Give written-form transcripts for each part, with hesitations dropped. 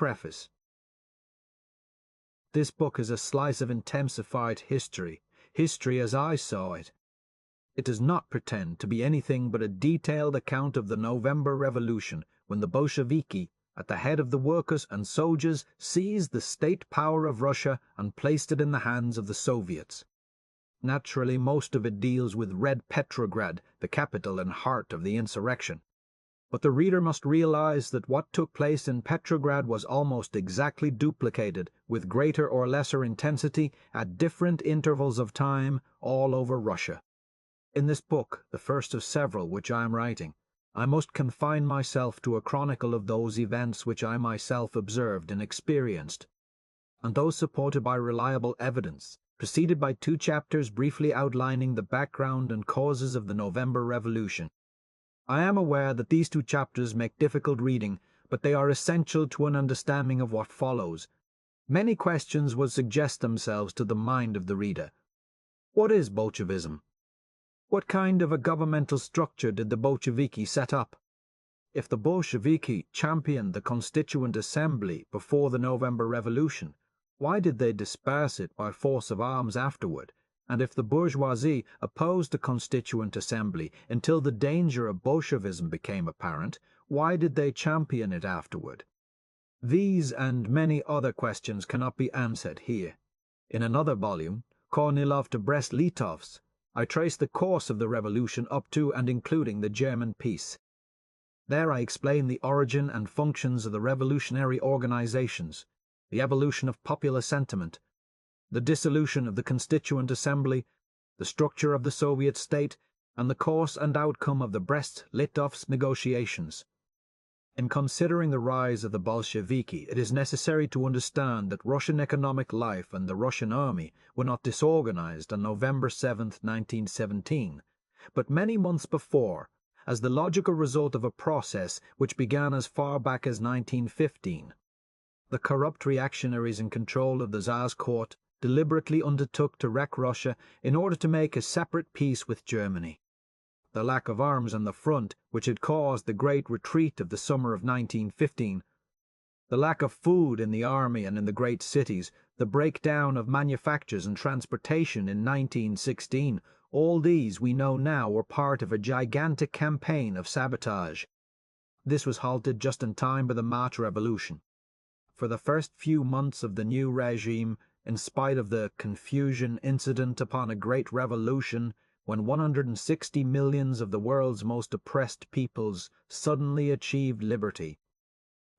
Preface. This book is a slice of intensified history as I saw it. It does not pretend to be anything but a detailed account of the November Revolution, when the Bolsheviki, at the head of the workers and soldiers, seized the state power of Russia and placed it in the hands of the Soviets. Naturally, most of it deals with Red Petrograd, the capital and heart of the insurrection. But the reader must realize that what took place in Petrograd was almost exactly duplicated, with greater or lesser intensity, at different intervals of time, all over Russia. In this book, the first of several which I am writing, I must confine myself to a chronicle of those events which I myself observed and experienced, and those supported by reliable evidence, preceded by 2 chapters briefly outlining the background and causes of the November Revolution. I am aware that these 2 chapters make difficult reading, but they are essential to an understanding of what follows. Many questions will suggest themselves to the mind of the reader. What is Bolshevism? What kind of a governmental structure did the Bolsheviki set up? If the Bolsheviki championed the Constituent Assembly before the November Revolution, why did they disperse it by force of arms afterward? And if the bourgeoisie opposed the Constituent Assembly until the danger of Bolshevism became apparent, why did they champion it afterward? These and many other questions cannot be answered here. In another volume, Kornilov to Brest-Litovsk, I trace the course of the revolution up to and including the German peace. There I explain the origin and functions of the revolutionary organizations, the evolution of popular sentiment, the dissolution of the Constituent Assembly, the structure of the Soviet state, and the course and outcome of the Brest-Litovsk negotiations. In considering the rise of the Bolsheviki, it is necessary to understand that Russian economic life and the Russian army were not disorganized on November 7, 1917, but many months before, as the logical result of a process which began as far back as 1915. The corrupt reactionaries in control of the Tsar's court deliberately undertook to wreck Russia in order to make a separate peace with Germany. The lack of arms on the front, which had caused the great retreat of the summer of 1915, the lack of food in the army and in the great cities, the breakdown of manufactures and transportation in 1916, all these we know now were part of a gigantic campaign of sabotage. This was halted just in time by the March Revolution. For the first few months of the new regime, in spite of the confusion incident upon a great revolution, when 160 millions of the world's most oppressed peoples suddenly achieved liberty,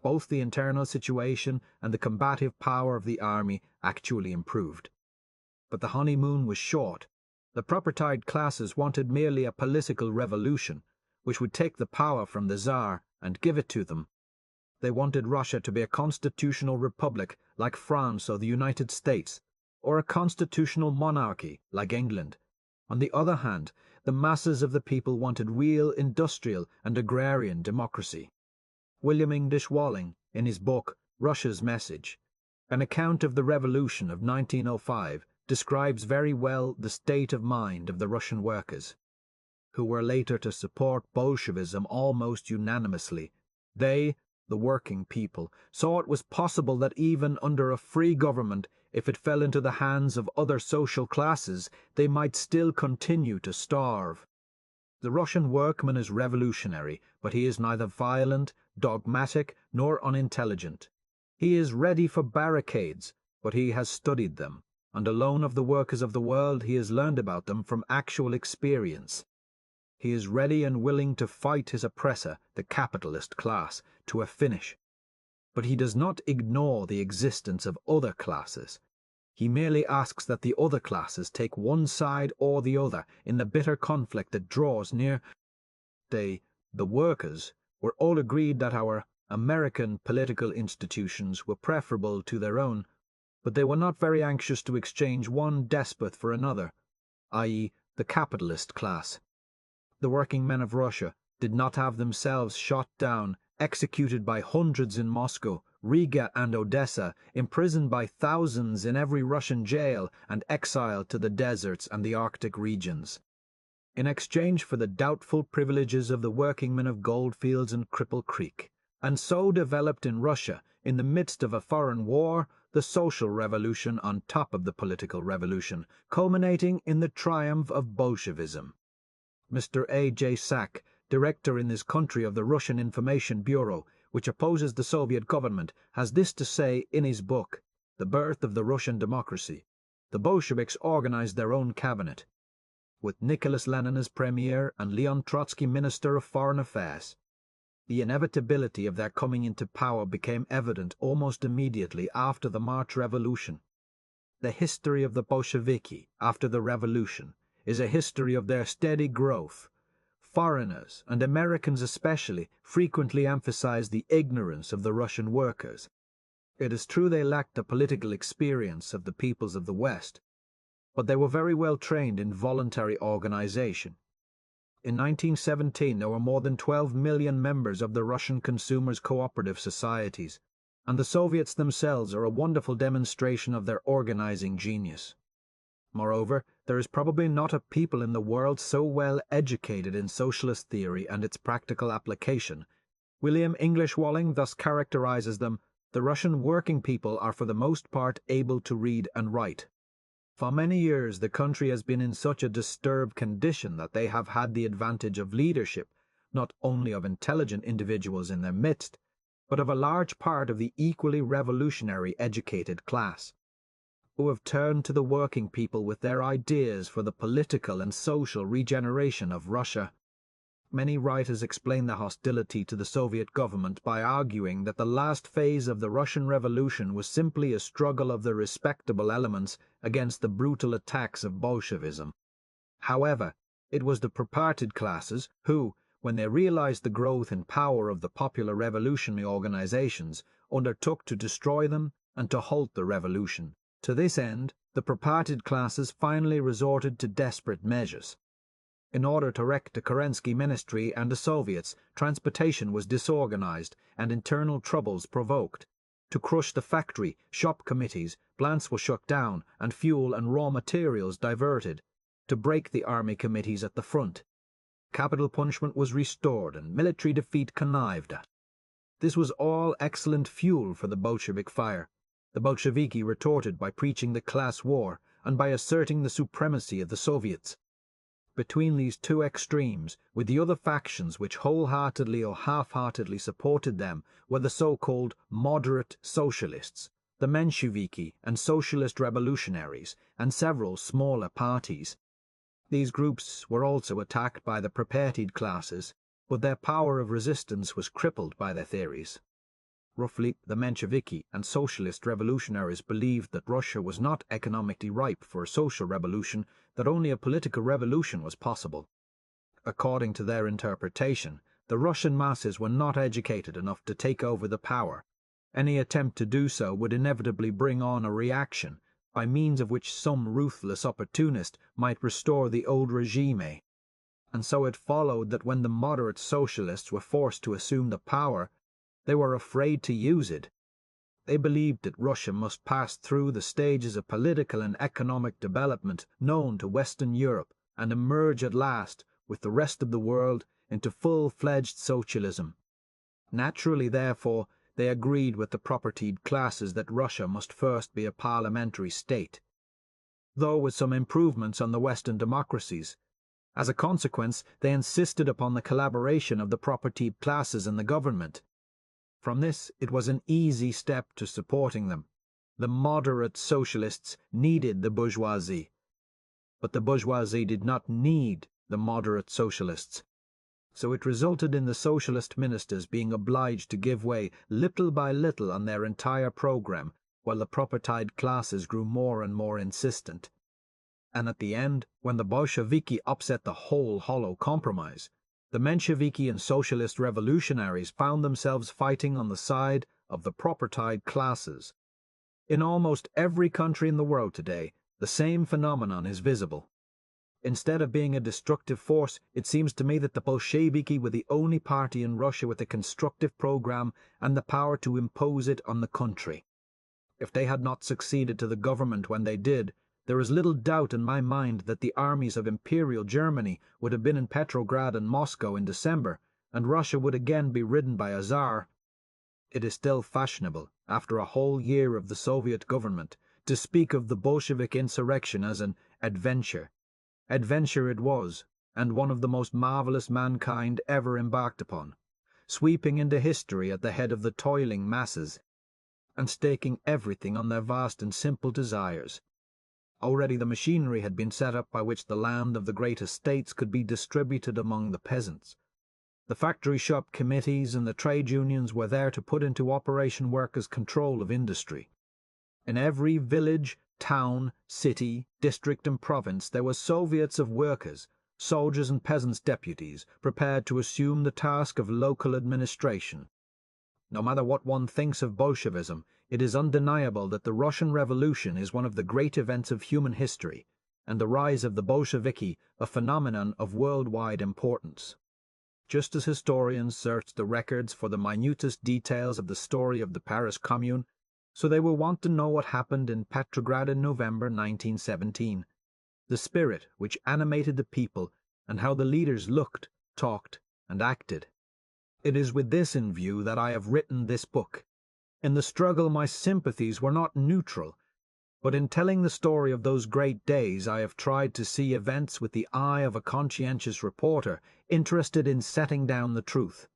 both the internal situation and the combative power of the army actually improved. But the honeymoon was short. The propertied classes wanted merely a political revolution, which would take the power from the Tsar and give it to them. They wanted Russia to be a constitutional republic like France or the United States, or a constitutional monarchy like England. On the other hand, the masses of the people wanted real industrial and agrarian democracy. William English Walling, in his book Russia's Message, an account of the revolution of 1905, describes very well the state of mind of the Russian workers, who were later to support Bolshevism almost unanimously. They, the working people, saw it was possible that even under a free government, if it fell into the hands of other social classes, they might still continue to starve. The Russian workman is revolutionary, but he is neither violent, dogmatic, nor unintelligent. He is ready for barricades, but he has studied them, and alone of the workers of the world he has learned about them from actual experience. He is ready and willing to fight his oppressor, the capitalist class, to a finish. But he does not ignore the existence of other classes. He merely asks that the other classes take one side or the other in the bitter conflict that draws near. They, the workers, were all agreed that our American political institutions were preferable to their own, but they were not very anxious to exchange one despot for another, i.e., the capitalist class. The working men of Russia did not have themselves shot down, executed by hundreds in Moscow, Riga and Odessa, imprisoned by thousands in every Russian jail, and exiled to the deserts and the Arctic regions. In exchange for the doubtful privileges of the working men of Goldfields and Cripple Creek, and so developed in Russia, in the midst of a foreign war, the social revolution on top of the political revolution, culminating in the triumph of Bolshevism. Mr. A.J. Sack, director in this country of the Russian Information Bureau, which opposes the Soviet government, has this to say in his book, The Birth of the Russian Democracy. The Bolsheviks organized their own cabinet, with Nicholas Lenin as premier and Leon Trotsky Minister of Foreign Affairs. The inevitability of their coming into power became evident almost immediately after the March Revolution. The history of the Bolsheviki after the Revolution is a history of their steady growth. Foreigners, and Americans especially, frequently emphasize the ignorance of the Russian workers. It is true they lacked the political experience of the peoples of the West, but they were very well trained in voluntary organization. In 1917 there were more than 12 million members of the Russian consumers' cooperative societies, and the Soviets themselves are a wonderful demonstration of their organizing genius. Moreover, there is probably not a people in the world so well educated in socialist theory and its practical application. William English Walling thus characterizes them: the Russian working people are for the most part able to read and write. For many years the country has been in such a disturbed condition that they have had the advantage of leadership, not only of intelligent individuals in their midst, but of a large part of the equally revolutionary educated class, who have turned to the working people with their ideas for the political and social regeneration of Russia. Many writers explain the hostility to the Soviet government by arguing that the last phase of the Russian Revolution was simply a struggle of the respectable elements against the brutal attacks of Bolshevism. However, it was the propertied classes who, when they realized the growth and power of the popular revolutionary organizations, undertook to destroy them and to halt the revolution. To this end, the propertied classes finally resorted to desperate measures. In order to wreck the Kerensky ministry and the Soviets, transportation was disorganized and internal troubles provoked. To crush the factory, shop committees, plants were shut down and fuel and raw materials diverted. To break the army committees at the front, capital punishment was restored and military defeat connived at. This was all excellent fuel for the Bolshevik fire. The Bolsheviki retorted by preaching the class war and by asserting the supremacy of the Soviets. Between these two extremes, with the other factions which wholeheartedly or half-heartedly supported them, were the so-called moderate socialists, the Mensheviki and socialist revolutionaries, and several smaller parties. These groups were also attacked by the propertied classes, but their power of resistance was crippled by their theories. Roughly, the Mensheviki and socialist revolutionaries believed that Russia was not economically ripe for a social revolution, that only a political revolution was possible. According to their interpretation, the Russian masses were not educated enough to take over the power. Any attempt to do so would inevitably bring on a reaction, by means of which some ruthless opportunist might restore the old regime. And so it followed that when the moderate socialists were forced to assume the power, they were afraid to use it. They believed that Russia must pass through the stages of political and economic development known to Western Europe and emerge at last, with the rest of the world, into full-fledged socialism. Naturally, therefore, they agreed with the propertied classes that Russia must first be a parliamentary state, though with some improvements on the Western democracies. As a consequence, they insisted upon the collaboration of the propertied classes in the government. From this, it was an easy step to supporting them. The moderate socialists needed the bourgeoisie, but the bourgeoisie did not need the moderate socialists. So it resulted in the socialist ministers being obliged to give way little by little on their entire program, while the propertied classes grew more and more insistent. And at the end, when the Bolsheviki upset the whole hollow compromise, the Mensheviki and socialist revolutionaries found themselves fighting on the side of the propertied classes. In almost every country in the world today, the same phenomenon is visible. Instead of being a destructive force, it seems to me that the Bolsheviki were the only party in Russia with a constructive program and the power to impose it on the country. If they had not succeeded to the government when they did, there is little doubt in my mind that the armies of Imperial Germany would have been in Petrograd and Moscow in December, and Russia would again be ridden by a Tsar. It is still fashionable, after a whole year of the Soviet government, to speak of the Bolshevik insurrection as an adventure. Adventure it was, and one of the most marvelous mankind ever embarked upon, sweeping into history at the head of the toiling masses, and staking everything on their vast and simple desires. Already the machinery had been set up by which the land of the great estates could be distributed among the peasants. The factory shop committees and the trade unions were there to put into operation workers' control of industry. In every village, town, city, district and province there were Soviets of workers, soldiers and peasants' deputies, prepared to assume the task of local administration. No matter what one thinks of Bolshevism, it is undeniable that the Russian Revolution is one of the great events of human history, and the rise of the Bolsheviki a phenomenon of worldwide importance. Just as historians search the records for the minutest details of the story of the Paris Commune, so they will want to know what happened in Petrograd in November 1917, the spirit which animated the people, and how the leaders looked, talked, and acted. It is with this in view that I have written this book. In the struggle my sympathies were not neutral, but in telling the story of those great days I have tried to see events with the eye of a conscientious reporter interested in setting down the truth.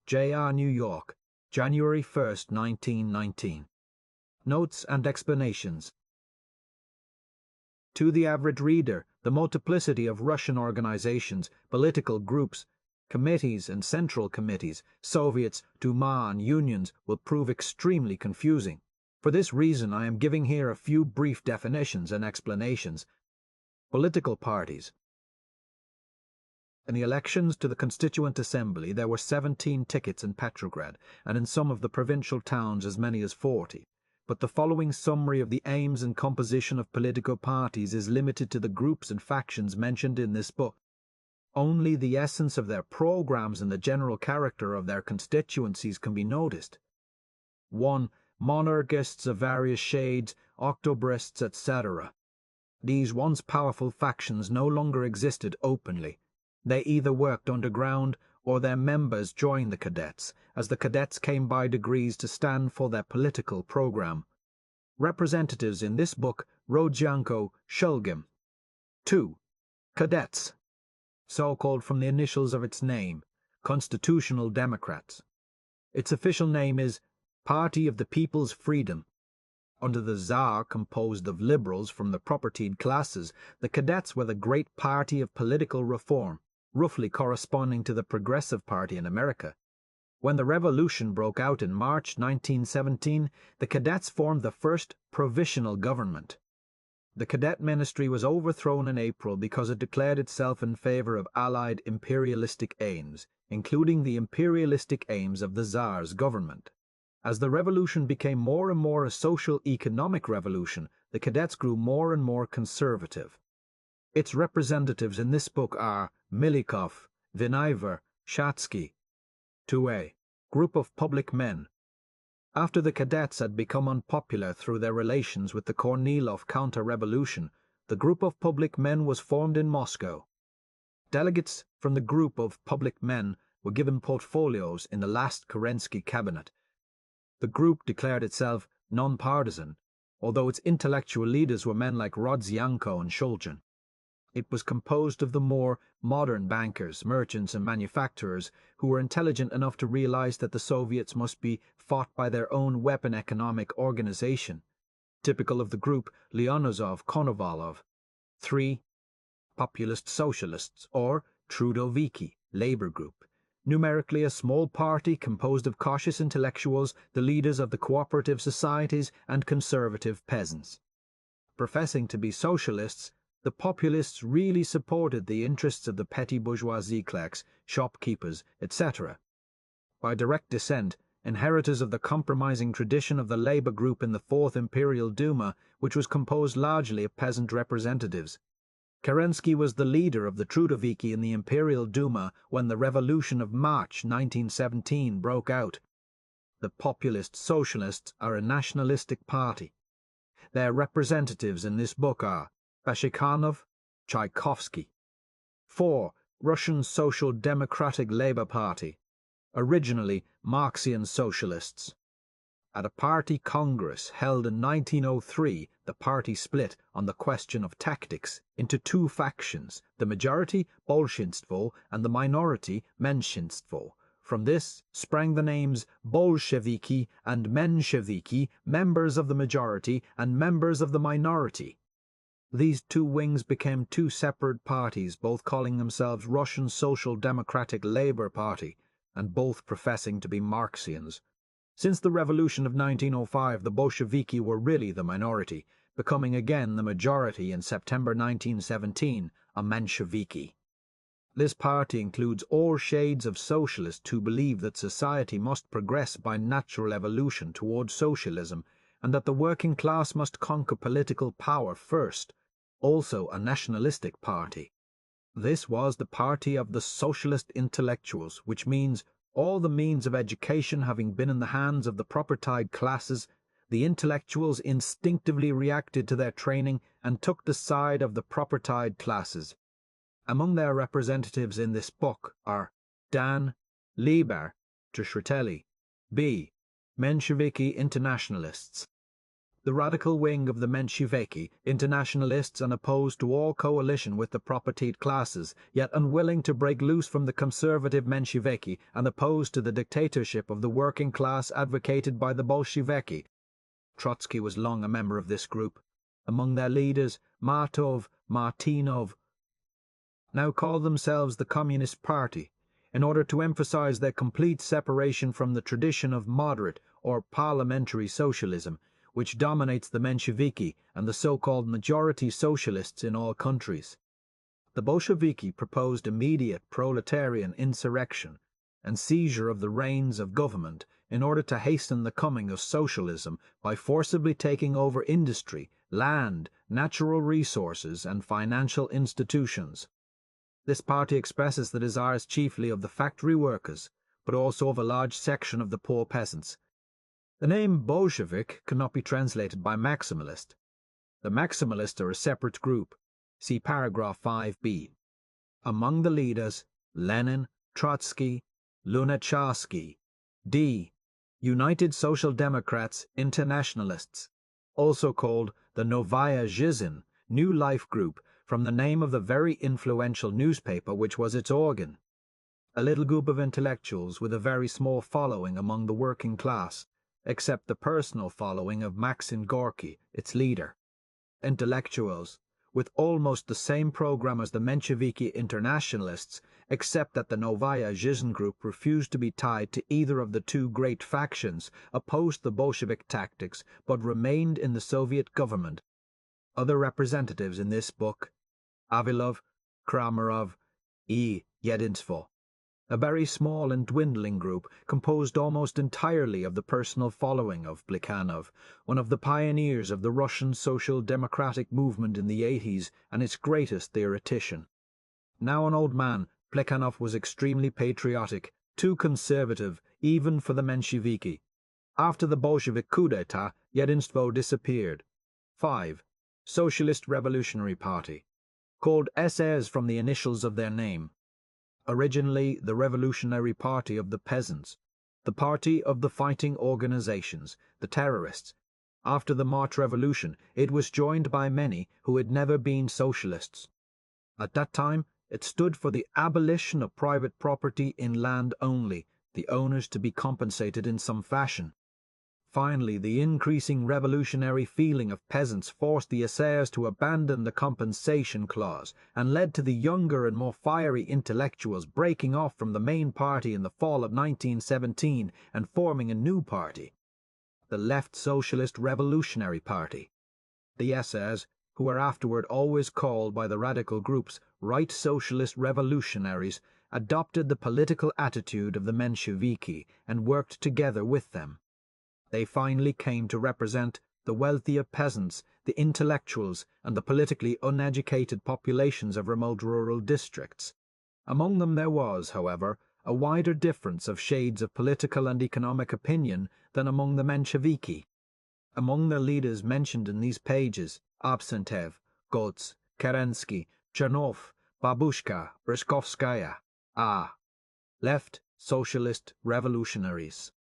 J.R. New York, January 1st, 1919. Notes and explanations. To the average reader, the multiplicity of Russian organizations, political groups, committees and central committees, Soviets, Duma and unions will prove extremely confusing. For this reason I am giving here a few brief definitions and explanations. Political parties. In the elections to the Constituent Assembly there were 17 tickets in Petrograd, and in some of the provincial towns as many as 40. But the following summary of the aims and composition of political parties is limited to the groups and factions mentioned in this book. Only the essence of their programs and the general character of their constituencies can be noticed. 1. Monarchists of various shades, Octobrists, etc. These once powerful factions no longer existed openly. They either worked underground or their members joined the cadets, as the cadets came by degrees to stand for their political program. Representatives in this book, Rodyanko, Shulgin. 2. Cadets, so called from the initials of its name, Constitutional Democrats. Its official name is Party of the People's Freedom. Under the Tsar, composed of liberals from the propertied classes, the cadets were the great party of political reform, roughly corresponding to the Progressive Party in America. When the revolution broke out in March 1917, the cadets formed the first provisional government. The cadet ministry was overthrown in April because it declared itself in favor of Allied imperialistic aims, including the imperialistic aims of the Tsar's government. As the revolution became more and more a social-economic revolution, the cadets grew more and more conservative. Its representatives in this book are Milikov, Vinaiver, Shatsky. 2a. Group of public men. After the cadets had become unpopular through their relations with the Kornilov counter-revolution, the group of public men was formed in Moscow. Delegates from the group of public men were given portfolios in the last Kerensky cabinet. The group declared itself non-partisan, although its intellectual leaders were men like Rodzianko and Shulgin. It was composed of the more modern bankers, merchants and manufacturers who were intelligent enough to realize that the Soviets must be fought by their own weapon economic organization. Typical of the group, Leonozov, Konovalov. 3. Populist Socialists, or Trudoviki, Labor Group. Numerically a small party composed of cautious intellectuals, the leaders of the cooperative societies and conservative peasants. Professing to be socialists, the populists really supported the interests of the petty bourgeoisie clerks, shopkeepers, etc. By direct descent, inheritors of the compromising tradition of the labor group in the Fourth Imperial Duma, which was composed largely of peasant representatives. Kerensky was the leader of the Trudoviki in the Imperial Duma when the Revolution of March 1917 broke out. The populist socialists are a nationalistic party. Their representatives in this book are Bashikhanov, Tchaikovsky. 4. Russian Social Democratic Labour Party. originally Marxian socialists. At a party congress held in 1903, the party split on the question of tactics into two factions, the majority Bolshinstvo and the minority Menshinstvo. From this sprang the names Bolsheviki and Mensheviki, members of the majority and members of the minority. These two wings became two separate parties, both calling themselves Russian Social Democratic Labour Party, and both professing to be Marxians. Since the revolution of 1905, the Bolsheviki were really the minority, becoming again the majority in September 1917, a Mensheviki. This party includes all shades of socialists who believe that society must progress by natural evolution towards socialism, and that the working class must conquer political power first, also a nationalistic party. This was the party of the socialist intellectuals, which means all the means of education having been in the hands of the propertied classes, the intellectuals instinctively reacted to their training and took the side of the propertied classes. Among their representatives in this book are Dan, Lieber, Trishratelli, B. Mensheviki internationalists. The radical wing of the Mensheviki internationalists and opposed to all coalition with the propertied classes, yet unwilling to break loose from the conservative Mensheviki and opposed to the dictatorship of the working class advocated by the Bolsheviki. Trotsky was long a member of this group. Among their leaders, Martinov, now called themselves the Communist Party, in order to emphasize their complete separation from the tradition of moderate or parliamentary socialism, which dominates the Mensheviki and the so-called majority socialists in all countries. The Bolsheviki proposed immediate proletarian insurrection and seizure of the reins of government in order to hasten the coming of socialism by forcibly taking over industry, land, natural resources, and financial institutions. This party expresses the desires chiefly of the factory workers, but also of a large section of the poor peasants. The name Bolshevik cannot be translated by maximalist. The maximalists are a separate group. See paragraph 5b. Among the leaders, Lenin, Trotsky, Lunacharsky. D. United Social Democrats Internationalists, also called the Novaya Zhizn, New Life Group, from the name of the very influential newspaper which was its organ. A little group of intellectuals with a very small following among the working class, except the personal following of Maxim Gorky, its leader. Intellectuals, with almost the same program as the Mensheviki internationalists, except that the Novaya Zhizn group refused to be tied to either of the two great factions, opposed the Bolshevik tactics, but remained in the Soviet government. Other representatives in this book: Avilov, Kramarov, E. Yedinstvo. A very small and dwindling group, composed almost entirely of the personal following of Plekhanov, one of the pioneers of the Russian Social Democratic movement in the 80s and its greatest theoretician. Now an old man, Plekhanov was extremely patriotic, too conservative even for the Mensheviki. After the Bolshevik coup d'etat, Yedinstvo disappeared. 5. Socialist Revolutionary Party, called SS from the initials of their name. Originally the Revolutionary Party of the Peasants, the party of the fighting organizations, the terrorists. After the March Revolution, it was joined by many who had never been socialists. At that time, it stood for the abolition of private property in land only, the owners to be compensated in some fashion. Finally, the increasing revolutionary feeling of peasants forced the essayists to abandon the compensation clause and led to the younger and more fiery intellectuals breaking off from the main party in the fall of 1917 and forming a new party, the Left Socialist Revolutionary Party. The essayists, who were afterward always called by the radical groups Right Socialist Revolutionaries, adopted the political attitude of the Mensheviki and worked together with them. They finally came to represent the wealthier peasants, the intellectuals, and the politically uneducated populations of remote rural districts. Among them there was, however, a wider difference of shades of political and economic opinion than among the Mensheviki. Among the leaders mentioned in these pages, Absentev, Gotz, Kerensky, Chernov, Babushka, Bryskovskaya. A. Left socialist revolutionaries.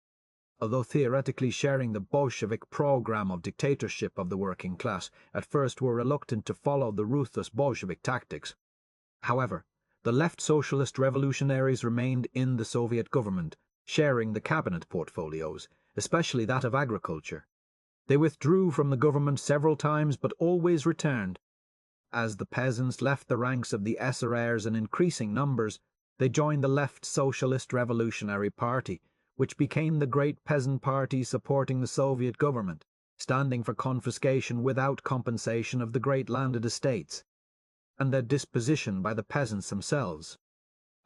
Although theoretically sharing the Bolshevik program of dictatorship of the working class, at first were reluctant to follow the ruthless Bolshevik tactics. However, the left socialist revolutionaries remained in the Soviet government, sharing the cabinet portfolios, especially that of agriculture. They withdrew from the government several times but always returned. As the peasants left the ranks of the SRRs in increasing numbers, they joined the Left Socialist Revolutionary Party, which became the great peasant party supporting the Soviet government, standing for confiscation without compensation of the great landed estates, and their disposition by the peasants themselves.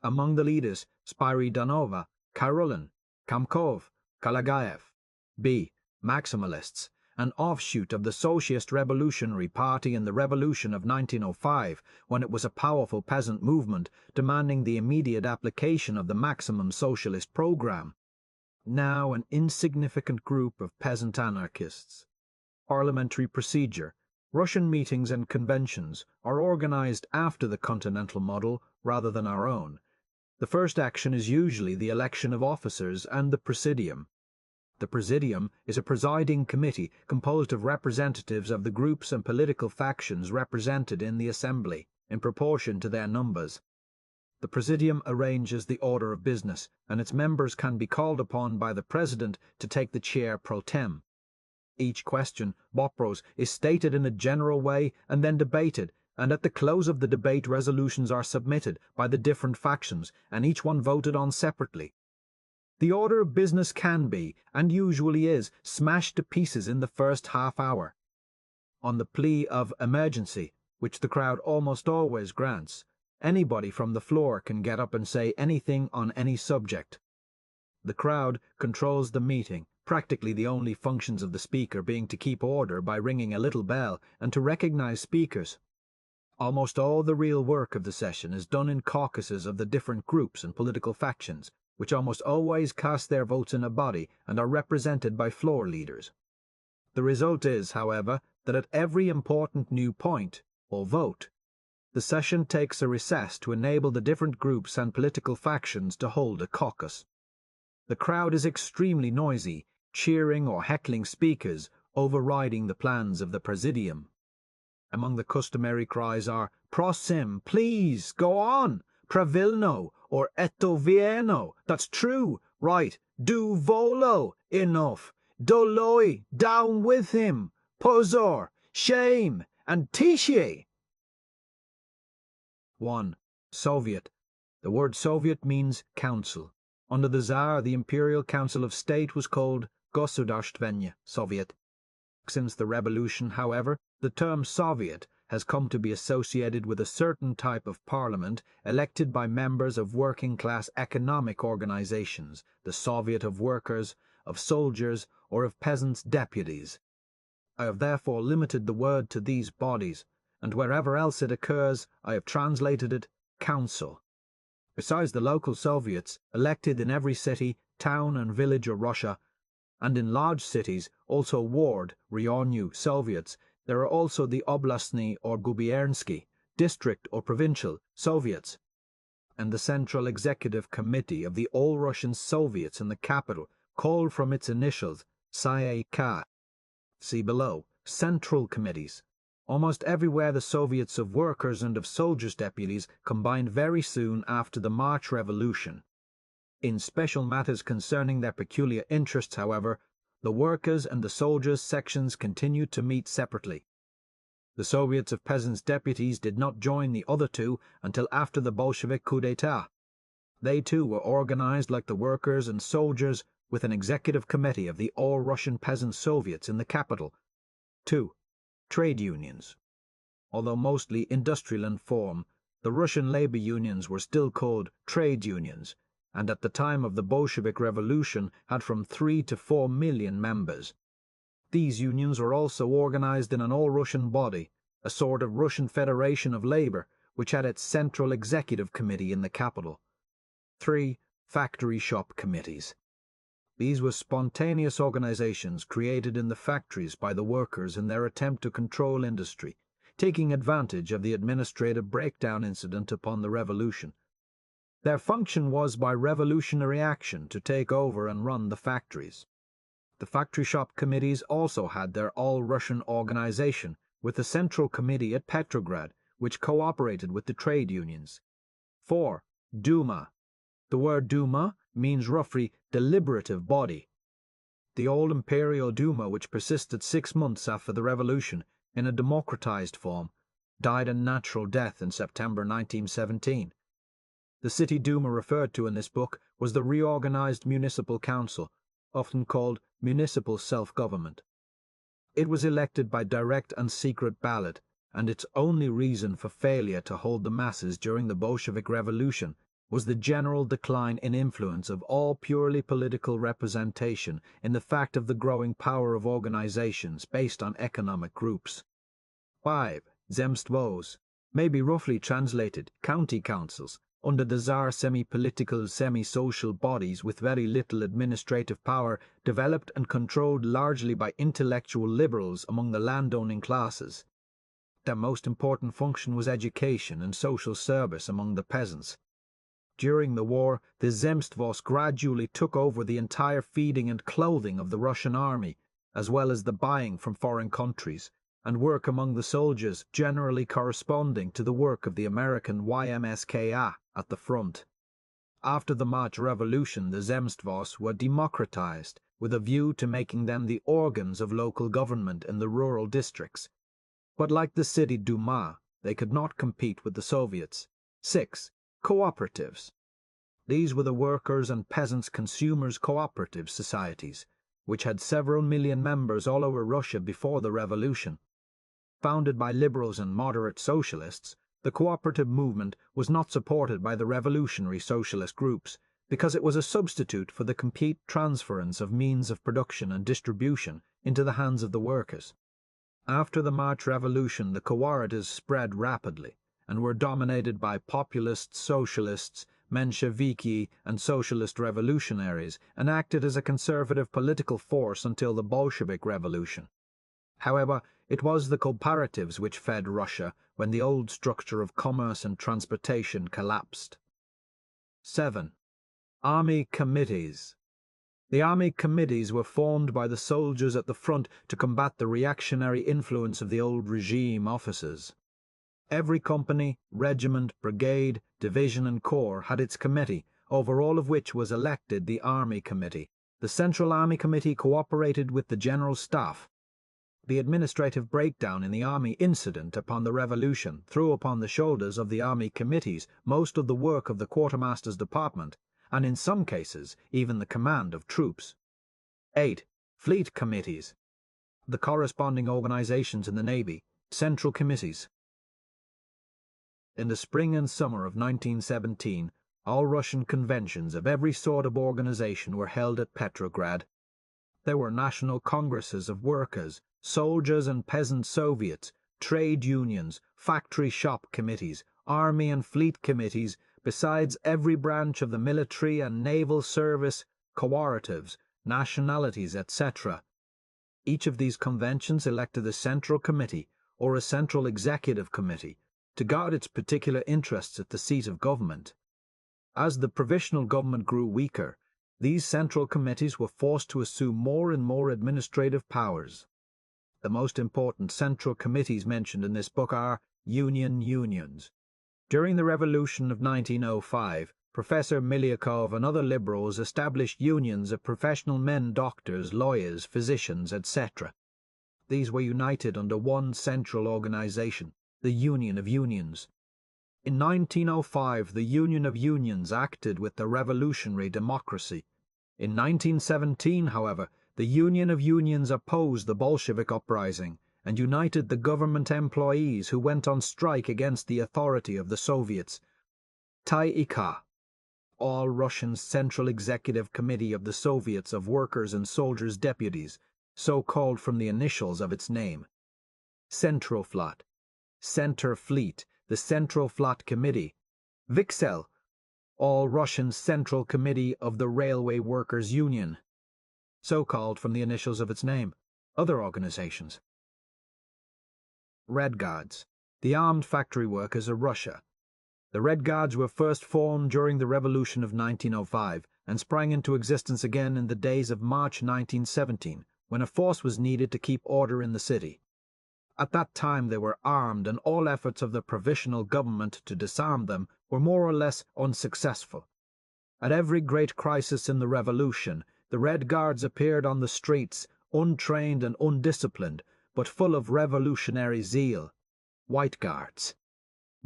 Among the leaders, Spiridonova, Karolin, Kamkov, Kalagayev, B. Maximalists, an offshoot of the Socialist Revolutionary Party in the Revolution of 1905, when it was a powerful peasant movement demanding the immediate application of the maximum socialist program. Now an insignificant group of peasant anarchists. Parliamentary procedure. Russian meetings and conventions are organized after the continental model rather than our own. The first action is usually the election of officers and the presidium. The Presidium is a presiding committee composed of representatives of the groups and political factions represented in the Assembly, in proportion to their numbers. The Presidium arranges the order of business, and its members can be called upon by the President to take the chair pro tem. Each question, Bopros, is stated in a general way and then debated, and at the close of the debate resolutions are submitted by the different factions, and each one voted on separately. The order of business can be, and usually is, smashed to pieces in the first half hour. On the plea of emergency, which the crowd almost always grants, anybody from the floor can get up and say anything on any subject. The crowd controls the meeting, practically the only functions of the speaker being to keep order by ringing a little bell and to recognize speakers. Almost all the real work of the session is done in caucuses of the different groups and political factions, which almost always cast their votes in a body and are represented by floor leaders. The result is, however, that at every important new point, or vote, the session takes a recess to enable the different groups and political factions to hold a caucus. The crowd is extremely noisy, cheering or heckling speakers, overriding the plans of the Presidium. Among the customary cries are "Prosim, please, go on, pravilno," or "Eto vierno, that's true, right, do volo, enough, doloi, down with him, pozor, shame, and tishe." 1. Soviet. The word Soviet means council. Under the Tsar, the Imperial Council of State was called Gosudarstvenye Soviet. Since the revolution, however, the term Soviet has come to be associated with a certain type of parliament elected by members of working-class economic organizations, the Soviet of Workers, of Soldiers, or of Peasants' Deputies. I have therefore limited the word to these bodies, and wherever else it occurs, I have translated it council. Besides the local Soviets, elected in every city, town and village of Russia, and in large cities, also ward, Ryonu, Soviets, there are also the Oblastny or Gubiernsky, district or provincial, Soviets, and the Central Executive Committee of the All-Russian Soviets in the capital, called from its initials, SAEK. See below, Central Committees. Almost everywhere the Soviets of Workers and of Soldiers' Deputies combined very soon after the March Revolution. In special matters concerning their peculiar interests, however, the Workers' and the Soldiers' sections continued to meet separately. The Soviets of Peasants' Deputies did not join the other two until after the Bolshevik coup d'etat. They too were organized like the Workers and Soldiers, with an executive committee of the All-Russian Peasant Soviets in the capital. 2. Trade unions. Although mostly industrial in form, the Russian labor unions were still called trade unions, and at the time of the Bolshevik Revolution had from 3 to 4 million members. These unions were also organized in an all-Russian body, a sort of Russian Federation of Labor, which had its central executive committee in the capital. 3. Factory shop committees. These were spontaneous organizations created in the factories by the workers in their attempt to control industry, taking advantage of the administrative breakdown incident upon the revolution. Their function was by revolutionary action to take over and run the factories. The factory shop committees also had their all-Russian organization, with a central committee at Petrograd, which cooperated with the trade unions. 4. Duma. The word Duma means roughly deliberative body. The old Imperial Duma, which persisted 6 months after the revolution in a democratized form, died a natural death in September 1917. The city Duma referred to in this book was the reorganized municipal council, often called municipal self-government. It was elected by direct and secret ballot, and its only reason for failure to hold the masses during the Bolshevik Revolution was the general decline in influence of all purely political representation in the fact of the growing power of organizations based on economic groups. 5. Zemstvos may be roughly translated county councils, under the Tsar semi-political, semi-social bodies with very little administrative power, developed and controlled largely by intellectual liberals among the landowning classes. Their most important function was education and social service among the peasants. During the war, the Zemstvos gradually took over the entire feeding and clothing of the Russian army, as well as the buying from foreign countries, and work among the soldiers generally corresponding to the work of the American YMSKA at the front. After the March Revolution, the Zemstvos were democratized, with a view to making them the organs of local government in the rural districts. But like the city Duma, they could not compete with the Soviets. 6. Cooperatives. These were the workers' and peasants' consumers' cooperative societies, which had several million members all over Russia before the revolution. Founded by liberals and moderate socialists, the cooperative movement was not supported by the revolutionary socialist groups, because it was a substitute for the complete transference of means of production and distribution into the hands of the workers. After the March Revolution, the cooperatives spread rapidly, and were dominated by populists, socialists, Mensheviki, and socialist revolutionaries, and acted as a conservative political force until the Bolshevik Revolution. However, it was the cooperatives which fed Russia when the old structure of commerce and transportation collapsed. 7. Army committees. The army committees were formed by the soldiers at the front to combat the reactionary influence of the old regime officers. Every company, regiment, brigade, division and corps had its committee, over all of which was elected the Army Committee. The Central Army Committee cooperated with the General Staff. The administrative breakdown in the army incident upon the revolution threw upon the shoulders of the army committees most of the work of the quartermaster's department, and in some cases even the command of troops. 8. Fleet committees. The corresponding organizations in the Navy, central committees. In the spring and summer of 1917, all Russian conventions of every sort of organization were held at Petrograd. There were national congresses of workers, soldiers and peasant soviets, trade unions, factory shop committees, army and fleet committees, besides every branch of the military and naval service, cooperatives, nationalities, etc. Each of these conventions elected a central committee, or a central executive committee, to guard its particular interests at the seat of government. As the provisional government grew weaker, these central committees were forced to assume more and more administrative powers. The most important central committees mentioned in this book are unions. During the Revolution of 1905, Professor Milyakov and other liberals established unions of professional men, doctors, lawyers, physicians, etc. These were united under one central organization, the Union of Unions. In 1905, the Union of Unions acted with the revolutionary democracy. In 1917, however, the Union of Unions opposed the Bolshevik uprising and united the government employees who went on strike against the authority of the Soviets. TIK, All Russian Central Executive Committee of the Soviets of Workers' and Soldiers' Deputies, so called from the initials of its name. Centroflot, Center Fleet, the Central Fleet Committee. Vixel, All Russian Central Committee of the Railway Workers' Union, so called from the initials of its name. Other organizations. Red Guards, the armed factory workers of Russia. The Red Guards were first formed during the Revolution of 1905 and sprang into existence again in the days of March 1917, when a force was needed to keep order in the city. At that time they were armed, and all efforts of the Provisional Government to disarm them were more or less unsuccessful. At every great crisis in the Revolution, the Red Guards appeared on the streets, untrained and undisciplined, but full of revolutionary zeal. White Guards,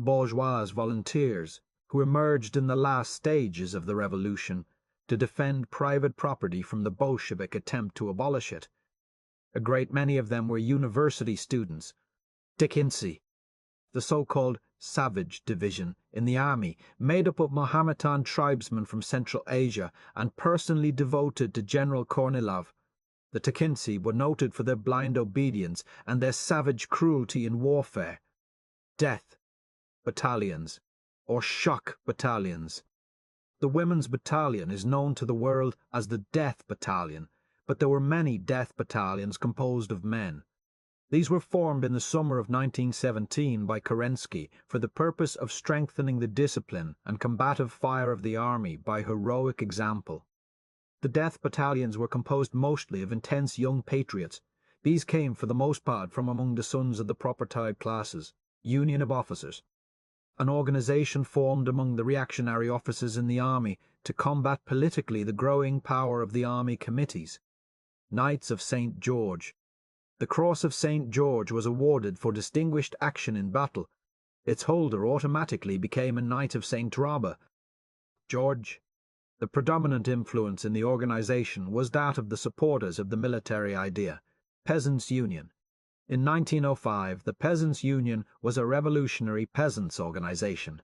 bourgeois volunteers, who emerged in the last stages of the revolution to defend private property from the Bolshevik attempt to abolish it. A great many of them were university students. Techinsi, the so-called Savage Division in the army, made up of Mohammedan tribesmen from Central Asia and personally devoted to General Kornilov. The Techinsi were noted for their blind obedience and their savage cruelty in warfare. Death battalions, or shock battalions. The women's battalion is known to the world as the Death Battalion, but there were many death battalions composed of men. These were formed in the summer of 1917 by Kerensky for the purpose of strengthening the discipline and combative fire of the army by heroic example. The death battalions were composed mostly of intense young patriots. These came for the most part from among the sons of the propertied classes, Union of Officers, an organization formed among the reactionary officers in the army to combat politically the growing power of the army committees. Knights of St. George. The Cross of St. George was awarded for distinguished action in battle. Its holder automatically became a Knight of St. Robert. George. The predominant influence in the organization was that of the supporters of the military idea. Peasants' Union. In 1905, the Peasants' Union was a revolutionary peasants' organization.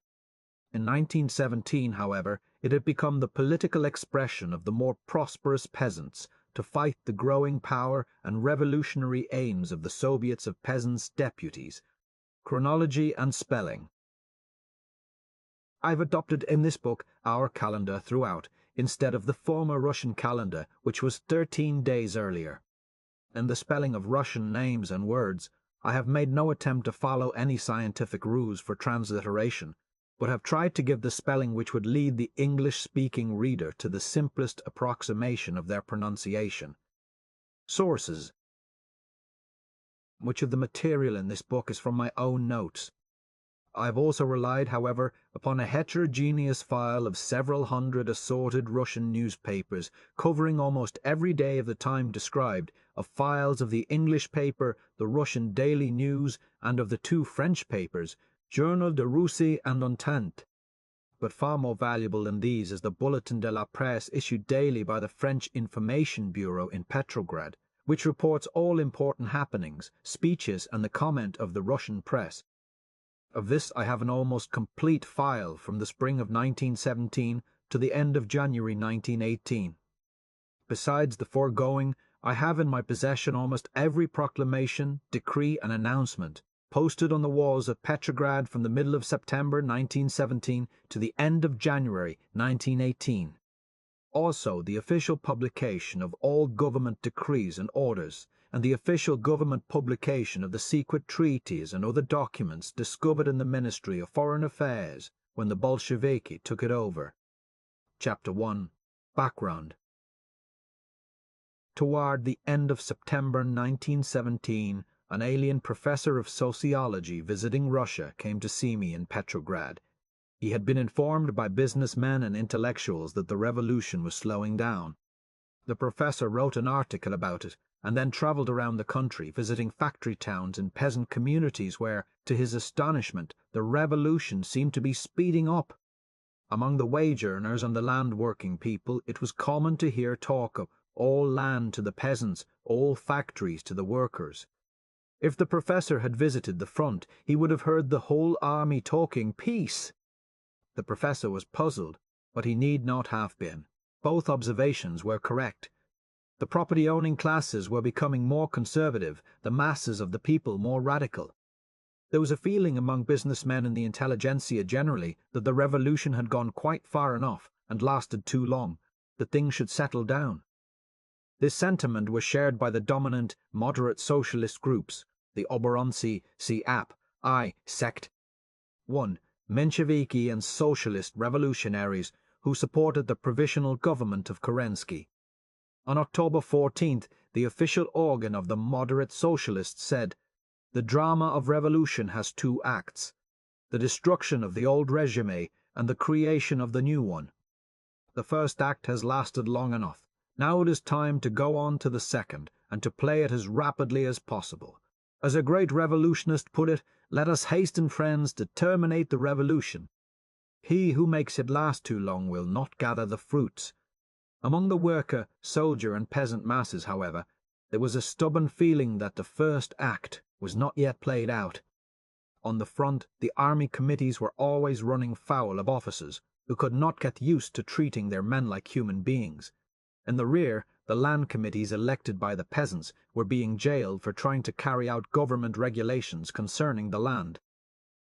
In 1917, however, it had become the political expression of the more prosperous peasants to fight the growing power and revolutionary aims of the Soviets of Peasants' Deputies. Chronology and spelling. I've adopted in this book our calendar throughout, instead of the former Russian calendar, which was 13 days earlier. In the spelling of Russian names and words, I have made no attempt to follow any scientific rules for transliteration, but have tried to give the spelling which would lead the English-speaking reader to the simplest approximation of their pronunciation. Sources. Much of the material in this book is from my own notes. I have also relied, however, upon a heterogeneous file of several hundred assorted Russian newspapers, covering almost every day of the time described, of files of the English paper, the Russian Daily News, and of the two French papers, Journal de Russie and Entente. But far more valuable than these is the Bulletin de la Presse issued daily by the French Information Bureau in Petrograd, which reports all important happenings, speeches, and the comment of the Russian press. Of this I have an almost complete file from the spring of 1917 to the end of January 1918. Besides the foregoing, I have in my possession almost every proclamation, decree, and announcement posted on the walls of Petrograd from the middle of September 1917 to the end of January 1918. Also the official publication of all government decrees and orders, and the official government publication of the secret treaties and other documents discovered in the Ministry of Foreign Affairs when the Bolsheviki took it over. Chapter 1. Background. Toward the end of September 1917, an alien professor of sociology visiting Russia came to see me in Petrograd. He had been informed by businessmen and intellectuals that the revolution was slowing down. The professor wrote an article about it, and then traveled around the country, visiting factory towns and peasant communities where, to his astonishment, the revolution seemed to be speeding up. Among the wage earners and the land-working people, it was common to hear talk of all land to the peasants, all factories to the workers. If the professor had visited the front, he would have heard the whole army talking peace. The professor was puzzled, but he need not have been. Both observations were correct. The property-owning classes were becoming more conservative, the masses of the people more radical. There was a feeling among businessmen and the intelligentsia generally that the revolution had gone quite far enough and lasted too long, that things should settle down. This sentiment was shared by the dominant, moderate socialist groups, the Oboronsi, Si Ap, I, Sect. 1. Mensheviki and socialist revolutionaries who supported the Provisional Government of Kerensky. On October 14th, the official organ of the moderate socialists said, "The drama of revolution has two acts, the destruction of the old regime and the creation of the new one. The first act has lasted long enough. Now it is time to go on to the second, and to play it as rapidly as possible. As a great revolutionist put it, let us hasten, friends, to terminate the revolution. He who makes it last too long will not gather the fruits." Among the worker, soldier, and peasant masses, however, there was a stubborn feeling that the first act was not yet played out. On the front, the army committees were always running foul of officers who could not get used to treating their men like human beings. In the rear, the land committees elected by the peasants were being jailed for trying to carry out government regulations concerning the land.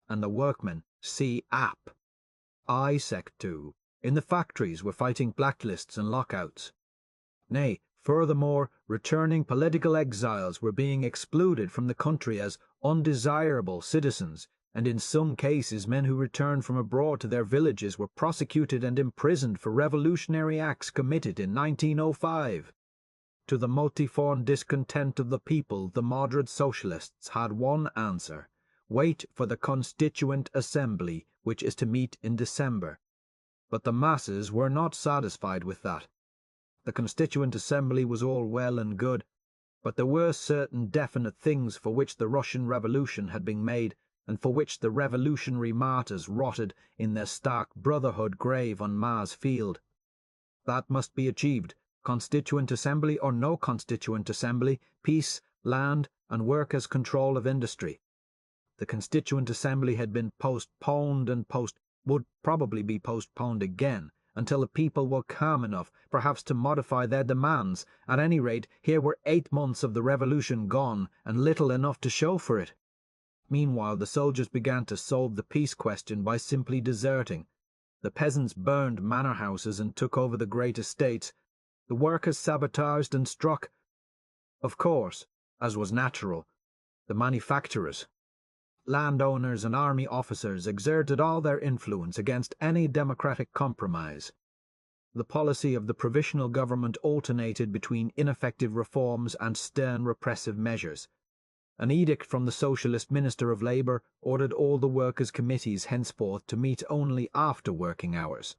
And the workmen, see App. I Sect 2, in the factories were fighting blacklists and lockouts. Nay, furthermore, returning political exiles were being excluded from the country as undesirable citizens, and in some cases men who returned from abroad to their villages were prosecuted and imprisoned for revolutionary acts committed in 1905. To the multiform discontent of the people, the moderate socialists had one answer: wait for the Constituent Assembly, which is to meet in December. But the masses were not satisfied with that. The Constituent Assembly was all well and good, but there were certain definite things for which the Russian Revolution had been made, and for which the revolutionary martyrs rotted in their stark brotherhood grave on Mars Field. That must be achieved, Constituent Assembly or no Constituent Assembly, peace, land, and workers' control of industry. The Constituent Assembly had been postponed and would probably be postponed again, until the people were calm enough, perhaps, to modify their demands. At any rate, here were 8 months of the revolution gone, and little enough to show for it. Meanwhile, the soldiers began to solve the peace question by simply deserting. The peasants burned manor houses and took over the great estates. The workers sabotaged and struck, of course, as was natural, the manufacturers. Landowners and army officers exerted all their influence against any democratic compromise. The policy of the Provisional Government alternated between ineffective reforms and stern repressive measures. An edict from the Socialist Minister of Labour ordered all the workers' committees henceforth to meet only after working hours.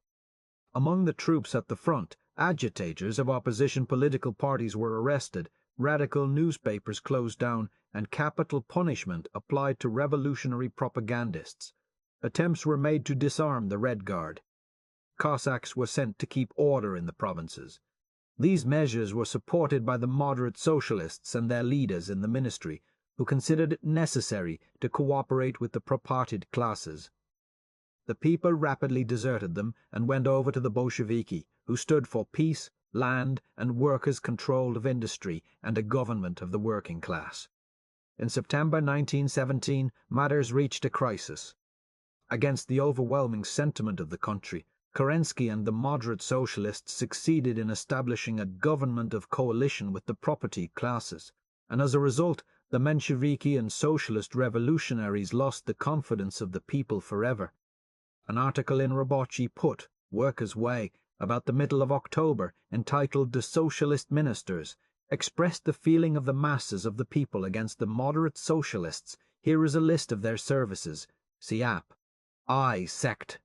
Among the troops at the front, agitators of opposition political parties were arrested, radical newspapers closed down, and capital punishment applied to revolutionary propagandists. Attempts were made to disarm the Red Guard. Cossacks were sent to keep order in the provinces. These measures were supported by the moderate socialists and their leaders in the ministry, who considered it necessary to cooperate with the propartied classes. The people rapidly deserted them and went over to the Bolsheviki, who stood for peace, land, and workers' control of industry and a government of the working class. In September 1917, matters reached a crisis. Against the overwhelming sentiment of the country, Kerensky and the moderate socialists succeeded in establishing a government of coalition with the property classes, and as a result, the Mensheviki and socialist revolutionaries lost the confidence of the people forever. An article in Rabochi put, Workers' Way, about the middle of October, entitled "The Socialist Ministers," expressed the feeling of the masses of the people against the moderate socialists. Here is a list of their services. See App. I Sect.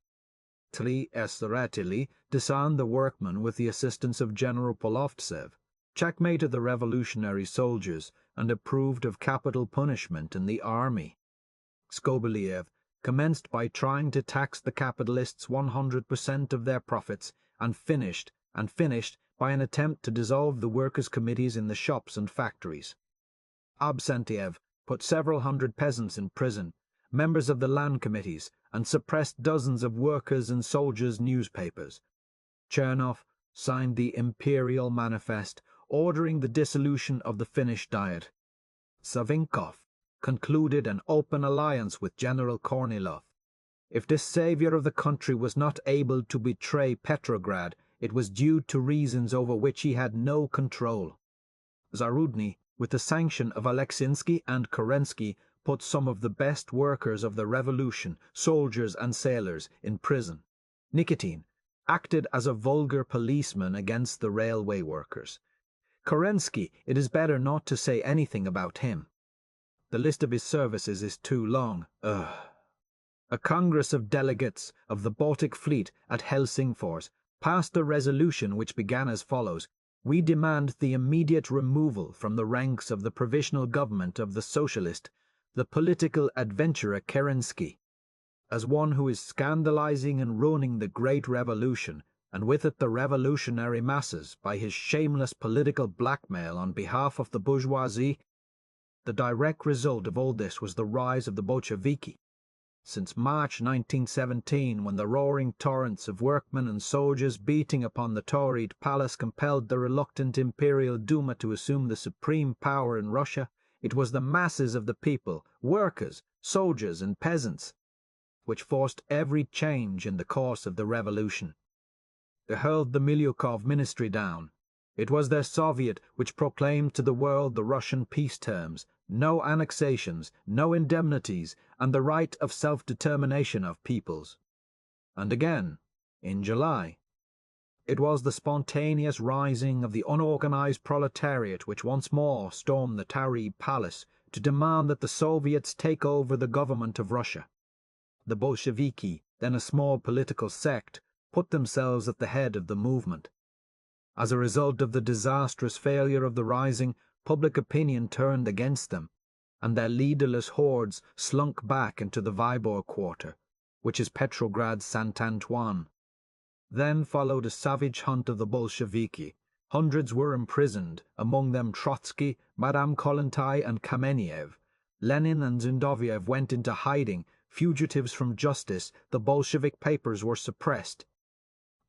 Tri Esratili disarmed the workmen with the assistance of General Polovtsev, checkmated the revolutionary soldiers, and approved of capital punishment in the army. Skobeliev commenced by trying to tax the capitalists 100% of their profits, and finished by an attempt to dissolve the workers' committees in the shops and factories. Absentiev put several hundred peasants in prison, members of the land committees, and suppressed dozens of workers' and soldiers' newspapers. Chernov signed the Imperial Manifest, ordering the dissolution of the Finnish Diet. Savinkov concluded an open alliance with General Kornilov. If this saviour of the country was not able to betray Petrograd, it was due to reasons over which he had no control. Zarudny, with the sanction of Alexinsky and Kerensky, put some of the best workers of the revolution, soldiers and sailors, in prison. Nikitin acted as a vulgar policeman against the railway workers. Kerensky, it is better not to say anything about him. The list of his services is too long. A Congress of Delegates of the Baltic Fleet at Helsingfors passed a resolution which began as follows: "We demand the immediate removal from the ranks of the Provisional Government of the Socialist, the political adventurer Kerensky, as one who is scandalizing and ruining the great revolution, and with it the revolutionary masses, by his shameless political blackmail on behalf of the bourgeoisie." The direct result of all this was the rise of the Bolsheviki. Since March 1917, when the roaring torrents of workmen and soldiers beating upon the Tauride palace compelled the reluctant Imperial Duma to assume the supreme power in Russia, it was the masses of the people, workers, soldiers and peasants, which forced every change in the course of the revolution. They hurled the Milyukov ministry down. It was their Soviet which proclaimed to the world the Russian peace terms, no annexations, no indemnities, and the right of self-determination of peoples. And again, in July, it was the spontaneous rising of the unorganized proletariat which once more stormed the Tauride Palace to demand that the Soviets take over the government of Russia. The Bolsheviki, then a small political sect, put themselves at the head of the movement. As a result of the disastrous failure of the rising, public opinion turned against them, and their leaderless hordes slunk back into the Vyborg quarter, which is Petrograd's Saint Antoine. Then followed a savage hunt of the Bolsheviki. Hundreds were imprisoned, among them Trotsky, Madame Kollontai and Kamenev. Lenin and Zinoviev went into hiding, fugitives from justice, the Bolshevik papers were suppressed.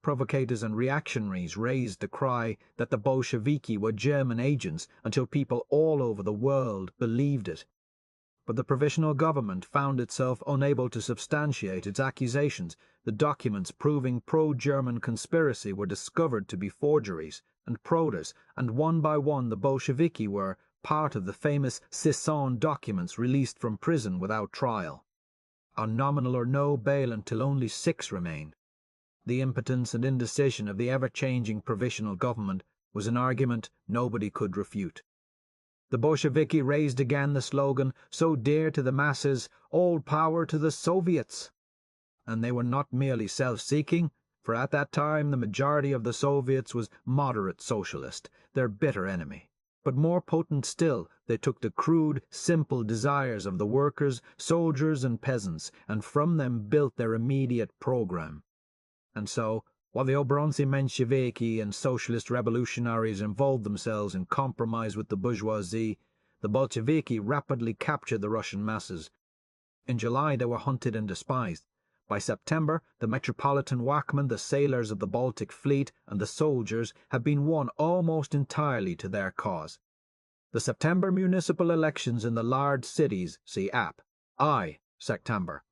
Provocators and reactionaries raised the cry that the Bolsheviki were German agents until people all over the world believed it. But the Provisional Government found itself unable to substantiate its accusations. The documents proving pro-German conspiracy were discovered to be forgeries and protas, and one by one the Bolsheviki were part of the famous Sisson documents released from prison without trial, on nominal or no bail, until only 6 remained. The impotence and indecision of the ever-changing Provisional Government was an argument nobody could refute. The Bolsheviki raised again the slogan, so dear to the masses, "All power to the Soviets!" And they were not merely self-seeking, for at that time the majority of the Soviets was moderate socialist, their bitter enemy. But more potent still, they took the crude, simple desires of the workers, soldiers and peasants, and from them built their immediate program. And so, while the Obronsi Mensheviki and socialist revolutionaries involved themselves in compromise with the bourgeoisie, the Bolsheviki rapidly captured the Russian masses. In July they were hunted and despised. By September, the metropolitan workmen, the sailors of the Baltic Fleet, and the soldiers had been won almost entirely to their cause. The September municipal elections in the large cities, see App. September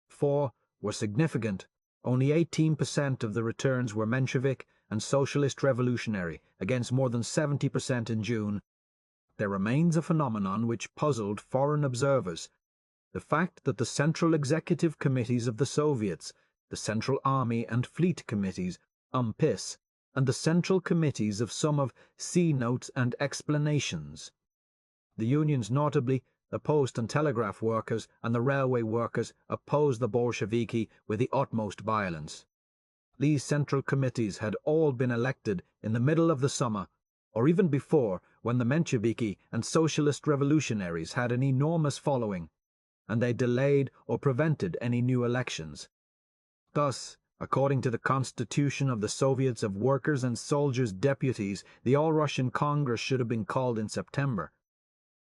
4 were significant. Only 18% of the returns were Menshevik and socialist revolutionary, against more than 70% in June. There remains a phenomenon which puzzled foreign observers: the fact that the Central Executive Committees of the Soviets, the Central Army and Fleet Committees, UMPIS, and the Central Committees of some of C Notes and Explanations, the unions, notably the post and telegraph workers and the railway workers, opposed the Bolsheviki with the utmost violence. These central committees had all been elected in the middle of the summer, or even before, when the Mensheviki and socialist revolutionaries had an enormous following, and they delayed or prevented any new elections. Thus, according to the Constitution of the Soviets of Workers' and Soldiers' Deputies, the All-Russian Congress should have been called in September,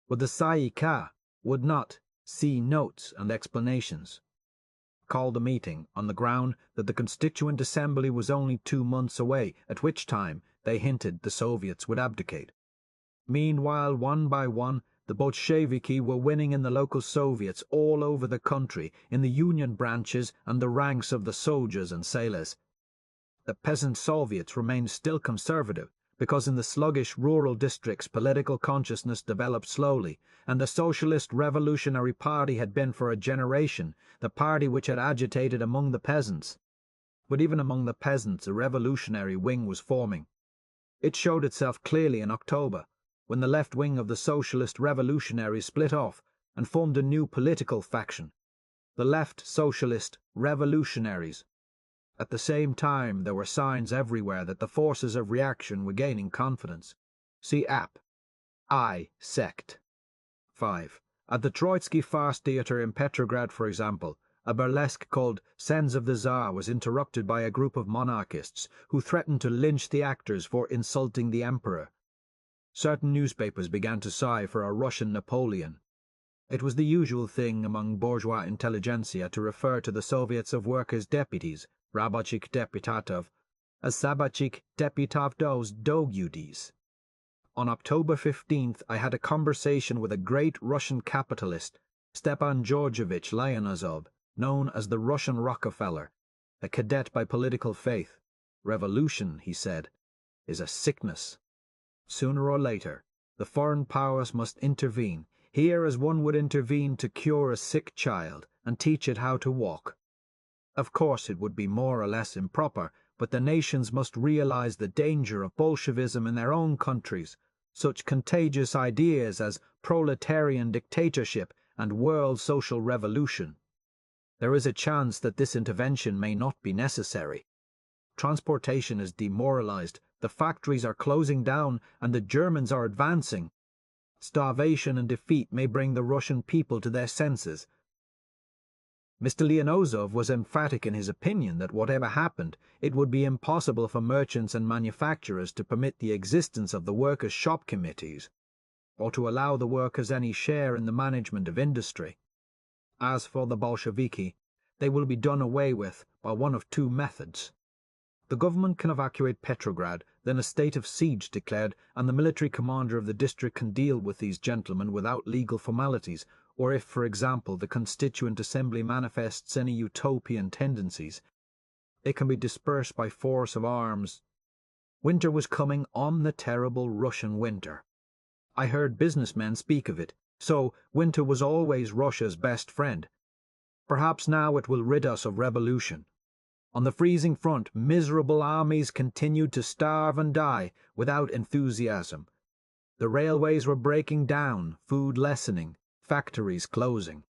but the Tsay-ee-kah would not see notes and explanations, called the meeting on the ground that the Constituent Assembly was only 2 months away, at which time they hinted the Soviets would abdicate. Meanwhile, one by one, the Bolsheviki were winning in the local Soviets all over the country, in the union branches and the ranks of the soldiers and sailors. The peasant Soviets remained still conservative, because in the sluggish rural districts political consciousness developed slowly, and the Socialist Revolutionary Party had been for a generation the party which had agitated among the peasants. But even among the peasants a revolutionary wing was forming. It showed itself clearly in October, when the left wing of the Socialist Revolutionaries split off and formed a new political faction, the Left Socialist Revolutionaries. At the same time, there were signs everywhere that the forces of reaction were gaining confidence. See app. I sect. 5. At the Troitsky Farce Theatre in Petrograd, for example, a burlesque called Sons of the Tsar was interrupted by a group of monarchists who threatened to lynch the actors for insulting the emperor. Certain newspapers began to sigh for a Russian Napoleon. It was the usual thing among bourgeois intelligentsia to refer to the Soviets of Workers' Deputies, Rabotchik Deputatov, as Sabachik Deputavdos Dogudis. On October 15th, I had a conversation with a great Russian capitalist, Stepan Georgievich Lyanozov, known as the Russian Rockefeller, a cadet by political faith. Revolution, he said, is a sickness. Sooner or later, the foreign powers must intervene, here as one would intervene to cure a sick child and teach it how to walk. Of course it would be more or less improper, but the nations must realize the danger of Bolshevism in their own countries. Such contagious ideas as proletarian dictatorship and world social revolution. There is a chance that this intervention may not be necessary. Transportation is demoralized, the factories are closing down, and the Germans are advancing. Starvation and defeat may bring the Russian people to their senses. Mr. Lyanozov was emphatic in his opinion that whatever happened, it would be impossible for merchants and manufacturers to permit the existence of the workers' shop committees, or to allow the workers any share in the management of industry. As for the Bolsheviki, they will be done away with by one of two methods. The government can evacuate Petrograd, then a state of siege declared, and the military commander of the district can deal with these gentlemen without legal formalities, or if, for example, the Constituent Assembly manifests any utopian tendencies, it can be dispersed by force of arms. Winter was coming on, the terrible Russian winter. I heard businessmen speak of it, so winter was always Russia's best friend. Perhaps now it will rid us of revolution. On the freezing front, miserable armies continued to starve and die without enthusiasm. The railways were breaking down, food lessening, factories closing.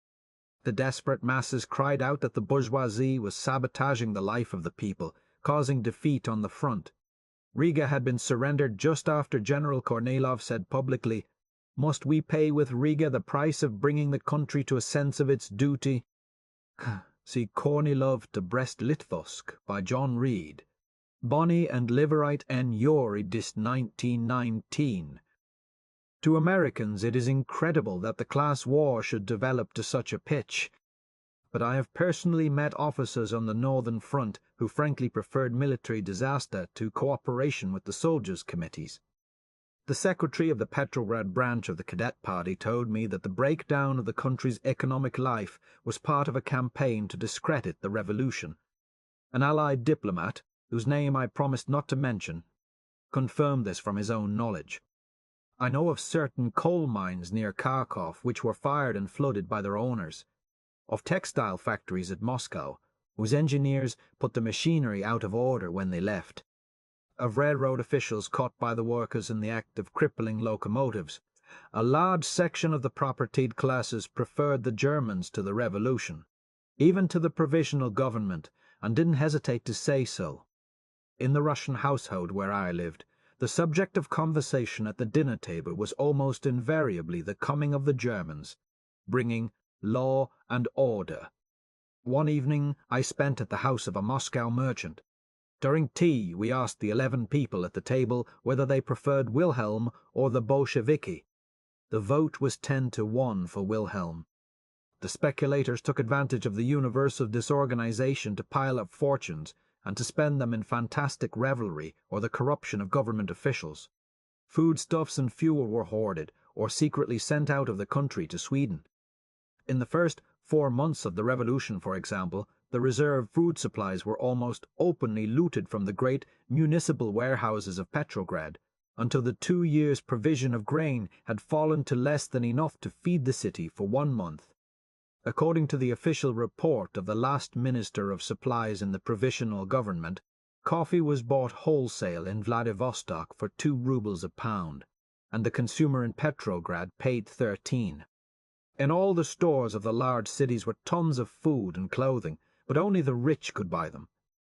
The desperate masses cried out that the bourgeoisie was sabotaging the life of the people, causing defeat on the front. Riga had been surrendered just after General Kornilov said publicly, "Must we pay with Riga the price of bringing the country to a sense of its duty?" See Kornilov to Brest-Litovsk by John Reed. Bonny and Liverite en Yori dis 1919. To Americans it is incredible that the class war should develop to such a pitch, but I have personally met officers on the Northern Front who frankly preferred military disaster to cooperation with the soldiers' committees. The secretary of the Petrograd branch of the Cadet Party told me that the breakdown of the country's economic life was part of a campaign to discredit the revolution. An Allied diplomat, whose name I promised not to mention, confirmed this from his own knowledge. I know of certain coal mines near Kharkov which were fired and flooded by their owners, of textile factories at Moscow, whose engineers put the machinery out of order when they left, of railroad officials caught by the workers in the act of crippling locomotives. A large section of the propertied classes preferred the Germans to the revolution, even to the Provisional Government, and didn't hesitate to say so. In the Russian household where I lived, the subject of conversation at the dinner table was almost invariably the coming of the Germans, bringing law and order. One evening I spent at the house of a Moscow merchant. During tea we asked the 11 people at the table whether they preferred Wilhelm or the Bolsheviki. The vote was 10-1 for Wilhelm. The speculators took advantage of the universal disorganization to pile up fortunes and to spend them in fantastic revelry or the corruption of government officials. Foodstuffs and fuel were hoarded or secretly sent out of the country to Sweden. In the first 4 months of the revolution, for example, the reserve food supplies were almost openly looted from the great municipal warehouses of Petrograd, until the 2 years' provision of grain had fallen to less than enough to feed the city for 1 month. According to the official report of the last Minister of Supplies in the Provisional Government, coffee was bought wholesale in Vladivostok for 2 rubles a pound, and the consumer in Petrograd paid 13. In all the stores of the large cities were tons of food and clothing, but only the rich could buy them.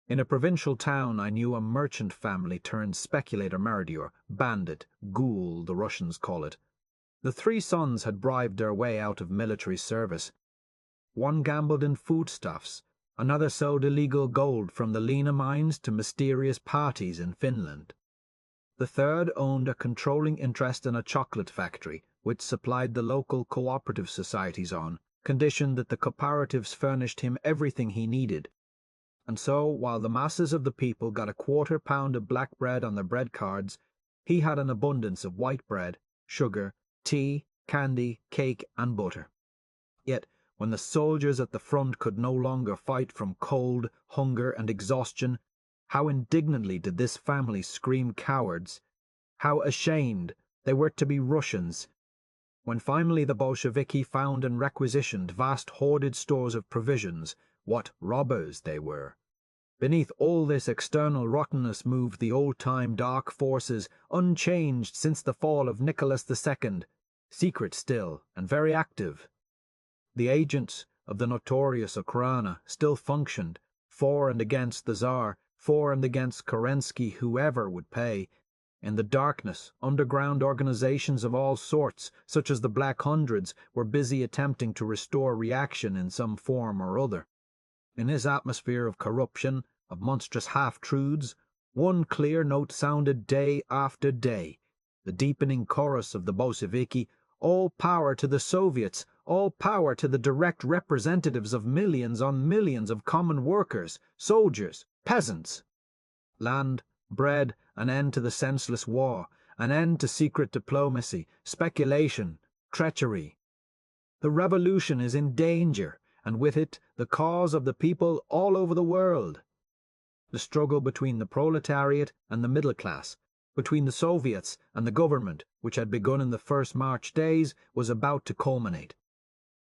In a provincial town I knew a merchant family turned speculator-maradier, bandit, ghoul the Russians call it. The 3 sons had bribed their way out of military service. One gambled in foodstuffs, another sold illegal gold from the Lena mines to mysterious parties in Finland. The third owned a controlling interest in a chocolate factory, which supplied the local cooperative societies on condition that the cooperatives furnished him everything he needed. And so, while the masses of the people got a quarter pound of black bread on their bread cards, he had an abundance of white bread, sugar, tea, candy, cake, and butter. Yet, when the soldiers at the front could no longer fight from cold, hunger, and exhaustion, how indignantly did this family scream cowards! How ashamed they were to be Russians! When finally the Bolsheviki found and requisitioned vast hoarded stores of provisions, what robbers they were! Beneath all this external rottenness moved the old-time dark forces, unchanged since the fall of Nicholas II, secret still and very active. The agents of the notorious Okhrana still functioned, for and against the Tsar, for and against Kerensky, whoever would pay. In the darkness, underground organizations of all sorts, such as the Black Hundreds, were busy attempting to restore reaction in some form or other. In this atmosphere of corruption, of monstrous half-truths, one clear note sounded day after day, the deepening chorus of the Bolsheviki: all power to the Soviets, all power to the direct representatives of millions on millions of common workers, soldiers, peasants. Land, bread, an end to the senseless war, an end to secret diplomacy, speculation, treachery. The revolution is in danger, and with it the cause of the people all over the world. The struggle between the proletariat and the middle class, between the Soviets and the government, which had begun in the first March days, was about to culminate.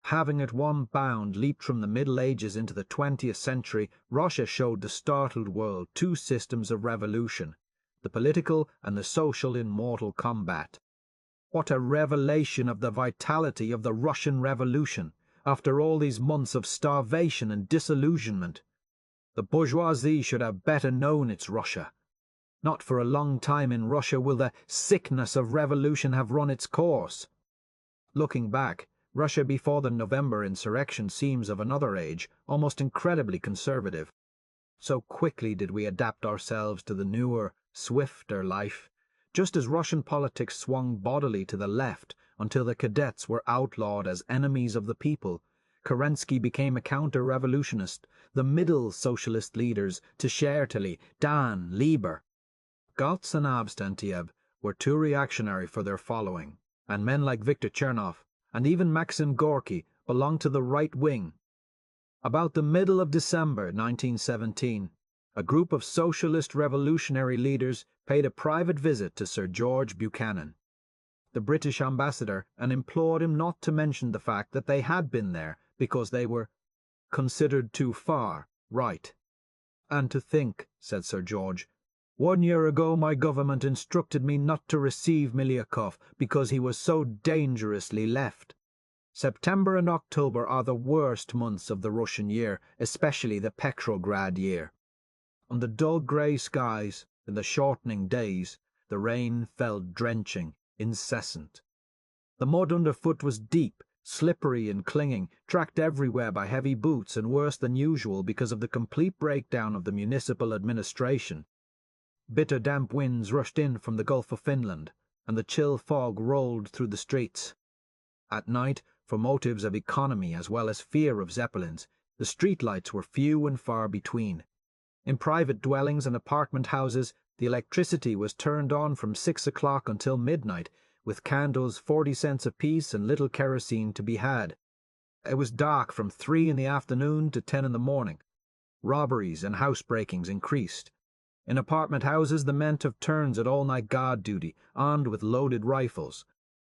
Having at one bound leaped from the Middle Ages into the 20th century, Russia showed the startled world 2 systems of revolution, the political and the social in mortal combat. What a revelation of the vitality of the Russian Revolution, after all these months of starvation and disillusionment! The bourgeoisie should have better known its Russia. Not for a long time in Russia will the sickness of revolution have run its course. Looking back, Russia before the November insurrection seems of another age, almost incredibly conservative. So quickly did we adapt ourselves to the newer, swifter life, just as Russian politics swung bodily to the left until the cadets were outlawed as enemies of the people. Kerensky became a counter-revolutionist, the middle socialist leaders, Tshchertely, Dan, Lieber. Galtz and Avstantiev were too reactionary for their following, and men like Viktor Chernov and even Maxim Gorky belonged to the right wing. About the middle of December 1917, a group of socialist revolutionary leaders paid a private visit to Sir George Buchanan, the British ambassador, and implored him not to mention the fact that they had been there because they were considered too far right. "And to think," said Sir George, "1 year ago my government instructed me not to receive Miliukov because he was so dangerously left. September and October are the worst months of the Russian year, especially the Petrograd year." On the dull grey skies, in the shortening days, the rain fell drenching, incessant. The mud underfoot was deep, slippery and clinging, tracked everywhere by heavy boots, and worse than usual because of the complete breakdown of the municipal administration. Bitter damp winds rushed in from the Gulf of Finland, and the chill fog rolled through the streets. At night, for motives of economy as well as fear of Zeppelins, the street lights were few and far between. In private dwellings and apartment houses, the electricity was turned on from 6 o'clock until midnight, with candles 40 cents apiece and little kerosene to be had. It was dark from 3 in the afternoon to 10 in the morning. Robberies and housebreakings increased. In apartment houses, the men took turns at all-night guard duty, armed with loaded rifles.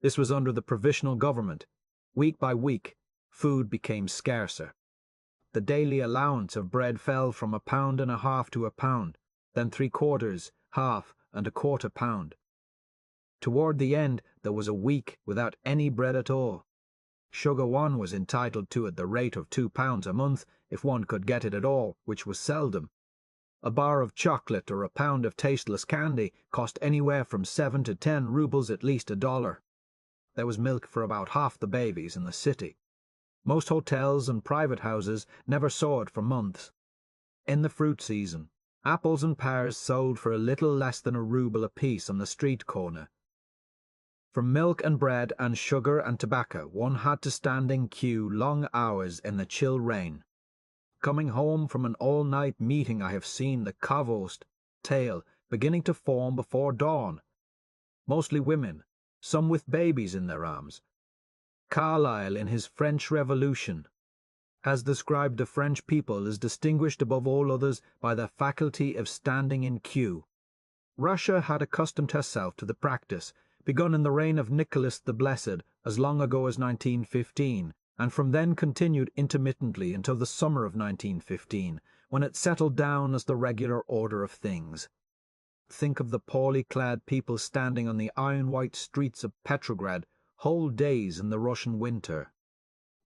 This was under the Provisional Government. Week by week, food became scarcer. The daily allowance of bread fell from £1.50 to £1, then 3/4, half, and 1/4 pound. Toward the end, there was a week without any bread at all. Sugar one was entitled to at the rate of £2 a month, if one could get it at all, which was seldom. A bar of chocolate or a pound of tasteless candy cost anywhere from 7 to 10 rubles, at least $1. There was milk for about half the babies in the city. Most hotels and private houses never saw it for months. In the fruit season, apples and pears sold for a little less than a ruble apiece on the street corner. For milk and bread and sugar and tobacco, one had to stand in queue long hours in the chill rain. Coming home from an all-night meeting, I have seen the Kavost tail beginning to form before dawn. Mostly women, some with babies in their arms. Carlyle, in his French Revolution, has described the French people as distinguished above all others by their faculty of standing in queue. Russia had accustomed herself to the practice, begun in the reign of Nicholas the Blessed as long ago as 1915, and from then continued intermittently until the summer of 1915, when it settled down as the regular order of things. Think of the poorly clad people standing on the iron-white streets of Petrograd whole days in the Russian winter.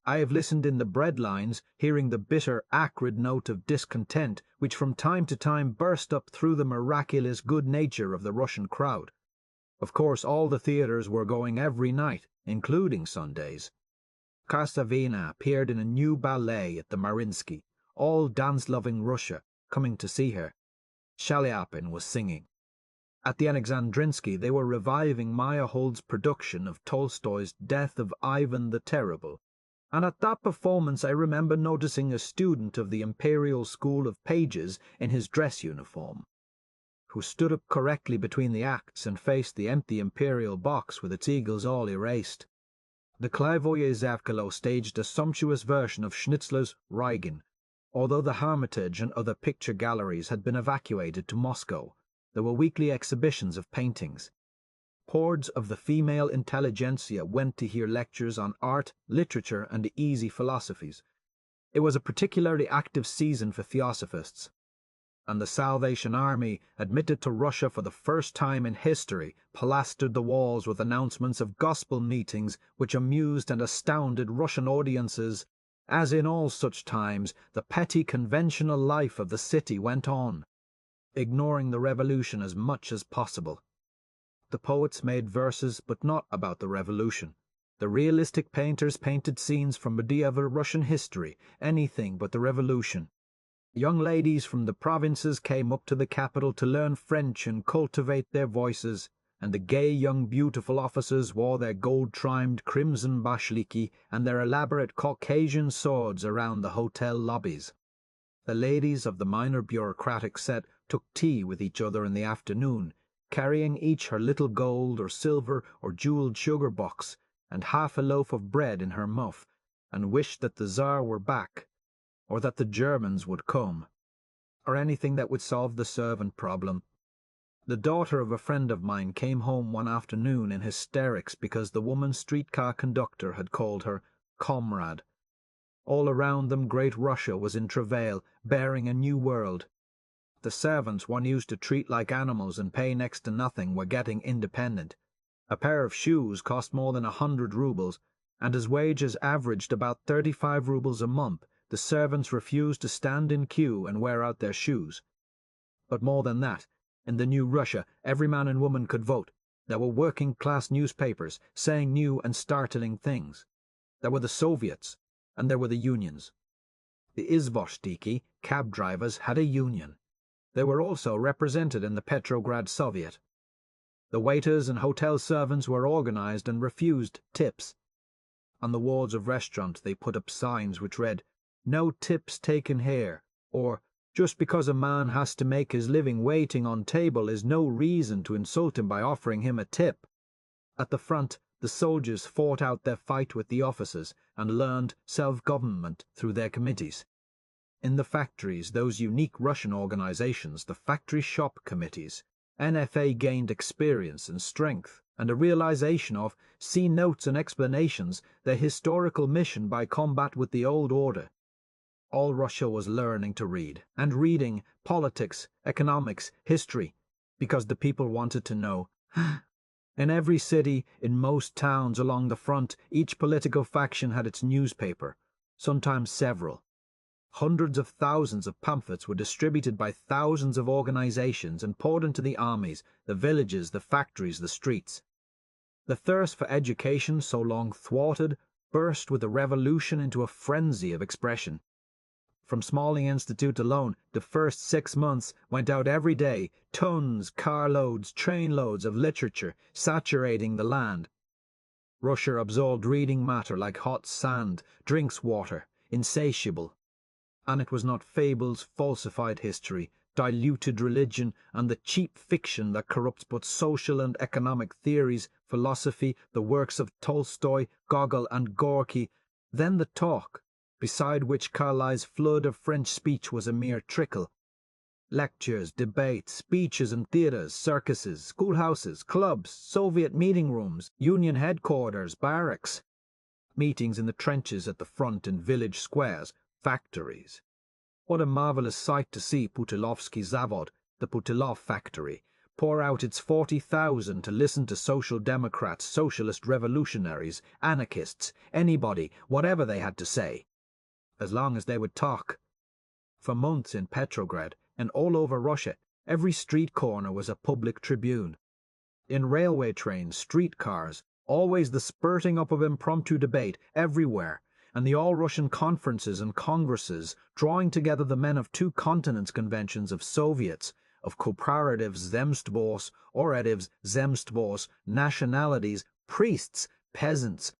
I have listened in the bread lines, hearing the bitter, acrid note of discontent which from time to time burst up through the miraculous good nature of the Russian crowd. Of course, all the theatres were going every night, including Sundays. Karsavina appeared in a new ballet at the Mariinsky, all dance-loving Russia coming to see her. Shaliapin was singing. At the Alexandrinsky they were reviving Meyerhold's production of Tolstoy's Death of Ivan the Terrible, and at that performance I remember noticing a student of the Imperial School of Pages in his dress uniform, who stood up correctly between the acts and faced the empty imperial box with its eagles all erased. The Klavoye Zerkalo staged a sumptuous version of Schnitzler's Reigen. Although the Hermitage and other picture galleries had been evacuated to Moscow, there were weekly exhibitions of paintings. Hordes of the female intelligentsia went to hear lectures on art, literature, and easy philosophies. It was a particularly active season for theosophists, and the Salvation Army, admitted to Russia for the first time in history, plastered the walls with announcements of gospel meetings which amused and astounded Russian audiences. As in all such times, the petty conventional life of the city went on, ignoring the revolution as much as possible. The poets made verses, but not about the revolution. The realistic painters painted scenes from medieval Russian history, anything but the revolution. Young ladies from the provinces came up to the capital to learn French and cultivate their voices, and the gay young beautiful officers wore their gold-trimed crimson bashliki and their elaborate Caucasian swords around the hotel lobbies. The ladies of the minor bureaucratic set took tea with each other in the afternoon, carrying each her little gold or silver or jewelled sugar box and half a loaf of bread in her muff, and wished that the Tsar were back, or that the Germans would come, or anything that would solve the servant problem. The daughter of a friend of mine came home one afternoon in hysterics because the woman streetcar conductor had called her comrade. All around them great Russia was in travail, bearing a new world. The servants one used to treat like animals and pay next to nothing were getting independent. A pair of shoes cost more than 100 rubles, and as wages averaged about 35 rubles a month, the servants refused to stand in queue and wear out their shoes. But more than that, in the new Russia, every man and woman could vote. There were working-class newspapers saying new and startling things. There were the Soviets, and there were the unions. The izvoshtiki, cab drivers, had a union. They were also represented in the Petrograd Soviet. The waiters and hotel servants were organized and refused tips. On the walls of restaurants they put up signs which read, "No tips taken here," or "Just because a man has to make his living waiting on table is no reason to insult him by offering him a tip." At the front, the soldiers fought out their fight with the officers and learned self-government through their committees. In the factories, those unique Russian organizations, the factory shop committees, NFA gained experience and strength, and a realization of, see notes and explanations, their historical mission by combat with the old order. All Russia was learning to read, and reading politics, economics, history, because the people wanted to know. In every city, in most towns along the front, each political faction had its newspaper, sometimes several. Hundreds of thousands of pamphlets were distributed by thousands of organizations and poured into the armies, the villages, the factories, the streets. The thirst for education, so long thwarted, burst with the revolution into a frenzy of expression. From Smalling Institute alone, the first 6 months went out every day, tons, carloads, trainloads of literature, saturating the land. Russia absorbed reading matter like hot sand, drinks water, insatiable. And it was not fables, falsified history, diluted religion, and the cheap fiction that corrupts but social and economic theories, philosophy, the works of Tolstoy, Gogol, and Gorky, then the talk, beside which Carlyle's flood of French speech was a mere trickle. Lectures, debates, speeches in theatres, circuses, schoolhouses, clubs, Soviet meeting rooms, Union headquarters, barracks. Meetings in the trenches at the front in village squares, factories. What a marvellous sight to see Putilovsky Zavod, the Putilov factory, pour out its 40,000 to listen to social democrats, socialist revolutionaries, anarchists, anybody, whatever they had to say, as long as they would talk. For months in Petrograd, and all over Russia, every street corner was a public tribune. In railway trains, streetcars, always the spurting up of impromptu debate everywhere, and the all-Russian conferences and congresses, drawing together the men of 2 continents conventions of Soviets, of cooperativs, zemstvos, orativs, zemstvos, nationalities, priests, peasants,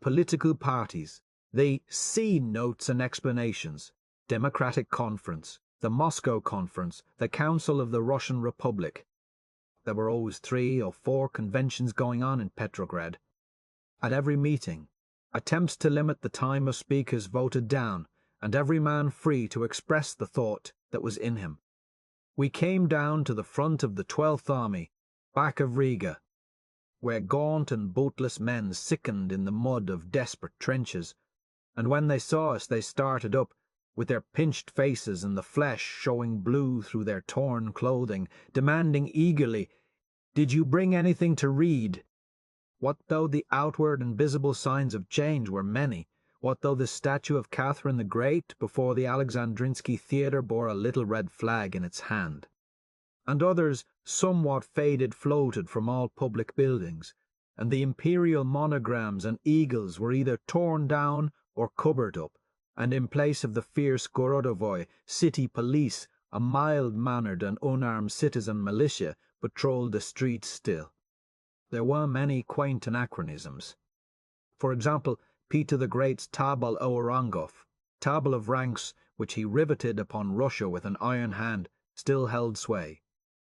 political parties, the C notes and explanations, Democratic Conference, the Moscow Conference, the Council of the Russian Republic. There were always 3 or 4 conventions going on in Petrograd. At every meeting, attempts to limit the time of speakers voted down, and every man free to express the thought that was in him. We came down to the front of the 12th Army, back of Riga, where gaunt and bootless men sickened in the mud of desperate trenches, and when they saw us they started up, with their pinched faces and the flesh showing blue through their torn clothing, demanding eagerly, "Did you bring anything to read?" What though the outward and visible signs of change were many? What though the statue of Catherine the Great before the Alexandrinsky Theatre bore a little red flag in its hand? And others, somewhat faded, floated from all public buildings, and the imperial monograms and eagles were either torn down or covered up, and in place of the fierce Gorodovoy, city police, a mild-mannered and unarmed citizen militia, patrolled the streets still. There were many quaint anachronisms. For example, Peter the Great's Tabel o Rangov, table of ranks which he riveted upon Russia with an iron hand, still held sway.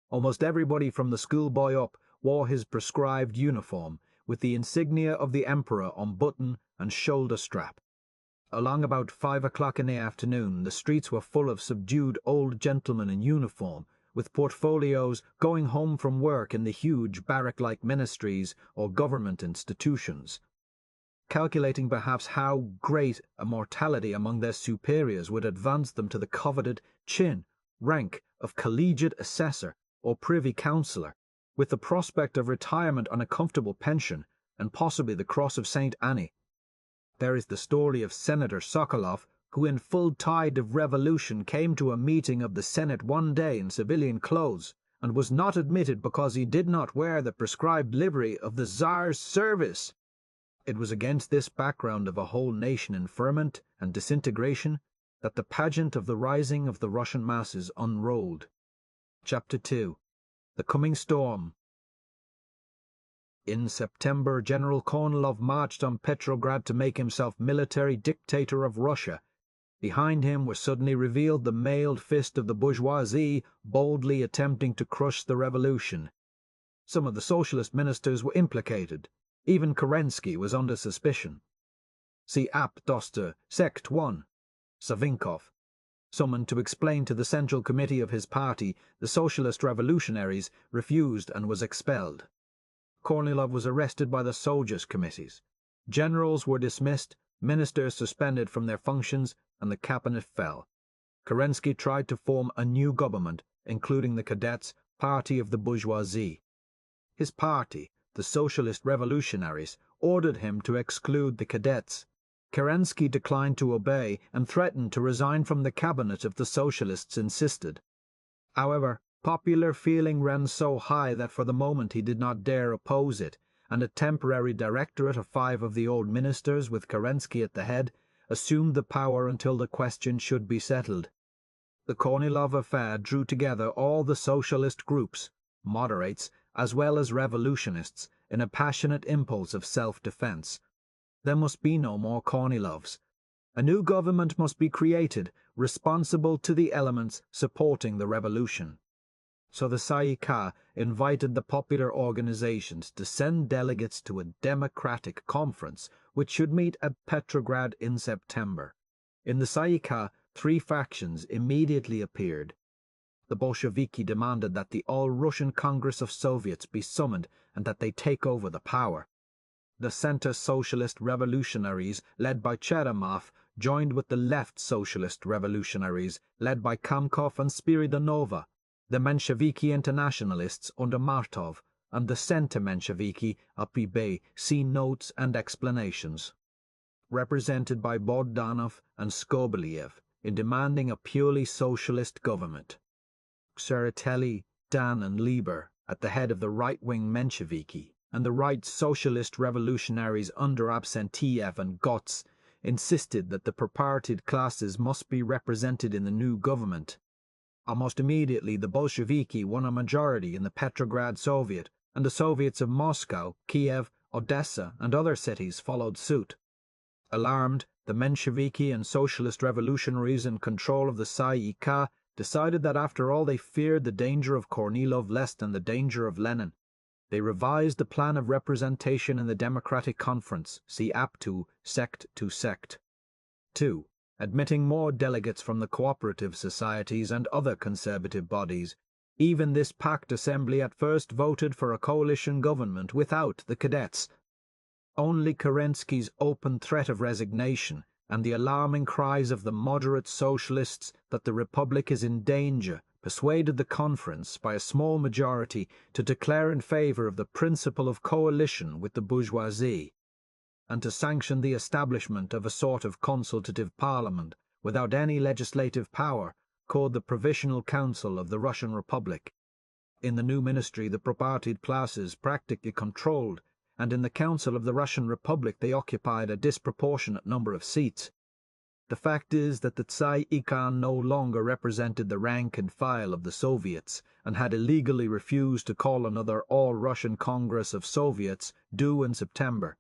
Almost everybody from the schoolboy up wore his prescribed uniform, with the insignia of the emperor on button and shoulder strap. Along about 5 o'clock in the afternoon, the streets were full of subdued old gentlemen in uniform, with portfolios, going home from work in the huge barrack-like ministries or government institutions, calculating perhaps how great a mortality among their superiors would advance them to the coveted rank of collegiate assessor or privy councillor, with the prospect of retirement on a comfortable pension, and possibly the Cross of St. Anne. There is the story of Senator Sokolov, who in full tide of revolution came to a meeting of the Senate one day in civilian clothes, and was not admitted because he did not wear the prescribed livery of the Tsar's service. It was against this background of a whole nation in ferment and disintegration that the pageant of the rising of the Russian masses unrolled. Chapter 2. The Coming Storm. In September, General Kornilov marched on Petrograd to make himself military dictator of Russia. Behind him was suddenly revealed the mailed fist of the bourgeoisie, boldly attempting to crush the revolution. Some of the socialist ministers were implicated. Even Kerensky was under suspicion. See App Doster, Sect 1, Savinkov. Summoned to explain to the Central Committee of his party, the Socialist Revolutionaries, refused and was expelled. Kornilov was arrested by the Soldiers' Committees. Generals were dismissed, ministers suspended from their functions, and the cabinet fell. Kerensky tried to form a new government, including the cadets, party of the bourgeoisie. His party, the Socialist Revolutionaries, ordered him to exclude the cadets. Kerensky declined to obey and threatened to resign from the cabinet if the Socialists insisted. However, popular feeling ran so high that for the moment he did not dare oppose it, and a temporary directorate of 5 of the old ministers, with Kerensky at the head, assumed the power until the question should be settled. The Kornilov affair drew together all the socialist groups, moderates as well as revolutionists, in a passionate impulse of self-defense. There must be no more Kornilovs. A new government must be created, responsible to the elements supporting the revolution. So the Tsay ee Kah invited the popular organizations to send delegates to a democratic conference which should meet at Petrograd in September. In the Tsay ee Kah, 3 factions immediately appeared. The Bolsheviki demanded that the All-Russian Congress of Soviets be summoned and that they take over the power. The Center Socialist Revolutionaries, led by Cheremov, joined with the Left Socialist Revolutionaries, led by Kamkov and Spiridonova, the Mensheviki Internationalists under Martov, and the Center Mensheviki (APB), see notes and explanations, represented by Bogdanov and Skobeliev, in demanding a purely socialist government. Tseretelli, Dan and Lieber, at the head of the right-wing Mensheviki, and the right socialist revolutionaries under Avsentiev and Gotz, insisted that the propertied classes must be represented in the new government. Almost immediately the Bolsheviki won a majority in the Petrograd Soviet, and the Soviets of Moscow, Kiev, Odessa and other cities followed suit. Alarmed, the Mensheviki and socialist revolutionaries in control of the Tsay ee Kah decided that after all they feared the danger of Kornilov less than the danger of Lenin. They revised the plan of representation in the Democratic Conference, see App 2, Sect to Sect. 2. Admitting more delegates from the cooperative societies and other conservative bodies. Even this packed assembly at first voted for a coalition government without the cadets. Only Kerensky's open threat of resignation and the alarming cries of the moderate socialists that the Republic is in danger persuaded the conference by a small majority to declare in favour of the principle of coalition with the bourgeoisie, and to sanction the establishment of a sort of consultative parliament without any legislative power, called the Provisional Council of the Russian Republic. In the new ministry the propartied classes practically controlled, and in the Council of the Russian Republic they occupied a disproportionate number of seats. The fact is that the Tsay ee Kah no longer represented the rank and file of the Soviets, and had illegally refused to call another All-Russian Congress of Soviets due in September.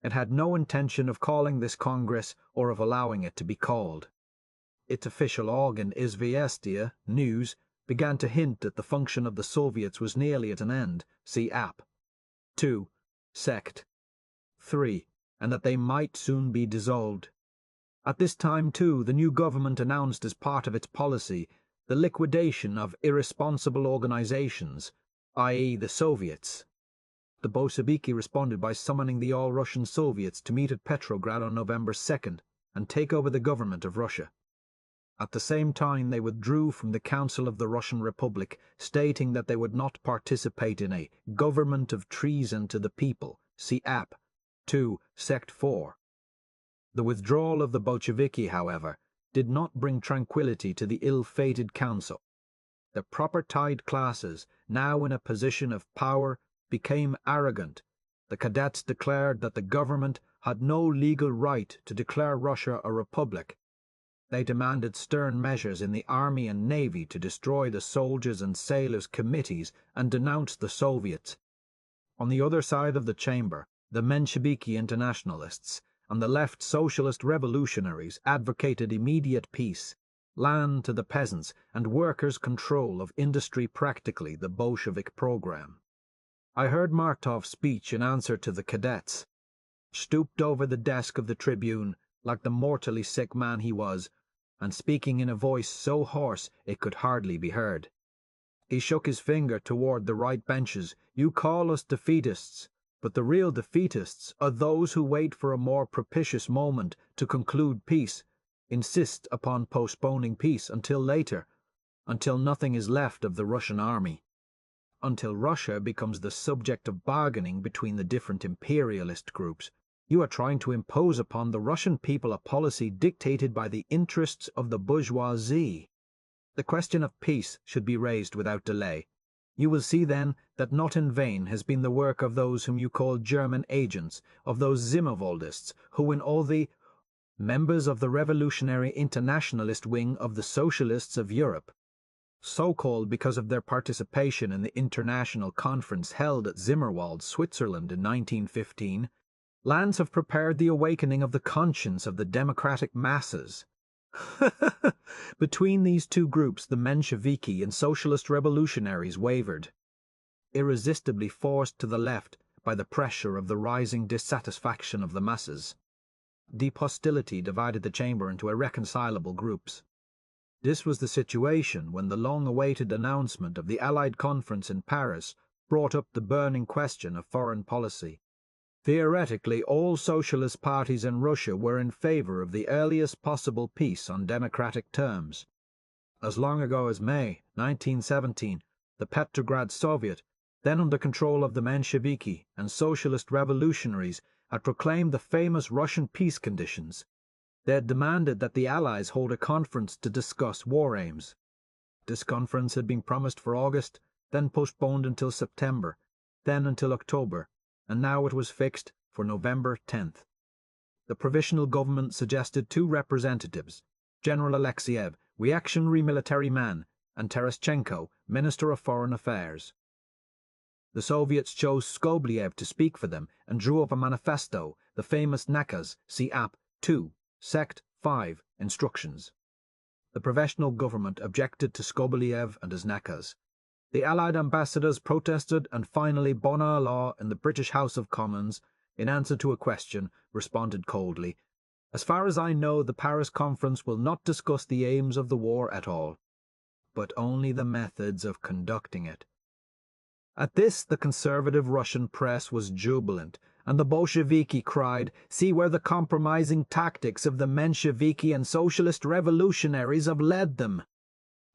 It had no intention of calling this Congress or of allowing it to be called. Its official organ, Izviestia, News, began to hint that the function of the Soviets was nearly at an end, see App. 2. Sect. 3. And that they might soon be dissolved. At this time, too, the new government announced as part of its policy the liquidation of irresponsible organizations, i.e. the Soviets. The Bolsheviki responded by summoning the All-Russian Soviets to meet at Petrograd on November 2nd and take over the government of Russia. At the same time, they withdrew from the Council of the Russian Republic, stating that they would not participate in a government of treason to the people, see App. 2, Sect 4. The withdrawal of the Bolsheviki, however, did not bring tranquility to the ill-fated council. The proper-tied classes, now in a position of power, became arrogant. The cadets declared that the government had no legal right to declare Russia a republic. They demanded stern measures in the army and navy to destroy the soldiers' and sailors' committees and denounce the Soviets. On the other side of the chamber, the Mensheviki internationalists and the left socialist revolutionaries advocated immediate peace, land to the peasants, and workers' control of industry, practically the Bolshevik program. I heard Martov's speech in answer to the cadets. Stooped over the desk of the Tribune, like the mortally sick man he was, and speaking in a voice so hoarse it could hardly be heard. He shook his finger toward the right benches. "You call us defeatists, but the real defeatists are those who wait for a more propitious moment to conclude peace, insist upon postponing peace until later, until nothing is left of the Russian army, until Russia becomes the subject of bargaining between the different imperialist groups. You are trying to impose upon the Russian people a policy dictated by the interests of the bourgeoisie. The question of peace should be raised without delay. You will see then that not in vain has been the work of those whom you call German agents, of those Zimmerwaldists, who in all the members of the revolutionary internationalist wing of the Socialists of Europe, so-called because of their participation in the international conference held at Zimmerwald, Switzerland in 1915, lands have prepared the awakening of the conscience of the democratic masses. Between these two groups the Mensheviki and socialist revolutionaries wavered, irresistibly forced to the left by the pressure of the rising dissatisfaction of the masses. Deep hostility divided the chamber into irreconcilable groups. This was the situation when the long-awaited announcement of the Allied conference in Paris brought up the burning question of foreign policy. Theoretically, all socialist parties in Russia were in favor of the earliest possible peace on democratic terms. As long ago as May 1917, the Petrograd Soviet, then under control of the Mensheviki and socialist revolutionaries, had proclaimed the famous Russian peace conditions. They had demanded that the Allies hold a conference to discuss war aims. This conference had been promised for August, then postponed until September, then until October, and now it was fixed for November 10th. The Provisional Government suggested two representatives, General Alexeyev, reactionary military man, and Terestchenko, Minister of Foreign Affairs. The Soviets chose Skobliev to speak for them and drew up a manifesto, the famous nakaz, see App. 2, Sect. 5, Instructions. The Provisional Government objected to Skobliev and his nakaz. The Allied ambassadors protested, and finally Bonar Law in the British House of Commons, in answer to a question, responded coldly, "As far as I know, the Paris Conference will not discuss the aims of the war at all, but only the methods of conducting it." At this the conservative Russian press was jubilant, and the Bolsheviki cried, "See where the compromising tactics of the Mensheviki and socialist revolutionaries have led them."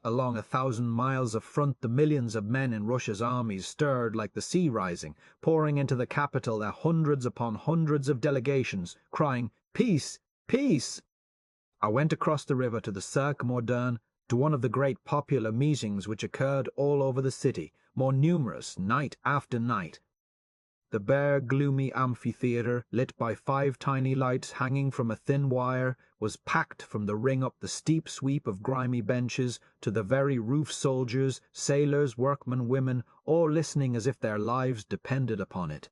Along 1,000 miles of front the millions of men in Russia's armies stirred like the sea rising, pouring into the capital their hundreds upon hundreds of delegations, crying, "Peace! Peace!" I went across the river to the Cirque Moderne, to one of the great popular meetings which occurred all over the city, more numerous night after night. The bare, gloomy amphitheatre, lit by 5 tiny lights hanging from a thin wire, was packed from the ring up the steep sweep of grimy benches to the very roof soldiers, sailors, workmen, women, all listening as if their lives depended upon it.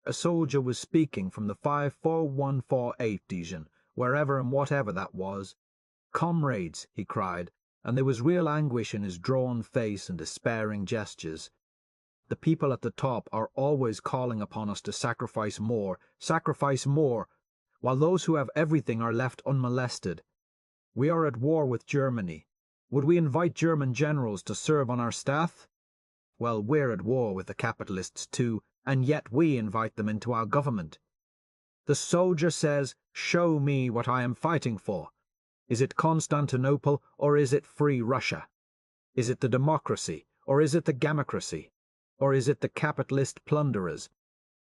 A soldier was speaking from the 54148 division, wherever and whatever that was. "Comrades," he cried, and there was real anguish in his drawn face and despairing gestures. "The people at the top are always calling upon us to sacrifice more, while those who have everything are left unmolested. We are at war with Germany. Would we invite German generals to serve on our staff? Well, we're at war with the capitalists too, and yet we invite them into our government. The soldier says, 'Show me what I am fighting for. Is it Constantinople, or is it free Russia? Is it the democracy, or is it the gamocracy? Or is it the capitalist plunderers?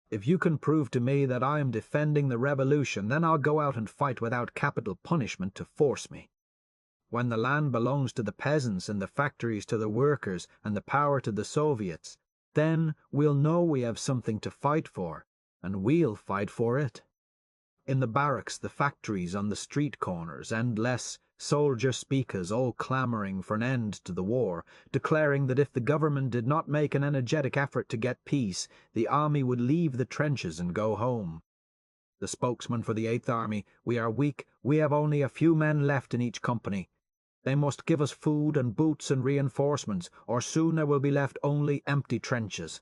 If you can prove to me that I am defending the revolution, then I'll go out and fight without capital punishment to force me. When the land belongs to the peasants and the factories to the workers and the power to the Soviets, then we'll know we have something to fight for, and we'll fight for it.' In the barracks, the factories, on the street corners, endless soldier speakers all clamouring for an end to the war, declaring that if the government did not make an energetic effort to get peace, the army would leave the trenches and go home. The spokesman for the 8th Army, "We are weak, we have only a few men left in each company. They must give us food and boots and reinforcements, or soon there will be left only empty trenches.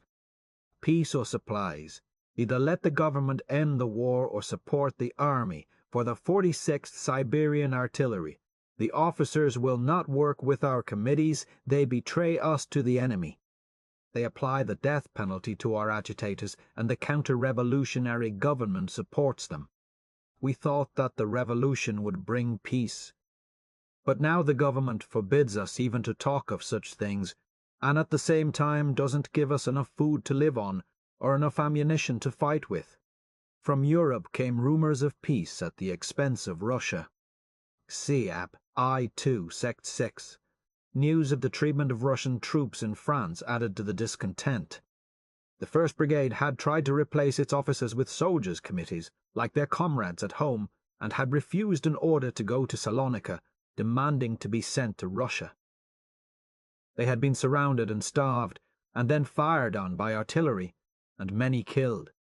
Peace or supplies. Either let the government end the war or support the army for the 46th Siberian Artillery. The officers will not work with our committees, they betray us to the enemy. They apply the death penalty to our agitators, and the counter-revolutionary government supports them. We thought that the revolution would bring peace. But now the government forbids us even to talk of such things, and at the same time doesn't give us enough food to live on, or enough ammunition to fight with. From Europe came rumors of peace at the expense of Russia. See App I2, Sect 6. News of the treatment of Russian troops in France added to the discontent. The 1st Brigade had tried to replace its officers with soldiers' committees, like their comrades at home, and had refused an order to go to Salonika, demanding to be sent to Russia. They had been surrounded and starved, and then fired on by artillery, and many killed.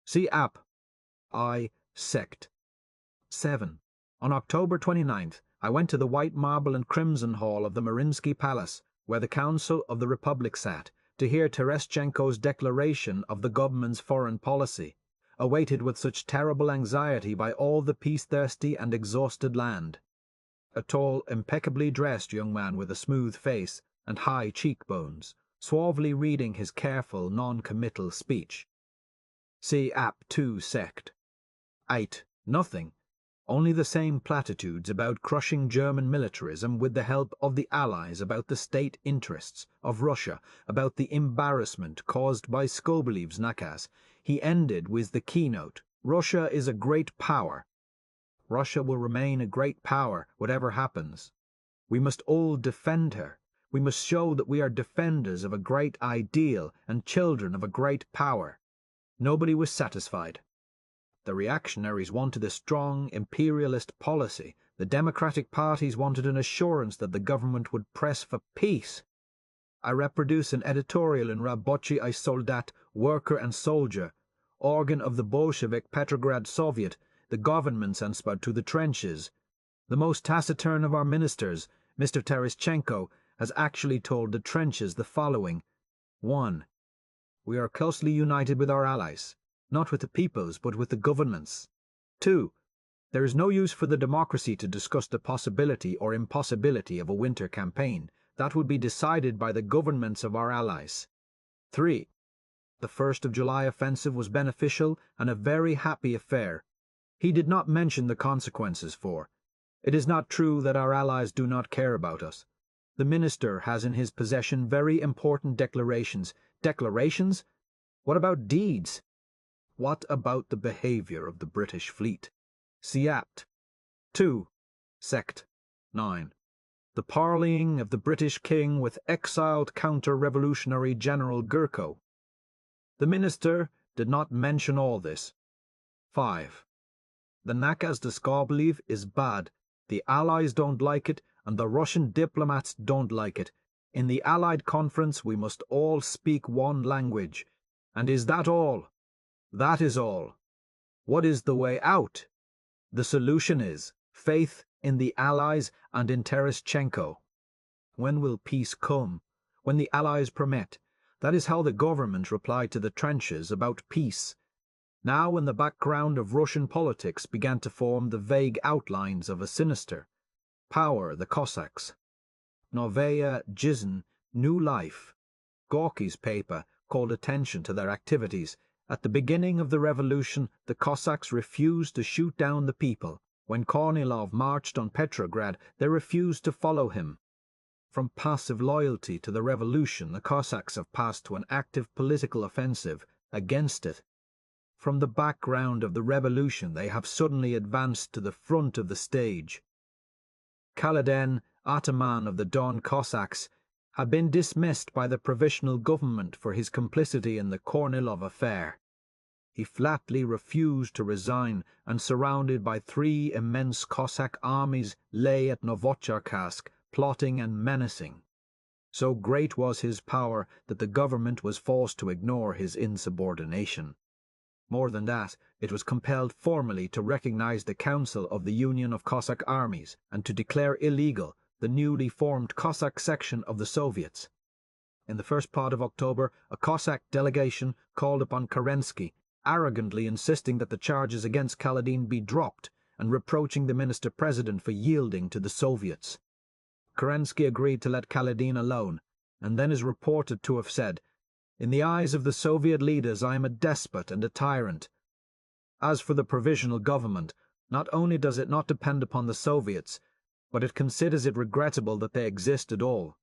See App I, Sect 7. On October 29th, I went to the White Marble and Crimson Hall of the Mariinsky Palace, where the Council of the Republic sat, to hear Terestchenko's declaration of the government's foreign policy, awaited with such terrible anxiety by all the peace-thirsty and exhausted land. A tall, impeccably dressed young man with a smooth face and high cheekbones, suavely reading his careful, non-committal speech. See App 2 Sect 8. Nothing. Only the same platitudes about crushing German militarism with the help of the Allies, about the state interests of Russia, about the embarrassment caused by Skobeliev's nakaz. He ended with the keynote, Russia is a great power. Russia will remain a great power, whatever happens. We must all defend her. We must show that we are defenders of a great ideal and children of a great power. Nobody was satisfied. The reactionaries wanted a strong imperialist policy. The democratic parties wanted an assurance that the government would press for peace. I reproduce an editorial in Rabochi I Soldat, Worker and Soldier, organ of the Bolshevik Petrograd Soviet, the government's answer to the trenches. The most taciturn of our ministers, Mr. Terestchenko, has actually told the trenches the following. 1. We are closely united with our allies, not with the peoples, but with the governments. 2. There is no use for the democracy to discuss the possibility or impossibility of a winter campaign. That would be decided by the governments of our allies. 3. The 1st of July offensive was beneficial and a very happy affair. He did not mention the consequences for. It is not true that our allies do not care about us. The minister has in his possession very important declarations. Declarations? What about deeds? What about the behaviour of the British fleet? See Apt 2, Sect 9. The parleying of the British king with exiled counter-revolutionary General Gurko. The minister did not mention all this. 5. The nakaz to Skobeliev is bad. The Allies don't like it, and the Russian diplomats don't like it. In the Allied conference we must all speak one language. And is that all? That is all. What is the way out? The solution is faith in the Allies and in Terestchenko. When will peace come? When the Allies permit. That is how the government replied to the trenches about peace. Now in the background of Russian politics began to form the vague outlines of a sinister power, the Cossacks. Novaya Jizn, New Life. Gorky's paper called attention to their activities. At the beginning of the revolution, the Cossacks refused to shoot down the people. When Kornilov marched on Petrograd, they refused to follow him. From passive loyalty to the revolution, the Cossacks have passed to an active political offensive against it. From the background of the revolution, they have suddenly advanced to the front of the stage. Kaledin, ataman of the Don Cossacks, had been dismissed by the Provisional Government for his complicity in the Kornilov affair. He flatly refused to resign, and surrounded by 3 immense Cossack armies lay at Novotcherkassk, plotting and menacing. So great was his power that the government was forced to ignore his insubordination. More than that, it was compelled formally to recognize the Council of the Union of Cossack Armies and to declare illegal the newly formed Cossack section of the Soviets. In the first part of October, a Cossack delegation called upon Kerensky, arrogantly insisting that the charges against Kaledin be dropped and reproaching the minister-president for yielding to the Soviets. Kerensky agreed to let Kaledin alone, and then is reported to have said, "In the eyes of the Soviet leaders I am a despot and a tyrant. As for the Provisional Government, not only does it not depend upon the Soviets, but it considers it regrettable that they exist at all."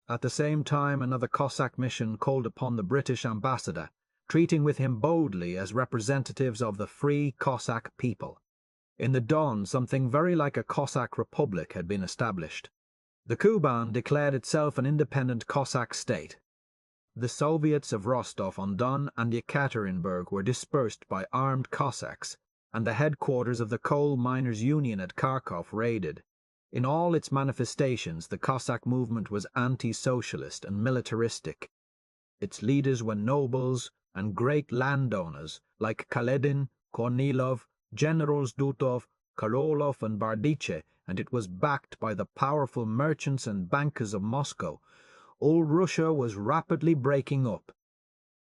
At the same time, another Cossack mission called upon the British ambassador, treating with him boldly as representatives of the free Cossack people. In the Don, something very like a Cossack republic had been established. The Kuban declared itself an independent Cossack state. The Soviets of Rostov-on-Don and Yekaterinburg were dispersed by armed Cossacks, and the headquarters of the Coal Miners' Union at Kharkov raided. In all its manifestations, the Cossack movement was anti-socialist and militaristic. Its leaders were nobles and great landowners like Kaledin, Kornilov, Generals Dutov, Karolov and Bardiche, and it was backed by the powerful merchants and bankers of Moscow. Old Russia was rapidly breaking up.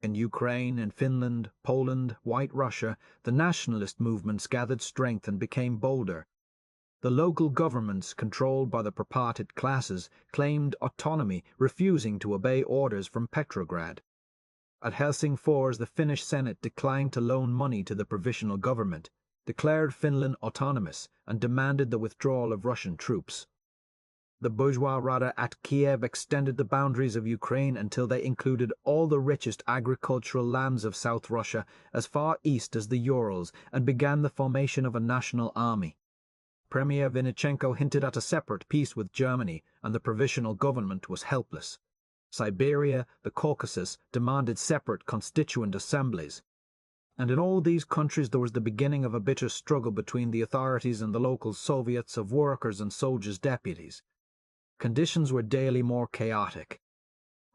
In Ukraine, in Finland, Poland, White Russia, the nationalist movements gathered strength and became bolder. The local governments, controlled by the propartite classes, claimed autonomy, refusing to obey orders from Petrograd. At Helsingfors, the Finnish Senate declined to loan money to the Provisional Government, declared Finland autonomous, and demanded the withdrawal of Russian troops. The bourgeois Rada at Kiev extended the boundaries of Ukraine until they included all the richest agricultural lands of South Russia as far east as the Urals, and began the formation of a national army. Premier Vinichenko hinted at a separate peace with Germany, and the Provisional Government was helpless. Siberia, the Caucasus, demanded separate constituent assemblies. And in all these countries there was the beginning of a bitter struggle between the authorities and the local Soviets of workers' and soldiers' deputies. Conditions were daily more chaotic.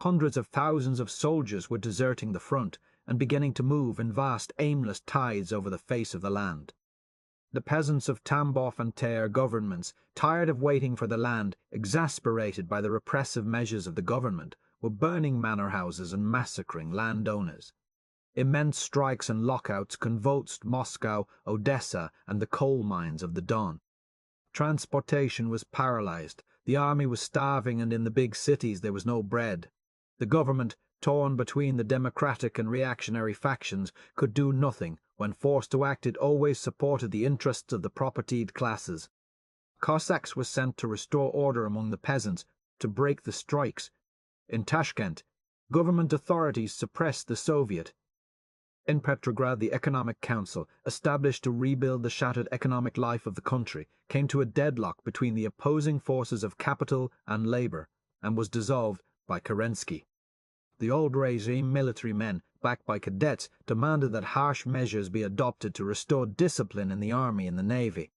Hundreds of thousands of soldiers were deserting the front and beginning to move in vast, aimless tides over the face of the land. The peasants of Tambov and Tver governments, tired of waiting for the land, exasperated by the repressive measures of the government, were burning manor houses and massacring landowners. Immense strikes and lockouts convulsed Moscow, Odessa, and the coal mines of the Don. Transportation was paralyzed, the army was starving, and in the big cities there was no bread. The government, torn between the democratic and reactionary factions, could do nothing. When forced to act, it always supported the interests of the propertied classes. Cossacks were sent to restore order among the peasants, to break the strikes. In Tashkent, government authorities suppressed the Soviet. In Petrograd, the Economic Council, established to rebuild the shattered economic life of the country, came to a deadlock between the opposing forces of capital and labor, and was dissolved by Kerensky. The old regime military men, backed by cadets, demanded that harsh measures be adopted to restore discipline in the army and the navy.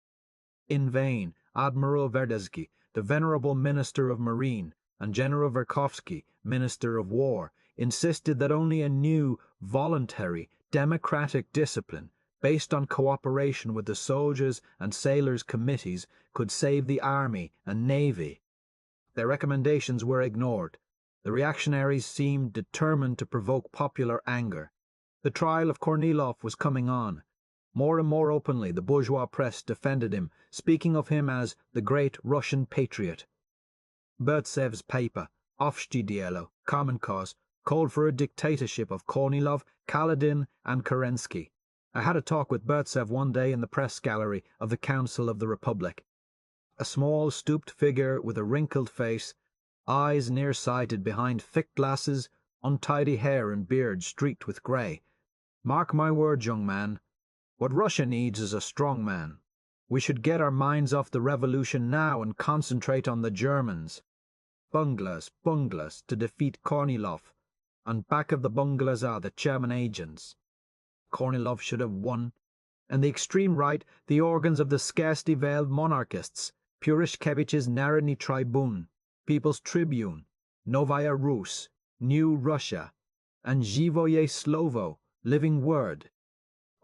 In vain, Admiral Verdesky, the venerable Minister of Marine, and General Verkhovsky, Minister of War, insisted that only a new, voluntary, democratic discipline, based on cooperation with the soldiers and sailors' committees, could save the army and navy. Their recommendations were ignored. The reactionaries seemed determined to provoke popular anger. The trial of Kornilov was coming on. More and more openly the bourgeois press defended him, speaking of him as the great Russian patriot. Burtsev's paper, Aufstiegsdielo, Kamenkos, called for a dictatorship of Kornilov, Kaledin, and Kerensky. I had a talk with Burtsev one day in the press gallery of the Council of the Republic. A small, stooped figure with a wrinkled face, eyes nearsighted behind thick glasses, untidy hair and beard streaked with grey. Mark my words, young man, what Russia needs is a strong man. We should get our minds off the revolution now and concentrate on the Germans. Bunglas to defeat Kornilov, and back of the Bunglas are the German agents. Kornilov should have won, and the extreme right, the organs of the scarcely veiled monarchists, Purishkevich's Narodny Tribune, People's Tribune, Novaya Rus, New Russia, and Zhivoye Slovo, Living Word,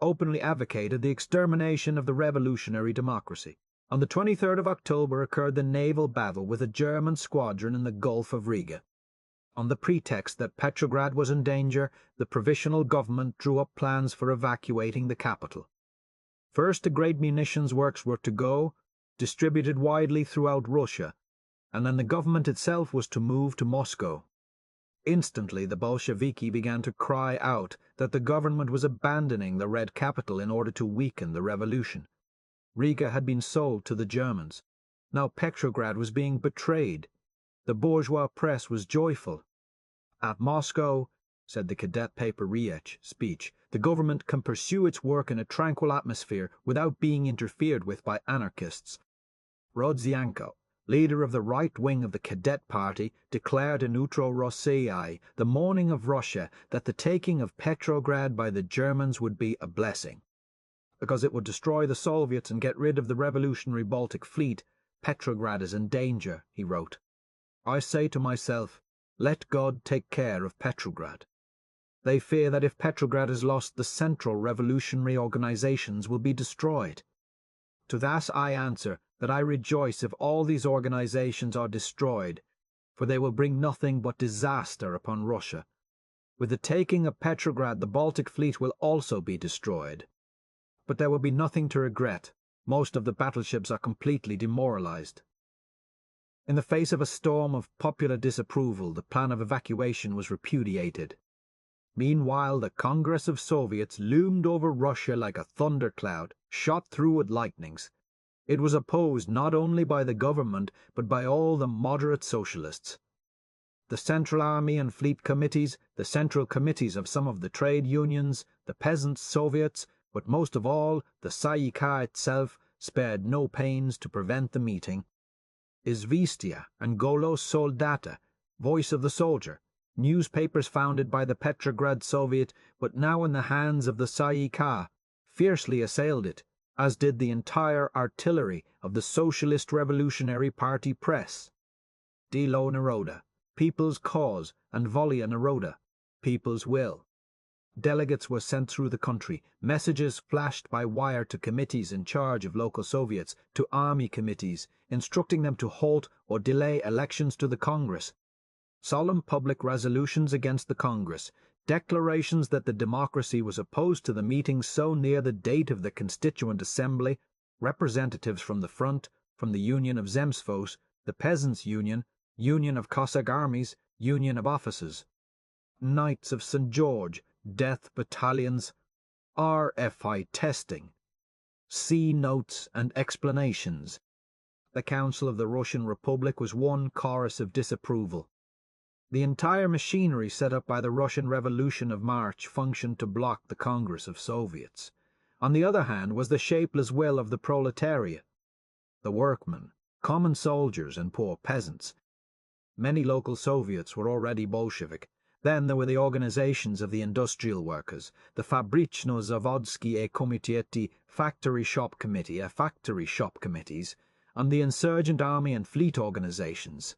openly advocated the extermination of the revolutionary democracy. On the 23rd of October occurred the naval battle with a German squadron in the Gulf of Riga. On the pretext that Petrograd was in danger, the Provisional Government drew up plans for evacuating the capital. First, the great munitions works were to go, distributed widely throughout Russia, and then the government itself was to move to Moscow. Instantly, the Bolsheviki began to cry out that the government was abandoning the Red Capital in order to weaken the revolution. Riga had been sold to the Germans. Now Petrograd was being betrayed. The bourgeois press was joyful. At Moscow, said the cadet Paperback speech, the government can pursue its work in a tranquil atmosphere without being interfered with by anarchists. Rodzianko, leader of the right wing of the cadet party, declared in Utro Rossii, the morning of Russia, that the taking of Petrograd by the Germans would be a blessing. Because it would destroy the Soviets and get rid of the revolutionary Baltic fleet, Petrograd is in danger, he wrote. I say to myself, let God take care of Petrograd. They fear that if Petrograd is lost, the central revolutionary organizations will be destroyed. To that I answer that I rejoice if all these organizations are destroyed, for they will bring nothing but disaster upon Russia. With the taking of Petrograd, the Baltic fleet will also be destroyed. But there will be nothing to regret. Most of the battleships are completely demoralized. In the face of a storm of popular disapproval, the plan of evacuation was repudiated. Meanwhile, the Congress of Soviets loomed over Russia like a thundercloud, shot through with lightnings. It was opposed not only by the government, but by all the moderate socialists. The Central Army and Fleet Committees, the Central Committees of some of the trade unions, the Peasants' Soviets, but most of all, the Sayika itself, spared no pains to prevent the meeting. Izvestia and Golos Soldata, Voice of the Soldier, newspapers founded by the Petrograd Soviet, but now in the hands of the Sayika, fiercely assailed it, as did the entire artillery of the Socialist Revolutionary Party press. Delo Naroda, People's Cause, and Volia Naroda, People's Will. Delegates were sent through the country, messages flashed by wire to committees in charge of local Soviets, to army committees, instructing them to halt or delay elections to the Congress. Solemn public resolutions against the Congress, declarations that the democracy was opposed to the meetings so near the date of the Constituent Assembly, representatives from the Front, from the Union of Zemstvos, the Peasants' Union, Union of Cossack Armies, Union of Officers, Knights of St. George, Death Battalions, RFI testing, C notes and explanations. The Council of the Russian Republic was one chorus of disapproval. The entire machinery set up by the Russian Revolution of March functioned to block the Congress of Soviets. On the other hand was the shapeless will of the proletariat, the workmen, common soldiers and poor peasants. Many local Soviets were already Bolshevik. Then there were the organizations of the industrial workers, the Fabrichno-Zawodskie Komiteti factory shop committees, and the insurgent army and fleet organizations.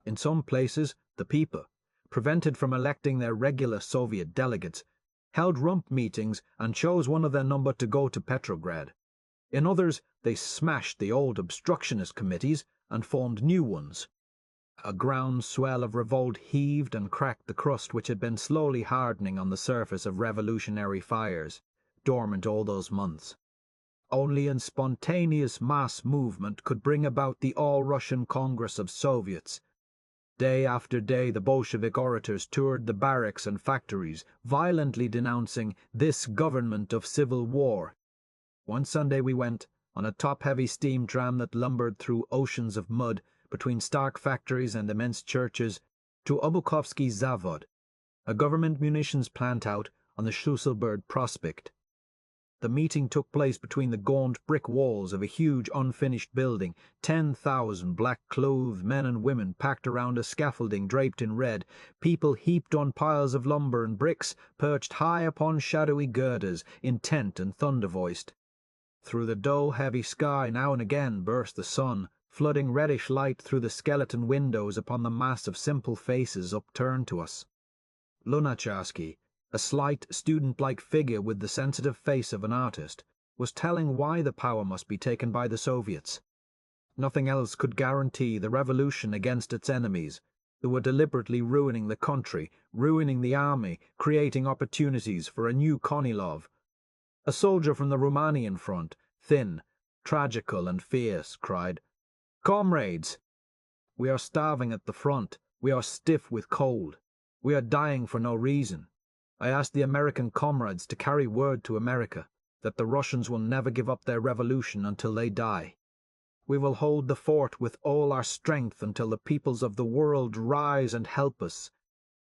In some places, the people, prevented from electing their regular Soviet delegates, held rump meetings and chose one of their number to go to Petrograd. In others, they smashed the old obstructionist committees and formed new ones. A ground swell of revolt heaved and cracked the crust which had been slowly hardening on the surface of revolutionary fires, dormant all those months. Only in spontaneous mass movement could bring about the All-Russian Congress of Soviets. Day after day the Bolshevik orators toured the barracks and factories, violently denouncing this government of civil war. One Sunday we went, on a top-heavy steam tram that lumbered through oceans of mud, between stark factories and immense churches, to Obukovsky Zavod, a government munitions plant out on the Schlüsselburg Prospect. The meeting took place between the gaunt brick walls of a huge unfinished building. 10,000 black-clothed men and women packed around a scaffolding draped in red, people heaped on piles of lumber and bricks, perched high upon shadowy girders, intent and thunder-voiced. Through the dull, heavy sky now and again burst the sun, flooding reddish light through the skeleton windows upon the mass of simple faces upturned to us. Lunacharsky, a slight, student-like figure with the sensitive face of an artist, was telling why the power must be taken by the Soviets. Nothing else could guarantee the revolution against its enemies, who were deliberately ruining the country, ruining the army, creating opportunities for a new Kornilov. A soldier from the Romanian front, thin, tragical and fierce, cried, "Comrades! We are starving at the front. We are stiff with cold. We are dying for no reason. I ask the American comrades to carry word to America that the Russians will never give up their revolution until they die. We will hold the fort with all our strength until the peoples of the world rise and help us.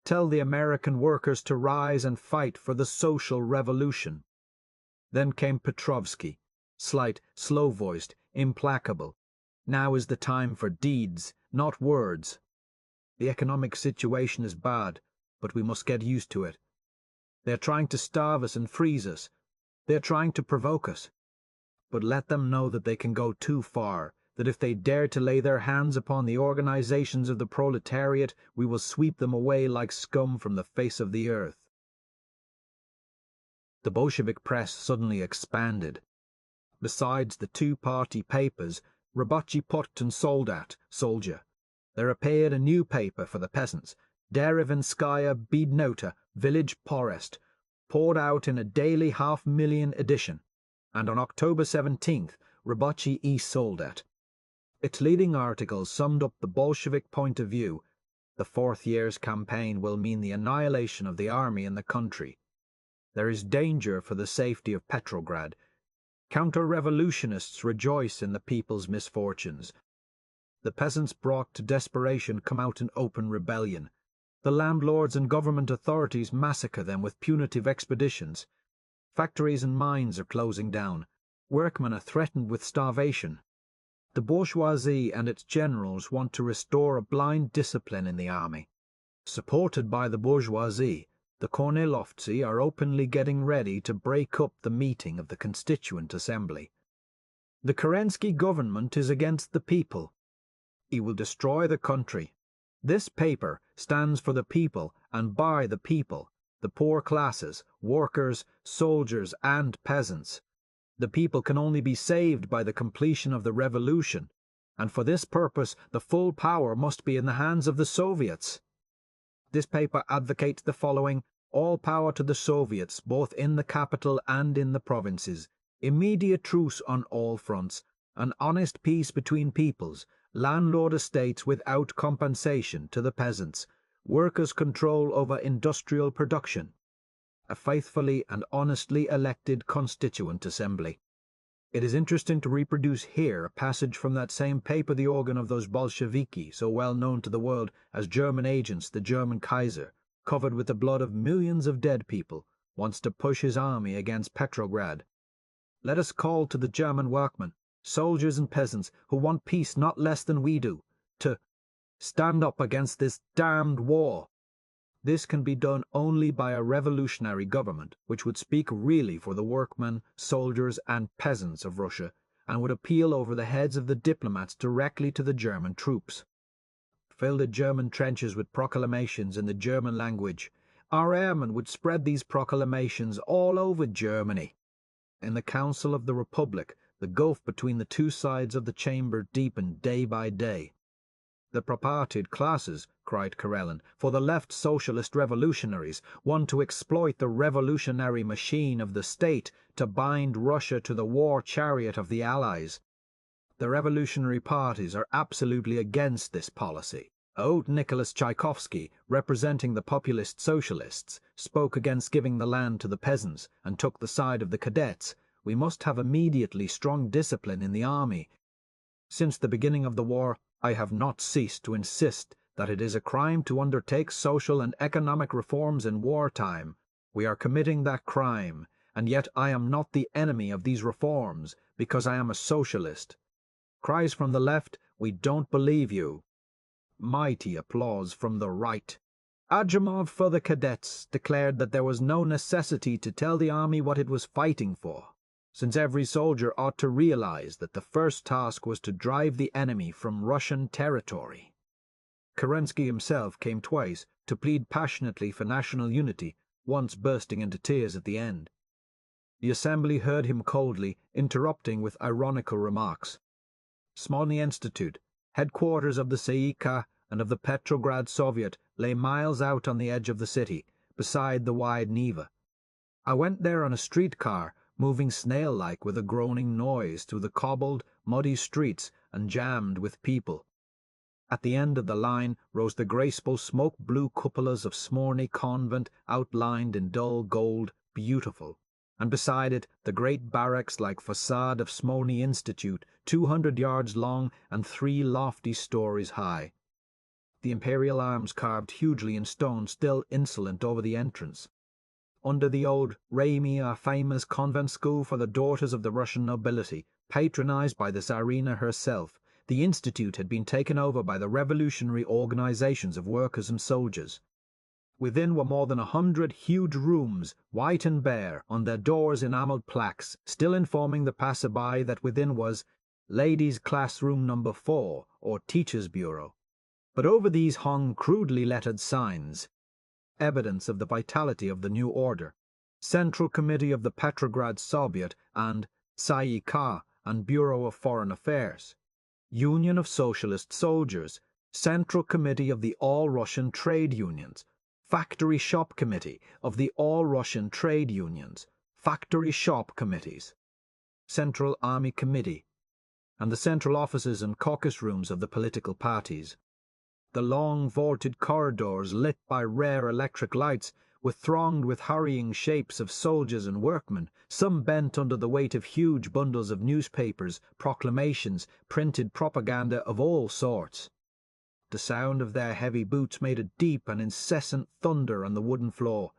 Tell the American workers to rise and fight for the social revolution." Then came Petrovsky, slight, slow-voiced, implacable. "Now is the time for deeds, not words. The economic situation is bad, but we must get used to it. They are trying to starve us and freeze us. They are trying to provoke us. But let them know that they can go too far, that if they dare to lay their hands upon the organizations of the proletariat, we will sweep them away like scum from the face of the earth." The Bolshevik press suddenly expanded. Besides the two-party papers, Rabochi Put and Soldat, Soldier, there appeared a new paper for the peasants, Derevenskaya Bidnota, Village Porest, poured out in a daily half-million edition, and on October 17th, Rabochi I Soldat. Its leading article summed up the Bolshevik point of view. The fourth year's campaign will mean the annihilation of the army in the country. There is danger for the safety of Petrograd. Counter-revolutionists rejoice in the people's misfortunes. The peasants brought to desperation come out in open rebellion. The landlords and government authorities massacre them with punitive expeditions. Factories and mines are closing down. Workmen are threatened with starvation. The bourgeoisie and its generals want to restore a blind discipline in the army. Supported by the bourgeoisie, the Kornilovtsi are openly getting ready to break up the meeting of the Constituent Assembly. The Kerensky government is against the people. He will destroy the country. This paper stands for the people and by the people, the poor classes, workers, soldiers, and peasants. The people can only be saved by the completion of the revolution, and for this purpose the full power must be in the hands of the Soviets. This paper advocates the following: all power to the Soviets, both in the capital and in the provinces, immediate truce on all fronts, an honest peace between peoples, landlord estates without compensation to the peasants, workers' control over industrial production, a faithfully and honestly elected Constituent Assembly. It is interesting to reproduce here a passage from that same paper, the organ of those Bolsheviki, so well known to the world as German agents. The German Kaiser, covered with the blood of millions of dead people, wants to push his army against Petrograd. Let us call to the German workmen, soldiers and peasants who want peace not less than we do, to stand up against this damned war. This can be done only by a revolutionary government which would speak really for the workmen, soldiers, and peasants of Russia, and would appeal over the heads of the diplomats directly to the German troops. Fill the German trenches with proclamations in the German language. Our airmen would spread these proclamations all over Germany. In the Council of the Republic, the gulf between the two sides of the chamber deepened day by day. The propartied classes, cried Karelin, for the left socialist revolutionaries, want to exploit the revolutionary machine of the state to bind Russia to the war chariot of the Allies. The revolutionary parties are absolutely against this policy. Old Nicholas Tchaikovsky, representing the populist socialists, spoke against giving the land to the peasants and took the side of the cadets. We must have immediately strong discipline in the army. Since the beginning of the war, I have not ceased to insist that it is a crime to undertake social and economic reforms in wartime. We are committing that crime, and yet I am not the enemy of these reforms, because I am a socialist. Cries from the left, we don't believe you. Mighty applause from the right. Adjumov for the cadets declared that there was no necessity to tell the army what it was fighting for, since every soldier ought to realize that the first task was to drive the enemy from Russian territory. Kerensky himself came twice to plead passionately for national unity, once bursting into tears at the end. The assembly heard him coldly, interrupting with ironical remarks. Smolny Institute, headquarters of the Tsay-ee-kah and of the Petrograd Soviet, lay miles out on the edge of the city, beside the wide Neva. I went there on a streetcar, moving snail-like with a groaning noise through the cobbled, muddy streets and jammed with people. At the end of the line rose the graceful smoke-blue cupolas of Smorny Convent, outlined in dull gold, beautiful, and beside it the great barracks-like facade of Smorny Institute, 200 yards long and 3 lofty stories high. The imperial arms carved hugely in stone still insolent over the entrance. Under the old Remy, a famous convent school for the daughters of the Russian nobility, patronized by the Tsarina herself, the institute had been taken over by the revolutionary organizations of workers and soldiers. Within were more than 100 huge rooms, white and bare, on their doors enameled plaques, still informing the passer-by that within was Ladies' Classroom Number 4, or Teachers' Bureau. But over these hung crudely lettered signs, evidence of the vitality of the new order: Central Committee of the Petrograd Soviet and Tsay-ee-kah and Bureau of Foreign Affairs, Union of Socialist Soldiers, Central Committee of the All-Russian Trade Unions, Factory Shop Committee of the All-Russian Trade Unions, Factory Shop Committees, Central Army Committee, and the central offices and caucus rooms of the political parties. The long vaulted corridors, lit by rare electric lights, were thronged with hurrying shapes of soldiers and workmen, some bent under the weight of huge bundles of newspapers, proclamations, printed propaganda of all sorts. The sound of their heavy boots made a deep and incessant thunder on the wooden floor.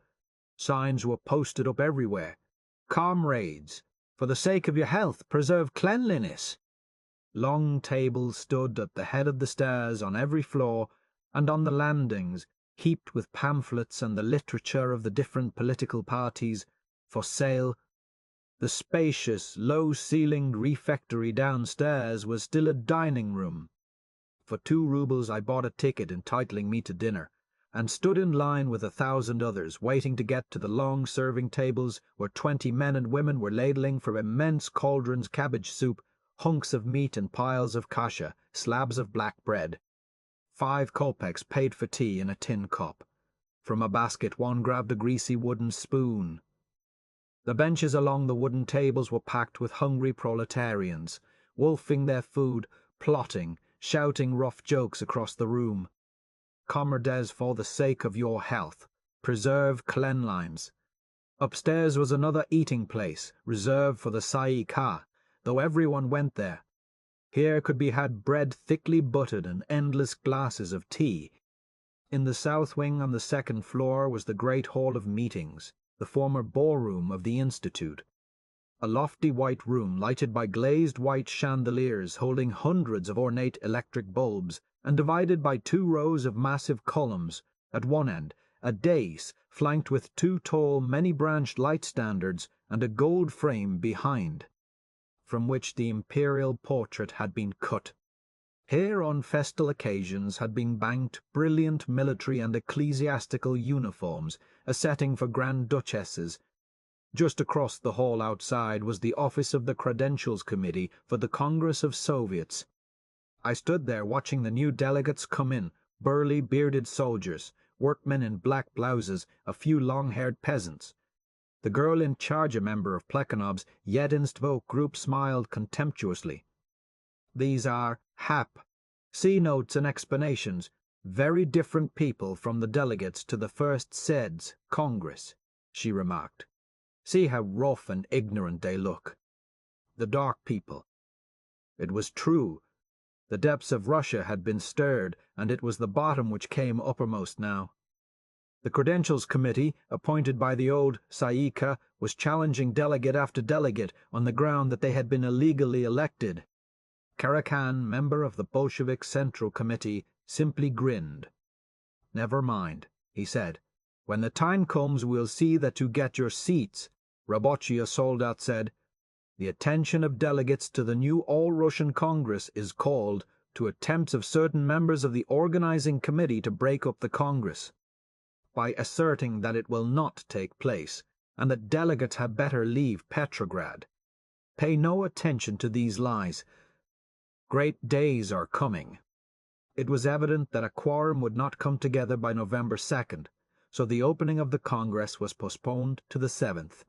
Signs were posted up everywhere. Comrades, for the sake of your health, preserve cleanliness. Long tables stood at the head of the stairs on every floor, and on the landings, heaped with pamphlets and the literature of the different political parties, for sale. The spacious, low-ceilinged refectory downstairs was still a dining room. For 2 rubles I bought a ticket entitling me to dinner, and stood in line with 1,000 others, waiting to get to the long serving tables where 20 men and women were ladling from immense cauldrons cabbage soup, hunks of meat and piles of kasha, slabs of black bread. 5 kopecks paid for tea in a tin cup. From a basket one grabbed a greasy wooden spoon. The benches along the wooden tables were packed with hungry proletarians, wolfing their food, plotting, shouting rough jokes across the room. Comrades, for the sake of your health, preserve cleanlines. Upstairs was another eating place, reserved for the Tsay-ee-kah, though everyone went there. Here could be had bread thickly buttered and endless glasses of tea. In the south wing on the 2nd floor was the great hall of meetings, the former ballroom of the Institute. A lofty white room lighted by glazed white chandeliers holding hundreds of ornate electric bulbs, and divided by 2 rows of massive columns. At one end, a dais flanked with 2 tall, many-branched light standards and a gold frame behind, from which the imperial portrait had been cut. Here on festal occasions had been banked brilliant military and ecclesiastical uniforms, a setting for Grand Duchesses. Just across the hall outside was the office of the Credentials Committee for the Congress of Soviets. I stood there watching the new delegates come in, burly, bearded soldiers, workmen in black blouses, a few long-haired peasants. The girl in charge, a member of Plekhanov's Yedinstvo group, smiled contemptuously. These are HAP, C-notes and explanations, very different people from the delegates to the first SEDS, Congress, she remarked. See how rough and ignorant they look. The dark people. It was true. The depths of Russia had been stirred, and it was the bottom which came uppermost now. The Credentials Committee, appointed by the old Tsay-ee-kah, was challenging delegate after delegate on the ground that they had been illegally elected. Karakan, member of the Bolshevik Central Committee, simply grinned. "Never mind," he said. "When the time comes we'll see that you get your seats." Rabochi, a soldat, said, "The attention of delegates to the new All-Russian Congress is called to attempts of certain members of the organizing committee to break up the Congress, by asserting that it will not take place, and that delegates had better leave Petrograd. Pay no attention to these lies. Great days are coming." It was evident that a quorum would not come together by November 2nd, so the opening of the Congress was postponed to the 7th.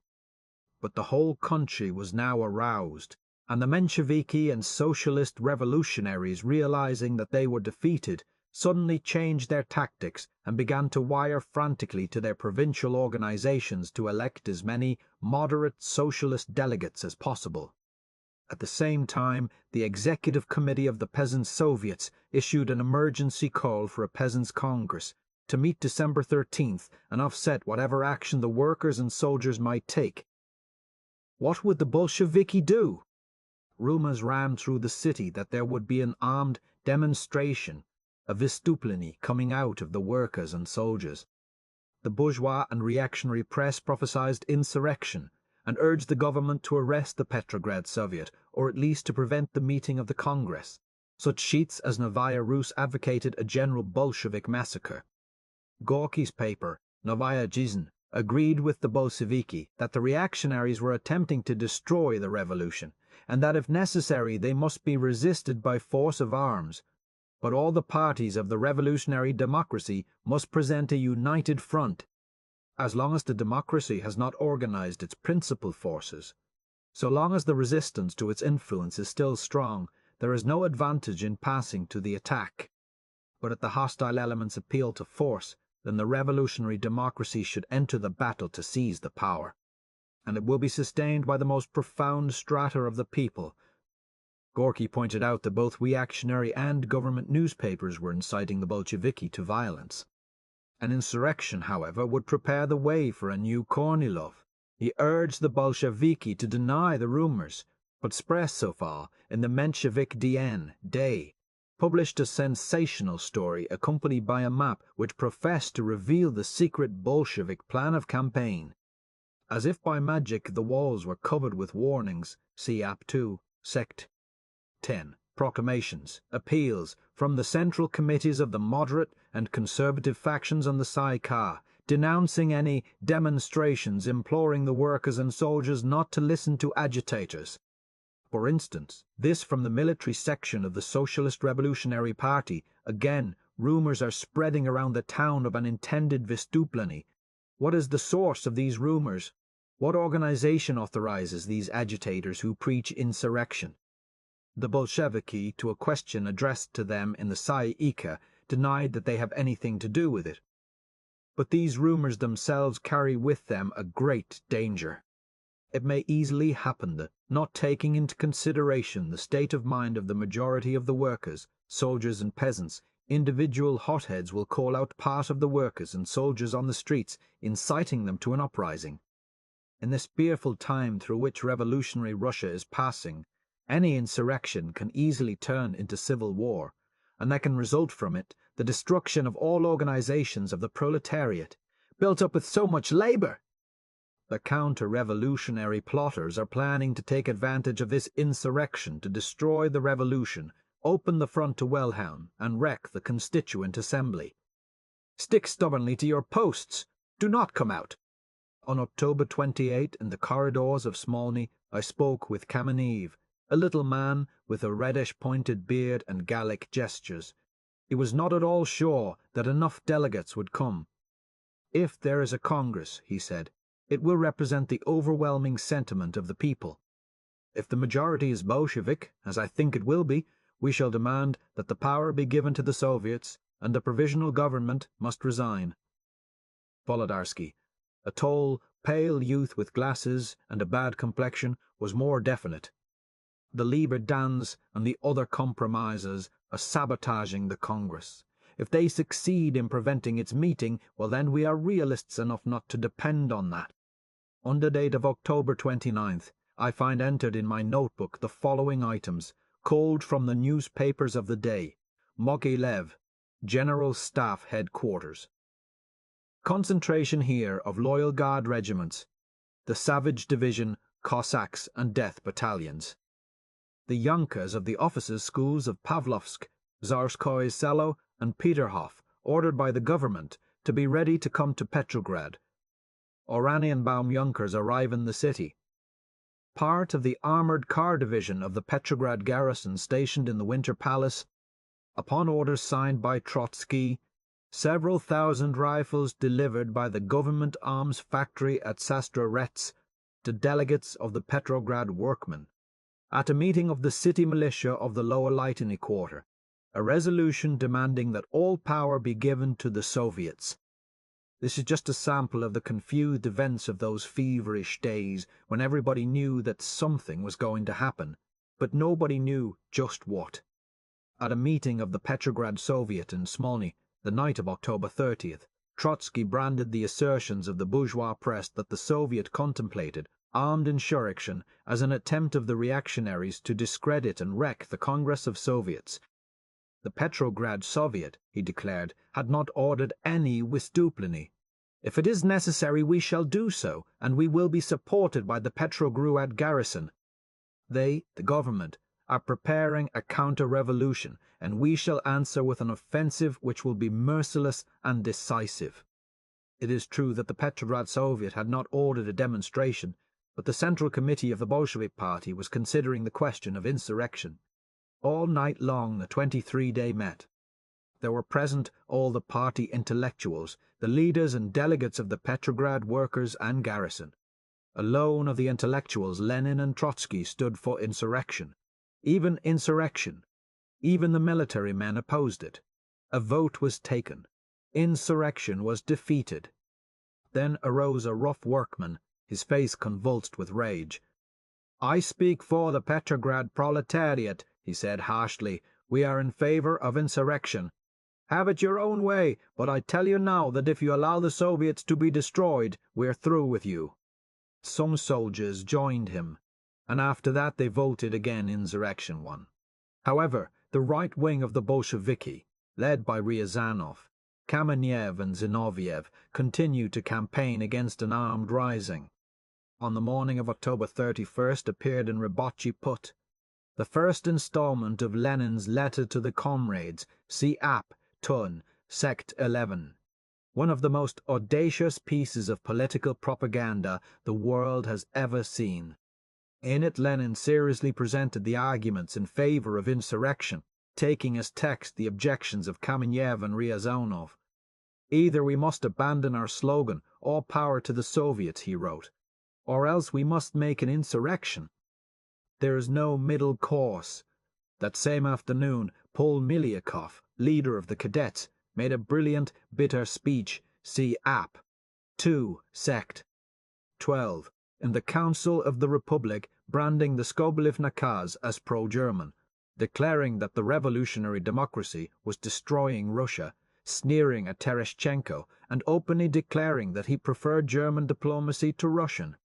but the whole country was now aroused, and the Mensheviki and socialist revolutionaries, realizing that they were defeated, suddenly changed their tactics and began to wire frantically to their provincial organizations to elect as many moderate socialist delegates as possible. At the same time, the Executive Committee of the Peasants' Soviets issued an emergency call for a Peasants' Congress to meet December 13th and offset whatever action the workers and soldiers might take. What would the Bolsheviki do? Rumors ran through the city that there would be an armed demonstration, a vystuplenie coming out of the workers and soldiers. The bourgeois and reactionary press prophesied insurrection and urged the government to arrest the Petrograd Soviet, or at least to prevent the meeting of the Congress. Such sheets as Novaya Rus advocated a general Bolshevik massacre. Gorky's paper, Novaya Жизнь, agreed with the Bolsheviki that the reactionaries were attempting to destroy the revolution, and that if necessary they must be resisted by force of arms. But all the parties of the revolutionary democracy must present a united front. As long as the democracy has not organized its principal forces, so long as the resistance to its influence is still strong, there is no advantage in passing to the attack. But if the hostile elements appeal to force, then the revolutionary democracy should enter the battle to seize the power, and it will be sustained by the most profound strata of the people. Gorky pointed out that both reactionary and government newspapers were inciting the Bolsheviki to violence. An insurrection, however, would prepare the way for a new Kornilov. He urged the Bolsheviki to deny the rumors, but Spressova, in the Menshevik Day, published a sensational story accompanied by a map which professed to reveal the secret Bolshevik plan of campaign. As if by magic, the walls were covered with warnings. See App 2, Sect 10. Proclamations, appeals from the central committees of the moderate and conservative factions on the Sai-Ka, denouncing any demonstrations, imploring the workers and soldiers not to listen to agitators. For instance, this from the military section of the Socialist Revolutionary Party. Again, rumors are spreading around the town of an intended vystuplenie. What is the source of these rumors? What organization authorizes these agitators who preach insurrection? The Bolsheviki, to a question addressed to them in the Sai-Ika, denied that they have anything to do with it. But these rumors themselves carry with them a great danger. It may easily happen that, not taking into consideration the state of mind of the majority of the workers, soldiers and peasants, individual hotheads will call out part of the workers and soldiers on the streets, inciting them to an uprising. In this fearful time through which revolutionary Russia is passing, any insurrection can easily turn into civil war, and there can result from it the destruction of all organizations of the proletariat, built up with so much labor. The counter-revolutionary plotters are planning to take advantage of this insurrection to destroy the revolution, open the front to Wilhelm, and wreck the Constituent Assembly. Stick stubbornly to your posts. Do not come out. On October 28, in the corridors of Smolny, I spoke with Kamenev, a little man with a reddish-pointed beard and Gallic gestures. He was not at all sure that enough delegates would come. If there is a Congress, he said, it will represent the overwhelming sentiment of the people. If the majority is Bolshevik, as I think it will be, we shall demand that the power be given to the Soviets, and the Provisional Government must resign. Volodarsky, a tall, pale youth with glasses and a bad complexion, was more definite. The Lieberdans and the other compromisers are sabotaging the Congress. If they succeed in preventing its meeting, well then we are realists enough not to depend on that. Under date of October 29th, I find entered in my notebook the following items, culled from the newspapers of the day. Mogilev, General Staff Headquarters. Concentration here of Loyal Guard regiments, the Savage Division, Cossacks and Death Battalions. The Yunkers of the officers' schools of Pavlovsk, Tsarskoye Selo and Peterhof, ordered by the government to be ready to come to Petrograd. Oranienbaum Junkers arrive in the city. Part of the armoured car division of the Petrograd garrison stationed in the Winter Palace, upon orders signed by Trotsky, several thousand rifles delivered by the government arms factory at Sastrorets, to delegates of the Petrograd workmen, at a meeting of the city militia of the Lower Lytany Quarter, a resolution demanding that all power be given to the Soviets. This is just a sample of the confused events of those feverish days when everybody knew that something was going to happen, but nobody knew just what. At a meeting of the Petrograd Soviet in Smolny, the night of October 30th, Trotsky branded the assertions of the bourgeois press that the Soviet contemplated armed insurrection as an attempt of the reactionaries to discredit and wreck the Congress of Soviets. The Petrograd Soviet, he declared, had not ordered any wystупления. If it is necessary, we shall do so, and we will be supported by the Petrograd garrison. They, the government, are preparing a counter-revolution, and we shall answer with an offensive which will be merciless and decisive. It is true that the Petrograd Soviet had not ordered a demonstration, but the Central Committee of the Bolshevik Party was considering the question of insurrection. All night long the 23-day met. There were present all the party intellectuals, the leaders and delegates of the Petrograd workers and garrison. Alone of the intellectuals, Lenin and Trotsky stood for insurrection. Even the military men opposed it. A vote was taken. Insurrection was defeated. Then arose a rough workman, his face convulsed with rage. "I speak for the Petrograd proletariat," he said harshly. "We are in favor of insurrection. Have it your own way, but I tell you now that if you allow the Soviets to be destroyed, we're through with you." Some soldiers joined him, and after that they voted again insurrection won. However, the right wing of the Bolsheviki, led by Ryazanov, Kamenev and Zinoviev, continued to campaign against an armed rising. On the morning of October 31st appeared in Rybochy Put the first installment of Lenin's letter to the comrades, see Ap. Tun, Sect 11, one of the most audacious pieces of political propaganda the world has ever seen. In it Lenin seriously presented the arguments in favor of insurrection, taking as text the objections of Kamenev and Ryazanov. "Either we must abandon our slogan, 'All power to the Soviets,'" he wrote, "or else we must make an insurrection. There is no middle course." That same afternoon, Paul Miliukov, leader of the cadets, made a brilliant, bitter speech, see Ap. 2, Sect. 12, in the Council of the Republic, branding the Skobelev Nakaz as pro-German, declaring that the revolutionary democracy was destroying Russia, sneering at Tereshchenko, and openly declaring that he preferred German diplomacy to Russian.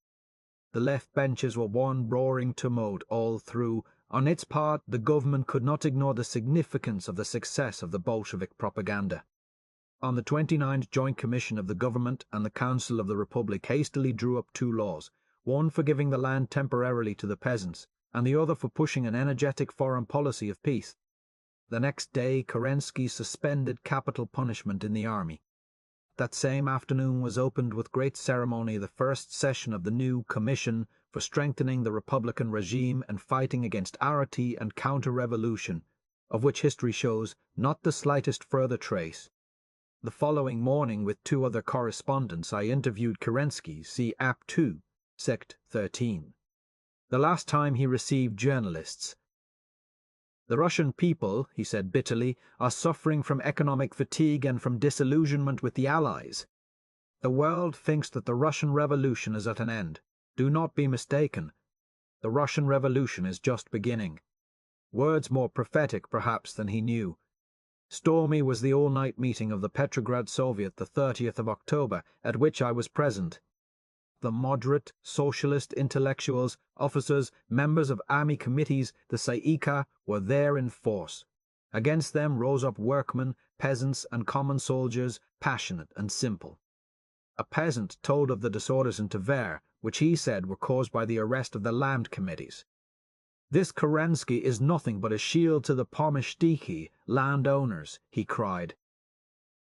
The left benches were one roaring tumult all through. On its part, the government could not ignore the significance of the success of the Bolshevik propaganda. On the 29th Joint Commission of the Government and the Council of the Republic hastily drew up two laws, one for giving the land temporarily to the peasants, and the other for pushing an energetic foreign policy of peace. The next day, Kerensky suspended capital punishment in the army. That same afternoon was opened with great ceremony the first session of the new Commission for Strengthening the Republican Regime and Fighting against Arity and Counter-Revolution, of which history shows not the slightest further trace. The following morning, with two other correspondents, I interviewed Kerensky, see Ap. 2, Sect. 13. The last time he received journalists. "The Russian people," he said bitterly, "are suffering from economic fatigue and from disillusionment with the Allies. The world thinks that the Russian Revolution is at an end. Do not be mistaken. The Russian Revolution is just beginning." Words more prophetic, perhaps, than he knew. Stormy was the all-night meeting of the Petrograd Soviet the 30th of October, at which I was present. The moderate, socialist intellectuals, officers, members of army committees, the Tsay-ee-kah, were there in force. Against them rose up workmen, peasants, and common soldiers, passionate and simple. A peasant told of the disorders in Tver, which he said were caused by the arrest of the land committees. "This Kerensky is nothing but a shield to the pomeshtiki, landowners," he cried.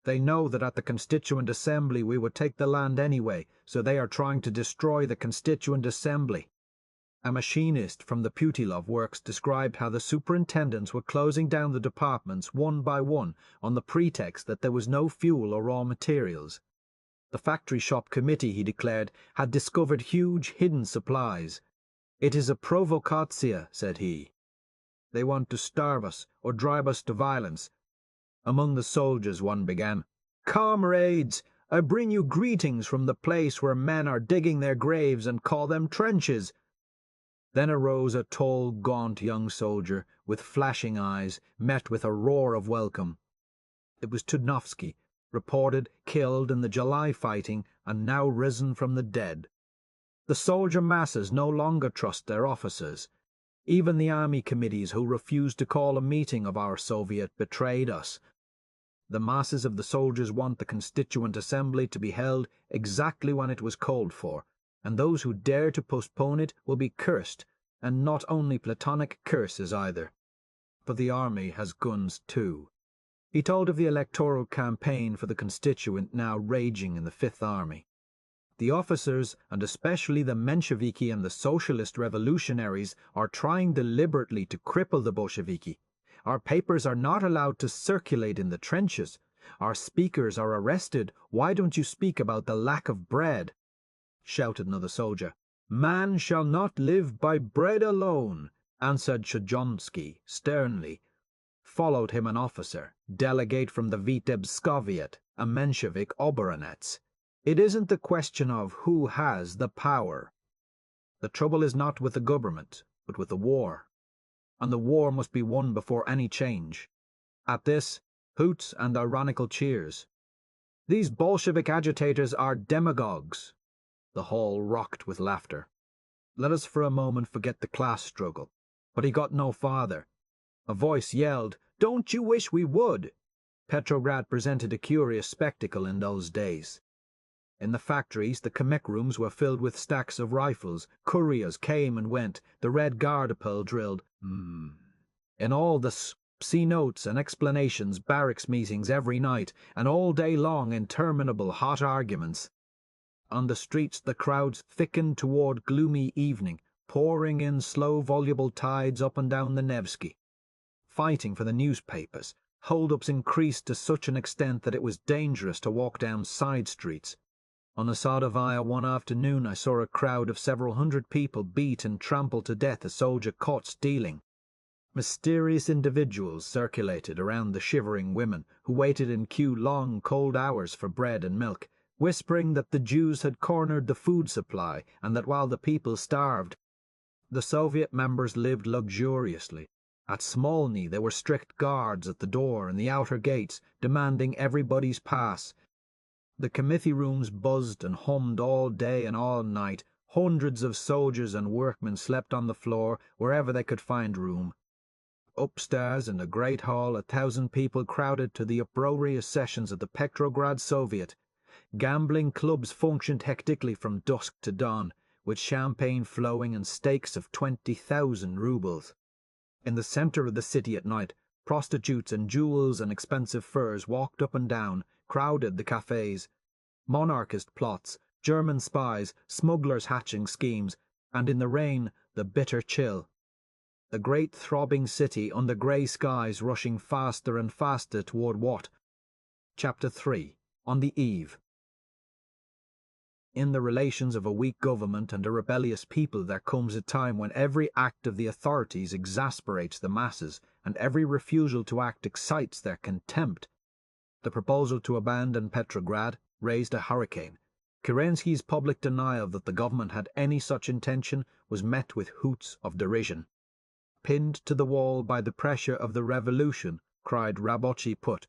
"They know that at the Constituent Assembly we would take the land anyway, so they are trying to destroy the Constituent Assembly." A machinist from the Putilov works described how the superintendents were closing down the departments one by one on the pretext that there was no fuel or raw materials. The factory shop committee, he declared, had discovered huge hidden supplies. "It is a provocatio," said he. "They want to starve us or drive us to violence." Among the soldiers one began, "Comrades, I bring you greetings from the place where men are digging their graves and call them trenches." Then arose a tall, gaunt young soldier with flashing eyes, met with a roar of welcome. It was Tudnovsky, reported killed in the July fighting and now risen from the dead. The soldier masses no longer trust their officers. Even the army committees who refused to call a meeting of our Soviet betrayed us. The masses of the soldiers want the Constituent Assembly to be held exactly when it was called for, and those who dare to postpone it will be cursed, and not only platonic curses either. For the army has guns too. He told of the electoral campaign for the Constituent now raging in the Fifth Army. The officers, and especially the Mensheviki and the Socialist revolutionaries, are trying deliberately to cripple the Bolsheviki. Our papers are not allowed to circulate in the trenches. Our speakers are arrested. Why don't you speak about the lack of bread?" shouted another soldier. "Man shall not live by bread alone," answered Chojonsky sternly. Followed him an officer, delegate from the Vitebskoviet, a Menshevik oberonetz. "It isn't the question of who has the power. The trouble is not with the government, but with the war. And the war must be won before any change." At this, hoots and ironical cheers. "These Bolshevik agitators are demagogues." The hall rocked with laughter. Let us for a moment forget the class struggle. But he got no farther. A voice yelled, "Don't you wish we would?" Petrograd presented a curious spectacle in those days. In the factories, the commec rooms were filled with stacks of rifles. Couriers came and went. The Red Guardaple drilled. In all the see notes and explanations, barracks meetings every night, and all day long interminable hot arguments. On the streets the crowds thickened toward gloomy evening, pouring in slow voluble tides up and down the Nevsky. Fighting for the newspapers, hold-ups increased to such an extent that it was dangerous to walk down side streets. On the Sadovaya one afternoon I saw a crowd of several hundred people beat and trample to death a soldier caught stealing. Mysterious individuals circulated around the shivering women, who waited in queue long, cold hours for bread and milk, whispering that the Jews had cornered the food supply and that while the people starved, the Soviet members lived luxuriously. At Smolny there were strict guards at the door and the outer gates, demanding everybody's pass. The committee rooms buzzed and hummed all day and all night. Hundreds of soldiers and workmen slept on the floor wherever they could find room. Upstairs in the great hall 1,000 people crowded to the uproarious sessions of the Petrograd Soviet. Gambling clubs functioned hectically from dusk to dawn, with champagne flowing and stakes of 20,000 rubles. In the center of the city at night, prostitutes in jewels and expensive furs walked up and down, crowded the cafes. Monarchist plots, German spies, smugglers hatching schemes, and in the rain, the bitter chill. The great throbbing city under grey skies rushing faster and faster toward what? Chapter 3. On the Eve. In the relations of a weak government and a rebellious people there comes a time when every act of the authorities exasperates the masses, and every refusal to act excites their contempt. The proposal to abandon Petrograd raised a hurricane. Kerensky's public denial that the government had any such intention was met with hoots of derision. Pinned to the wall by the pressure of the revolution, cried Rabochi Put,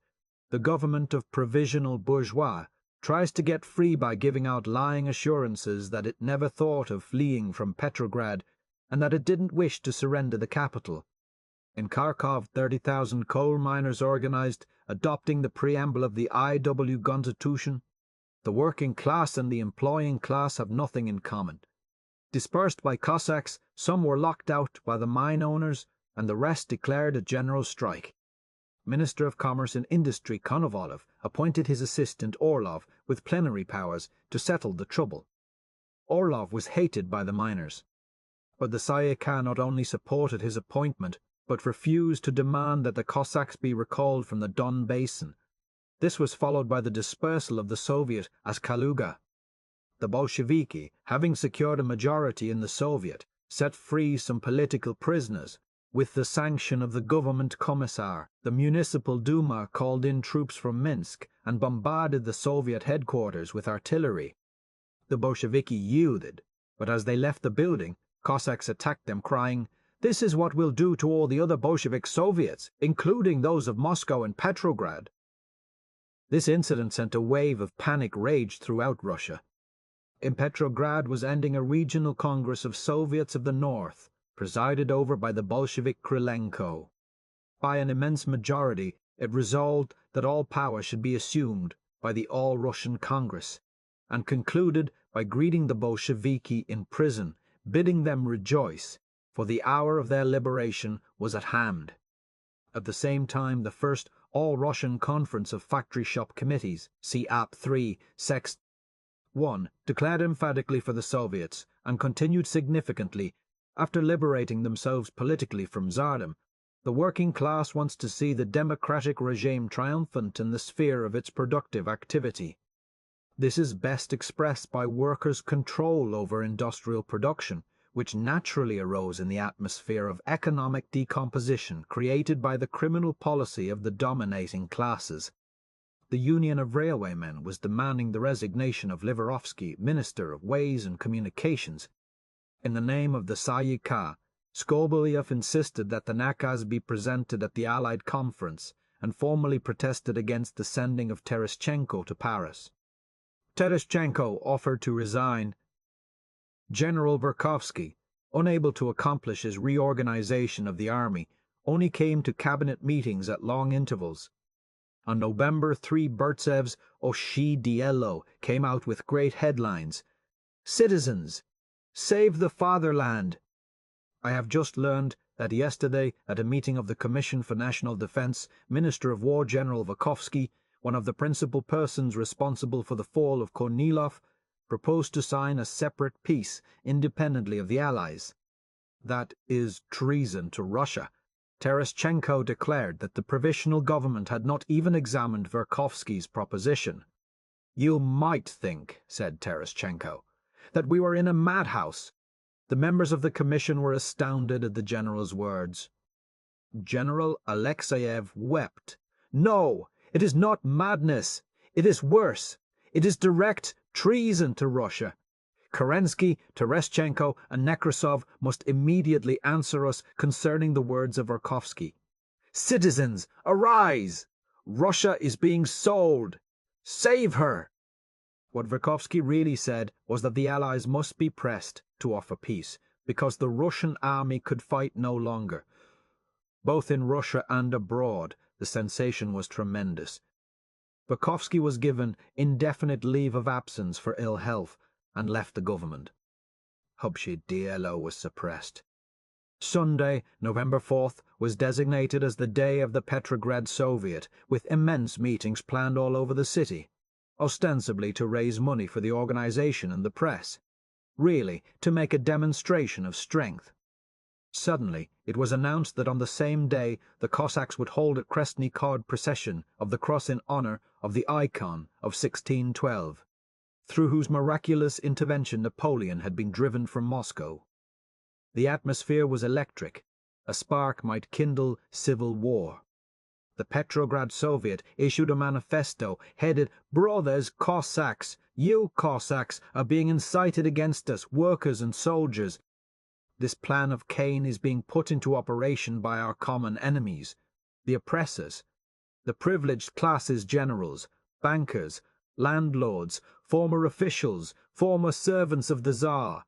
the government of provisional bourgeois tries to get free by giving out lying assurances that it never thought of fleeing from Petrograd and that it didn't wish to surrender the capital. In Kharkov 30,000 coal miners organized, adopting the preamble of the IW Constitution. The working class and the employing class have nothing in common. Dispersed by Cossacks, some were locked out by the mine owners, and the rest declared a general strike. Minister of Commerce and Industry Konovalov appointed his assistant Orlov with plenary powers to settle the trouble. Orlov was hated by the miners, but the Sayaka not only supported his appointment, but refused to demand that the Cossacks be recalled from the Don Basin. This was followed by the dispersal of the Soviet as Kaluga. The Bolsheviki, having secured a majority in the Soviet, set free some political prisoners. With the sanction of the government commissar, the Municipal Duma called in troops from Minsk and bombarded the Soviet headquarters with artillery. The Bolsheviki yielded, but as they left the building, Cossacks attacked them, crying, "This is what we'll do to all the other Bolshevik Soviets, including those of Moscow and Petrograd." This incident sent a wave of panic rage throughout Russia. In Petrograd was ending a regional congress of Soviets of the North, presided over by the Bolshevik Krylenko. By an immense majority, it resolved that all power should be assumed by the All-Russian Congress, and concluded by greeting the Bolsheviki in prison, bidding them rejoice, for the hour of their liberation was at hand. At the same time, the first All-Russian Conference of Factory Shop Committees, see App 3, Sext. 1, declared emphatically for the Soviets, and continued significantly, after liberating themselves politically from Tsardom. The working class wants to see the democratic regime triumphant in the sphere of its productive activity. This is best expressed by workers' control over industrial production, which naturally arose in the atmosphere of economic decomposition created by the criminal policy of the dominating classes. The Union of Railwaymen was demanding the resignation of Liverovsky, Minister of Ways and Communications. In the name of the Sayika, Skobeliev insisted that the nakaz be presented at the Allied Conference and formally protested against the sending of Tereshchenko to Paris. Tereshchenko offered to resign. General Verkhovsky, unable to accomplish his reorganization of the army, only came to cabinet meetings at long intervals. On November 3, Burtsev's Oshi Dielo came out with great headlines. "Citizens, save the fatherland." I have just learned that yesterday, at a meeting of the Commission for National Defense, Minister of War General Verkhovsky, one of the principal persons responsible for the fall of Kornilov, proposed to sign a separate peace independently of the Allies. That is treason to Russia. Tereshchenko declared that the Provisional Government had not even examined Verkhovsky's proposition. "You might think," said Tereshchenko, "that we were in a madhouse." The members of the commission were astounded at the general's words. General Alexeyev wept. "No, it is not madness. It is worse. It is direct treason to Russia. Kerensky, Tereshchenko, and Nekrasov must immediately answer us concerning the words of Verkhovsky. Citizens, arise! Russia is being sold. Save her!" What Verkhovsky really said was that the Allies must be pressed to offer peace, because the Russian army could fight no longer. Both in Russia and abroad, the sensation was tremendous. Verkhovsky was given indefinite leave of absence for ill health and left the government. Hubshi Dielo was suppressed. Sunday, November 4th, was designated as the day of the Petrograd Soviet, with immense meetings planned all over the city, ostensibly to raise money for the organization and the press, really to make a demonstration of strength. Suddenly, it was announced that on the same day the Cossacks would hold a Krestny Khod procession of the cross in honor of the icon of 1612, through whose miraculous intervention Napoleon had been driven from Moscow. The atmosphere was electric. A spark might kindle civil war. The Petrograd Soviet issued a manifesto headed, "Brothers Cossacks, you Cossacks are being incited against us, workers and soldiers. This plan of Cain is being put into operation by our common enemies, the oppressors, the privileged classes, generals, bankers, landlords, former officials, former servants of the Tsar.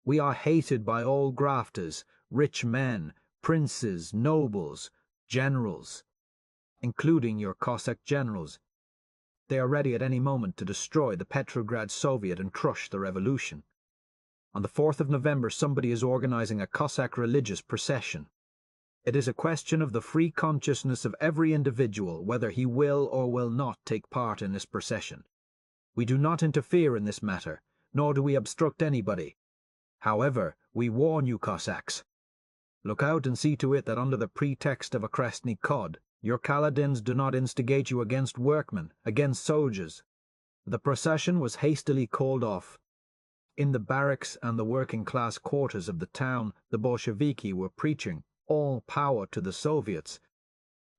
We are hated by all grafters, rich men, princes, nobles, generals, including your Cossack generals. They are ready at any moment to destroy the Petrograd Soviet and crush the revolution. On the 4th of November, somebody is organizing a Cossack religious procession. It is a question of the free consciousness of every individual whether he will or will not take part in this procession. We do not interfere in this matter, nor do we obstruct anybody. However, we warn you, Cossacks. Look out and see to it that under the pretext of a Krestny Khod, Your Kaledins do not instigate you against workmen, against soldiers. The procession was hastily called off. In the barracks and the working-class quarters of the town, the Bolsheviki were preaching all power to the Soviets,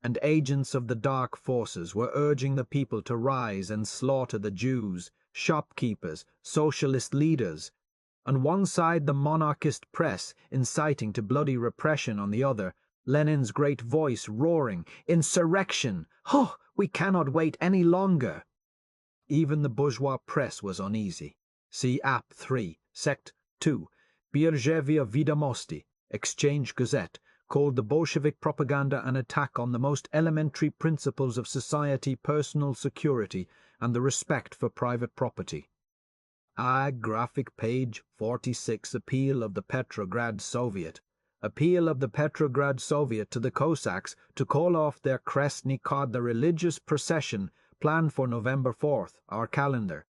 and agents of the dark forces were urging the people to rise and slaughter the Jews, shopkeepers, socialist leaders. On one side the monarchist press inciting to bloody repression, on the other Lenin's great voice roaring, "Insurrection! Oh, we cannot wait any longer!" Even the bourgeois press was uneasy. See App 3, Sect 2, Birjevia Vidamosti, Exchange Gazette, called the Bolshevik propaganda an attack on the most elementary principles of society, personal security, and the respect for private property. Graphic page 46, Appeal of the Petrograd Soviet. Appeal of the Petrograd Soviet to the Cossacks to call off their Krestny Khod, the religious procession planned for November 4th, our calendar.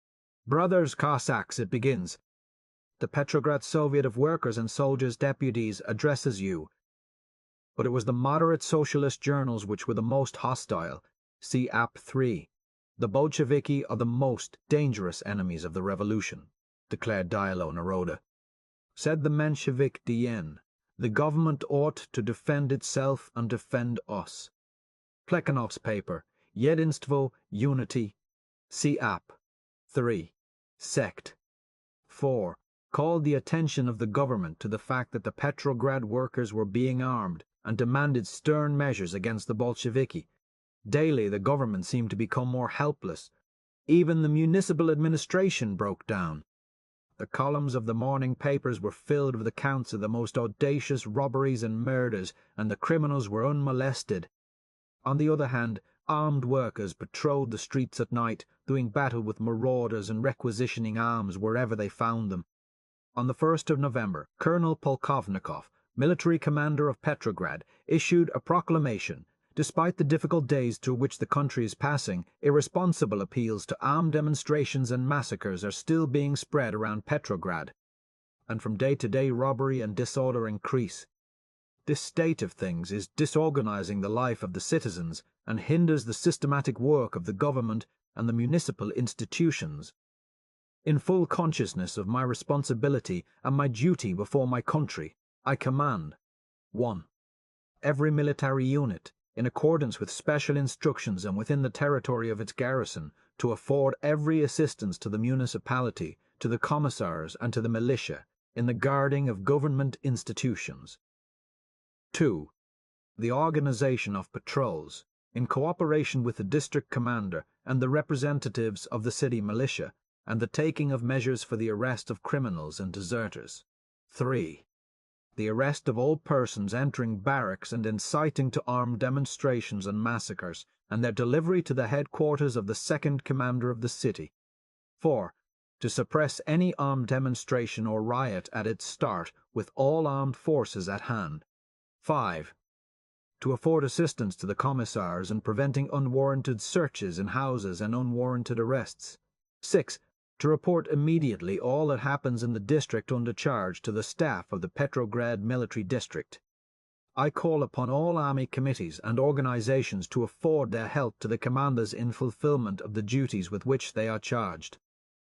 Brothers Cossacks, it begins. The Petrograd Soviet of Workers and Soldiers' Deputies addresses you. But it was the moderate socialist journals which were the most hostile. See App 3. The Bolsheviki are the most dangerous enemies of the revolution, declared Dialo Naroda. Said the Menshevik Dien, the government ought to defend itself and defend us. Plekhanov's paper, Jedinstvo, Unity. See App 3. Sect 4. Called the attention of the government to the fact that the Petrograd workers were being armed and demanded stern measures against the Bolsheviki. Daily the government seemed to become more helpless. Even the municipal administration broke down. The columns of the morning papers were filled with accounts of the most audacious robberies and murders, and the criminals were unmolested. On the other hand, armed workers patrolled the streets at night, doing battle with marauders and requisitioning arms wherever they found them. On the 1st of November, Colonel Polkovnikov, military commander of Petrograd, issued a proclamation. Despite the difficult days through which the country is passing, irresponsible appeals to armed demonstrations and massacres are still being spread around Petrograd, and from day to day robbery and disorder increase. This state of things is disorganizing the life of the citizens and hinders the systematic work of the government and the municipal institutions. In full consciousness of my responsibility and my duty before my country, I command 1. Every military unit, in accordance with special instructions and within the territory of its garrison, to afford every assistance to the municipality, to the commissars, and to the militia, in the guarding of government institutions. 2. The organization of patrols, in cooperation with the district commander and the representatives of the city militia, and the taking of measures for the arrest of criminals and deserters. 3. The arrest of all persons entering barracks and inciting to armed demonstrations and massacres, and their delivery to the headquarters of the second commander of the city. 4. To suppress any armed demonstration or riot at its start, with all armed forces at hand. 5. To afford assistance to the commissars in preventing unwarranted searches in houses and unwarranted arrests. 6. To report immediately all that happens in the district under charge to the staff of the Petrograd Military District. I call upon all army committees and organizations to afford their help to the commanders in fulfillment of the duties with which they are charged.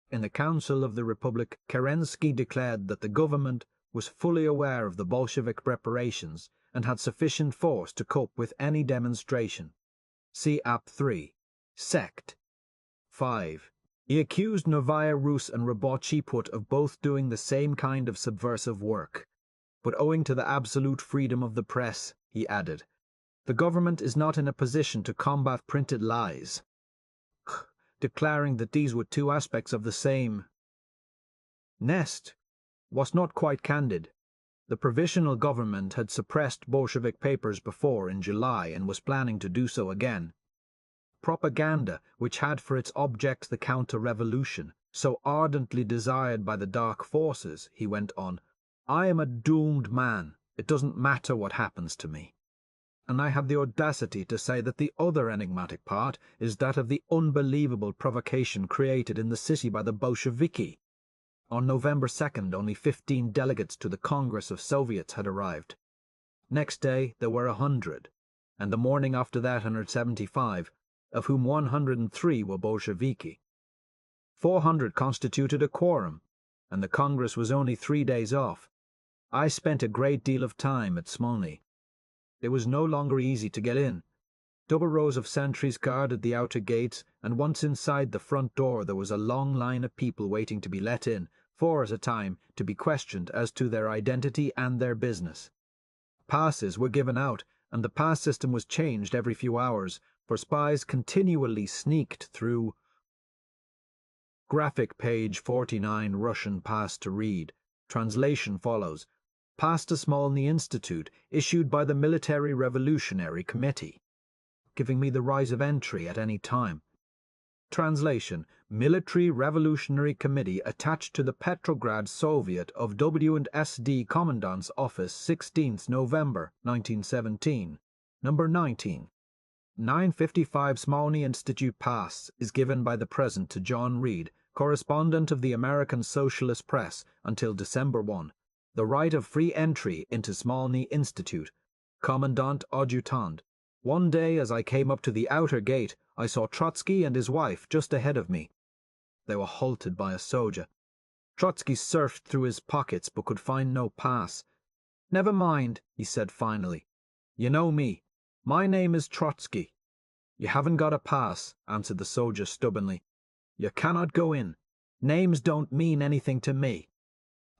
In the Council of the Republic, Kerensky declared that the government was fully aware of the Bolshevik preparations and had sufficient force to cope with any demonstration. See App 3. Sect 5. He accused Novaya Rus and Robochi Put of both doing the same kind of subversive work. But owing to the absolute freedom of the press, he added, the government is not in a position to combat printed lies, declaring that these were two aspects of the same. Nest was not quite candid. The Provisional Government had suppressed Bolshevik papers before in July and was planning to do so again. Propaganda, which had for its object the counter-revolution, so ardently desired by the dark forces, he went on, I am a doomed man. It doesn't matter what happens to me. And I have the audacity to say that the other enigmatic part is that of the unbelievable provocation created in the city by the Bolsheviki. On November 2nd, only 15 delegates to the Congress of Soviets had arrived. Next day, there were 100. and the morning after that 175, of whom 103 were Bolsheviki. 400 constituted a quorum, and the Congress was only 3 days off. I spent a great deal of time at Smolny. It was no longer easy to get in. Double rows of sentries guarded the outer gates, and once inside the front door there was a long line of people waiting to be let in, 4 at a time, to be questioned as to their identity and their business. Passes were given out, and the pass system was changed every few hours, for spies continually sneaked through. Graphic page 49, Russian pass to read. Translation follows. Pass to Smolny Institute, issued by the Military Revolutionary Committee, giving me the right of entry at any time. Translation: Military Revolutionary Committee attached to the Petrograd Soviet of W&SD Commandant's Office, 16th November 1917, number 19. 955 Smolny Institute Pass is given by the present to John Reed, correspondent of the American Socialist Press, until December 1. The right of free entry into Smolny Institute. Commandant Adjutant. One day as I came up to the outer gate, I saw Trotsky and his wife just ahead of me. They were halted by a soldier. Trotsky searched through his pockets but could find no pass. "Never mind," he said finally. "You know me. My name is Trotsky." "You haven't got a pass," answered the soldier stubbornly. "You cannot go in. Names don't mean anything to me.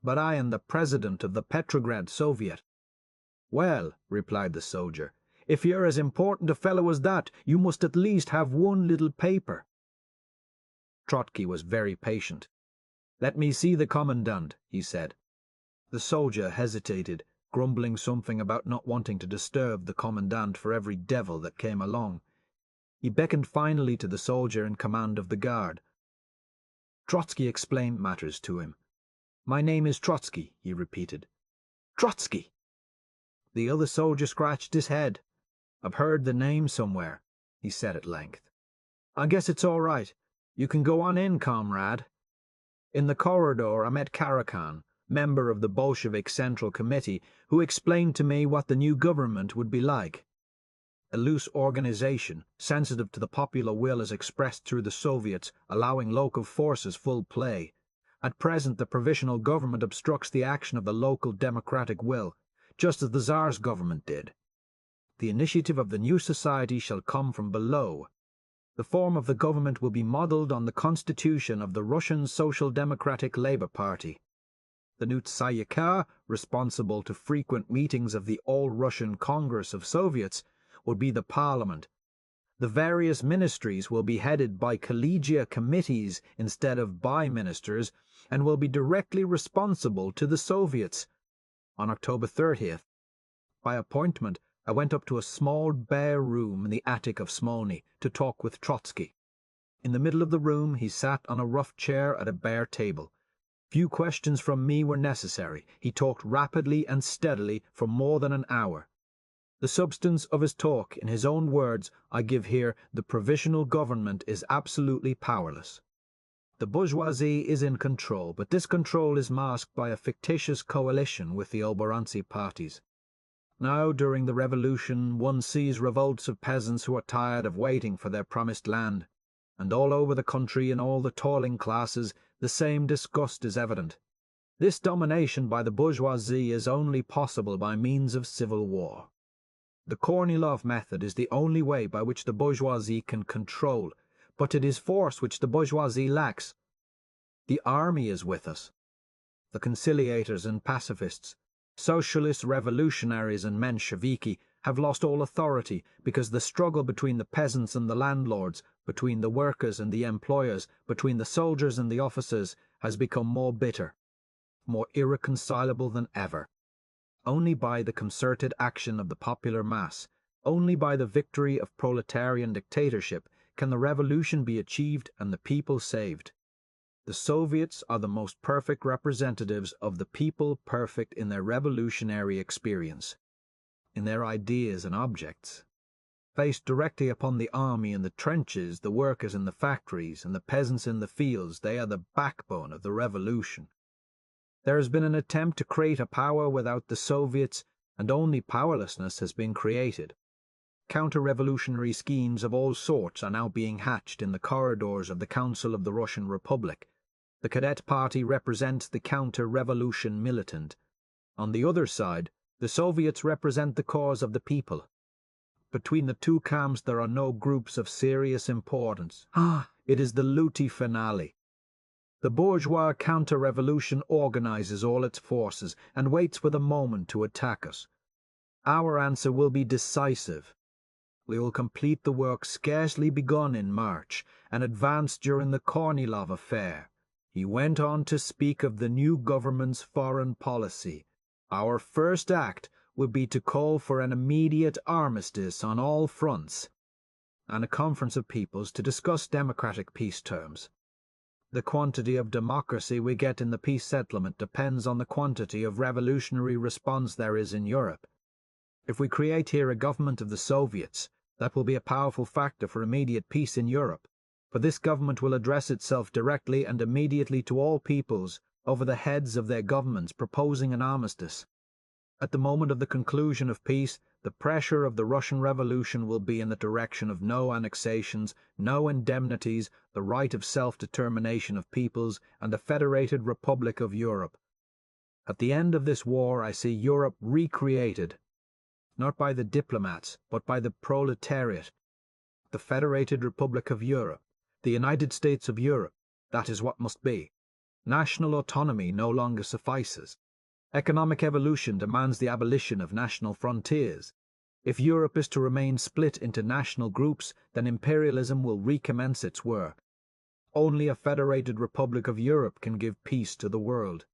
But I am the president of the Petrograd Soviet." "Well," replied the soldier, "if you're as important a fellow as that, you must at least have one little paper." Trotsky was very patient. "Let me see the commandant," he said. The soldier hesitated, grumbling something about not wanting to disturb the commandant for every devil that came along. He beckoned finally to the soldier in command of the guard. Trotsky explained matters to him. "My name is Trotsky," he repeated. "Trotsky!" The other soldier scratched his head. "I've heard the name somewhere," he said at length. "I guess it's all right. You can go on in, comrade." In the corridor I met Karakan, member of the Bolshevik Central Committee, who explained to me what the new government would be like. A loose organization, sensitive to the popular will as expressed through the Soviets, allowing local forces full play. At present the Provisional Government obstructs the action of the local democratic will, just as the Tsar's government did. The initiative of the new society shall come from below. The form of the government will be modelled on the constitution of the Russian Social Democratic Labour Party. The new Tsayika, responsible to frequent meetings of the All-Russian Congress of Soviets, will be the parliament. The various ministries will be headed by collegia committees instead of by ministers, and will be directly responsible to the Soviets. On October 30th, by appointment, I went up to a small bare room in the attic of Smolny to talk with Trotsky. In the middle of the room he sat on a rough chair at a bare table. Few questions from me were necessary. He talked rapidly and steadily for more than an hour. The substance of his talk, in his own words, I give here: the provisional government is absolutely powerless. The bourgeoisie is in control, but this control is masked by a fictitious coalition with the oborontsi parties. Now, during the revolution, one sees revolts of peasants who are tired of waiting for their promised land, and all over the country in all the toiling classes the same disgust is evident. This domination by the bourgeoisie is only possible by means of civil war. The Kornilov method is the only way by which the bourgeoisie can control, but it is force which the bourgeoisie lacks. The army is with us. The conciliators and pacifists, socialist revolutionaries and Mensheviki have lost all authority because the struggle between the peasants and the landlords, between the workers and the employers, between the soldiers and the officers, has become more bitter, more irreconcilable than ever. Only by the concerted action of the popular mass, only by the victory of proletarian dictatorship, can the revolution be achieved and the people saved. The Soviets are the most perfect representatives of the people, perfect in their revolutionary experience, in their ideas and objects. Faced directly upon the army in the trenches, the workers in the factories, and the peasants in the fields, they are the backbone of the revolution. There has been an attempt to create a power without the Soviets, and only powerlessness has been created. Counter-revolutionary schemes of all sorts are now being hatched in the corridors of the Council of the Russian Republic. The Cadet Party represents the counter-revolution militant. On the other side, the Soviets represent the cause of the people. Between the two camps there are no groups of serious importance. It is the lutti finale. The bourgeois counter-revolution organizes all its forces and waits for the moment to attack us. Our answer will be decisive. We will complete the work scarcely begun in March and advance during the Kornilov affair. He went on to speak of the new government's foreign policy. Our first act would be to call for an immediate armistice on all fronts and a conference of peoples to discuss democratic peace terms. The quantity of democracy we get in the peace settlement depends on the quantity of revolutionary response there is in Europe. If we create here a government of the Soviets, that will be a powerful factor for immediate peace in Europe, for this government will address itself directly and immediately to all peoples over the heads of their governments proposing an armistice. At the moment of the conclusion of peace, the pressure of the Russian Revolution will be in the direction of no annexations, no indemnities, the right of self-determination of peoples, and the Federated Republic of Europe. At the end of this war I see Europe recreated, not by the diplomats, but by the proletariat. The Federated Republic of Europe, the United States of Europe, that is what must be. National autonomy no longer suffices. Economic evolution demands the abolition of national frontiers. If Europe is to remain split into national groups, then imperialism will recommence its work. Only a Federated Republic of Europe can give peace to the world.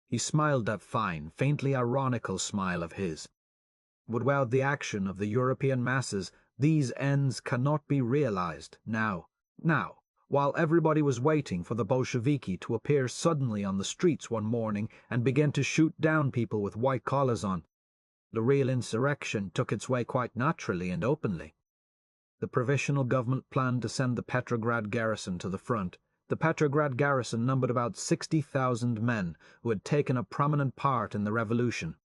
He smiled that fine, faintly ironical smile of his. Without the action of the European masses, these ends cannot be realized now, while everybody was waiting for the Bolsheviki to appear suddenly on the streets one morning and begin to shoot down people with white collars on. The real insurrection took its way quite naturally and openly. The Provisional Government planned to send the Petrograd garrison to the front. The Petrograd garrison numbered about 60,000 men who had taken a prominent part in the revolution.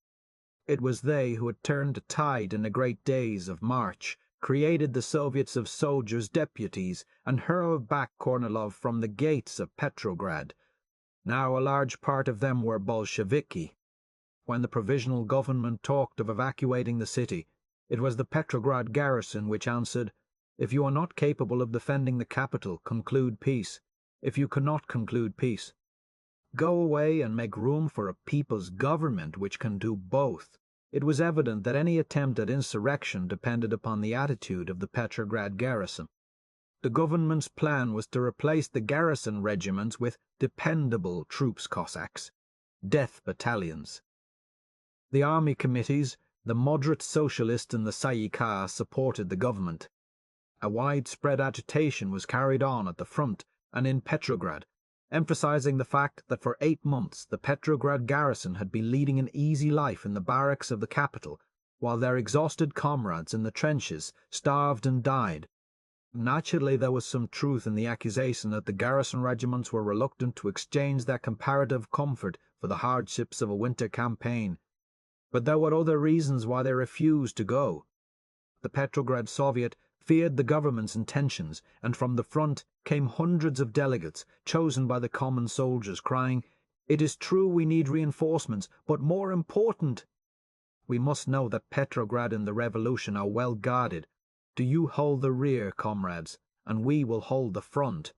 It was they who had turned the tide in the great days of March, created the Soviets of soldiers' deputies, and hurled back Kornilov from the gates of Petrograd. Now a large part of them were Bolsheviki. When the Provisional Government talked of evacuating the city, it was the Petrograd garrison which answered, "If you are not capable of defending the capital, conclude peace. If you cannot conclude peace, go away and make room for a people's government which can do both." It was evident that any attempt at insurrection depended upon the attitude of the Petrograd garrison. The government's plan was to replace the garrison regiments with dependable troops Cossacks, death battalions. The army committees, the moderate socialists and the Sayika supported the government. A widespread agitation was carried on at the front and in Petrograd, emphasizing the fact that for 8 months the Petrograd garrison had been leading an easy life in the barracks of the capital, while their exhausted comrades in the trenches starved and died. Naturally, there was some truth in the accusation that the garrison regiments were reluctant to exchange their comparative comfort for the hardships of a winter campaign. But there were other reasons why they refused to go. The Petrograd Soviet feared the government's intentions, and from the front came hundreds of delegates, chosen by the common soldiers, crying, "It is true we need reinforcements, but more important, we must know that Petrograd and the revolution are well guarded. Do you hold the rear, comrades, and we will hold the front."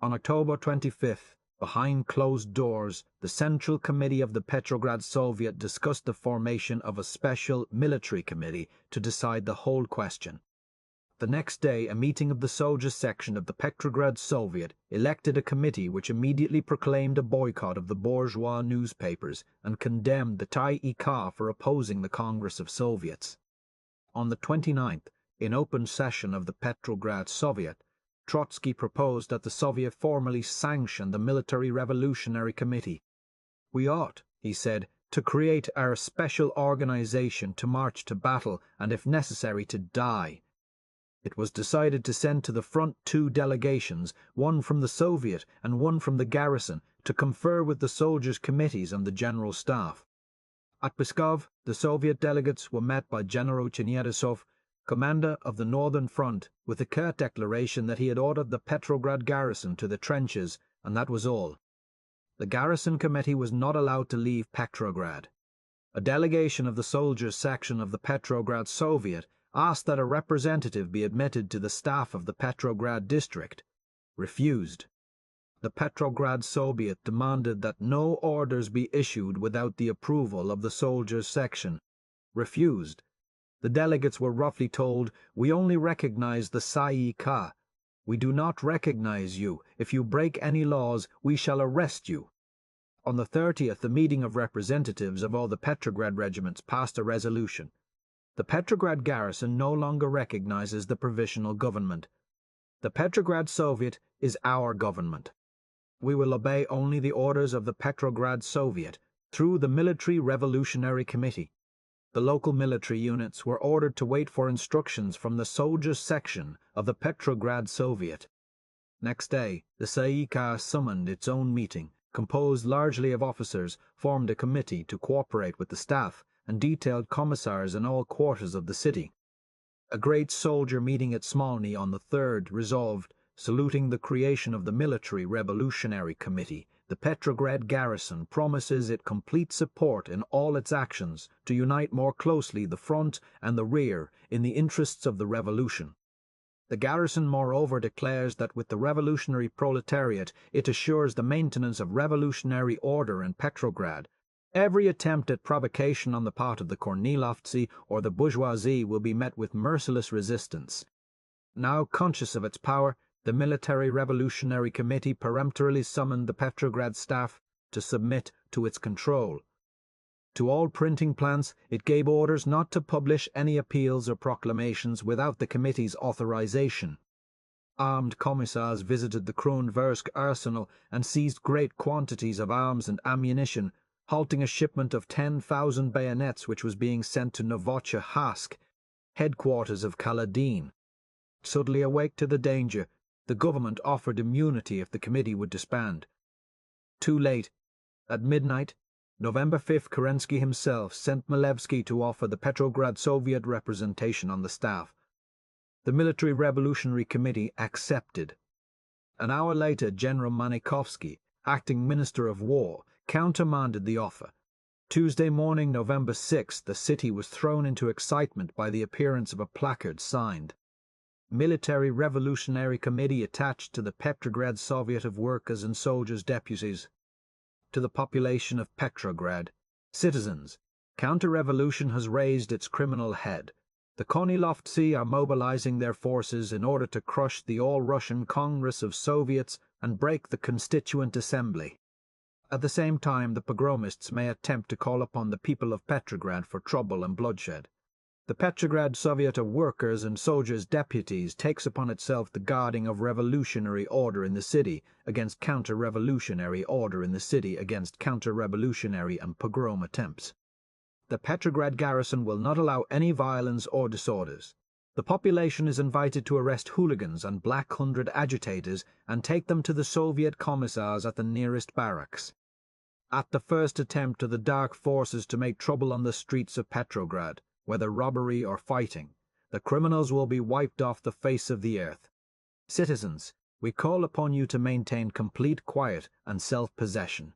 On October 25th, behind closed doors, the Central Committee of the Petrograd Soviet discussed the formation of a special military committee to decide the whole question. The next day, a meeting of the soldiers' section of the Petrograd Soviet elected a committee which immediately proclaimed a boycott of the bourgeois newspapers and condemned the Tsay-ee-kah for opposing the Congress of Soviets. On the 29th, in open session of the Petrograd Soviet, Trotsky proposed that the Soviet formally sanction the Military Revolutionary Committee. "We ought," he said, "to create our special organization to march to battle and, if necessary, to die." It was decided to send to the front 2 delegations, one from the Soviet and one from the garrison, to confer with the soldiers' committees and the General Staff. At Pskov, the Soviet delegates were met by General Chernyavsov, commander of the Northern Front, with a curt declaration that he had ordered the Petrograd garrison to the trenches, and that was all. The garrison committee was not allowed to leave Petrograd. A delegation of the soldiers' section of the Petrograd Soviet asked that a representative be admitted to the staff of the Petrograd district. Refused. The Petrograd Soviet demanded that no orders be issued without the approval of the soldiers' section. Refused. The delegates were roughly told, "We only recognize the Tsay-ee-kah. We do not recognize you. If you break any laws, we shall arrest you." On the 30th, the meeting of representatives of all the Petrograd regiments passed a resolution. The Petrograd garrison no longer recognizes the Provisional Government. The Petrograd Soviet is our government. We will obey only the orders of the Petrograd Soviet through the Military Revolutionary Committee. The local military units were ordered to wait for instructions from the soldiers' section of the Petrograd Soviet. Next day, the Tsay-ee-kah summoned its own meeting, composed largely of officers, formed a committee to cooperate with the staff, and detailed commissars in all quarters of the city. A great soldier meeting at Smolny on the 3rd resolved, saluting the creation of the Military Revolutionary Committee, the Petrograd garrison promises it complete support in all its actions to unite more closely the front and the rear in the interests of the revolution. The garrison moreover declares that with the revolutionary proletariat it assures the maintenance of revolutionary order in Petrograd. Every attempt at provocation on the part of the Kornilovtsi or the bourgeoisie will be met with merciless resistance. Now conscious of its power, the Military Revolutionary Committee peremptorily summoned the Petrograd staff to submit to its control. To all printing plants, it gave orders not to publish any appeals or proclamations without the committee's authorization. Armed commissars visited the Kronversk arsenal and seized great quantities of arms and ammunition, halting a shipment of 10,000 bayonets which was being sent to Novocherkassk, headquarters of Kaledin. Suddenly awake to the danger, the government offered immunity if the committee would disband. Too late. At midnight, November 5th, Kerensky himself sent Milevsky to offer the Petrograd Soviet representation on the staff. The Military Revolutionary Committee accepted. An hour later, General Manikovsky, acting Minister of War, countermanded the offer. Tuesday morning, November 6th, the city was thrown into excitement by the appearance of a placard signed, "Military Revolutionary Committee attached to the Petrograd Soviet of Workers' and Soldiers' Deputies. To the population of Petrograd. Citizens, counter-revolution has raised its criminal head. The Kornilovtsi are mobilizing their forces in order to crush the All-Russian Congress of Soviets and break the Constituent Assembly. At the same time, the pogromists may attempt to call upon the people of Petrograd for trouble and bloodshed. The Petrograd Soviet of Workers' and Soldiers' Deputies takes upon itself the guarding of revolutionary order in the city against counter-revolutionary order in the city against counter-revolutionary and pogrom attempts. The Petrograd garrison will not allow any violence or disorders. The population is invited to arrest hooligans and Black Hundred agitators and take them to the Soviet commissars at the nearest barracks. At the first attempt of the dark forces to make trouble on the streets of Petrograd, whether robbery or fighting, the criminals will be wiped off the face of the earth. Citizens, we call upon you to maintain complete quiet and self-possession.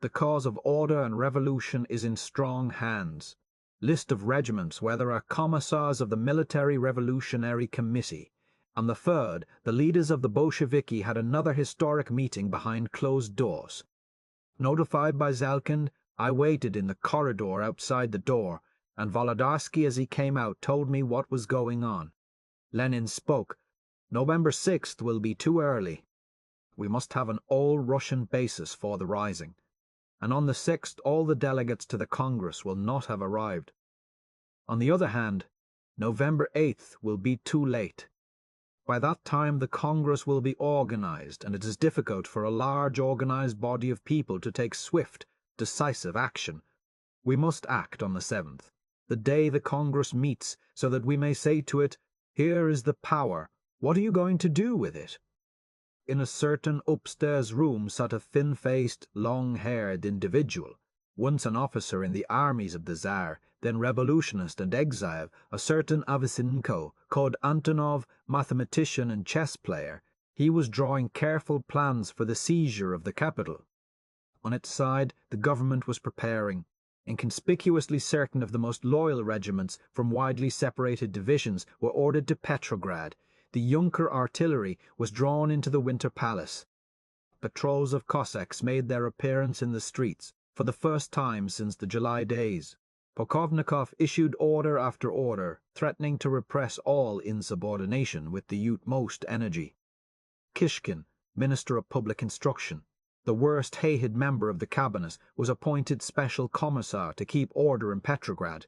The cause of order and revolution is in strong hands. List of regiments where there are commissars of the Military Revolutionary Committee. On the 3rd, the leaders of the Bolsheviki had another historic meeting behind closed doors. Notified by Zalkind, I waited in the corridor outside the door, and Volodarsky as he came out told me what was going on. Lenin spoke. November 6th will be too early. We must have an all-Russian basis for the rising. And on the 6th all the delegates to the Congress will not have arrived. On the other hand, November 8th will be too late. By that time the Congress will be organized, and it is difficult for a large organized body of people to take swift, decisive action. We must act on the 7th, the day the Congress meets, so that we may say to it, "Here is the power. What are you going to do with it?" In a certain upstairs room sat a thin-faced, long-haired individual, once an officer in the armies of the Tsar, then revolutionist and exile, a certain Avicenko, called Antonov, mathematician and chess player, he was drawing careful plans for the seizure of the capital. On its side, the government was preparing. Inconspicuously certain of the most loyal regiments from widely separated divisions were ordered to Petrograd. The Junker artillery was drawn into the Winter Palace. Patrols of Cossacks made their appearance in the streets for the first time since the July days. Polkovnikov issued order after order, threatening to repress all insubordination with the utmost energy. Kishkin, Minister of Public Instruction, the worst hated member of the cabinet, was appointed special commissar to keep order in Petrograd.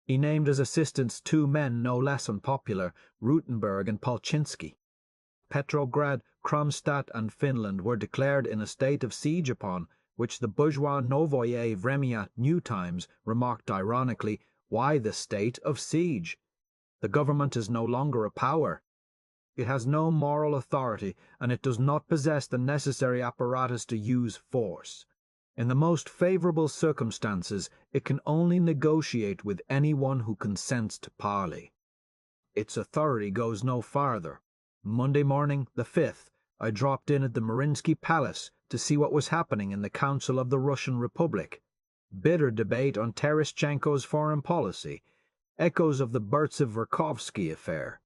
He named as assistants two men no less unpopular, Rutenberg and Polchinsky. Petrograd, Kronstadt and Finland were declared in a state of siege upon which the bourgeois Novoye Vremya New Times remarked ironically, "Why the state of siege? The government is no longer a power. It has no moral authority, and it does not possess the necessary apparatus to use force. In the most favorable circumstances, it can only negotiate with anyone who consents to parley. Its authority goes no farther. Monday morning, the 5th, I dropped in at the Marinsky Palace to see what was happening in the Council of the Russian Republic. Bitter debate on Tereshchenko's foreign policy. Echoes of the Burtsev-Verkovsky affair.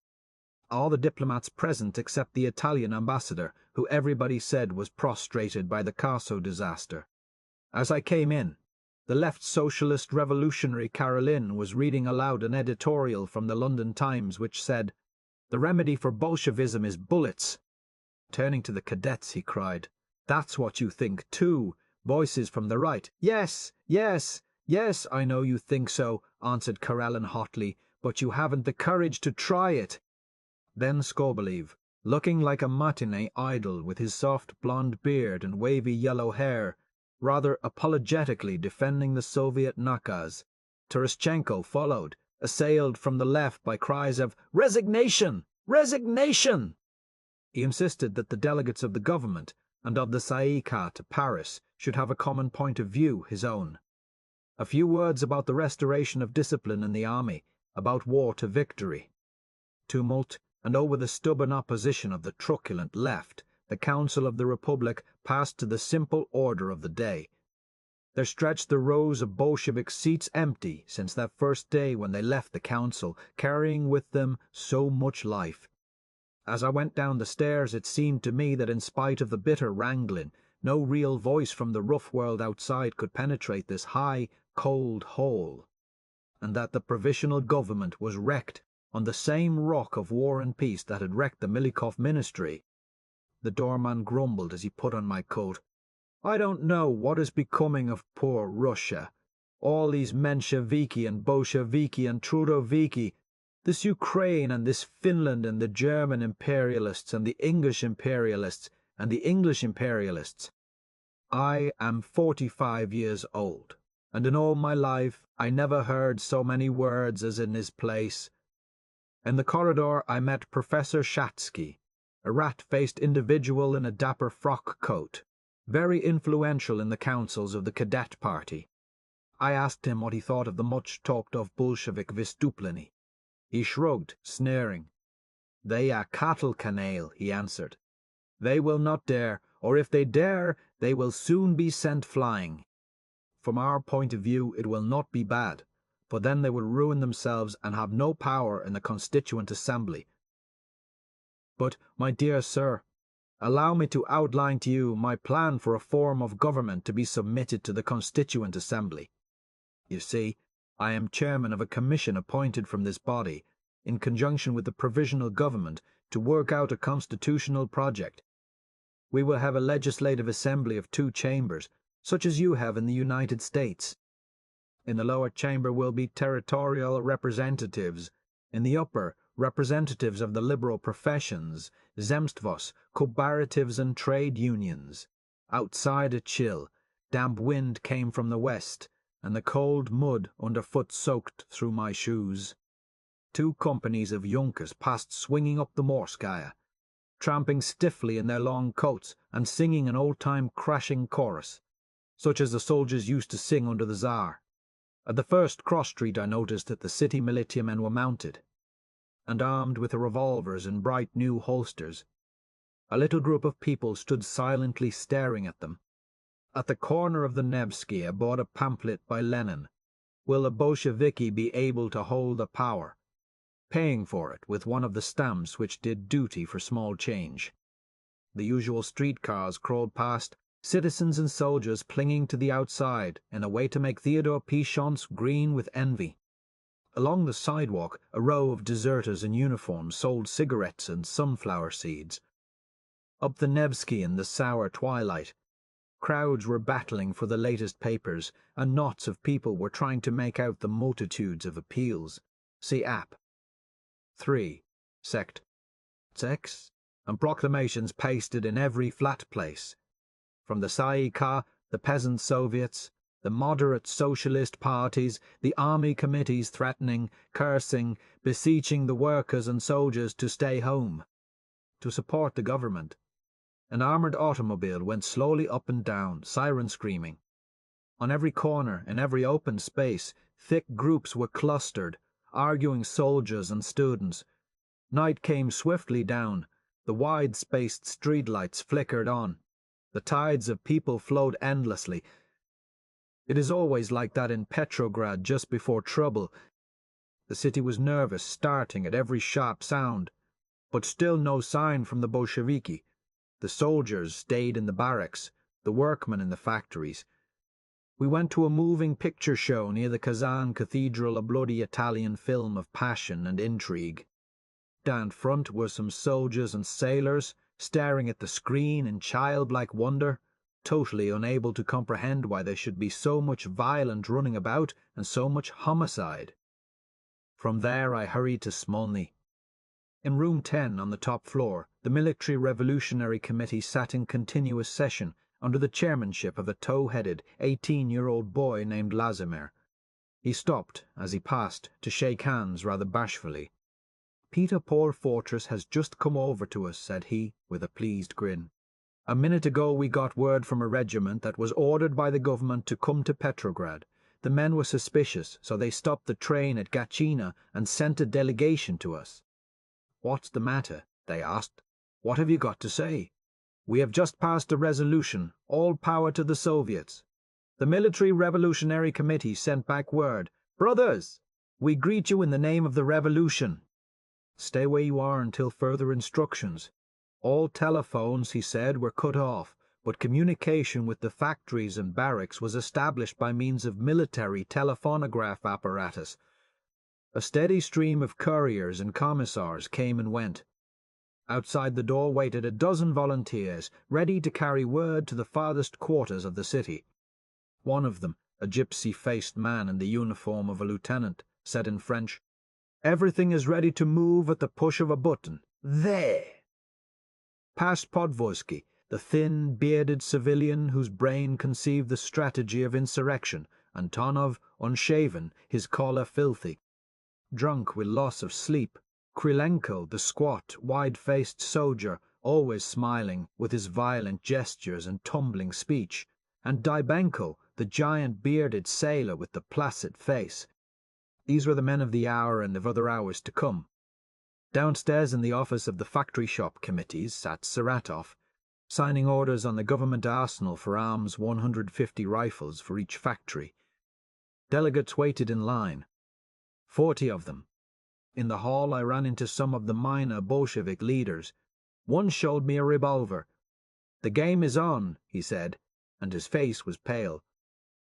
All the diplomats present except the Italian ambassador, who everybody said was prostrated by the Caso disaster. As I came in, the left socialist revolutionary Karolin was reading aloud an editorial from the London Times which said, "The remedy for Bolshevism is bullets." Turning to the cadets, he cried, "That's what you think too." Voices from the right, "Yes, yes, yes, I know you think so," answered Karelin hotly, "but you haven't the courage to try it." Then Skobelev, looking like a matinee idol with his soft blonde beard and wavy yellow hair, rather apologetically defending the Soviet nakaz. Tereshchenko followed, assailed from the left by cries of "Resignation! Resignation!" He insisted that the delegates of the government and of the Tsay ee kah to Paris should have a common point of view, his own. A few words about the restoration of discipline in the army, about war to victory. Tumult, and over the stubborn opposition of the truculent left, the Council of the Republic passed to the simple order of the day. There stretched the rows of Bolshevik seats empty since that first day when they left the Council, carrying with them so much life. As I went down the stairs, it seemed to me that in spite of the bitter wrangling, no real voice from the rough world outside could penetrate this high, cold hole, and that the Provisional Government was wrecked on the same rock of war and peace that had wrecked the Milikov ministry. The doorman grumbled as he put on my coat. "I don't know what is becoming of poor Russia. All these Mensheviki and Bolsheviki and Trudoviki, this Ukraine and this Finland and the German imperialists and the English imperialists and the English imperialists. I am 45 years old, and in all my life I never heard so many words as in this place." In the corridor I met Professor Shatsky, a rat-faced individual in a dapper frock coat, very influential in the councils of the cadet party. I asked him what he thought of the much-talked-of Bolshevik vystupleny. He shrugged, sneering. "They are cattle canaille," he answered. "They will not dare, or if they dare, they will soon be sent flying. From our point of view it will not be bad, but then they will ruin themselves and have no power in the Constituent Assembly. But, my dear sir, allow me to outline to you my plan for a form of government to be submitted to the Constituent Assembly. You see, I am chairman of a commission appointed from this body, in conjunction with the Provisional Government, to work out a constitutional project. We will have a legislative assembly of 2 chambers, such as you have in the United States. In the lower chamber will be territorial representatives, in the upper, representatives of the liberal professions, zemstvos, cooperatives and trade unions. Outside a chill, damp wind came from the west, and the cold mud underfoot soaked through my shoes. 2 companies of Junkers passed swinging up the Morskaya, tramping stiffly in their long coats and singing an old-time crashing chorus, such as the soldiers used to sing under the Tsar. At the first cross street I noticed that the city militiamen were mounted, and armed with revolvers in bright new holsters. A little group of people stood silently staring at them. At the corner of the Nevsky I bought a pamphlet by Lenin, "Will the Bolsheviki be able to hold the power?" paying for it with one of the stamps which did duty for small change. The usual streetcars crawled past, citizens and soldiers clinging to the outside in a way to make Theodore Pichon's green with envy. Along the sidewalk, a row of deserters in uniform sold cigarettes and sunflower seeds. Up the Nevsky in the sour twilight, crowds were battling for the latest papers, and knots of people were trying to make out the multitudes of appeals. See app. 3. Sect. Sex. And proclamations pasted in every flat place. From the Tsay-ee-kah, the peasant soviets, the moderate socialist parties, the army committees threatening, cursing, beseeching the workers and soldiers to stay home, to support the government. An armoured automobile went slowly up and down, siren screaming. On every corner, in every open space, thick groups were clustered, arguing soldiers and students. Night came swiftly down. The wide-spaced streetlights flickered on. The tides of people flowed endlessly. It is always like that in Petrograd just before trouble. The city was nervous, starting at every sharp sound. But still no sign from the Bolsheviki. The soldiers stayed in the barracks, the workmen in the factories. We went to a moving picture show near the Kazan Cathedral, a bloody Italian film of passion and intrigue. Down front were some soldiers and sailors, staring at the screen in childlike wonder, totally unable to comprehend why there should be so much violent running about and so much homicide. From there I hurried to Smolny. In room 10 on the top floor, the Military Revolutionary Committee sat in continuous session under the chairmanship of a tow-headed 18-year-old boy named Lazimir. He stopped, as he passed, to shake hands rather bashfully. "Peter Paul Fortress has just come over to us," said he, with a pleased grin. "A minute ago we got word from a regiment that was ordered by the government to come to Petrograd. The men were suspicious, so they stopped the train at Gatchina and sent a delegation to us." "What's the matter?" they asked. "What have you got to say?" "We have just passed a resolution, all power to the Soviets. The Military Revolutionary Committee sent back word, 'Brothers, we greet you in the name of the revolution. Stay where you are until further instructions.' All telephones," he said, "were cut off, but communication with the factories and barracks was established by means of military telephonograph apparatus. A steady stream of couriers and commissars came and went. Outside the door waited a dozen volunteers, ready to carry word to the farthest quarters of the city. One of them, a gypsy-faced man in the uniform of a lieutenant, said in French, "Everything is ready to move at the push of a button. There!" Past Podvorsky, the thin, bearded civilian whose brain conceived the strategy of insurrection, Antonov, unshaven, his collar filthy. Drunk with loss of sleep, Krylenko, the squat, wide-faced soldier, always smiling, with his violent gestures and tumbling speech, and Dybenko, the giant bearded sailor with the placid face. These were the men of the hour and of other hours to come. Downstairs in the office of the factory shop committees sat Saratov, signing orders on the government arsenal for arms 150 rifles for each factory. Delegates waited in line. 40 of them. In the hall I ran into some of the minor Bolshevik leaders. One showed me a revolver. "The game is on," he said, and his face was pale.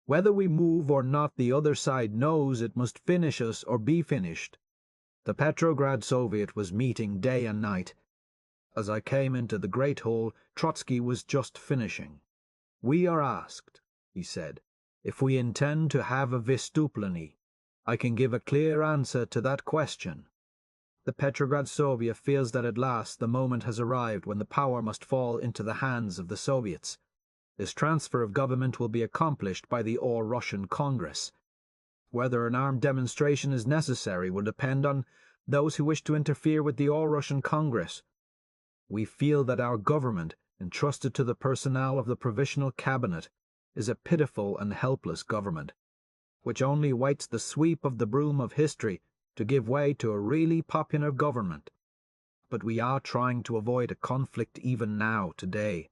"Whether we move or not, the other side knows it must finish us or be finished." The Petrograd Soviet was meeting day and night. As I came into the great hall, Trotsky was just finishing. "We are asked," he said, "if we intend to have a vystupleny. I can give a clear answer to that question. The Petrograd Soviet feels that at last the moment has arrived when the power must fall into the hands of the Soviets. This transfer of government will be accomplished by the All-Russian Congress. Whether an armed demonstration is necessary will depend on those who wish to interfere with the All-Russian Congress. We feel that our government, entrusted to the personnel of the Provisional Cabinet, is a pitiful and helpless government. which only waits the sweep of the broom of history to give way to a really popular government. But we are trying to avoid a conflict even now, today.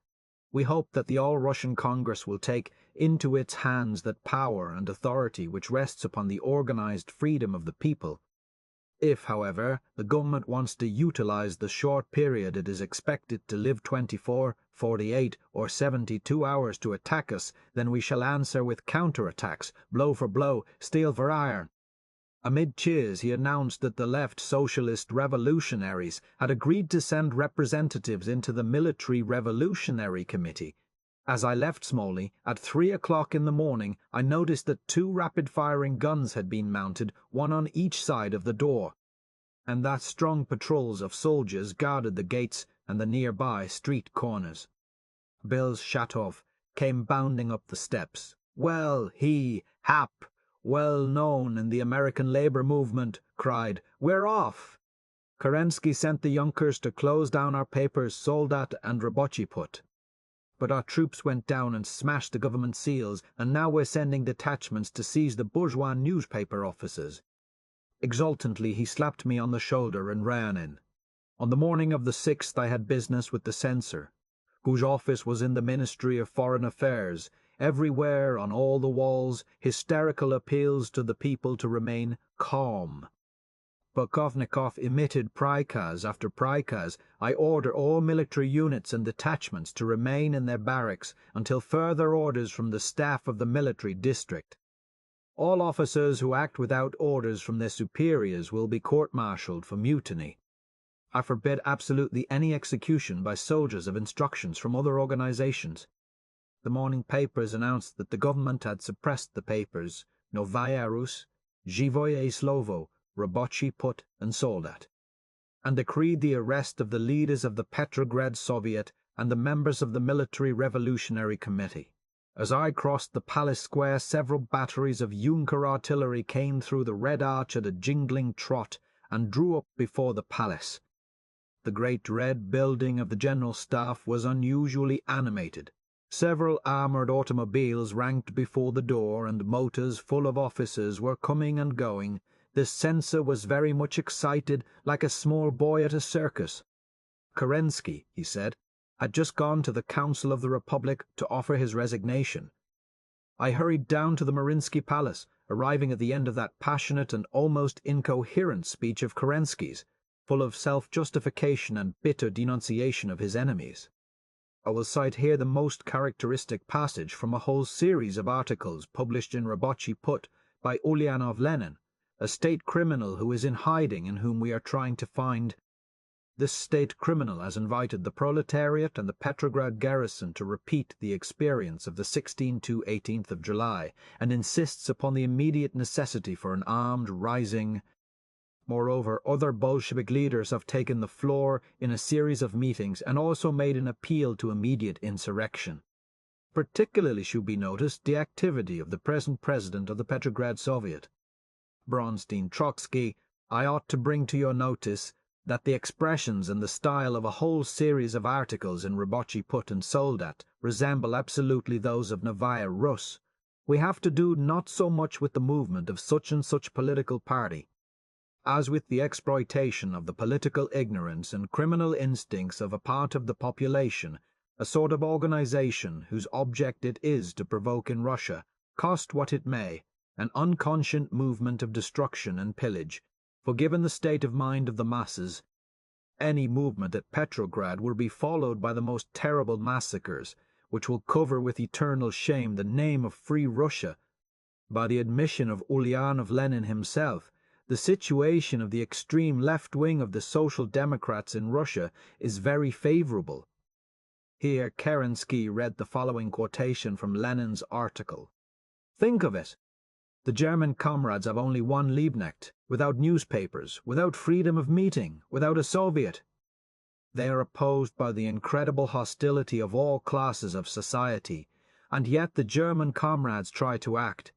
We hope that the All-Russian Congress will take into its hands that power and authority which rests upon the organized freedom of the people. If, however, the government wants to utilize the short period it is expected to live 24, 48, or 72 hours to attack us, then we shall answer with counterattacks, blow for blow, steel for iron. Amid cheers, he announced that the left socialist revolutionaries had agreed to send representatives into the Military Revolutionary Committee. As I left Smolny at 3 o'clock in the morning, I noticed that 2 rapid-firing guns had been mounted, one on each side of the door, and that strong patrols of soldiers guarded the gates and the nearby street corners. Bill's Shatov came bounding up the steps. Well, he, Hap, well known in the American labor movement, cried, "We're off!" Kerensky sent the Junkers to close down our papers Soldat and Rabochi Put. But our troops went down and smashed the government seals, and now we're sending detachments to seize the bourgeois newspaper offices. Exultantly he slapped me on the shoulder and ran in. On the morning of the 6th I had business with the censor, whose office was in the Ministry of Foreign Affairs. Everywhere, on all the walls, hysterical appeals to the people to remain calm. Polkovnikov emitted prikaz after prikaz. I order all military units and detachments to remain in their barracks until further orders from the staff of the military district. All officers who act without orders from their superiors will be court-martialed for mutiny. I forbid absolutely any execution by soldiers of instructions from other organizations. The morning papers announced that the government had suppressed the papers Novaya Rus, Zhivoye Slovo, Rabochi Put, and Soldat, and decreed the arrest of the leaders of the Petrograd Soviet and the members of the Military Revolutionary Committee. As I crossed the palace square, several batteries of Junker artillery came through the Red Arch at a jingling trot and drew up before the palace. The great red building of the General Staff was unusually animated. Several armoured automobiles ranked before the door, and motors full of officers were coming and going. The censor was very much excited, like a small boy at a circus. Kerensky, he said, had just gone to the Council of the Republic to offer his resignation. I hurried down to the Marinsky Palace, arriving at the end of that passionate and almost incoherent speech of Kerensky's, full of self-justification and bitter denunciation of his enemies. I will cite here the most characteristic passage from a whole series of articles published in Rabochi Put by Ulyanov Lenin, a state criminal who is in hiding and whom we are trying to find. This state criminal has invited the proletariat and the Petrograd garrison to repeat the experience of the 16–18th of July, and insists upon the immediate necessity for an armed rising. Moreover, other Bolshevik leaders have taken the floor in a series of meetings and also made an appeal to immediate insurrection. Particularly should be noticed the activity of the present president of the Petrograd Soviet, Bronstein Trotsky. I ought to bring to your notice that the expressions and the style of a whole series of articles in Rabochi Put and Soldat resemble absolutely those of Novaya Rus. We have to do not so much with the movement of such and such political party, as with the exploitation of the political ignorance and criminal instincts of a part of the population, a sort of organization whose object it is to provoke in Russia, cost what it may, an unconscient movement of destruction and pillage. For given the state of mind of the masses, any movement at Petrograd will be followed by the most terrible massacres, which will cover with eternal shame the name of free Russia. By the admission of Ulyanov Lenin himself, the situation of the extreme left wing of the Social Democrats in Russia is very favorable. Here Kerensky read the following quotation from Lenin's article. Think of it! The German comrades have only one Liebknecht, without newspapers, without freedom of meeting, without a Soviet. They are opposed by the incredible hostility of all classes of society, and yet the German comrades try to act,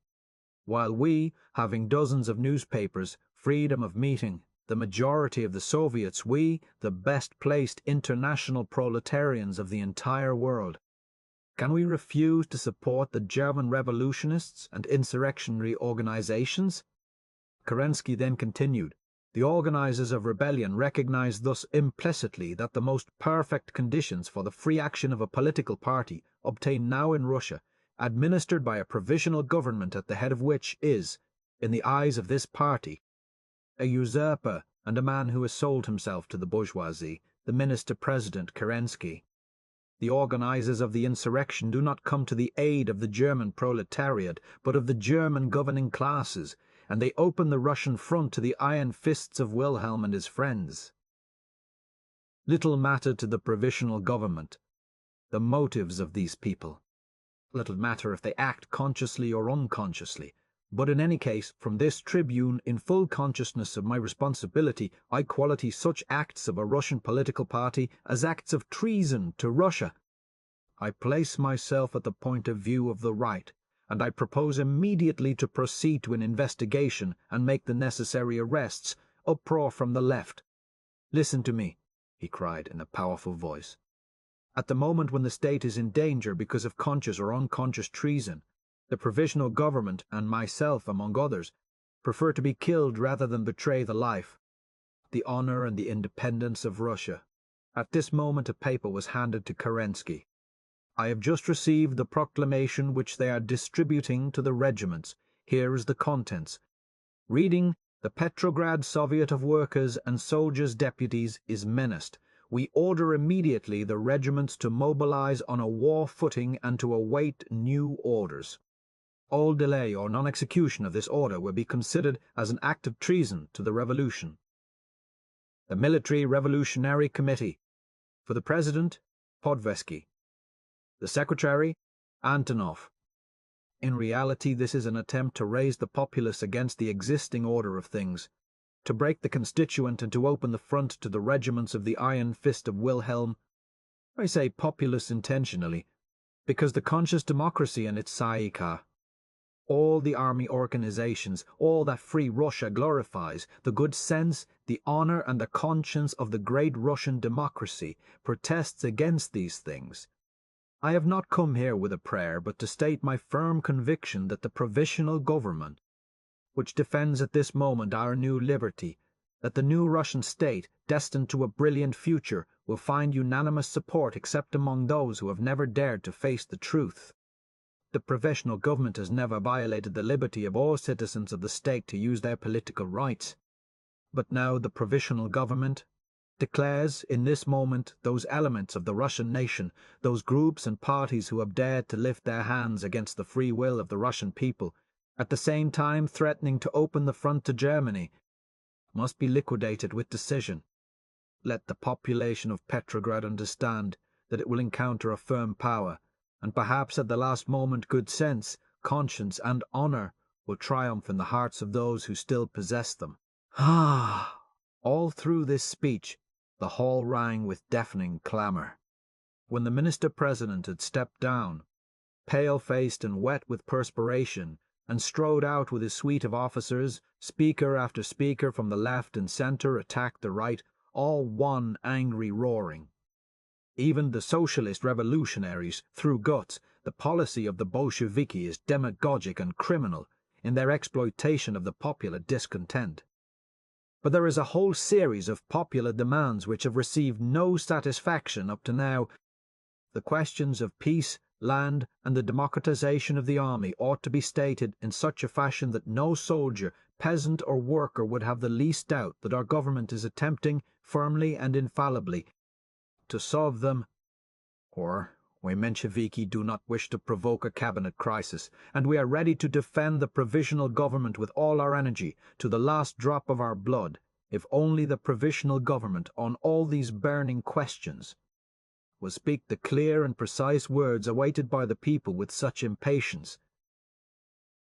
while we, having dozens of newspapers, freedom of meeting, the majority of the Soviets, we, the best-placed international proletarians of the entire world, Can we refuse to support the German revolutionists and insurrectionary organizations? Kerensky then continued, the organizers of rebellion recognize thus implicitly that the most perfect conditions for the free action of a political party obtained now in Russia, administered by a provisional government at the head of which is, in the eyes of this party, a usurper and a man who has sold himself to the bourgeoisie, the minister-president Kerensky. The organizers of the insurrection do not come to the aid of the German proletariat, but of the German governing classes, and they open the Russian front to the iron fists of Wilhelm and his friends. Little matter to the provisional government the motives of these people. Little matter if they act consciously or unconsciously. But in any case, from this tribune, in full consciousness of my responsibility, I quality such acts of a Russian political party as acts of treason to Russia. I place myself at the point of view of the right, and I propose immediately to proceed to an investigation and make the necessary arrests. Uproar from the left. Listen to me, he cried in a powerful voice. At the moment when the state is in danger because of conscious or unconscious treason, the provisional government, and myself among others, prefer to be killed rather than betray the life, the honor and the independence of Russia. At this moment a paper was handed to Kerensky. I have just received the proclamation which they are distributing to the regiments. Here is the contents. Reading, the Petrograd Soviet of Workers and Soldiers' Deputies is menaced. We order immediately the regiments to mobilize on a war footing and to await new orders. All delay or non-execution of this order will be considered as an act of treason to the revolution. The Military Revolutionary Committee. For the President, Podvesky. The Secretary, Antonov. In reality, this is an attempt to raise the populace against the existing order of things, to break the constituent and to open the front to the regiments of the iron fist of Wilhelm. I say populace intentionally, because the conscious democracy and its Tsarika, all the army organizations, all that free Russia glorifies, the good sense, the honor and the conscience of the great Russian democracy, protests against these things. I have not come here with a prayer, but to state my firm conviction that the provisional government, which defends at this moment our new liberty, that the new Russian state, destined to a brilliant future, will find unanimous support except among those who have never dared to face the truth. The provisional government has never violated the liberty of all citizens of the state to use their political rights. But now the provisional government declares in this moment those elements of the Russian nation, those groups and parties who have dared to lift their hands against the free will of the Russian people, at the same time threatening to open the front to Germany, must be liquidated with decision. Let the population of Petrograd understand that it will encounter a firm power, and perhaps at the last moment good sense, conscience, and honor will triumph in the hearts of those who still possess them. Ah! All through this speech, the hall rang with deafening clamor. When the minister-president had stepped down, pale-faced and wet with perspiration, and strode out with his suite of officers, speaker after speaker from the left and center attacked the right, all one angry roaring. Even the socialist revolutionaries threw guts. The policy of the Bolsheviki is demagogic and criminal in their exploitation of the popular discontent. But there is a whole series of popular demands which have received no satisfaction up to now. The questions of peace, land, and the democratization of the army ought to be stated in such a fashion that no soldier, peasant, or worker would have the least doubt that our government is attempting, firmly and infallibly, to solve them, or we Mensheviki do not wish to provoke a cabinet crisis, and we are ready to defend the provisional government with all our energy, to the last drop of our blood, if only the provisional government, on all these burning questions, will speak the clear and precise words awaited by the people with such impatience.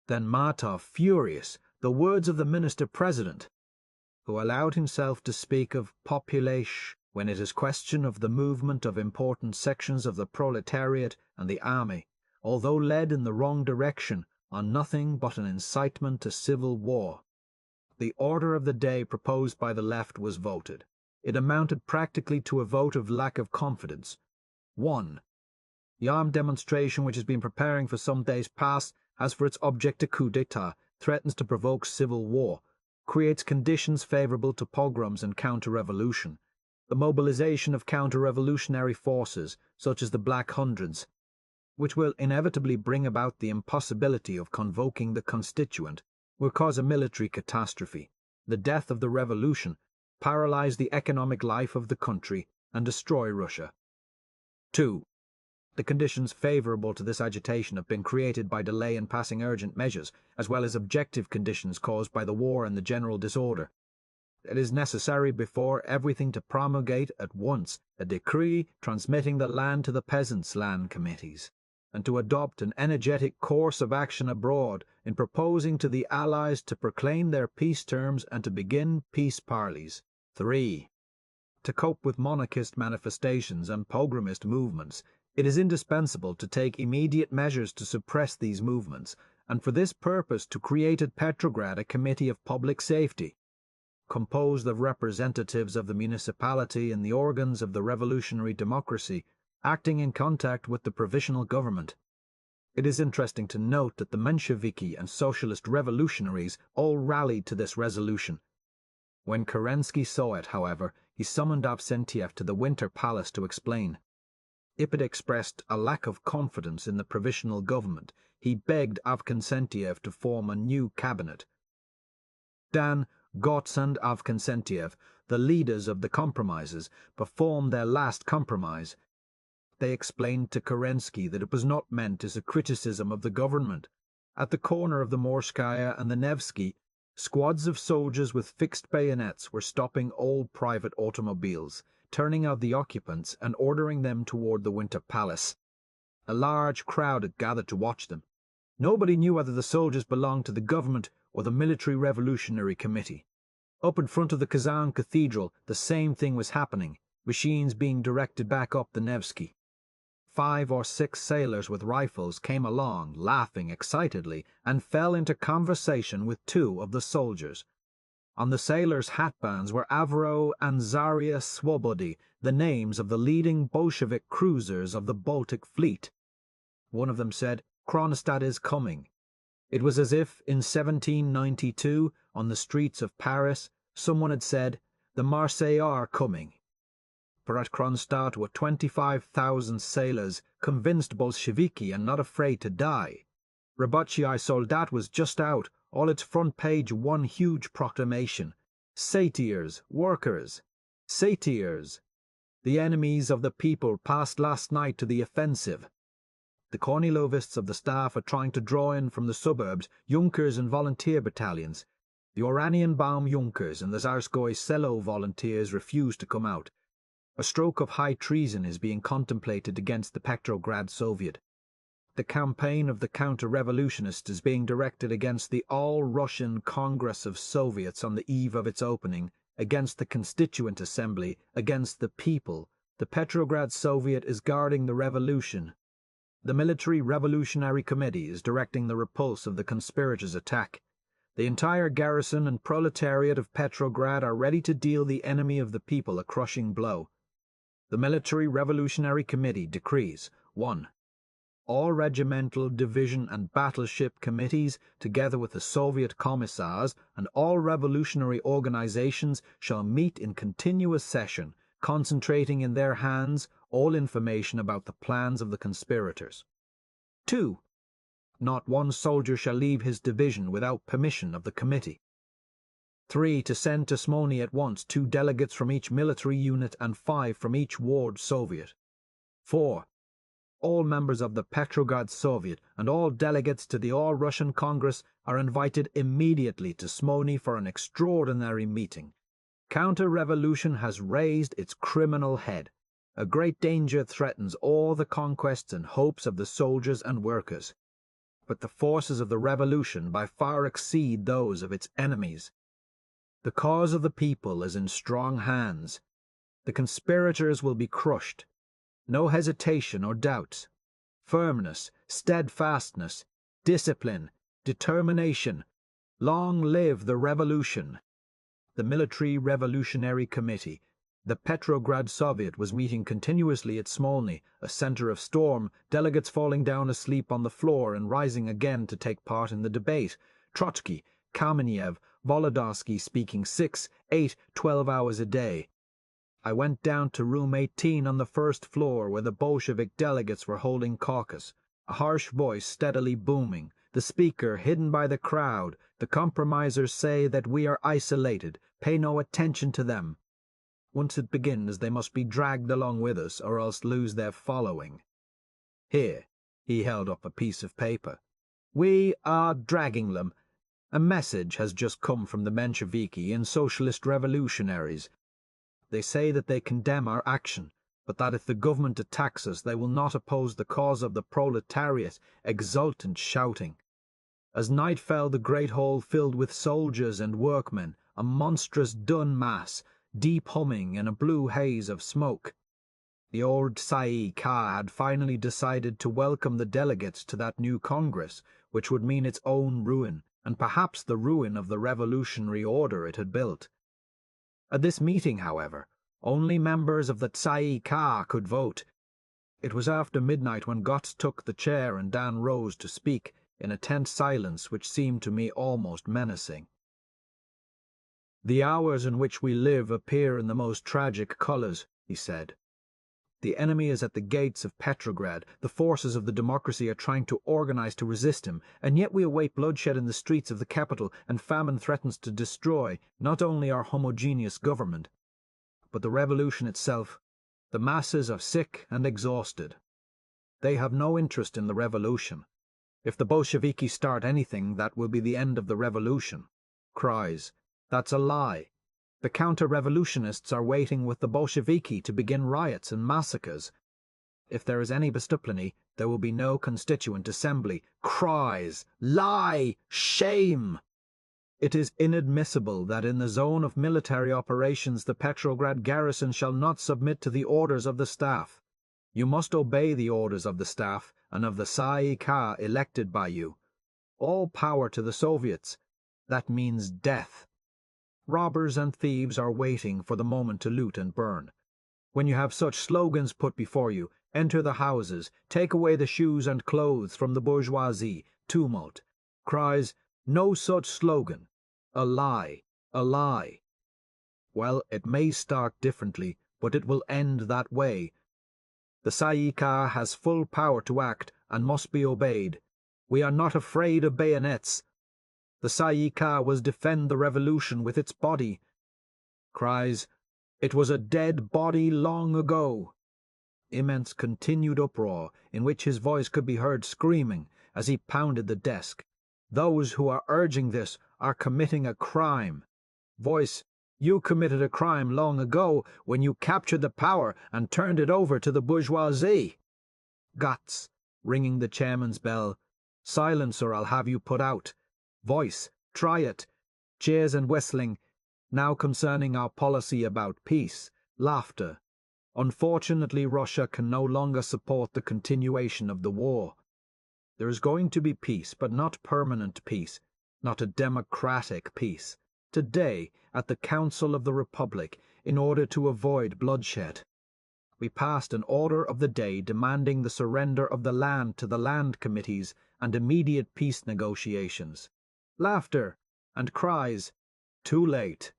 Then Martov, furious, the words of the minister-president, who allowed himself to speak of population when it is question of the movement of important sections of the proletariat and the army, although led in the wrong direction, are nothing but an incitement to civil war. The order of the day proposed by the left was voted. It amounted practically to a vote of lack of confidence. 1. The armed demonstration which has been preparing for some days past has for its object a coup d'etat, threatens to provoke civil war, creates conditions favorable to pogroms and counter-revolution, the mobilization of counter-revolutionary forces, such as the Black Hundreds, which will inevitably bring about the impossibility of convoking the Constituent, will cause a military catastrophe, the death of the revolution, paralyze the economic life of the country, and destroy Russia. 2. The conditions favorable to this agitation have been created by delay in passing urgent measures, as well as objective conditions caused by the war and the general disorder. It is necessary before everything to promulgate at once a decree transmitting the land to the peasants' land committees, and to adopt an energetic course of action abroad in proposing to the Allies to proclaim their peace terms and to begin peace parleys. 3. To cope with monarchist manifestations and pogromist movements, it is indispensable to take immediate measures to suppress these movements, and for this purpose to create at Petrograd a committee of public safety, composed of representatives of the municipality and the organs of the revolutionary democracy, acting in contact with the Provisional Government. It is interesting to note that the Mensheviki and Socialist revolutionaries all rallied to this resolution. When Kerensky saw it, however, he summoned Avksentiev to the Winter Palace to explain. If it expressed a lack of confidence in the Provisional Government, he begged Avksentiev to form a new cabinet. Dan, Gotz and Avksentiev, the leaders of the compromises, performed their last compromise. They explained to Kerensky that it was not meant as a criticism of the government. At the corner of the Morskaya and the Nevsky, squads of soldiers with fixed bayonets were stopping old private automobiles, turning out the occupants and ordering them toward the Winter Palace. A large crowd had gathered to watch them. Nobody knew whether the soldiers belonged to the government or the Military Revolutionary Committee. Up in front of the Kazan Cathedral, the same thing was happening, machines being directed back up the Nevsky. 5 or 6 sailors with rifles came along, laughing excitedly, and fell into conversation with 2 of the soldiers. On the sailors' hatbands were Avro and Zaria Swobody, the names of the leading Bolshevik cruisers of the Baltic Fleet. One of them said, "Kronstadt is coming." It was as if, in 1792, on the streets of Paris, someone had said, "The Marseillais are coming." For at Kronstadt were 25,000 sailors, convinced Bolsheviki and not afraid to die. Rabotchi Soldat was just out, all its front page one huge proclamation. Satyrs, workers, satyrs. The enemies of the people passed last night to the offensive. The Kornilovists of the staff are trying to draw in from the suburbs Junkers and volunteer battalions. The Oranienbaum Junkers and the Tsarskoye Selo volunteers refuse to come out. A stroke of high treason is being contemplated against the Petrograd Soviet. The campaign of the counter-revolutionists is being directed against the All-Russian Congress of Soviets on the eve of its opening, against the Constituent Assembly, against the people. The Petrograd Soviet is guarding the revolution. The Military Revolutionary Committee is directing the repulse of the conspirators' attack. The entire garrison and proletariat of Petrograd are ready to deal the enemy of the people a crushing blow. The Military Revolutionary Committee decrees: 1. All regimental, division and battleship committees, together with the Soviet commissars and all revolutionary organizations, shall meet in continuous session, concentrating in their hands all information about the plans of the conspirators. 2. Not one soldier shall leave his division without permission of the committee. 3. To send to Smolny at once 2 delegates from each military unit and 5 from each ward Soviet. 4. All members of the Petrograd Soviet and all delegates to the All-Russian Congress are invited immediately to Smolny for an extraordinary meeting. Counter-revolution has raised its criminal head. A great danger threatens all the conquests and hopes of the soldiers and workers. But the forces of the revolution by far exceed those of its enemies. The cause of the people is in strong hands. The conspirators will be crushed. No hesitation or doubts. Firmness, steadfastness, discipline, determination. Long live the revolution. The Military Revolutionary Committee, The Petrograd Soviet was meeting continuously at Smolny, a center of storm, delegates falling down asleep on the floor and rising again to take part in the debate. Trotsky, Kamenev, Volodarsky speaking 6, 8, 12 hours a day. I went down to room 18 on the first floor where the Bolshevik delegates were holding caucus, a harsh voice steadily booming, the speaker hidden by the crowd. The compromisers say that we are isolated, pay no attention to them. Once it begins, they must be dragged along with us or else lose their following. Here, he held up a piece of paper. We are dragging them. A message has just come from the Mensheviki and socialist revolutionaries. They say that they condemn our action, but that if the government attacks us, they will not oppose the cause of the proletariat, exultant shouting. As night fell, the great hall filled with soldiers and workmen, a monstrous dun mass, deep humming in a blue haze of smoke. The old Tsai Ka had finally decided to welcome the delegates to that new Congress, which would mean its own ruin, and perhaps the ruin of the revolutionary order it had built. At this meeting, however, only members of the Tsai Ka could vote. It was after midnight when Gotz took the chair and Dan rose to speak, in a tense silence which seemed to me almost menacing. "The hours in which we live appear in the most tragic colors," he said. "The enemy is at the gates of Petrograd. The forces of the democracy are trying to organize to resist him, and yet we await bloodshed in the streets of the capital, and famine threatens to destroy not only our homogeneous government, but the revolution itself. The masses are sick and exhausted. They have no interest in the revolution. If the Bolsheviki start anything, that will be the end of the revolution." Cries, "That's a lie. The counter-revolutionists are waiting with the Bolsheviki to begin riots and massacres. If there is any vystuplennie, there will be no constituent assembly." Cries, "Lie! Shame!" "It is inadmissible that in the zone of military operations the Petrograd garrison shall not submit to the orders of the staff. You must obey the orders of the staff and of the Tsai Ka elected by you. All power to the Soviets. That means death. Robbers and thieves are waiting for the moment to loot and burn. When you have such slogans put before you, enter the houses, take away the shoes and clothes from the bourgeoisie." Tumult. Cries, "No such slogan. A lie, a lie." Well, it may start differently, but it will end that way. The Tsai Ka has full power to act and must be obeyed. We are not afraid of bayonets. The Tsai Ka will defend the revolution with its body." Cries, "It was a dead body long ago." Immense continued uproar, in which his voice could be heard screaming as he pounded the desk. "Those who are urging this are committing a crime." Voice, "You committed a crime long ago when you captured the power and turned it over to the bourgeoisie." Gotz, ringing the chairman's bell, "Silence or I'll have you put out." Voice, "Try it." Cheers and whistling. "Now concerning our policy about peace." Laughter. "Unfortunately, Russia can no longer support the continuation of the war. There is going to be peace, but not permanent peace, not a democratic peace. Today, at the Council of the Republic, in order to avoid bloodshed, we passed an order of the day demanding the surrender of the land to the land committees and immediate peace negotiations." Laughter and cries, "Too late."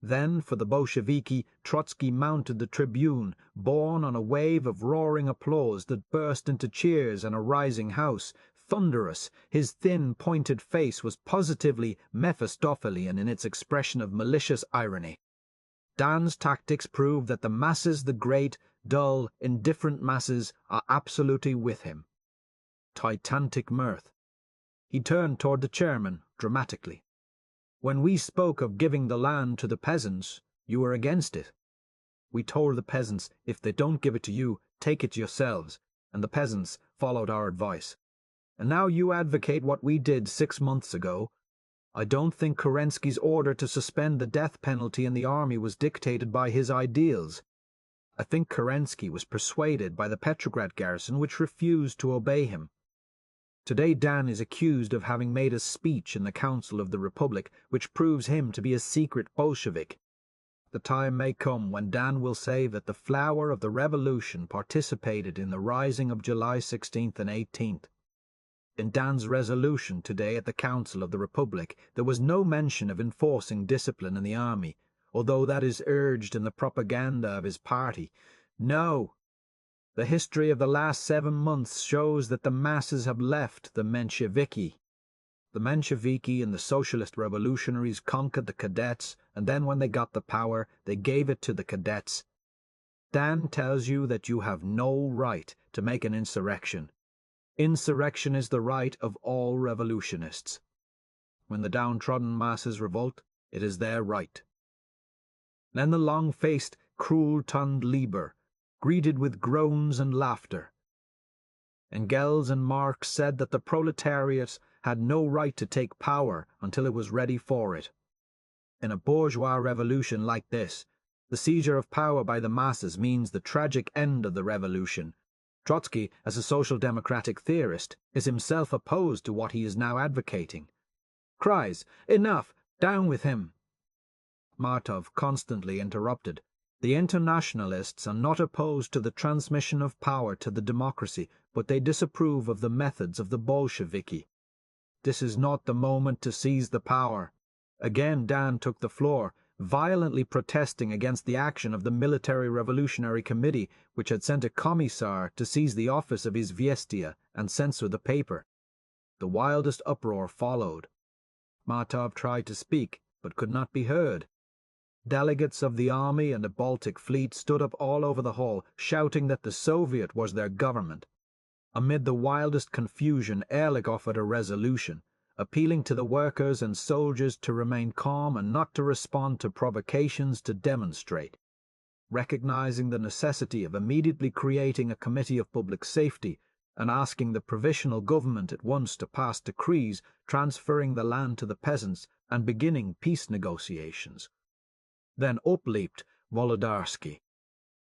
Then, for the Bolsheviki, Trotsky mounted the tribune, borne on a wave of roaring applause that burst into cheers and a rising house. Thunderous, his thin, pointed face was positively Mephistophelian in its expression of malicious irony. Dan's tactics proved that the masses, the great, dull, indifferent masses, are absolutely with him. Titanic mirth. He turned toward the chairman, dramatically. "When we spoke of giving the land to the peasants, you were against it. We told the peasants, if they don't give it to you, take it yourselves, and the peasants followed our advice. And now you advocate what we did 6 months ago. I don't think Kerensky's order to suspend the death penalty in the army was dictated by his ideals. I think Kerensky was persuaded by the Petrograd garrison, which refused to obey him. Today Dan is accused of having made a speech in the Council of the Republic which proves him to be a secret Bolshevik. The time may come when Dan will say that the flower of the revolution participated in the rising of July 16th and 18th. In Dan's resolution today at the Council of the Republic, there was no mention of enforcing discipline in the army, although that is urged in the propaganda of his party. No. The history of the last 7 months shows that the masses have left the Mensheviki. The Mensheviki and the socialist revolutionaries conquered the cadets, and then when they got the power, they gave it to the cadets. Dan tells you that you have no right to make an insurrection. Insurrection is the right of all revolutionists. When the downtrodden masses revolt, it is their right. Then the long-faced, cruel-tongued Lieber, greeted with groans and laughter. Engels and Marx said that the proletariat had no right to take power until it was ready for it. In a bourgeois revolution like this, the seizure of power by the masses means the tragic end of the revolution. Trotsky, as a social democratic theorist, is himself opposed to what he is now advocating. Cries, "Enough! Down with him!" Martov constantly interrupted. The internationalists are not opposed to the transmission of power to the democracy, but they disapprove of the methods of the Bolsheviki. This is not the moment to seize the power. Again Dan took the floor, violently protesting against the action of the Military Revolutionary Committee, which had sent a commissar to seize the office of Izviestia and censor the paper. The wildest uproar followed. Martov tried to speak, but could not be heard. Delegates of the Army and the Baltic Fleet stood up all over the hall, shouting that the Soviet was their government. Amid the wildest confusion, Ehrlich offered a resolution, appealing to the workers and soldiers to remain calm and not to respond to provocations to demonstrate. Recognizing the necessity of immediately creating a Committee of Public Safety and asking the Provisional Government at once to pass decrees transferring the land to the peasants and beginning peace negotiations. Then up leaped Volodarsky,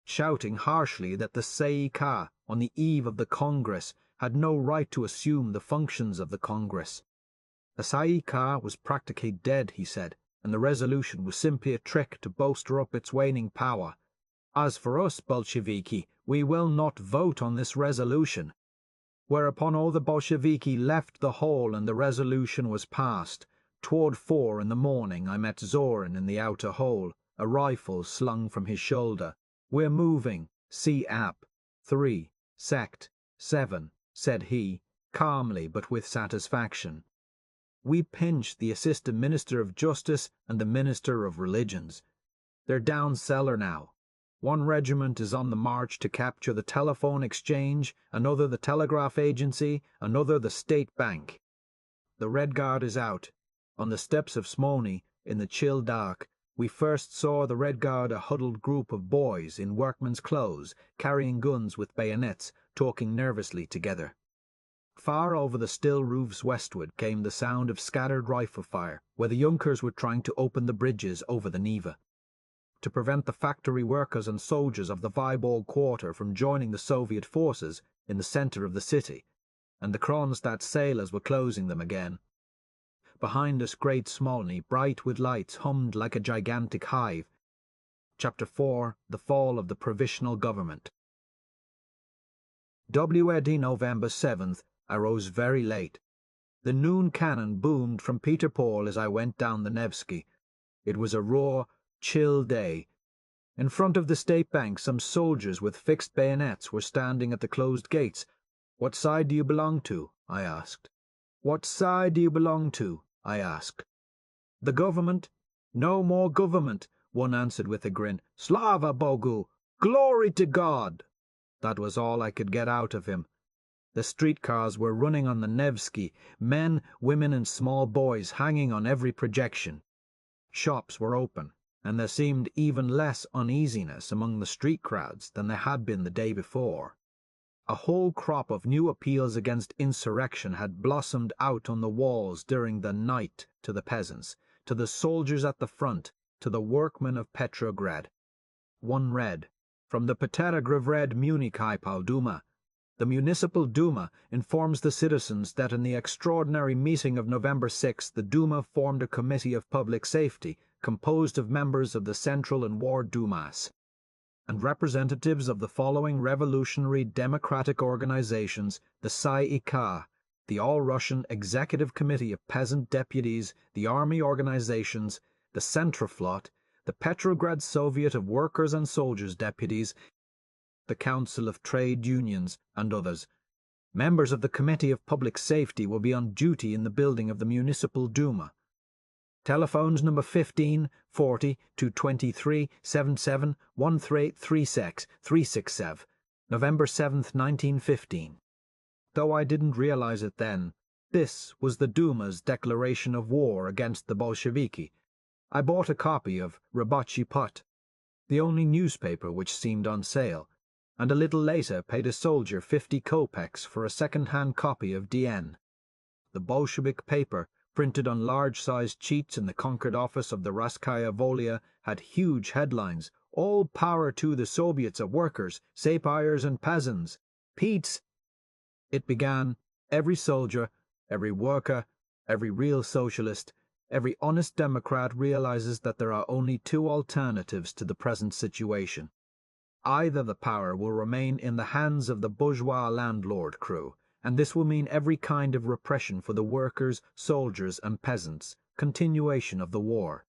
shouting harshly that the Tsay Ee Kah, on the eve of the Congress, had no right to assume the functions of the Congress. The Tsay Ee Kah was practically dead, he said, and the resolution was simply a trick to bolster up its waning power. As for us, Bolsheviki, we will not vote on this resolution. Whereupon all the Bolsheviki left the hall and the resolution was passed. Toward 4 in the morning I met Zorin in the outer hall, a rifle slung from his shoulder. "We're moving. See app. 3. Sect. 7, said he, calmly but with satisfaction. We pinched the Assistant Minister of Justice and the Minister of Religions. They're down cellar now. One regiment is on the march to capture the telephone exchange, another the telegraph agency, another the State Bank. The Red Guard is out. On the steps of Smolny, in the chill dark, we first saw the Red Guard, a huddled group of boys in workmen's clothes, carrying guns with bayonets, talking nervously together. Far over the still roofs westward came the sound of scattered rifle fire, where the Junkers were trying to open the bridges over the Neva. To prevent the factory workers and soldiers of the Vyborg quarter from joining the Soviet forces in the center of the city, and the Kronstadt sailors were closing them again. Behind us great Smolny, bright with lights, hummed like a gigantic hive. Chapter 4. The Fall of the Provisional Government. WRD November 7th, I rose very late. The noon cannon boomed from Peter Paul as I went down the Nevsky. It was a raw, chill day. In front of the State Bank, some soldiers with fixed bayonets were standing at the closed gates. "What side do you belong to?" I asked. "What side do you belong to?" I asked. "The government." "No more government," one answered with a grin. "Slava Bogu! Glory to God!" That was all I could get out of him. The streetcars were running on the Nevsky, men, women, and small boys hanging on every projection. Shops were open, and there seemed even less uneasiness among the street crowds than there had been the day before. A whole crop of new appeals against insurrection had blossomed out on the walls during the night to the peasants, to the soldiers at the front, to the workmen of Petrograd. One read, from the Petrograd Munich Duma. The Municipal Duma informs the citizens that in the extraordinary meeting of November 6th the Duma formed a Committee of Public Safety composed of members of the Central and War Dumas, and representatives of the following revolutionary democratic organizations: the Tsay-ee-kah, the All-Russian Executive Committee of Peasant Deputies, the Army Organizations, the Centroflot, the Petrograd Soviet of Workers and Soldiers Deputies, the Council of Trade Unions, and others. Members of the Committee of Public Safety will be on duty in the building of the Municipal Duma. Telephones number 15 40 223 77 13836 367, November 7th, 1915. Though I didn't realize it then, this was the Duma's declaration of war against the Bolsheviki. I bought a copy of Rabotchi Put, the only newspaper which seemed on sale, and a little later paid a soldier 50 kopecks for a second-hand copy of Dien. The Bolshevik paper, printed on large-sized sheets in the conquered office of the Raskaya Volia, had huge headlines: "All power to the Soviets of workers, sapiers and peasants. Peace." It began, "Every soldier, every worker, every real socialist, every honest Democrat realizes that there are only two alternatives to the present situation. Either the power will remain in the hands of the bourgeois landlord crew, and this will mean every kind of repression for the workers, soldiers, and peasants, continuation of the war,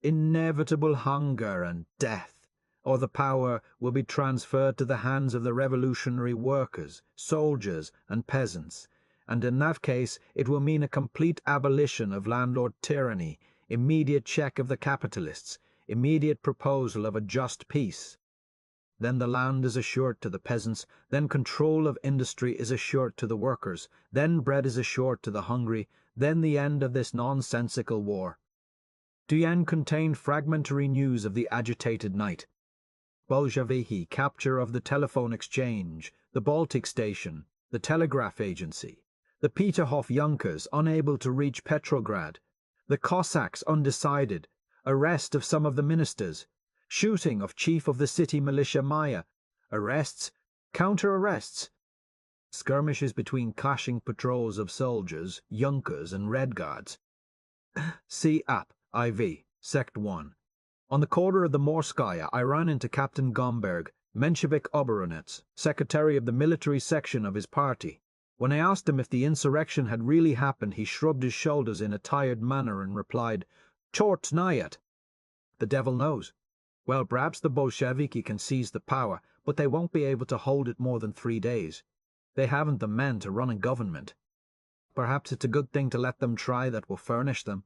inevitable hunger and death, or the power will be transferred to the hands of the revolutionary workers, soldiers, and peasants, and in that case it will mean a complete abolition of landlord tyranny, immediate check of the capitalists, immediate proposal of a just peace. Then the land is assured to the peasants, then control of industry is assured to the workers, then bread is assured to the hungry, then the end of this nonsensical war." Dien contained fragmentary news of the agitated night. Bolsheviki capture of the telephone exchange, the Baltic station, the telegraph agency, the Peterhof Junkers unable to reach Petrograd, the Cossacks undecided, arrest of some of the ministers, shooting of chief of the city militia Maya, arrests, counter-arrests, skirmishes between clashing patrols of soldiers, Junkers, and Red Guards. See App, IV, Sect 1. On the corner of the Morskaya, I ran into Captain Gomberg, Menshevik Oberonetz, secretary of the military section of his party. When I asked him if the insurrection had really happened, he shrugged his shoulders in a tired manner and replied, "Chort nayet." The devil knows. Well, perhaps the Bolsheviki can seize the power, but they won't be able to hold it more than 3 days. They haven't the men to run a government. Perhaps it's a good thing to let them try that will furnish them.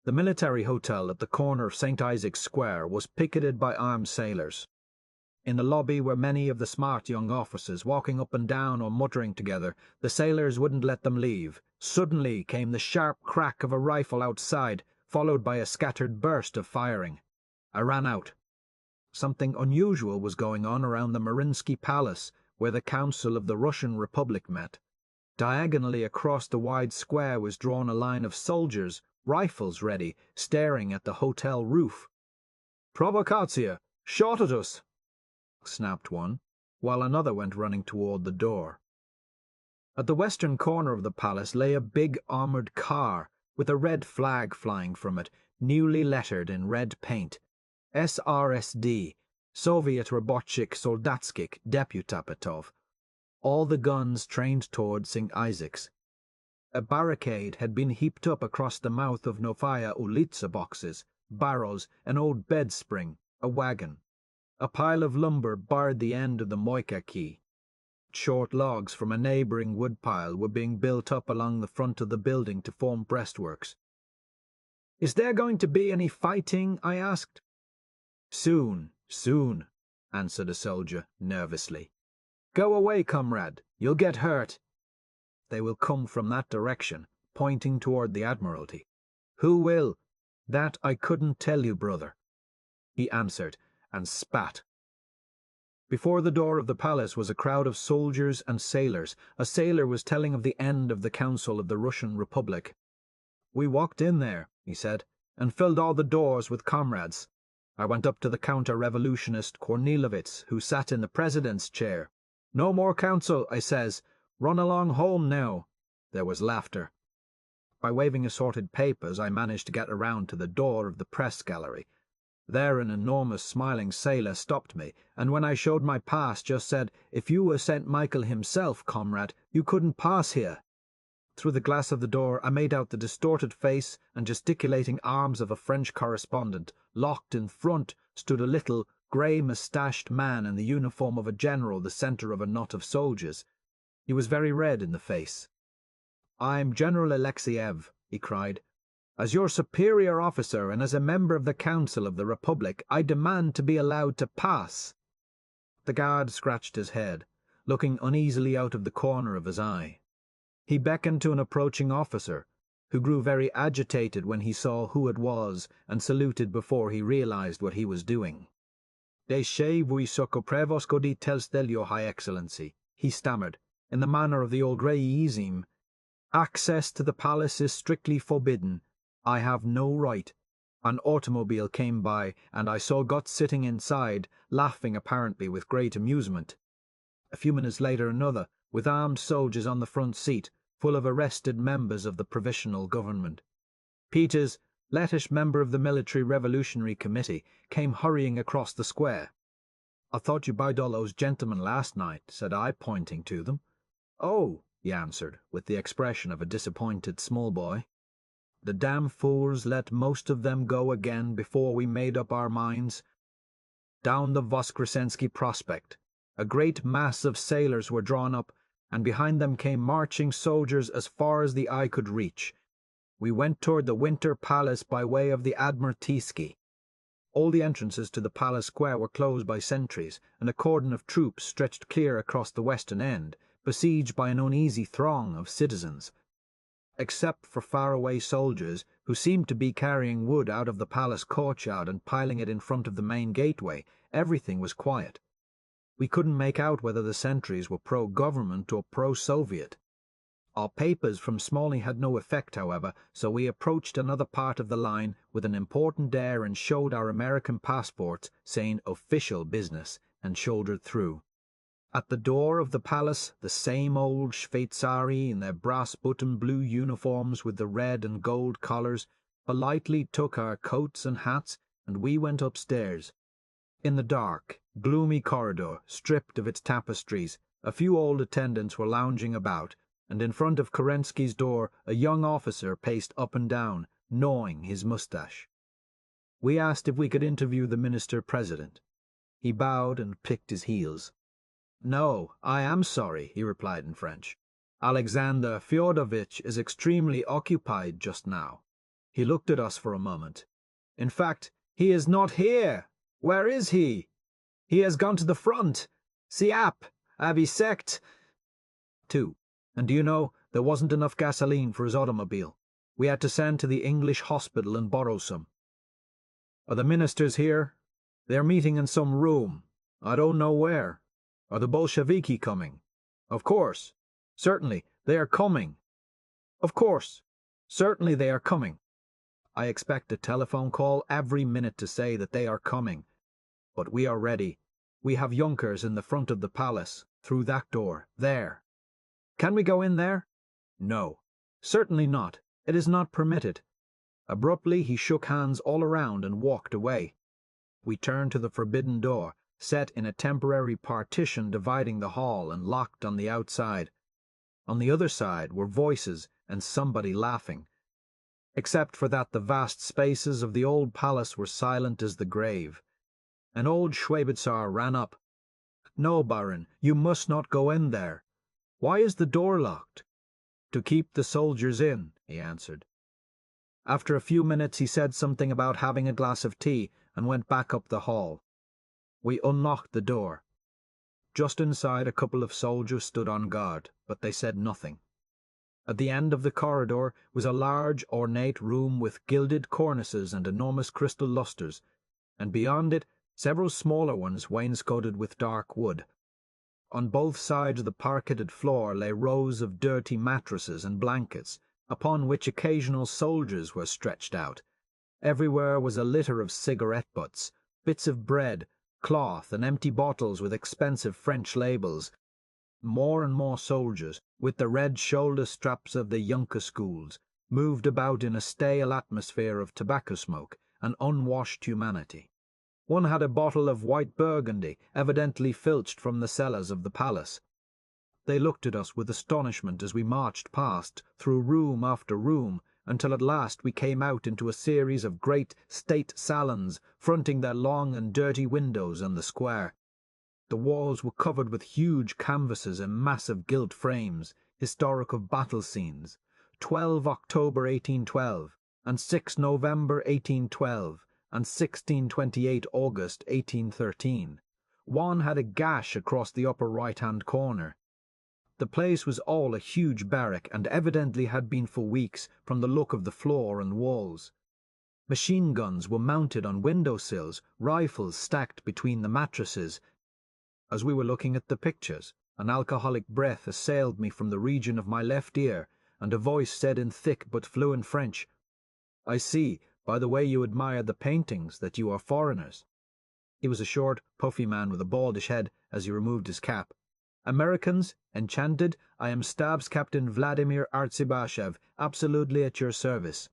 The military hotel at the corner of St. Isaac's Square was picketed by armed sailors. In the lobby were many of the smart young officers walking up and down or muttering together. The sailors wouldn't let them leave. Suddenly came the sharp crack of a rifle outside, followed by a scattered burst of firing. I ran out. Something unusual was going on around the Mariinsky Palace, where the Council of the Russian Republic met. Diagonally across the wide square was drawn a line of soldiers, rifles ready, staring at the hotel roof. "Provocatia! Shot at us!" snapped one, while another went running toward the door. At the western corner of the palace lay a big armored car, with a red flag flying from it, newly lettered in red paint. SRSD, Soviet Rabotchik Soldatskik Deputatov. All the guns trained toward St. Isaac's. A barricade had been heaped up across the mouth of Novaya Ulitsa boxes, barrels, an old bed spring, a wagon. A pile of lumber barred the end of the Moika quay. Short logs from a neighbouring woodpile were being built up along the front of the building to form breastworks. "Is there going to be any fighting?" I asked. Soon, answered a soldier nervously. "Go away, comrade. You'll get hurt." "They will come from that direction," pointing toward the Admiralty. "Who will?" "That I couldn't tell you, brother," he answered, and spat. Before the door of the palace was a crowd of soldiers and sailors. A sailor was telling of the end of the Council of the Russian Republic. "We walked in there," he said, "and filled all the doors with comrades. I went up to the counter-revolutionist Kornilowitz, who sat in the president's chair. 'No more council,' I says. 'Run along home now.' There was laughter. By waving assorted papers, I managed to get around to the door of the press gallery. There an enormous smiling sailor stopped me, and when I showed my pass just said, "If you were St. Michael himself, comrade, you couldn't pass here." Through the glass of the door I made out the distorted face and gesticulating arms of a French correspondent. Locked in front stood a little, grey-moustached man in the uniform of a general, the centre of a knot of soldiers. He was very red in the face. "I'm General Alexiev," he cried. "As your superior officer and as a member of the Council of the Republic, I demand to be allowed to pass." The guard scratched his head, looking uneasily out of the corner of his eye. He beckoned to an approaching officer, who grew very agitated when he saw who it was and saluted before he realized what he was doing. "Deshe vous socoprevos telstel, your High Excellency," he stammered, in the manner of the old reism. "Access to the palace is strictly forbidden. I have no right." An automobile came by, and I saw Guts sitting inside, laughing apparently with great amusement. A few minutes later another, with armed soldiers on the front seat, full of arrested members of the Provisional Government. Peters, Lettish member of the Military Revolutionary Committee, came hurrying across the square. "I thought you bowed all those gentlemen last night," said I, pointing to them. "Oh," he answered, with the expression of a disappointed small boy. "The damn fools let most of them go again before we made up our minds." Down the Voskresensky Prospect, a great mass of sailors were drawn up, and behind them came marching soldiers as far as the eye could reach. We went toward the Winter Palace by way of the Admiraltysky. All the entrances to the palace square were closed by sentries, and a cordon of troops stretched clear across the western end, besieged by an uneasy throng of citizens. Except for faraway soldiers, who seemed to be carrying wood out of the palace courtyard and piling it in front of the main gateway, everything was quiet. We couldn't make out whether the sentries were pro-government or pro-Soviet. Our papers from Smolny had no effect, however, so we approached another part of the line with an important air and showed our American passports, saying "official business," and shouldered through. At the door of the palace, the same old Shveitsari in their brass-button blue uniforms with the red and gold collars politely took our coats and hats, and we went upstairs. In the dark, gloomy corridor, stripped of its tapestries, a few old attendants were lounging about, and in front of Kerensky's door a young officer paced up and down, gnawing his moustache. We asked if we could interview the minister-president. He bowed and picked his heels. "No, I am sorry," he replied in French. "Alexander Fyodovitch is extremely occupied just now." He looked at us for a moment. "In fact, he is not here. Where is he? He has gone to the front. Siap, avisect." 2. And do you know, there wasn't enough gasoline for his automobile. We had to send to the English hospital and borrow some. "Are the ministers here?" "They're meeting in some room. I don't know where." "Are the Bolsheviki coming?" "Of course. Certainly, they are coming." "Of course. Certainly they are coming." I expect a telephone call every minute to say that they are coming. But we are ready. We have Junkers in the front of the palace, through that door, there. "Can we go in there?" "No. Certainly not. It is not permitted." Abruptly he shook hands all around and walked away. We turned to the forbidden door, set in a temporary partition dividing the hall and locked on the outside. On the other side were voices and somebody laughing. Except for that, the vast spaces of the old palace were silent as the grave. An old Schwebitzer ran up. "No, Baron, you must not go in there." "Why is the door locked?" "To keep the soldiers in," he answered. After a few minutes he said something about having a glass of tea and went back up the hall. We unlocked the door. Just inside a couple of soldiers stood on guard, but they said nothing. At the end of the corridor was a large, ornate room with gilded cornices and enormous crystal lustres, and beyond it several smaller ones wainscoted with dark wood. On both sides of the parqueted floor lay rows of dirty mattresses and blankets, upon which occasional soldiers were stretched out. Everywhere was a litter of cigarette butts, bits of bread, cloth, and empty bottles with expensive French labels. More and more soldiers, with the red shoulder straps of the Junker schools, moved about in a stale atmosphere of tobacco smoke and unwashed humanity. One had a bottle of white burgundy, evidently filched from the cellars of the palace. They looked at us with astonishment as we marched past, through room after room, until at last we came out into a series of great state salons fronting their long and dirty windows in the square. The walls were covered with huge canvases in massive gilt frames, historic of battle scenes, 12 October 1812, and 6 November 1812, and 1628 August 1813. One had a gash across the upper right-hand corner. The place was all a huge barrack, and evidently had been for weeks, from the look of the floor and walls. Machine guns were mounted on window-sills, rifles stacked between the mattresses. As we were looking at the pictures, an alcoholic breath assailed me from the region of my left ear, and a voice said in thick but fluent French, "I see, by the way you admire the paintings, that you are foreigners." He was a short, puffy man with a baldish head as he removed his cap. "Americans, enchanted, I am Stabs Captain Vladimir Artzibashev, absolutely at your service."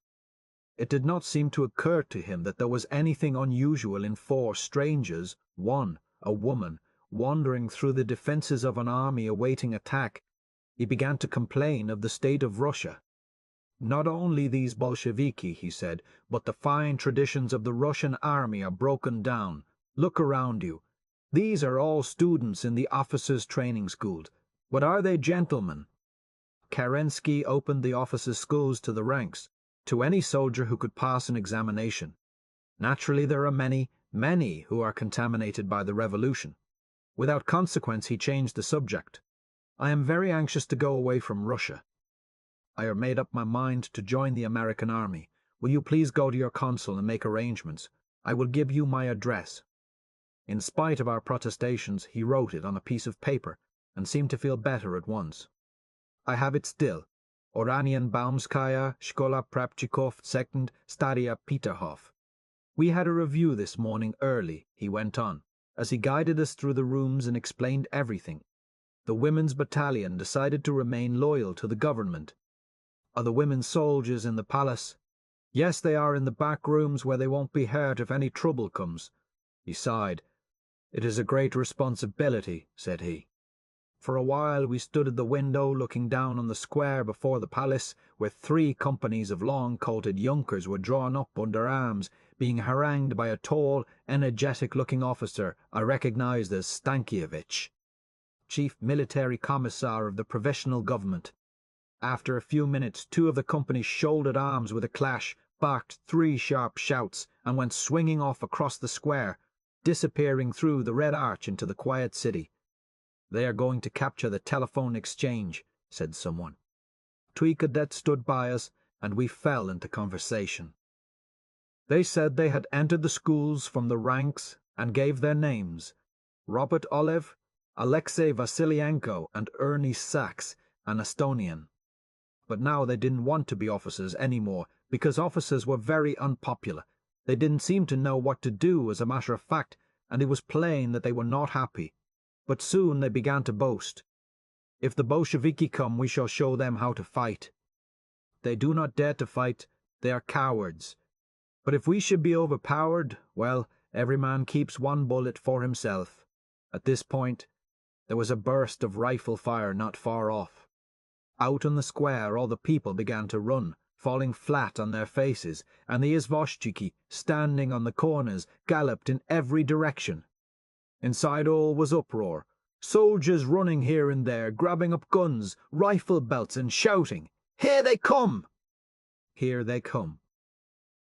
It did not seem to occur to him that there was anything unusual in 4 strangers, one, a woman, wandering through the defences of an army awaiting attack. He began to complain of the state of Russia. "Not only these Bolsheviki," he said, "but the fine traditions of the Russian army are broken down. Look around you. These are all students in the officers' training schools. But are they gentlemen? Kerensky opened the officers' schools to the ranks, to any soldier who could pass an examination. Naturally there are many, many who are contaminated by the revolution. Without consequence he changed the subject. I am very anxious to go away from Russia. I have made up my mind to join the American army. Will you please go to your consul and make arrangements? I will give you my address." In spite of our protestations, he wrote it on a piece of paper, and seemed to feel better at once. I have it still. Oranienbaumskaya, Shkola Prapchikov, 2nd, Staria Peterhof. "We had a review this morning early," he went on, as he guided us through the rooms and explained everything. "The women's battalion decided to remain loyal to the government." "Are the women soldiers in the palace?" "Yes, they are in the back rooms where they won't be hurt if any trouble comes." He sighed. "It is a great responsibility," said he. For a while we stood at the window looking down on the square before the palace, where 3 companies of long-coated yunkers were drawn up under arms, being harangued by a tall, energetic-looking officer I recognized as Stankievich, Chief Military Commissar of the Provisional Government. After a few minutes, 2 of the companies shouldered arms with a clash, barked 3 sharp shouts, and went swinging off across the square, disappearing through the Red Arch into the quiet city. "They are going to capture the telephone exchange," said someone. 3 cadets stood by us, and we fell into conversation. They said they had entered the schools from the ranks and gave their names: Robert Olev, Alexei Vasilyenko, and Ernie Sachs, an Estonian. But now they didn't want to be officers anymore, because officers were very unpopular. They didn't seem to know what to do, as a matter of fact, and it was plain that they were not happy. But soon they began to boast. "If the Bolsheviki come, we shall show them how to fight." They do not dare to fight, they are cowards. But if we should be overpowered, well, every man keeps 1 bullet for himself. At this point, there was a burst of rifle fire not far off. Out on the square all the people began to run, falling flat on their faces, and the izvoshchiki, standing on the corners, galloped in every direction. Inside all was uproar, soldiers running here and there, grabbing up guns, rifle belts, and shouting, "Here they come! Here they come!"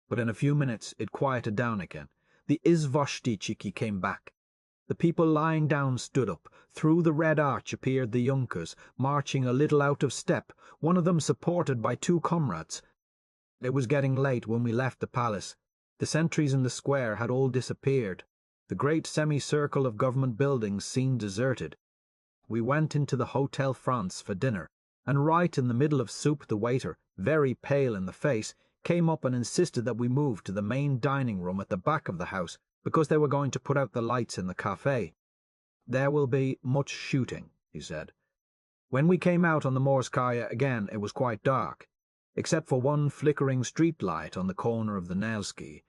But in a few minutes it quieted down again. The izvoshchiki came back. The people lying down stood up. Through the Red Arch appeared the yunkers, marching a little out of step, one of them supported by 2 comrades. It was getting late when we left the palace. The sentries in the square had all disappeared. The great semicircle of government buildings seemed deserted. We went into the Hotel France for dinner, and right in the middle of soup the waiter, very pale in the face, came up and insisted that we move to the main dining room at the back of the house, because they were going to put out the lights in the café. "There will be much shooting," he said. When we came out on the Morskaya again, it was quite dark. except for one flickering streetlight on the corner of the Nevsky.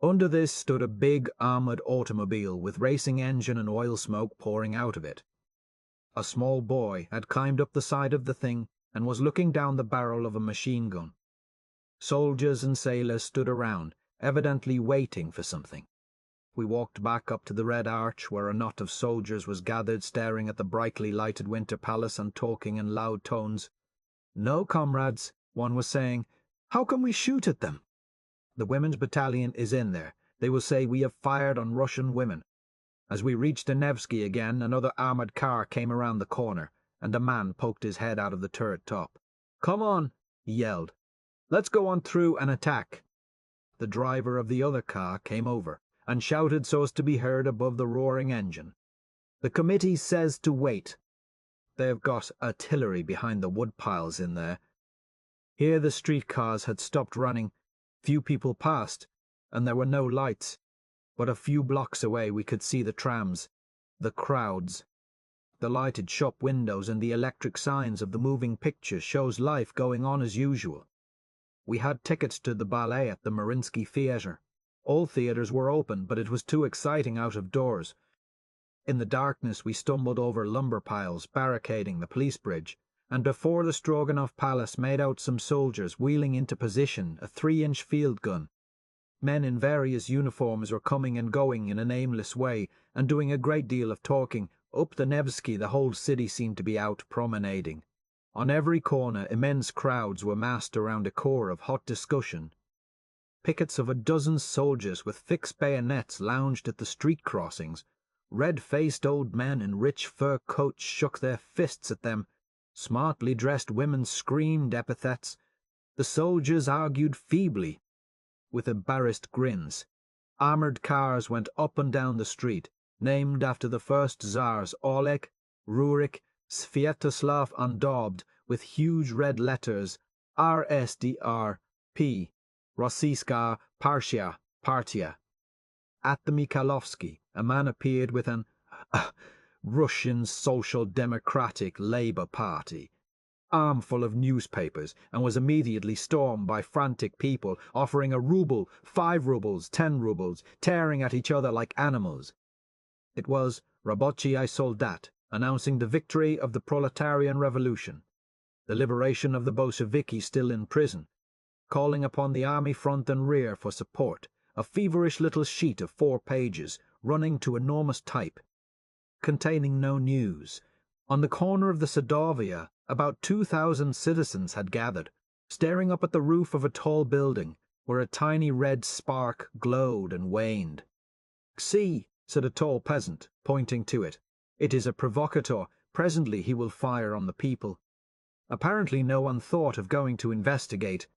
Under this stood a big armored automobile with racing engine and oil smoke pouring out of it. A small boy had climbed up the side of the thing and was looking down the barrel of a machine gun. Soldiers and sailors stood around, evidently waiting for something. We walked back up to the Red Arch, where a knot of soldiers was gathered staring at the brightly lighted Winter Palace and talking in loud tones. "No, comrades," one was saying. "How can we shoot at them? The women's battalion is in there. They will say we have fired on Russian women." As we reached the Nevsky again, another armoured car came around the corner, and a man poked his head out of the turret top. "Come on," he yelled. "Let's go on through and attack." The driver of the other car came over and shouted so as to be heard above the roaring engine. "The committee says to wait. They have got artillery behind the wood piles in there." Here the streetcars had stopped running. Few people passed, and there were no lights. But a few blocks away we could see the trams, the crowds. The lighted shop windows and the electric signs of the moving pictures shows life going on as usual. We had tickets to the ballet at the Mariinsky Theatre. All theatres were open, but it was too exciting out of doors. In the darkness we stumbled over lumber piles barricading the police bridge, and before the Stroganov Palace made out some soldiers wheeling into position a 3-inch field gun. Men in various uniforms were coming and going in an aimless way, and doing a great deal of talking. Up the Nevsky the whole city seemed to be out promenading. On every corner immense crowds were massed around a core of hot discussion. Pickets of a dozen soldiers with fixed bayonets lounged at the street crossings. Red-faced old men in rich fur coats shook their fists at them. Smartly dressed women screamed epithets. The soldiers argued feebly, with embarrassed grins. Armoured cars went up and down the street, named after the first Tsars Oleg, Rurik, Sviatoslav, and daubed with huge red letters RSDR P, Rossiyska Partia, Partia. At the Mikhailovsky, a man appeared with an Russian Social Democratic Labour Party armful of newspapers, and was immediately stormed by frantic people offering a ruble, 5 rubles, 10 rubles, tearing at each other like animals. It was Rabochie Soldat announcing the victory of the proletarian revolution, the liberation of the Bolsheviki still in prison, calling upon the army front and rear for support, a feverish little sheet of 4 pages, running to enormous type, containing no news. On the corner of the Sadovia, about 2,000 citizens had gathered, staring up at the roof of a tall building, where a tiny red spark glowed and waned. "See," said a tall peasant, pointing to it. "It is a provocateur. Presently he will fire on the people." Apparently no one thought of going to investigate.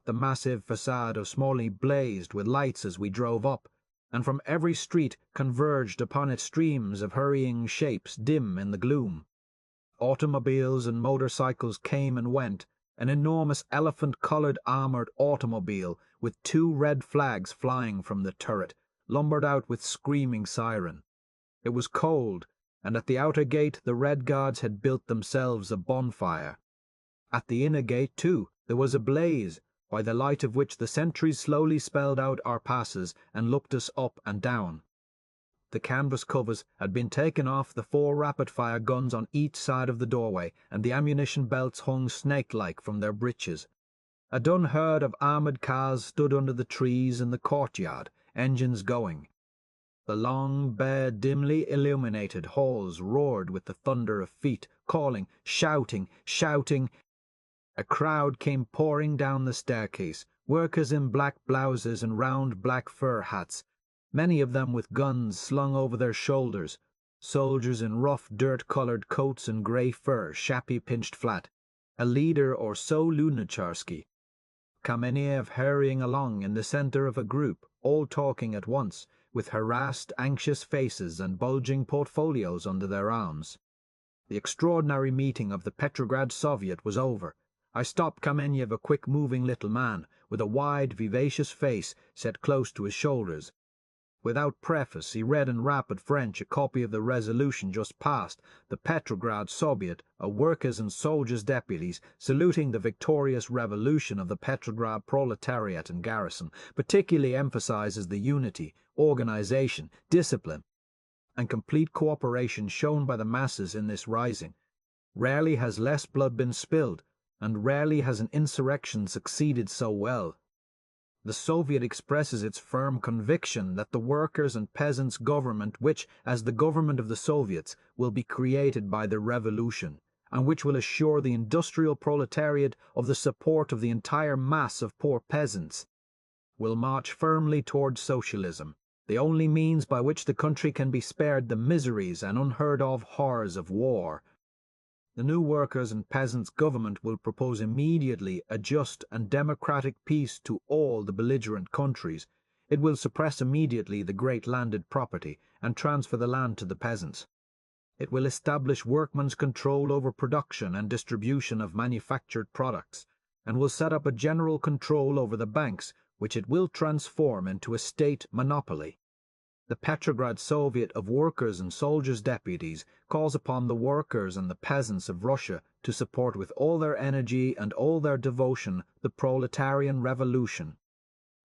The massive facade of Smolny blazed with lights as we drove up, and from every street converged upon it streams of hurrying shapes dim in the gloom. Automobiles and motorcycles came and went. An enormous elephant-coloured armoured automobile with 2 red flags flying from the turret lumbered out with screaming siren. It was cold, and at the outer gate the Red Guards had built themselves a bonfire. At the inner gate, too, there was a blaze, by the light of which the sentries slowly spelled out our passes and looked us up and down. The canvas covers had been taken off the 4 rapid-fire guns on each side of the doorway, and the ammunition belts hung snake-like from their breeches. A dun herd of armoured cars stood under the trees in the courtyard, engines going. The long, bare, dimly illuminated halls roared with the thunder of feet, calling, shouting, shouting. A crowd came pouring down the staircase, workers in black blouses and round black fur hats, many of them with guns slung over their shoulders, soldiers in rough dirt-coloured coats and grey fur, shappy pinched flat, a leader or so Lunacharsky, Kameniev hurrying along in the centre of a group, all talking at once, with harassed, anxious faces and bulging portfolios under their arms. The extraordinary meeting of the Petrograd Soviet was over. I stopped Kameniev, a quick-moving little man, with a wide, vivacious face set close to his shoulders, Without preface, he read in rapid French a copy of the resolution just passed, the Petrograd Soviet of Workers' and Soldiers' Deputies, saluting the victorious revolution of the Petrograd proletariat and garrison, particularly emphasizes the unity, organization, discipline, and complete cooperation shown by the masses in this rising. Rarely has less blood been spilled, and rarely has an insurrection succeeded so well. The Soviet expresses its firm conviction that the workers' and peasants' government, which, as the government of the Soviets, will be created by the revolution, and which will assure the industrial proletariat of the support of the entire mass of poor peasants, will march firmly towards socialism, the only means by which the country can be spared the miseries and unheard-of horrors of war. The new workers' and peasants' government will propose immediately a just and democratic peace to all the belligerent countries. It will suppress immediately the great landed property and transfer the land to the peasants. It will establish workmen's control over production and distribution of manufactured products, and will set up a general control over the banks, which it will transform into a state monopoly. The Petrograd Soviet of Workers' and Soldiers' Deputies calls upon the workers and the peasants of Russia to support with all their energy and all their devotion the proletarian revolution.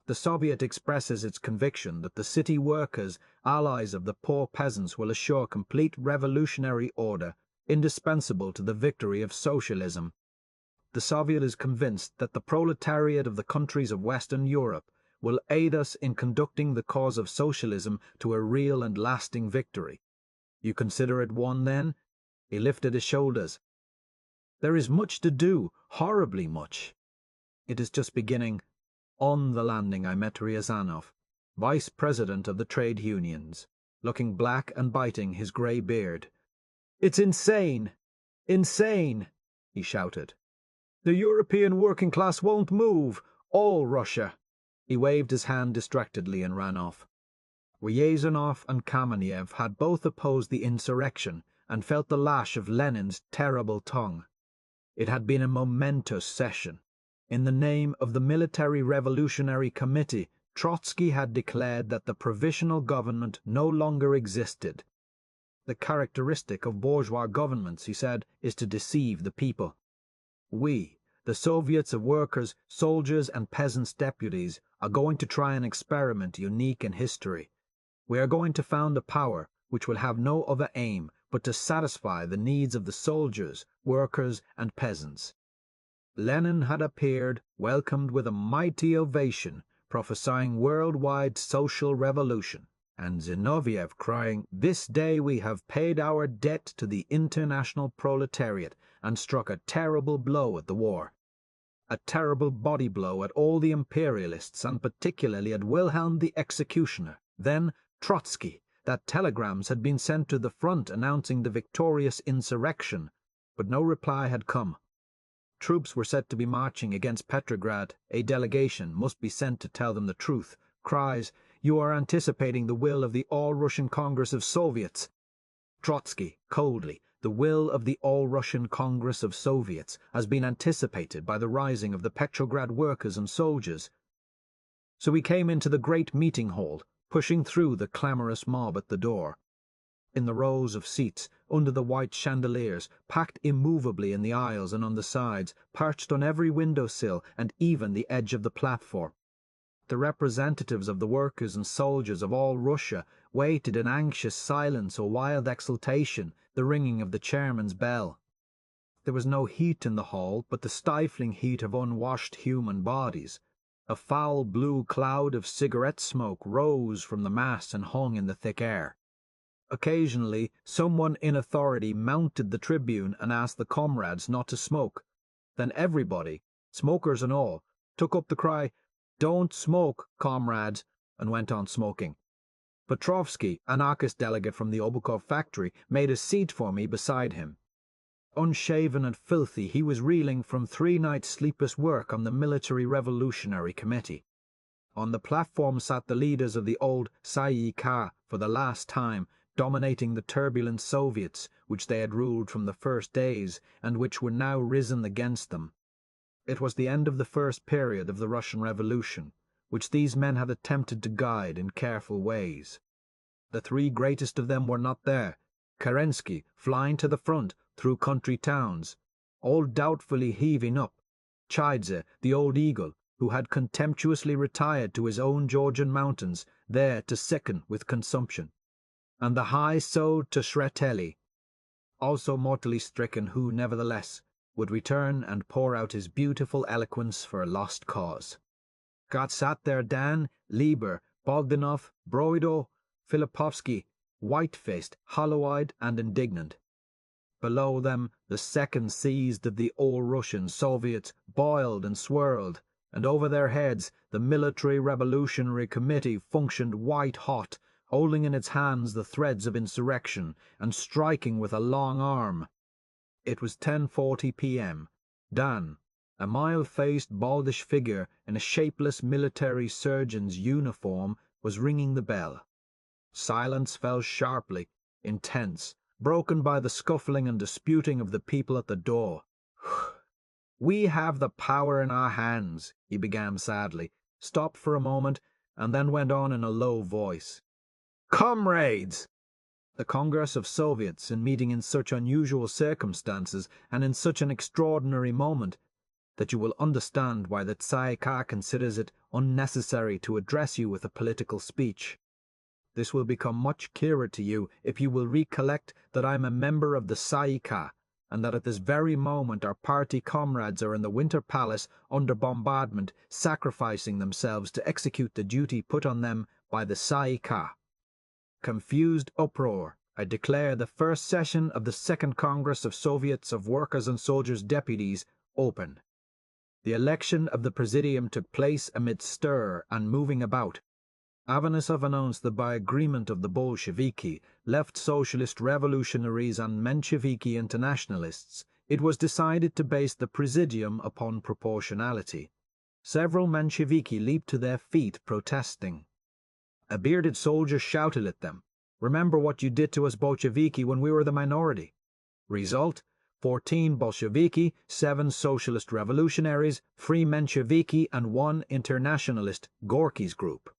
The Soviet expresses its conviction that the city workers, allies of the poor peasants, will assure complete revolutionary order, indispensable to the victory of socialism. The Soviet is convinced that the proletariat of the countries of Western Europe will aid us in conducting the cause of socialism to a real and lasting victory. You consider it won, then? He lifted his shoulders. There is much to do, horribly much. It is just beginning. On the landing I met Ryazanov, vice president of the trade unions, looking black and biting his grey beard. "It's insane! Insane!" he shouted. "The European working class won't move. All Russia." He waved his hand distractedly and ran off. Ryazanov and Kamenev had both opposed the insurrection and felt the lash of Lenin's terrible tongue. It had been a momentous session. In the name of the Military Revolutionary Committee, Trotsky had declared that the Provisional Government no longer existed. The characteristic of bourgeois governments, he said, is to deceive the people. We, the Soviets of Workers, Soldiers, and Peasants' Deputies, are going to try an experiment unique in history. We are going to found a power which will have no other aim but to satisfy the needs of the soldiers, workers, and peasants. Lenin had appeared, welcomed with a mighty ovation, prophesying worldwide social revolution, and Zinoviev crying, "This day we have paid our debt to the international proletariat and struck a terrible blow at the war. A terrible body blow at all the imperialists, and particularly at Wilhelm the executioner. Then Trotsky, that telegrams had been sent to the front announcing the victorious insurrection, but no reply had come. Troops were said to be marching against Petrograd. A delegation must be sent to tell them the truth. Cries, 'You are anticipating the will of the All-Russian Congress of Soviets.' Trotsky, coldly, 'The will of the All-Russian Congress of Soviets has been anticipated by the rising of the Petrograd workers and soldiers.' So he came into the great meeting hall, pushing through the clamorous mob at the door. In the rows of seats, under the white chandeliers, packed immovably in the aisles and on the sides, perched on every window-sill and even the edge of the platform, the representatives of the workers and soldiers of all Russia waited in anxious silence or wild exultation the ringing of the chairman's bell. There was no heat in the hall but the stifling heat of unwashed human bodies. A foul blue cloud of cigarette smoke rose from the mass and hung in the thick air. Occasionally, someone in authority mounted the tribune and asked the comrades not to smoke. Then everybody, smokers and all, took up the cry, "Don't smoke, comrades," and went on smoking. Petrovsky, anarchist delegate from the Obukov factory, made a seat for me beside him. Unshaven and filthy, he was reeling from 3 nights' sleepless work on the Military Revolutionary Committee. On the platform sat the leaders of the old Tsay-ee-kah for the last time, dominating the turbulent Soviets, which they had ruled from the first days, and which were now risen against them. It was the end of the first period of the Russian Revolution. which these men had attempted to guide in careful ways. The three greatest of them were not there. Kerensky flying to the front through country towns, all doubtfully heaving up, Chaidze, the old eagle, who had contemptuously retired to his own Georgian mountains, there to sicken with consumption, and the high-souled Tshreteli, also mortally stricken, who, nevertheless, would return and pour out his beautiful eloquence for a lost cause. God sat there, Dan, Lieber, Bogdanov, Broido, Filipovsky, white-faced, hollow-eyed, and indignant. Below them, the second seized of the All-Russian Soviets boiled and swirled, and over their heads the Military Revolutionary Committee functioned white-hot, holding in its hands the threads of insurrection, and striking with a long arm. It was 10:40 p.m. Dan, a mild-faced, baldish figure in a shapeless military surgeon's uniform, was ringing the bell. Silence fell sharply, intense, broken by the scuffling and disputing of the people at the door. "We have the power in our hands," he began sadly, stopped for a moment, and then went on in a low voice. "Comrades! The Congress of Soviets, in meeting in such unusual circumstances and in such an extraordinary moment, that you will understand why the Tsay Ee-kah considers it unnecessary to address you with a political speech. This will become much clearer to you if you will recollect that I am a member of the Tsay Ee-kah, and that at this very moment our party comrades are in the Winter Palace under bombardment, sacrificing themselves to execute the duty put on them by the Tsay Ee-kah. Confused uproar. I declare the first session of the Second Congress of Soviets of Workers' and Soldiers' Deputies open. The election of the Presidium took place amid stir and moving about. Avanasov announced that by agreement of the Bolsheviki, left socialist revolutionaries and Mensheviki internationalists, it was decided to base the Presidium upon proportionality. Several Mensheviki leaped to their feet protesting. A bearded soldier shouted at them, "Remember what you did to us Bolsheviki when we were the minority." Result: 14 Bolsheviki, 7 socialist revolutionaries, 3 Mensheviki, and 1 internationalist, Gorky's group.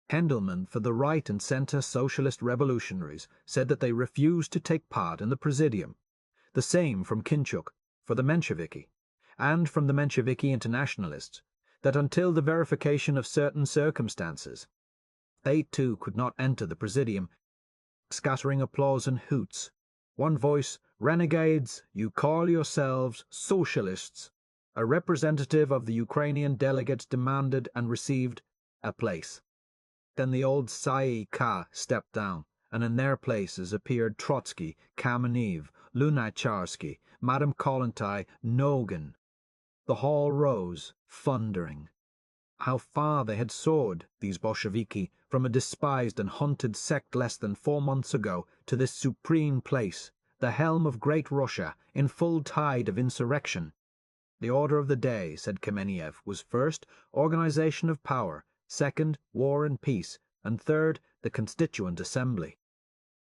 Hendelman, for the right and centre socialist revolutionaries, said that they refused to take part in the Presidium. The same from Kinchuk, for the Mensheviki, and from the Mensheviki internationalists, that until the verification of certain circumstances, they too could not enter the Presidium. Scattering applause and hoots. One voice: "Renegades, you call yourselves socialists." A representative of the Ukrainian delegates demanded and received a place. Then the old Tsay Ee-kah stepped down, and in their places appeared Trotsky, Kamenev, Lunacharsky, Madame Kollontai, Nogin. The hall rose, thundering. How far they had soared, these Bolsheviki, from a despised and hunted sect less than 4 months ago, to this supreme place, the helm of great Russia, in full tide of insurrection. The order of the day, said Kamenev, was first, organization of power, second, war and peace, and third, the Constituent Assembly.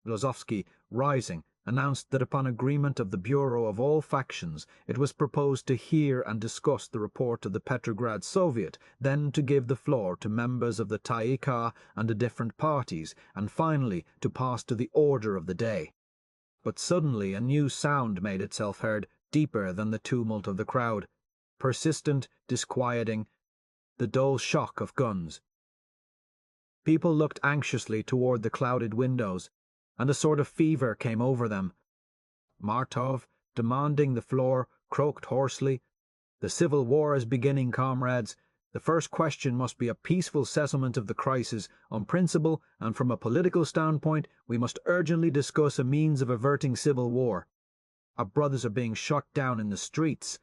Lozovsky, rising, announced that upon agreement of the Bureau of all factions, it was proposed to hear and discuss the report of the Petrograd Soviet, then to give the floor to members of the Tsay Ee-kah and the different parties, and finally to pass to the order of the day. But suddenly a new sound made itself heard, deeper than the tumult of the crowd, persistent, disquieting, the dull shock of guns. People looked anxiously toward the clouded windows, and a sort of fever came over them. Martov, demanding the floor, croaked hoarsely, "The civil war is beginning, comrades. The first question must be a peaceful settlement of the crisis. On principle, and from a political standpoint, we must urgently discuss a means of averting civil war. Our brothers are being shot down in the streets."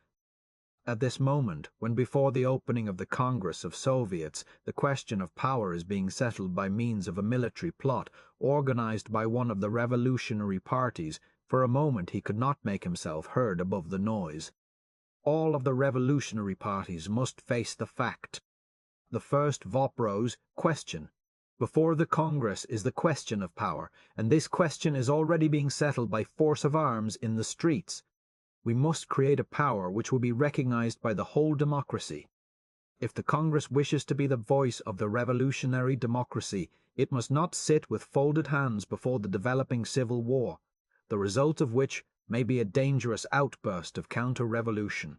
At this moment, when before the opening of the Congress of Soviets, the question of power is being settled by means of a military plot organized by one of the revolutionary parties, for a moment he could not make himself heard above the noise. All of the revolutionary parties must face the fact. The first Vopro's question. Before the Congress is the question of power, and this question is already being settled by force of arms in the streets. We must create a power which will be recognized by the whole democracy. If the Congress wishes to be the voice of the revolutionary democracy, it must not sit with folded hands before the developing civil war, the result of which may be a dangerous outburst of counter-revolution.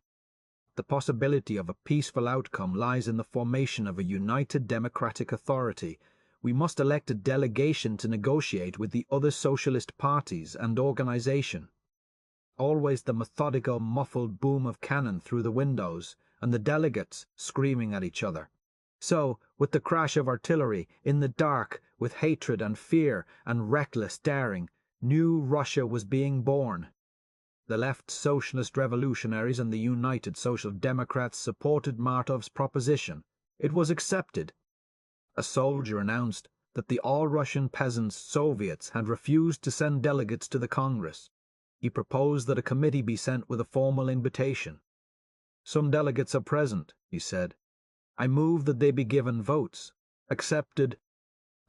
The possibility of a peaceful outcome lies in the formation of a united democratic authority. We must elect a delegation to negotiate with the other socialist parties and organization. Always the methodical, muffled boom of cannon through the windows, and the delegates screaming at each other. So, with the crash of artillery, in the dark, with hatred and fear and reckless daring, new Russia was being born. The left socialist revolutionaries and the United Social Democrats supported Martov's proposition. It was accepted. A soldier announced that the All-Russian Peasants' Soviets had refused to send delegates to the Congress. He proposed that a committee be sent with a formal invitation. "Some delegates are present," he said. "I move that they be given votes." Accepted.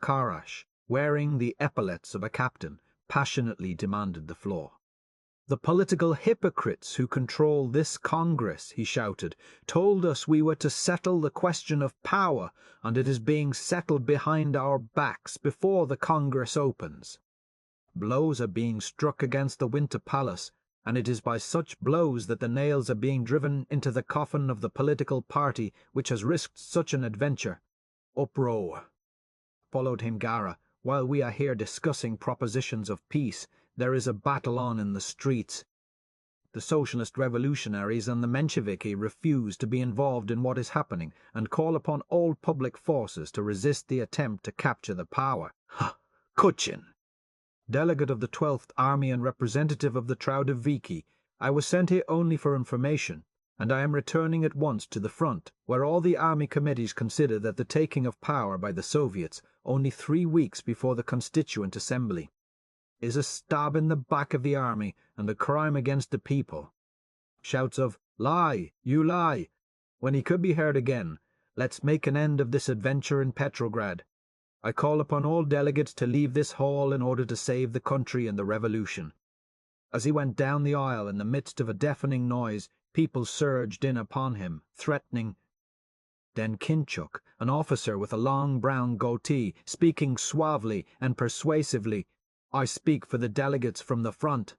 Karash, wearing the epaulets of a captain, passionately demanded the floor. "The political hypocrites who control this Congress," he shouted, "told us we were to settle the question of power, and it is being settled behind our backs before the Congress opens. Blows are being struck against the Winter Palace, and it is by such blows that the nails are being driven into the coffin of the political party which has risked such an adventure." Uproar. Followed him Gara. "While we are here discussing propositions of peace, there is a battle on in the streets. The socialist revolutionaries and the Mensheviki refuse to be involved in what is happening and call upon all public forces to resist the attempt to capture the power." Ha! Kuchin! "Delegate of the 12th Army and representative of the Traudoviki, I was sent here only for information, and I am returning at once to the front, where all the army committees consider that the taking of power by the Soviets, only 3 weeks before the Constituent Assembly, is a stab in the back of the army and a crime against the people." Shouts of "Lie, you lie," when he could be heard again. "Let's make an end of this adventure in Petrograd. I call upon all delegates to leave this hall in order to save the country and the revolution." As he went down the aisle in the midst of a deafening noise, people surged in upon him, threatening. Then Kinchuk, an officer with a long brown goatee, speaking suavely and persuasively, "I speak for the delegates from the front.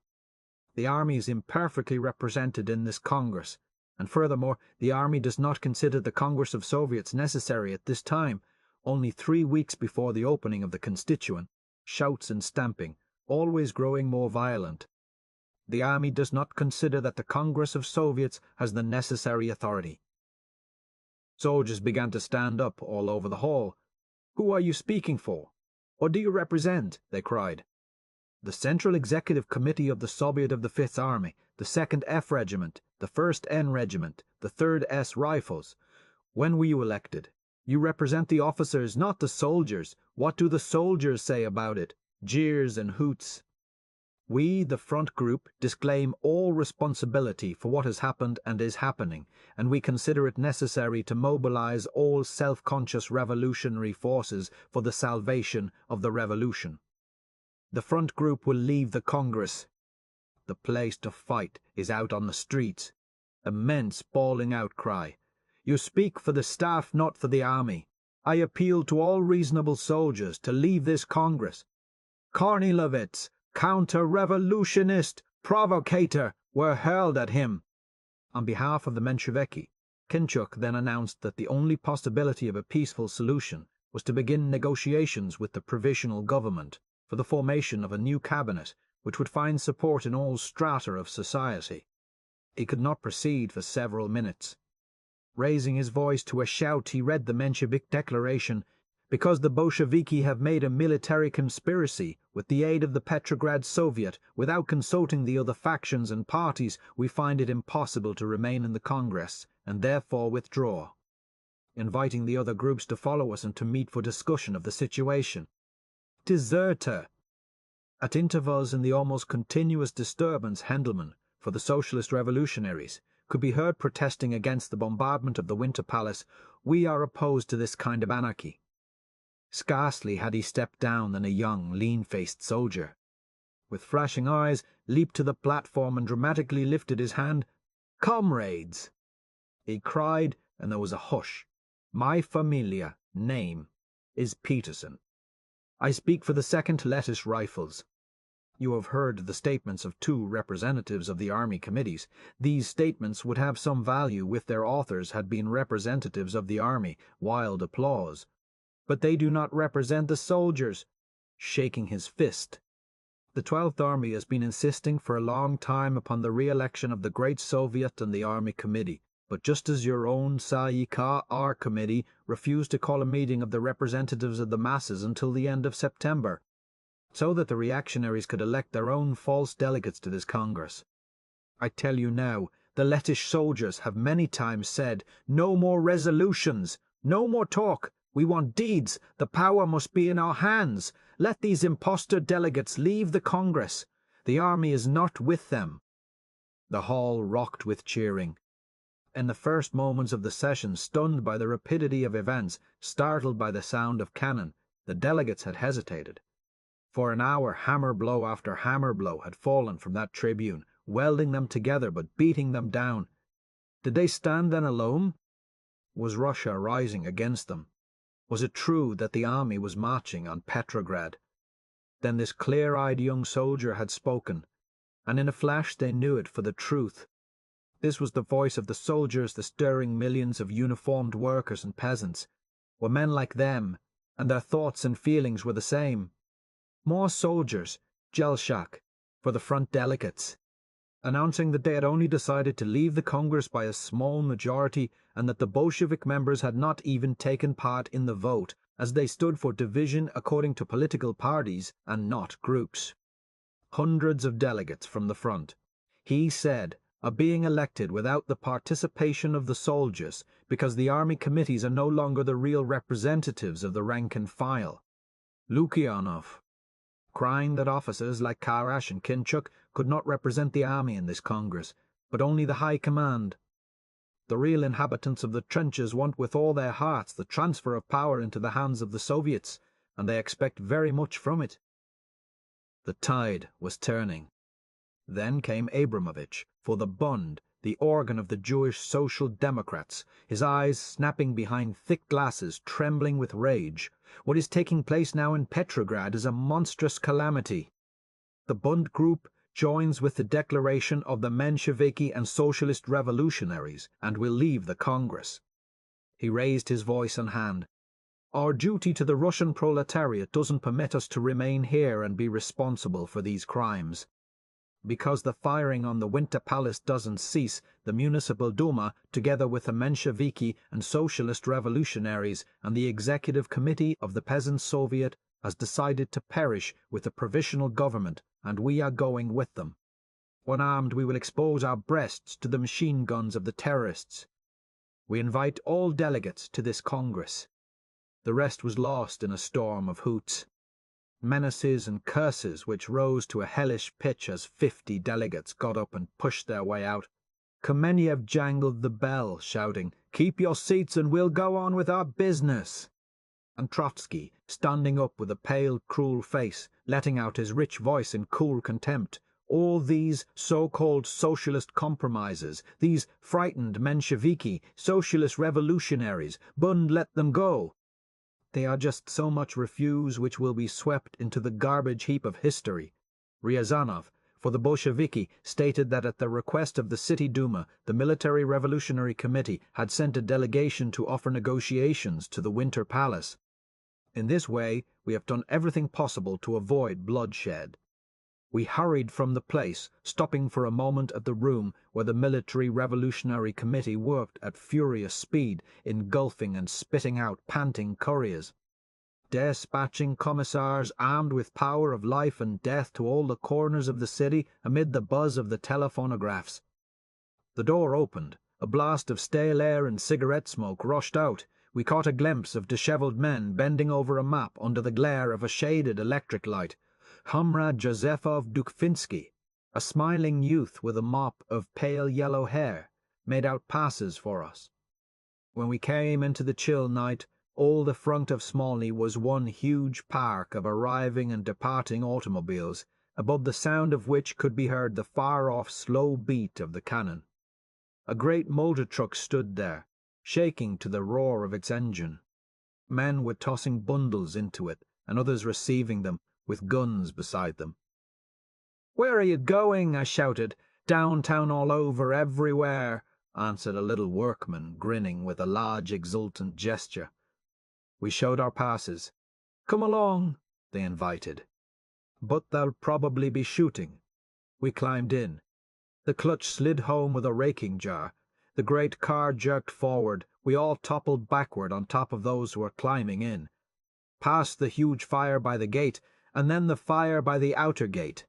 The army is imperfectly represented in this Congress, and furthermore, the army does not consider the Congress of Soviets necessary at this time, only 3 weeks before the opening of the Constituent." Shouts and stamping, always growing more violent. "The army does not consider that the Congress of Soviets has the necessary authority." Soldiers began to stand up all over the hall. "Who are you speaking for? What do you represent?" they cried. "The Central Executive Committee of the Soviet of the 5th Army, the 2nd F Regiment, the 1st N Regiment, the 3rd S Rifles. When were you elected? You represent the officers, not the soldiers. What do the soldiers say about it?" Jeers and hoots. "We, the front group, disclaim all responsibility for what has happened and is happening, and we consider it necessary to mobilize all self-conscious revolutionary forces for the salvation of the revolution. The front group will leave the Congress. The place to fight is out on the streets." Immense bawling outcry. "You speak for the staff, not for the army. I appeal to all reasonable soldiers to leave this Congress." "Kornilovets, counter-revolutionist, provocator," were hurled at him. On behalf of the Mensheviki, Kinchuk then announced that the only possibility of a peaceful solution was to begin negotiations with the Provisional Government for the formation of a new cabinet which would find support in all strata of society. He could not proceed for several minutes. Raising his voice to a shout, he read the Menshevik declaration. "Because the Bolsheviki have made a military conspiracy with the aid of the Petrograd Soviet without consulting the other factions and parties, we find it impossible to remain in the Congress and therefore withdraw, inviting the other groups to follow us and to meet for discussion of the situation." Deserter! At intervals in the almost continuous disturbance, Hendelman, for the Socialist Revolutionaries, could be heard protesting against the bombardment of the Winter Palace. "We are opposed to this kind of anarchy." Scarcely had he stepped down than a young, lean-faced soldier, with flashing eyes, leaped to the platform and dramatically lifted his hand. "Comrades!" he cried, and there was a hush. My familia, name, is Peterson. I speak for the 2nd Lettish Rifles. You have heard the statements of 2 representatives of the army committees. These statements would have some value if their authors had been representatives of the army. Wild applause. But they do not represent the soldiers. Shaking his fist. The 12th Army has been insisting for a long time upon the re-election of the Great Soviet and the Army Committee, but just as your own Sayika, our committee, refused to call a meeting of the representatives of the masses until the end of September, so that the reactionaries could elect their own false delegates to this Congress. I tell you now, the Lettish soldiers have many times said, no more resolutions, no more talk. We want deeds. The power must be in our hands. Let these impostor delegates leave the Congress. The army is not with them. The hall rocked with cheering. In the first moments of the session, stunned by the rapidity of events, startled by the sound of cannon, the delegates had hesitated. For an hour, hammer blow after hammer blow had fallen from that tribune, welding them together but beating them down. Did they stand then alone? Was Russia rising against them? Was it true that the army was marching on Petrograd? Then this clear-eyed young soldier had spoken, and in a flash they knew it for the truth. This was the voice of the soldiers, the stirring millions of uniformed workers and peasants, were men like them, and their thoughts and feelings were the same. More soldiers, Jelshak, for the front delegates, announcing that they had only decided to leave the Congress by a small majority and that the Bolshevik members had not even taken part in the vote, as they stood for division according to political parties and not groups. Hundreds of delegates from the front, he said, are being elected without the participation of the soldiers because the army committees are no longer the real representatives of the rank and file. Lukyanov, crying that officers like Karash and Kinchuk could not represent the army in this Congress, but only the High Command. The real inhabitants of the trenches want with all their hearts the transfer of power into the hands of the Soviets, and they expect very much from it. The tide was turning. Then came Abramovich, for the Bund, the organ of the Jewish Social Democrats, his eyes snapping behind thick glasses, trembling with rage. What is taking place now in Petrograd is a monstrous calamity. The Bund group joins with the declaration of the Mensheviki and Socialist Revolutionaries and will leave the Congress. He raised his voice and hand. Our duty to the Russian proletariat doesn't permit us to remain here and be responsible for these crimes. Because the firing on the Winter Palace doesn't cease, the Municipal Duma, together with the Mensheviki and Socialist Revolutionaries and the Executive Committee of the Peasants' Soviet, has decided to perish with the Provisional Government, and we are going with them. Unarmed, we will expose our breasts to the machine guns of the terrorists. We invite all delegates to this Congress. The rest was lost in a storm of hoots, menaces and curses which rose to a hellish pitch as 50 delegates got up and pushed their way out. Kameniev jangled the bell, shouting, "Keep your seats and we'll go on with our business." And Trotsky, standing up with a pale, cruel face, letting out his rich voice in cool contempt. All these so-called socialist compromisers, these frightened Mensheviki, socialist revolutionaries, Bund let them go. They are just so much refuse which will be swept into the garbage heap of history. Ryazanov, for the Bolsheviki, stated that at the request of the City Duma, the Military Revolutionary Committee had sent a delegation to offer negotiations to the Winter Palace. In this way, we have done everything possible to avoid bloodshed. We hurried from the place, stopping for a moment at the room where the Military Revolutionary Committee worked at furious speed, engulfing and spitting out panting couriers, dispatching commissars armed with power of life and death to all the corners of the city amid the buzz of the telephonographs. The door opened, a blast of stale air and cigarette smoke rushed out. We caught a glimpse of dishevelled men bending over a map under the glare of a shaded electric light. Comrade Josefov Dukhinsky, a smiling youth with a mop of pale yellow hair, made out passes for us. When we came into the chill night, all the front of Smolny was one huge park of arriving and departing automobiles, above the sound of which could be heard the far-off slow beat of the cannon. A great motor truck stood there, shaking to the roar of its engine. Men were tossing bundles into it, and others receiving them, with guns beside them. "Where are you going?" I shouted. "Downtown all over, everywhere," answered a little workman, grinning with a large exultant gesture. We showed our passes. "Come along," they invited. "But they'll probably be shooting." We climbed in. The clutch slid home with a raking jar. The great car jerked forward. We all toppled backward on top of those who were climbing in. Past the huge fire by the gate, and then the fire by the outer gate.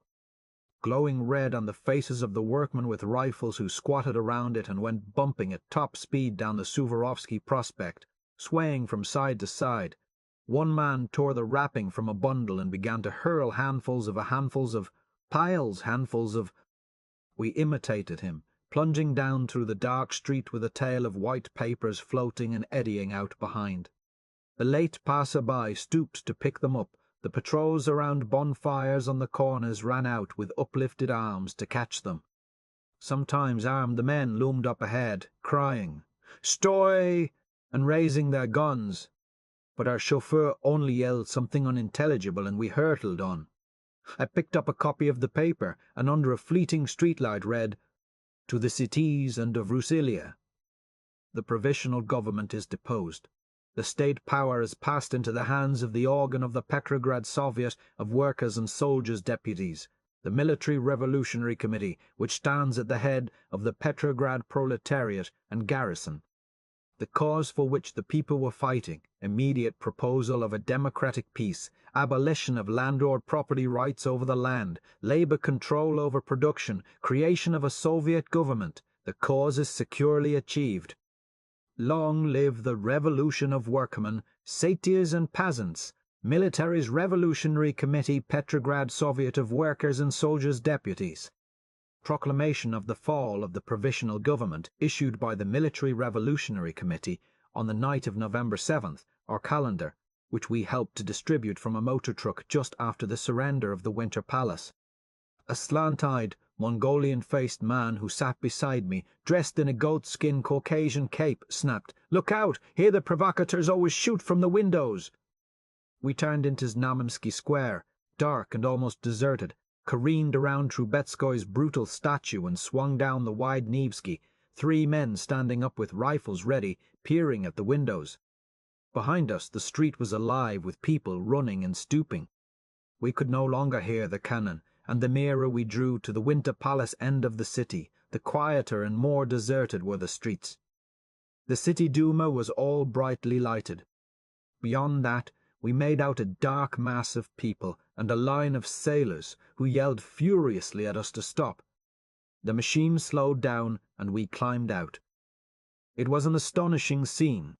Glowing red on the faces of the workmen with rifles who squatted around it and went bumping at top speed down the Suvorovsky Prospect, swaying from side to side. One man tore the wrapping from a bundle and began to hurl handfuls of handfuls of... We imitated him, plunging down through the dark street with a tail of white papers floating and eddying out behind. The late passer-by stooped to pick them up. The patrols around bonfires on the corners ran out with uplifted arms to catch them. Sometimes armed men loomed up ahead, crying, "Stoi!" and raising their guns. But our chauffeur only yelled something unintelligible, and we hurtled on. I picked up a copy of the paper, and under a fleeting streetlight read, "To the cities and of Rusilia. The Provisional Government is deposed. The state power has passed into the hands of the organ of the Petrograd Soviet of Workers' and Soldiers' Deputies, the Military Revolutionary Committee, which stands at the head of the Petrograd proletariat and garrison. The cause for which the people were fighting, immediate proposal of a democratic peace, abolition of landlord property rights over the land, labor control over production, creation of a Soviet government, the cause is securely achieved. Long live the revolution of workmen, satyrs and peasants, Military's Revolutionary Committee, Petrograd Soviet of Workers and Soldiers' Deputies." Proclamation of the fall of the Provisional Government, issued by the Military Revolutionary Committee on the night of November 7th, our calendar, which we helped to distribute from a motor truck just after the surrender of the Winter Palace. A slant-eyed, Mongolian-faced man who sat beside me, dressed in a goatskin Caucasian cape, snapped, "Look out! Here the provocateurs always shoot from the windows!" We turned into Znamensky Square, dark and almost deserted, careened around Trubetskoy's brutal statue and swung down the wide Nevsky, 3 men standing up with rifles ready, peering at the windows. Behind us the street was alive with people running and stooping. We could no longer hear the cannon, and the nearer we drew to the Winter Palace end of the city, the quieter and more deserted were the streets. The City Duma was all brightly lighted. Beyond that, we made out a dark mass of people and a line of sailors who yelled furiously at us to stop. The machine slowed down and we climbed out. It was an astonishing scene.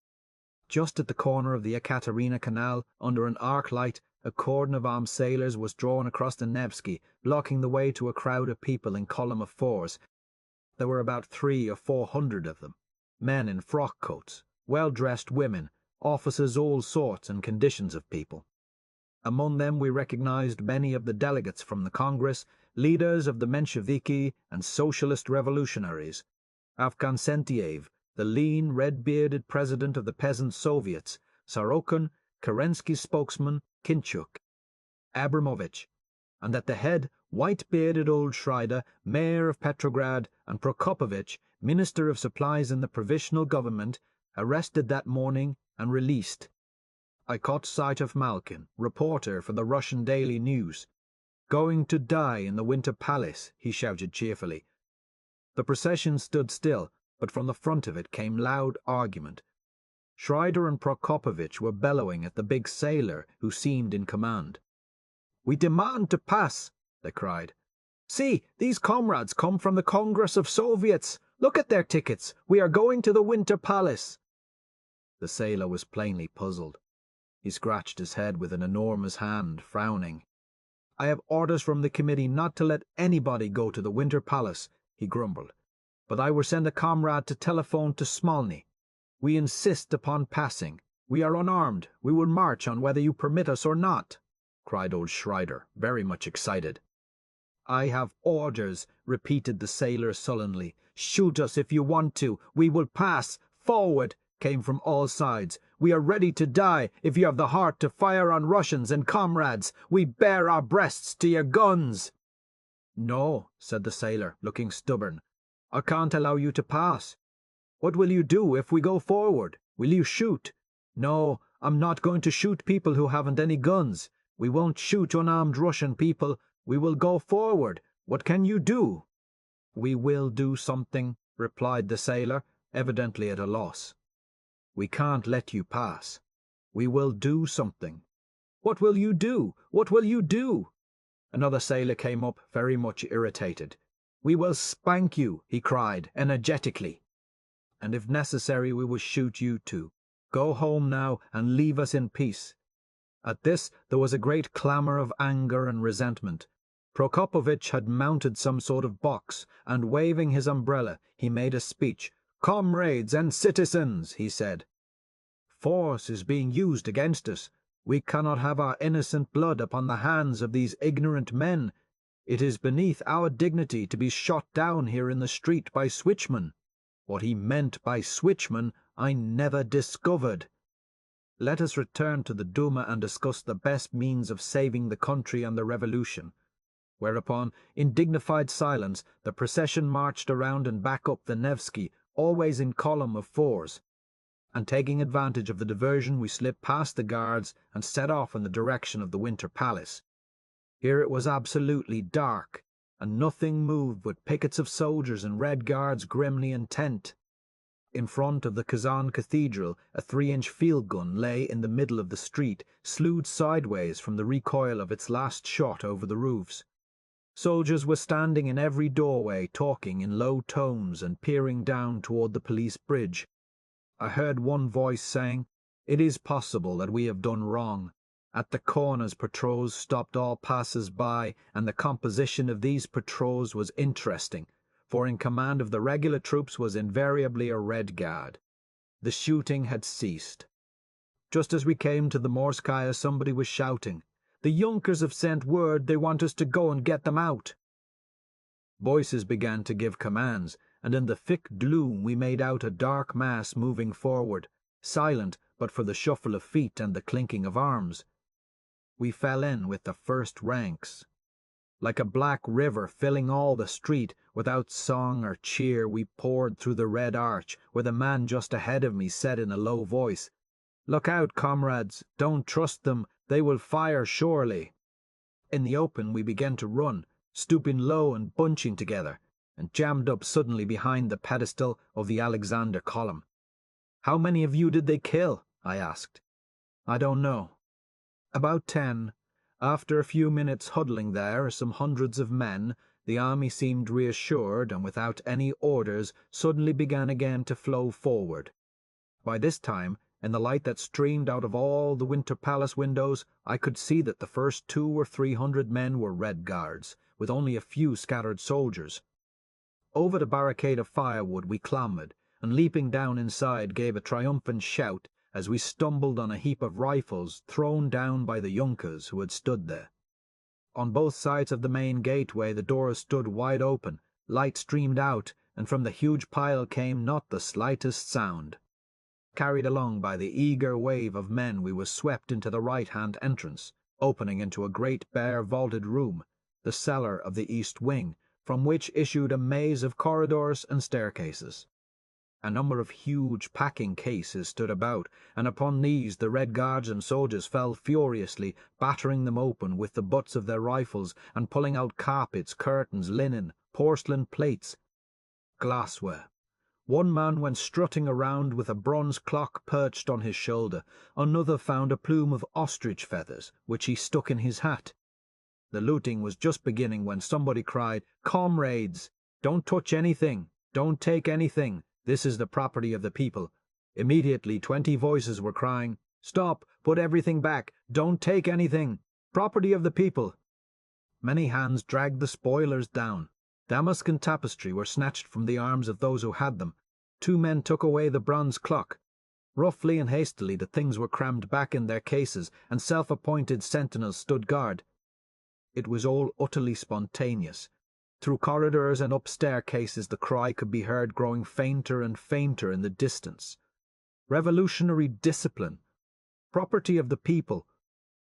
Just at the corner of the Ekaterina Canal, under an arc light, a cordon of armed sailors was drawn across the Nevsky, blocking the way to a crowd of people in column of 4s. There were about 300 or 400 of them, men in frock coats, well-dressed women, officers, all sorts and conditions of people. Among them we recognized many of the delegates from the Congress, leaders of the Mensheviki and Socialist Revolutionaries, Avksentiev, the lean, red-bearded president of the Peasant Soviets, Sorokin, Kerensky's spokesman, Kinchuk, Abramovich, and at the head, white-bearded old Schreider, mayor of Petrograd, and Prokopovich, minister of supplies in the Provisional Government, arrested that morning and released. I caught sight of Malkin, reporter for the Russian Daily News. "Going to die in the Winter Palace," he shouted cheerfully. The procession stood still, but from the front of it came loud argument. Schreider and Prokopovich were bellowing at the big sailor who seemed in command. "We demand to pass," they cried. "See, these comrades come from the Congress of Soviets. Look at their tickets. We are going to the Winter Palace." The sailor was plainly puzzled. He scratched his head with an enormous hand, frowning. "I have orders from the committee not to let anybody go to the Winter Palace," he grumbled. "But I will send a comrade to telephone to Smolny. We insist upon passing. We are unarmed. We will march on whether you permit us or not," cried old Schreider, very much excited. "I have orders," repeated the sailor sullenly. "Shoot us if you want to. We will pass. Forward! came from all sides. "We are ready to die if you have the heart to fire on Russians and comrades. We bare our breasts to your guns." "No," said the sailor, looking stubborn. "I can't allow you to pass." "What will you do if we go forward? Will you shoot?" "No, I'm not going to shoot people who haven't any guns. We won't shoot unarmed Russian people. We will go forward. What can you do?" "We will do something," replied the sailor, evidently at a loss. "We can't let you pass. We will do something." "What will you do? What will you do?" Another sailor came up, very much irritated. "We will spank you," he cried, energetically. "And if necessary we will shoot you too. Go home now and leave us in peace." At this there was a great clamour of anger and resentment. Prokopovitch had mounted some sort of box, and waving his umbrella, he made a speech. "Comrades and citizens," he said, "force is being used against us. We cannot have our innocent blood upon the hands of these ignorant men. It is beneath our dignity to be shot down here in the street by switchmen. What he meant by switchmen I never discovered. Let us return to the Duma and discuss the best means of saving the country and the revolution." Whereupon, in dignified silence, the procession marched around and back up the Nevsky, always in column of fours, and taking advantage of the diversion we slipped past the guards and set off in the direction of the Winter Palace. Here it was absolutely dark, and nothing moved but pickets of soldiers and Red Guards grimly intent. In front of the Kazan Cathedral, a 3-inch field gun lay in the middle of the street, slewed sideways from the recoil of its last shot over the roofs. Soldiers were standing in every doorway, talking in low tones and peering down toward the police bridge. I heard one voice saying, "It is possible that we have done wrong. At the corners patrols stopped all passers-by, and the composition of these patrols was interesting, for in command of the regular troops was invariably a Red Guard." The shooting had ceased. Just as we came to the Morskaya, somebody was shouting, "The Junkers have sent word they want us to go and get them out." Voices began to give commands, and in the thick gloom we made out a dark mass moving forward, silent but for the shuffle of feet and the clinking of arms. We fell in with the first ranks. Like a black river filling all the street, without song or cheer, we poured through the Red Arch, where the man just ahead of me said in a low voice, "Look out, comrades, don't trust them, they will fire surely." In the open we began to run, stooping low and bunching together, and jammed up suddenly behind the pedestal of the Alexander column. "How many of you did they kill?" I asked. "I don't know." "About 10. After a few minutes huddling there, some hundreds of men, the army seemed reassured, and without any orders suddenly began again to flow forward. By this time, in the light that streamed out of all the Winter Palace windows, I could see that the first 200 or 300 men were Red Guards, with only a few scattered soldiers. Over the barricade of firewood we clambered, and leaping down inside gave a triumphant shout as we stumbled on a heap of rifles thrown down by the Junkers who had stood there. On both sides of the main gateway the doors stood wide open, light streamed out, and from the huge pile came not the slightest sound. Carried along by the eager wave of men, we were swept into the right-hand entrance, opening into a great bare vaulted room, the cellar of the east wing, from which issued a maze of corridors and staircases. A number of huge packing cases stood about, and upon these the Red Guards and soldiers fell furiously, battering them open with the butts of their rifles, and pulling out carpets, curtains, linen, porcelain plates, glassware. One man went strutting around with a bronze clock perched on his shoulder. Another found a plume of ostrich feathers, which he stuck in his hat. The looting was just beginning when somebody cried, "Comrades, don't touch anything, don't take anything. This is the property of the people." Immediately 20 voices were crying, "Stop, put everything back, don't take anything, property of the people." Many hands dragged the spoilers down. Damask and tapestry were snatched from the arms of those who had them. 2 men took away the bronze clock. Roughly and hastily the things were crammed back in their cases, and self-appointed sentinels stood guard. It was all utterly spontaneous. Through corridors and up staircases the cry could be heard growing fainter and fainter in the distance. Revolutionary discipline. Property of the people.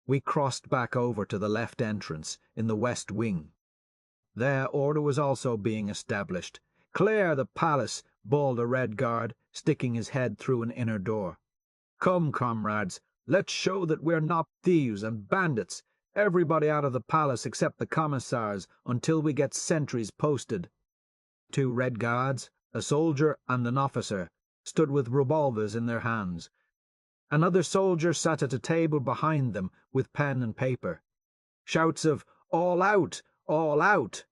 We crossed back over to the left entrance, in the west wing. There order was also being established. "Clear the palace," bawled a red guard, sticking his head through an inner door. "Come, comrades, let's show that we're not thieves and bandits. Everybody out of the palace except the commissars until we get sentries posted." 2 red guards, a soldier and an officer, stood with revolvers in their hands. Another soldier sat at a table behind them with pen and paper. Shouts of "All out! All out!"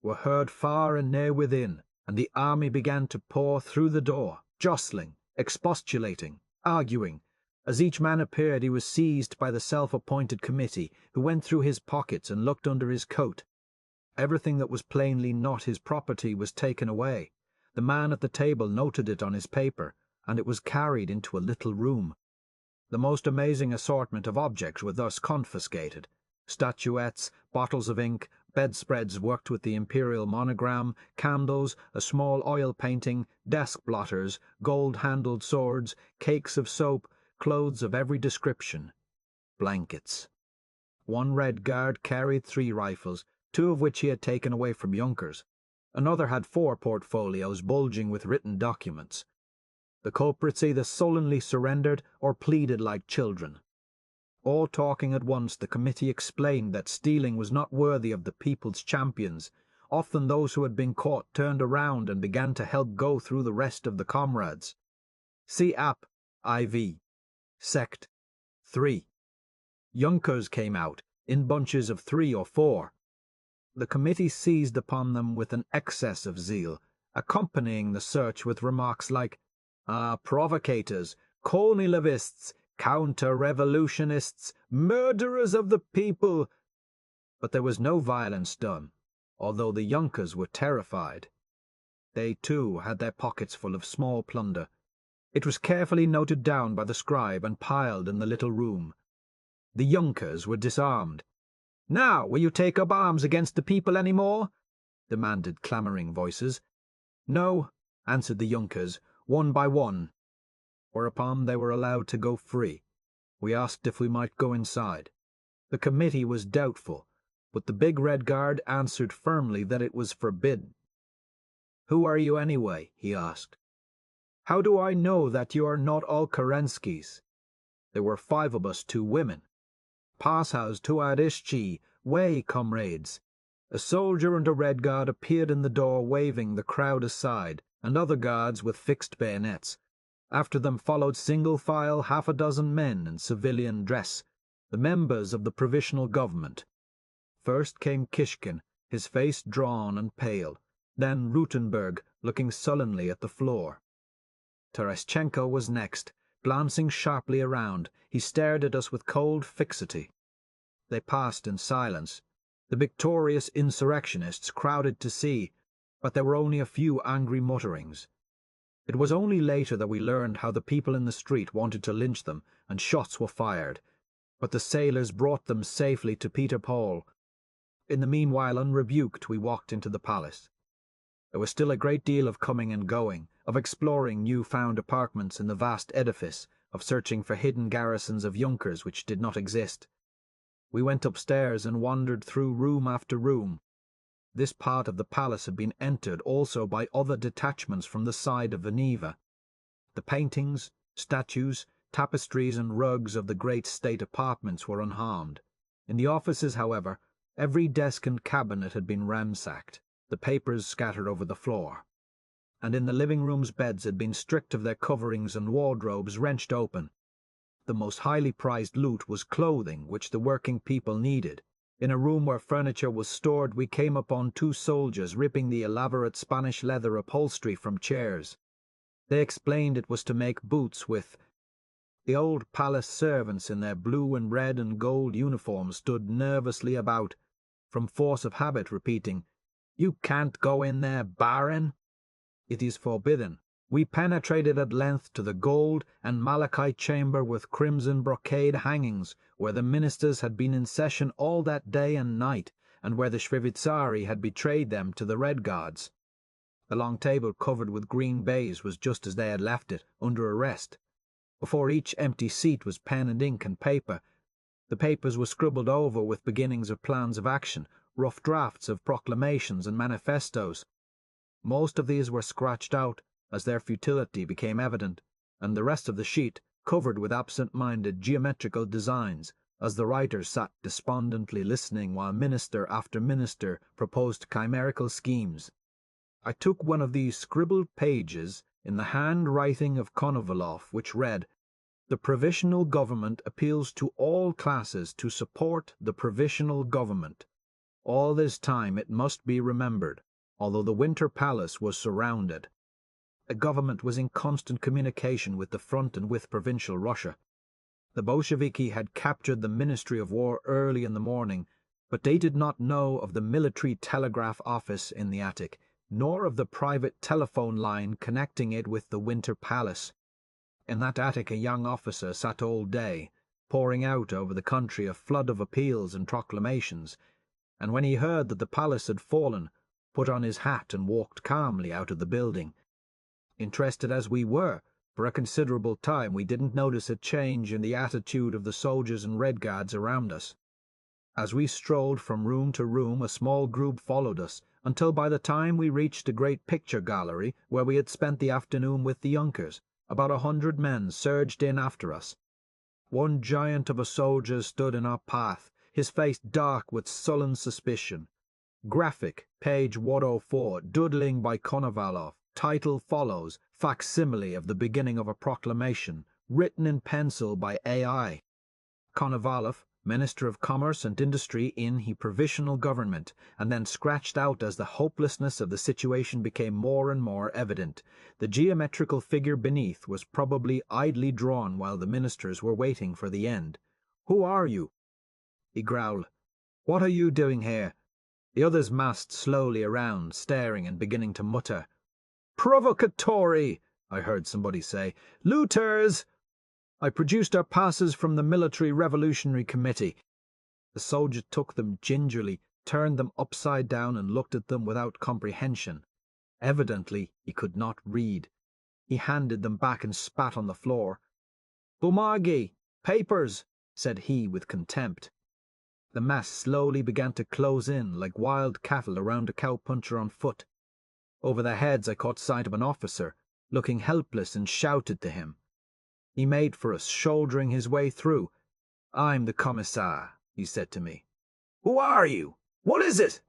were heard far and near within, and the army began to pour through the door, jostling, expostulating, arguing. As each man appeared, he was seized by the self-appointed committee, who went through his pockets and looked under his coat. Everything that was plainly not his property was taken away. The man at the table noted it on his paper, and it was carried into a little room. The most amazing assortment of objects were thus confiscated: statuettes, bottles of ink, bedspreads worked with the imperial monogram, candles, a small oil painting, desk blotters, gold-handled swords, cakes of soap, clothes of every description, blankets. 1 red guard carried 3 rifles, 2 of which he had taken away from Junkers. Another had 4 portfolios bulging with written documents. The culprits either sullenly surrendered or pleaded like children. All talking at once, the committee explained that stealing was not worthy of the people's champions. Often those who had been caught turned around and began to help go through the rest of the comrades. See App, IV. Sect 3. Junkers came out, in bunches of 3 or 4. The committee seized upon them with an excess of zeal, accompanying the search with remarks like, provocators, Kornilovists, counter-revolutionists, murderers of the people. But there was no violence done, although the Junkers were terrified. They, too, had their pockets full of small plunder. It was carefully noted down by the scribe and piled in the little room. The Junkers were disarmed. "Now, will you take up arms against the people any more?" demanded clamouring voices. "No," answered the Junkers, one by one. Whereupon they were allowed to go free. We asked if we might go inside. The committee was doubtful, but the big red guard answered firmly that it was forbidden. "Who are you anyway?" he asked. "How do I know that you are not all Kerenskys? There were 5 of us, 2 women. Passhaus tuadishchi, way, comrades." A soldier and a red guard appeared in the door waving the crowd aside, and other guards with fixed bayonets. After them followed single file 6 men in civilian dress, the members of the Provisional Government. First came Kishkin, his face drawn and pale, then Rutenberg, looking sullenly at the floor. Terestchenko was next. Glancing sharply around, he stared at us with cold fixity. They passed in silence. The victorious insurrectionists crowded to see, but there were only a few angry mutterings. It was only later that we learned how the people in the street wanted to lynch them, and shots were fired, but the sailors brought them safely to Peter Paul. In the meanwhile, unrebuked, we walked into the palace. There was still a great deal of coming and going, of exploring new-found apartments in the vast edifice, of searching for hidden garrisons of Junkers which did not exist. We went upstairs and wandered through room after room. This part of the palace had been entered also by other detachments from the side of Geneva. The paintings, statues, tapestries and rugs of the great state apartments were unharmed. In the offices, however, every desk and cabinet had been ransacked, the papers scattered over the floor. And in the living rooms beds had been stripped of their coverings and wardrobes wrenched open. The most highly prized loot was clothing which the working people needed. In a room where furniture was stored, we came upon 2 soldiers ripping the elaborate Spanish leather upholstery from chairs. They explained it was to make boots with. The old palace servants in their blue and red and gold uniforms stood nervously about, from force of habit repeating, "You can't go in there, Baron." "It is forbidden." We penetrated at length to the gold and malachite chamber with crimson brocade hangings, where the ministers had been in session all that day and night, and where the Shrivitsari had betrayed them to the Red Guards. The long table covered with green baize was just as they had left it, under arrest, Before each empty seat was pen and ink and paper. The papers were scribbled over with beginnings of plans of action, rough drafts of proclamations and manifestos. Most of these were scratched out as their futility became evident, and the rest of the sheet covered with absent-minded geometrical designs, as the writers sat despondently listening while minister after minister proposed chimerical schemes. I took one of these scribbled pages in the handwriting of Konovalov, which read, "The Provisional Government appeals to all classes to support the Provisional Government. All this time it must be remembered, although the Winter Palace was surrounded." The government was in constant communication with the front and with provincial Russia. The Bolsheviki had captured the Ministry of War early in the morning, but they did not know of the military telegraph office in the attic, nor of the private telephone line connecting it with the Winter Palace. In that attic a young officer sat all day, pouring out over the country a flood of appeals and proclamations, and when he heard that the palace had fallen, put on his hat and walked calmly out of the building. Interested as we were, for a considerable time we didn't notice a change in the attitude of the soldiers and Red Guards around us. As we strolled from room to room, a small group followed us, until by the time we reached the great picture gallery where we had spent the afternoon with the Junkers, about 100 men surged in after us. One giant of a soldier stood in our path, his face dark with sullen suspicion. Graphic, page 104, doodling by Konovalov. Title follows, facsimile of the beginning of a proclamation, written in pencil by AI. Konovalov, Minister of Commerce and Industry in the Provisional Government, and then scratched out as the hopelessness of the situation became more and more evident. The geometrical figure beneath was probably idly drawn while the ministers were waiting for the end. "Who are you?" he growled. "What are you doing here?" The others massed slowly around, staring and beginning to mutter. "Provocatory," I heard somebody say. "Looters." I produced our passes from the Military Revolutionary Committee. The soldier took them gingerly, turned them upside down and looked at them without comprehension. Evidently he could not read. He handed them back and spat on the floor. "Bumagi, papers," said he with contempt. The mass slowly began to close in like wild cattle around a cowpuncher on foot. Over their heads I caught sight of an officer, looking helpless, and shouted to him. He made for us, shouldering his way through. "I'm the commissar," he said to me. "Who are you? What is it?"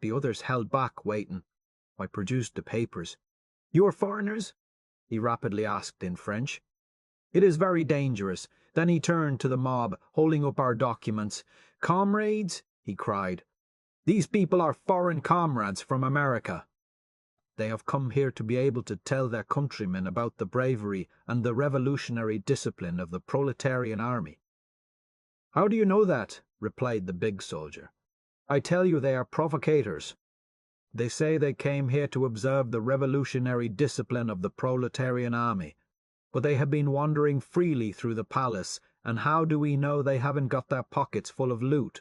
The others held back, waiting. I produced the papers. "You are foreigners?" he rapidly asked in French. "It is very dangerous." Then he turned to the mob, holding up our documents. "Comrades," he cried, "these people are foreign comrades from America. They have come here to be able to tell their countrymen about the bravery and the revolutionary discipline of the proletarian army." "How do you know that?" replied the big soldier. "I tell you they are provocators. They say they came here to observe the revolutionary discipline of the proletarian army, but they have been wandering freely through the palace, and how do we know they haven't got their pockets full of loot?"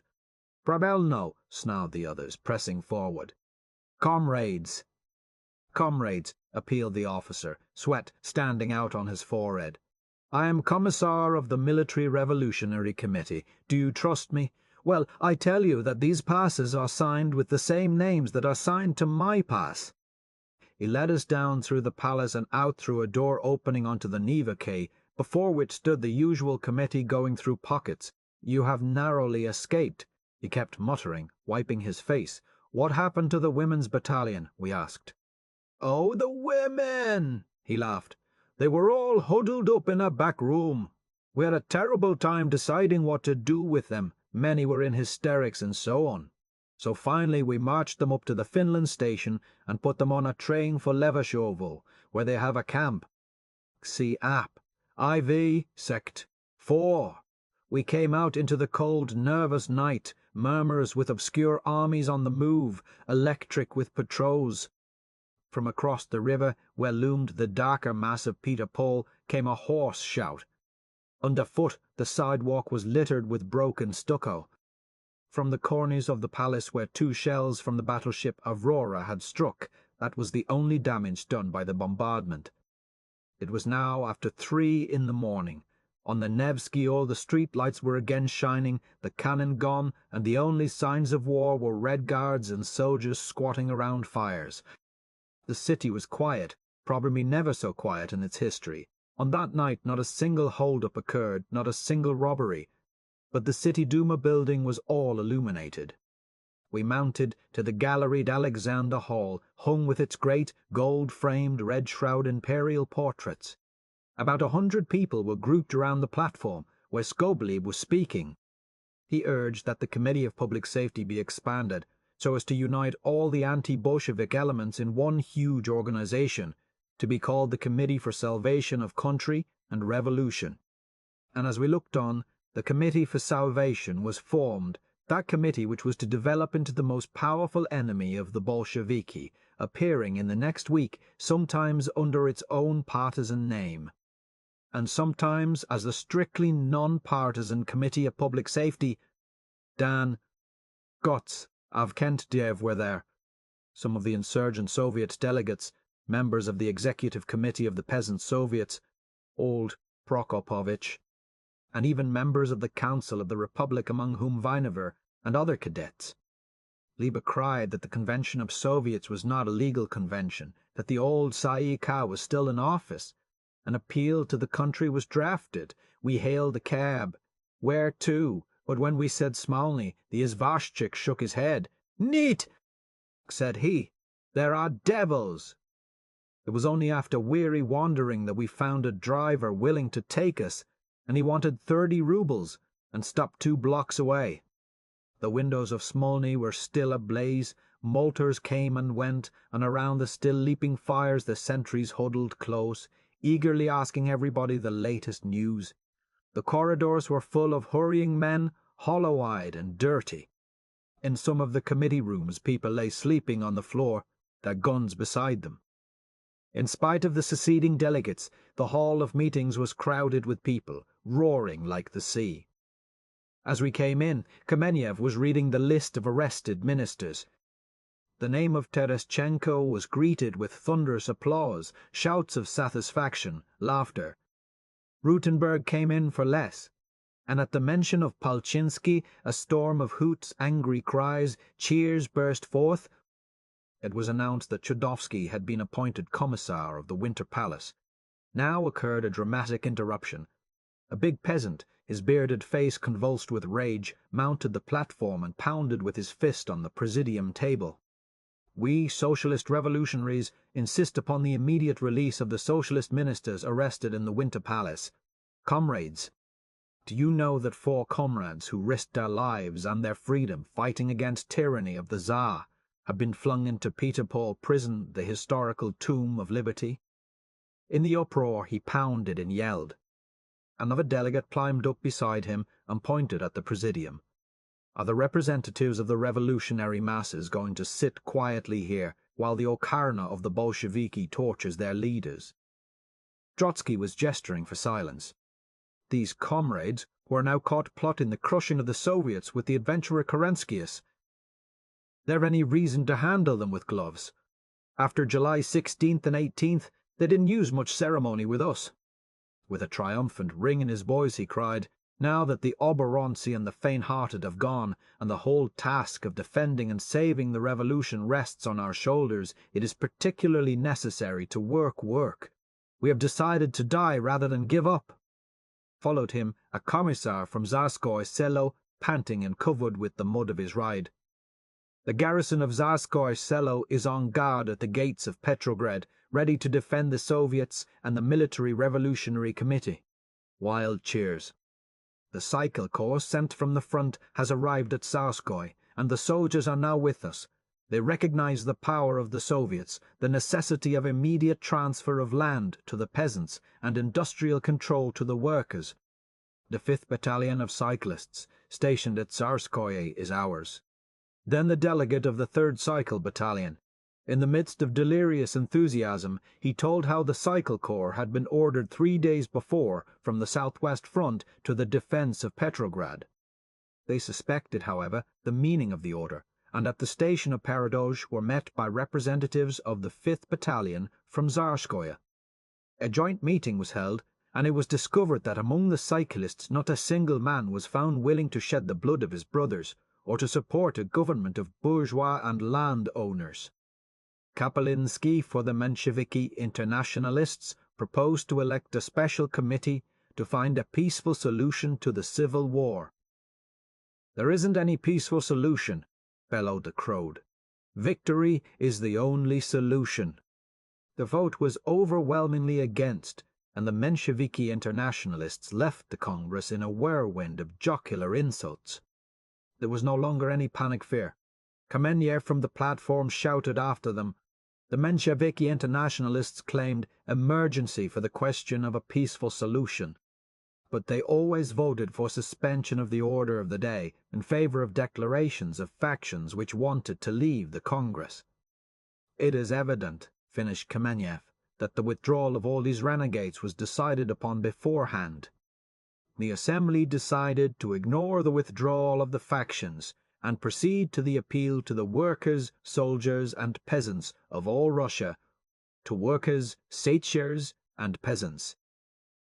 "Pravelno," snarled the others, pressing forward. "Comrades," appealed the officer, sweat standing out on his forehead. "I am Commissar of the Military Revolutionary Committee. Do you trust me? Well, I tell you that these passes are signed with the same names that are signed to my pass." He led us down through the palace and out through a door opening onto the Neva quay, before which stood the usual committee going through pockets. "You have narrowly escaped," he kept muttering, wiping his face. "What happened to the women's battalion?" we asked. "Oh, the women!" he laughed. "They were all huddled up in a back room. We had a terrible time deciding what to do with them. Many were in hysterics and so on. So finally we marched them up to the Finland station and put them on a train for Levashovo, where they have a camp. See app. IV, sect. 4. We came out into the cold, nervous night, murmurs with obscure armies on the move, electric with patrols. From across the river, where loomed the darker mass of Peter Paul, came a hoarse shout. Underfoot, the sidewalk was littered with broken stucco. From the cornice of the palace where 2 shells from the battleship Aurora had struck, that was the only damage done by the bombardment. It was now after 3 in the morning. On the Nevsky all the street lights were again shining, the cannon gone, and the only signs of war were Red Guards and soldiers squatting around fires. The city was quiet, probably never so quiet in its history. On that night not a single hold-up occurred, not a single robbery, but the City Duma building was all illuminated. We mounted to the galleried Alexander Hall, hung with its great, gold-framed, red-shroud imperial portraits. About 100 people were grouped around the platform, where Skobelev was speaking. He urged that the Committee of Public Safety be expanded, so as to unite all the anti-Bolshevik elements in one huge organization, to be called the Committee for Salvation of Country and Revolution. And as we looked on, the Committee for Salvation was formed, that committee which was to develop into the most powerful enemy of the Bolsheviki, appearing in the next week sometimes under its own partisan name, and sometimes as the strictly non-partisan Committee of Public Safety. Dan, Gotz, Avkentiev were there, some of the insurgent Soviet delegates, members of the Executive Committee of the Peasant Soviets, old Prokopovich, and even members of the Council of the Republic, among whom Vinover and other cadets. Liebe cried that the Convention of Soviets was not a legal convention, that the old Tsay Ee-kah was still in office. An appeal to the country was drafted. We hailed a cab. Where to? But when we said Smolny, the izvoshchik shook his head. "Neat," said he. "There are devils." It was only after weary wandering that we found a driver willing to take us, and he wanted 30 rubles, and stopped 2 blocks away. The windows of Smolny were still ablaze, motors came and went, and around the still leaping fires the sentries huddled close, eagerly asking everybody the latest news. The corridors were full of hurrying men, hollow-eyed and dirty. In some of the committee rooms people lay sleeping on the floor, their guns beside them. In spite of the seceding delegates, the hall of meetings was crowded with people, roaring like the sea. As we came in, Kamenev was reading the list of arrested ministers. The name of Terestchenko was greeted with thunderous applause, shouts of satisfaction, laughter. Rutenberg came in for less, and at the mention of Palchinsky, a storm of hoots, angry cries, cheers burst forth. It was announced that Chudovsky had been appointed commissar of the Winter Palace. Now occurred a dramatic interruption. A big peasant, his bearded face convulsed with rage, mounted the platform and pounded with his fist on the presidium table. "We, socialist revolutionaries, insist upon the immediate release of the socialist ministers arrested in the Winter Palace. Comrades, do you know that 4 comrades who risked their lives and their freedom fighting against tyranny of the Tsar have been flung into Peterpol prison, the historical tomb of liberty?" In the uproar he pounded and yelled. Another delegate climbed up beside him and pointed at the presidium. "Are the representatives of the revolutionary masses going to sit quietly here while the Okarna of the Bolsheviki tortures their leaders?" Trotsky was gesturing for silence. These comrades were now caught plotting the crushing of the Soviets with the adventurer Kerenskius. There any reason to handle them with gloves? After July 16th and 18th, they didn't use much ceremony with us. With a triumphant ring in his voice he cried, "Now that the oborontsi and the faint-hearted have gone, and the whole task of defending and saving the revolution rests on our shoulders, it is particularly necessary to work. We have decided to die rather than give up." Followed him a commissar from Tsarskoye Selo, panting and covered with the mud of his ride. "The garrison of Tsarskoye Selo is on guard at the gates of Petrograd, ready to defend the Soviets and the Military Revolutionary Committee." Wild cheers. "The cycle corps sent from the front has arrived at Tsarskoye, and the soldiers are now with us. They recognize the power of the Soviets, the necessity of immediate transfer of land to the peasants and industrial control to the workers. The 5th Battalion of Cyclists, stationed at Tsarskoye, is ours." Then the delegate of the 3rd Cycle Battalion. In the midst of delirious enthusiasm, he told how the Cycle Corps had been ordered 3 days before from the southwest front to the defense of Petrograd. They suspected, however, the meaning of the order, and at the station of Peredozh were met by representatives of the 5th Battalion from Tsarskoye. A joint meeting was held, and it was discovered that among the cyclists not a single man was found willing to shed the blood of his brothers, or to support a government of bourgeois and land-owners. Kapelinsky for the Mensheviki internationalists proposed to elect a special committee to find a peaceful solution to the civil war. "There isn't any peaceful solution," bellowed the crowd. "Victory is the only solution." The vote was overwhelmingly against, and the Mensheviki internationalists left the Congress in a whirlwind of jocular insults. There was no longer any panic fear. Kamenev from the platform shouted after them. The Mensheviki internationalists claimed emergency for the question of a peaceful solution, but they always voted for suspension of the order of the day in favor of declarations of factions which wanted to leave the Congress. "It is evident," finished Kamenev, "that the withdrawal of all these renegades was decided upon beforehand. The Assembly decided to ignore the withdrawal of the factions and proceed to the appeal to the workers, soldiers, and peasants of all Russia, to workers, seichers, and peasants.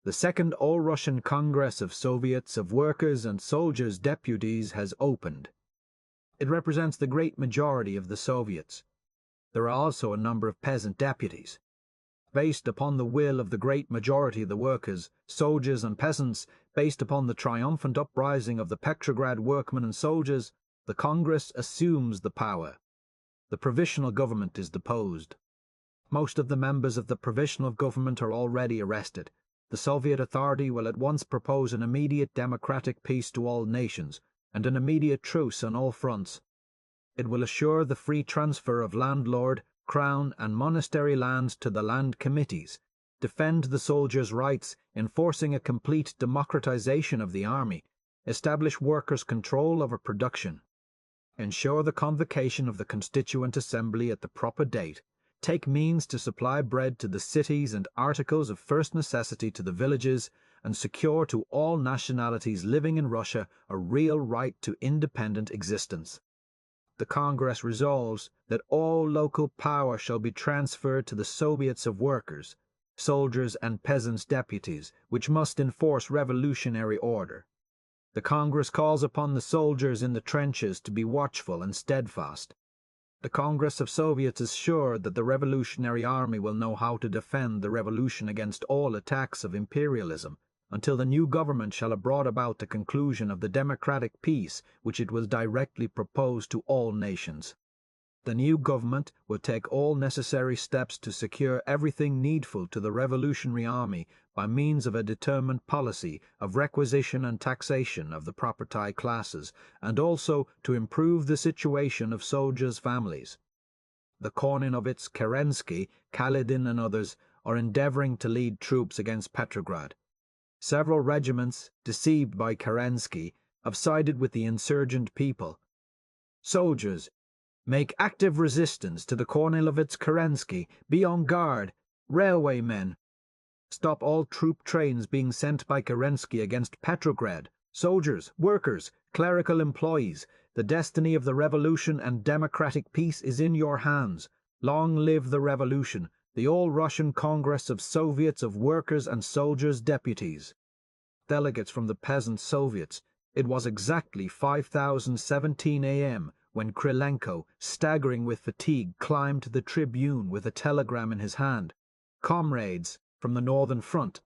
The Second All-Russian Congress of Soviets of Workers and Soldiers Deputies has opened. It represents the great majority of the Soviets. There are also a number of peasant deputies. Based upon the will of the great majority of the workers, soldiers, and peasants, based upon the triumphant uprising of the Petrograd workmen and soldiers, the Congress assumes the power. The Provisional Government is deposed. Most of the members of the Provisional Government are already arrested. The Soviet authority will at once propose an immediate democratic peace to all nations, and an immediate truce on all fronts. It will assure the free transfer of landlord, crown, and monastery lands to the land committees, defend the soldiers' rights, enforcing a complete democratization of the army, establish workers' control over production, ensure the convocation of the Constituent Assembly at the proper date, take means to supply bread to the cities and articles of first necessity to the villages, and secure to all nationalities living in Russia a real right to independent existence. The Congress resolves that all local power shall be transferred to the Soviets of Workers, Soldiers, and Peasants' Deputies, which must enforce revolutionary order. The Congress calls upon the soldiers in the trenches to be watchful and steadfast. The Congress of Soviets is sure that the revolutionary army will know how to defend the revolution against all attacks of imperialism, until the new government shall have brought about the conclusion of the democratic peace which it will directly propose to all nations. The new government will take all necessary steps to secure everything needful to the revolutionary army by means of a determined policy of requisition and taxation of the property classes, and also to improve the situation of soldiers' families. The Kornilovitz, Kerensky, Kaledin, and others are endeavoring to lead troops against Petrograd. Several regiments, deceived by Kerensky, have sided with the insurgent people. Soldiers, make active resistance to the Kornilovitz Kerensky. Be on guard. Railway men, stop all troop trains being sent by Kerensky against Petrograd. Soldiers, workers, clerical employees, the destiny of the revolution and democratic peace is in your hands. Long live the revolution, the All-Russian Congress of Soviets of Workers and Soldiers Deputies. Delegates from the Peasant Soviets. It was exactly 5017 a.m. when Krylenko, staggering with fatigue, climbed to the tribune with a telegram in his hand. Comrades from the Northern Front.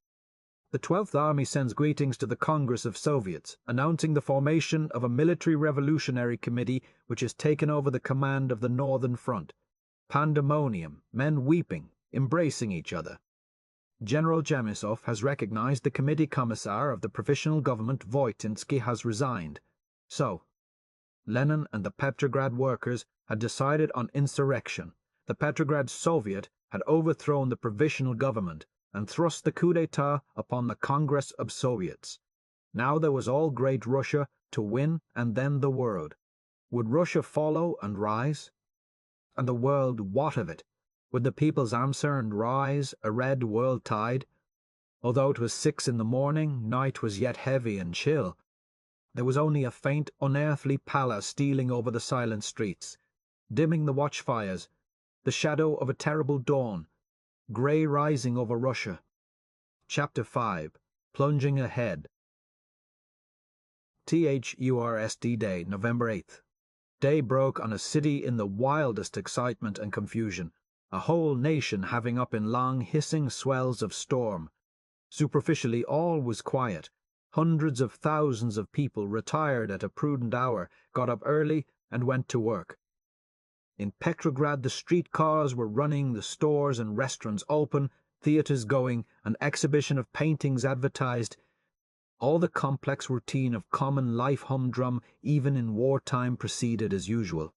The 12th Army sends greetings to the Congress of Soviets, announcing the formation of a military revolutionary committee which has taken over the command of the Northern Front. Pandemonium, men weeping, embracing each other. General Jemisov has recognized the committee commissar of the Provisional Government. Voitinsky has resigned. So, Lenin and the Petrograd workers had decided on insurrection. The Petrograd Soviet had overthrown the Provisional Government and thrust the coup d'etat upon the Congress of Soviets. Now there was all great Russia to win, and then the world. Would Russia follow and rise? And the world, what of it? Would the people's answer and rise, a red world tide? Although it was 6 in the morning, night was yet heavy and chill. There was only a faint, unearthly pallor stealing over the silent streets, dimming the watchfires, the shadow of a terrible dawn, grey rising over Russia, Chapter 5. Plunging Ahead. THURSD Day, November 8th. Day broke on a city in the wildest excitement and confusion, a whole nation having up in long hissing swells of storm. Superficially all was quiet. Hundreds of thousands of people retired at a prudent hour, got up early, and went to work. In Petrograd the streetcars were running, the stores and restaurants open, theatres going, an exhibition of paintings advertised. All the complex routine of common life humdrum, even in wartime, proceeded as usual.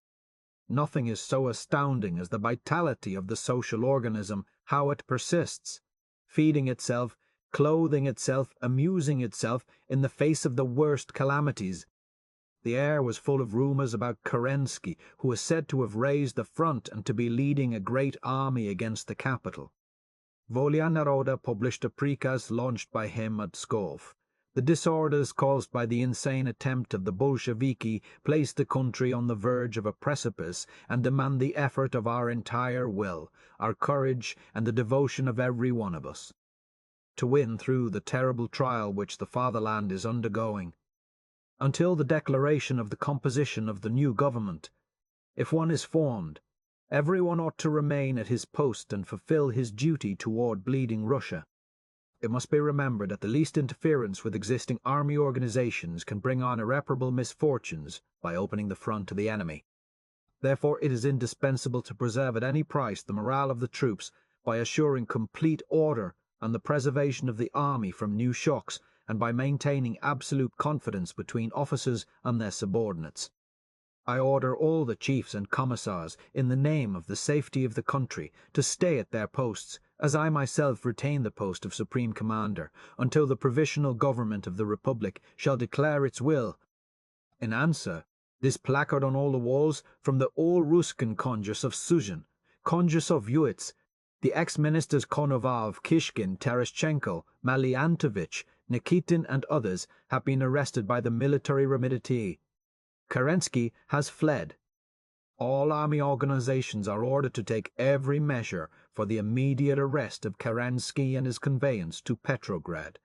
Nothing is so astounding as the vitality of the social organism, how it persists, feeding itself, clothing itself, amusing itself, in the face of the worst calamities. The air was full of rumours about Kerensky, who was said to have raised the front and to be leading a great army against the capital. Volia Naroda published a prikaz launched by him at Pskov. The disorders caused by the insane attempt of the Bolsheviki place the country on the verge of a precipice and demand the effort of our entire will, our courage, and the devotion of every one of us, to win through the terrible trial which the fatherland is undergoing. Until the declaration of the composition of the new government, if one is formed, everyone ought to remain at his post and fulfill his duty toward bleeding Russia. It must be remembered that the least interference with existing army organizations can bring on irreparable misfortunes by opening the front to the enemy. Therefore it is indispensable to preserve at any price the morale of the troops by assuring complete order and the preservation of the army from new shocks, and by maintaining absolute confidence between officers and their subordinates. I order all the chiefs and commissars, in the name of the safety of the country, to stay at their posts, as I myself retain the post of Supreme Commander, until the Provisional Government of the Republic shall declare its will. In answer, this placard on all the walls, from the old Ruskin Kongress of Suzhin, Kongress of Uitz, the ex-ministers Konovov, Kishkin, Tereshchenko, Maliantovich, Nikitin and others have been arrested by the military remediati. Kerensky has fled. All army organizations are ordered to take every measure for the immediate arrest of Kerensky and his conveyance to Petrograd.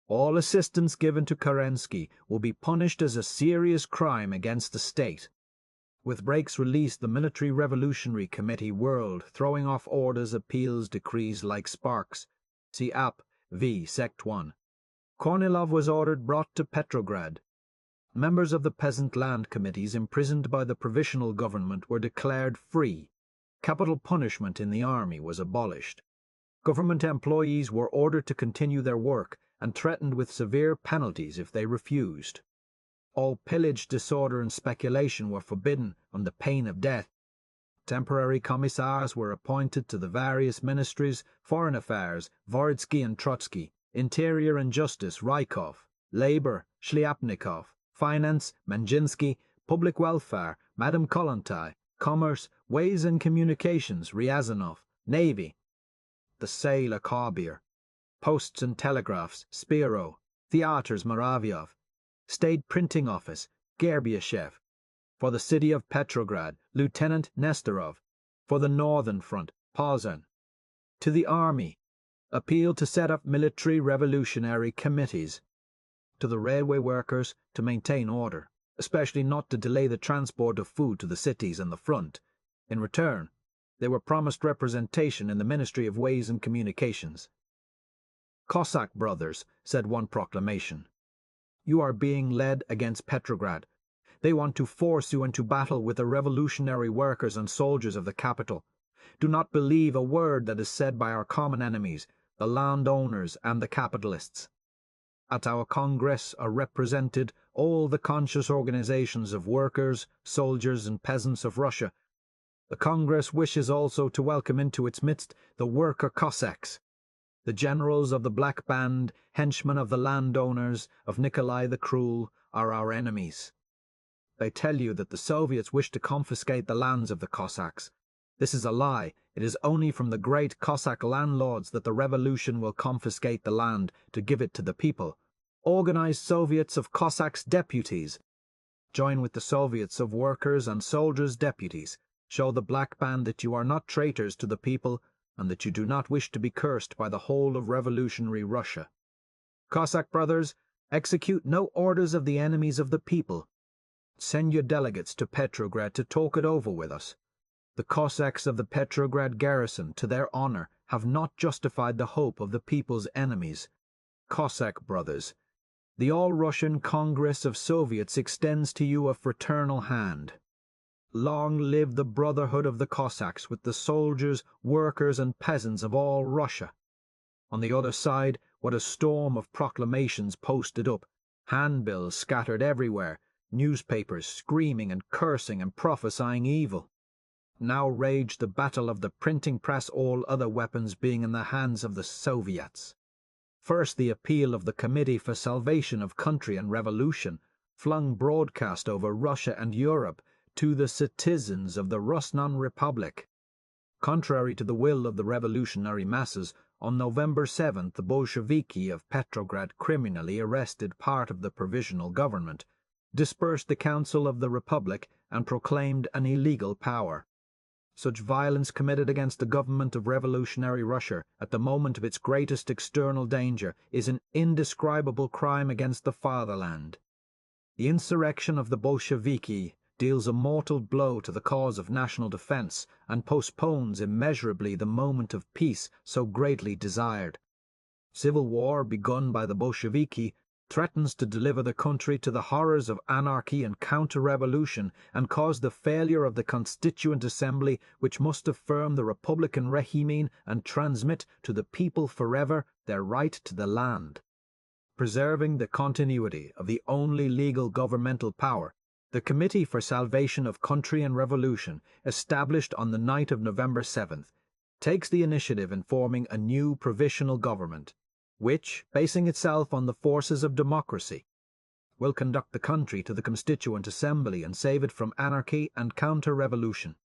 All assistance given to Kerensky will be punished as a serious crime against the state. With breaks released, the Military Revolutionary Committee whirled, throwing off orders, appeals, decrees like sparks. See App. V. Sect 1. Kornilov was ordered brought to Petrograd. Members of the peasant land committees imprisoned by the Provisional Government were declared free. Capital punishment in the army was abolished. Government employees were ordered to continue their work and threatened with severe penalties if they refused. All pillage, disorder and speculation were forbidden on the pain of death. Temporary commissars were appointed to the various ministries: Foreign Affairs, Vorsky and Trotsky; Interior and Justice, Rykov; Labor, Shliapnikov; Finance, Menjinsky; Public Welfare, Madame Kollontai; Commerce, Ways and Communications, Ryazanov; Navy, the Sailor Korbier; Posts and Telegraphs, Spiro; Theatres, Muravyov; State Printing Office, Gerbiashev; for the city of Petrograd, Lieutenant Nestorov; for the Northern Front, Pozan. To the Army, appeal to set up military revolutionary committees. To the railway workers, to maintain order, especially not to delay the transport of food to the cities and the front. In return, they were promised representation in the Ministry of Ways and Communications. Cossack brothers, said one proclamation, you are being led against Petrograd. They want to force you into battle with the revolutionary workers and soldiers of the capital. Do not believe a word that is said by our common enemies, the landowners and the capitalists. At our Congress are represented all the conscious organizations of workers, soldiers and peasants of Russia. The Congress wishes also to welcome into its midst the worker Cossacks. The generals of the Black Band, henchmen of the landowners, of Nikolai the Cruel, are our enemies. They tell you that the Soviets wish to confiscate the lands of the Cossacks. This is a lie. It is only from the great Cossack landlords that the revolution will confiscate the land to give it to the people. Organize Soviets of Cossacks' deputies. Join with the Soviets of workers and soldiers' deputies. Show the Black Band that you are not traitors to the people, and that you do not wish to be cursed by the whole of revolutionary Russia. Cossack brothers, execute no orders of the enemies of the people. Send your delegates to Petrograd to talk it over with us. The Cossacks of the Petrograd garrison, to their honor, have not justified the hope of the people's enemies. Cossack brothers, the All-Russian Congress of Soviets extends to you a fraternal hand. Long live the brotherhood of the Cossacks with the soldiers, workers, and peasants of all Russia. On the other side, what a storm of proclamations posted up, handbills scattered everywhere, newspapers screaming and cursing and prophesying evil. Now raged the battle of the printing press, all other weapons being in the hands of the Soviets. First, the appeal of the Committee for Salvation of Country and Revolution, flung broadcast over Russia and Europe to the citizens of the Russian Republic. Contrary to the will of the revolutionary masses, on November 7th the Bolsheviki of Petrograd criminally arrested part of the Provisional Government, dispersed the Council of the Republic, and proclaimed an illegal power. Such violence committed against the government of revolutionary Russia at the moment of its greatest external danger is an indescribable crime against the fatherland. The insurrection of the Bolsheviki deals a mortal blow to the cause of national defense and postpones immeasurably the moment of peace so greatly desired. Civil war begun by the Bolsheviki threatens to deliver the country to the horrors of anarchy and counter-revolution and cause the failure of the Constituent Assembly, which must affirm the Republican regime and transmit to the people forever their right to the land. Preserving the continuity of the only legal governmental power, the Committee for Salvation of Country and Revolution, established on the night of November 7th, takes the initiative in forming a new provisional government, which, basing itself on the forces of democracy, will conduct the country to the Constituent Assembly and save it from anarchy and counter-revolution.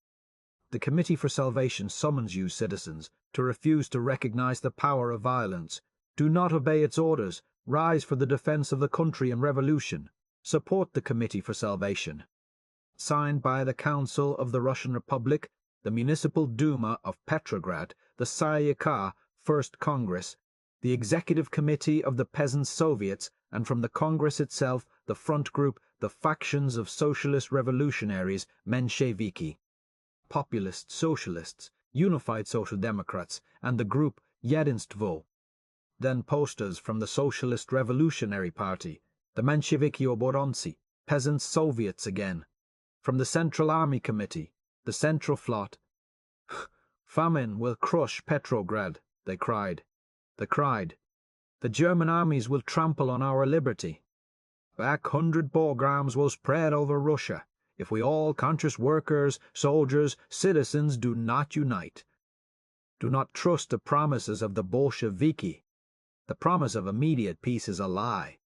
The Committee for Salvation summons you, citizens, to refuse to recognize the power of violence. Do not obey its orders. Rise for the defense of the country and revolution. Support the Committee for Salvation. Signed by the Council of the Russian Republic, the Municipal Duma of Petrograd, the Sayaka First Congress, the Executive Committee of the Peasant Soviets, and from the Congress itself, the front group, the factions of Socialist Revolutionaries, Mensheviki, Populist Socialists, Unified Social Democrats, and the group Jedinstvo. Then posters from the Socialist Revolutionary Party, the Mensheviki Oboronцы, Peasant Soviets again, from the Central Army Committee, the Central Flot. Famine will crush Petrograd, they cried. They cried, the German armies will trample on our liberty. Back 100 pogroms will spread over Russia if we all conscious workers, soldiers, citizens do not unite. Do not trust the promises of the Bolsheviki. The promise of immediate peace is a lie.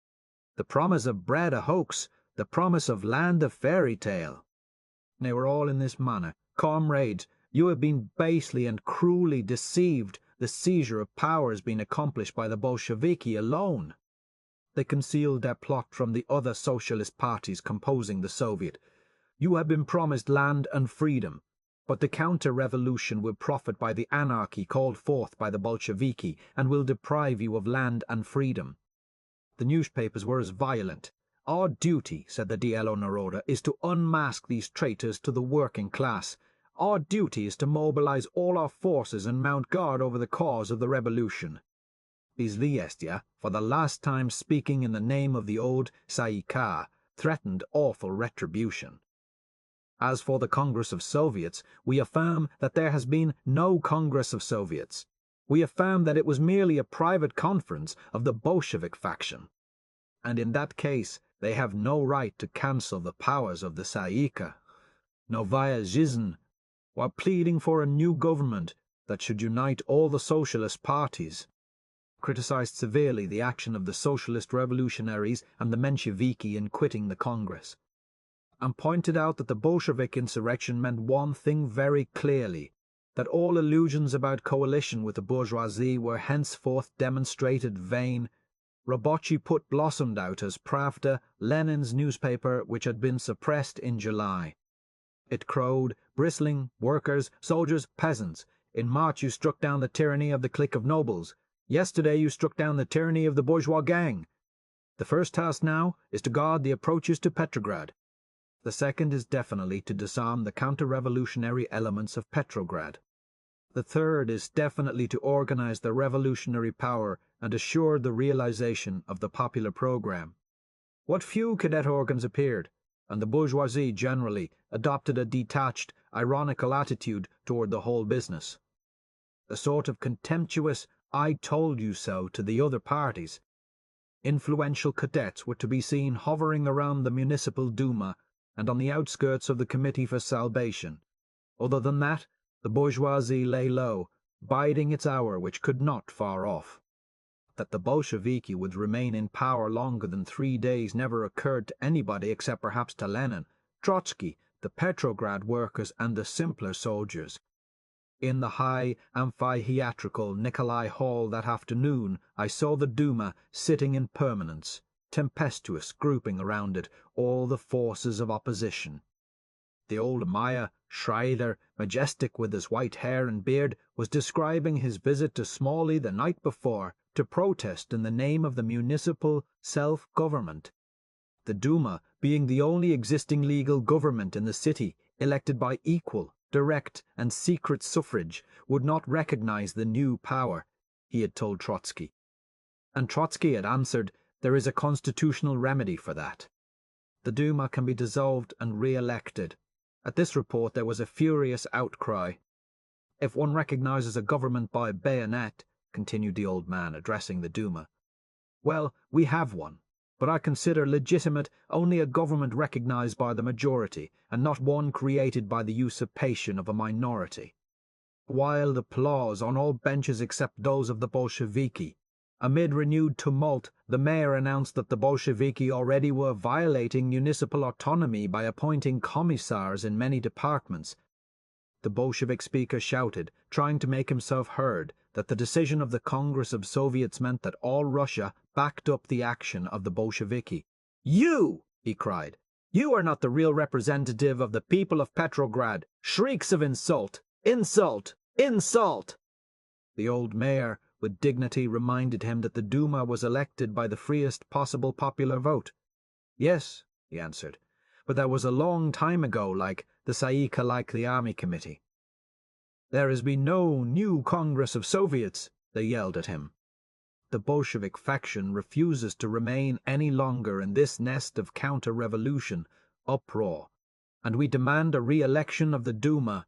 The promise of bread a hoax. The promise of land a fairy tale. They were all in this manner. Comrades, you have been basely and cruelly deceived. The seizure of power has been accomplished by the Bolsheviki alone. They concealed their plot from the other socialist parties composing the Soviet. You have been promised land and freedom, but the counter-revolution will profit by the anarchy called forth by the Bolsheviki and will deprive you of land and freedom. The newspapers were as violent. Our duty, said the Dielo Naroda, is to unmask these traitors to the working class. Our duty is to mobilize all our forces and mount guard over the cause of the revolution. Izviestia, for the last time speaking in the name of the old Sayaka, threatened awful retribution. As for the Congress of Soviets, we affirm that there has been no Congress of Soviets. We affirm that it was merely a private conference of the Bolshevik faction. And in that case, they have no right to cancel the powers of the Sayaka. Novaya Zhizn, while pleading for a new government that should unite all the socialist parties, criticized severely the action of the socialist revolutionaries and the Mensheviki in quitting the Congress, and pointed out that the Bolshevik insurrection meant one thing very clearly, that all illusions about coalition with the bourgeoisie were henceforth demonstrated vain. Robochi Put blossomed out as Pravda, Lenin's newspaper, which had been suppressed in July. It crowed, bristling, workers, soldiers, peasants. In March you struck down the tyranny of the clique of nobles. Yesterday you struck down the tyranny of the bourgeois gang. The first task now is to guard the approaches to Petrograd. The second is definitely to disarm the counter-revolutionary elements of Petrograd. The third is definitely to organize the revolutionary power and assure the realization of the popular program. What few cadet organs appeared, and the bourgeoisie generally adopted a detached, ironical attitude toward the whole business. A sort of contemptuous "I told you so" to the other parties. Influential cadets were to be seen hovering around the Municipal Duma and on the outskirts of the Committee for Salvation. Other than that, the bourgeoisie lay low, biding its hour, which could not far off. That the Bolsheviki would remain in power longer than 3 days never occurred to anybody except perhaps to Lenin, Trotsky, the Petrograd workers, and the simpler soldiers. In the high amphitheatrical Nikolai Hall that afternoon I saw the Duma sitting in permanence, tempestuous, grouping around it all the forces of opposition. The old Meyer, Schreider, majestic with his white hair and beard, was describing his visit to Smolny the night before to protest in the name of the municipal self-government. The Duma, being the only existing legal government in the city, elected by equal, direct, and secret suffrage, would not recognize the new power, he had told Trotsky. And Trotsky had answered, there is a constitutional remedy for that. The Duma can be dissolved and re-elected. At this report there was a furious outcry. If one recognizes a government by bayonet, continued the old man, addressing the Duma, well, we have one, but I consider legitimate only a government recognized by the majority, and not one created by the usurpation of a minority. Wild applause on all benches except those of the Bolsheviki. Amid renewed tumult, the mayor announced that the Bolsheviki already were violating municipal autonomy by appointing commissars in many departments. The Bolshevik speaker shouted, trying to make himself heard, that the decision of the Congress of Soviets meant that all Russia backed up the action of the Bolsheviki. "You!" he cried. "You are not the real representative of the people of Petrograd." Shrieks of insult! Insult! Insult! The old mayor, with dignity, reminded him that the Duma was elected by the freest possible popular vote. "Yes," he answered, "but that was a long time ago, like the Tsayika, like the Army Committee." "There has been no new Congress of Soviets," they yelled at him. The Bolshevik faction refuses to remain any longer in this nest of counter-revolution, uproar, and we demand a re-election of the Duma.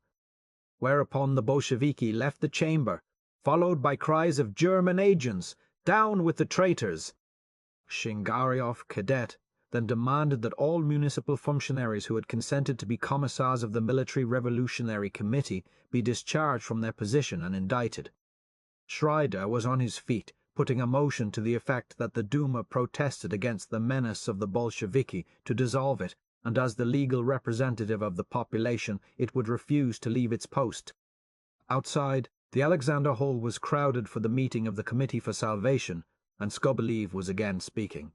Whereupon the Bolsheviki left the chamber, followed by cries of "German agents! Down with the traitors!" Shingaryov, cadet, then demanded that all municipal functionaries who had consented to be commissars of the Military Revolutionary Committee be discharged from their position and indicted. Schreider was on his feet, putting a motion to the effect that the Duma protested against the menace of the Bolsheviki to dissolve it, and as the legal representative of the population it would refuse to leave its post. Outside, the Alexander Hall was crowded for the meeting of the Committee for Salvation, and Skobeliev was again speaking.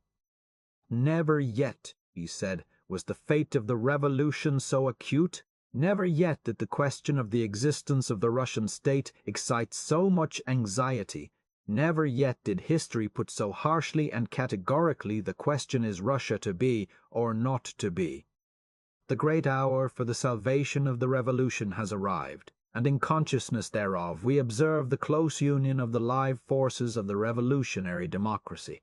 "Never yet," he said, "was the fate of the revolution so acute. Never yet did the question of the existence of the Russian state excite so much anxiety. Never yet did history put so harshly and categorically the question, is Russia to be or not to be? The great hour for the salvation of the revolution has arrived, and in consciousness thereof we observe the close union of the live forces of the revolutionary democracy,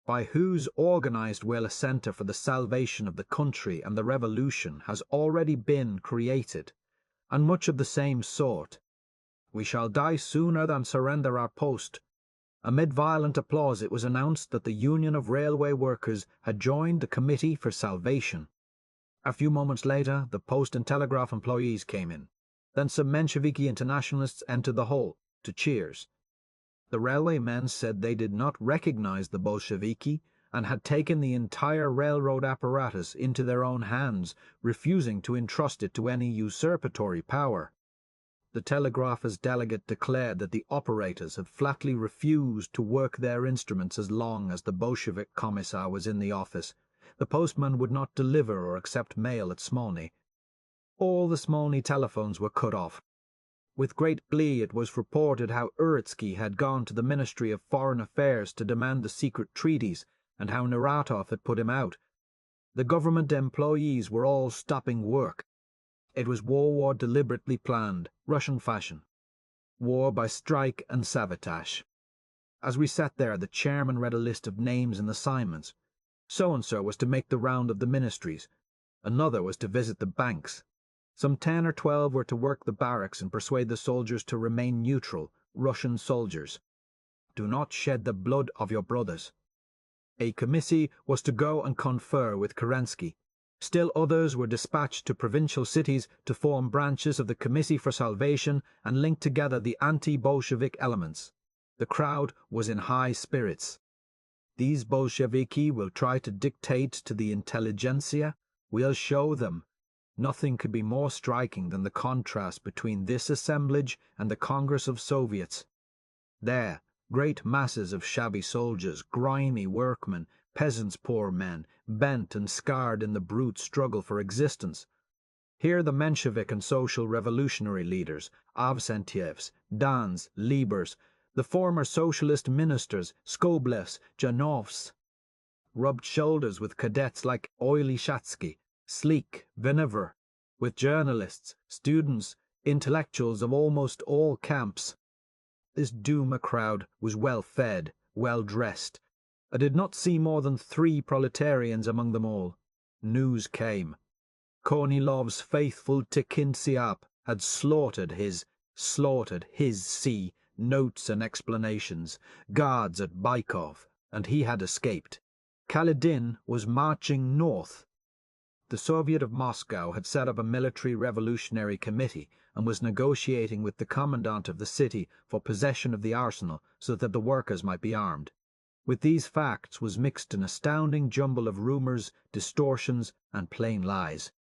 by whose organized will a center for the salvation of the country and the revolution has already been created, and much of the same sort. We shall die sooner than surrender our post." Amid violent applause it was announced that the Union of Railway Workers had joined the Committee for Salvation. A few moments later the Post and Telegraph employees came in. Then some Mensheviki internationalists entered the hall, to cheers. The railway men said they did not recognize the Bolsheviki and had taken the entire railroad apparatus into their own hands, refusing to entrust it to any usurpatory power. The telegraphist delegate declared that the operators had flatly refused to work their instruments as long as the Bolshevik commissar was in the office. The postman would not deliver or accept mail at Smolny. All the Smolny telephones were cut off. With great glee it was reported how Uritsky had gone to the Ministry of Foreign Affairs to demand the secret treaties, and how Neratov had put him out. The government employees were all stopping work. It was war deliberately planned, Russian fashion. War by strike and sabotage. As we sat there, the chairman read a list of names and assignments. So-and-so was to make the round of the ministries. Another was to visit the banks. Some 10 or 12 were to work the barracks and persuade the soldiers to remain neutral, Russian soldiers. Do not shed the blood of your brothers. A committee was to go and confer with Kerensky. Still others were dispatched to provincial cities to form branches of the Committee for Salvation and link together the anti-Bolshevik elements. The crowd was in high spirits. These Bolsheviki will try to dictate to the intelligentsia. We'll show them. Nothing could be more striking than the contrast between this assemblage and the Congress of Soviets. There, great masses of shabby soldiers, grimy workmen, peasants' poor men, bent and scarred in the brute struggle for existence. Here the Menshevik and social revolutionary leaders, Avsentievs, Dans, Liebers, the former socialist ministers, Skoblevs, Janovs, rubbed shoulders with cadets like Oily-Shatsky, Sleek, Vinever, with journalists, students, intellectuals of almost all camps. This Duma crowd was well fed, well dressed. I did not see more than 3 proletarians among them all. News came. Kornilov's faithful Tekintsiap had slaughtered his notes and explanations, guards at Baikov, and he had escaped. Kaledin was marching north. The Soviet of Moscow had set up a military revolutionary committee and was negotiating with the commandant of the city for possession of the arsenal so that the workers might be armed. With these facts was mixed an astounding jumble of rumors, distortions, and plain lies.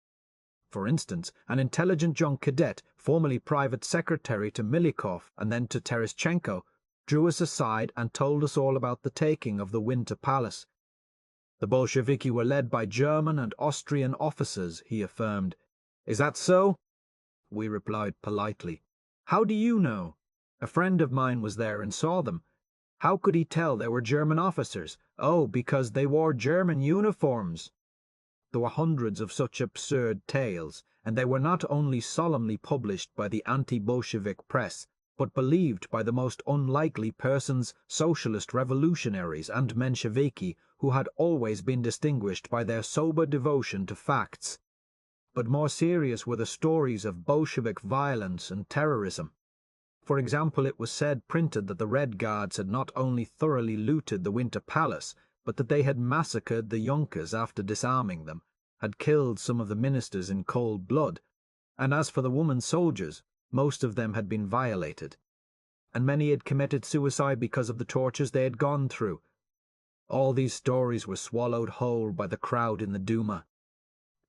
For instance, an intelligent young cadet, formerly private secretary to Milikov and then to Tereshchenko, drew us aside and told us all about the taking of the Winter Palace. The Bolsheviki were led by German and Austrian officers, he affirmed. Is that so? We replied politely. How do you know? A friend of mine was there and saw them. How could he tell they were German officers? Oh, because they wore German uniforms. There were hundreds of such absurd tales, and they were not only solemnly published by the anti-Bolshevik press, but believed by the most unlikely persons, socialist revolutionaries and Mensheviki, who had always been distinguished by their sober devotion to facts. But more serious were the stories of Bolshevik violence and terrorism. For example, it was said printed that the Red Guards had not only thoroughly looted the Winter Palace, but that they had massacred the Junkers after disarming them, had killed some of the ministers in cold blood, and as for the women soldiers, most of them had been violated, and many had committed suicide because of the tortures they had gone through. All these stories were swallowed whole by the crowd in the Duma.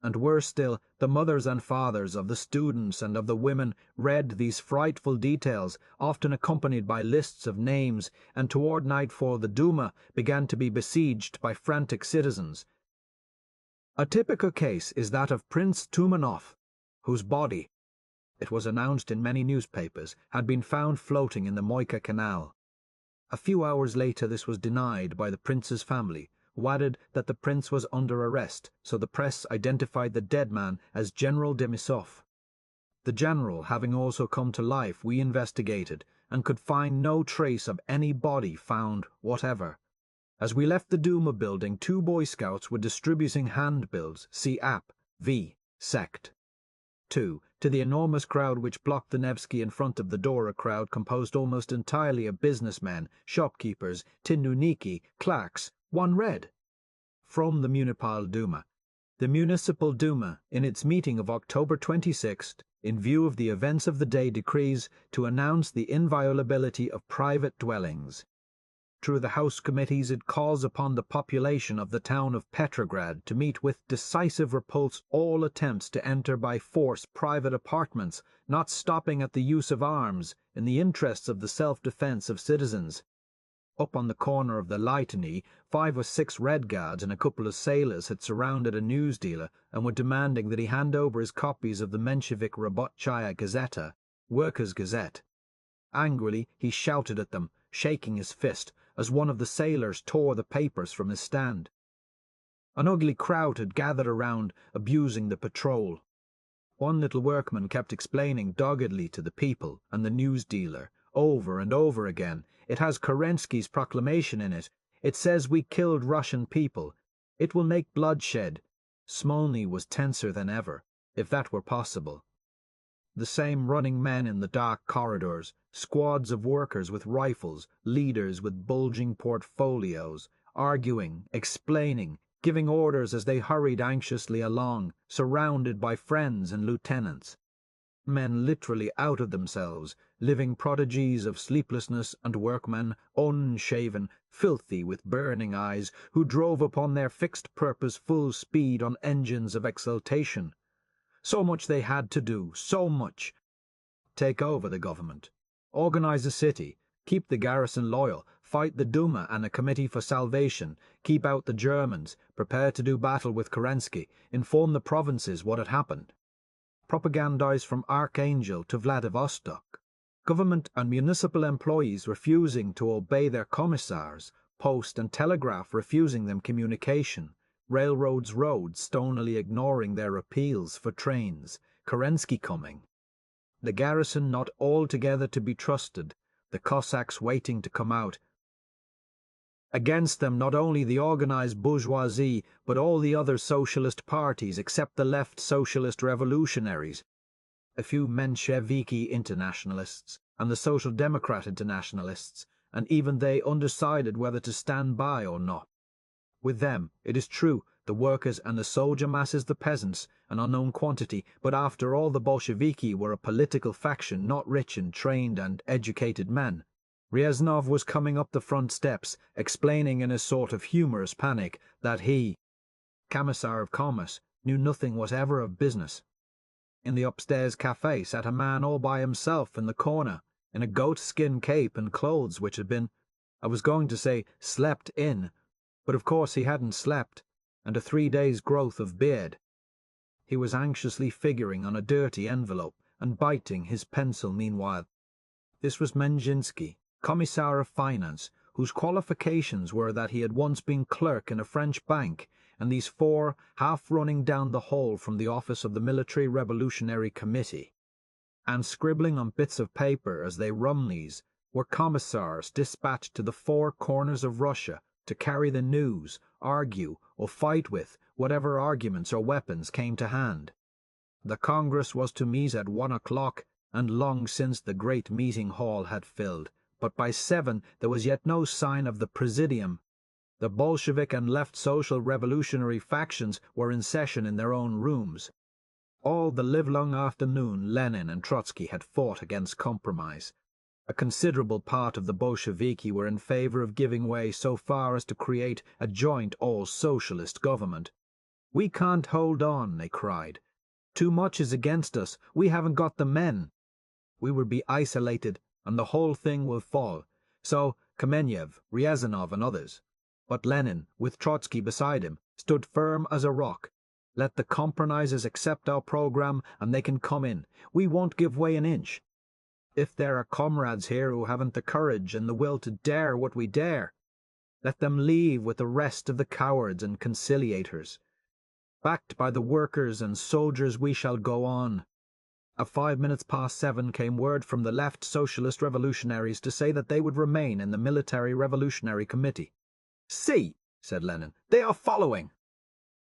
And worse still, the mothers and fathers of the students and of the women read these frightful details, often accompanied by lists of names, and toward nightfall the Duma began to be besieged by frantic citizens. A typical case is that of Prince Tumanov, whose body, it was announced in many newspapers, had been found floating in the Moika Canal. A few hours later this was denied by the prince's family, who added that the prince was under arrest, so the press identified the dead man as General Denisov. The general having also come to life, we investigated, and could find no trace of any body found whatever. As we left the Duma building, 2 Boy Scouts were distributing handbills, see App, V, Sect. 2. To the enormous crowd which blocked the Nevsky in front of the door, a crowd composed almost entirely of businessmen, shopkeepers, tinnuniki, clerks, one read. From the Municipal Duma. The Municipal Duma, in its meeting of October 26th, in view of the events of the day, decrees to announce the inviolability of private dwellings. Through the House committees it calls upon the population of the town of Petrograd to meet with decisive repulse all attempts to enter by force private apartments, not stopping at the use of arms, in the interests of the self-defense of citizens. Up on the corner of the Litany, 5 or 6 Red Guards and a couple of sailors had surrounded a newsdealer and were demanding that he hand over his copies of the Menshevik Rabotchaya Gazeta. Workers' Gazette. Angrily he shouted at them, shaking his fist, as one of the sailors tore the papers from his stand. An ugly crowd had gathered around, abusing the patrol. One little workman kept explaining doggedly to the people and the news dealer, over and over again, "It has Kerensky's proclamation in it. It says we killed Russian people. It will make bloodshed." Smolny was tenser than ever, if that were possible. The same running men in the dark corridors, squads of workers with rifles, leaders with bulging portfolios, arguing, explaining, giving orders as they hurried anxiously along, surrounded by friends and lieutenants. Men literally out of themselves, living prodigies of sleeplessness, and workmen, unshaven, filthy, with burning eyes, who drove upon their fixed purpose full speed on engines of exultation. So much they had to do, so much. Take over the government, organize a city, keep the garrison loyal, fight the Duma and a committee for salvation, keep out the Germans, prepare to do battle with Kerensky, inform the provinces what had happened. Propagandize from Archangel to Vladivostok. Government and municipal employees refusing to obey their commissars, post and telegraph refusing them communication, railroads roads stonily ignoring their appeals for trains, Kerensky coming. The garrison not altogether to be trusted, the Cossacks waiting to come out. Against them not only the organized bourgeoisie, but all the other socialist parties except the left socialist revolutionaries, a few Mensheviki internationalists, and the Social Democrat internationalists, and even they undecided whether to stand by or not. With them, it is true, the workers and the soldier masses, the peasants, an unknown quantity, but after all the Bolsheviki were a political faction, not rich in trained and educated men. Reznov was coming up the front steps, explaining in a sort of humorous panic that he, Commissar of Commerce, knew nothing whatever of business. In the upstairs cafe sat a man all by himself in the corner, in a goat-skin cape and clothes which had been, I was going to say, slept in, but of course he hadn't slept, and a 3 days' growth of beard. He was anxiously figuring on a dirty envelope, and biting his pencil meanwhile. This was Menjinsky, Commissar of Finance, whose qualifications were that he had once been clerk in a French bank, and these four half running down the hall from the office of the Military Revolutionary Committee. And scribbling on bits of paper as they Rumleys were commissars dispatched to the four corners of Russia to carry the news, argue, or fight with whatever arguments or weapons came to hand. The Congress was to meet at 1 o'clock, and long since the great meeting hall had filled, but by 7 there was yet no sign of the Presidium. The Bolshevik and left social revolutionary factions were in session in their own rooms. All the livelong afternoon Lenin and Trotsky had fought against compromise. A considerable part of the Bolsheviki were in favor of giving way so far as to create a joint all-socialist government. "We can't hold on," they cried. "Too much is against us. We haven't got the men. We will be isolated, and the whole thing will fall. So Kamenev, Ryazanov, and others." But Lenin, with Trotsky beside him, stood firm as a rock. "Let the compromisers accept our program, and they can come in. We won't give way an inch. If there are comrades here who haven't the courage and the will to dare what we dare, let them leave with the rest of the cowards and conciliators. Backed by the workers and soldiers we shall go on." At 5 minutes past 7 came word from the left socialist revolutionaries to say that they would remain in the Military Revolutionary Committee. "See," said Lenin, "they are following."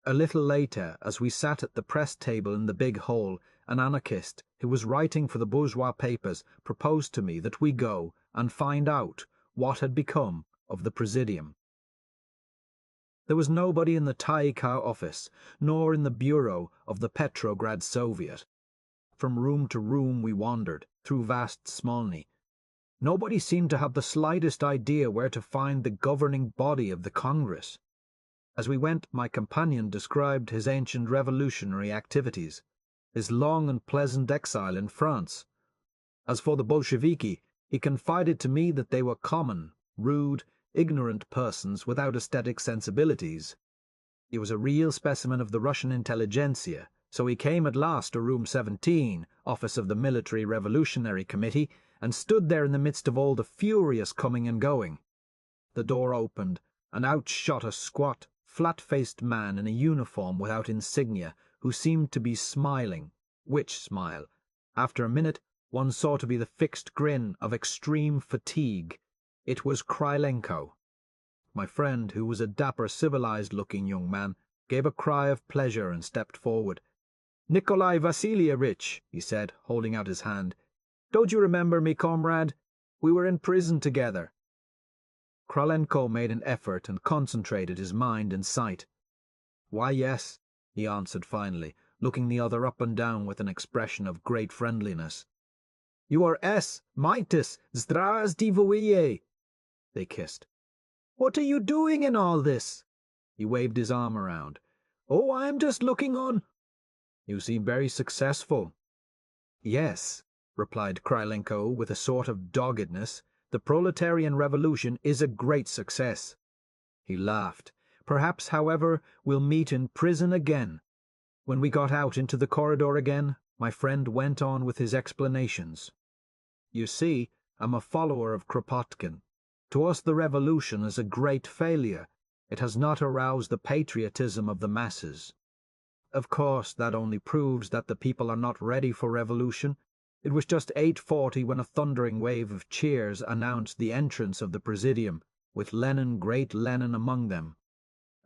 A little later, as we sat at the press table in the big hall, an anarchist, who was writing for the bourgeois papers, proposed to me that we go and find out what had become of the Presidium. There was nobody in the Taikar office, nor in the bureau of the Petrograd Soviet. From room to room we wandered, through vast Smolny. Nobody seemed to have the slightest idea where to find the governing body of the Congress. As we went, my companion described his ancient revolutionary activities, his long and pleasant exile in France. As for the Bolsheviki, he confided to me that they were common, rude, ignorant persons without aesthetic sensibilities. He was a real specimen of the Russian intelligentsia, So he came at last to room 17, office of the Military Revolutionary Committee, and stood there in the midst of all the furious coming and going. The door opened, and out shot a squat, flat-faced man in a uniform without insignia, who seemed to be smiling. Which smile? After a minute, one saw to be the fixed grin of extreme fatigue. It was Krylenko. My friend, who was a dapper, civilized-looking young man, gave a cry of pleasure and stepped forward. "Nikolai Vasilievich," he said, holding out his hand. "Don't you remember me, comrade? We were in prison together." Krylenko made an effort and concentrated his mind and sight. "Why, yes," he answered finally, looking the other up and down with an expression of great friendliness. "You are Mightis Zdravstvuyye." They kissed. "What are you doing in all this?" He waved his arm around. "Oh, I am just looking on." "You seem very successful." "Yes," replied Krylenko with a sort of doggedness. "The proletarian revolution is a great success." He laughed. "Perhaps, however, we'll meet in prison again." When we got out into the corridor again, my friend went on with his explanations. "You see, I'm a follower of Kropotkin. To us the revolution is a great failure. It has not aroused the patriotism of the masses. Of course, that only proves that the people are not ready for revolution. It was just 8:40 when a thundering wave of cheers announced the entrance of the Presidium, with Lenin, great Lenin, among them.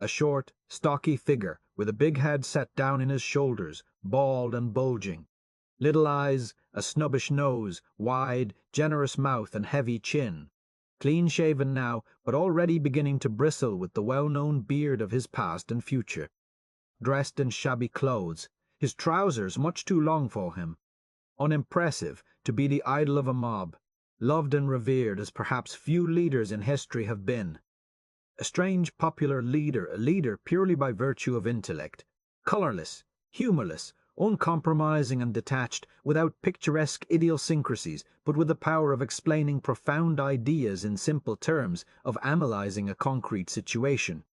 A short, stocky figure, with a big head set down in his shoulders, bald and bulging. Little eyes, a snubbish nose, wide, generous mouth and heavy chin. Clean-shaven now, but already beginning to bristle with the well-known beard of his past and future. Dressed in shabby clothes, his trousers much too long for him. Unimpressive, to be the idol of a mob. Loved and revered as perhaps few leaders in history have been. A strange popular leader, a leader purely by virtue of intellect. Colourless, humourless, uncompromising and detached, without picturesque idiosyncrasies, but with the power of explaining profound ideas in simple terms, of analysing a concrete situation.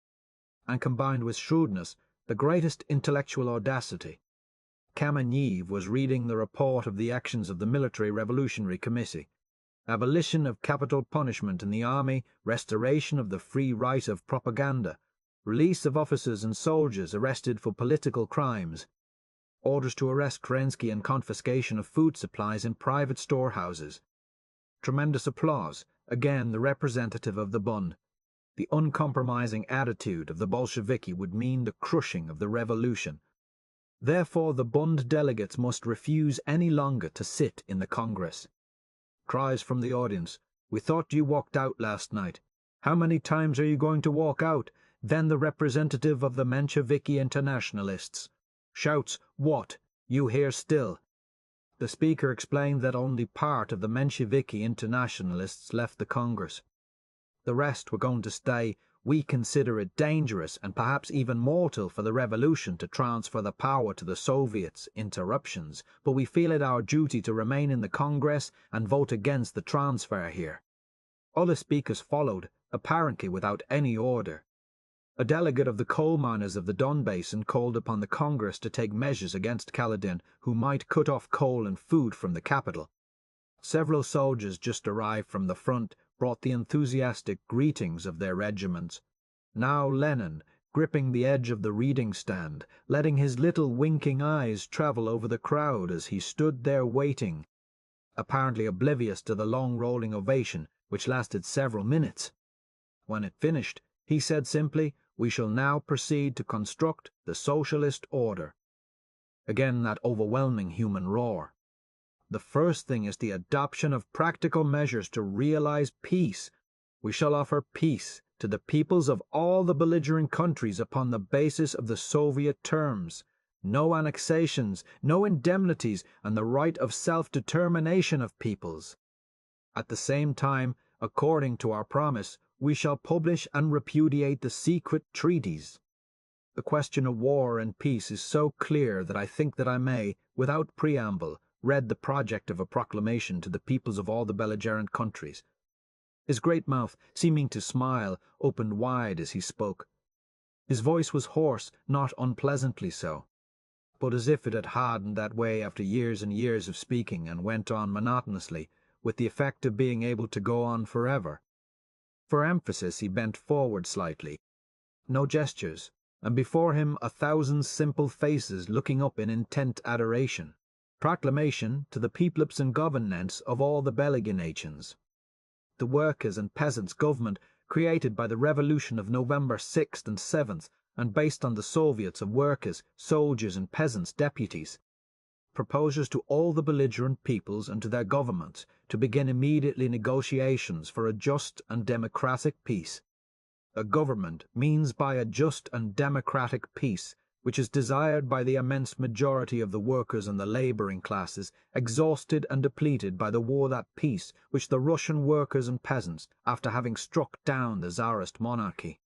And combined with shrewdness, the greatest intellectual audacity. Kameniev was reading the report of the actions of the Military Revolutionary Committee. Abolition of capital punishment in the army, restoration of the free right of propaganda, release of officers and soldiers arrested for political crimes, orders to arrest Kerensky and confiscation of food supplies in private storehouses. Tremendous applause, again the representative of the Bund. The uncompromising attitude of the Bolsheviki would mean the crushing of the revolution. Therefore the Bund delegates must refuse any longer to sit in the Congress. Cries from the audience. "We thought you walked out last night. How many times are you going to walk out?" Then the representative of the Mensheviki internationalists. Shouts, "What? You here still?" The speaker explained that only part of the Mensheviki internationalists left the Congress. The rest were going to stay. "We consider it dangerous and perhaps even mortal for the revolution to transfer the power to the Soviets, interruptions, but we feel it our duty to remain in the Congress and vote against the transfer here." Other speakers followed, apparently without any order. A delegate of the coal miners of the Don Basin called upon the Congress to take measures against Kaledin, who might cut off coal and food from the capital. Several soldiers just arrived from the front brought the enthusiastic greetings of their regiments. Now Lenin, gripping the edge of the reading stand, letting his little winking eyes travel over the crowd as he stood there waiting, apparently oblivious to the long rolling ovation which lasted several minutes. When it finished, he said simply, "We shall now proceed to construct the socialist order." Again that overwhelming human roar. "The first thing is the adoption of practical measures to realize peace. We shall offer peace to the peoples of all the belligerent countries upon the basis of the Soviet terms. No annexations, no indemnities, and the right of self-determination of peoples. At the same time, according to our promise, we shall publish and repudiate the secret treaties." The question of war and peace is so clear that I think that I may, without preamble, read the project of a proclamation to the peoples of all the belligerent countries. His great mouth, seeming to smile, opened wide as he spoke. His voice was hoarse, not unpleasantly so. but as if it had hardened that way after years and years of speaking and went on monotonously, with the effect of being able to go on forever. For emphasis he bent forward slightly. No gestures, and before him 1,000 simple faces looking up in intent adoration. Proclamation to the peoples and governments of all the Belgian nations. The workers' and peasants' government created by the revolution of November 6th and 7th and based on the Soviets of workers, soldiers and peasants' deputies, proposes to all the belligerent peoples and to their governments to begin immediately negotiations for a just and democratic peace. A government means by a just and democratic peace, which is desired by the immense majority of the workers and the labouring classes, exhausted and depleted by the war, that peace which the Russian workers and peasants, after having struck down the Tsarist monarchy,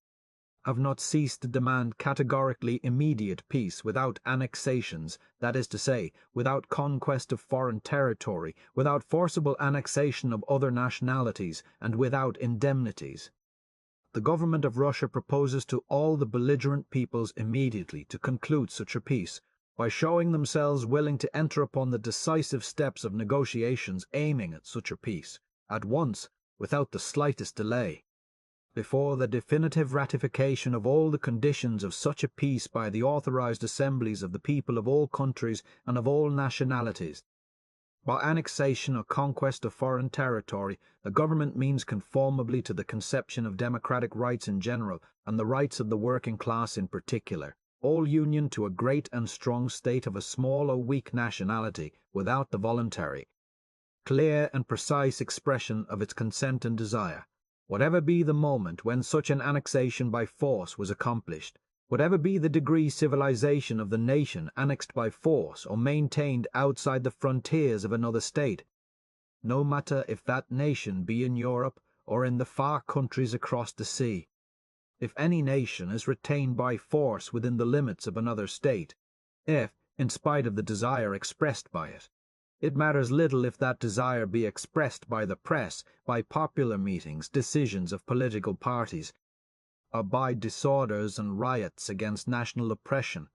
have not ceased to demand categorically immediate peace without annexations, that is to say, without conquest of foreign territory, without forcible annexation of other nationalities, and without indemnities. The government of Russia proposes to all the belligerent peoples immediately to conclude such a peace, by showing themselves willing to enter upon the decisive steps of negotiations aiming at such a peace, at once, without the slightest delay. Before the definitive ratification of all the conditions of such a peace by the authorized assemblies of the people of all countries and of all nationalities. By annexation or conquest of foreign territory, the government means conformably to the conception of democratic rights in general and the rights of the working class in particular, all union to a great and strong state of a small or weak nationality without the voluntary, clear and precise expression of its consent and desire, whatever be the moment when such an annexation by force was accomplished, whatever be the degree civilization of the nation annexed by force or maintained outside the frontiers of another state, no matter if that nation be in Europe or in the far countries across the sea. If any nation is retained by force within the limits of another state, if, in spite of the desire expressed by it, it matters little if that desire be expressed by the press, by popular meetings, decisions of political parties, or by disorders and riots against national oppression,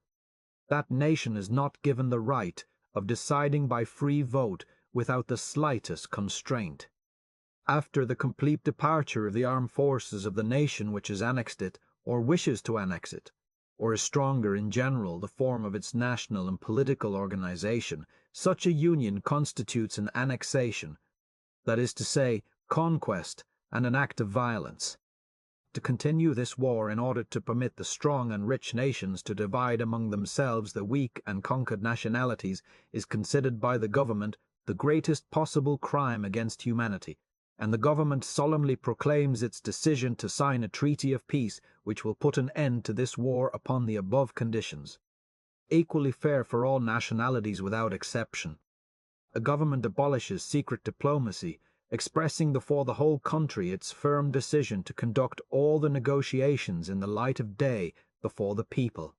that nation is not given the right of deciding by free vote without the slightest constraint. After the complete departure of the armed forces of the nation which has annexed it, or wishes to annex it, or is stronger in general the form of its national and political organization, such a union constitutes an annexation, that is to say, conquest and an act of violence. To continue this war in order to permit the strong and rich nations to divide among themselves the weak and conquered nationalities is considered by the government the greatest possible crime against humanity, and the government solemnly proclaims its decision to sign a treaty of peace which will put an end to this war upon the above conditions, equally fair for all nationalities without exception. A government abolishes secret diplomacy, expressing before the whole country its firm decision to conduct all the negotiations in the light of day before the people,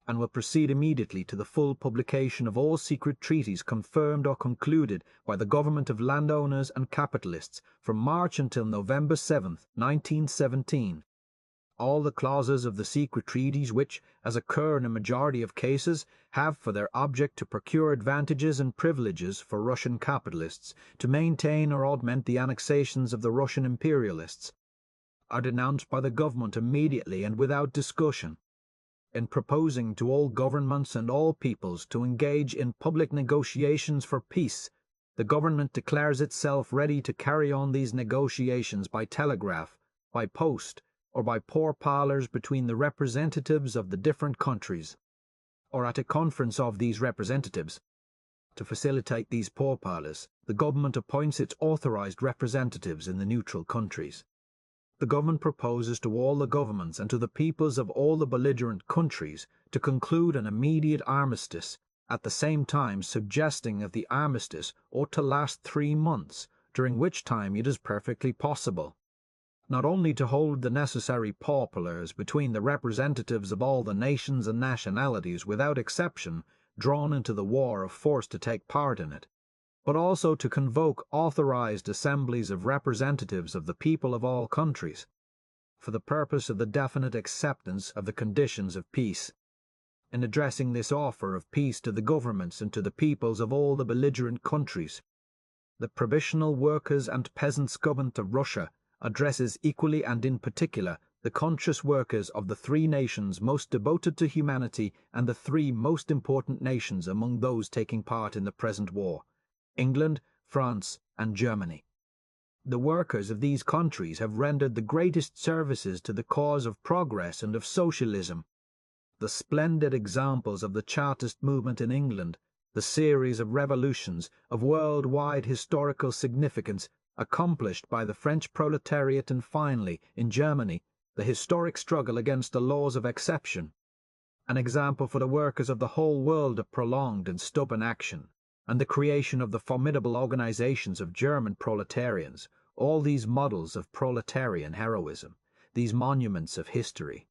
and will proceed immediately to the full publication of all secret treaties confirmed or concluded by the government of landowners and capitalists from March until November 7th, 1917. All the clauses of the secret treaties which, as occur in a majority of cases, have for their object to procure advantages and privileges for Russian capitalists, to maintain or augment the annexations of the Russian imperialists, are denounced by the government immediately and without discussion. In proposing to all governments and all peoples to engage in public negotiations for peace, the government declares itself ready to carry on these negotiations by telegraph, by post, or by pourparlers between the representatives of the different countries, or at a conference of these representatives. To facilitate these pourparlers, the government appoints its authorized representatives in the neutral countries. The government proposes to all the governments and to the peoples of all the belligerent countries to conclude an immediate armistice, at the same time suggesting that the armistice ought to last 3 months, during which time it is perfectly possible not only to hold the necessary pourparlers between the representatives of all the nations and nationalities without exception drawn into the war of force to take part in it, but also to convoke authorized assemblies of representatives of the people of all countries, for the purpose of the definite acceptance of the conditions of peace. in addressing this offer of peace to the governments and to the peoples of all the belligerent countries. The Provisional Workers' and Peasants' Government of Russia addresses equally and in particular the conscious workers of the three nations most devoted to humanity and the three most important nations among those taking part in the present war: England, France, and Germany. The workers of these countries have rendered the greatest services to the cause of progress and of socialism. The splendid examples of the Chartist movement in England, the series of revolutions of world-wide historical significance accomplished by the French proletariat, and finally, in Germany, the historic struggle against the laws of exception, an example for the workers of the whole world of prolonged and stubborn action, and the creation of the formidable organizations of German proletarians, all these models of proletarian heroism, these monuments of history,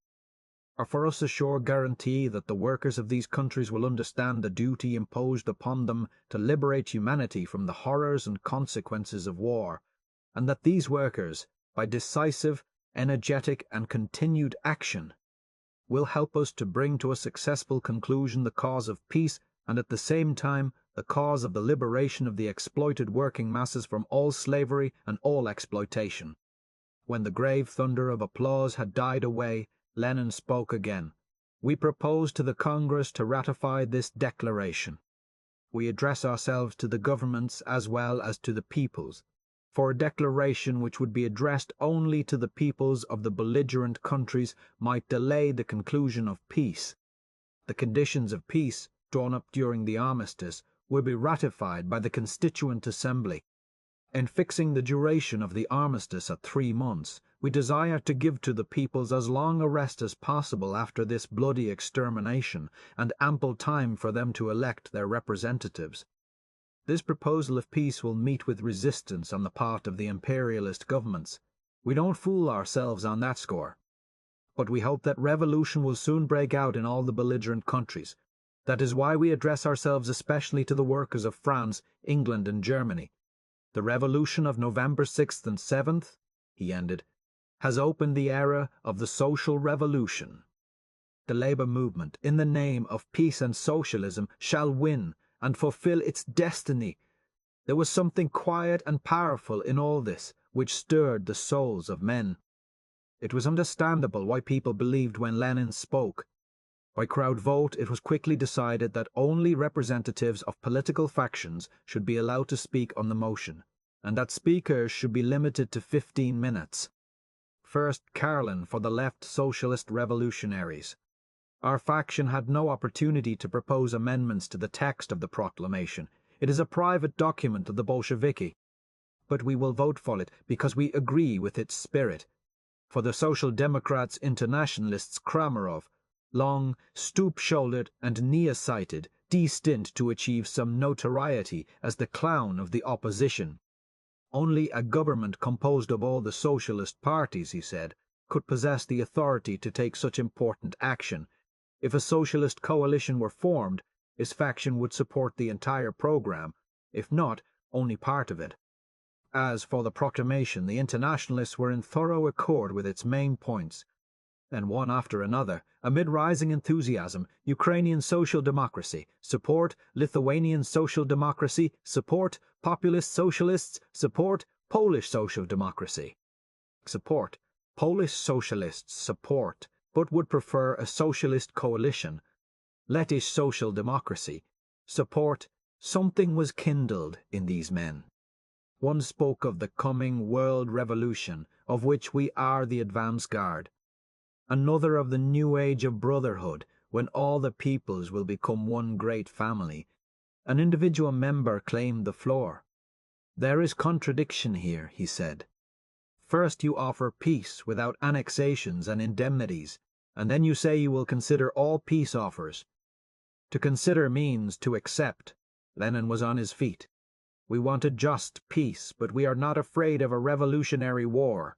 are for us a sure guarantee that the workers of these countries will understand the duty imposed upon them to liberate humanity from the horrors and consequences of war, and that these workers, by decisive, energetic, and continued action, will help us to bring to a successful conclusion the cause of peace, and at the same time the cause of the liberation of the exploited working masses from all slavery and all exploitation. When the grave thunder of applause had died away, Lenin spoke again. We propose to the Congress to ratify this declaration. We address ourselves to the governments as well as to the peoples, for a declaration which would be addressed only to the peoples of the belligerent countries might delay the conclusion of peace. The conditions of peace, drawn up during the armistice, will be ratified by the Constituent Assembly. In fixing the duration of the armistice at 3 months, we desire to give to the peoples as long a rest as possible after this bloody extermination, and ample time for them to elect their representatives. This proposal of peace will meet with resistance on the part of the imperialist governments. We don't fool ourselves on that score. But we hope that revolution will soon break out in all the belligerent countries. That is why we address ourselves especially to the workers of France, England, and Germany. The revolution of November 6th and 7th, he ended, has opened the era of the social revolution. The labor movement, in the name of peace and socialism, shall win and fulfill its destiny. There was something quiet and powerful in all this, which stirred the souls of men. It was understandable why people believed when Lenin spoke. By crowd vote, it was quickly decided that only representatives of political factions should be allowed to speak on the motion, and that speakers should be limited to 15 minutes. First, Carlin for the left socialist revolutionaries. Our faction had no opportunity to propose amendments to the text of the proclamation. It is a private document of the Bolsheviki. But we will vote for it because we agree with its spirit. For the Social Democrats internationalists Kramarov, long, stoop-shouldered, and near-sighted, destined to achieve some notoriety as the clown of the opposition. Only a government composed of all the socialist parties, he said, could possess the authority to take such important action. If a socialist coalition were formed, his faction would support the entire program, if not, only part of it. As for the proclamation, the internationalists were in thorough accord with its main points. Then one after another, amid rising enthusiasm, Ukrainian social democracy, support Lithuanian social democracy, support populist socialists, support Polish social democracy. Support Polish socialists, support, but would prefer a socialist coalition. Lettish social democracy, support. Something was kindled in these men. One spoke of the coming world revolution, of which we are the advance guard. Another of the new age of brotherhood, when all the peoples will become one great family. An individual member claimed the floor. There is contradiction here, he said. First you offer peace without annexations and indemnities, and then you say you will consider all peace offers. To consider means to accept. Lenin was on his feet. We want a just peace, but we are not afraid of a revolutionary war.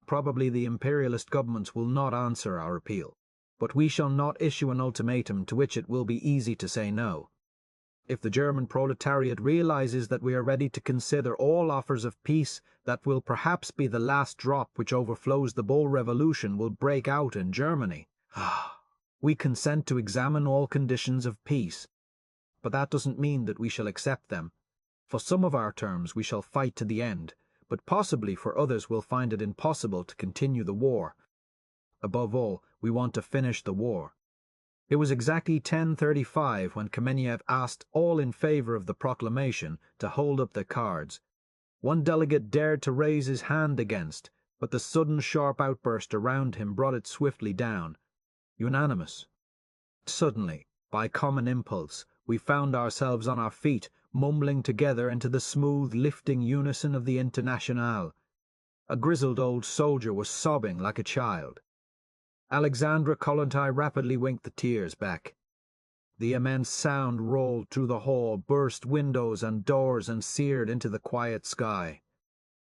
Probably the imperialist governments will not answer our appeal, but we shall not issue an ultimatum to which it will be easy to say no. If the German proletariat realizes that we are ready to consider all offers of peace, that will perhaps be the last drop which overflows the Bull Revolution will break out in Germany. We consent to examine all conditions of peace, but that doesn't mean that we shall accept them. For some of our terms we shall fight to the end, but possibly for others we'll find it impossible to continue the war. Above all, we want to finish the war. It was exactly 10:35 when Kameniev asked all in favor of the proclamation to hold up their cards. One delegate dared to raise his hand against, but the sudden sharp outburst around him brought it swiftly down. Unanimous. Suddenly, by common impulse, we found ourselves on our feet, mumbling together into the smooth, lifting unison of the Internationale. A grizzled old soldier was sobbing like a child. Alexandra Kollontai rapidly winked the tears back. The immense sound rolled through the hall, burst windows and doors, and seared into the quiet sky.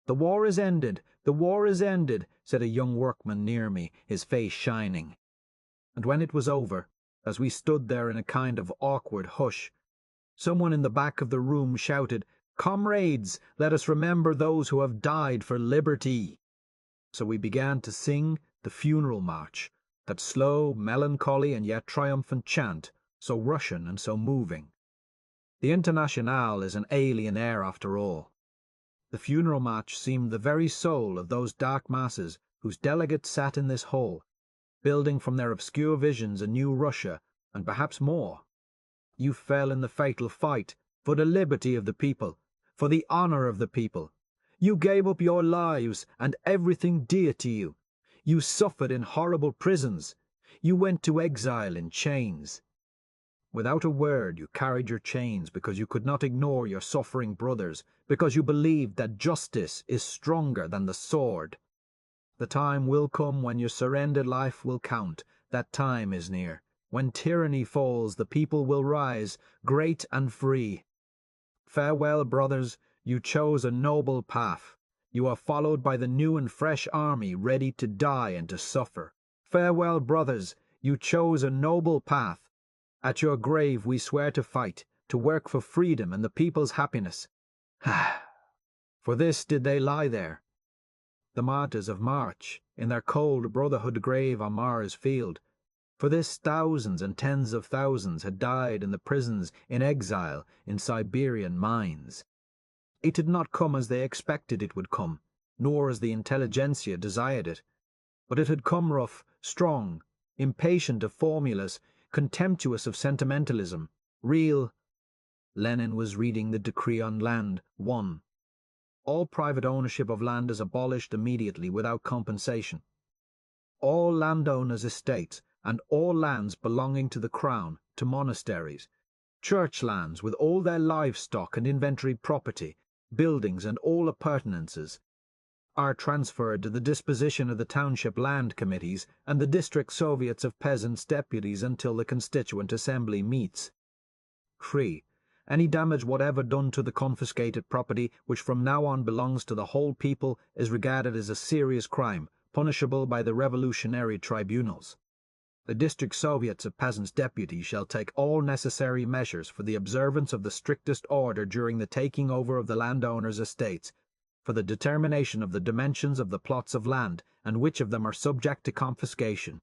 "The war is ended! The war is ended!" said a young workman near me, his face shining. And when it was over, as we stood there in a kind of awkward hush, someone in the back of the room shouted, "Comrades, let us remember those who have died for liberty." So we began to sing the funeral march, that slow, melancholy, and yet triumphant chant, so Russian and so moving. The Internationale is an alien air after all. The funeral march seemed the very soul of those dark masses whose delegates sat in this hall, building from their obscure visions a new Russia, and perhaps more. You fell in the fatal fight for the liberty of the people, for the honor of the people. You gave up your lives and everything dear to you. You suffered in horrible prisons. You went to exile in chains. Without a word you carried your chains because you could not ignore your suffering brothers, because you believed that justice is stronger than the sword. The time will come when your surrendered life will count. That time is near. When tyranny falls, the people will rise, great and free. Farewell, brothers. You chose a noble path. You are followed by the new and fresh army, ready to die and to suffer. Farewell, brothers. You chose a noble path. At your grave we swear to fight, to work for freedom and the people's happiness. For this did they lie there, the martyrs of March, in their cold brotherhood grave on Mars Field. For this thousands and tens of thousands had died in the prisons, in exile, in Siberian mines. It did not come as they expected it would come, nor as the intelligentsia desired it, but it had come rough, strong, impatient of formulas, contemptuous of sentimentalism, real. Lenin was reading the Decree on Land 1. All private ownership of land is abolished immediately without compensation. All landowners' estates, and all lands belonging to the crown, to monasteries, church lands with all their livestock and inventory property, buildings and all appurtenances, are transferred to the disposition of the township land committees and the district soviets of peasants' deputies until the Constituent Assembly meets. 3. Any damage whatever done to the confiscated property, which from now on belongs to the whole people, is regarded as a serious crime, punishable by the revolutionary tribunals. The district soviets of peasants' deputies shall take all necessary measures for the observance of the strictest order during the taking over of the landowners' estates, for the determination of the dimensions of the plots of land, and which of them are subject to confiscation,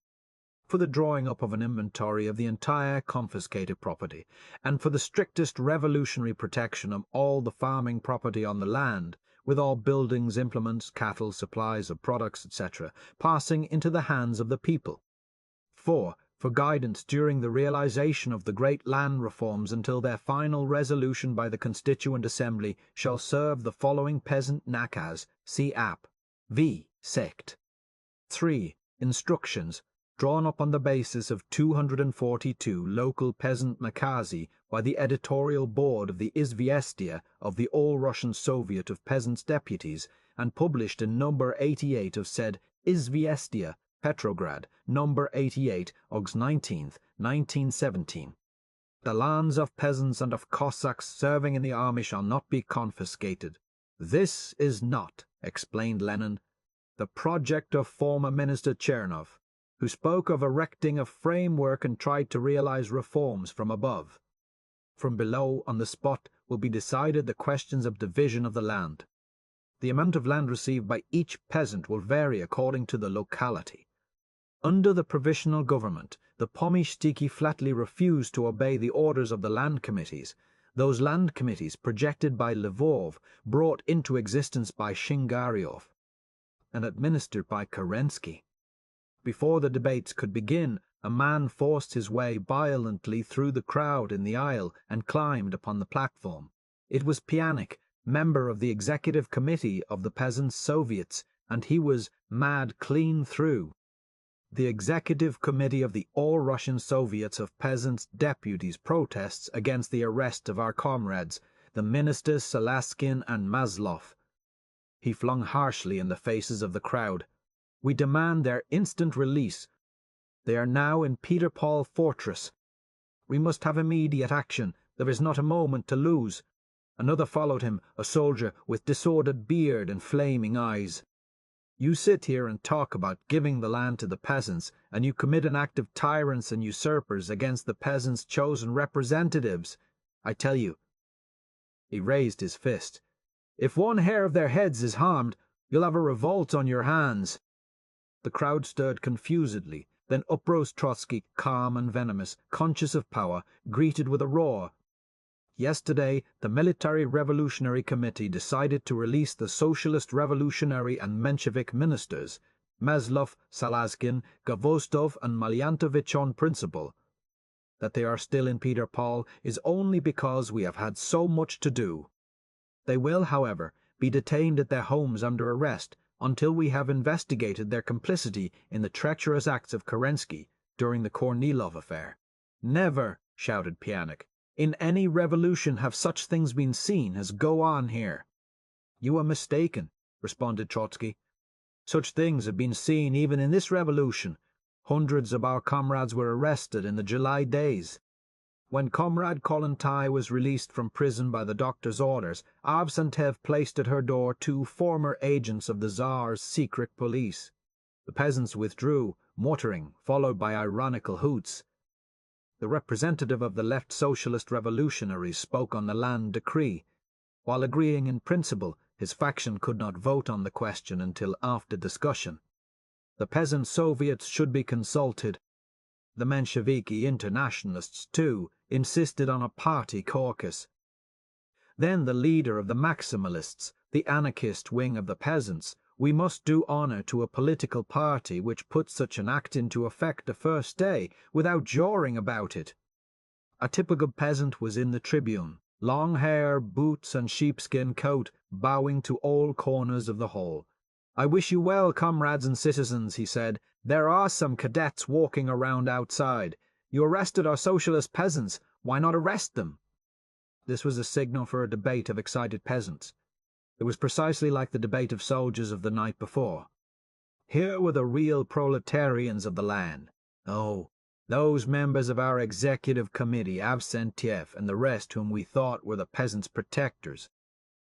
for the drawing up of an inventory of the entire confiscated property, and for the strictest revolutionary protection of all the farming property on the land, with all buildings, implements, cattle, supplies of products, etc., passing into the hands of the people. 4. For guidance during the realization of the great land reforms until their final resolution by the Constituent Assembly shall serve the following peasant nakaz, see app. V. Sect. 3. Instructions, drawn up on the basis of 242 local peasant nakazi by the editorial board of the Izviestia of the All-Russian Soviet of Peasants' Deputies, and published in number 88 of said Izviestia, Petrograd, number 88, August 19th, 1917. The lands of peasants and of Cossacks serving in the army shall not be confiscated. This is not, explained Lenin, the project of former Minister Chernov, who spoke of erecting a framework and tried to realize reforms from above. From below, on the spot, will be decided the questions of division of the land. The amount of land received by each peasant will vary according to the locality. Under the Provisional Government, the Pomeshtiki flatly refused to obey the orders of the land committees, those land committees projected by Lvov, brought into existence by Shingaryov, and administered by Kerensky. Before the debates could begin, a man forced his way violently through the crowd in the aisle and climbed upon the platform. It was Pianik, member of the Executive Committee of the Peasants' Soviets, and he was mad clean through. The Executive Committee of the All-Russian Soviets of Peasants' Deputies protests against the arrest of our comrades, the ministers Salaskin and Maslov. He flung harshly in the faces of the crowd. We demand their instant release. They are now in Peter Paul Fortress. We must have immediate action. There is not a moment to lose. Another followed him, a soldier with disordered beard and flaming eyes. You sit here and talk about giving the land to the peasants, and you commit an act of tyrants and usurpers against the peasants' chosen representatives. I tell you. He raised his fist. If one hair of their heads is harmed, you'll have a revolt on your hands. The crowd stirred confusedly, then uprose Trotsky, calm and venomous, conscious of power, greeted with a roar. Yesterday, the Military Revolutionary Committee decided to release the Socialist Revolutionary and Menshevik ministers, Maslov, Salaskin, Gvostov and Malyantovich on principle. That they are still in Peter Paul is only because we have had so much to do. They will, however, be detained at their homes under arrest until we have investigated their complicity in the treacherous acts of Kerensky during the Kornilov affair. Never, shouted Pianik, in any revolution have such things been seen as go on here. You are mistaken, responded Trotsky. Such things have been seen even in this revolution. Hundreds of our comrades were arrested in the July days. When Comrade Kollontai was released from prison by the doctor's orders, Avsantev placed at her door 2 former agents of the Tsar's secret police. The peasants withdrew, muttering, followed by ironical hoots. The representative of the left socialist revolutionaries spoke on the land decree. While agreeing in principle, his faction could not vote on the question until after discussion. The peasant Soviets should be consulted. The Mensheviki internationalists, too, insisted on a party caucus. Then the leader of the Maximalists, the anarchist wing of the peasants, we must do honour to a political party which put such an act into effect the first day, without jawing about it. A typical peasant was in the tribune, long hair, boots and sheepskin coat, bowing to all corners of the hall. I wish you well, comrades and citizens, he said. There are some cadets walking around outside. You arrested our socialist peasants. Why not arrest them? This was a signal for a debate of excited peasants. It was precisely like the debate of soldiers of the night before. Here were the real proletarians of the land. Oh, those members of our executive committee, Avsentiev, and the rest whom we thought were the peasants' protectors.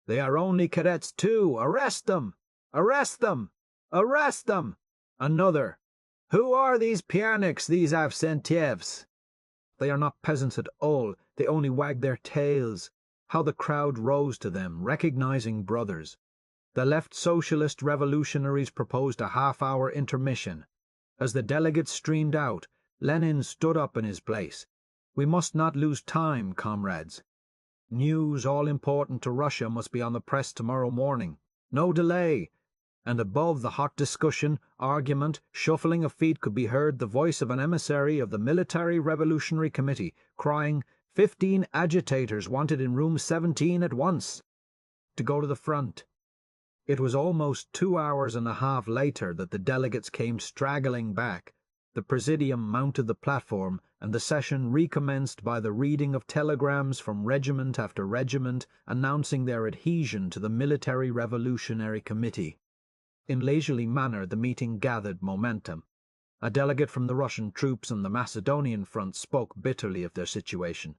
They are only cadets too. Arrest them! Arrest them! Arrest them! Another. Who are these Pianiks, these Avsentievs? They are not peasants at all. They only wag their tails. How the crowd rose to them, recognizing brothers. The left socialist revolutionaries proposed a half-hour intermission. As the delegates streamed out, Lenin stood up in his place. We must not lose time, comrades. News all important to Russia must be on the press tomorrow morning. No delay. And above the hot discussion, argument, shuffling of feet could be heard the voice of an emissary of the Military Revolutionary Committee, crying, 15 agitators wanted in room 17 at once, to go to the front. It was almost 2 hours and a half later that the delegates came straggling back. The Presidium mounted the platform, and the session recommenced by the reading of telegrams from regiment after regiment announcing their adhesion to the Military Revolutionary Committee. In leisurely manner the meeting gathered momentum. A delegate from the Russian troops on the Macedonian front spoke bitterly of their situation.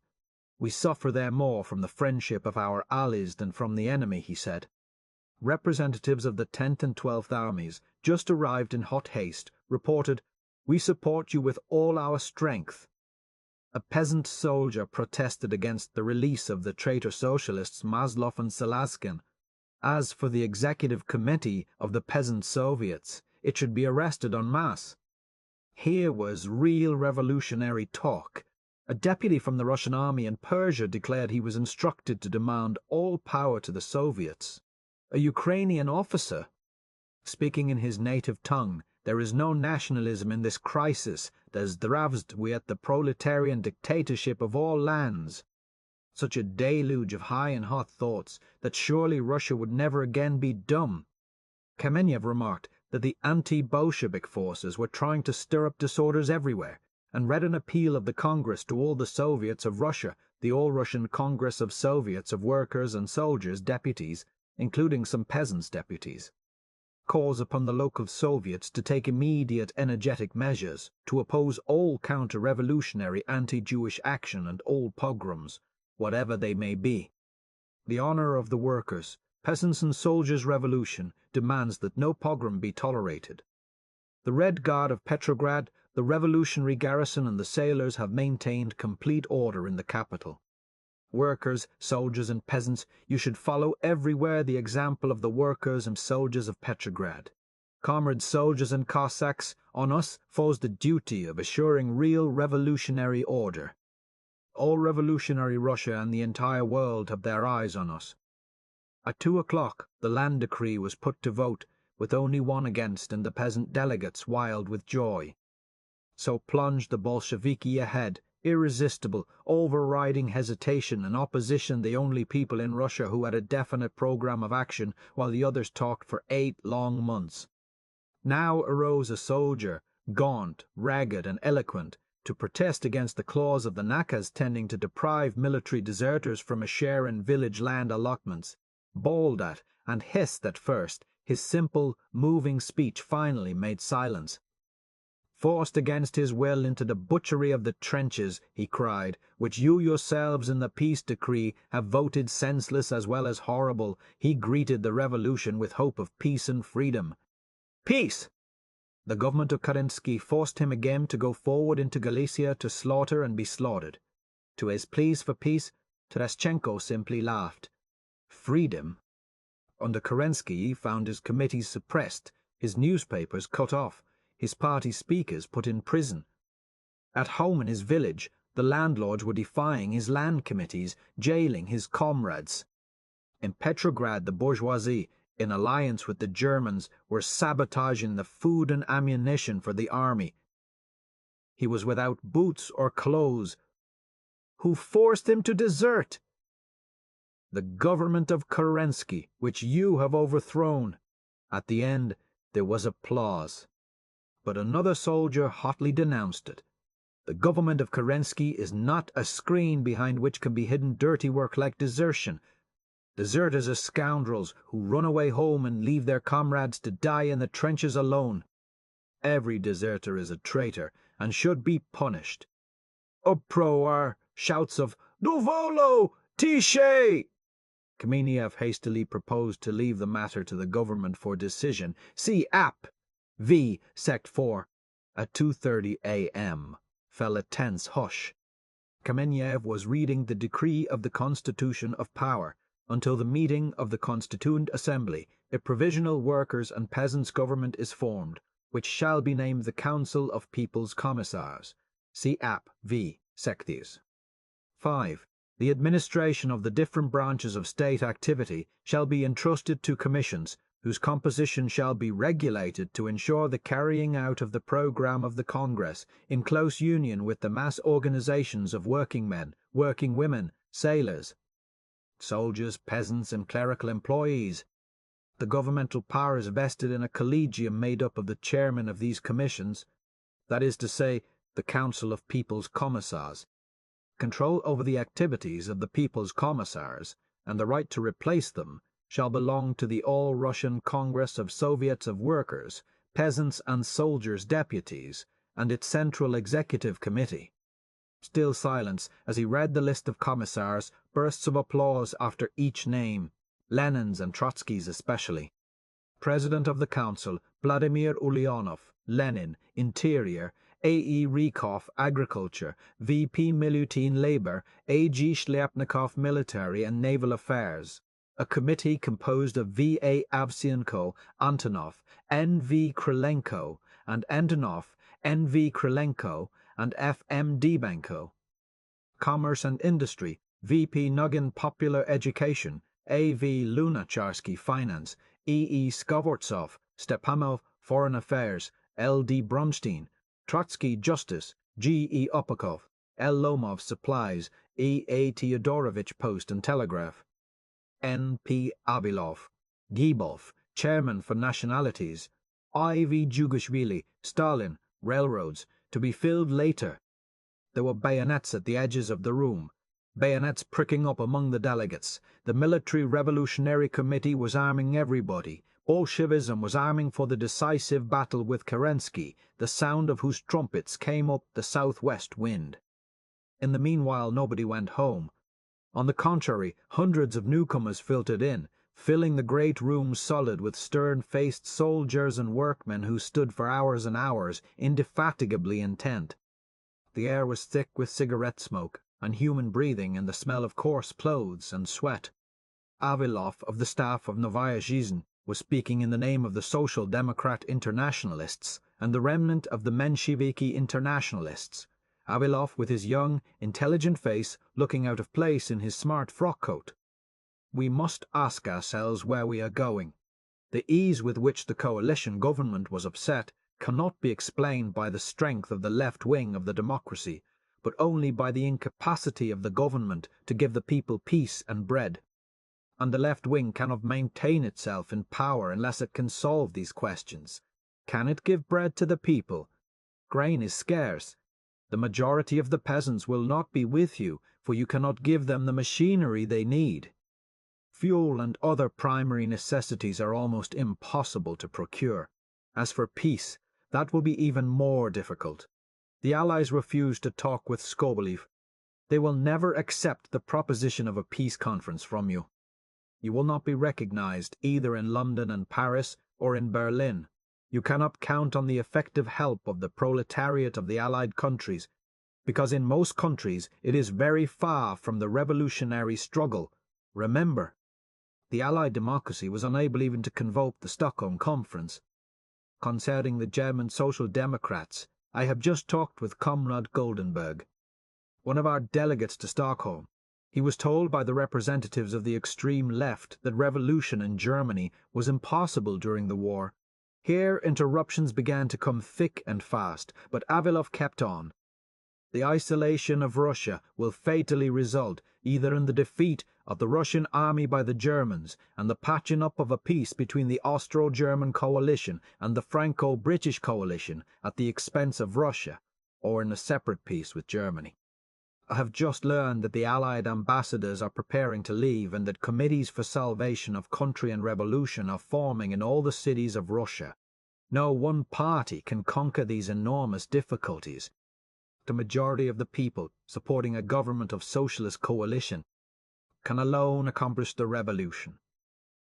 We suffer there more from the friendship of our allies than from the enemy, he said. Representatives of the 10th and 12th Armies, just arrived in hot haste, reported, We support you with all our strength. A peasant soldier protested against the release of the traitor socialists Maslov and Salaskin. As for the Executive Committee of the Peasant Soviets, it should be arrested en masse. Here was real revolutionary talk. A deputy from the Russian army in Persia declared he was instructed to demand all power to the Soviets. A Ukrainian officer, speaking in his native tongue, "There is no nationalism in this crisis. There's dravst with the proletarian dictatorship of all lands." Such a deluge of high and hot thoughts that surely Russia would never again be dumb. Kamenev remarked that the anti-Bolshevik forces were trying to stir up disorders everywhere, and read an appeal of the Congress to all the Soviets of Russia, the All-Russian Congress of Soviets of Workers and Soldiers deputies, including some peasants' deputies. Calls upon the local Soviets to take immediate energetic measures to oppose all counter-revolutionary anti-Jewish action and all pogroms, whatever they may be. The honor of the workers, peasants and soldiers' revolution demands that no pogrom be tolerated. The Red Guard of Petrograd, the revolutionary garrison and the sailors have maintained complete order in the capital. Workers, soldiers and peasants, you should follow everywhere the example of the workers and soldiers of Petrograd. Comrades soldiers and Cossacks, on us falls the duty of assuring real revolutionary order. All revolutionary Russia and the entire world have their eyes on us. At 2 o'clock the land decree was put to vote, with only one against and the peasant delegates wild with joy. So plunged the Bolsheviki ahead, irresistible, overriding hesitation and opposition, the only people in Russia who had a definite program of action, while the others talked for 8 long months. Now arose a soldier, gaunt, ragged, and eloquent, to protest against the clause of the Nakas tending to deprive military deserters from a share in village land allotments. Bawled at and hissed at first, his simple, moving speech finally made silence. "Forced against his will into the butchery of the trenches," he cried, "which you yourselves in the peace decree have voted senseless as well as horrible, he greeted the revolution with hope of peace and freedom. Peace! The government of Kerensky forced him again to go forward into Galicia to slaughter and be slaughtered. To his pleas for peace, Tereshchenko simply laughed. Freedom? Under Kerensky he found his committees suppressed, his newspapers cut off, his party speakers put in prison. At home in his village, the landlords were defying his land committees, jailing his comrades. In Petrograd, the bourgeoisie, in alliance with the Germans, were sabotaging the food and ammunition for the army. He was without boots or clothes. Who forced him to desert? The government of Kerensky, which you have overthrown. At the end, there was applause. But another soldier hotly denounced it. The government of Kerensky is not a screen behind which can be hidden dirty work like desertion. Deserters are scoundrels who run away home and leave their comrades to die in the trenches alone. Every deserter is a traitor and should be punished. Uproar, shouts of "Dovolo! Tiche!" Kamenev hastily proposed to leave the matter to the government for decision. See App. V. Sect 4. At 2:30 a.m. fell a tense hush. Kamenev was reading the decree of the Constitution of Power until the meeting of the Constituent Assembly, a provisional workers' and peasants' government is formed, which shall be named the Council of People's Commissars. See App. V. Secties. 5. The administration of the different branches of state activity shall be entrusted to commissions, whose composition shall be regulated to ensure the carrying out of the program of the Congress in close union with the mass organizations of working men, working women, sailors, soldiers, peasants, and clerical employees. The governmental power is vested in a collegium made up of the chairmen of these commissions, that is to say, the Council of People's Commissars. Control over the activities of the People's Commissars, and the right to replace them, shall belong to the All-Russian Congress of Soviets of Workers, Peasants and Soldiers Deputies, and its Central Executive Committee. Still silence as he read the list of commissars, bursts of applause after each name, Lenin's and Trotsky's especially. President of the Council, Vladimir Ulyanov, Lenin, Interior, A.E. Rykov, Agriculture, V.P. Milutin, Labor, A.G. Shliapnikov, Military and Naval Affairs. A committee composed of V.A. Avsyenko, Antonov, N.V. Krylenko, and Antonov, N.V. Krylenko and F.M. Dibenko. Commerce and Industry, V.P. Nugin Popular Education, A.V. Lunacharsky Finance, E.E. Skovortsov, Stepanov Foreign Affairs, L.D. Bronstein, Trotsky Justice, G.E. Upakov, L. Lomov Supplies, E.A. Teodorovich Post and Telegraph. N.P. Avilov, Gibov, Chairman for Nationalities, I.V. Jugashvili, Stalin, Railroads, to be filled later. There were bayonets at the edges of the room, bayonets pricking up among the delegates. The Military Revolutionary Committee was arming everybody. Bolshevism was arming for the decisive battle with Kerensky, the sound of whose trumpets came up the southwest wind. In the meanwhile, nobody went home. On the contrary, hundreds of newcomers filtered in, filling the great room solid with stern-faced soldiers and workmen who stood for hours and hours, indefatigably intent. The air was thick with cigarette smoke and human breathing and the smell of coarse clothes and sweat. Avilov, of the staff of Novaya Zhizn, was speaking in the name of the Social Democrat Internationalists and the remnant of the Mensheviki Internationalists. Avilov, with his young, intelligent face, looking out of place in his smart frock coat. We must ask ourselves where we are going. The ease with which the coalition government was upset cannot be explained by the strength of the left wing of the democracy, but only by the incapacity of the government to give the people peace and bread. And the left wing cannot maintain itself in power unless it can solve these questions. Can it give bread to the people? Grain is scarce. The majority of the peasants will not be with you, for you cannot give them the machinery they need. Fuel and other primary necessities are almost impossible to procure. As for peace, that will be even more difficult. The Allies refuse to talk with Skobeliev. They will never accept the proposition of a peace conference from you. You will not be recognized either in London and Paris or in Berlin. You cannot count on the effective help of the proletariat of the Allied countries, because in most countries it is very far from the revolutionary struggle. Remember, the Allied democracy was unable even to convoke the Stockholm Conference. Concerning the German Social Democrats, I have just talked with Comrade Goldenberg, one of our delegates to Stockholm. He was told by the representatives of the extreme left that revolution in Germany was impossible during the war. Here interruptions began to come thick and fast, but Avilov kept on. The isolation of Russia will fatally result either in the defeat of the Russian army by the Germans and the patching up of a peace between the Austro-German coalition and the Franco-British coalition at the expense of Russia, or in a separate peace with Germany. I have just learned that the Allied ambassadors are preparing to leave and that committees for salvation of country and revolution are forming in all the cities of Russia. No one party can conquer these enormous difficulties. The majority of the people, supporting a government of socialist coalition, can alone accomplish the revolution.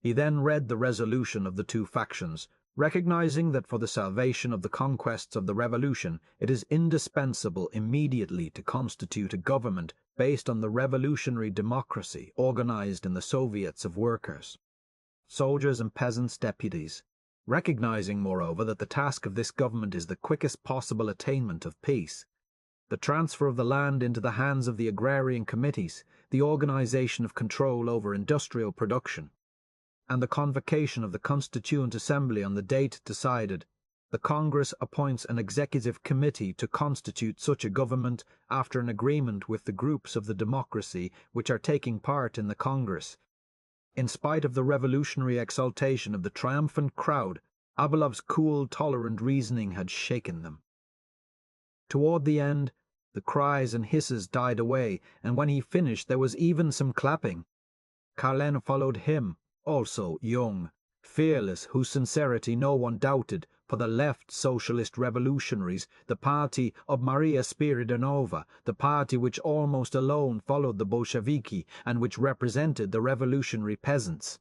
He then read the resolution of the two factions, recognizing that for the salvation of the conquests of the revolution it is indispensable immediately to constitute a government based on the revolutionary democracy organized in the Soviets of workers, soldiers and peasants' deputies, recognizing, moreover, that the task of this government is the quickest possible attainment of peace. The transfer of the land into the hands of the agrarian committees, the organization of control over industrial production, and the convocation of the Constituent Assembly on the date decided. The Congress appoints an executive committee to constitute such a government after an agreement with the groups of the democracy which are taking part in the Congress. In spite of the revolutionary exultation of the triumphant crowd, Avilov's cool, tolerant reasoning had shaken them. Toward the end, the cries and hisses died away, and when he finished there was even some clapping. Carlin followed him, also young, fearless, whose sincerity no one doubted, for the left socialist revolutionaries, the party of Maria Spiridonova, the party which almost alone followed the Bolsheviki and which represented the revolutionary peasants.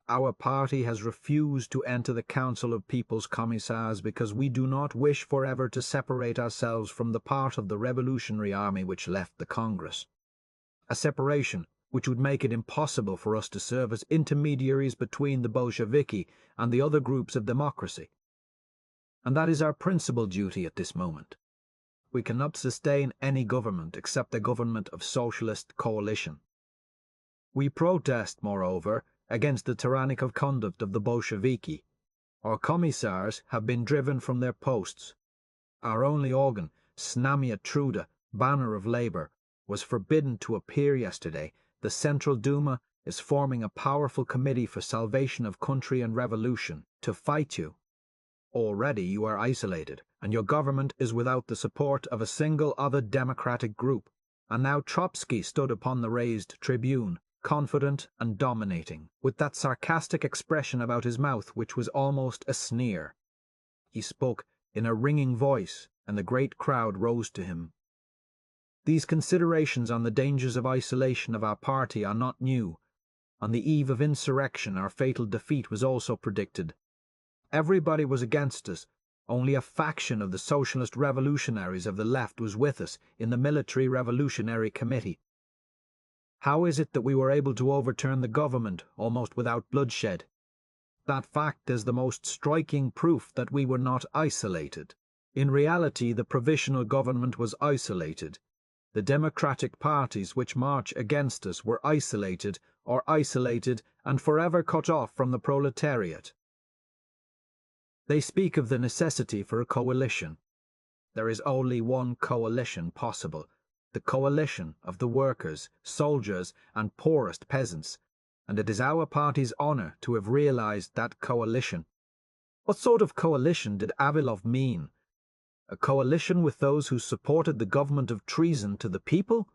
Our party has refused to enter the Council of People's Commissars because we do not wish forever to separate ourselves from the part of the revolutionary army which left the Congress. A separation which would make it impossible for us to serve as intermediaries between the Bolsheviki and the other groups of democracy. and that is our principal duty at this moment. We cannot sustain any government except a government of socialist coalition. We protest, moreover, against the tyrannical conduct of the Bolsheviki. Our commissars have been driven from their posts. Our only organ, Znamia Truda, banner of labour, was forbidden to appear yesterday. The Central Duma is forming a powerful committee for salvation of country and revolution to fight you. Already you are isolated, and your government is without the support of a single other democratic group. And now Trotsky stood upon the raised tribune, confident and dominating, with that sarcastic expression about his mouth which was almost a sneer. He spoke in a ringing voice, and the great crowd rose to him. These considerations on the dangers of isolation of our party are not new. On the eve of insurrection our fatal defeat was also predicted. Everybody was against us. Only a faction of the socialist revolutionaries of the left was with us in the Military Revolutionary Committee. How is it that we were able to overturn the government almost without bloodshed? That fact is the most striking proof that we were not isolated. In reality, the Provisional Government was isolated. The democratic parties which march against us were isolated and forever cut off from the proletariat. They speak of the necessity for a coalition. There is only one coalition possible, the coalition of the workers, soldiers, and poorest peasants, and it is our party's honour to have realised that coalition. What sort of coalition did Avilov mean? A coalition with those who supported the government of treason to the people?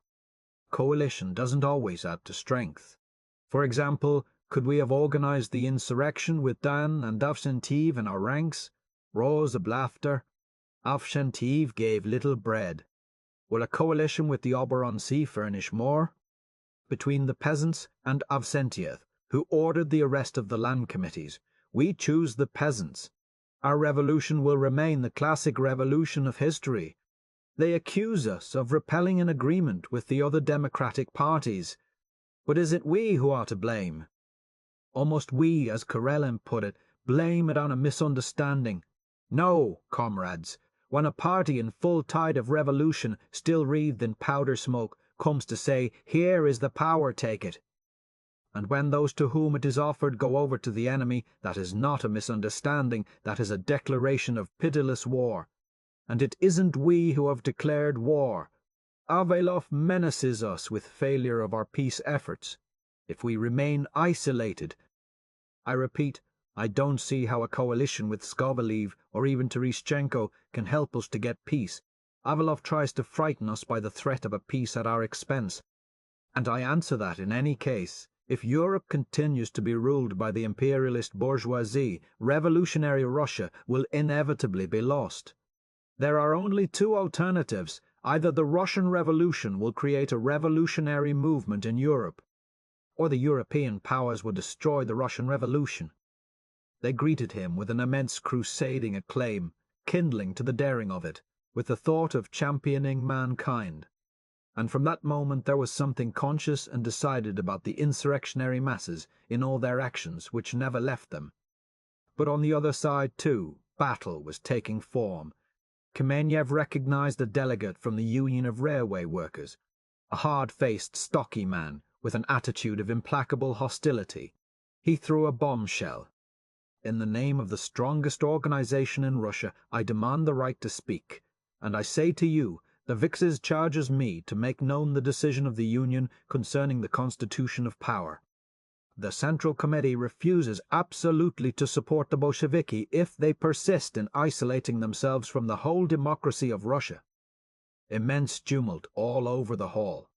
Coalition doesn't always add to strength. For example, could we have organised the insurrection with Dan and Avsentiev in our ranks? Roars of laughter. Avsentiev gave little bread. Will a coalition with the oborontsi furnish more? Between the peasants and Avsentiev, who ordered the arrest of the land committees, we choose the peasants. Our revolution will remain the classic revolution of history. They accuse us of repelling an agreement with the other democratic parties. But is it we who are to blame? Almost we, as Karelin put it, blame it on a misunderstanding. No, comrades, when a party in full tide of revolution, still wreathed in powder smoke, comes to say, "Here is the power, take it," and when those to whom it is offered go over to the enemy, that is not a misunderstanding, that is a declaration of pitiless war. And it isn't we who have declared war. Avilov menaces us with failure of our peace efforts. If we remain isolated, I repeat, I don't see how a coalition with Skobeliev or even Tereshchenko can help us to get peace. Avilov tries to frighten us by the threat of a peace at our expense. And I answer that in any case, if Europe continues to be ruled by the imperialist bourgeoisie, revolutionary Russia will inevitably be lost. There are only two alternatives. Either the Russian Revolution will create a revolutionary movement in Europe, or the European powers will destroy the Russian Revolution. They greeted him with an immense crusading acclaim, kindling to the daring of it, with the thought of championing mankind. And from that moment there was something conscious and decided about the insurrectionary masses in all their actions which never left them. But on the other side, too, battle was taking form. Kamenev recognized a delegate from the Union of Railway Workers, a hard-faced, stocky man with an attitude of implacable hostility. He threw a bombshell. In the name of the strongest organization in Russia, I demand the right to speak, and I say to you, the Vikses charges me to make known the decision of the Union concerning the constitution of power. The Central Committee refuses absolutely to support the Bolsheviki if they persist in isolating themselves from the whole democracy of Russia. Immense tumult all over the hall.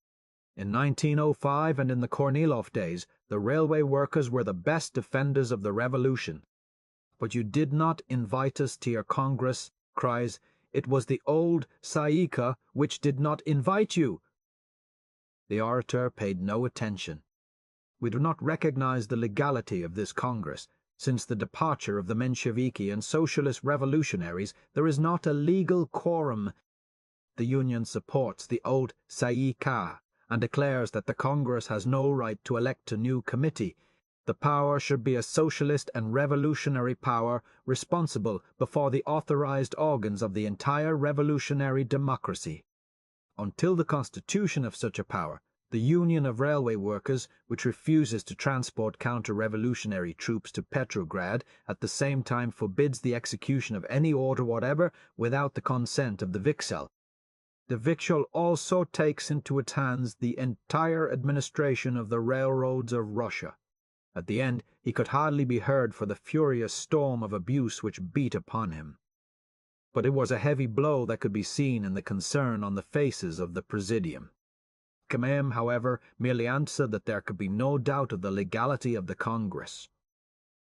In 1905 and in the Kornilov days, the railway workers were the best defenders of the revolution. But you did not invite us to your Congress, cries, it was the old Tsayika which did not invite you. The orator paid no attention. We do not recognize the legality of this Congress. Since the departure of the Mensheviki and socialist revolutionaries, there is not a legal quorum. The Union supports the old Tsayika and declares that the Congress has no right to elect a new committee. The power should be a socialist and revolutionary power responsible before the authorized organs of the entire revolutionary democracy. Until the constitution of such a power, the Union of Railway Workers, which refuses to transport counter-revolutionary troops to Petrograd, at the same time forbids the execution of any order whatever without the consent of the Vikzhel. The Vikzhel also takes into its hands the entire administration of the railroads of Russia. At the end, he could hardly be heard for the furious storm of abuse which beat upon him. But it was a heavy blow that could be seen in the concern on the faces of the Presidium. Kameem, however, merely answered that there could be no doubt of the legality of the Congress.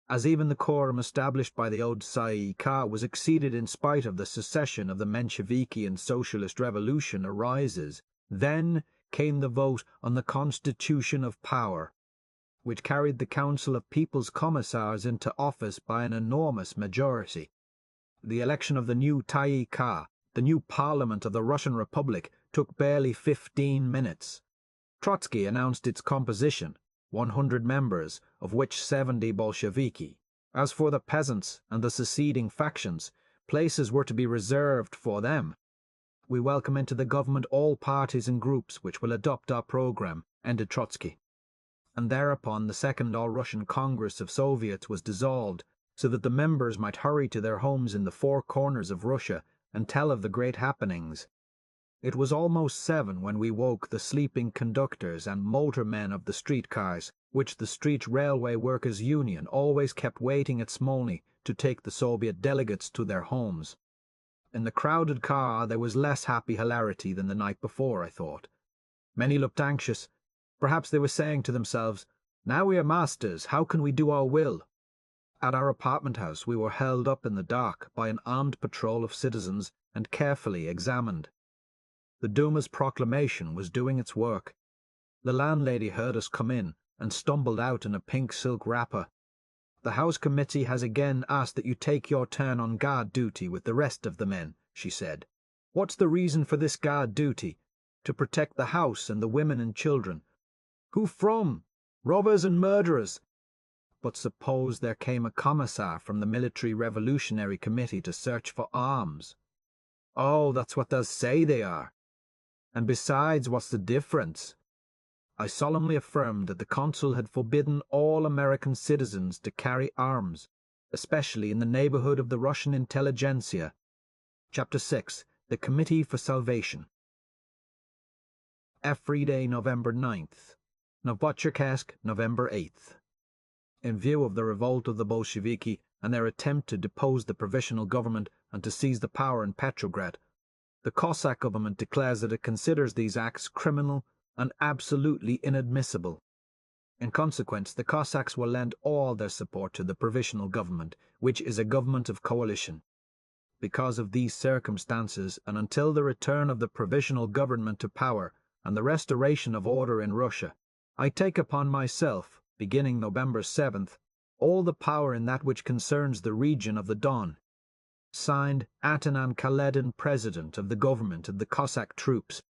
As even the quorum established by the Old Tsay Ee-Kah was exceeded in spite of the secession of the Mensheviki and Socialist Revolution arises, then came the vote on the Constitution of Power, which carried the Council of People's Commissars into office by an enormous majority. The election of the new Tsay Ee-Kah, the new Parliament of the Russian Republic, took barely 15 minutes. Trotsky announced its composition, 100 members, of which 70 Bolsheviki. As for the peasants and the seceding factions, places were to be reserved for them. We welcome into the government all parties and groups which will adopt our program, ended Trotsky. And thereupon the Second All-Russian Congress of Soviets was dissolved, so that the members might hurry to their homes in the four corners of Russia and tell of the great happenings. It was almost 7 when we woke the sleeping conductors and motormen of the streetcars, which the Street Railway Workers' Union always kept waiting at Smolny to take the Soviet delegates to their homes. In the crowded car there was less happy hilarity than the night before, I thought. Many looked anxious. Perhaps they were saying to themselves, "Now we are masters, how can we do our will?" At our apartment house we were held up in the dark by an armed patrol of citizens and carefully examined. The Duma's proclamation was doing its work. The landlady heard us come in and stumbled out in a pink silk wrapper. "The House Committee has again asked that you take your turn on guard duty with the rest of the men," she said. "What's the reason for this guard duty? To protect the house and the women and children. Who from? Robbers and murderers." But suppose there came a commissar from the Military Revolutionary Committee to search for arms? "Oh, that's what they'll say they are. And besides, what's the difference?" I solemnly affirmed that the consul had forbidden all American citizens to carry arms, especially in the neighborhood of the Russian intelligentsia. Chapter 6. The Committee for Salvation. Friday, November 9th. Novotcherkassk, November 8th. In view of the revolt of the Bolsheviki and their attempt to depose the Provisional Government and to seize the power in Petrograd, the Cossack government declares that it considers these acts criminal and absolutely inadmissible. In consequence, the Cossacks will lend all their support to the Provisional Government, which is a government of coalition. Because of these circumstances, and until the return of the Provisional Government to power and the restoration of order in Russia, I take upon myself, beginning November 7th, all the power in that which concerns the region of the Don. Signed, Atanan Kaledin, President of the Government of the Cossack Troops.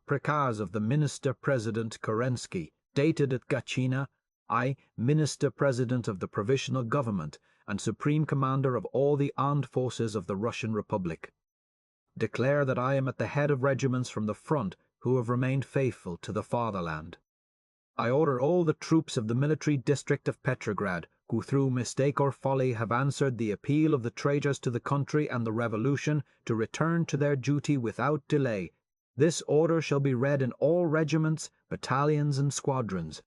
Prekaz of the Minister-President Kerensky, dated at Gatchina, I, Minister-President of the Provisional Government and Supreme Commander of all the armed forces of the Russian Republic. Declare that I am at the head of regiments from the front who have remained faithful to the fatherland. I order all the troops of the military district of Petrograd, who through mistake or folly have answered the appeal of the traitors to the country and the revolution, to return to their duty without delay. This order shall be read in all regiments, battalions and squadrons.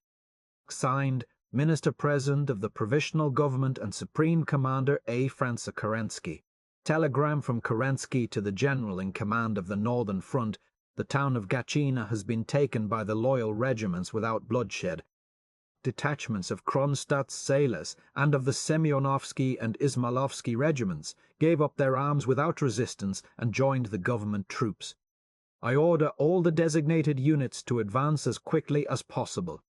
Signed, Minister-President of the Provisional Government and Supreme Commander A. Francis Kerensky. Telegram from Kerensky to the General in command of the Northern Front. The town of Gatchina has been taken by the loyal regiments without bloodshed. Detachments of Kronstadt's sailors and of the Semyonovsky and Ismailovsky regiments gave up their arms without resistance and joined the government troops. I order all the designated units to advance as quickly as possible.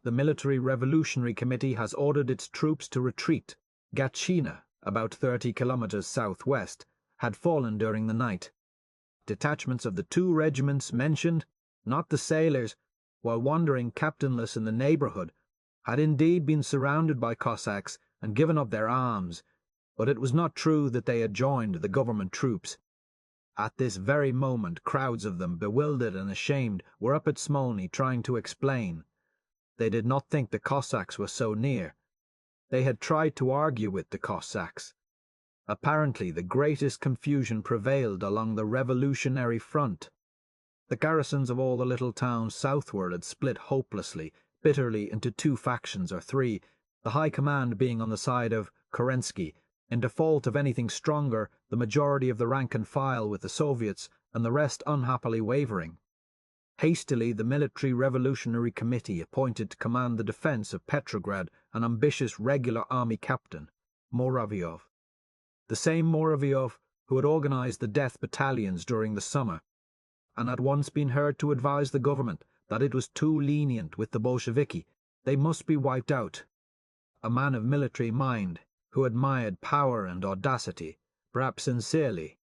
The Military Revolutionary Committee has ordered its troops to retreat. Gatchina, about 30 kilometers southwest, had fallen during the night. Detachments of the 2 regiments mentioned, not the sailors, while wandering captainless in the neighborhood, had indeed been surrounded by Cossacks and given up their arms, but it was not true that they had joined the government troops. At this very moment, crowds of them, bewildered and ashamed, were up at Smolny trying to explain. They did not think the Cossacks were so near. They had tried to argue with the Cossacks. Apparently, the greatest confusion prevailed along the revolutionary front. The garrisons of all the little towns southward had split hopelessly, bitterly into two factions or three, the high command being on the side of Kerensky. In default of anything stronger, the majority of the rank and file with the Soviets, and the rest unhappily wavering. Hastily, the Military Revolutionary Committee appointed to command the defence of Petrograd an ambitious regular army captain, Muravyov. The same Muravyov who had organised the death battalions during the summer, and had once been heard to advise the government that it was too lenient with the Bolsheviki, they must be wiped out. A man of military mind, who admired power and audacity, perhaps sincerely.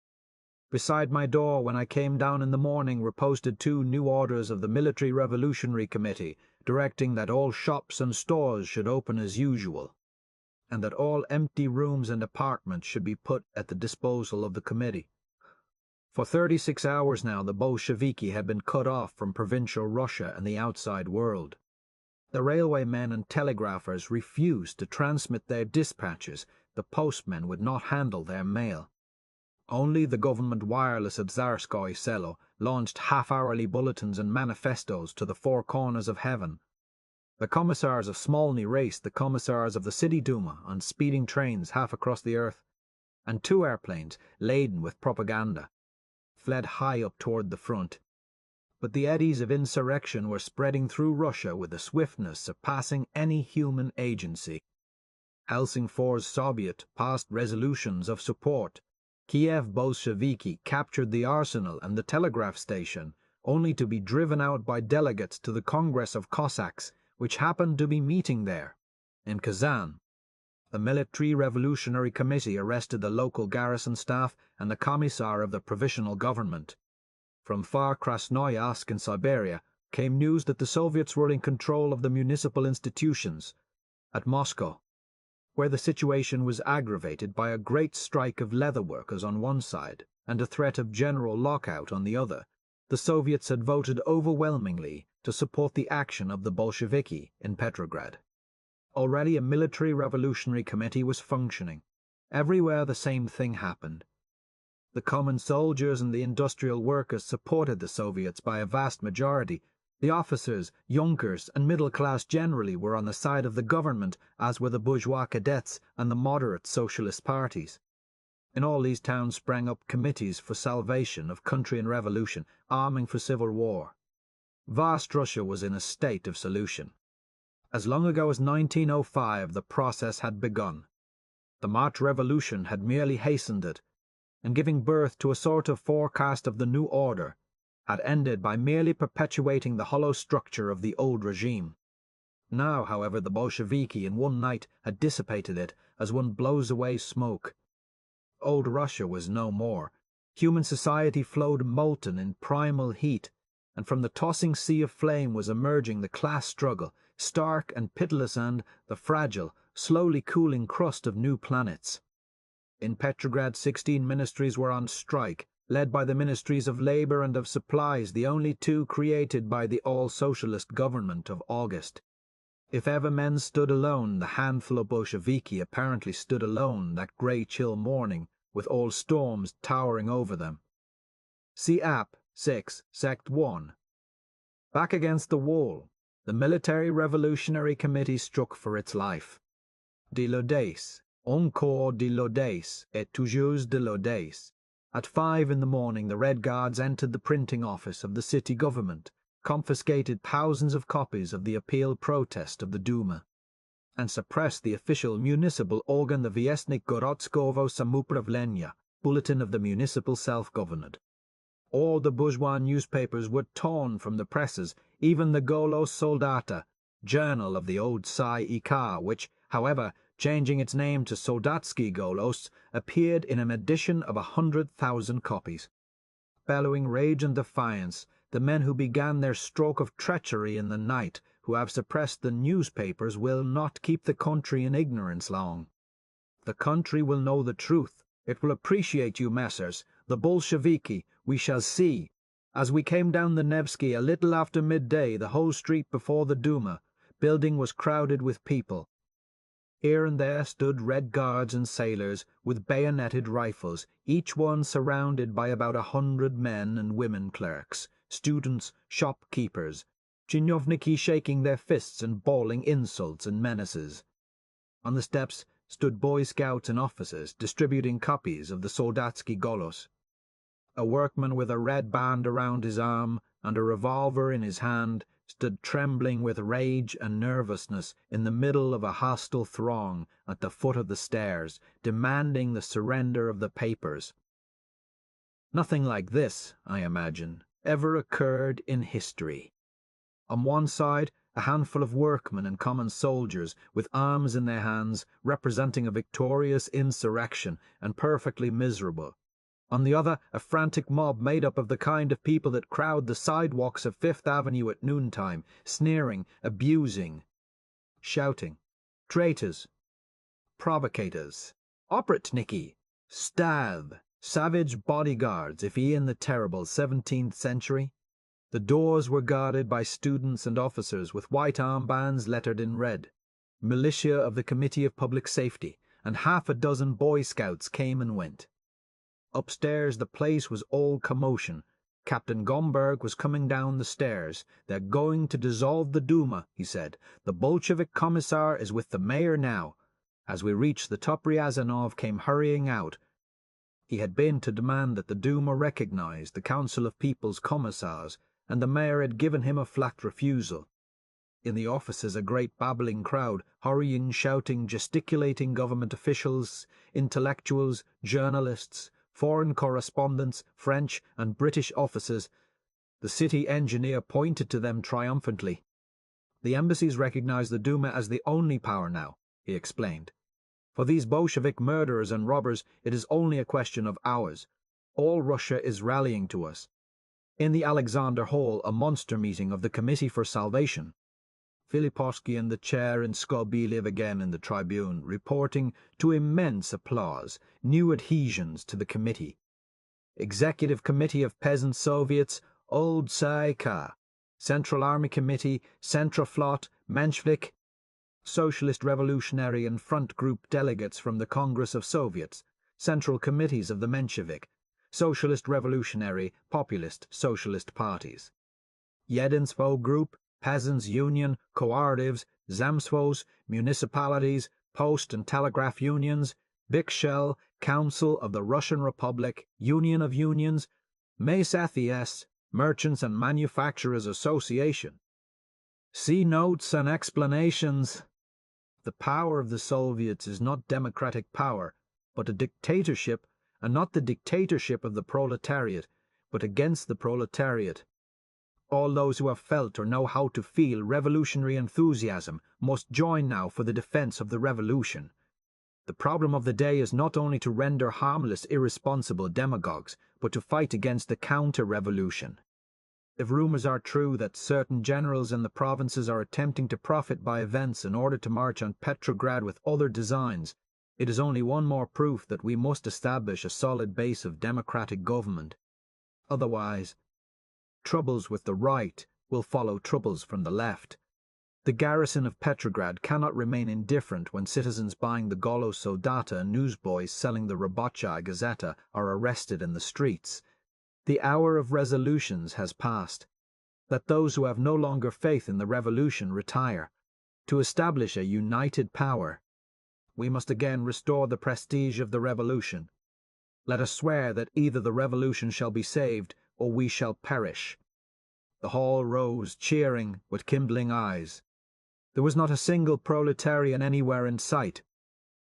Beside my door when I came down in the morning were posted 2 new orders of the Military Revolutionary Committee, directing that all shops and stores should open as usual, and that all empty rooms and apartments should be put at the disposal of the committee. For 36 hours now the Bolsheviki had been cut off from provincial Russia and the outside world. The railwaymen and telegraphers refused to transmit their dispatches, the postmen would not handle their mail. Only the government wireless at Tsarskoye Selo launched half-hourly bulletins and manifestos to the 4 corners of heaven. The commissars of Smolny raced the commissars of the City Duma on speeding trains half across the earth, and 2 airplanes, laden with propaganda, fled high up toward the front. But the eddies of insurrection were spreading through Russia with a swiftness surpassing any human agency. Helsingfor's Soviet passed resolutions of support. Kiev Bolsheviki captured the arsenal and the telegraph station, only to be driven out by delegates to the Congress of Cossacks, which happened to be meeting there. In Kazan, the Military Revolutionary Committee arrested the local garrison staff and the commissar of the Provisional Government. From far Krasnoyarsk in Siberia came news that the Soviets were in control of the municipal institutions. At Moscow, where the situation was aggravated by a great strike of leather workers on one side and a threat of general lockout on the other, the Soviets had voted overwhelmingly to support the action of the Bolsheviki in Petrograd. Already a military revolutionary committee was functioning. Everywhere the same thing happened. The common soldiers and the industrial workers supported the Soviets by a vast majority. The officers, Junkers, and middle class generally were on the side of the government, as were the bourgeois cadets and the moderate socialist parties. In all these towns sprang up committees for salvation of country and revolution, arming for civil war. Vast Russia was in a state of solution. As long ago as 1905 the process had begun. The March Revolution had merely hastened it, and giving birth to a sort of forecast of the new order, had ended by merely perpetuating the hollow structure of the old regime. Now, however, the Bolsheviki in one night had dissipated it as one blows away smoke. Old Russia was no more. Human society flowed molten in primal heat, and from the tossing sea of flame was emerging the class struggle, stark and pitiless, and the fragile, slowly cooling crust of new planets. In Petrograd 16 ministries were on strike, led by the Ministries of Labour and of Supplies, the only 2 created by the all-socialist government of August. If ever men stood alone, the handful of Bolsheviki apparently stood alone that grey chill morning, with all storms towering over them. See App 6, Sect 1. Back against the wall, the Military Revolutionary Committee struck for its life. De l'audace. Encore de l'audace, et toujours de l'audace. At 5 in the morning the Red Guards entered the printing office of the city government, confiscated thousands of copies of the appeal protest of the Duma, and suppressed the official municipal organ, the Viestnik Gorodskovo Samoupravlenia, Bulletin of the Municipal Self-Government. All the bourgeois newspapers were torn from the presses, even the Golos Soldata, journal of the old Tsai Ikar, which, however, changing its name to Soldatsky Golos, appeared in an edition of 100,000 copies. Bellowing rage and defiance, the men who began their stroke of treachery in the night, who have suppressed the newspapers will not keep the country in ignorance long. The country will know the truth. It will appreciate you, messers, the Bolsheviki. We shall see. As we came down the Nevsky a little after midday, the whole street before the Duma building was crowded with people. Here and there stood Red Guards and sailors with bayoneted rifles, each one surrounded by about 100 men and women clerks, students, shopkeepers, chinovniki shaking their fists and bawling insults and menaces. On the steps stood Boy Scouts and officers distributing copies of the Soldatsky Golos. A workman with a red band around his arm and a revolver in his hand stood trembling with rage and nervousness in the middle of a hostile throng at the foot of the stairs, demanding the surrender of the papers. Nothing like this, I imagine, ever occurred in history. On one side, a handful of workmen and common soldiers, with arms in their hands, representing a victorious insurrection, and perfectly miserable. On the other, a frantic mob made up of the kind of people that crowd the sidewalks of Fifth Avenue at noontime, sneering, abusing, shouting. Traitors, provocators, opritniki, stab, savage bodyguards, if ye in the terrible 17th century. The doors were guarded by students and officers with white armbands lettered in red. Militia of the Committee of Public Safety, and half a dozen Boy Scouts came and went. Upstairs the place was all commotion. Captain Gomberg was coming down the stairs. "They're going to dissolve the Duma," he said. "The Bolshevik commissar is with the mayor now." As we reached the top, Ryazanov came hurrying out. He had been to demand that the Duma recognize the Council of People's Commissars, and the mayor had given him a flat refusal. In the offices a great babbling crowd, hurrying, shouting, gesticulating government officials, intellectuals, journalists, foreign correspondents, French and British officers. The city engineer pointed to them triumphantly. "The embassies recognize the Duma as the only power now," he explained. "For these Bolshevik murderers and robbers, it is only a question of hours. All Russia is rallying to us." In the Alexander Hall, a monster meeting of the Committee for Salvation. Filipovsky and the chair and Skobie live again in the tribune, reporting, to immense applause, new adhesions to the committee. Executive Committee of Peasant Soviets, Old Saika. Central Army Committee, Centroflot, Menshvik. Socialist Revolutionary and Front Group delegates from the Congress of Soviets, Central Committees of the Menshevik, Socialist Revolutionary, Populist, Socialist parties. Yedinsvo Group, Peasants' Union, Cooperatives, Zemstvos, Municipalities, Post and Telegraph Unions, Bikshel, Council of the Russian Republic, Union of Unions, MESATHES, Merchants and Manufacturers Association. See notes and explanations. The power of the Soviets is not democratic power, but a dictatorship, and not the dictatorship of the proletariat, but against the proletariat. All those who have felt or know how to feel revolutionary enthusiasm must join now for the defense of the revolution. The problem of the day is not only to render harmless irresponsible demagogues, but to fight against the counter-revolution. If rumors are true that certain generals in the provinces are attempting to profit by events in order to march on Petrograd with other designs, it is only one more proof that we must establish a solid base of democratic government. Otherwise, troubles with the right will follow troubles from the left. The garrison of Petrograd cannot remain indifferent when citizens buying the Golo Soldata and newsboys selling the Rabotchaya Gazeta are arrested in the streets. The hour of resolutions has passed. Let those who have no longer faith in the revolution retire. To establish a united power, we must again restore the prestige of the revolution. Let us swear that either the revolution shall be saved or we shall perish. The hall rose, cheering, with kindling eyes. There was not a single proletarian anywhere in sight.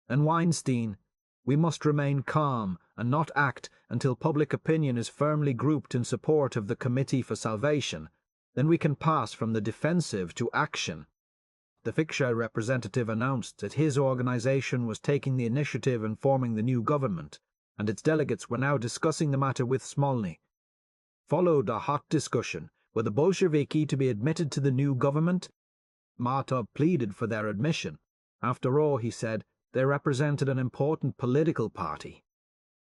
And Weinstein, we must remain calm and not act until public opinion is firmly grouped in support of the Committee for Salvation. Then we can pass from the defensive to action. The Fiksha representative announced that his organization was taking the initiative in forming the new government, and its delegates were now discussing the matter with Smolny. Followed a hot discussion. Were the Bolsheviki to be admitted to the new government? Martov pleaded for their admission. After all, he said, they represented an important political party.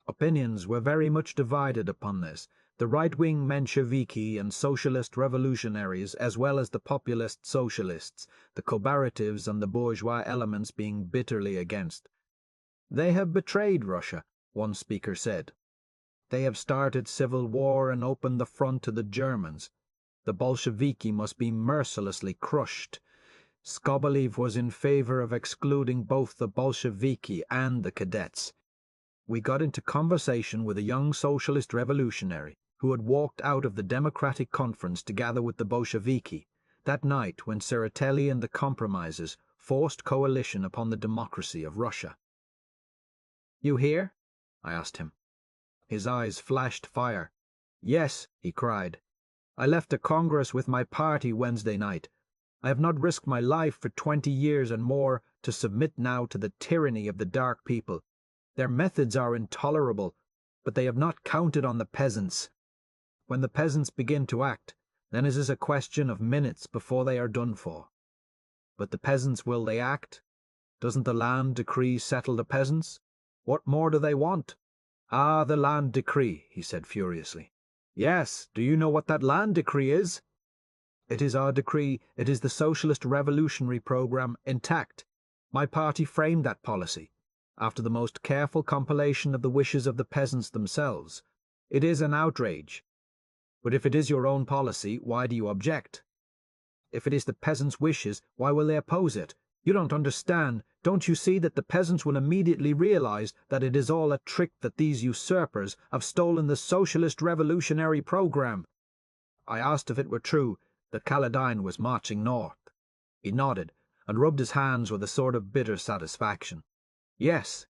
Opinions were very much divided upon this, the right-wing Mensheviki and socialist revolutionaries, as well as the populist socialists, the cooperatives and the bourgeois elements being bitterly against. They have betrayed Russia, one speaker said. They have started civil war and opened the front to the Germans. The Bolsheviki must be mercilessly crushed. Skobeliev was in favor of excluding both the Bolsheviki and the cadets. We got into conversation with a young socialist revolutionary who had walked out of the Democratic Conference to gather with the Bolsheviki that night when Tseretelli and the compromisers forced coalition upon the democracy of Russia. "You hear?" I asked him. His eyes flashed fire. "Yes," he cried. "I left the Congress with my party Wednesday night. I have not risked my life for 20 years and more to submit now to the tyranny of the dark people. Their methods are intolerable, but they have not counted on the peasants. When the peasants begin to act, then it is a question of minutes before they are done for. But the peasants, will they act? Doesn't the land decree settle the peasants? What more do they want?" "Ah, the land decree," he said furiously. "Yes, do you know what that land decree is?" "It is our decree. It is the socialist revolutionary program, intact. My party framed that policy, after the most careful compilation of the wishes of the peasants themselves. It is an outrage. But if it is your own policy, why do you object? If it is the peasants' wishes, why will they oppose it? You don't understand. Don't you see that the peasants will immediately realize that it is all a trick, that these usurpers have stolen the socialist revolutionary program?" I asked if it were true that Kaledin was marching north. He nodded and rubbed his hands with a sort of bitter satisfaction. "Yes,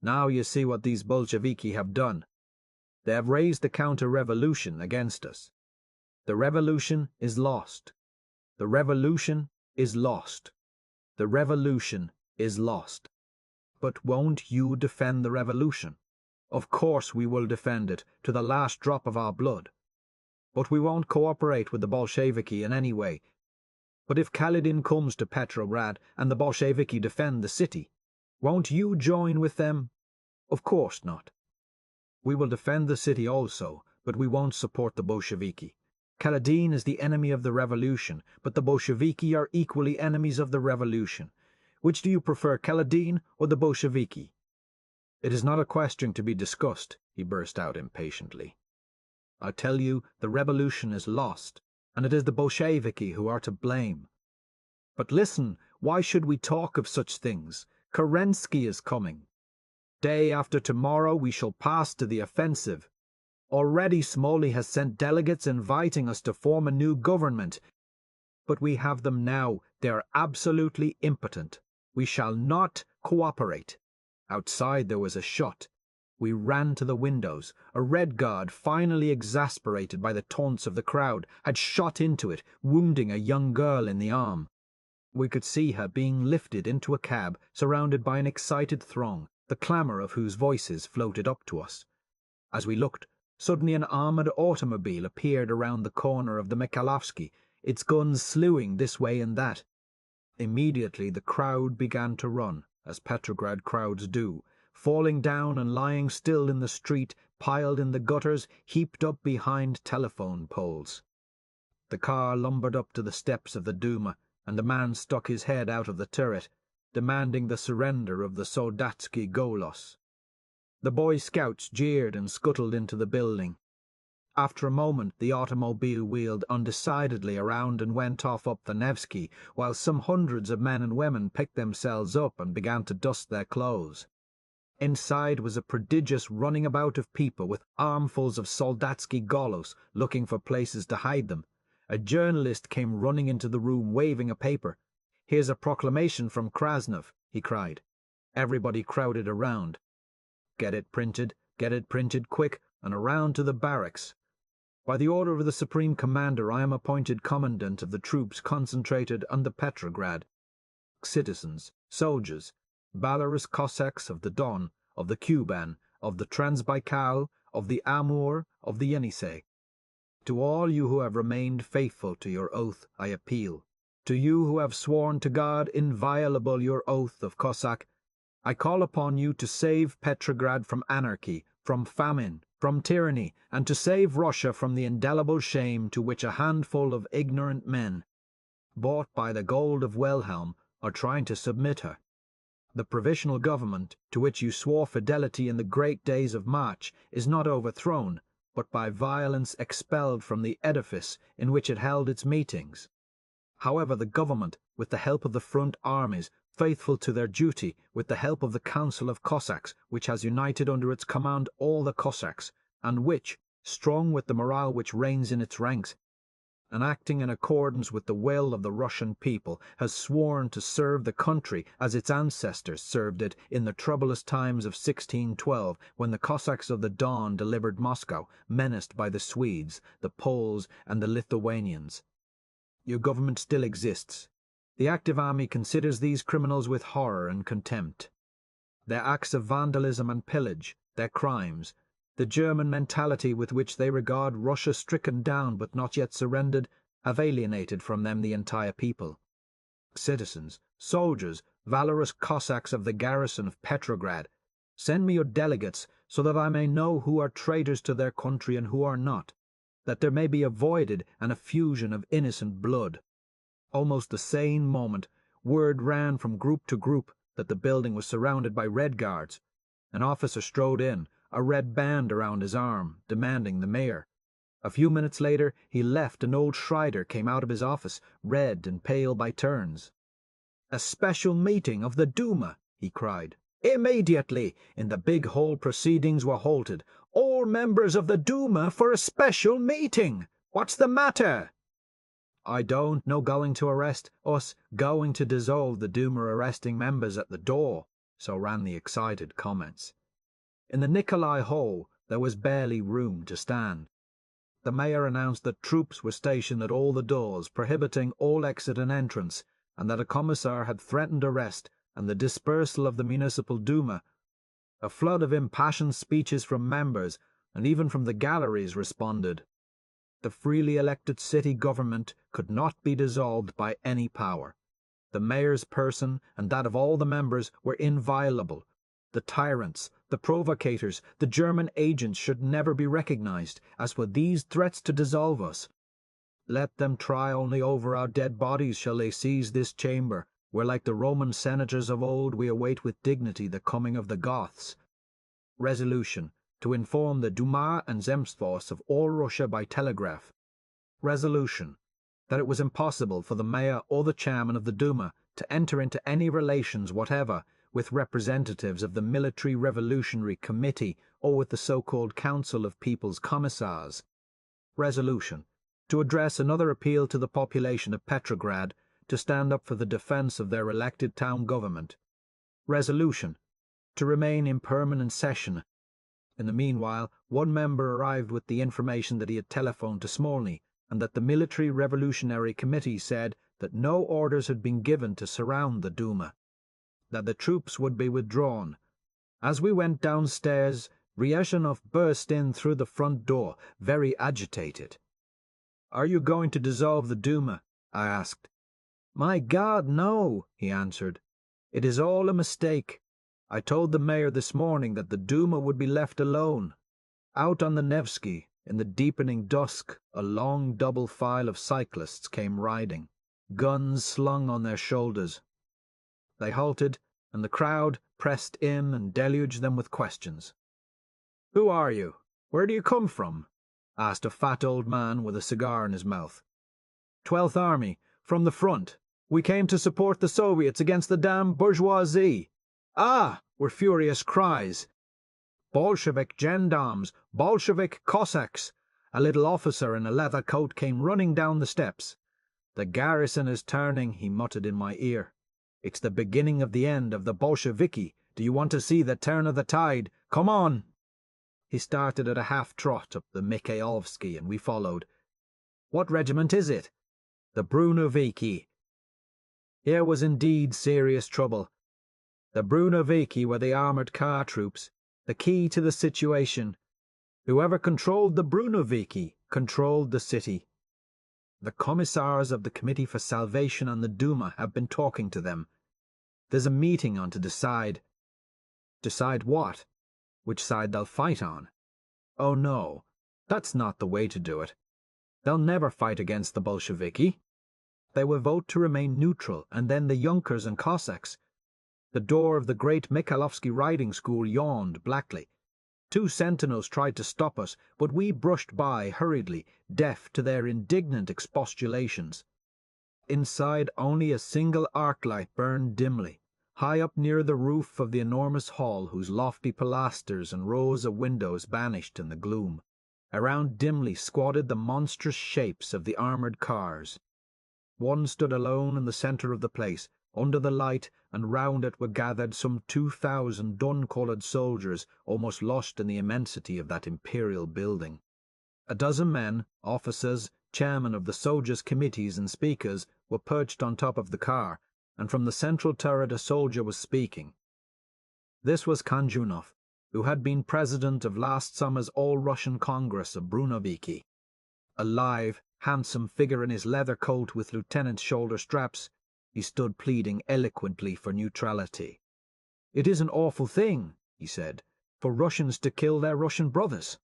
now you see what these Bolsheviki have done. They have raised the counter-revolution against us. The revolution is lost. The revolution is lost. The revolution is lost. But won't you defend the revolution? Of course we will defend it to the last drop of our blood. But we won't cooperate with the Bolsheviki in any way. But if Kaledin comes to Petrograd and the Bolsheviki defend the city, won't you join with them? Of course not. We will defend the city also, but we won't support the Bolsheviki. Kaledin is the enemy of the revolution, but the Bolsheviki are equally enemies of the revolution. Which do you prefer, Kaledin or the Bolsheviki?" "It is not a question to be discussed," he burst out impatiently. "I tell you, the revolution is lost, and it is the Bolsheviki who are to blame. But listen, why should we talk of such things? Kerensky is coming. Day after tomorrow we shall pass to the offensive. Already Smolny has sent delegates inviting us to form a new government. But we have them now. They are absolutely impotent. We shall not cooperate." Outside there was a shot. We ran to the windows. A Red Guard, finally exasperated by the taunts of the crowd, had shot into it, wounding a young girl in the arm. We could see her being lifted into a cab, surrounded by an excited throng, the clamour of whose voices floated up to us. As we looked, suddenly an armoured automobile appeared around the corner of the Mikhailovsky, its guns slewing this way and that. Immediately the crowd began to run, as Petrograd crowds do, falling down and lying still in the street, piled in the gutters, heaped up behind telephone poles. The car lumbered up to the steps of the Duma, and the man stuck his head out of the turret, demanding the surrender of the Soldatsky Golos. The Boy Scouts jeered and scuttled into the building. After a moment the automobile wheeled undecidedly around and went off up the Nevsky, while some hundreds of men and women picked themselves up and began to dust their clothes. Inside was a prodigious running about of people with armfuls of Soldatsky Golos, looking for places to hide them. A journalist came running into the room waving a paper. "Here's a proclamation from Krasnov," he cried. Everybody crowded around. Get it printed, quick, and around to the barracks. By the order of the Supreme Commander, I am appointed Commandant of the troops concentrated on the Petrograd. Citizens, soldiers, valorous Cossacks of the Don, of the Kuban, of the Transbaikal, of the Amur, of the Yenisei. To all you who have remained faithful to your oath, I appeal. To you who have sworn to God inviolable your oath of Cossack, I call upon you to save Petrograd from anarchy, from famine, from tyranny, and to save Russia from the indelible shame to which a handful of ignorant men, bought by the gold of Wilhelm, are trying to submit her. The Provisional Government, to which you swore fidelity in the great days of March, is not overthrown, but by violence expelled from the edifice in which it held its meetings. However, the government, with the help of the front armies, faithful to their duty, with the help of the Council of Cossacks, which has united under its command all the Cossacks, and which, strong with the morale which reigns in its ranks, and acting in accordance with the will of the Russian people, has sworn to serve the country as its ancestors served it in the troublous times of 1612, when the Cossacks of the Don delivered Moscow, menaced by the Swedes, the Poles, and the Lithuanians. Your government still exists. The active army considers these criminals with horror and contempt. Their acts of vandalism and pillage, their crimes, the German mentality with which they regard Russia stricken down but not yet surrendered, have alienated from them the entire people. Citizens, soldiers, valorous Cossacks of the garrison of Petrograd, send me your delegates so that I may know who are traitors to their country and who are not, that there may be avoided an effusion of innocent blood. Almost the same moment, word ran from group to group that the building was surrounded by Red Guards. An officer strode in, a red band around his arm, demanding the mayor. A few minutes later he left, and old Schreider came out of his office, red and pale by turns. "A special meeting of the Duma," he cried. "Immediately!" In the big hall proceedings were halted. "All members of the Duma for a special meeting! What's the matter?" "I don't know, going to arrest us, going to dissolve the Duma, arresting members at the door," so ran the excited comments. In the Nikolai Hall there was barely room to stand. The mayor announced that troops were stationed at all the doors, prohibiting all exit and entrance, and that a commissar had threatened arrest and the dispersal of the Municipal Duma. A flood of impassioned speeches from members, and even from the galleries, responded. The freely elected city government could not be dissolved by any power. The mayor's person and that of all the members were inviolable. The tyrants, the provocators, the German agents should never be recognized. As for these threats to dissolve us, let them try, only over our dead bodies shall they seize this chamber, where, like the Roman senators of old, we await with dignity the coming of the Goths. Resolution: to inform the Duma and Zemstvos of all Russia by telegraph. Resolution: that it was impossible for the mayor or the chairman of the Duma to enter into any relations whatever with representatives of the Military Revolutionary Committee or with the so-called Council of People's Commissars. Resolution: to address another appeal to the population of Petrograd to stand up for the defense of their elected town government. Resolution: to remain in permanent session. In the meanwhile, one member arrived with the information that he had telephoned to Smolny, and that the Military Revolutionary Committee said that no orders had been given to surround the Duma, that the troops would be withdrawn. As we went downstairs, Ryazanov burst in through the front door, very agitated. "Are you going to dissolve the Duma?" I asked. "My God, no," he answered. "It is all a mistake. I told the mayor this morning that the Duma would be left alone." Out on the Nevsky, in the deepening dusk, a long double file of cyclists came riding, guns slung on their shoulders. They halted, and the crowd pressed in and deluged them with questions. "Who are you? Where do you come from?" asked a fat old man with a cigar in his mouth. "12th Army, from the front. We came to support the Soviets against the damned bourgeoisie." "Ah!" were furious cries. "Bolshevik gendarmes! Bolshevik Cossacks!" A little officer in a leather coat came running down the steps. "The garrison is turning," he muttered in my ear. "It's the beginning of the end of the Bolsheviki. Do you want to see the turn of the tide? Come on!" He started at a half-trot up the Mikhailovsky, and we followed. "What regiment is it?" "The Brunoviki." Here was indeed serious trouble. The Brunoviki were the armoured car troops, the key to the situation. Whoever controlled the Brunoviki controlled the city. The commissars of the Committee for Salvation and the Duma have been talking to them. There's a meeting on to decide. Decide what? Which side they'll fight on? Oh no, that's not the way to do it. They'll never fight against the Bolsheviki. They will vote to remain neutral, and then the Junkers and Cossacks. The door of the great Mikhailovsky riding school yawned blackly. 2 sentinels tried to stop us, but we brushed by hurriedly, deaf to their indignant expostulations. Inside only a single arc light burned dimly, high up near the roof of the enormous hall whose lofty pilasters and rows of windows vanished in the gloom. Around dimly squatted the monstrous shapes of the armoured cars. One stood alone in the centre of the place, under the light, and round it were gathered some 2,000 dun-coloured soldiers, almost lost in the immensity of that imperial building. A dozen men, officers, chairmen of the soldiers' committees and speakers, were perched on top of the car, and from the central turret a soldier was speaking. This was Kanjunov, who had been president of last summer's All-Russian Congress of Brunnoviki. A lithe, handsome figure in his leather coat with lieutenant's shoulder straps, he stood pleading eloquently for neutrality. "It is an awful thing," he said, "for Russians to kill their Russian brothers.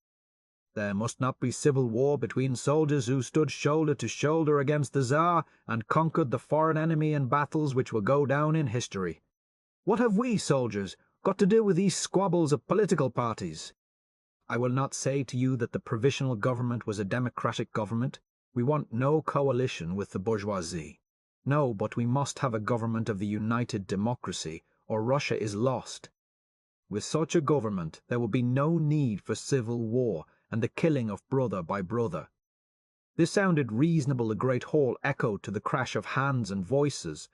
There must not be civil war between soldiers who stood shoulder to shoulder against the Tsar and conquered the foreign enemy in battles which will go down in history. What have we, soldiers, got to do with these squabbles of political parties? I will not say to you that the Provisional Government was a democratic government. We want no coalition with the bourgeoisie. No, but we must have a government of the united democracy, or Russia is lost. With such a government there will be no need for civil war and the killing of brother by brother." This sounded reasonable. The great hall echoed to the crash of hands and voices.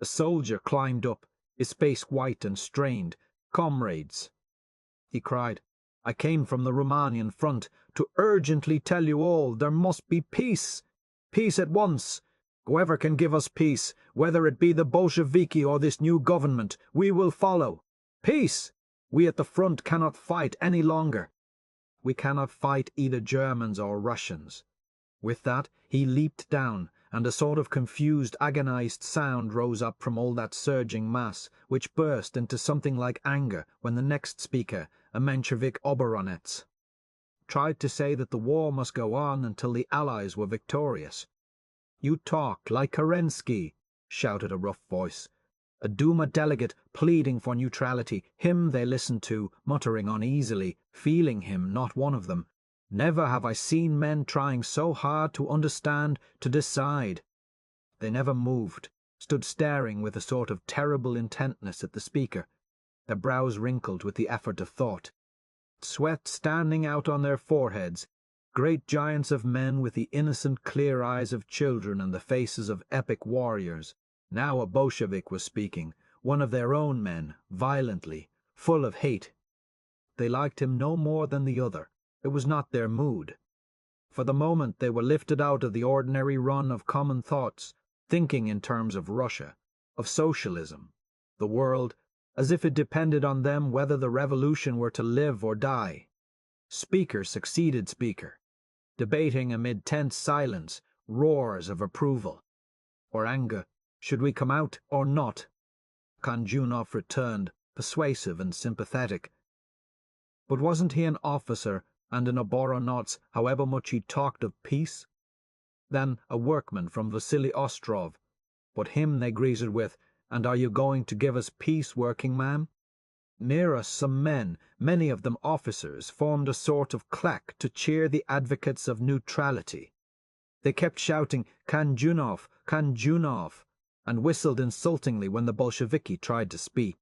A soldier climbed up, his face white and strained. "Comrades," he cried, "I came from the Romanian front to urgently tell you all there must be peace. Peace at once. Whoever can give us peace, whether it be the Bolsheviki or this new government, we will follow. Peace! We at the front cannot fight any longer. We cannot fight either Germans or Russians." With that he leaped down, and a sort of confused, agonized sound rose up from all that surging mass, which burst into something like anger when the next speaker, a Menshevik Oberonetz, tried to say that the war must go on until the Allies were victorious. "You talk like Kerensky," shouted a rough voice. A Duma delegate pleading for neutrality. Him they listened to, muttering uneasily, feeling him not one of them. Never have I seen men trying so hard to understand, to decide. They never moved, stood staring with a sort of terrible intentness at the speaker, their brows wrinkled with the effort of thought, sweat standing out on their foreheads, great giants of men with the innocent clear eyes of children and the faces of epic warriors. Now a Bolshevik was speaking, one of their own men, violently, full of hate. They liked him no more than the other. It was not their mood. For the moment they were lifted out of the ordinary run of common thoughts, thinking in terms of Russia, of socialism, the world, as if it depended on them whether the revolution were to live or die. Speaker succeeded speaker, debating amid tense silence, roars of approval or anger. Should we come out or not? Kanjunov returned, persuasive and sympathetic. But wasn't he an officer and an Oboronotz, however much he talked of peace? Then a workman from Vasily Ostrov, but him they greeted with, "And are you going to give us peace, working man?" Near us some men, many of them officers, formed a sort of claque to cheer the advocates of neutrality. They kept shouting, "Kanjunov, Kanjunov," and whistled insultingly when the Bolsheviki tried to speak.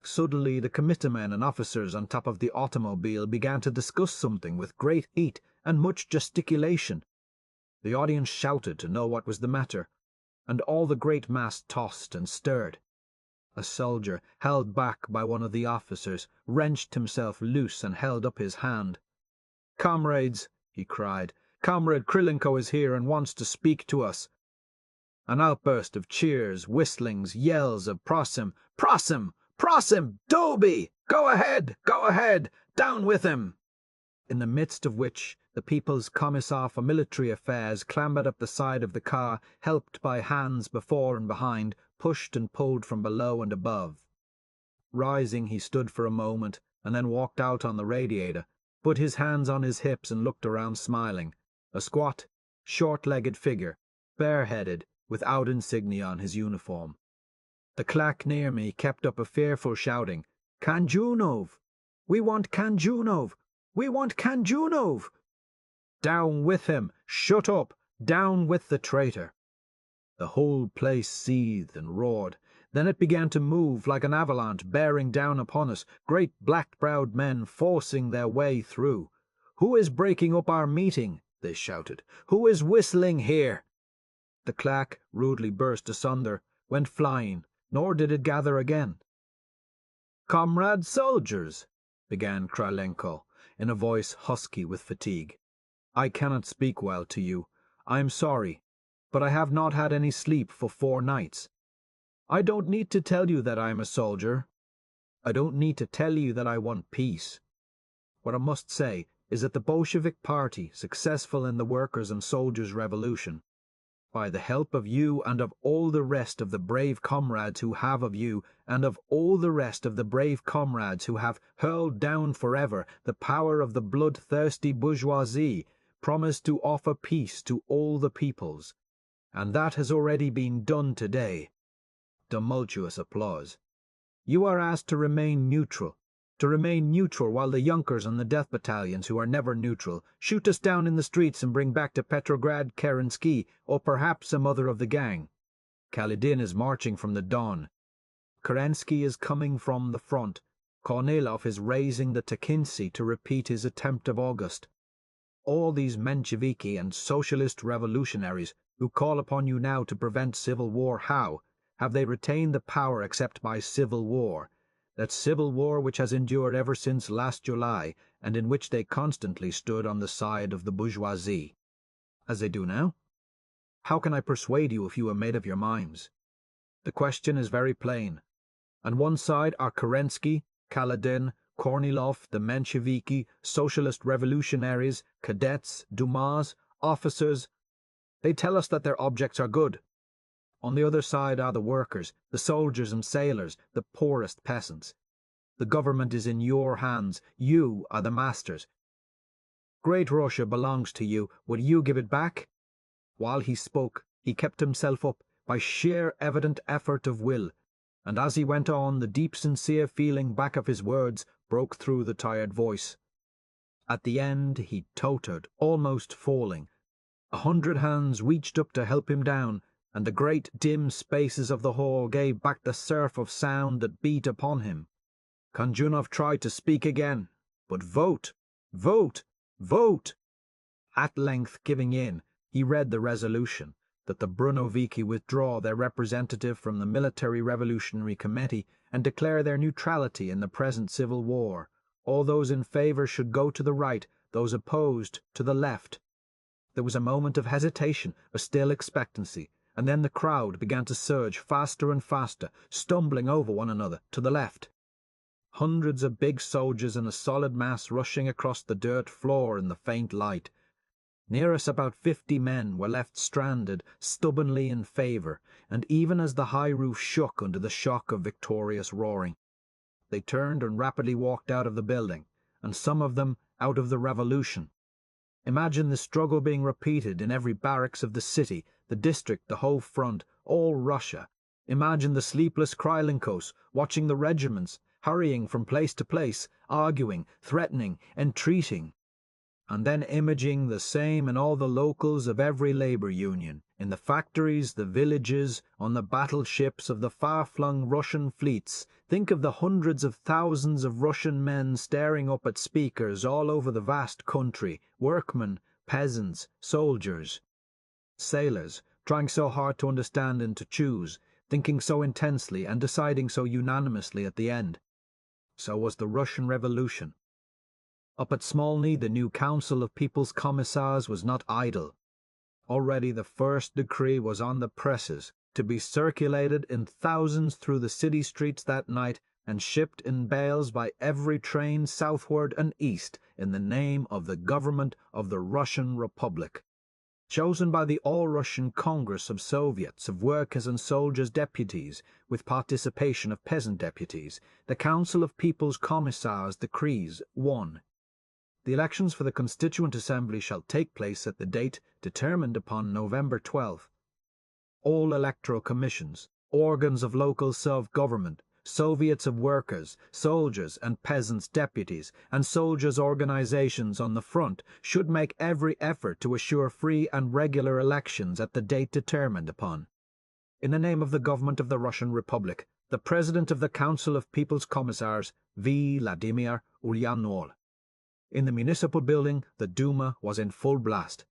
Suddenly the committeemen and officers on top of the automobile began to discuss something with great heat and much gesticulation. The audience shouted to know what was the matter, and all the great mass tossed and stirred. A soldier, held back by one of the officers, wrenched himself loose and held up his hand. "Comrades," he cried, "Comrade Krylenko is here and wants to speak to us." An outburst of cheers, whistlings, yells of "Prosim! Prosim! Prosim! Doby! Go ahead! Go ahead! Down with him!" in the midst of which the People's Commissar for Military Affairs clambered up the side of the car, helped by hands before and behind, pushed and pulled from below and above. Rising, he stood for a moment, and then walked out on the radiator, put his hands on his hips and looked around smiling, a squat, short-legged figure, bareheaded, without insignia on his uniform. The claque near me kept up a fearful shouting, "Kanjunov! We want Kanjunov! We want Kanjunov!" "Down with him! Shut up! Down with the traitor!" The whole place seethed and roared. Then it began to move like an avalanche bearing down upon us, great black-browed men forcing their way through. "Who is breaking up our meeting?" they shouted. "Who is whistling here?" The claque rudely burst asunder, went flying, nor did it gather again. "Comrade soldiers," began Krylenko, in a voice husky with fatigue, "I cannot speak well to you. I am sorry, but I have not had any sleep for 4 nights. I don't need to tell you that I am a soldier. I don't need to tell you that I want peace. What I must say is that the Bolshevik Party, successful in the workers' and soldiers' revolution, by the help of you and of all the rest of the brave comrades who have of you, and of all the rest of the brave comrades who have hurled down forever the power of the bloodthirsty bourgeoisie, promised to offer peace to all the peoples. And that has already been done today." Tumultuous applause. "You are asked to remain neutral while the Junkers and the death battalions, who are never neutral, shoot us down in the streets and bring back to Petrograd Kerensky, or perhaps some other of the gang. Kaledin is marching from the Don. Kerensky is coming from the front. Kornilov is raising the Tekhintsi to repeat his attempt of August. All these Mensheviki and socialist revolutionaries who call upon you now to prevent civil war, how have they retained the power except by civil war? That civil war which has endured ever since last July, and in which they constantly stood on the side of the bourgeoisie. As they do now? How can I persuade you if you are made up your minds? The question is very plain. On one side are Kerensky, Kaledin, Kornilov, the Mensheviki, socialist revolutionaries, cadets, Dumas, officers. They tell us that their objects are good. On the other side are the workers, the soldiers and sailors, the poorest peasants. The government is in your hands. You are the masters. Great Russia belongs to you. Would you give it back?" While he spoke, he kept himself up by sheer evident effort of will, and as he went on, the deep sincere feeling back of his words broke through the tired voice. At the end he tottered, almost falling. 100 hands reached up to help him down, and the great dim spaces of the hall gave back the surf of sound that beat upon him. Kanjunov tried to speak again, but vote, vote, vote. At length giving in, he read the resolution that the Brunoviki withdraw their representative from the Military Revolutionary Committee and declare their neutrality in the present civil war. All those in favour should go to the right, those opposed to the left. There was a moment of hesitation, a still expectancy, and then the crowd began to surge faster and faster, stumbling over one another, to the left. Hundreds of big soldiers in a solid mass rushing across the dirt floor in the faint light. Near us about 50 men were left stranded, stubbornly in favour, and even as the high roof shook under the shock of victorious roaring, they turned and rapidly walked out of the building, and some of them out of the revolution. Imagine the struggle being repeated in every barracks of the city, the district, the whole front, all Russia. Imagine the sleepless Krylenkos watching the regiments, hurrying from place to place, arguing, threatening, entreating. And then imaging the same in all the locals of every labour union, in the factories, the villages, on the battleships of the far-flung Russian fleets. Think of the hundreds of thousands of Russian men staring up at speakers all over the vast country, workmen, peasants, soldiers, sailors, trying so hard to understand and to choose, thinking so intensely and deciding so unanimously at the end. So was the Russian Revolution. Up at Smolny, the new Council of People's Commissars was not idle. Already the first decree was on the presses, to be circulated in thousands through the city streets that night, and shipped in bales by every train southward and east, in the name of the government of the Russian Republic. Chosen by the All-Russian Congress of Soviets of Workers' and Soldiers' Deputies, with participation of peasant deputies, the Council of People's Commissars decrees 1. The elections for the Constituent Assembly shall take place at the date determined upon November 12th. All electoral commissions, organs of local self-government, Soviets of workers, soldiers and peasants' deputies, and soldiers' organizations on the front should make every effort to assure free and regular elections at the date determined upon. In the name of the government of the Russian Republic, the President of the Council of People's Commissars, Vladimir Ulyanov. In the municipal building, the Duma was in full blast.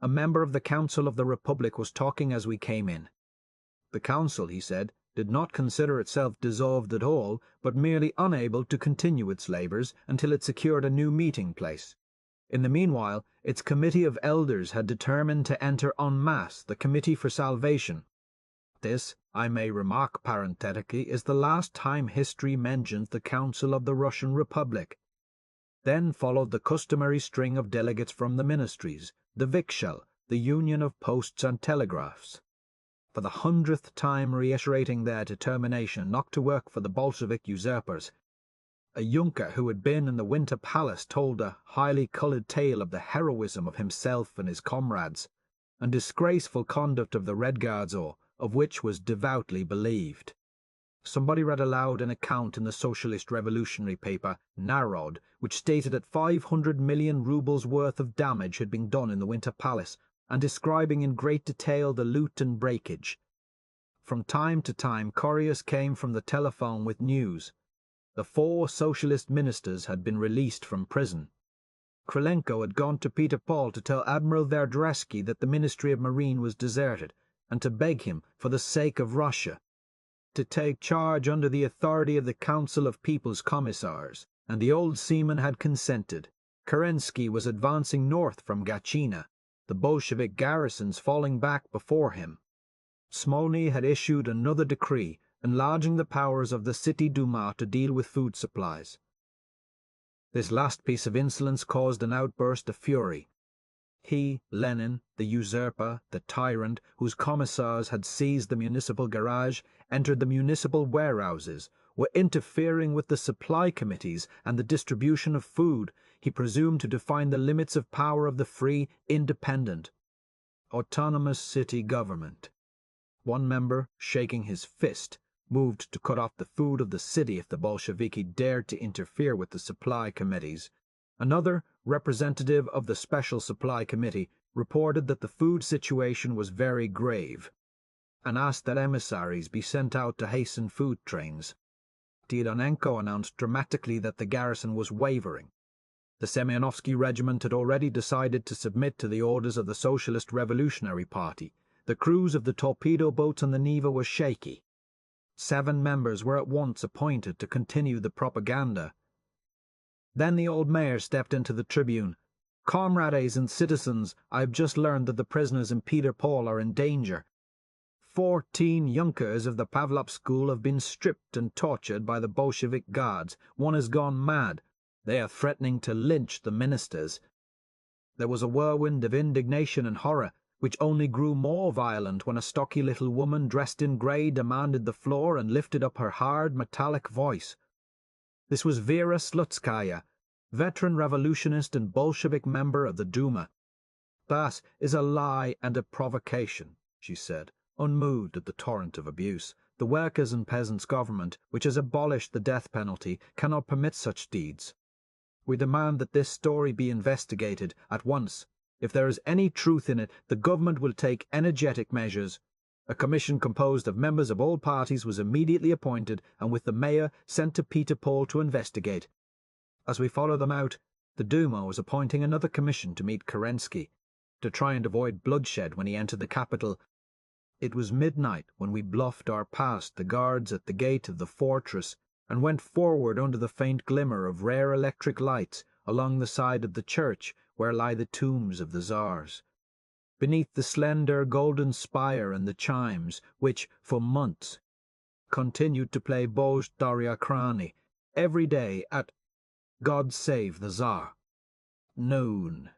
A member of the Council of the Republic was talking as we came in. The Council, he said, did not consider itself dissolved at all, but merely unable to continue its labours until it secured a new meeting place. In the meanwhile, its committee of elders had determined to enter en masse the Committee for Salvation. This, I may remark parenthetically, is the last time history mentions the Council of the Russian Republic. Then followed the customary string of delegates from the ministries, the Vikshal, the Union of Posts and Telegraphs, for the 100th time reiterating their determination not to work for the Bolshevik usurpers. A yunker who had been in the Winter Palace told a highly coloured tale of the heroism of himself and his comrades, and disgraceful conduct of the Red Guards, of which was devoutly believed. Somebody read aloud an account in the socialist revolutionary paper Narrated, which stated that 500 million rubles worth of damage had been done in the Winter Palace, and describing in great detail the loot and breakage. From time to time couriers came from the telephone with news. The 4 socialist ministers had been released from prison. Krylenko had gone to Peter Paul to tell Admiral Verdresky that the Ministry of Marine was deserted, and to beg him, for the sake of Russia, to take charge under the authority of the Council of People's Commissars, and the old seaman had consented. Kerensky was advancing north from Gatchina, the Bolshevik garrisons falling back before him. Smolny had issued another decree enlarging the powers of the City Duma to deal with food supplies. This last piece of insolence caused an outburst of fury. He, Lenin, the usurper, the tyrant, whose commissars had seized the municipal garage, entered the municipal warehouses, were interfering with the supply committees and the distribution of food. He presumed to define the limits of power of the free, independent, autonomous city government. One member, shaking his fist, moved to cut off the food of the city if the Bolsheviki dared to interfere with the supply committees. Another, representative of the Special Supply Committee, reported that the food situation was very grave, and asked that emissaries be sent out to hasten food trains. Tydonenko announced dramatically that the garrison was wavering. The Semyonovsky regiment had already decided to submit to the orders of the Socialist Revolutionary Party. The crews of the torpedo boats on the Neva were shaky. 7 members were at once appointed to continue the propaganda. Then the old mayor stepped into the tribune. "Comrades and citizens, I have just learned that the prisoners in Peter Paul are in danger. 14 yunkers of the Pavlov school have been stripped and tortured by the Bolshevik guards. One has gone mad. They are threatening to lynch the ministers." There was a whirlwind of indignation and horror, which only grew more violent when a stocky little woman dressed in grey demanded the floor and lifted up her hard, metallic voice. This was Vera Slutskaya, veteran revolutionist and Bolshevik member of the Duma. "That is a lie and a provocation," she said, unmoved at the torrent of abuse. "The workers' and peasants' government, which has abolished the death penalty, cannot permit such deeds. We demand that this story be investigated at once. If there is any truth in it, the government will take energetic measures." A commission composed of members of all parties was immediately appointed, and with the mayor sent to Peter Paul to investigate. As we follow them out, the Duma was appointing another commission to meet Kerensky, to try and avoid bloodshed when he entered the capital. It was midnight when we bluffed our past the guards at the gate of the fortress, and went forward under the faint glimmer of rare electric lights along the side of the church where lie the tombs of the Tsars. Beneath the slender golden spire and the chimes, which, for months, continued to play Bozh Darya Krani every day at God Save the Tsar. Noon.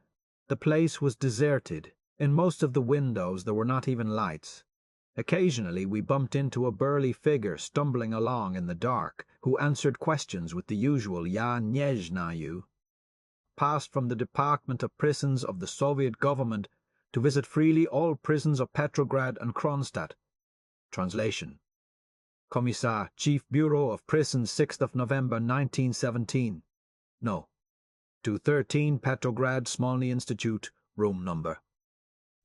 The place was deserted. In most of the windows there were not even lights. Occasionally we bumped into a burly figure stumbling along in the dark, who answered questions with the usual "Ya nie znаю." Passed from the Department of Prisons of the Soviet government to visit freely all prisons of Petrograd and Kronstadt. Translation. Commissar, Chief Bureau of Prisons, 6th of November 1917. No. To 13 Petrograd, Smolny Institute, room number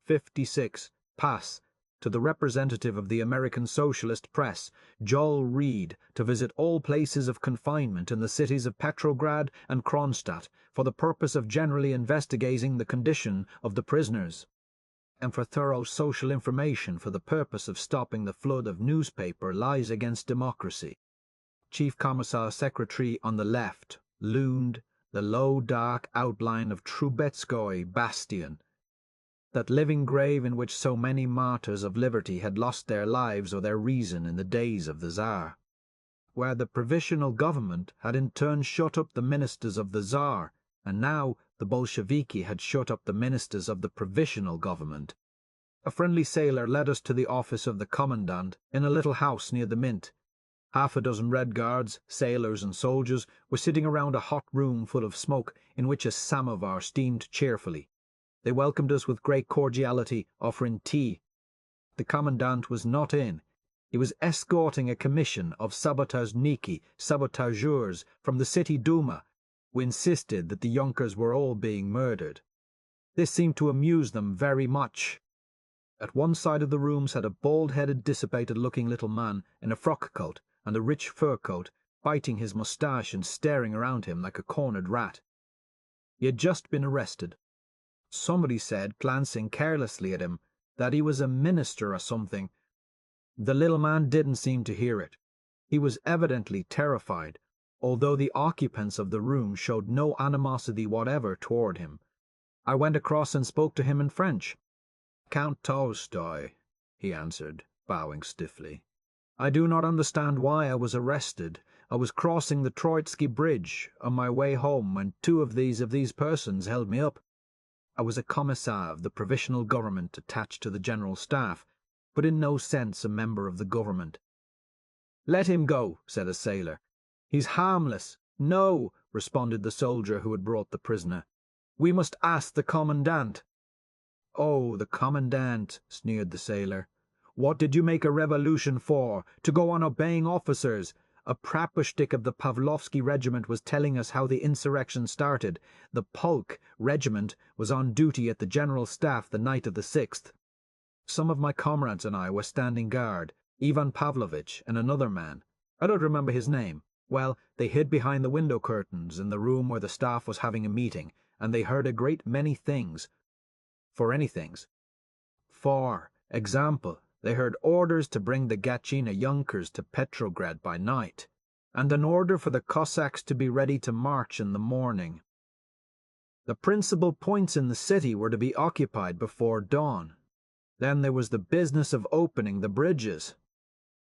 56. Pass to the representative of the American Socialist Press, Joel Reed, to visit all places of confinement in the cities of Petrograd and Kronstadt for the purpose of generally investigating the condition of the prisoners, and for thorough social information for the purpose of stopping the flood of newspaper lies against democracy. Chief Commissar Secretary on the left loomed the low dark outline of Trubetskoy Bastion, that living grave in which so many martyrs of liberty had lost their lives or their reason in the days of the Tsar, where the Provisional Government had in turn shut up the ministers of the Tsar, and now the Bolsheviki had shut up the ministers of the Provisional Government. A friendly sailor led us to the office of the commandant in a little house near the Mint. Half a dozen Red Guards, sailors and soldiers were sitting around a hot room full of smoke in which a samovar steamed cheerfully. They welcomed us with great cordiality, offering tea. The commandant was not in. He was escorting a commission of sabotageurs from the City Duma, who insisted that the Junkers were all being murdered. This seemed to amuse them very much. At one side of the room sat a bald-headed, dissipated-looking little man in a frock-coat and a rich fur coat, biting his moustache and staring around him like a cornered rat. He had just been arrested. Somebody said, glancing carelessly at him, that he was a minister or something. The little man didn't seem to hear it. He was evidently terrified, although the occupants of the room showed no animosity whatever toward him. I went across and spoke to him in French. "Count Tolstoy," he answered, bowing stiffly. "I do not understand why I was arrested. I was crossing the Troitsky Bridge on my way home when two of these persons held me up. I was a commissar of the Provisional Government attached to the General Staff, but in no sense a member of the government." "Let him go," said a sailor. "He's harmless." "No," responded the soldier who had brought the prisoner. "We must ask the commandant." "Oh, the commandant," sneered the sailor. "What did you make a revolution for? To go on obeying officers? A praposhchik of the Pavlovsky regiment was telling us how the insurrection started. The Polk regiment was on duty at the General Staff the night of the 6th. Some of my comrades and I were standing guard, Ivan Pavlovitch and another man. I don't remember his name. Well, they hid behind the window curtains in the room where the staff was having a meeting, and they heard a great many things. For example, they heard orders to bring the Gatchina Junkers to Petrograd by night, and an order for the Cossacks to be ready to march in the morning. The principal points in the city were to be occupied before dawn. Then there was the business of opening the bridges.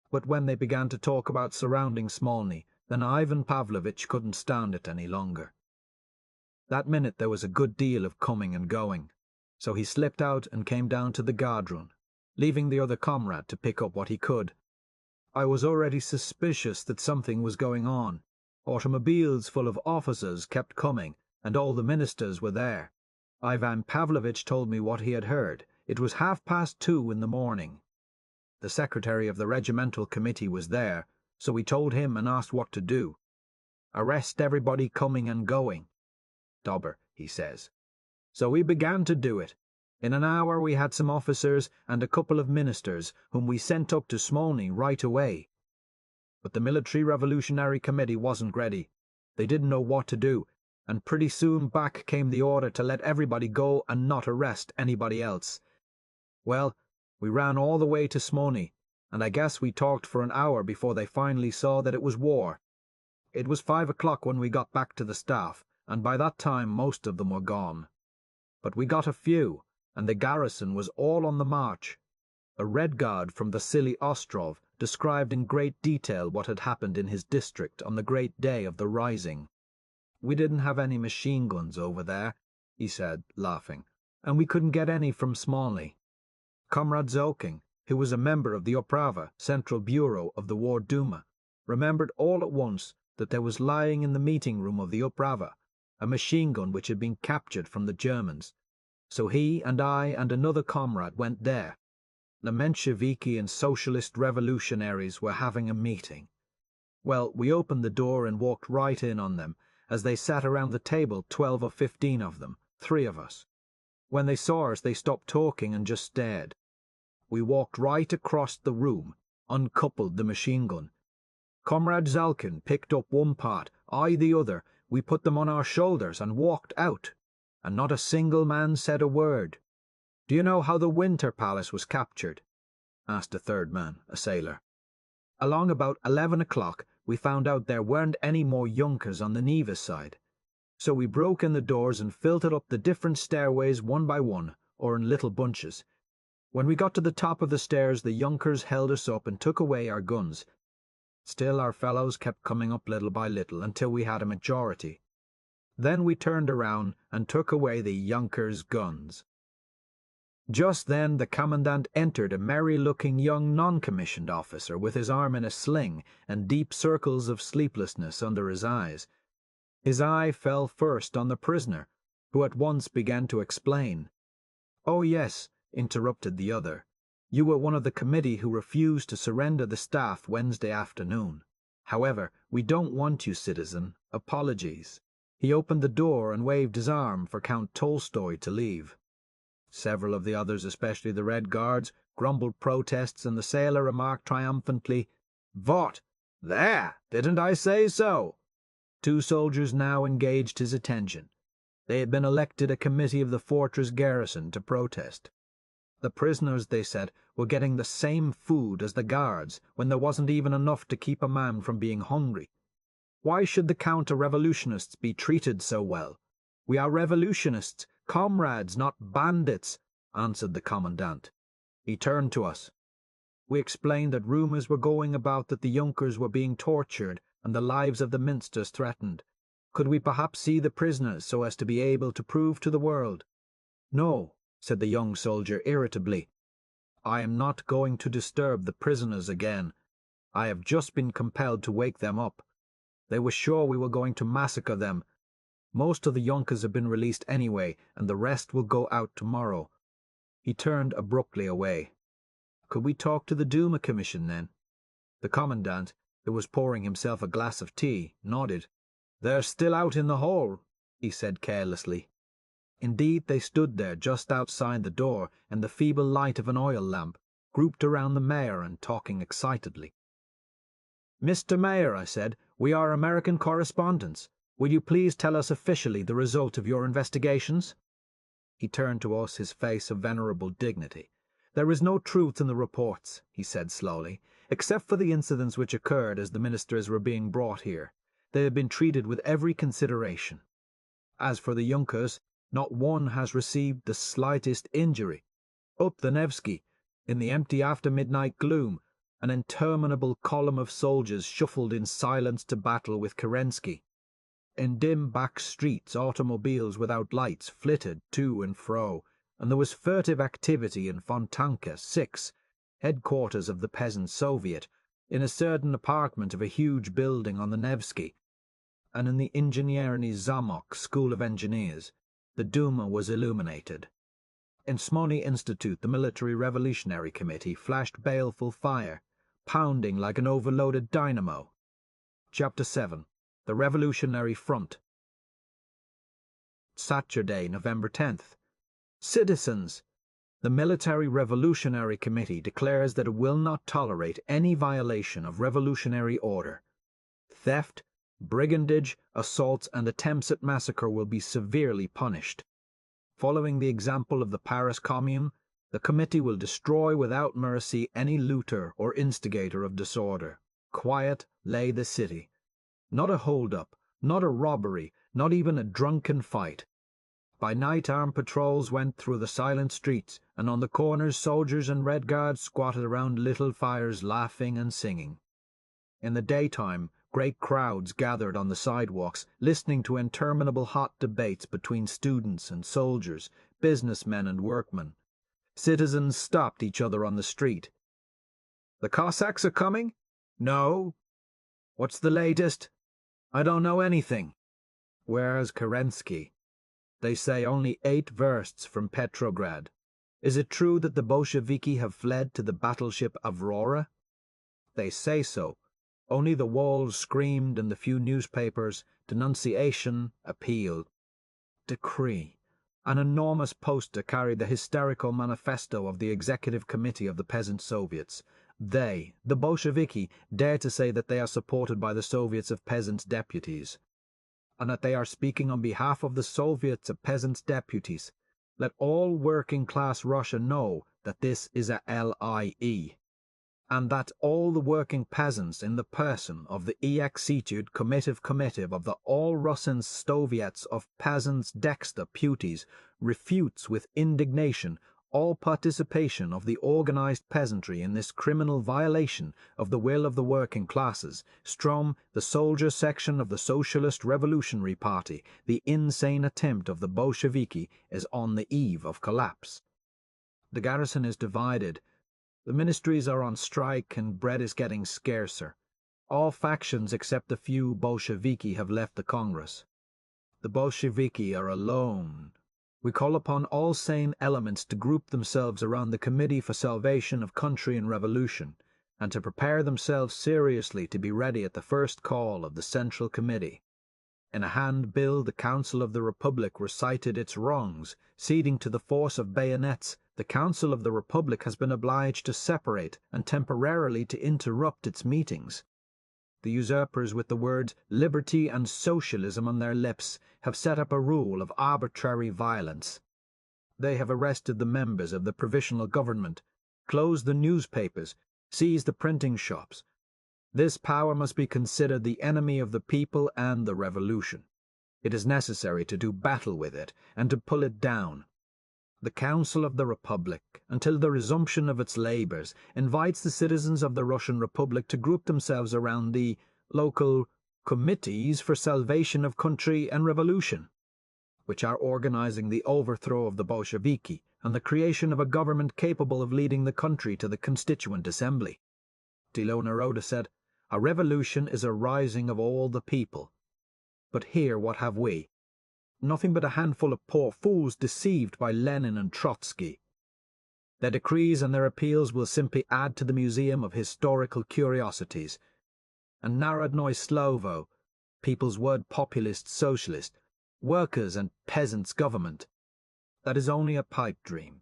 But when they began to talk about surrounding Smolny, then Ivan Pavlovitch couldn't stand it any longer. That minute there was a good deal of coming and going, so he slipped out and came down to the guardroom, leaving the other comrade to pick up what he could. I was already suspicious that something was going on. Automobiles full of officers kept coming, and all the ministers were there. Ivan Pavlovitch told me what he had heard. It was 2:30 in the morning. The secretary of the regimental committee was there, so we told him and asked what to do. "Arrest everybody coming and going, Dobber," he says. So we began to do it. In an hour we had some officers and a couple of ministers whom we sent up to Smolny right away. But the Military Revolutionary Committee wasn't ready. They didn't know what to do, and pretty soon back came the order to let everybody go and not arrest anybody else. Well, we ran all the way to Smolny, and I guess we talked for an hour before they finally saw that it was war. It was 5 o'clock when we got back to the staff, and by that time most of them were gone. But we got a few, and the garrison was all on the march. A Red Guard from Vasily Ostrov described in great detail what had happened in his district on the great day of the rising. We didn't have any machine guns over there, he said, laughing, and we couldn't get any from Smolny. Comrade Zolking, who was a member of the Uprava, Central Bureau of the War Duma, remembered all at once that there was lying in the meeting room of the Uprava a machine gun which had been captured from the Germans. So he and I and another comrade went there. The Mensheviki and Socialist revolutionaries were having a meeting. Well, we opened the door and walked right in on them, as they sat around the table, 12 or 15 of them, 3 of us. When they saw us, they stopped talking and just stared. We walked right across the room, uncoupled the machine gun. Comrade Zalkin picked up one part, I the other. We put them on our shoulders and walked out, and not a single man said a word. Do you know how the Winter Palace was captured? Asked a third man, a sailor. Along about 11 o'clock, we found out there weren't any more Junkers on the Nevis side. So we broke in the doors and filtered up the different stairways one by one, or in little bunches. When we got to the top of the stairs, the Junkers held us up and took away our guns. Still our fellows kept coming up little by little until we had a majority. Then we turned around and took away the Junkers' guns. Just then the commandant entered, a merry-looking young non-commissioned officer with his arm in a sling and deep circles of sleeplessness under his eyes. His eye fell first on the prisoner, who at once began to explain. "Oh yes," interrupted the other. "You were one of the committee who refused to surrender the staff Wednesday afternoon. However, we don't want you, citizen. Apologies." He opened the door and waved his arm for Count Tolstoy to leave. Several of the others, especially the Red Guards, grumbled protests, and the sailor remarked triumphantly, "Vot? There! Didn't I say so?" 2 soldiers now engaged his attention. They had been elected a committee of the fortress garrison to protest. The prisoners, they said, were getting the same food as the guards, when there wasn't even enough to keep a man from being hungry. Why should the counter-revolutionists be treated so well? "We are revolutionists, comrades, not bandits," answered the commandant. He turned to us. We explained that rumours were going about that the Junkers were being tortured and the lives of the Minsters threatened. Could we perhaps see the prisoners so as to be able to prove to the world? "No," said the young soldier irritably. "I am not going to disturb the prisoners again. I have just been compelled to wake them up. They were sure we were going to massacre them. Most of the Junkers have been released anyway, and the rest will go out tomorrow." He turned abruptly away. "Could we talk to the Duma Commission, then?" The commandant, who was pouring himself a glass of tea, nodded. "They're still out in the hall," he said carelessly. Indeed, they stood there just outside the door in the feeble light of an oil lamp, grouped around the mayor and talking excitedly. "Mr. Mayor," I said, "we are American correspondents. Will you please tell us officially the result of your investigations?" He turned to us, his face a venerable dignity. "There is no truth in the reports," he said slowly, "except for the incidents which occurred as the ministers were being brought here. They have been treated with every consideration. As for the Junkers, not one has received the slightest injury. Up the Nevsky, in the empty after-midnight gloom, an interminable column of soldiers shuffled in silence to battle with Kerensky. In dim back streets, automobiles without lights flitted to and fro, and there was furtive activity in Fontanka 6, headquarters of the Peasant Soviet, in a certain apartment of a huge building on the Nevsky, and in the Ingenierny Zamok School of Engineers. The Duma was illuminated. In Smolny Institute, the Military Revolutionary Committee flashed baleful fire, pounding like an overloaded dynamo. Chapter 7. The Revolutionary Front. Saturday, November 10th. Citizens! The Military Revolutionary Committee declares that it will not tolerate any violation of revolutionary order. Theft, brigandage, assaults, and attempts at massacre will be severely punished. Following the example of the Paris Commune, the committee will destroy without mercy any looter or instigator of disorder. Quiet lay the city. Not a hold-up, not a robbery, not even a drunken fight. By night armed patrols went through the silent streets, and on the corners soldiers and Red Guards squatted around little fires laughing and singing. In the daytime, Great crowds gathered on the sidewalks, listening to interminable hot debates between students and soldiers, businessmen and workmen. Citizens stopped each other on the street. "The Cossacks are coming?" "No." "What's the latest?" "I don't know anything." "Where's Kerensky?" "They say only 8 versts from Petrograd." "Is it true that the Bolsheviki have fled to the battleship Aurora?" "They say so. Only the walls screamed and the few newspapers, denunciation, appeal." Decree. An enormous poster carried the hysterical manifesto of the Executive Committee of the Peasant Soviets. They, the Bolsheviki, dare to say that they are supported by the Soviets of Peasants' Deputies, and that they are speaking on behalf of the Soviets of Peasants' Deputies. Let all working-class Russia know that this is a LIE, and that all the working peasants in the person of the Executive Committee of the All Russian Soviets of Peasants' Deputies refutes with indignation all participation of the organized peasantry in this criminal violation of the will of the working classes. Strom, the soldier section of the Socialist Revolutionary Party, the insane attempt of the Bolsheviki is on the eve of collapse. The garrison is divided. The ministries are on strike and bread is getting scarcer. All factions except the few Bolsheviki have left the Congress. The Bolsheviki are alone. We call upon all sane elements to group themselves around the Committee for Salvation of Country and Revolution, and to prepare themselves seriously to be ready at the first call of the Central Committee. In a handbill, the Council of the Republic recited its wrongs. Ceding to the force of bayonets, the Council of the Republic has been obliged to separate and temporarily to interrupt its meetings. The usurpers, with the words liberty and socialism on their lips, have set up a rule of arbitrary violence. They have arrested the members of the Provisional Government, closed the newspapers, seized the printing shops. This power must be considered the enemy of the people and the revolution. It is necessary to do battle with it and to pull it down. The Council of the Republic, until the resumption of its labors, invites the citizens of the Russian Republic to group themselves around the local committees for salvation of country and revolution, which are organizing the overthrow of the Bolsheviki and the creation of a government capable of leading the country to the Constituent Assembly. Tilo Naroda said, "A revolution is a rising of all the people." But here what have we? Nothing but a handful of poor fools deceived by Lenin and Trotsky. Their decrees and their appeals will simply add to the museum of historical curiosities. And Narodnoy Slovo, people's word populist socialist, workers' and peasants' government, that is only a pipe dream.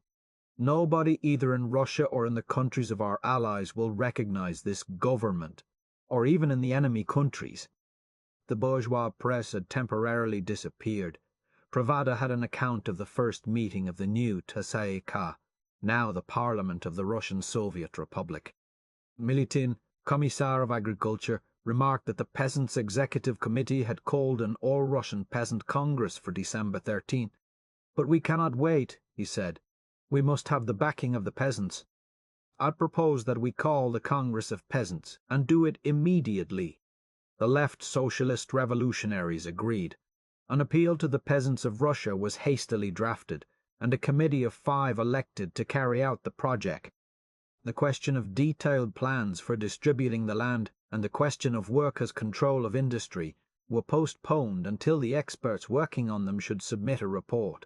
Nobody either in Russia or in the countries of our allies will recognize this government, or even in the enemy countries. The bourgeois press had temporarily disappeared. Pravda had an account of the first meeting of the new Tsayka, now the Parliament of the Russian Soviet Republic. Militin, Commissar of Agriculture, remarked that the Peasants' Executive Committee had called an all-Russian Peasant Congress for December 13. "But we cannot wait," he said. "We must have the backing of the peasants. I propose that we call the Congress of Peasants, and do it immediately." The left socialist revolutionaries agreed. An appeal to the peasants of Russia was hastily drafted, and a committee of 5 elected to carry out the project. The question of detailed plans for distributing the land and the question of workers' control of industry were postponed until the experts working on them should submit a report.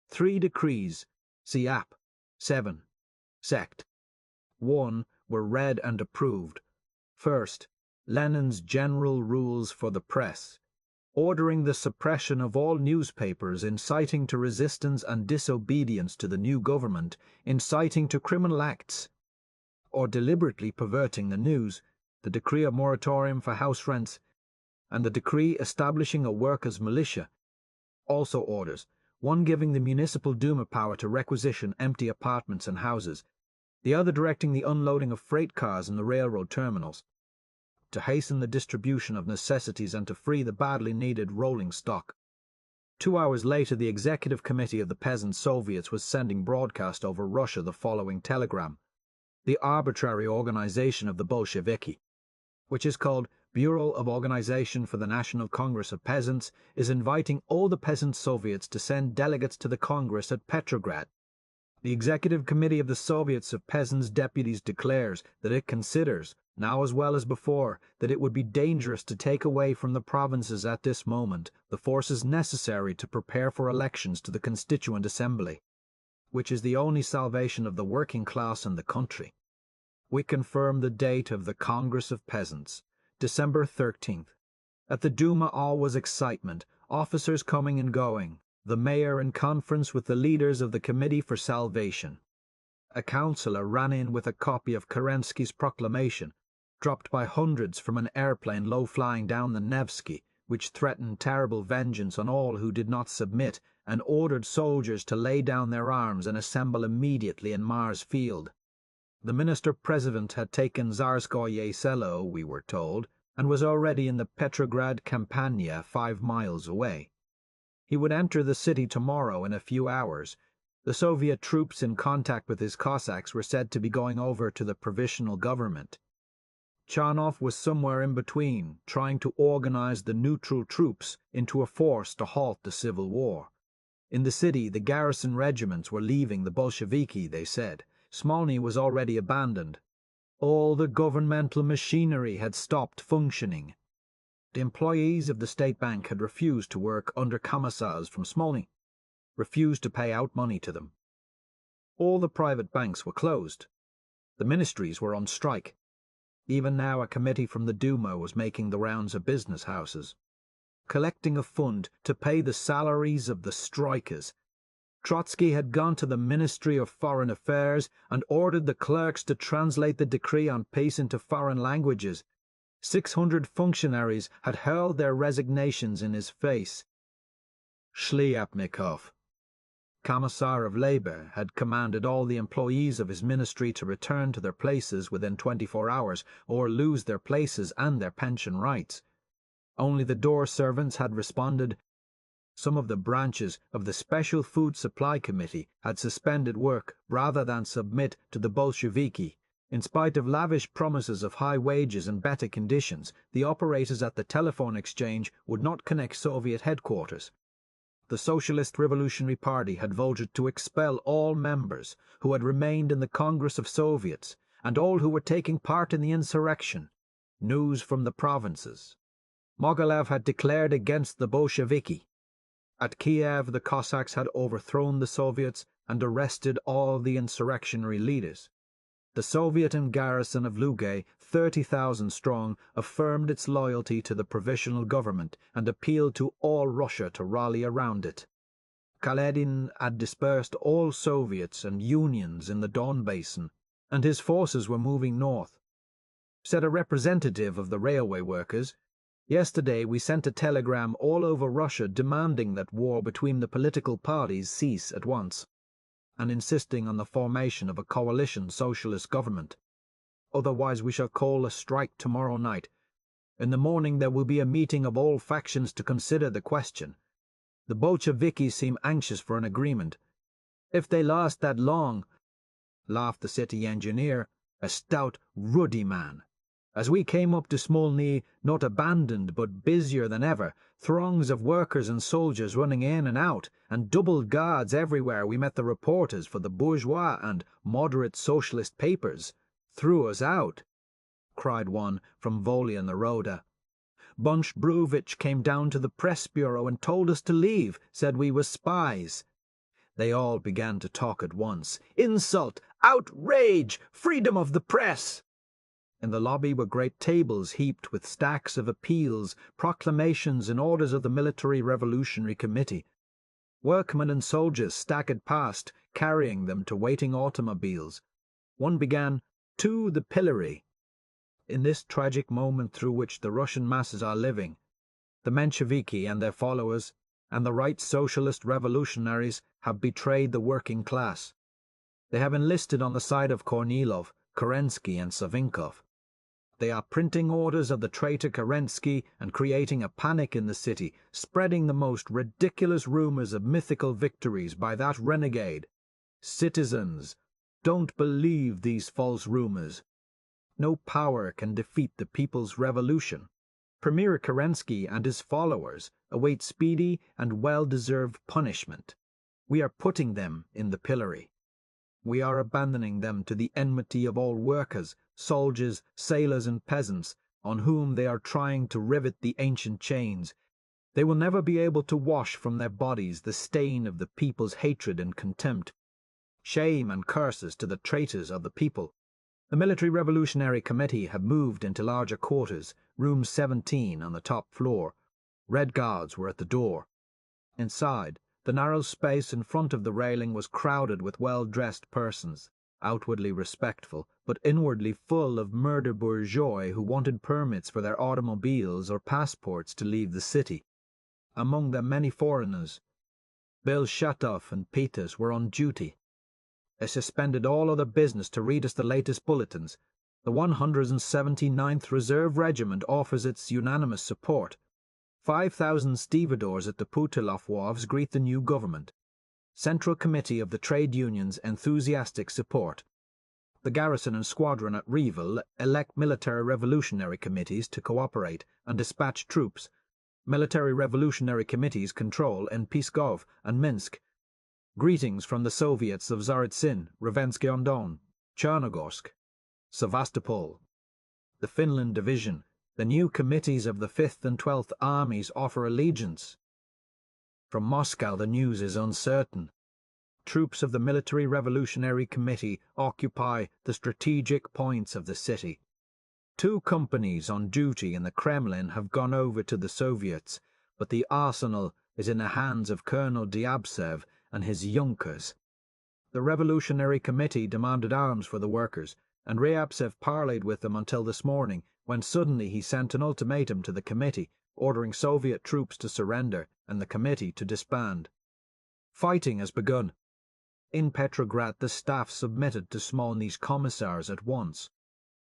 3 decrees, Siap, 7, Sect. 1, were read and approved. First, Lenin's General Rules for the Press, ordering the suppression of all newspapers inciting to resistance and disobedience to the new government, inciting to criminal acts, or deliberately perverting the news, the decree of moratorium for house rents, and the decree establishing a workers' militia. Also orders, one giving the Municipal Duma power to requisition empty apartments and houses, the other directing the unloading of freight cars in the railroad terminals, to hasten the distribution of necessities and to free the badly needed rolling stock. 2 hours later, the Executive Committee of the Peasant Soviets was sending broadcast over Russia the following telegram: "The arbitrary organization of the Bolsheviki, which is called Bureau of Organization for the National Congress of Peasants, is inviting all the peasant Soviets to send delegates to the Congress at Petrograd. The Executive Committee of the Soviets of Peasants' Deputies declares that it considers, now as well as before, that it would be dangerous to take away from the provinces at this moment the forces necessary to prepare for elections to the Constituent Assembly, which is the only salvation of the working class in the country. We confirm the date of the Congress of Peasants, December 13th. At the Duma all was excitement, officers coming and going, the mayor in conference with the leaders of the Committee for Salvation. A councillor ran in with a copy of Kerensky's proclamation, dropped by hundreds from an airplane low-flying down the Nevsky, which threatened terrible vengeance on all who did not submit, and ordered soldiers to lay down their arms and assemble immediately in Mars Field. The minister-president had taken Tsarskoye Selo, we were told, and was already in the Petrograd Campania 5 miles away. He would enter the city tomorrow in a few hours. The Soviet troops in contact with his Cossacks were said to be going over to the Provisional Government. Chanov was somewhere in between, trying to organize the neutral troops into a force to halt the civil war. In the city, the garrison regiments were leaving the Bolsheviki, they said. Smolny was already abandoned. All the governmental machinery had stopped functioning. The employees of the State Bank had refused to work under commissars from Smolny, refused to pay out money to them. All the private banks were closed. The ministries were on strike. Even now a committee from the Duma was making the rounds of business houses, collecting a fund to pay the salaries of the strikers. Trotsky had gone to the Ministry of Foreign Affairs and ordered the clerks to translate the decree on peace into foreign languages. 600 functionaries had hurled their resignations in his face. Shliapnikov, Commissar of Labour, had commanded all the employees of his ministry to return to their places within 24 hours or lose their places and their pension rights. Only the door servants had responded. Some of the branches of the Special Food Supply Committee had suspended work rather than submit to the Bolsheviki. In spite of lavish promises of high wages and better conditions, the operators at the telephone exchange would not connect Soviet headquarters. The Socialist Revolutionary Party had voted to expel all members who had remained in the Congress of Soviets and all who were taking part in the insurrection. News from the provinces. Mogilev had declared against the Bolsheviki. At Kiev, the Cossacks had overthrown the Soviets and arrested all the insurrectionary leaders. The Soviet garrison of Lugay, 30,000 strong, affirmed its loyalty to the Provisional Government and appealed to all Russia to rally around it. Kaledin had dispersed all Soviets and unions in the Don Basin, and his forces were moving north. Said a representative of the railway workers, "Yesterday we sent a telegram all over Russia demanding that war between the political parties cease at once, and insisting on the formation of a coalition socialist government. Otherwise we shall call a strike tomorrow night. In the morning there will be a meeting of all factions to consider the question. The Bolsheviki seem anxious for an agreement. If they last that long," laughed the city engineer, a stout, ruddy man. "As we came up to Smolny, not abandoned but busier than ever, throngs of workers and soldiers running in and out, and doubled guards everywhere, we met the reporters for the bourgeois and moderate socialist papers. Threw us out," cried one from Volia Naroda. "Bunch Bruvich came down to the press bureau and told us to leave, said we were spies." They all began to talk at once. "Insult! Outrage! Freedom of the press!" In the lobby were great tables heaped with stacks of appeals, proclamations and orders of the Military Revolutionary Committee. Workmen and soldiers staggered past, carrying them to waiting automobiles. One began, "To the pillory." In this tragic moment through which the Russian masses are living, the Mensheviki and their followers, and the right socialist revolutionaries have betrayed the working class. They have enlisted on the side of Kornilov, Kerensky and Savinkov. They are printing orders of the traitor Kerensky and creating a panic in the city, spreading the most ridiculous rumors of mythical victories by that renegade. Citizens, don't believe these false rumors. No power can defeat the people's revolution. Premier Kerensky and his followers await speedy and well-deserved punishment. We are putting them in the pillory. We are abandoning them to the enmity of all workers, soldiers, sailors, and peasants, on whom they are trying to rivet the ancient chains. They will never be able to wash from their bodies the stain of the people's hatred and contempt. Shame and curses to the traitors of the people. The Military Revolutionary Committee have moved into larger quarters, room 17 on the top floor. Red Guards were at the door. Inside, the narrow space in front of the railing was crowded with well-dressed persons, outwardly respectful, but inwardly full of murder bourgeois who wanted permits for their automobiles or passports to leave the city. Among them many foreigners. Bolsheviks and Peters were on duty. They suspended all other business to read us the latest bulletins. The 179th Reserve Regiment offers its unanimous support. 5,000 stevedores at the Putilov wharves greet the new government. Central Committee of the Trade Unions enthusiastic support. The garrison and squadron at Revel elect military revolutionary committees to cooperate and dispatch troops. Military revolutionary committees control in Pskov and Minsk. Greetings from the Soviets of Tsaritsyn, Revensky-on-Don, Chernogorsk, Sevastopol. The Finland Division, the new committees of the 5th and 12th Armies offer allegiance. From Moscow the news is uncertain. Troops of the Military Revolutionary Committee occupy the strategic points of the city. 2 companies on duty in the Kremlin have gone over to the Soviets, but the arsenal is in the hands of Colonel Dyabtsev and his yunkers. The Revolutionary Committee demanded arms for the workers, and Ryabtsev parleyed with them until this morning, when suddenly he sent an ultimatum to the committee, ordering Soviet troops to surrender and the committee to disband. Fighting has begun. In Petrograd the staff submitted to Smolny's commissars at once.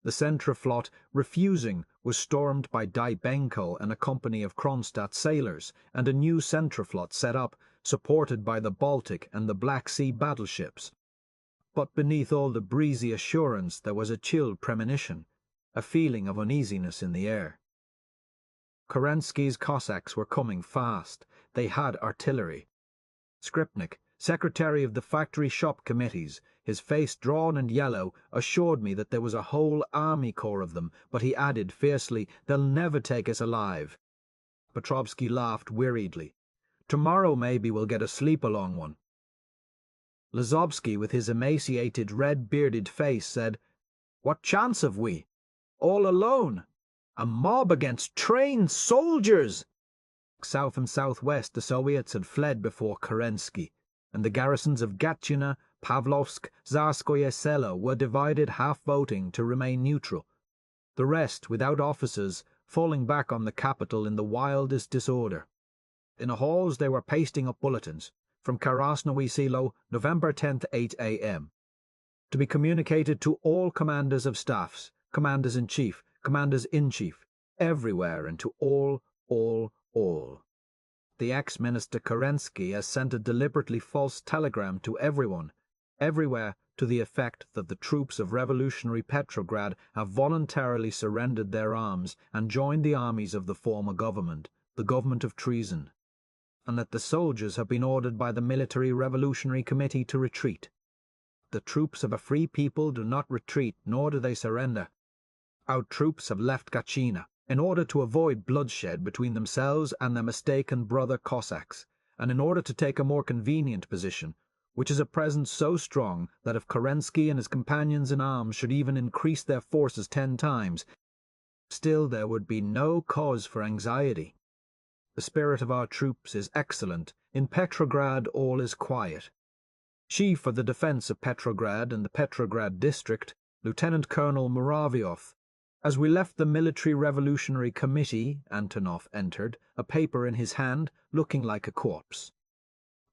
The Centroflot, refusing, was stormed by Dybenko and a company of Kronstadt sailors, and a new Centroflot set up, supported by the Baltic and the Black Sea battleships. But beneath all the breezy assurance there was a chill premonition, a feeling of uneasiness in the air. Kerensky's Cossacks were coming fast. They had artillery. Skripnik, secretary of the factory shop committees, his face drawn and yellow, assured me that there was a whole army corps of them, but he added fiercely, "They'll never take us alive." Petrovsky laughed weariedly. "Tomorrow maybe we'll get a sleep-along one." Lazovsky, with his emaciated, red-bearded face, said, "What chance have we? All alone. A mob against trained soldiers!" South and southwest the Soviets had fled before Kerensky, and the garrisons of Gatchina, Pavlovsk, Tsarskoye Selo were divided, half voting to remain neutral. The rest, without officers, falling back on the capital in the wildest disorder. In the halls they were pasting up bulletins. From Krasnoye Selo, November 10th, 8 a.m. To be communicated to all commanders of staffs, commanders-in-chief, commanders-in-chief, everywhere, and to all. The ex-minister Kerensky has sent a deliberately false telegram to everyone, everywhere, to the effect that the troops of revolutionary Petrograd have voluntarily surrendered their arms and joined the armies of the former government, the government of treason, and that the soldiers have been ordered by the Military Revolutionary Committee to retreat. The troops of a free people do not retreat, nor do they surrender. Our troops have left Gatchina in order to avoid bloodshed between themselves and their mistaken brother Cossacks, and in order to take a more convenient position, which is at present so strong that if Kerensky and his companions in arms should even increase their forces 10 times, still there would be no cause for anxiety. The spirit of our troops is excellent. In Petrograd all is quiet. Chief of the defense of Petrograd and the Petrograd district, Lieutenant Colonel Muravyov. As we left the Military Revolutionary Committee, Antonov entered, a paper in his hand, looking like a corpse.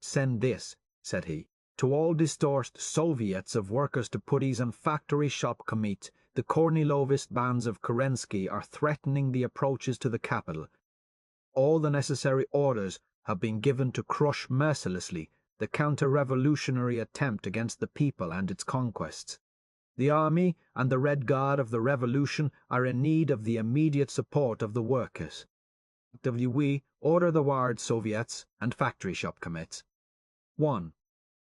"Send this," said he, "to all distorted Soviets of workers' deputies and factory shop committee. The Kornilovist bands of Kerensky are threatening the approaches to the capital. All the necessary orders have been given to crush mercilessly the counter-revolutionary attempt against the people and its conquests. The army and the Red Guard of the Revolution are in need of the immediate support of the workers. We order the ward Soviets and factory shop commits. 1.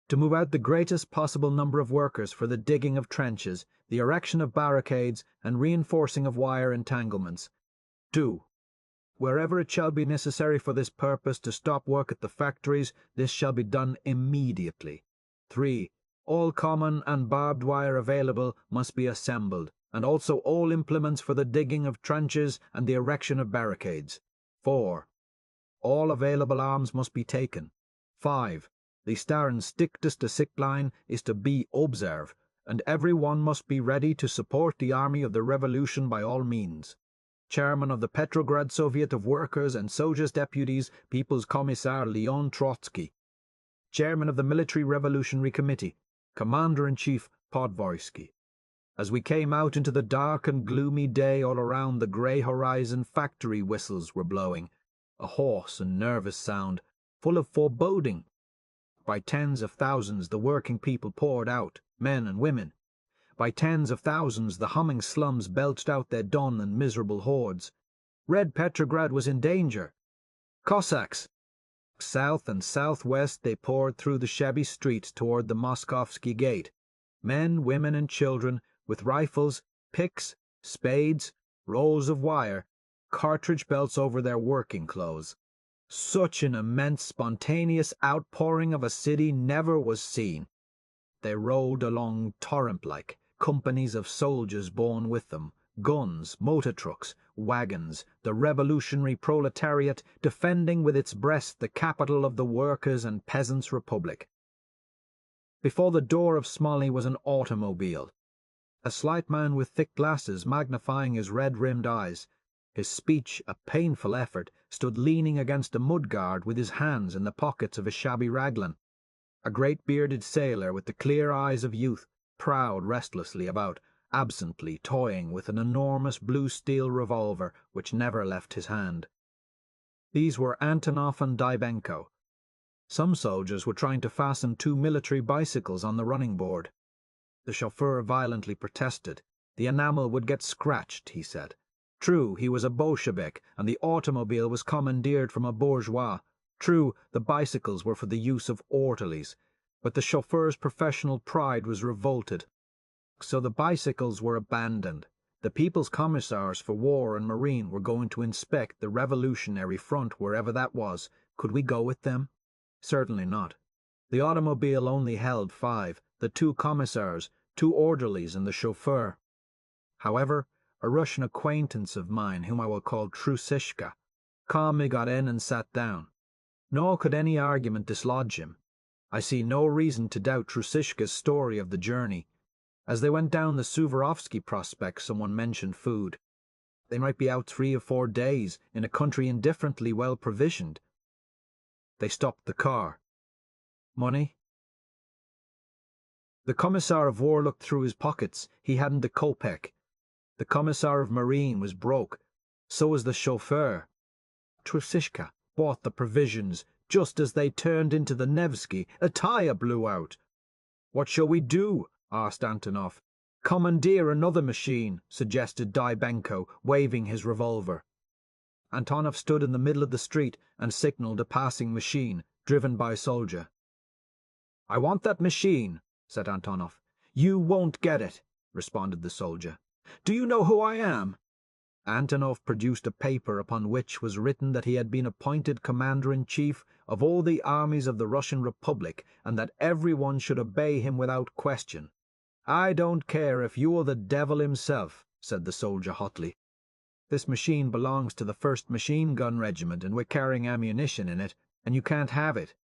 To move out the greatest possible number of workers for the digging of trenches, the erection of barricades, and reinforcing of wire entanglements. 2. Wherever it shall be necessary for this purpose to stop work at the factories, this shall be done immediately. 3. All common and barbed wire available must be assembled, and also all implements for the digging of trenches and the erection of barricades. 4. All available arms must be taken. 5. The Starren Stick line is to be observed, and every one must be ready to support the army of the revolution by all means. Chairman of the Petrograd Soviet of Workers and Soldiers Deputies, People's Commissar Leon Trotsky. Chairman of the Military Revolutionary Committee, Commander-in-Chief Podvorsky. As we came out into the dark and gloomy day, all around the grey horizon factory whistles were blowing, a hoarse and nervous sound, full of foreboding. By tens of thousands the working people poured out, men and women. By tens of thousands the humming slums belched out their dun and miserable hordes. Red Petrograd was in danger. Cossacks! South and southwest they poured through the shabby streets toward the Moskovsky Gate. Men, women, and children, with rifles, picks, spades, rolls of wire, cartridge belts over their working clothes. Such an immense, spontaneous outpouring of a city never was seen. They rolled along torrent-like, companies of soldiers borne with them, guns, motor trucks, wagons, the revolutionary proletariat defending with its breast the capital of the workers' and peasants' republic. Before the door of Smolny was an automobile. A slight man with thick glasses magnifying his red-rimmed eyes, his speech a painful effort, stood leaning against a mudguard with his hands in the pockets of his shabby raglan. A great bearded sailor with the clear eyes of youth prowled restlessly about, absently toying with an enormous blue steel revolver which never left his hand. These were Antonov and Dybenko. Some soldiers were trying to fasten 2 military bicycles on the running board. The chauffeur violently protested. The enamel would get scratched, he said. True, he was a Bolshevik, and the automobile was commandeered from a bourgeois. True, the bicycles were for the use of orderlies, but the chauffeur's professional pride was revolted. So the bicycles were abandoned. The People's Commissars for War and Marine were going to inspect the revolutionary front wherever that was. Could we go with them? Certainly not. The automobile only held 5, the 2 commissars, 2 orderlies, and the chauffeur. However, a Russian acquaintance of mine, whom I will call Trusishka, calmly got in and sat down. Nor could any argument dislodge him. I see no reason to doubt Trusishka's story of the journey. As they went down the Suvorovsky Prospect, someone mentioned food. They might be out 3 or 4 days, in a country indifferently well provisioned. They stopped the car. Money? The Commissar of War looked through his pockets. He hadn't a kopeck. The Commissar of Marine was broke. So was the chauffeur. Trusishka bought the provisions. Just as they turned into the Nevsky, a tire blew out. "What shall we do?" asked Antonov. "Commandeer another machine," suggested Dybenko, waving his revolver. Antonov stood in the middle of the street and signaled a passing machine, driven by a soldier. "I want that machine," said Antonov. "You won't get it," responded the soldier. "Do you know who I am?" Antonov produced a paper upon which was written that he had been appointed commander-in-chief of all the armies of the Russian Republic, and that everyone should obey him without question. "I don't care if you are the devil himself," said the soldier hotly. "This machine belongs to the 1st Machine Gun Regiment, and we're carrying ammunition in it, and you can't have it."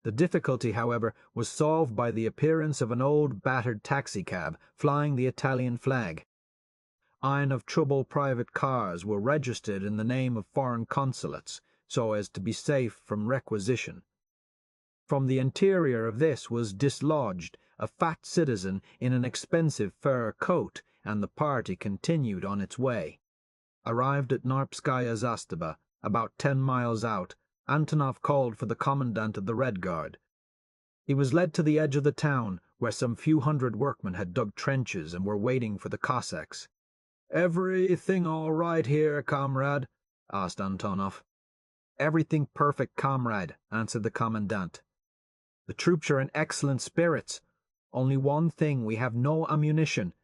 The difficulty, however, was solved by the appearance of an old battered taxicab flying the Italian flag. Iron of trouble private cars were registered in the name of foreign consulates, so as to be safe from requisition. From the interior of this was dislodged a fat citizen in an expensive fur coat, and the party continued on its way. Arrived at Narpskaya Zastava, about 10 miles out, Antonov called for the commandant of the Red Guard. He was led to the edge of the town, where some few hundred workmen had dug trenches and were waiting for the Cossacks. "Everything all right here, comrade?" asked Antonov. "Everything perfect, comrade," answered the commandant. "The troops are in excellent spirits. Only one thing, we have no ammunition.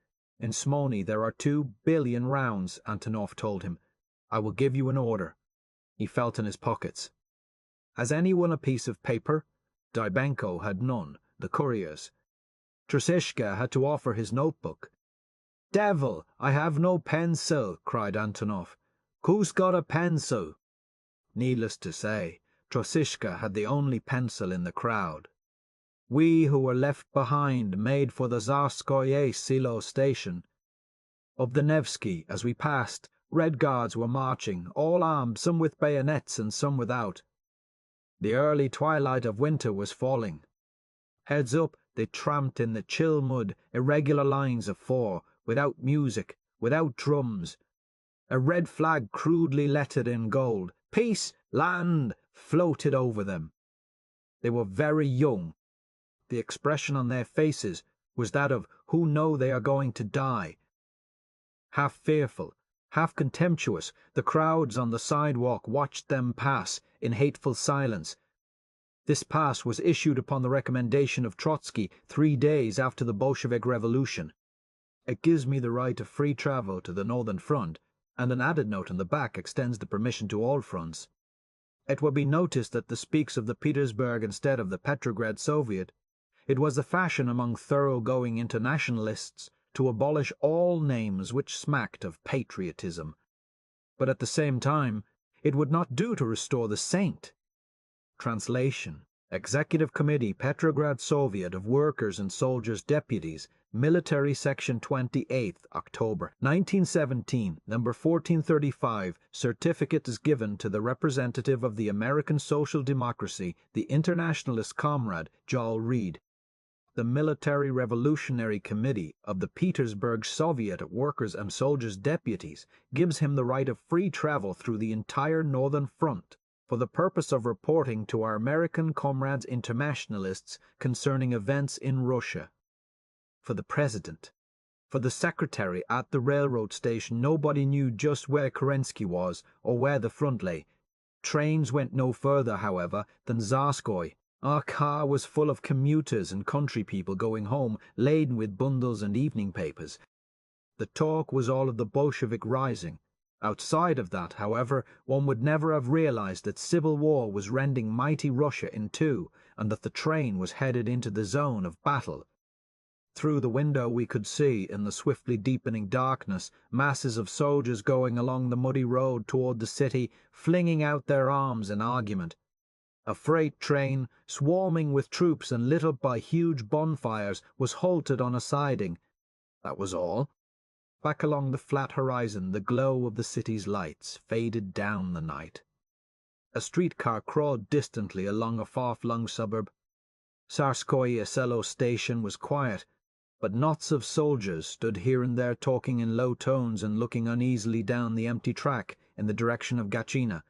In Smolny there are 2 billion rounds," Antonov told him. "I will give you an order." He felt in his pockets. Has anyone a piece of paper? Dybenko had none, the couriers. Trusishka had to offer his notebook. "Devil, I have no pencil," cried Antonov. "Who's got a pencil?" Needless to say, Trusishka had the only pencil in the crowd. We who were left behind made for the Tsarskoye Selo station. Up the Nevsky, as we passed, Red Guards were marching, all armed, some with bayonets and some without. The early twilight of winter was falling. Heads up, they tramped in the chill mud, irregular lines of 4, without music, without drums. A red flag crudely lettered in gold, "Peace, land," floated over them. They were very young. The expression on their faces was that of who know they are going to die. Half fearful, half contemptuous, the crowds on the sidewalk watched them pass in hateful silence. This pass was issued upon the recommendation of Trotsky 3 days after the Bolshevik Revolution. It gives me the right of free travel to the Northern Front, and an added note on the back extends the permission to all fronts. It will be noticed that this speaks of the Petersburg instead of the Petrograd Soviet. It was the fashion among thoroughgoing internationalists to abolish all names which smacked of patriotism. But at the same time, it would not do to restore the saint. Translation: Executive Committee, Petrograd Soviet of Workers' and Soldiers' Deputies, Military Section 28th, October 1917, number 1435. Certificate is given to the representative of the American Social Democracy, the Internationalist Comrade Joel Reed. The Military Revolutionary Committee of the Petersburg Soviet of Workers' and Soldiers' Deputies gives him the right of free travel through the entire Northern Front, for the purpose of reporting to our American comrades internationalists concerning events in Russia. For the President. For the Secretary at the railroad station, nobody knew just where Kerensky was or where the front lay. Trains went no further, however, than Tsarskoye. Our car was full of commuters and country people going home, laden with bundles and evening papers. The talk was all of the Bolshevik rising. Outside of that, however, one would never have realized that civil war was rending mighty Russia in two, and that the train was headed into the zone of battle. Through the window we could see, in the swiftly deepening darkness, masses of soldiers going along the muddy road toward the city, flinging out their arms in argument. A freight train, swarming with troops and lit up by huge bonfires, was halted on a siding. That was all. Back along the flat horizon, the glow of the city's lights faded down the night. A streetcar crawled distantly along a far-flung suburb. Tsarskoye Selo station was quiet, but knots of soldiers stood here and there talking in low tones and looking uneasily down the empty track in the direction of Gatchina.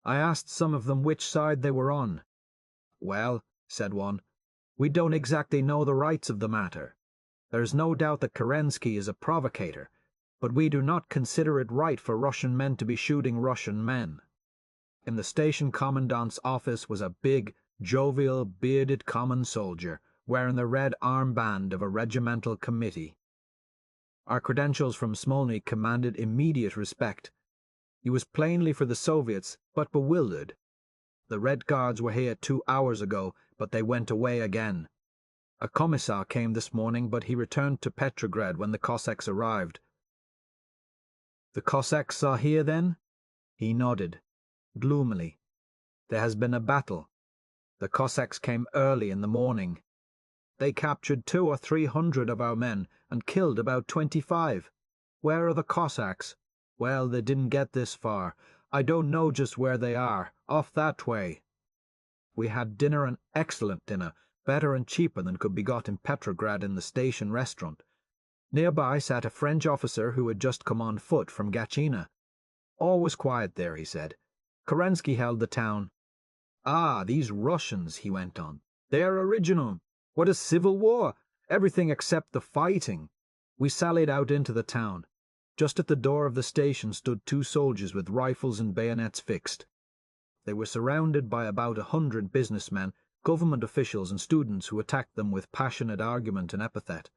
I asked some of them which side they were on. "Well," said one, "we don't exactly know the rights of the matter. There is no doubt that Kerensky is a provocator, but we do not consider it right for Russian men to be shooting Russian men." In the station commandant's office was a big, jovial, bearded common soldier, wearing the red armband of a regimental committee. Our credentials from Smolny commanded immediate respect. He was plainly for the Soviets, but bewildered. The Red Guards were here 2 hours ago, but they went away again. A commissar came this morning, but he returned to Petrograd when the Cossacks arrived. "The Cossacks are here, then?" He nodded, gloomily. "There has been a battle. The Cossacks came early in the morning. They captured 200 or 300 of our men and killed about 25. Where are the Cossacks? Well, they didn't get this far. I don't know just where they are. Off that way. We had dinner, an excellent dinner, better and cheaper than could be got in Petrograd in the station restaurant. Nearby sat a French officer who had just come on foot from Gatchina. All was quiet there, he said. Kerensky held the town. "Ah, these Russians," he went on. "They are original. What a civil war! Everything except the fighting. We sallied out into the town. Just at the door of the station stood 2 soldiers with rifles and bayonets fixed. They were surrounded by about 100 businessmen, government officials and students who attacked them with passionate argument and epithet.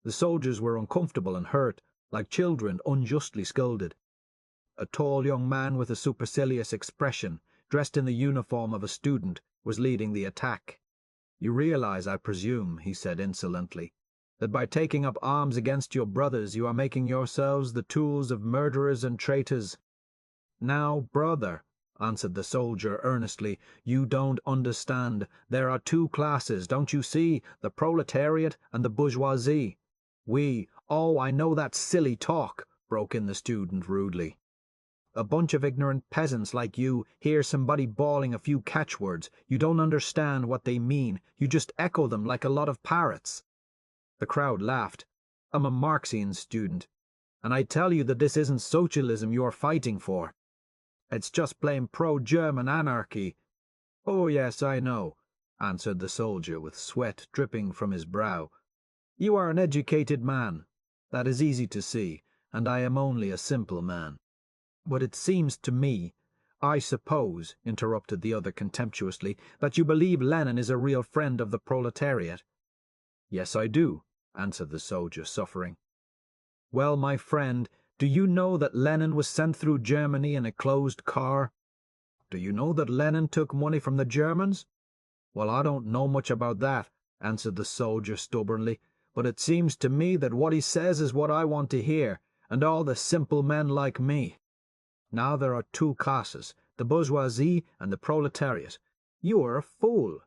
The soldiers were uncomfortable and hurt, like children unjustly scolded. A tall young man with a supercilious expression, dressed in the uniform of a student, was leading the attack. "You realize, I presume," he said insolently, "that by taking up arms against your brothers you are making yourselves the tools of murderers and traitors." "Now, brother," answered the soldier earnestly, "you don't understand. There are 2 classes, don't you see, the proletariat and the bourgeoisie. Oh, I know that's silly talk," broke in the student rudely. "A bunch of ignorant peasants like you hear somebody bawling a few catchwords. You don't understand what they mean. You just echo them like a lot of parrots." The crowd laughed. "I'm a Marxian student, and I tell you that this isn't socialism you are fighting for. It's just plain pro-German anarchy." "Oh, yes, I know," answered the soldier with sweat dripping from his brow. "You are an educated man. That is easy to see, and I am only a simple man. But it seems to me—" "I suppose," interrupted the other contemptuously, "that you believe Lenin is a real friend of the proletariat." "Yes, I do," answered the soldier, suffering. "Well, my friend, do you know that Lenin was sent through Germany in a closed car? Do you know that Lenin took money from the Germans?" "Well, I don't know much about that," answered the soldier stubbornly, "but it seems to me that what he says is what I want to hear, and all the simple men like me. Now there are 2 classes, the bourgeoisie and the proletariat. You are a fool.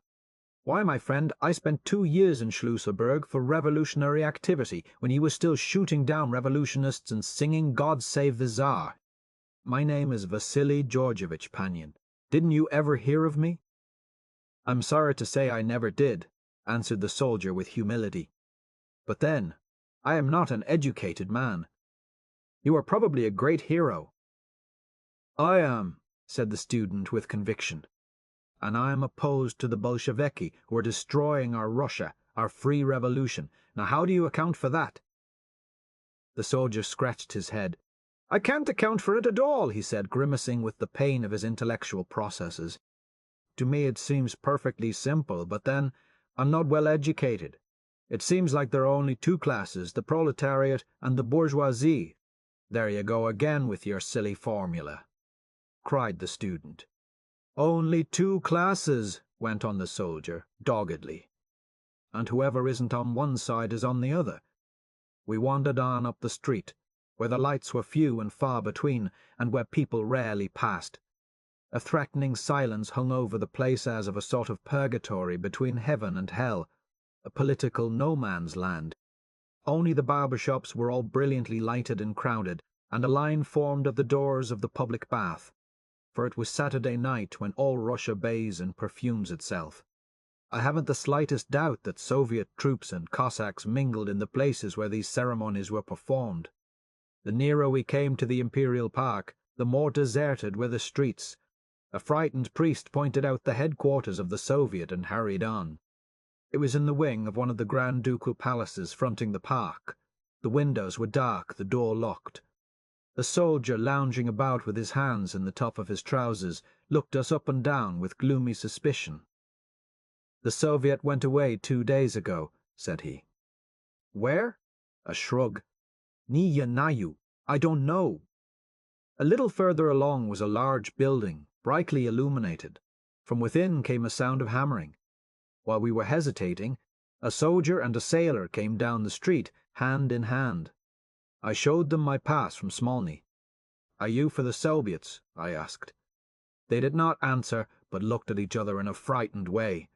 Why, my friend, I spent 2 years in Schlusselburg for revolutionary activity, when he was still shooting down revolutionists and singing God Save the Tsar. My name is Vasily Georgievich Panyin. Didn't you ever hear of me?" "I'm sorry to say I never did," answered the soldier with humility. "But then, I am not an educated man. You are probably a great hero." "I am," said the student with conviction. "And I am opposed to the Bolsheviki, who are destroying our Russia, our free revolution. Now how do you account for that?" The soldier scratched his head. "I can't account for it at all," he said, grimacing with the pain of his intellectual processes. "To me it seems perfectly simple, but then, I'm not well educated. It seems like there are only 2 classes, the proletariat and the bourgeoisie." "There you go again with your silly formula," cried the student. "Only 2 classes," went on the soldier, doggedly. "And whoever isn't on one side is on the other." We wandered on up the street, where the lights were few and far between, and where people rarely passed. A threatening silence hung over the place as of a sort of purgatory between heaven and hell, a political no-man's land. Only the barber shops were all brilliantly lighted and crowded, and a line formed at the doors of the public bath, for it was Saturday night when all Russia bathes and perfumes itself. I haven't the slightest doubt that Soviet troops and Cossacks mingled in the places where these ceremonies were performed. The nearer we came to the Imperial Park, the more deserted were the streets. A frightened priest pointed out the headquarters of the Soviet and hurried on. It was in the wing of one of the Grand Ducal palaces fronting the park. The windows were dark, the door locked. A soldier, lounging about with his hands in the top of his trousers, looked us up and down with gloomy suspicion. "The Soviet went away 2 days ago," said he. "Where?" A shrug. "Ni знаю. I don't know." A little further along was a large building, brightly illuminated. From within came a sound of hammering. While we were hesitating, a soldier and a sailor came down the street, hand in hand. I showed them my pass from Smolny. "Are you for the Soviets?" I asked. They did not answer, but looked at each other in a frightened way.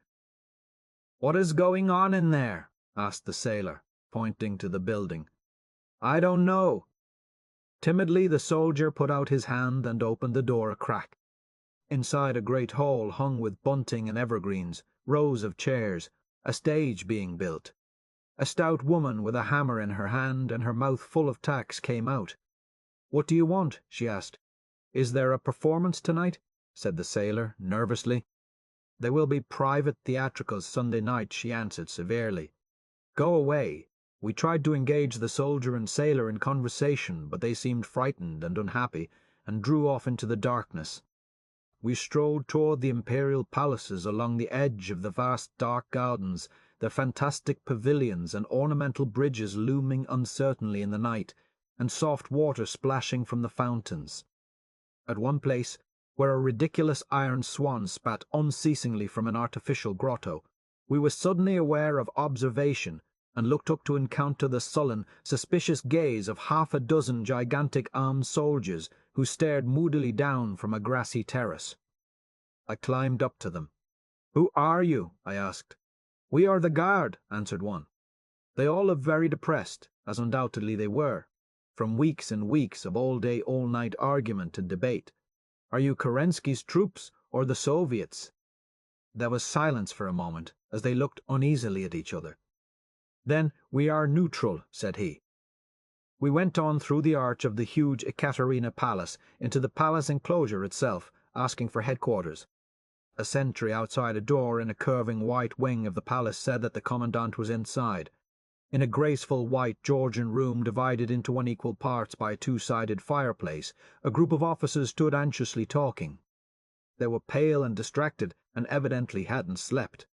"What is going on in there?" asked the sailor, pointing to the building. "I don't know." Timidly the soldier put out his hand and opened the door a crack. Inside a great hall hung with bunting and evergreens, rows of chairs, a stage being built. A stout woman with a hammer in her hand and her mouth full of tacks came out. "What do you want?" she asked. "Is there a performance tonight?" said the sailor, nervously. "There will be private theatricals Sunday night," she answered severely. Go away. We tried to engage the soldier and sailor in conversation, but they seemed frightened and unhappy, and drew off into the darkness. We strode toward the imperial palaces along the edge of the vast dark gardens, their fantastic pavilions and ornamental bridges looming uncertainly in the night, and soft water splashing from the fountains. At one place, where a ridiculous iron swan spat unceasingly from an artificial grotto, we were suddenly aware of observation, and looked up to encounter the sullen, suspicious gaze of half a dozen gigantic armed soldiers who stared moodily down from a grassy terrace. I climbed up to them. "Who are you?" I asked. "We are the guard," answered one. They all looked very depressed, as undoubtedly they were, from weeks and weeks of all-day, all-night argument and debate. "Are you Kerensky's troops or the Soviets?" There was silence for a moment, as they looked uneasily at each other. "Then we are neutral," said he. We went on through the arch of the huge Ekaterina Palace into the palace enclosure itself, asking for headquarters. A sentry outside a door in a curving white wing of the palace said that the commandant was inside. In a graceful white Georgian room divided into unequal parts by a two-sided fireplace, a group of officers stood anxiously talking. They were pale and distracted, and evidently hadn't slept.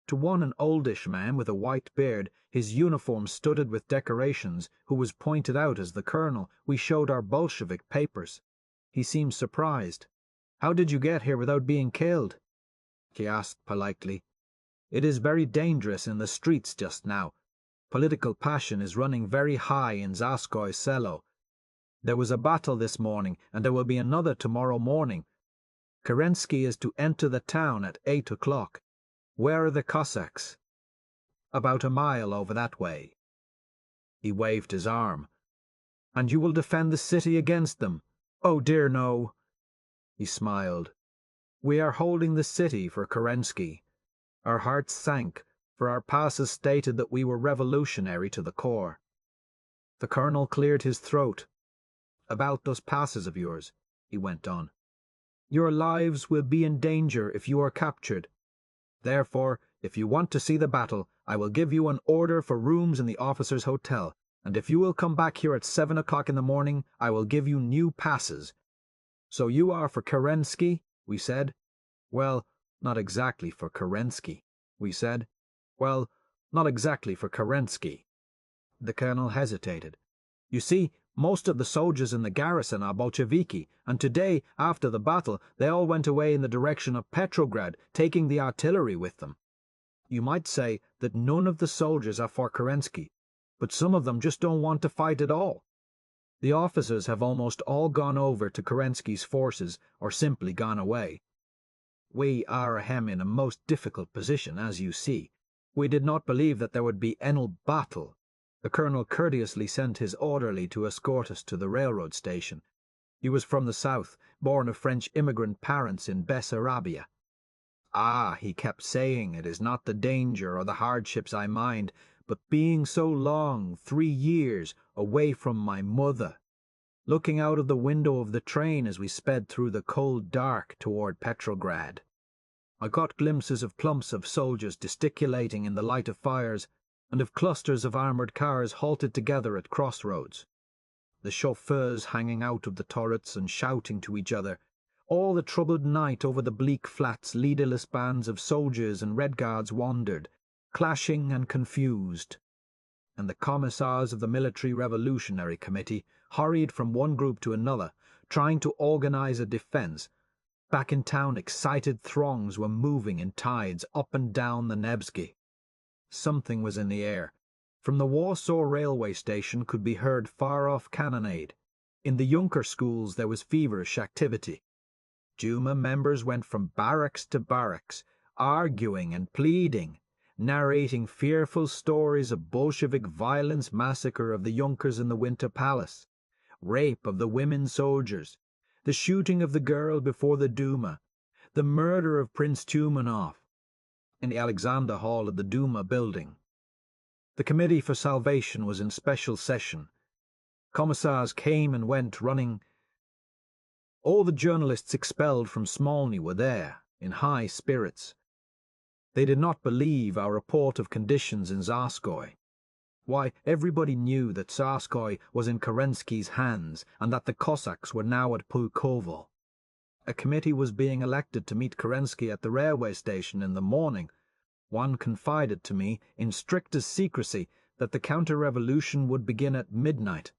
To one, an oldish man with a white beard, his uniform studded with decorations, who was pointed out as the colonel, we showed our Bolshevik papers. He seemed surprised. "How did you get here without being killed?" he asked politely. "It is very dangerous in the streets just now. Political passion is running very high in Zaskoy Selo. There was a battle this morning, and there will be another tomorrow morning. Kerensky is to enter the town at 8 o'clock. Where are the Cossacks?" "About a mile over that way." He waved his arm. "And you will defend the city against them?" "Oh dear, no." He smiled. "We are holding the city for Kerensky." Our hearts sank, for our passes stated that we were revolutionary to the core. The colonel cleared his throat. "About those passes of yours," he went on. "Your lives will be in danger if you are captured. Therefore, if you want to see the battle, I will give you an order for rooms in the officers' hotel, and if you will come back here at 7 o'clock in the morning, I will give you new passes." "So you are for Kerensky?" we said. "Well, not exactly for Kerensky," we said. "Well, not exactly for Kerensky." The colonel hesitated. "You see, most of the soldiers in the garrison are Bolsheviki, and today, after the battle, they all went away in the direction of Petrograd, taking the artillery with them. You might say that none of the soldiers are for Kerensky, but some of them just don't want to fight at all. The officers have almost all gone over to Kerensky's forces, or simply gone away. We are in a most difficult position, as you see. We did not believe that there would be any battle." The colonel courteously sent his orderly to escort us to the railroad station. He was from the south, born of French immigrant parents in Bessarabia. "Ah," he kept saying, "it is not the danger or the hardships I mind, but being so long, 3 years, away from my mother." Looking out of the window of the train as we sped through the cold dark toward Petrograd, I caught glimpses of clumps of soldiers gesticulating in the light of fires, and of clusters of armoured cars halted together at crossroads, the chauffeurs hanging out of the turrets and shouting to each other. All the troubled night over the bleak flats leaderless bands of soldiers and Red Guards wandered, clashing and confused, and the commissars of the Military Revolutionary Committee hurried from one group to another, trying to organize a defense. Back in town, excited throngs were moving in tides up and down the Nevsky. Something was in the air. From the Warsaw railway station could be heard far-off cannonade. In the Junker schools there was feverish activity. Duma members went from barracks to barracks, arguing and pleading, narrating fearful stories of Bolshevik violence, massacre of the Junkers in the Winter Palace, rape of the women soldiers, the shooting of the girl before the Duma, the murder of Prince Tumanov, in the Alexander Hall of the Duma building. The Committee for Salvation was in special session. Commissars came and went, running. All the journalists expelled from Smolny were there, in high spirits. They did not believe our report of conditions in Zarskoy. Why, everybody knew that Tsarskoye was in Kerensky's hands and that the Cossacks were now at Pulkovo. A committee was being elected to meet Kerensky at the railway station in the morning. One confided to me, in strictest secrecy, that the counter-revolution would begin at midnight.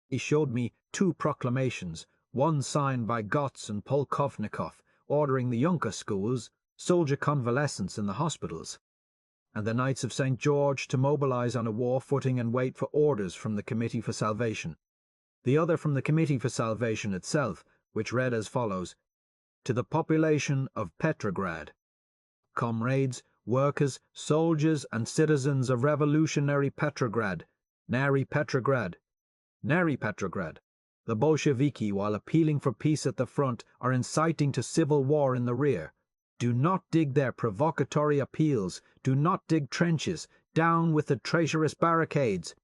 He showed me 2 proclamations, one signed by Gotz and Polkovnikov, ordering the Yunker schools, soldier convalescents in the hospitals, and the Knights of St. George to mobilize on a war footing and wait for orders from the Committee for Salvation. The other from the Committee for Salvation itself, which read as follows: To the population of Petrograd. Comrades, workers, soldiers, and citizens of revolutionary Petrograd, Nary Petrograd, Nary Petrograd. The Bolsheviki, while appealing for peace at the front, are inciting to civil war in the rear. Do not dig their provocatory appeals. Do not dig trenches. Down with the traitorous barricades.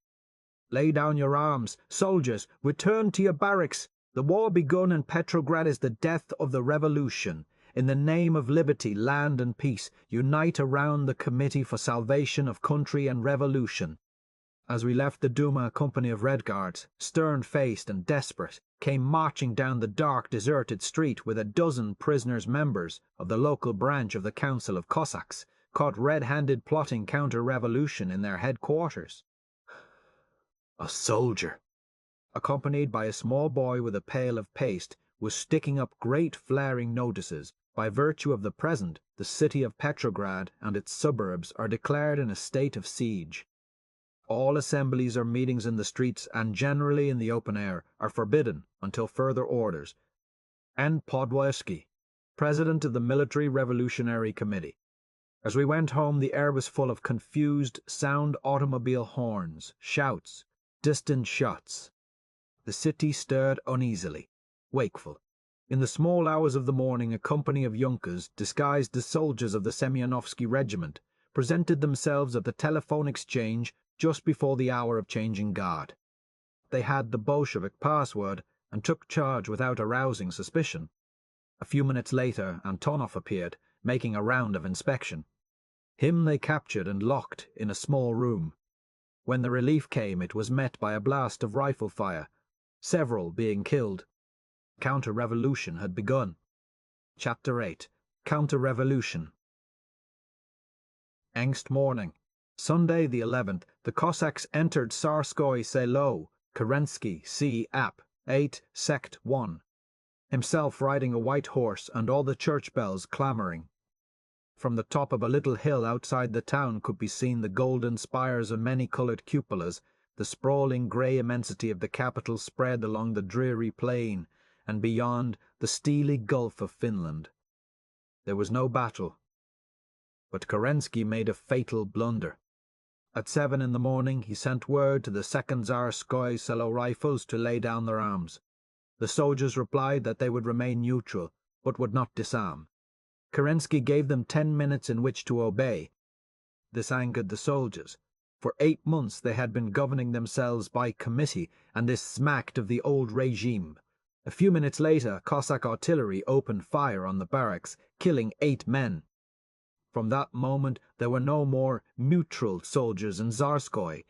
Lay down your arms. Soldiers, return to your barracks. The war begun in Petrograd is the death of the revolution. In the name of liberty, land and peace, unite around the Committee for Salvation of Country and Revolution. As we left the Duma, a company of Red Guards, stern-faced and desperate, came marching down the dark, deserted street with a dozen prisoners members of the local branch of the Council of Cossacks, caught red-handed plotting counter-revolution in their headquarters. A soldier, accompanied by a small boy with a pail of paste, was sticking up great flaring notices. By virtue of the present, the city of Petrograd and its suburbs are declared in a state of siege. All assemblies or meetings in the streets, and generally in the open air, are forbidden until further orders. N. Podwosky, President of the Military Revolutionary Committee. As we went home, the air was full of confused, sound automobile horns, shouts, distant shots. The city stirred uneasily, wakeful. In the small hours of the morning, a company of Junkers, disguised as soldiers of the Semyonovsky Regiment, presented themselves at the telephone exchange just before the hour of changing guard. They had the Bolshevik password and took charge without arousing suspicion. A few minutes later, Antonov appeared, making a round of inspection. Him they captured and locked in a small room. When the relief came, it was met by a blast of rifle fire, several being killed. Counter-revolution had begun. Chapter 8. Counter-revolution. Angst morning. Sunday the 11th, the Cossacks entered Tsarskoye Selo, Kerensky, C. Ap. 8, Sect 1, himself riding a white horse and all the church bells clamouring. From the top of a little hill outside the town could be seen the golden spires of many-coloured cupolas, the sprawling grey immensity of the capital spread along the dreary plain, and beyond, the steely gulf of Finland. There was no battle, but Kerensky made a fatal blunder. At 7 in the morning he sent word to the 2nd Tsarskoye Selo Rifles to lay down their arms. The soldiers replied that they would remain neutral, but would not disarm. Kerensky gave them 10 minutes in which to obey. This angered the soldiers. For 8 months they had been governing themselves by committee, and this smacked of the old regime. A few minutes later, Cossack artillery opened fire on the barracks, killing 8 men. From that moment there were no more neutral soldiers in Tsarskoye.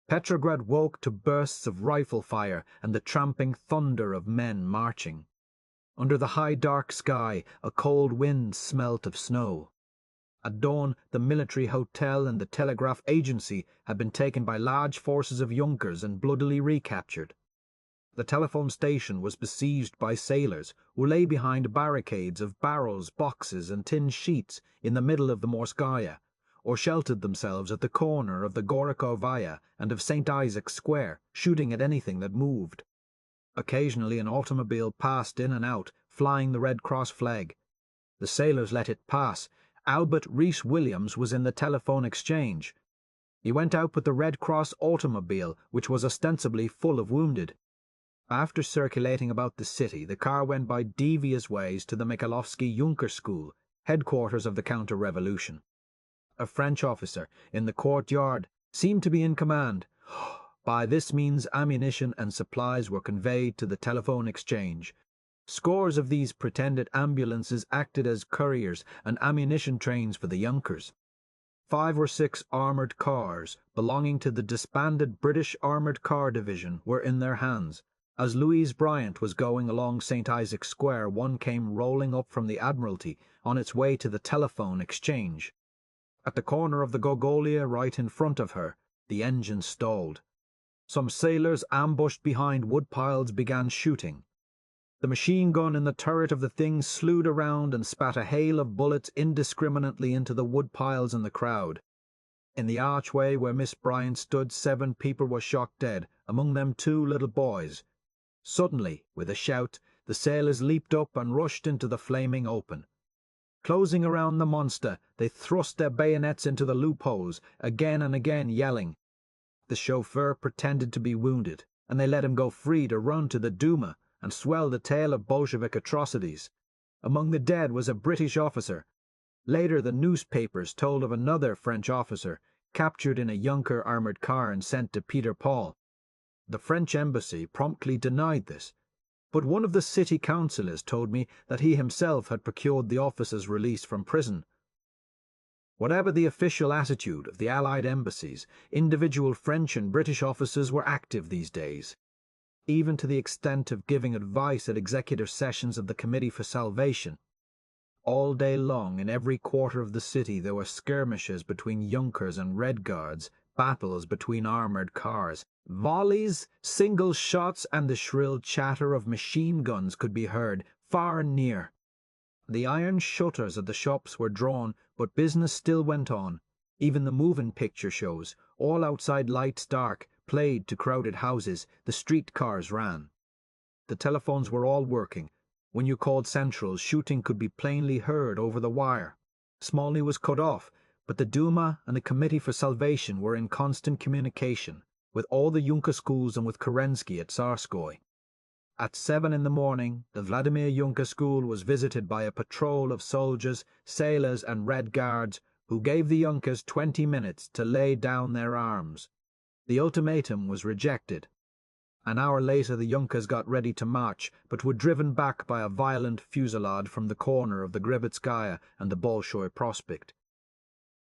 Petrograd woke to bursts of rifle fire and the tramping thunder of men marching. Under the high dark sky a cold wind smelt of snow. At dawn the military hotel and the telegraph agency had been taken by large forces of Junkers and bloodily recaptured. The telephone station was besieged by sailors, who lay behind barricades of barrels, boxes, and tin sheets in the middle of the Morskaya, or sheltered themselves at the corner of the Gorokovaya and of St. Isaac's Square, shooting at anything that moved. Occasionally an automobile passed in and out, flying the Red Cross flag. The sailors let it pass. Albert Rees Williams was in the telephone exchange. He went out with the Red Cross automobile, which was ostensibly full of wounded. After circulating about the city, the car went by devious ways to the Mikhailovsky Junker School, headquarters of the counter-revolution. A French officer, in the courtyard, seemed to be in command. By this means ammunition and supplies were conveyed to the telephone exchange. Scores of these pretended ambulances acted as couriers and ammunition trains for the Junkers. 5 or 6 armoured cars belonging to the disbanded British Armoured Car Division were in their hands. As Louise Bryant was going along St. Isaac's Square, one came rolling up from the Admiralty on its way to the telephone exchange. At the corner of the Gogolia right in front of her, the engine stalled. Some sailors ambushed behind woodpiles began shooting. The machine gun in the turret of the thing slewed around and spat a hail of bullets indiscriminately into the woodpiles and the crowd. In the archway where Miss Bryant stood, 7 people were shot dead, among them 2 little boys. Suddenly, with a shout, the sailors leaped up and rushed into the flaming open. Closing around the monster, they thrust their bayonets into the loopholes, again and again yelling. The chauffeur pretended to be wounded, and they let him go free to run to the Duma and swell the tale of Bolshevik atrocities. Among the dead was a British officer. Later the newspapers told of another French officer, captured in a Junker armoured car and sent to Peter Paul. The French embassy promptly denied this, but one of the city councillors told me that he himself had procured the officer's release from prison. Whatever the official attitude of the Allied embassies, individual French and British officers were active these days, even to the extent of giving advice at executive sessions of the Committee for Salvation. All day long in every quarter of the city there were skirmishes between Junkers and Red Guards, battles between armoured cars. Volleys, single shots, and the shrill chatter of machine guns could be heard, far and near. The iron shutters of the shops were drawn, but business still went on. Even the moving picture shows, all outside lights dark, played to crowded houses. The street cars ran. The telephones were all working. When you called Central, shooting could be plainly heard over the wire. Smolny was cut off, but the Duma and the Committee for Salvation were in constant communication with all the Junker schools and with Kerensky at Tsarskoye. At 7 in the morning, the Vladimir Junker school was visited by a patrol of soldiers, sailors and Red Guards who gave the Junkers 20 minutes to lay down their arms. The ultimatum was rejected. An hour later the Junkers got ready to march, but were driven back by a violent fusillade from the corner of the Gribetskaya and the Bolshoi Prospect.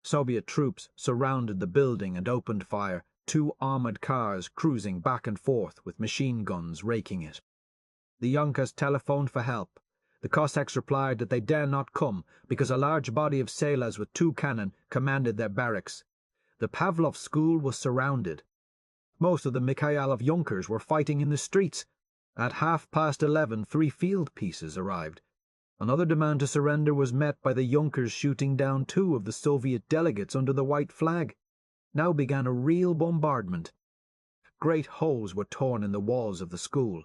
Soviet troops surrounded the building and opened fire, 2 armoured cars cruising back and forth with machine guns raking it. The Junkers telephoned for help. The Cossacks replied that they dare not come because a large body of sailors with 2 cannon commanded their barracks. The Pavlov school was surrounded. Most of the Mikhailov Junkers were fighting in the streets. At 11:30, 3 field pieces arrived. Another demand to surrender was met by the Junkers shooting down 2 of the Soviet delegates under the white flag. Now began a real bombardment. Great holes were torn in the walls of the school.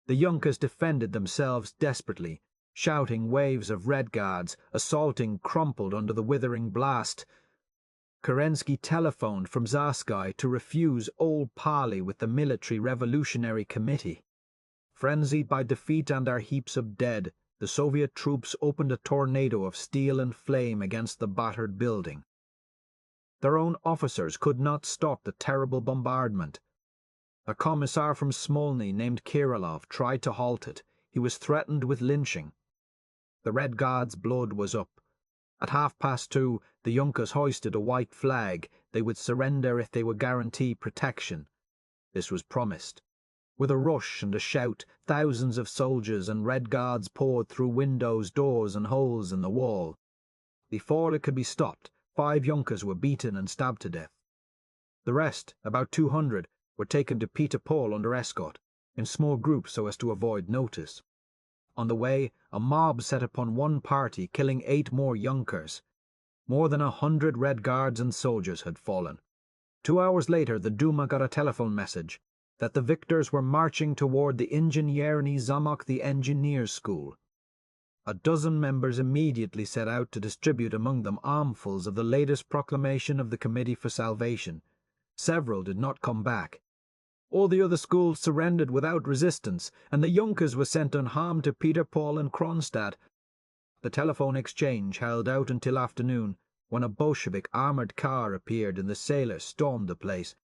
The Junkers defended themselves desperately, shouting waves of Red Guards, assaulting crumpled under the withering blast. Kerensky telephoned from Tsarskoye to refuse old parley with the Military Revolutionary Committee. Frenzied by defeat and their heaps of dead, the Soviet troops opened a tornado of steel and flame against the battered building. Their own officers could not stop the terrible bombardment. A commissar from Smolny named Kirilov tried to halt it. He was threatened with lynching. The Red Guards' blood was up. At 2:30, the Junkers hoisted a white flag. They would surrender if they would guarantee protection. This was promised. With a rush and a shout, thousands of soldiers and Red Guards poured through windows, doors, and holes in the wall. Before it could be stopped, 5 Junkers were beaten and stabbed to death. The rest, about 200, were taken to Peter Paul under escort, in small groups so as to avoid notice. On the way, a mob set upon one party, killing 8 more Junkers. More than 100 Red Guards and soldiers had fallen. 2 hours later, the Duma got a telephone message that the victors were marching toward the Ingenierny Zamok, the engineers' school. A dozen members immediately set out to distribute among them armfuls of the latest proclamation of the Committee for Salvation. Several did not come back. All the other schools surrendered without resistance, and the Junkers were sent unharmed to Peter Paul and Kronstadt. The telephone exchange held out until afternoon, when a Bolshevik armoured car appeared and the sailors stormed the place.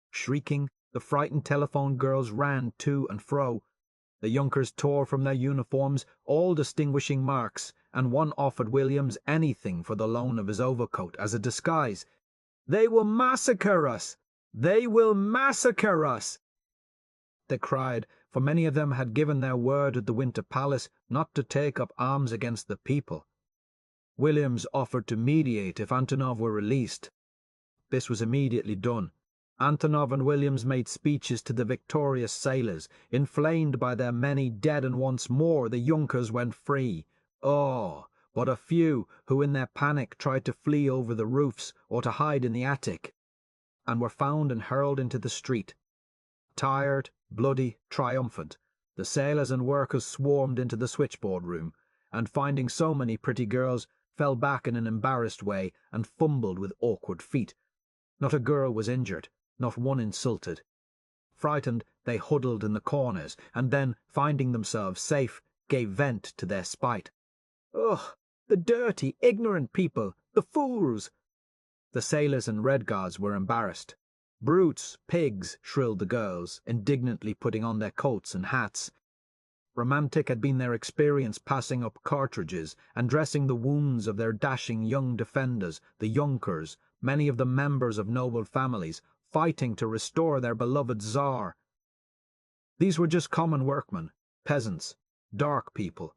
Shrieking, the frightened telephone girls ran to and fro. The Junkers tore from their uniforms all distinguishing marks and one offered Williams anything for the loan of his overcoat as a disguise. "They will massacre us! They will massacre us!" they cried, for many of them had given their word at the Winter Palace not to take up arms against the people. Williams offered to mediate if Antonov were released. This was immediately done. Antonov and Williams made speeches to the victorious sailors, inflamed by their many dead, and once more the Junkers went free. Oh, but a few who in their panic tried to flee over the roofs or to hide in the attic, and were found and hurled into the street. Tired, bloody, triumphant, the sailors and workers swarmed into the switchboard room, and finding so many pretty girls, fell back in an embarrassed way and fumbled with awkward feet. Not a girl was injured, not one insulted. Frightened, they huddled in the corners, and then, finding themselves safe, gave vent to their spite. "Ugh, the dirty, ignorant people, the fools!" The sailors and Red Guards were embarrassed. "Brutes, pigs," shrilled the girls, indignantly putting on their coats and hats. Romantic had been their experience passing up cartridges and dressing the wounds of their dashing young defenders, the Junkers, many of them members of noble families, fighting to restore their beloved Tsar. These were just common workmen, peasants, dark people.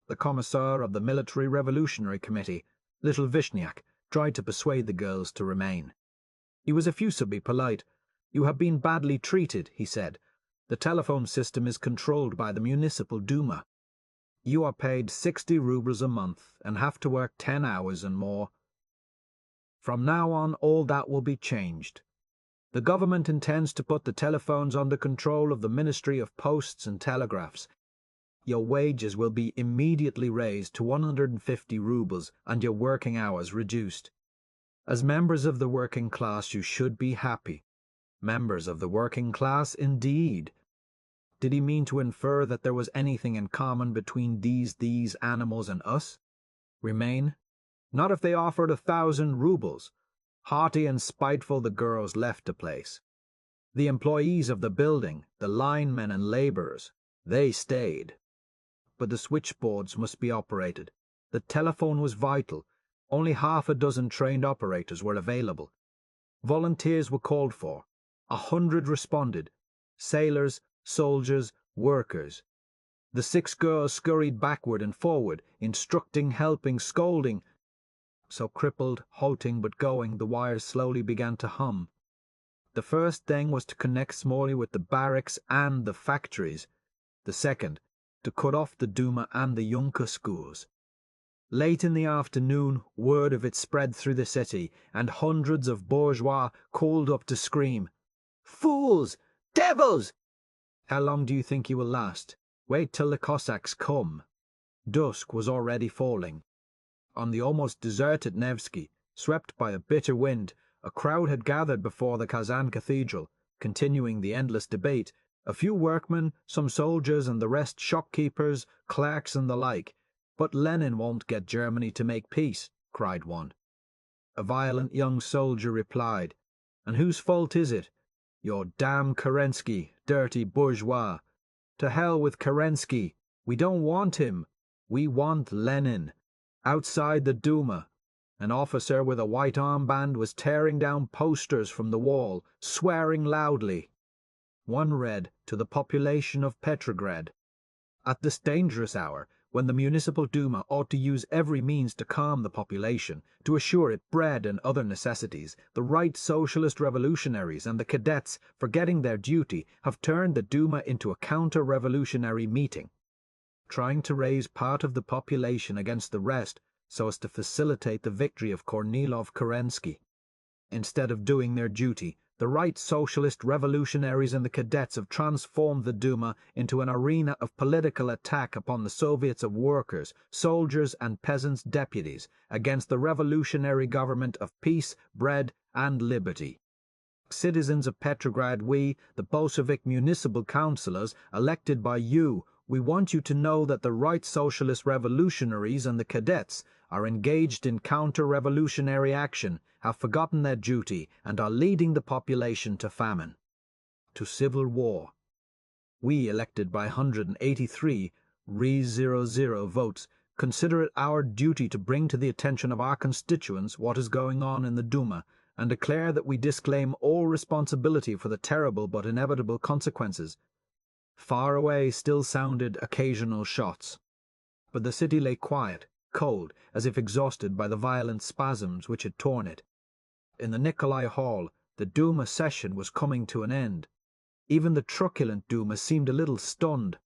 The Commissar of the Military Revolutionary Committee, little Vishniak, tried to persuade the girls to remain. He was effusively polite. "You have been badly treated," he said. "The telephone system is controlled by the Municipal Duma. You are paid 60 rubles a month and have to work 10 hours and more. From now on, all that will be changed. The government intends to put the telephones under control of the Ministry of Posts and Telegraphs. Your wages will be immediately raised to 150 rubles and your working hours reduced. As members of the working class, you should be happy." Members of the working class, indeed. Did he mean to infer that there was anything in common between these animals and us? Remain? Not if they offered 1,000 rubles. Haughty and spiteful, the girls left the place. The employees of the building, the linemen and laborers, they stayed. But the switchboards must be operated. The telephone was vital. Only half a dozen trained operators were available. Volunteers were called for. 100 responded. Sailors, soldiers, workers. The 6 girls scurried backward and forward, instructing, helping, scolding. So crippled, halting but going, the wires slowly began to hum. The first thing was to connect Smalley with the barracks and the factories. The second, to cut off the Duma and the Junker schools. Late in the afternoon, word of it spread through the city, and hundreds of bourgeois called up to scream, "Fools! Devils!" How long do you think he will last? Wait till the Cossacks come. Dusk was already falling. On the almost deserted Nevsky, swept by a bitter wind, a crowd had gathered before the Kazan Cathedral, continuing the endless debate. A few workmen, some soldiers, and the rest shopkeepers, clerks, and the like. "But Lenin won't get Germany to make peace," cried one. A violent young soldier replied, "And whose fault is it? Your damn Kerensky, dirty bourgeois. To hell with Kerensky. We don't want him. We want Lenin." Outside the Duma, an officer with a white armband was tearing down posters from the wall, swearing loudly. One read, "To the population of Petrograd." At this dangerous hour, when the Municipal Duma ought to use every means to calm the population, to assure it bread and other necessities, the right socialist revolutionaries and the cadets, forgetting their duty, have turned the Duma into a counter-revolutionary meeting, trying to raise part of the population against the rest so as to facilitate the victory of Kornilov-Kerensky. Instead of doing their duty, the right socialist revolutionaries and the cadets have transformed the Duma into an arena of political attack upon the Soviets of workers, soldiers, and peasants' deputies against the revolutionary government of peace, bread, and liberty. Citizens of Petrograd, we, the Bolshevik municipal councillors, elected by you, we want you to know that the right socialist revolutionaries and the cadets are engaged in counter-revolutionary action, have forgotten their duty, and are leading the population to famine, to civil war. We, elected by 183 Re 00 votes, consider it our duty to bring to the attention of our constituents what is going on in the Duma, and declare that we disclaim all responsibility for the terrible but inevitable consequences. Far away still sounded occasional shots, but the city lay quiet, cold, as if exhausted by the violent spasms which had torn it. In the Nikolai Hall, the Duma session was coming to an end. Even the truculent Duma seemed a little stunned.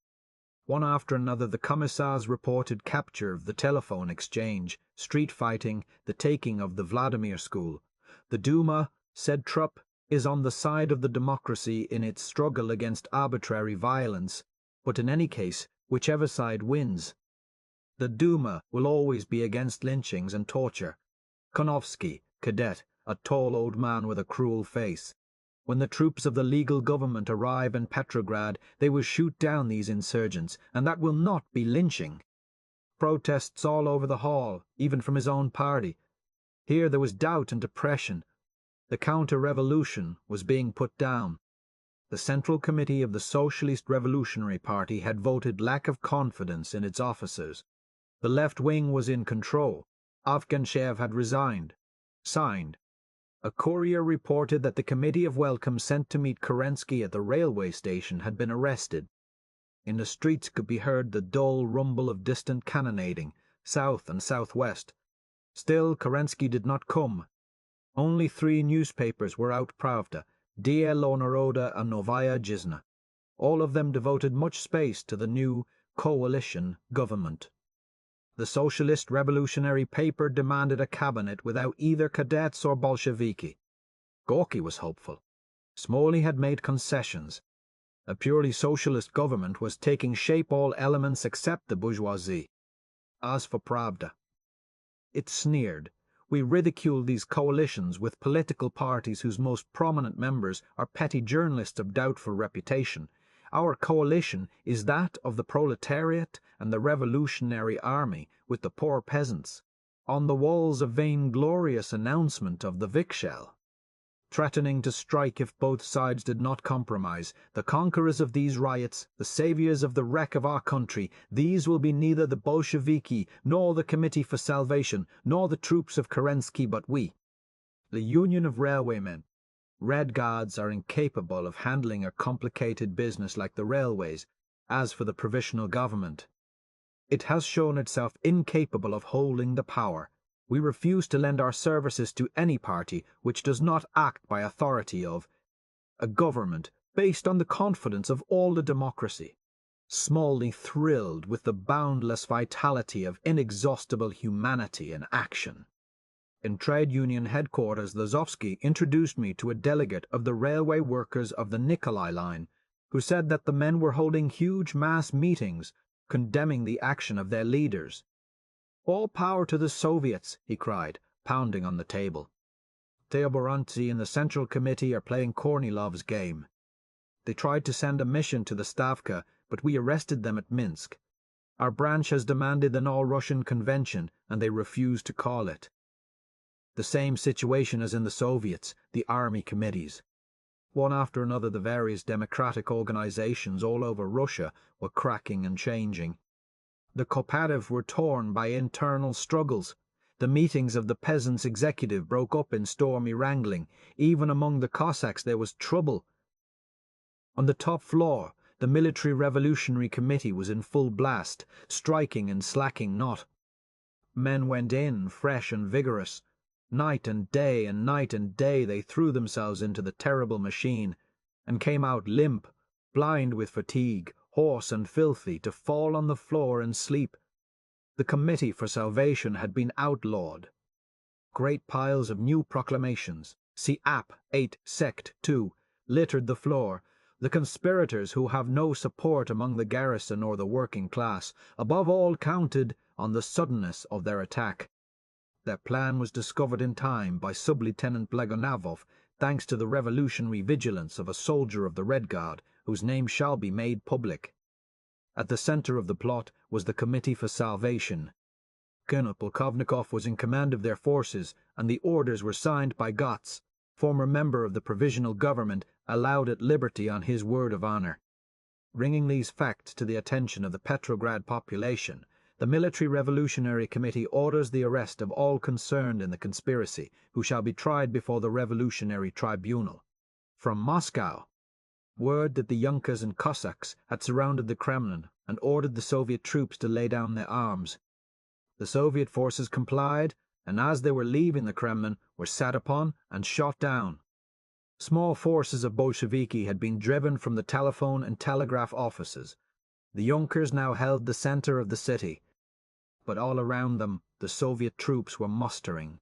One after another the commissars reported capture of the telephone exchange, street fighting, the taking of the Vladimir School. The Duma, said Trupp, is on the side of the democracy in its struggle against arbitrary violence, but in any case, whichever side wins. The Duma will always be against lynchings and torture. Konovsky, cadet, a tall old man with a cruel face. When the troops of the legal government arrive in Petrograd, they will shoot down these insurgents, and that will not be lynching. Protests all over the hall, even from his own party. Here there was doubt and depression. The counter-revolution was being put down. The Central Committee of the Socialist Revolutionary Party had voted lack of confidence in its officers. The left wing was in control. Afganshev had resigned. Signed. A courier reported that the committee of welcome sent to meet Kerensky at the railway station had been arrested. In the streets could be heard the dull rumble of distant cannonading, south and southwest. Still, Kerensky did not come. Only 3 newspapers were out Pravda, Dielo Naroda and Novaya Gizna. All of them devoted much space to the new coalition government. The Socialist Revolutionary paper demanded a cabinet without either cadets or Bolsheviki. Gorky was hopeful. Smolny had made concessions. A purely socialist government was taking shape, all elements except the bourgeoisie. As for Pravda, it sneered. We ridicule these coalitions with political parties whose most prominent members are petty journalists of doubtful reputation. Our coalition is that of the proletariat and the revolutionary army with the poor peasants. On the walls a vainglorious announcement of the Vikshel, threatening to strike if both sides did not compromise. The conquerors of these riots, the saviors of the wreck of our country, these will be neither the Bolsheviki, nor the Committee for Salvation, nor the troops of Kerensky, but we. The Union of Railwaymen. Red Guards are incapable of handling a complicated business like the railways. As for the Provisional Government, it has shown itself incapable of holding the power. We refuse to lend our services to any party which does not act by authority of a government based on the confidence of all the democracy. Smolny thrilled with the boundless vitality of inexhaustible humanity in action. In trade union headquarters, Lazovsky introduced me to a delegate of the railway workers of the Nikolai line, who said that the men were holding huge mass meetings condemning the action of their leaders. All power to the Soviets, he cried, pounding on the table. Teoborantsy and the Central Committee are playing Kornilov's game. They tried to send a mission to the Stavka, but we arrested them at Minsk. Our branch has demanded an all-Russian convention, and they refuse to call it. The same situation as in the Soviets, the army committees. One after another the various democratic organizations all over Russia were cracking and changing. The Koparev were torn by internal struggles. The meetings of the Peasants' Executive broke up in stormy wrangling. Even among the Cossacks there was trouble. On the top floor, the Military Revolutionary Committee was in full blast, striking and slacking not. Men went in, fresh and vigorous. Night and day and night and day they threw themselves into the terrible machine, and came out limp, blind with fatigue, hoarse and filthy, to fall on the floor and sleep. The Committee for Salvation had been outlawed. Great piles of new proclamations, see App 8 Sect 2, littered the floor. The conspirators who have no support among the garrison or the working class, above all counted on the suddenness of their attack. Their plan was discovered in time by Sub-Lieutenant Blagonavov, thanks to the revolutionary vigilance of a soldier of the Red Guard, whose name shall be made public. At the center of the plot was the Committee for Salvation. Colonel Polkovnikov was in command of their forces, and the orders were signed by Gotz, former member of the Provisional Government, allowed at liberty on his word of honor. Bringing these facts to the attention of the Petrograd population, The Military Revolutionary Committee orders the arrest of all concerned in the conspiracy, who shall be tried before the Revolutionary Tribunal. From Moscow, word that the Yunkers and Cossacks had surrounded the Kremlin and ordered the Soviet troops to lay down their arms. The Soviet forces complied, and as they were leaving the Kremlin, were sat upon and shot down. Small forces of Bolsheviki had been driven from the telephone and telegraph offices. The Junkers now held the center of the city, but all around them the Soviet troops were mustering.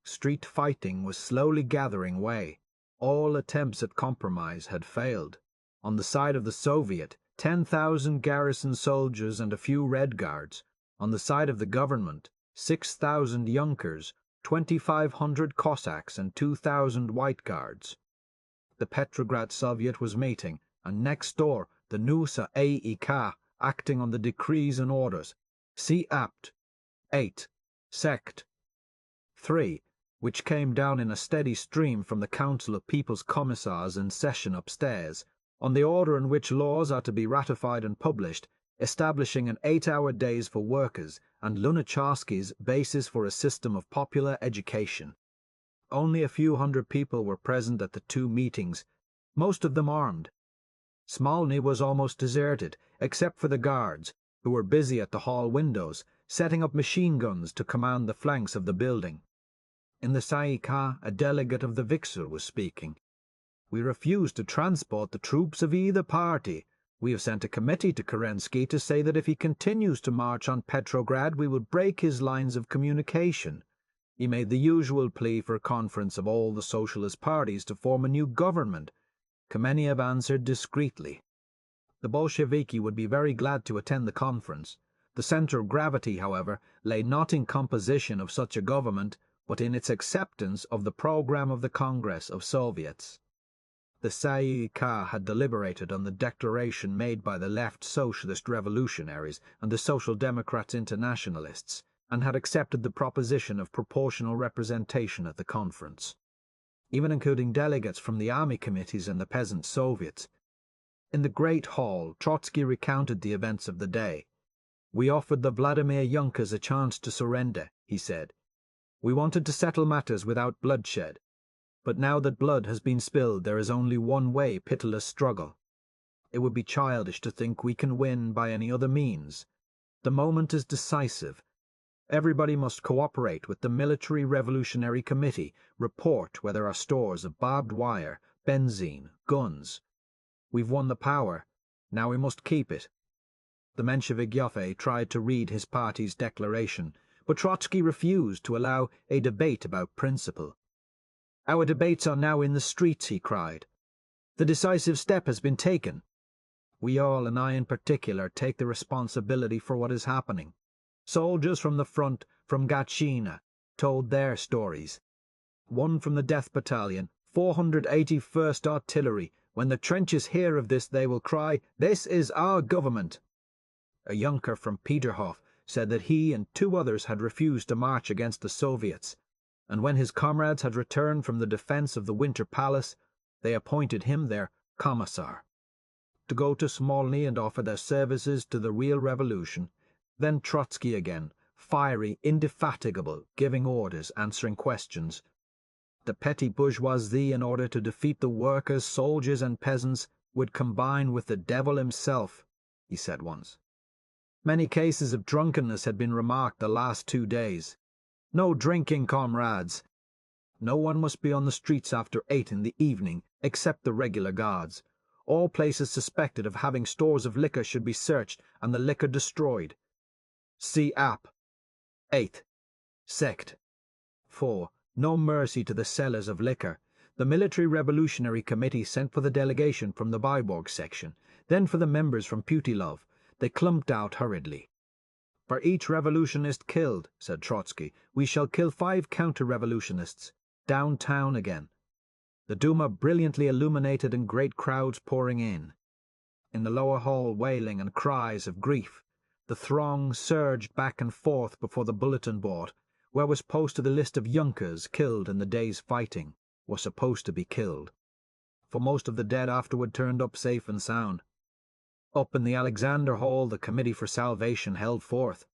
Street fighting was slowly gathering way. All attempts at compromise had failed. On the side of the Soviet, 10,000 garrison soldiers and a few Red Guards. On the side of the government, 6,000 Junkers, 2,500 Cossacks and 2,000 White Guards. The Petrograd Soviet was meeting, and next door the Nusa AEK acting on the decrees and orders. See Apt. 8. Sect. 3, which came down in a steady stream from the Council of People's Commissars in session upstairs, on the order in which laws are to be ratified and published, establishing an 8-hour days for workers and Lunacharsky's basis for a system of popular education. Only a few hundred people were present at the two meetings, most of them armed. Smolny was almost deserted, except for the guards, who were busy at the hall windows, setting up machine guns to command the flanks of the building. In the Saika, a delegate of the Viksul was speaking. "We refuse to transport the troops of either party. We have sent a committee to Kerensky to say that if he continues to march on Petrograd, we will break his lines of communication." He made the usual plea for a conference of all the socialist parties to form a new government. Kamenev answered discreetly. The Bolsheviki would be very glad to attend the conference. The center of gravity, however, lay not in composition of such a government, but in its acceptance of the program of the Congress of Soviets. The Tsay-ee-kah had deliberated on the declaration made by the left socialist revolutionaries and the Social Democrats internationalists, and had accepted the proposition of proportional representation at the conference, even including delegates from the army committees and the peasant soviets. In the great hall, Trotsky recounted the events of the day. "We offered the Vladimir Yunkers a chance to surrender," he said. "We wanted to settle matters without bloodshed. But now that blood has been spilled, there is only one way: pitiless struggle. It would be childish to think we can win by any other means. The moment is decisive. Everybody must cooperate with the Military Revolutionary Committee, report where there are stores of barbed wire, benzine, guns. We've won the power. Now we must keep it." The Menshevik Yoffe tried to read his party's declaration, but Trotsky refused to allow a debate about principle. "Our debates are now in the streets," he cried. "The decisive step has been taken. We all, and I in particular, take the responsibility for what is happening. Soldiers from the front, from Gatchina, told their stories. One from the Death Battalion, 481st Artillery. When the trenches hear of this, they will cry, 'This is our government.'" A Junker from Peterhof said that he and 2 others had refused to march against the Soviets, and when his comrades had returned from the defense of the Winter Palace, they appointed him their commissar, to go to Smolny and offer their services to the real revolution. Then Trotsky again, fiery, indefatigable, giving orders, answering questions. The petty bourgeoisie, in order to defeat the workers, soldiers and peasants, would combine with the devil himself, he said once. Many cases of drunkenness had been remarked the last 2 days. "No drinking, comrades. No one must be on the streets after 8 in the evening, except the regular guards. All places suspected of having stores of liquor should be searched and the liquor destroyed. See App. 8. Sect. 4. No mercy to the sellers of liquor. The Military Revolutionary Committee sent for the delegation from the Vyborg section, then for the members from Putilov. They clumped out hurriedly. "For each revolutionist killed," said Trotsky, "we shall kill 5 counter-revolutionists. Downtown again." The Duma brilliantly illuminated and great crowds pouring in. In the lower hall, wailing and cries of grief. The throng surged back and forth before the bulletin board, where was posted a list of Junkers killed in the day's fighting, were supposed to be killed. For most of the dead afterward turned up safe and sound. Up in the Alexander Hall, the Committee for Salvation held forth.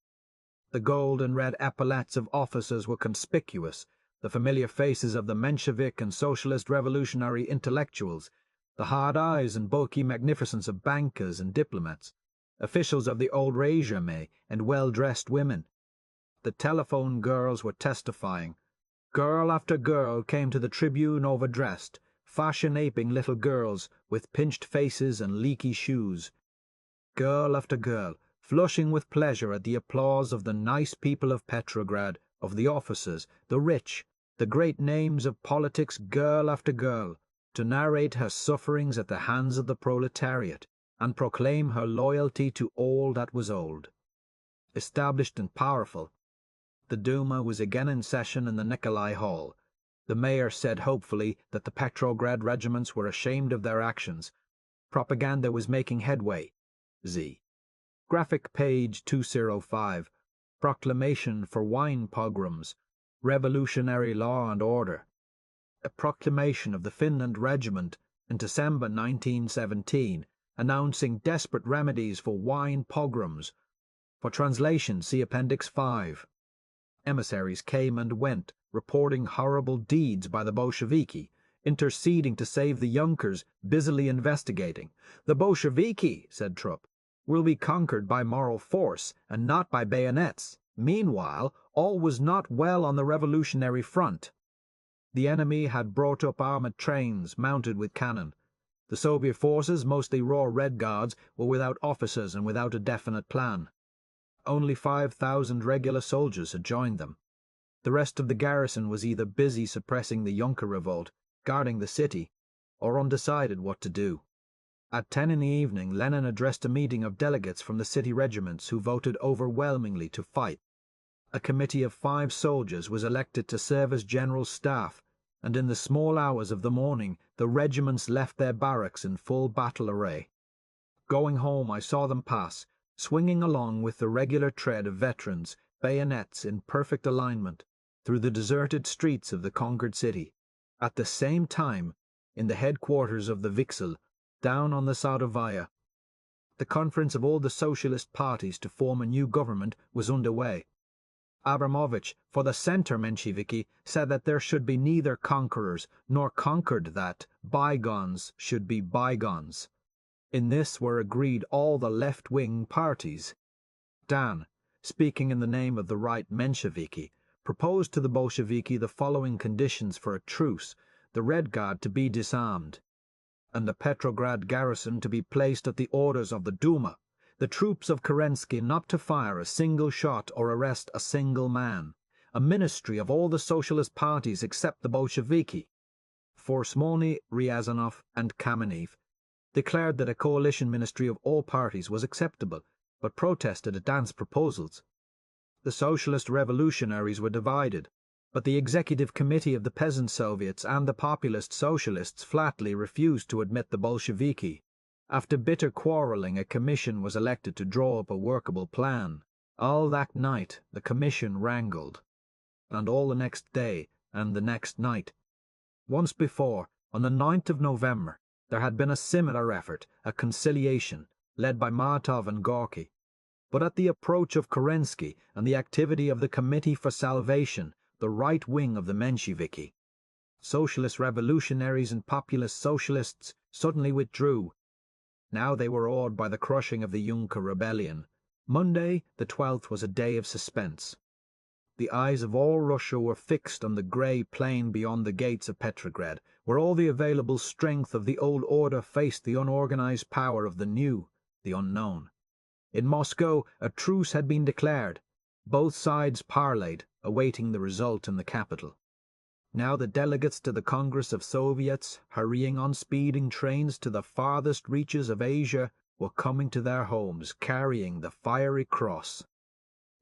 The gold and red epaulets of officers were conspicuous, the familiar faces of the Menshevik and Socialist revolutionary intellectuals, the hard eyes and bulky magnificence of bankers and diplomats, officials of the old regime and well-dressed women. The telephone girls were testifying. Girl after girl came to the tribune overdressed, fashion-aping little girls with pinched faces and leaky shoes. Girl after girl, flushing with pleasure at the applause of the nice people of Petrograd, of the officers, the rich, the great names of politics, girl after girl, to narrate her sufferings at the hands of the proletariat, and proclaim her loyalty to all that was old. Established and powerful, the Duma was again in session in the Nikolai Hall. The mayor said hopefully that the Petrograd regiments were ashamed of their actions. Propaganda was making headway. Z. Graphic page 205. Proclamation for wine pogroms. Revolutionary law and order. A proclamation of the Finland Regiment in December 1917, announcing desperate remedies for wine pogroms. For translation, see Appendix 5. Emissaries came and went, reporting horrible deeds by the Bolsheviki, interceding to save the Junkers, busily investigating. The Bolsheviki, said Trupp, will be conquered by moral force and not by bayonets. Meanwhile, all was not well on the revolutionary front. The enemy had brought up armored trains mounted with cannon. The Soviet forces, mostly raw Red Guards, were without officers and without a definite plan. Only 5,000 regular soldiers had joined them. The rest of the garrison was either busy suppressing the Junker revolt, guarding the city, or undecided what to do. At 10 in the evening, Lenin addressed a meeting of delegates from the city regiments who voted overwhelmingly to fight. A committee of 5 soldiers was elected to serve as general staff, and in the small hours of the morning the regiments left their barracks in full battle array. Going home, I saw them pass, swinging along with the regular tread of veterans, bayonets in perfect alignment, through the deserted streets of the conquered city. At the same time, in the headquarters of the Vixel, down on the Sadovaya, the conference of all the socialist parties to form a new government was underway. Abramovich, for the Center Mensheviki, said that there should be neither conquerors nor conquered, that bygones should be bygones. In this were agreed all the left-wing parties. Dan, speaking in the name of the right Mensheviki, proposed to the Bolsheviki the following conditions for a truce: the Red Guard to be disarmed, and the Petrograd garrison to be placed at the orders of the Duma, the troops of Kerensky not to fire a single shot or arrest a single man, a ministry of all the socialist parties except the Bolsheviki. For Smolny, Ryazanov, and Kamenev declared that a coalition ministry of all parties was acceptable, but protested at Dan's proposals. The socialist revolutionaries were divided, but the executive committee of the peasant soviets and the populist socialists flatly refused to admit the Bolsheviki. After bitter quarrelling, a commission was elected to draw up a workable plan. All that night the commission wrangled, and all the next day and the next night. Once before, on the 9th of November, there had been a similar effort, a conciliation, led by Martov and Gorky. But at the approach of Kerensky and the activity of the Committee for Salvation, the right wing of the Mensheviki, socialist revolutionaries and populist socialists suddenly withdrew. Now they were awed by the crushing of the Junker rebellion. Monday, the 12th, was a day of suspense. The eyes of all Russia were fixed on the grey plain beyond the gates of Petrograd, where all the available strength of the old order faced the unorganized power of the new, the unknown. In Moscow, a truce had been declared. Both sides parleyed, awaiting the result in the capital. Now the delegates to the Congress of Soviets, hurrying on speeding trains to the farthest reaches of Asia, were coming to their homes, carrying the fiery cross.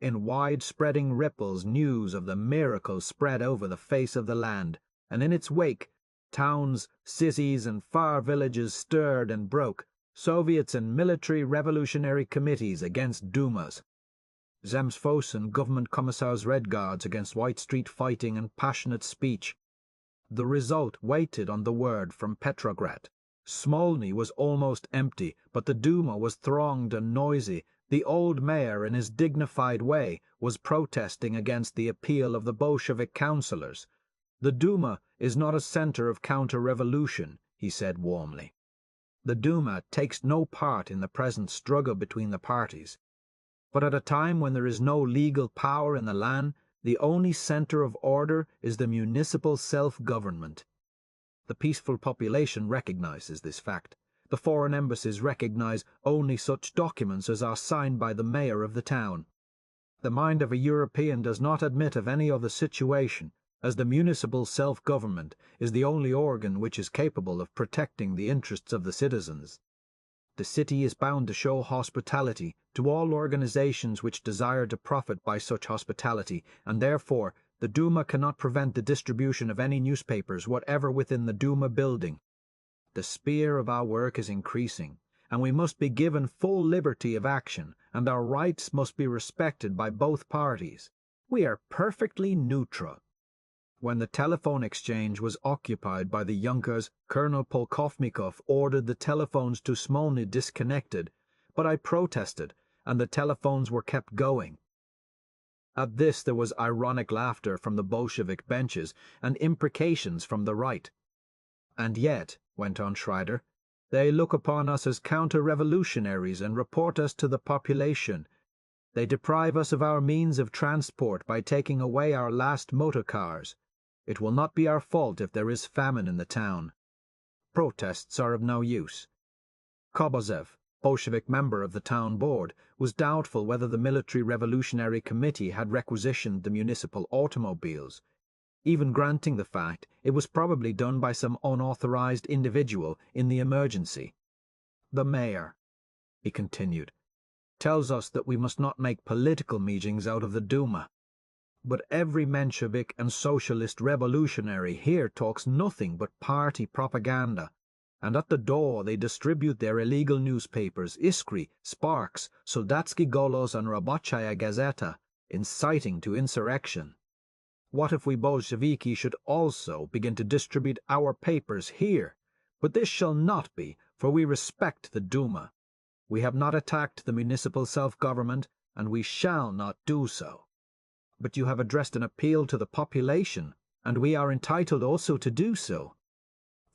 In wide-spreading ripples news of the miracle spread over the face of the land, and in its wake towns, cities, and far villages stirred and broke, Soviets and military revolutionary committees against Dumas, Zemstvos and government commissars' Red Guards against White Street fighting and passionate speech. The result waited on the word from Petrograd. Smolny was almost empty, but the Duma was thronged and noisy. The old mayor, in his dignified way, was protesting against the appeal of the Bolshevik councillors. The Duma is not a center of counter-revolution, he said warmly. The Duma takes no part in the present struggle between the parties. But at a time when there is no legal power in the land, the only center of order is the municipal self-government. The peaceful population recognizes this fact. The foreign embassies recognize only such documents as are signed by the mayor of the town. The mind of a European does not admit of any other situation, as the municipal self-government is the only organ which is capable of protecting the interests of the citizens. The city is bound to show hospitality to all organizations which desire to profit by such hospitality, and therefore the Duma cannot prevent the distribution of any newspapers whatever within the Duma building. The sphere of our work is increasing, and we must be given full liberty of action, and our rights must be respected by both parties. We are perfectly neutral. When the telephone exchange was occupied by the Junkers, Colonel Polkovnikov ordered the telephones to Smolny disconnected, but I protested, and the telephones were kept going. At this there was ironic laughter from the Bolshevik benches, and imprecations from the right. And yet, went on Schreider, they look upon us as counter-revolutionaries and report us to the population. They deprive us of our means of transport by taking away our last motor cars. It will not be our fault if there is famine in the town. Protests are of no use. Kobozev, Bolshevik member of the town board, was doubtful whether the Military Revolutionary Committee had requisitioned the municipal automobiles. Even granting the fact, it was probably done by some unauthorized individual in the emergency. The mayor, he continued, tells us that we must not make political meetings out of the Duma. But every Menshevik and socialist revolutionary here talks nothing but party propaganda, and at the door they distribute their illegal newspapers, Iskry, Sparks, Soldatsky Golos and Rabotchaya Gazeta, inciting to insurrection. What if we Bolsheviki should also begin to distribute our papers here? But this shall not be, for we respect the Duma. We have not attacked the municipal self-government, and we shall not do so. But you have addressed an appeal to the population, and we are entitled also to do so.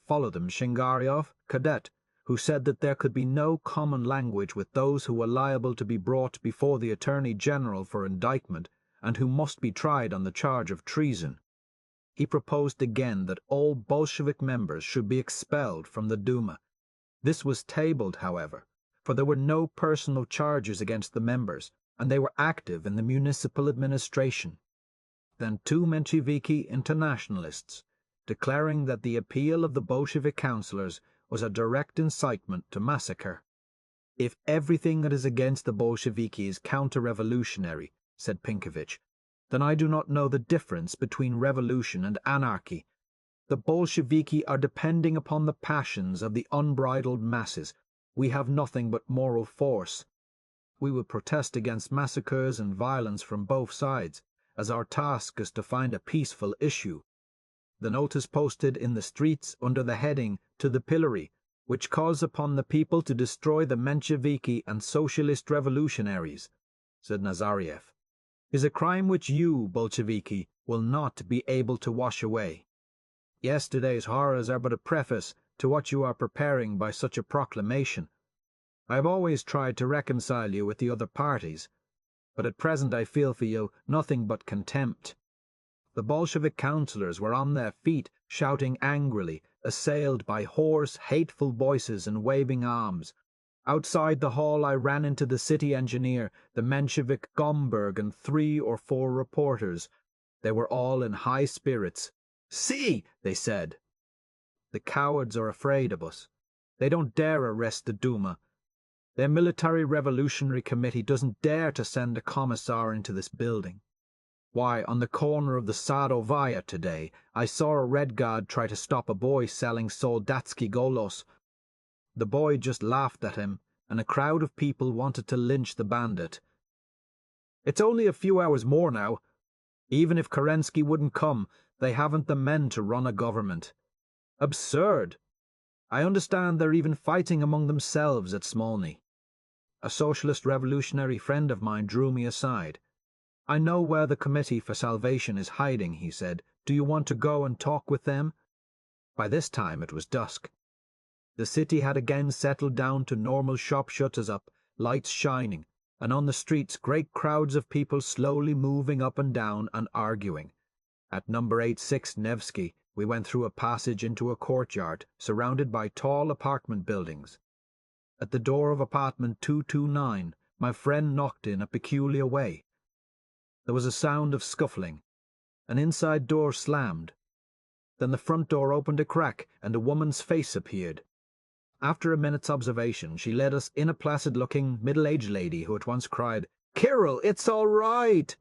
Followed them Shingaryov, cadet, who said that there could be no common language with those who were liable to be brought before the Attorney General for indictment, and who must be tried on the charge of treason. He proposed again that all Bolshevik members should be expelled from the Duma. This was tabled, however, for there were no personal charges against the members, and they were active in the municipal administration. Then two Mensheviki internationalists, declaring that the appeal of the Bolshevik councillors was a direct incitement to massacre. If everything that is against the Bolsheviki is counter-revolutionary, said Pinkovich, then I do not know the difference between revolution and anarchy. The Bolsheviki are depending upon the passions of the unbridled masses. We have nothing but moral force. We will protest against massacres and violence from both sides, as our task is to find a peaceful issue. The notice posted in the streets under the heading "To the Pillory," which calls upon the people to destroy the Mensheviki and socialist revolutionaries, said Nazariev, is a crime which you, Bolsheviki, will not be able to wash away. Yesterday's horrors are but a preface to what you are preparing by such a proclamation. I have always tried to reconcile you with the other parties, but at present I feel for you nothing but contempt. The Bolshevik councillors were on their feet, shouting angrily, assailed by hoarse, hateful voices and waving arms. Outside the hall I ran into the city engineer, the Menshevik Gomberg, and 3 or 4 reporters. They were all in high spirits. "See," they said. "The cowards are afraid of us. They don't dare arrest the Duma. Their Military Revolutionary Committee doesn't dare to send a commissar into this building. Why, on the corner of the Sadovaya today, I saw a Red Guard try to stop a boy selling Soldatsky Golos. The boy just laughed at him, and a crowd of people wanted to lynch the bandit. It's only a few hours more now. Even if Kerensky wouldn't come, they haven't the men to run a government. Absurd! I understand they're even fighting among themselves at Smolny." A socialist revolutionary friend of mine drew me aside. "I know where the Committee for Salvation is hiding," he said. "Do you want to go and talk with them?" By this time it was dusk. The city had again settled down to normal shop shutters up, lights shining, and on the streets great crowds of people slowly moving up and down and arguing. At number 86 Nevsky, we went through a passage into a courtyard surrounded by tall apartment buildings. At the door of apartment 229, my friend knocked in a peculiar way. There was a sound of scuffling. An inside door slammed. Then the front door opened a crack, and a woman's face appeared. After a minute's observation, she led us in a placid-looking, middle-aged lady who at once cried, "Kirill, it's all right!"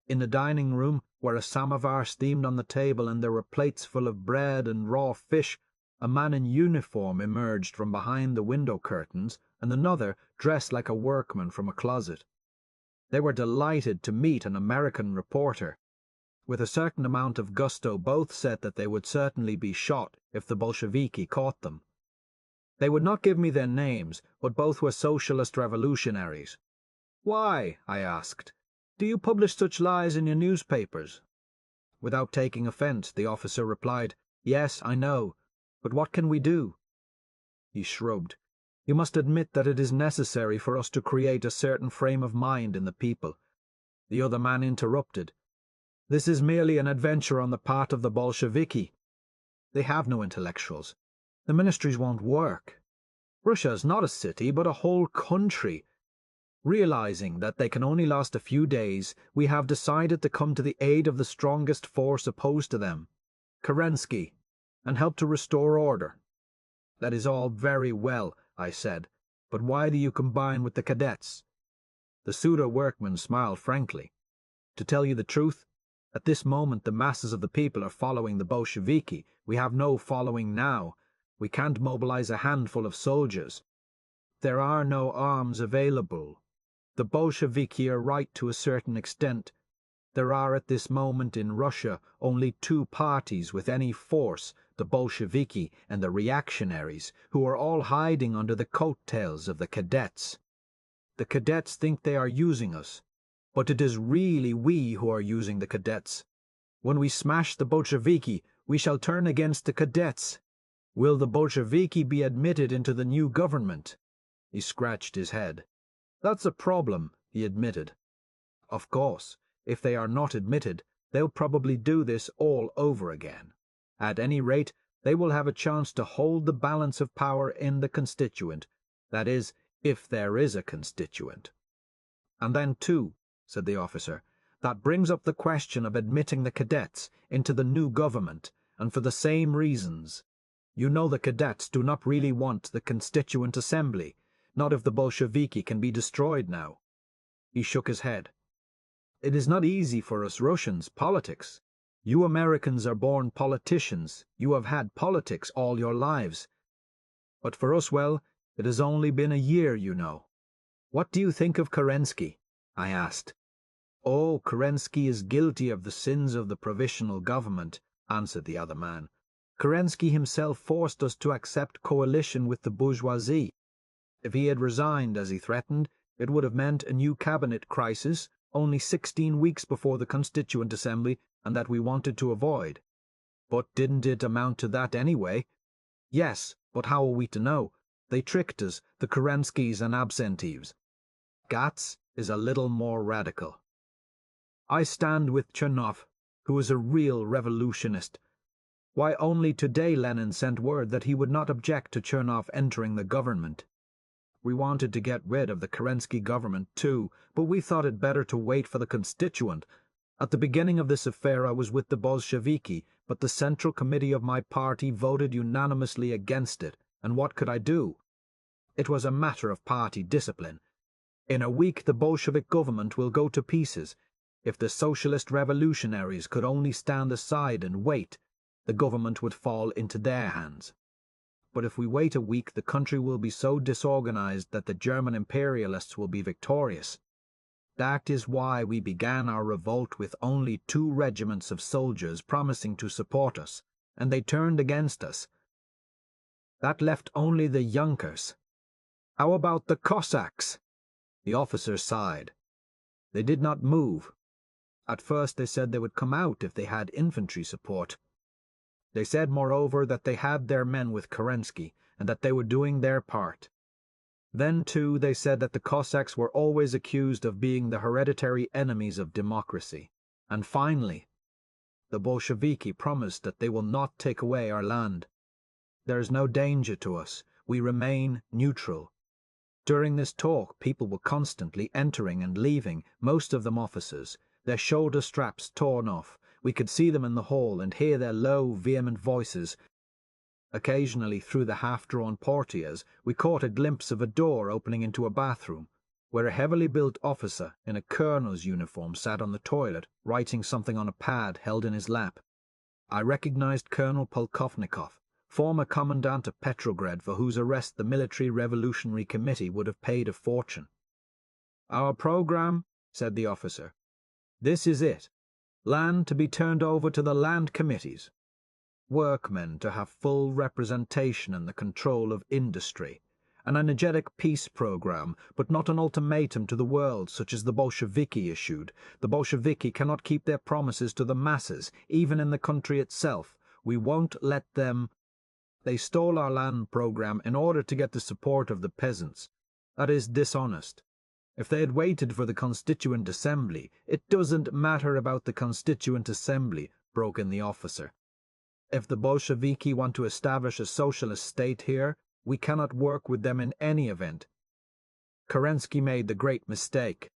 In the dining room, where a samovar steamed on the table and there were plates full of bread and raw fish, a man in uniform emerged from behind the window curtains, and another dressed like a workman from a closet. They were delighted to meet an American reporter. With a certain amount of gusto, both said that they would certainly be shot if the Bolsheviki caught them. They would not give me their names, but both were socialist revolutionaries. "Why?" I asked. "Do you publish such lies in your newspapers?" Without taking offense, the officer replied, "Yes, I know, but what can we do?" He shrugged. "You must admit that it is necessary for us to create a certain frame of mind in the people." The other man interrupted. "This is merely an adventure on the part of the Bolsheviki. They have no intellectuals. The ministries won't work. Russia is not a city, but a whole country. Realizing that they can only last a few days, we have decided to come to the aid of the strongest force opposed to them, Kerensky, and help to restore order." "That is all very well," I said, "but why do you combine with the cadets?" The pseudo-workman smiled frankly. "To tell you the truth, at this moment the masses of the people are following the Bolsheviki. We have no following now. We can't mobilize a handful of soldiers. There are no arms available. The Bolsheviki are right to a certain extent. There are at this moment in Russia only two parties with any force, the Bolsheviki and the reactionaries, who are all hiding under the coattails of the cadets. The cadets think they are using us, but it is really we who are using the cadets. When we smash the Bolsheviki, we shall turn against the cadets. Will the Bolsheviki be admitted into the new government?" He scratched his head. "That's a problem," he admitted. "Of course, if they are not admitted, they'll probably do this all over again. At any rate, they will have a chance to hold the balance of power in the constituent, that is, if there is a constituent." "And then, too," said the officer, "that brings up the question of admitting the cadets into the new government, and for the same reasons. You know the cadets do not really want the Constituent Assembly, not if the Bolsheviki can be destroyed now." He shook his head. "It is not easy for us Russians, politics. You Americans are born politicians. You have had politics all your lives. But for us, well, it has only been a year, you know." "What do you think of Kerensky?" I asked. "Oh, Kerensky is guilty of the sins of the Provisional Government," answered the other man. "Kerensky himself forced us to accept coalition with the bourgeoisie. If he had resigned, as he threatened, it would have meant a new cabinet crisis only 16 weeks before the Constituent Assembly, and that we wanted to avoid." "But didn't it amount to that anyway?" "Yes, but how are we to know? They tricked us, the Kerenskys and absentees." Gats is a little more radical. "I stand with Chernov, who is a real revolutionist. Why, only today Lenin sent word that he would not object to Chernov entering the government. We wanted to get rid of the Kerensky government too, but we thought it better to wait for the constituent. At the beginning of this affair I was with the Bolsheviki, but the Central Committee of my party voted unanimously against it, and what could I do? It was a matter of party discipline. In a week the Bolshevik government will go to pieces. If the socialist revolutionaries could only stand aside and wait, the government would fall into their hands. But if we wait a week, the country will be so disorganized that the German imperialists will be victorious. That is why we began our revolt with only 2 regiments of soldiers promising to support us, and they turned against us. That left only the Junkers. How about the Cossacks?" The officers sighed. They did not move. At first they said they would come out if they had infantry support. They said, moreover, that they had their men with Kerensky, and that they were doing their part. Then, too, they said that the Cossacks were always accused of being the hereditary enemies of democracy. And finally, the Bolsheviki promised that they will not take away our land. There is no danger to us. We remain neutral. During this talk, people were constantly entering and leaving, most of them officers, their shoulder straps torn off. We could see them in the hall and hear their low, vehement voices. Occasionally, through the half-drawn portieres, we caught a glimpse of a door opening into a bathroom, where a heavily built officer in a colonel's uniform sat on the toilet, writing something on a pad held in his lap. I recognized Colonel Polkovnikov, former commandant of Petrograd, for whose arrest the Military Revolutionary Committee would have paid a fortune. "Our program," said the officer. "This is it. Land to be turned over to the land committees. Workmen to have full representation in the control of industry. An energetic peace program, but not an ultimatum to the world such as the Bolsheviki issued. The Bolsheviki cannot keep their promises to the masses, even in the country itself. We won't let them. They stole our land program in order to get the support of the peasants. That is dishonest. If they had waited for the Constituent Assembly—" "It doesn't matter about the Constituent Assembly," broke in the officer. "If the Bolsheviki want to establish a socialist state here, we cannot work with them in any event. Kerensky made the great mistake.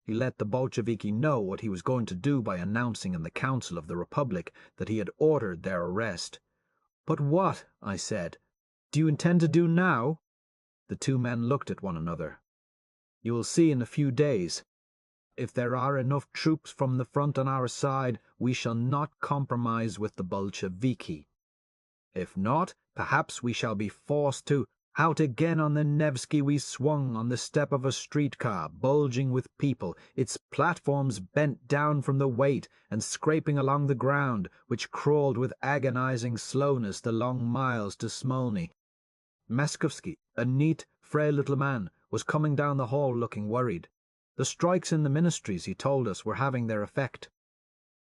He let the Bolsheviki know what he was going to do by announcing in the Council of the Republic that he had ordered their arrest." "But what," I said, "do you intend to do now?" The two men looked at one another. "You will see in a few days. If there are enough troops from the front on our side, we shall not compromise with the Bolsheviki. If not, perhaps we shall be forced to—" Out again on the Nevsky we swung on the step of a streetcar, bulging with people, its platforms bent down from the weight and scraping along the ground, which crawled with agonizing slowness the long miles to Smolny. Maskovsky, a neat, frail little man, was coming down the hall looking worried. The strikes in the ministries, he told us, were having their effect.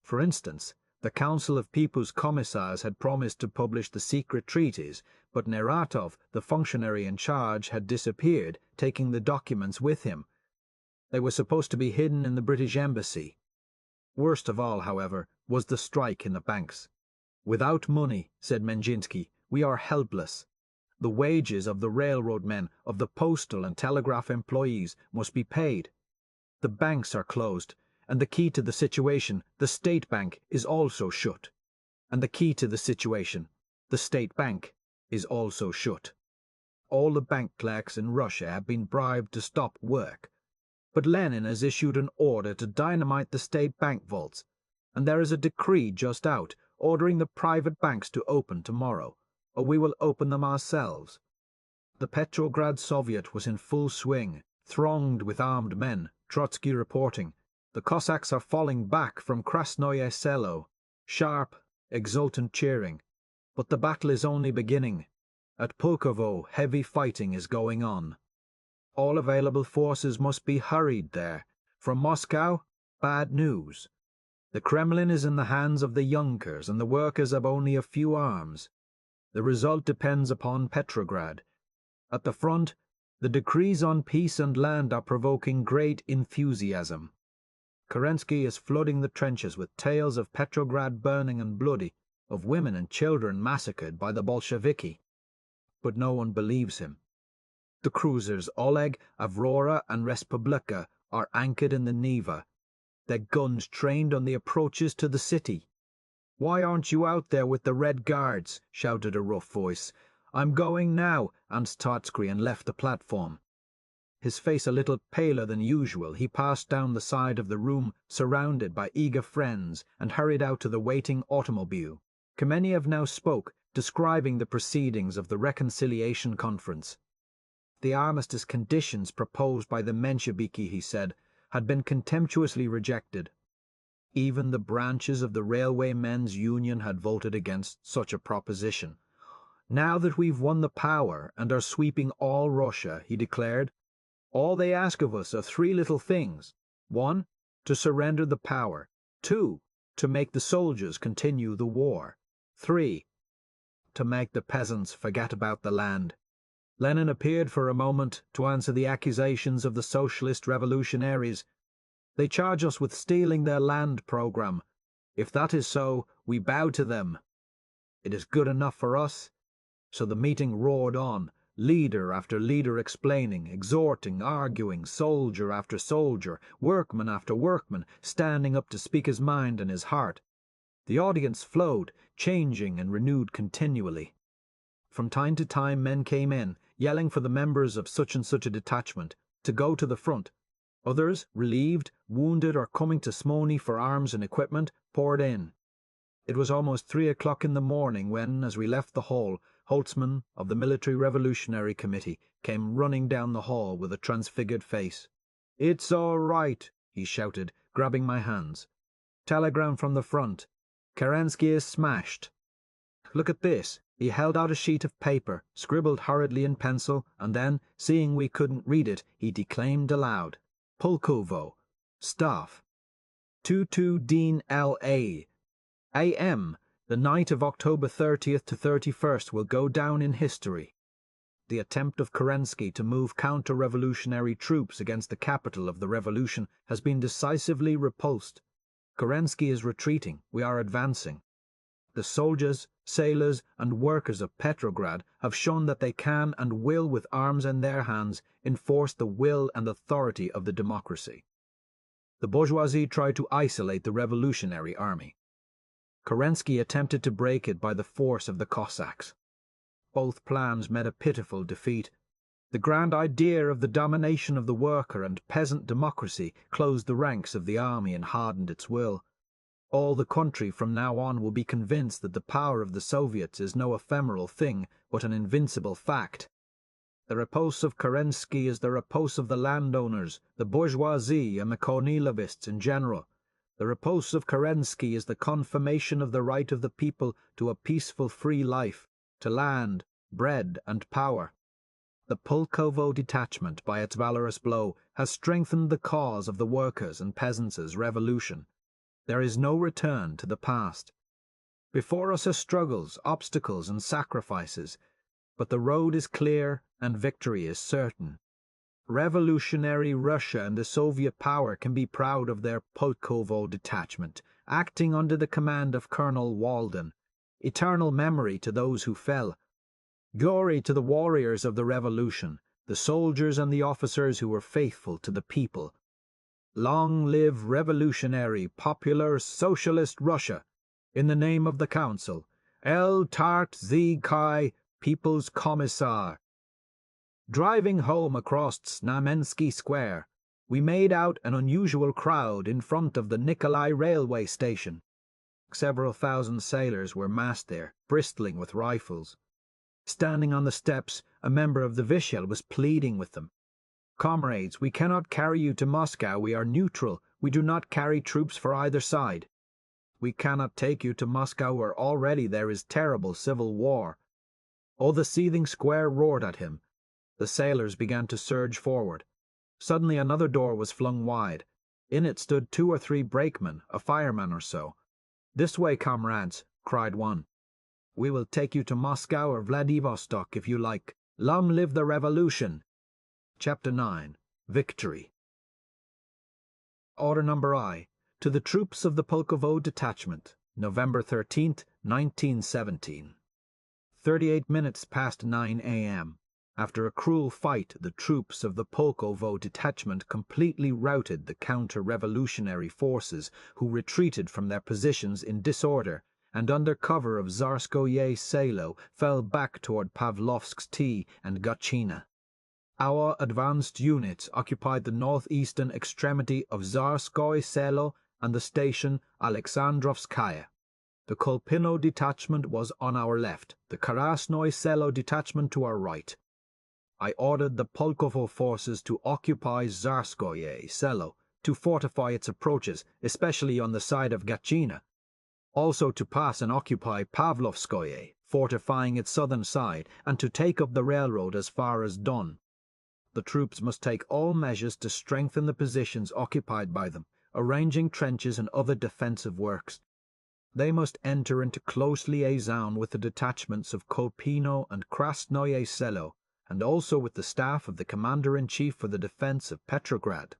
For instance, the Council of People's Commissars had promised to publish the secret treaties, but Neratov, the functionary in charge, had disappeared, taking the documents with him. They were supposed to be hidden in the British Embassy. Worst of all, however, was the strike in the banks. "Without money," said Menjinsky, "we are helpless. The wages of the railroad men, of the postal and telegraph employees, must be paid. The banks are closed, and the key to the situation, the State Bank, is also shut. And the key to the situation, the State Bank, is also shut. All the bank clerks in Russia have been bribed to stop work. But Lenin has issued an order to dynamite the State Bank vaults, and there is a decree just out, ordering the private banks to open tomorrow, or we will open them ourselves." The Petrograd Soviet was in full swing, thronged with armed men, Trotsky reporting, "The Cossacks are falling back from Krasnoye Selo." Sharp, exultant cheering. But the battle is only beginning. At Pulkovo, heavy fighting is going on. All available forces must be hurried there. From Moscow, bad news. The Kremlin is in the hands of the Junkers, and the workers have only a few arms. The result depends upon Petrograd. At the front, the decrees on peace and land are provoking great enthusiasm. Kerensky is flooding the trenches with tales of Petrograd burning and bloody, of women and children massacred by the Bolsheviki. But no one believes him. The cruisers Oleg, Avrora, and Respublika are anchored in the Neva, their guns trained on the approaches to the city. "Why aren't you out there with the Red Guards?" shouted a rough voice. "I'm going now," answered Trotsky, and left the platform. His face a little paler than usual, he passed down the side of the room, surrounded by eager friends, and hurried out to the waiting automobile. Kameniev now spoke, describing the proceedings of the Reconciliation Conference. The armistice conditions proposed by the Mensheviki, he said, had been contemptuously rejected. Even the branches of the Railway Men's Union had voted against such a proposition. Now that we've won the power and are sweeping all Russia, he declared, all they ask of us are three little things. 1. To surrender the power. 2. To make the soldiers continue the war. 3. To make the peasants forget about the land. Lenin appeared for a moment to answer the accusations of the socialist revolutionaries. They charge us with stealing their land program. If that is so, we bow to them. It is good enough for us. So the meeting roared on, leader after leader explaining, exhorting, arguing, soldier after soldier, workman after workman, standing up to speak his mind and his heart. The audience flowed, changing and renewed continually. From time to time men came in, yelling for the members of such and such a detachment to go to the front. Others, relieved, wounded, or coming to Smolny for arms and equipment, poured in. It was almost 3 o'clock in the morning when, as we left the hall, Holtzman of the Military Revolutionary Committee came running down the hall with a transfigured face. "It's all right," he shouted, grabbing my hands. "Telegram from the front. Kerensky is smashed. Look at this." He held out a sheet of paper, scribbled hurriedly in pencil, and then, seeing we couldn't read it, he declaimed aloud. Pulkovo. Staff. 22 Dean L.A. A.M. The night of October 30th to 31st will go down in history. The attempt of Kerensky to move counter-revolutionary troops against the capital of the revolution has been decisively repulsed. Kerensky is retreating. We are advancing. The soldiers, sailors, and workers of Petrograd have shown that they can and will, with arms in their hands, enforce the will and authority of the democracy. The bourgeoisie tried to isolate the revolutionary army. Kerensky attempted to break it by the force of the Cossacks. Both plans met a pitiful defeat. The grand idea of the domination of the worker and peasant democracy closed the ranks of the army and hardened its will. All the country from now on will be convinced that the power of the Soviets is no ephemeral thing, but an invincible fact. The repulse of Kerensky is the repulse of the landowners, the bourgeoisie, and the Kornilovists in general. The repulse of Kerensky is the confirmation of the right of the people to a peaceful free life, to land, bread, and power. The Pulkovo detachment, by its valorous blow, has strengthened the cause of the workers' and peasants' revolution. There is no return to the past. Before us are struggles, obstacles, and sacrifices, but the road is clear and victory is certain. Revolutionary Russia and the Soviet power can be proud of their Pulkovo detachment, acting under the command of Colonel Walden. Eternal memory to those who fell. Glory to the warriors of the revolution, the soldiers and the officers who were faithful to the people. Long live revolutionary, popular, socialist Russia. In the name of the Council, L. Tart Z. Kai, People's Commissar. Driving home across Znamensky Square, we made out an unusual crowd in front of the Nikolai railway station. Several thousand sailors were massed there, bristling with rifles. Standing on the steps, a member of the Vyshel was pleading with them. "Comrades, we cannot carry you to Moscow. We are neutral. We do not carry troops for either side. We cannot take you to Moscow where already there is terrible civil war." All the seething square roared at him. The sailors began to surge forward. Suddenly another door was flung wide. In it stood 2 or 3 brakemen, a fireman or so. "This way, comrades," cried one. "We will take you to Moscow or Vladivostok if you like. Long live the revolution." Chapter 9. Victory. Order Number I. To the troops of the Pulkovo detachment, November 13th, 1917. 38 minutes past 9 a.m. After a cruel fight, the troops of the Pulkovo detachment completely routed the counter-revolutionary forces, who retreated from their positions in disorder and under cover of Tsarskoye Selo fell back toward Pavlovsk T and Gatchina. Our advanced units occupied the northeastern extremity of Tsarskoye Selo and the station Alexandrovskaya. The Kolpino detachment was on our left, the Krasnoye Selo detachment to our right. I ordered the Pulkovo forces to occupy Tsarskoye Selo, to fortify its approaches, especially on the side of Gatchina, also to pass and occupy Pavlovskoye, fortifying its southern side, and to take up the railroad as far as Don. The troops must take all measures to strengthen the positions occupied by them, arranging trenches and other defensive works. They must enter into close liaison with the detachments of Kolpino and Krasnoye Selo, and also with the staff of the Commander-in-Chief for the defense of Petrograd.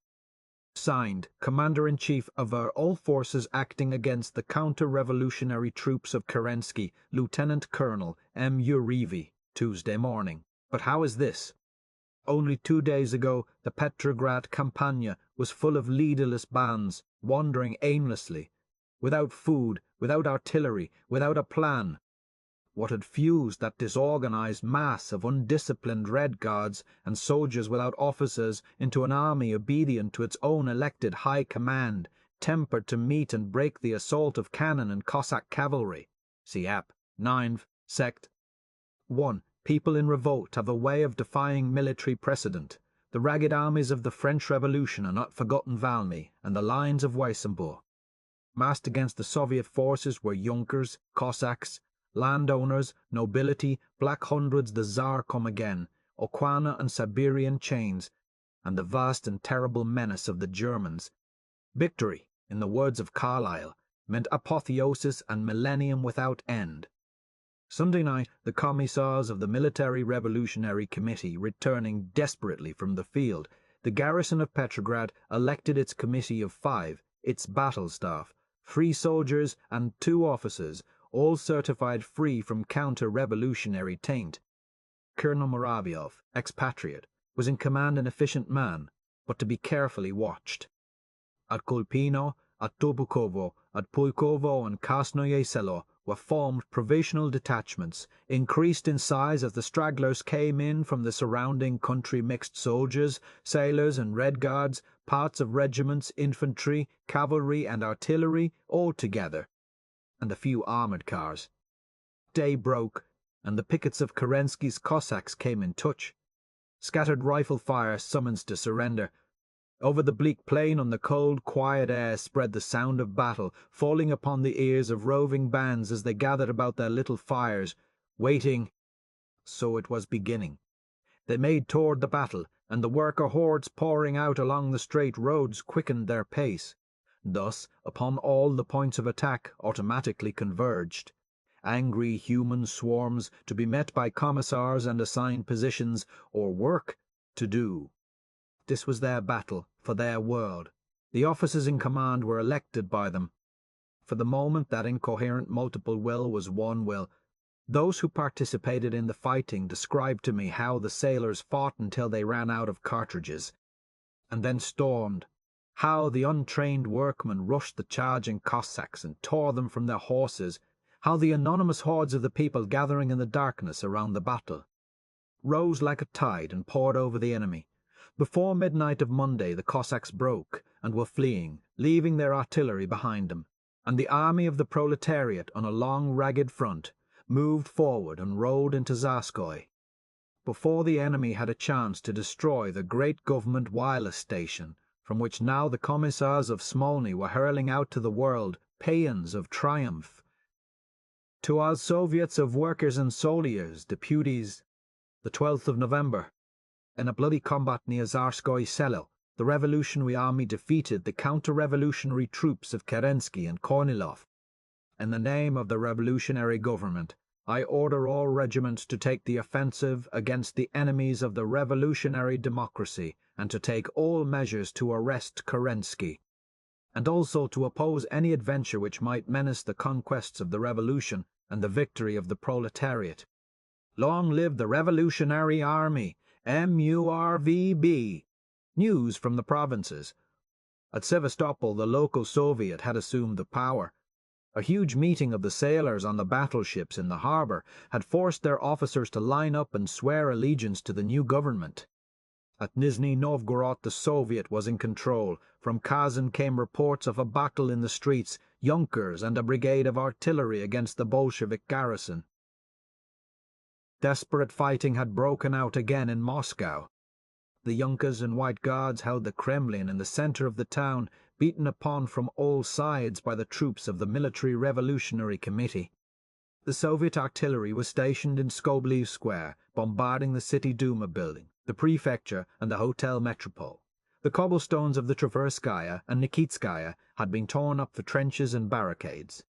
Signed, Commander-in-Chief of all forces acting against the counter-revolutionary troops of Kerensky, Lieutenant Colonel M. Urivi, Tuesday morning. But how is this? Only 2 days ago the Petrograd Campagna was full of leaderless bands, wandering aimlessly, without food, without artillery, without a plan. What had fused that disorganized mass of undisciplined Red Guards and soldiers without officers into an army obedient to its own elected high command, tempered to meet and break the assault of cannon and Cossack cavalry? See App. 9, Sect. 1. People in revolt have a way of defying military precedent. The ragged armies of the French Revolution are not forgotten Valmy and the lines of Weissenburg. Massed against the Soviet forces were Junkers, Cossacks, landowners, nobility, Black Hundreds, the Tsar come again, Okwana and Siberian chains, and the vast and terrible menace of the Germans. Victory, in the words of Carlyle, meant apotheosis and millennium without end. Sunday night, the commissars of the Military Revolutionary Committee returning desperately from the field, the garrison of Petrograd elected its committee of 5, its battle staff, 3 soldiers and 2 officers, all certified free from counter-revolutionary taint. Colonel Muravyov, expatriate, was in command an efficient man, but to be carefully watched. At Kolpino, at Tobukovo, at Pulkovo and Krasnoye Selo were formed provisional detachments, increased in size as the stragglers came in from the surrounding country, mixed soldiers, sailors and Red Guards, parts of regiments, infantry, cavalry and artillery, all together, and a few armoured cars. Day broke, and the pickets of Kerensky's Cossacks came in touch. Scattered rifle fire summons to surrender. Over the bleak plain on the cold, quiet air spread the sound of battle, falling upon the ears of roving bands as they gathered about their little fires, waiting. So it was beginning. They made toward the battle, and the worker hordes pouring out along the straight roads quickened their pace. Thus, upon all the points of attack automatically converged. Angry human swarms to be met by commissars and assigned positions, or work to do. This was their battle for their world. The officers in command were elected by them. For the moment that incoherent multiple will was one will. Those who participated in the fighting described to me how the sailors fought until they ran out of cartridges, and then stormed. How the untrained workmen rushed the charging Cossacks and tore them from their horses, how the anonymous hordes of the people gathering in the darkness around the battle rose like a tide and poured over the enemy. Before midnight of Monday the Cossacks broke and were fleeing, leaving their artillery behind them, and the army of the proletariat on a long ragged front moved forward and rode into Zarskoy. Before the enemy had a chance to destroy the great government wireless station, from which now the commissars of Smolny were hurling out to the world paeans of triumph. To our Soviets of Workers and Soliers, deputies, the 12th of November. In a bloody combat near Zarskoy Selo, the Revolutionary Army defeated the counter-revolutionary troops of Kerensky and Kornilov. In the name of the Revolutionary Government, I order all regiments to take the offensive against the enemies of the revolutionary democracy and to take all measures to arrest Kerensky, and also to oppose any adventure which might menace the conquests of the revolution and the victory of the proletariat. Long live the Revolutionary Army, MURVB. News from the provinces. At Sevastopol, the local Soviet had assumed the power. A huge meeting of the sailors on the battleships in the harbour had forced their officers to line up and swear allegiance to the new government. At Nizhny Novgorod the Soviet was in control. From Kazan came reports of a battle in the streets, Junkers and a brigade of artillery against the Bolshevik garrison. Desperate fighting had broken out again in Moscow. The Junkers and White Guards held the Kremlin in the centre of the town, beaten upon from all sides by the troops of the Military Revolutionary Committee. The Soviet artillery was stationed in Skobelev Square, bombarding the City Duma building, the prefecture, and the Hotel Metropole. The cobblestones of the Tverskaya and Nikitskaya had been torn up for trenches and barricades.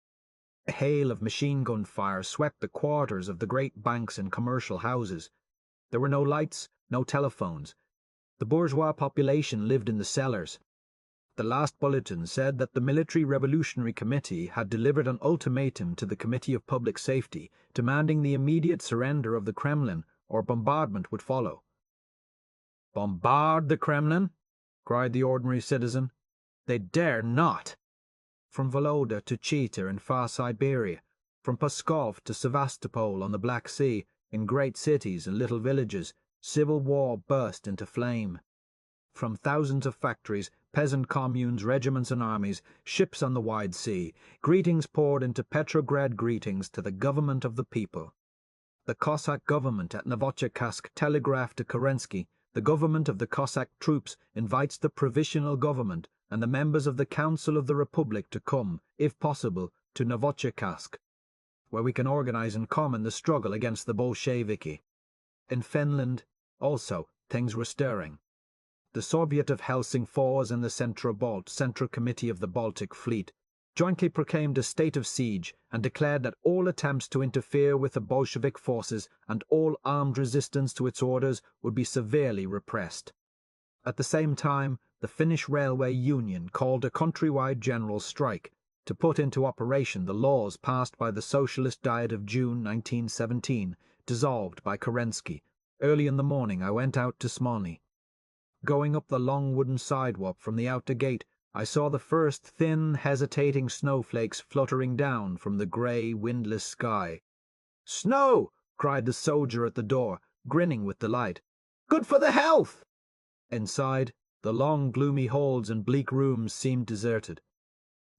A hail of machine gun fire swept the quarters of the great banks and commercial houses. There were no lights, no telephones. The bourgeois population lived in the cellars. The last bulletin said that the Military Revolutionary Committee had delivered an ultimatum to the Committee of Public Safety, demanding the immediate surrender of the Kremlin, or bombardment would follow. "Bombard the Kremlin?" cried the ordinary citizen. "They dare not!" From Voloda to Chita in far Siberia, from Pskov to Sevastopol on the Black Sea, in great cities and little villages, civil war burst into flame. From thousands of factories, peasant communes, regiments and armies, ships on the wide sea, greetings poured into Petrograd, greetings to the government of the people. The Cossack government at Novocherkassk telegraphed to Kerensky, "The government of the Cossack troops invites the Provisional Government and the members of the Council of the Republic to come, if possible, to Novocherkassk, where we can organize in common the struggle against the Bolsheviki." In Finland, also, things were stirring. The Soviet of Helsingfors and the Central Committee of the Baltic Fleet jointly proclaimed a state of siege and declared that all attempts to interfere with the Bolshevik forces and all armed resistance to its orders would be severely repressed. At the same time, the Finnish Railway Union called a countrywide general strike to put into operation the laws passed by the Socialist Diet of June 1917, dissolved by Kerensky. Early in the morning I went out to Smolny. Going up the long wooden sidewalk from the outer gate, I saw the first thin, hesitating snowflakes fluttering down from the grey, windless sky. "Snow!" cried the soldier at the door, grinning with delight. "Good for the health!" Inside, the long, gloomy halls and bleak rooms seemed deserted.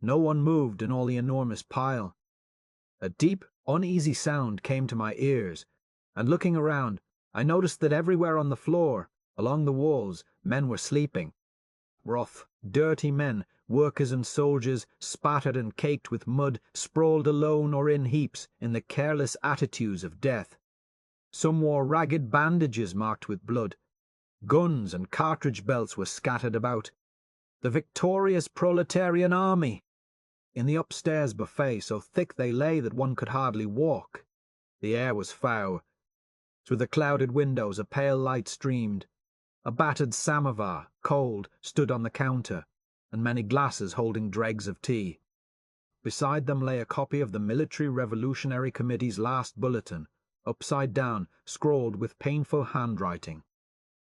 No one moved in all the enormous pile. A deep, uneasy sound came to my ears, and looking around, I noticed that everywhere on the floor, along the walls, men were sleeping. Rough, dirty men, workers and soldiers, spattered and caked with mud, sprawled alone or in heaps in the careless attitudes of death. Some wore ragged bandages marked with blood. Guns and cartridge belts were scattered about. The victorious proletarian army! In the upstairs buffet, so thick they lay that one could hardly walk. The air was foul. Through the clouded windows a pale light streamed. A battered samovar, cold, stood on the counter, and many glasses holding dregs of tea. Beside them lay a copy of the Military Revolutionary Committee's last bulletin, upside down, scrawled with painful handwriting.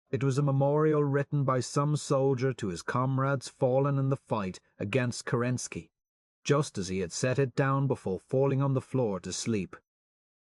It was a memorial written by some soldier to his comrades fallen in the fight against Kerensky, just as he had set it down before falling on the floor to sleep.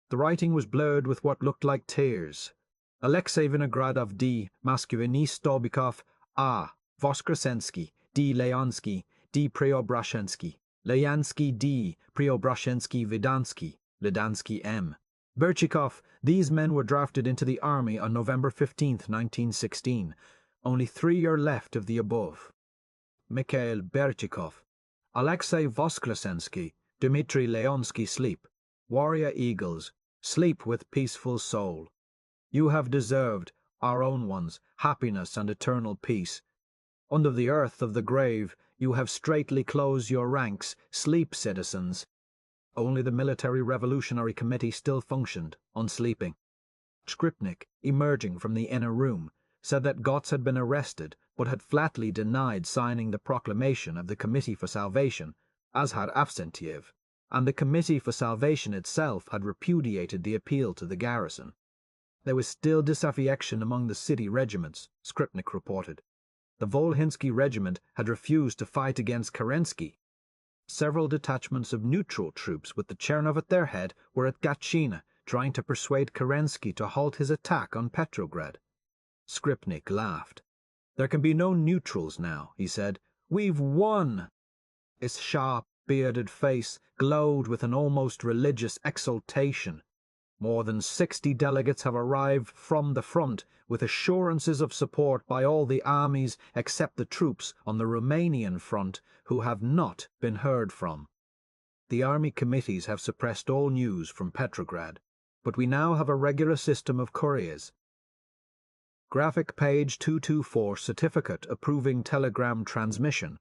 The writing was blurred with what looked like tears. Alexei Vinogradov D. Moskvini-Stobikov A. Voskresensky D. Leonsky D. Preobrashensky Leyansky D. Preobrashensky-Vidansky Ledansky M. Berchikov. These men were drafted into the army on November 15, 1916. Only 3 are left of the above. Mikhail Berchikov. Alexei Voskresensky, Dmitry Leonsky. Sleep. Warrior eagles, sleep with peaceful soul. You have deserved, our own ones, happiness and eternal peace. Under the earth of the grave, you have straitly closed your ranks. Sleep, citizens. Only the Military Revolutionary Committee still functioned, unsleeping. Skripnik, emerging from the inner room, said that Gotz had been arrested, but had flatly denied signing the proclamation of the Committee for Salvation, as had Avsentiev, and the Committee for Salvation itself had repudiated the appeal to the garrison. There was still disaffection among the city regiments, Skripnik reported. The Volhinsky regiment had refused to fight against Kerensky. Several detachments of neutral troops with the Chernov at their head were at Gatchina, trying to persuade Kerensky to halt his attack on Petrograd. Skripnik laughed. "There can be no neutrals now," he said. "We've won!" His sharp, bearded face glowed with an almost religious exultation. More than 60 delegates have arrived from the front, with assurances of support by all the armies except the troops on the Romanian front, who have not been heard from. The army committees have suppressed all news from Petrograd, but we now have a regular system of couriers. Graphic page 224 certificate approving telegram transmission.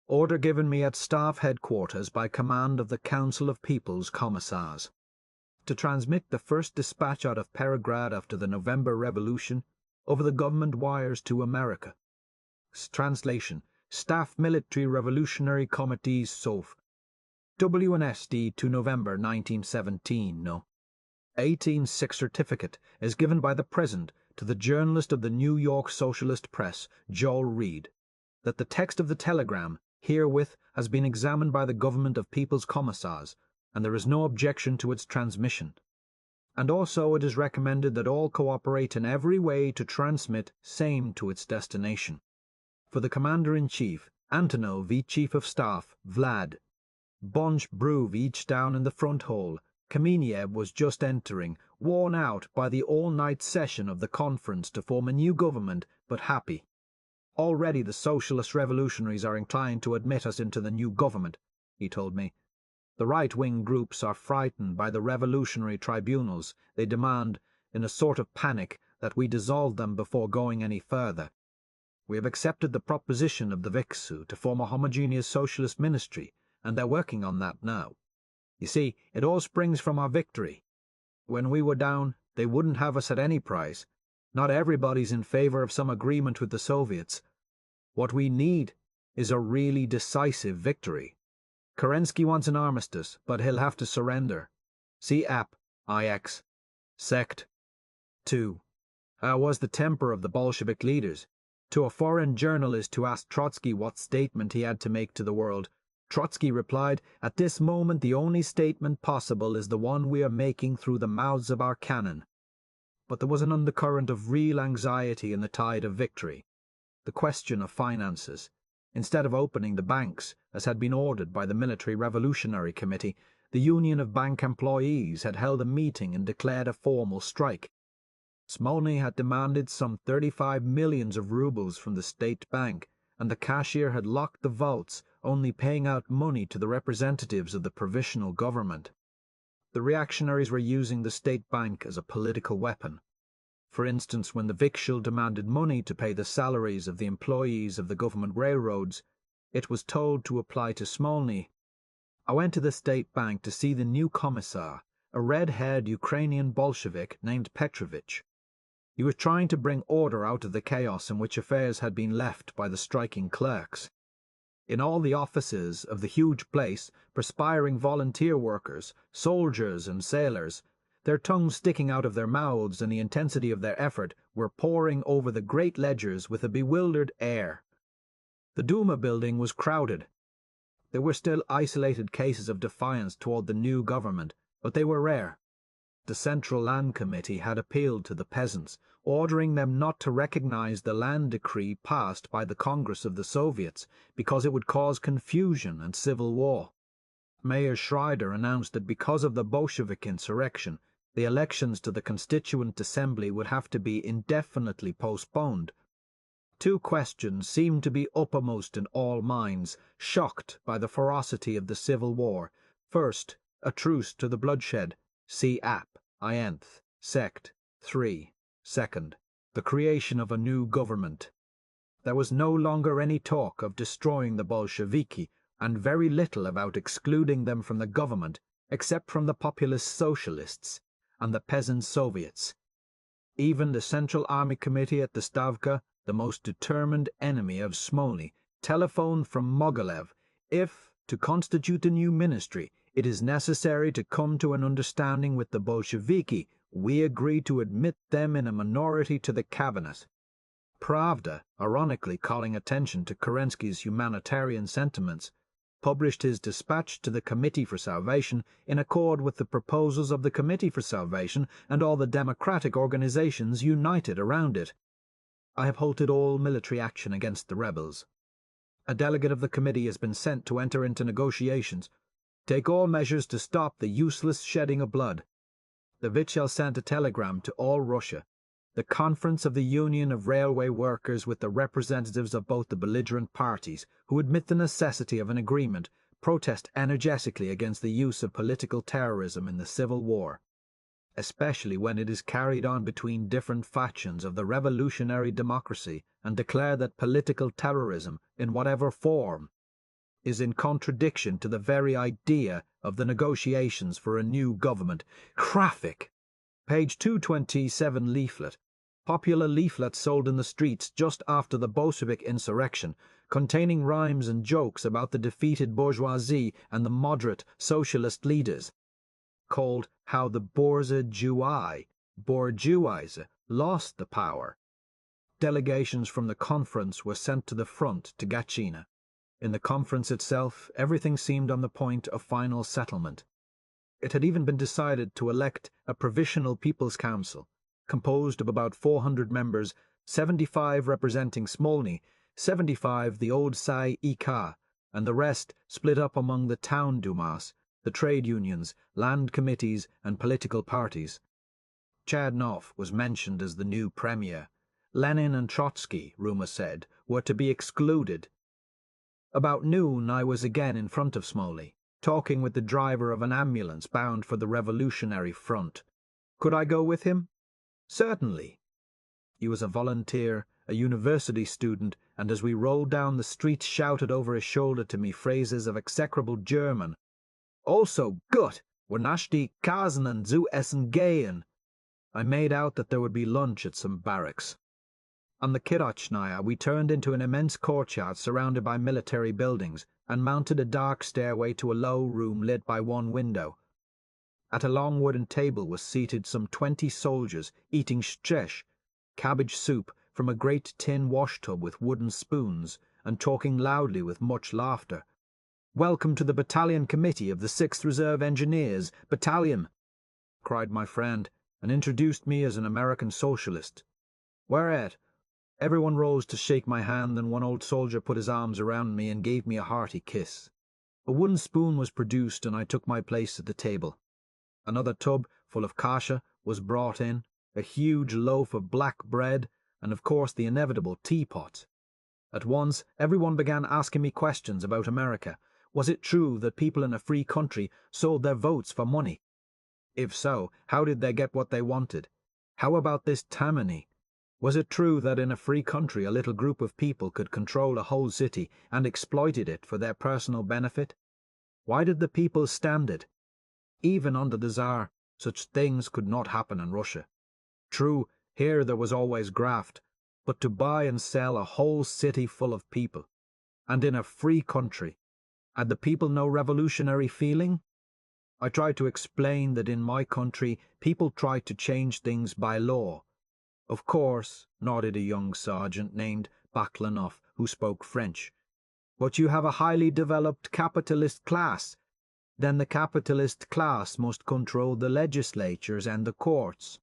Order given me at staff headquarters by command of the Council of People's Commissars. To transmit the first dispatch out of Petrograd after the November Revolution over the government wires to America. Translation. Staff Military Revolutionary Committees SOF. WNSD to November 1917. No. 18/6 certificate is given by the present to the journalist of the New York Socialist Press, Joel Reed, that the text of the telegram herewith has been examined by the government of People's Commissars, and there is no objection to its transmission. And also it is recommended that all cooperate in every way to transmit same to its destination. For the Commander-in-Chief, Antonov, V. Chief of Staff, Vlad. Bonch Bruv each down in the front hall. Kameniev was just entering, worn out by the all-night session of the conference to form a new government, but happy. Already the socialist revolutionaries are inclined to admit us into the new government, he told me. The right-wing groups are frightened by the revolutionary tribunals. They demand, in a sort of panic, that we dissolve them before going any further. We have accepted the proposition of the Viksu to form a homogeneous socialist ministry, and they're working on that now. You see, it all springs from our victory. When we were down, they wouldn't have us at any price. Not everybody's in favor of some agreement with the Soviets. What we need is a really decisive victory. Kerensky wants an armistice, but he'll have to surrender. See app, IX. Sect. 2. How was the temper of the Bolshevik leaders? To a foreign journalist who asked Trotsky what statement he had to make to the world, Trotsky replied, "At this moment the only statement possible is the one we are making through the mouths of our cannon." But there was an undercurrent of real anxiety in the tide of victory. The question of finances. Instead of opening the banks, as had been ordered by the Military Revolutionary Committee, the Union of Bank Employees had held a meeting and declared a formal strike. Smolny had demanded some 35 millions of rubles from the State Bank, and the cashier had locked the vaults, only paying out money to the representatives of the Provisional Government. The reactionaries were using the State Bank as a political weapon. For instance, when the Vikshul demanded money to pay the salaries of the employees of the government railroads, it was told to apply to Smolny. I went to the State Bank to see the new commissar, a red-haired Ukrainian Bolshevik named Petrovich. He was trying to bring order out of the chaos in which affairs had been left by the striking clerks. In all the offices of the huge place, perspiring volunteer workers, soldiers and sailors, their tongues sticking out of their mouths in the intensity of their effort, were poring over the great ledgers with a bewildered air. The Duma building was crowded. There were still isolated cases of defiance toward the new government, but they were rare. The Central Land Committee had appealed to the peasants, ordering them not to recognize the land decree passed by the Congress of the Soviets because it would cause confusion and civil war. Mayor Schreider announced that because of the Bolshevik insurrection, the elections to the Constituent Assembly would have to be indefinitely postponed. Two questions seemed to be uppermost in all minds, shocked by the ferocity of the Civil War. First, a truce to the bloodshed. See app, INth, Sect. 3. Second, the creation of a new government. There was no longer any talk of destroying the Bolsheviki, and very little about excluding them from the government, except from the populist socialists and the peasant Soviets. Even the Central Army Committee at the Stavka, the most determined enemy of Smolny, telephoned from Mogilev, if, to constitute a new ministry, it is necessary to come to an understanding with the Bolsheviki, we agree to admit them in a minority to the cabinet. Pravda, ironically calling attention to Kerensky's humanitarian sentiments, published his dispatch to the Committee for Salvation in accord with the proposals of the Committee for Salvation and all the democratic organizations united around it. I have halted all military action against the rebels. A delegate of the committee has been sent to enter into negotiations. Take all measures to stop the useless shedding of blood. The Vikshel sent a telegram to all Russia. The conference of the Union of Railway Workers with the representatives of both the belligerent parties, who admit the necessity of an agreement, protest energetically against the use of political terrorism in the Civil War, especially when it is carried on between different factions of the revolutionary democracy, and declare that political terrorism, in whatever form, is in contradiction to the very idea of the negotiations for a new government. Graphic. Page 227 leaflet. Popular leaflets sold in the streets just after the Bolshevik insurrection, containing rhymes and jokes about the defeated bourgeoisie and the moderate socialist leaders, called How the Bourgeoisie Lost the Power. Delegations from the conference were sent to the front to Gatchina. In the conference itself, everything seemed on the point of final settlement. It had even been decided to elect a Provisional People's Council, composed of about 400 members, 75 representing Smolny, 75 the old Tsay Ik, and the rest split up among the town dumas, the trade unions, land committees, and political parties. Chadnov was mentioned as the new premier. Lenin and Trotsky, rumour said, were to be excluded. About noon I was again in front of Smolny, talking with the driver of an ambulance bound for the revolutionary front. Could I go with him? Certainly. He was a volunteer, a university student, and as we rolled down the street shouted over his shoulder to me phrases of execrable German. Also, gut, wir nicht die Kasenen zu essen gehen. I made out that there would be lunch at some barracks. On the Kirochnaya we turned into an immense courtyard surrounded by military buildings, and mounted a dark stairway to a low room lit by one window. At a long wooden table was seated some 20 soldiers eating szcześ, cabbage soup, from a great tin washtub with wooden spoons, and talking loudly with much laughter. "Welcome to the battalion committee of the 6th Reserve Engineers, battalion," cried my friend, and introduced me as an American socialist. Whereat everyone rose to shake my hand, and one old soldier put his arms around me and gave me a hearty kiss. A wooden spoon was produced, and I took my place at the table. Another tub full of kasha was brought in, a huge loaf of black bread, and of course the inevitable teapot. At once everyone began asking me questions about America. Was it true that people in a free country sold their votes for money? If so, how did they get what they wanted? How about this Tammany? Was it true that in a free country a little group of people could control a whole city and exploited it for their personal benefit? Why did the people stand it? Even under the Tsar, such things could not happen in Russia. True, here there was always graft, but to buy and sell a whole city full of people, and in a free country, had the people no revolutionary feeling? I tried to explain that in my country people tried to change things by law. Of course, nodded a young sergeant named Baklanov, who spoke French. But you have a highly developed capitalist class. Then the capitalist class must control the legislatures and the courts.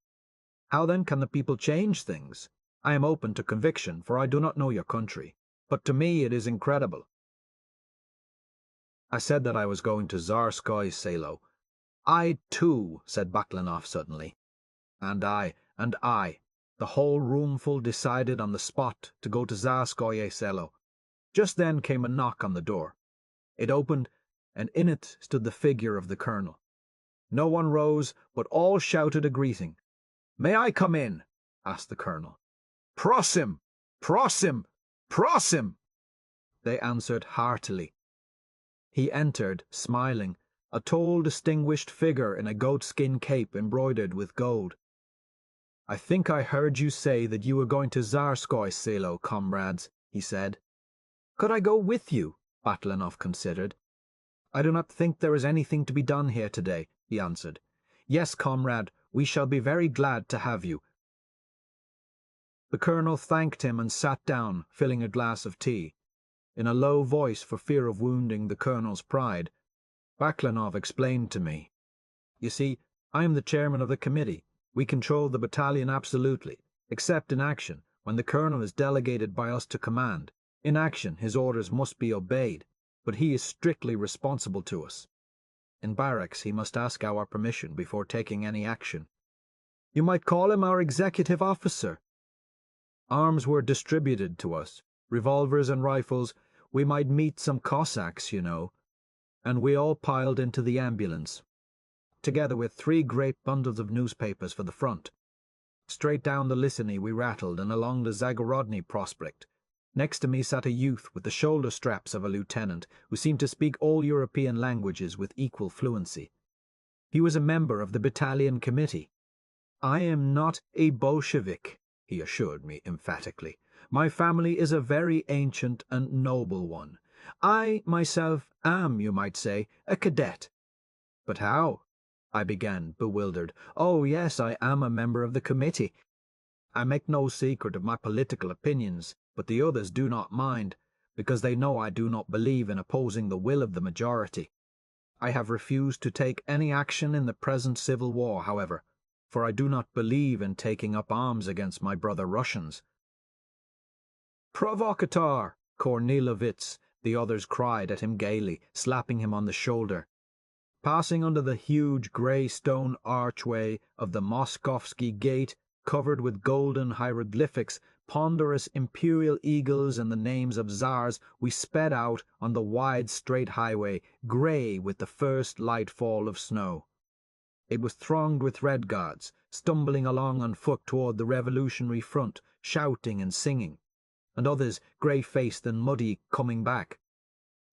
How then can the people change things? I am open to conviction, for I do not know your country, but to me it is incredible. I said that I was going to Tsarskoye Selo. I too, said Baklanov suddenly. And I. The whole roomful decided on the spot to go to Tsarskoye Selo. Just then came a knock on the door. It opened, and in it stood the figure of the colonel. No one rose, but all shouted a greeting. "May I come in?" asked the colonel. "Prosim! Prosim! Prosim!" they answered heartily. He entered, smiling, a tall, distinguished figure in a goatskin cape embroidered with gold. "I think I heard you say that you were going to Tsarskoye Selo, comrades," he said. "Could I go with you?" Baklanov considered. "I do not think there is anything to be done here today," he answered. "Yes, comrade, we shall be very glad to have you." The colonel thanked him and sat down, filling a glass of tea. In a low voice, for fear of wounding the colonel's pride, Baklanov explained to me. "You see, I am the chairman of the committee. We control the battalion absolutely, except in action, when the colonel is delegated by us to command. In action, his orders must be obeyed, but he is strictly responsible to us. In barracks, he must ask our permission before taking any action. You might call him our executive officer. Arms were distributed to us, revolvers and rifles. We might meet some Cossacks, you know. and we all piled into the ambulance, together with 3 great bundles of newspapers for the front. Straight down the Lissany we rattled and along the Zagorodny Prospect. Next to me sat a youth with the shoulder straps of a lieutenant who seemed to speak all European languages with equal fluency. He was a member of the battalion committee. "I am not a Bolshevik," he assured me emphatically. "My family is a very ancient and noble one. I, myself, am, you might say, a cadet." "But how?" I began, bewildered. "Oh, yes, I am a member of the committee. I make no secret of my political opinions, but the others do not mind, because they know I do not believe in opposing the will of the majority. I have refused to take any action in the present civil war, however, for I do not believe in taking up arms against my brother Russians." "Provocateur! Kornilovitz!" the others cried at him gaily, slapping him on the shoulder. Passing under the huge grey stone archway of the Moskovsky Gate, covered with golden hieroglyphics, ponderous imperial eagles and the names of Tsars, we sped out on the wide straight highway, grey with the first light fall of snow. It was thronged with Red Guards, stumbling along on foot toward the revolutionary front, shouting and singing, and others, grey-faced and muddy, coming back.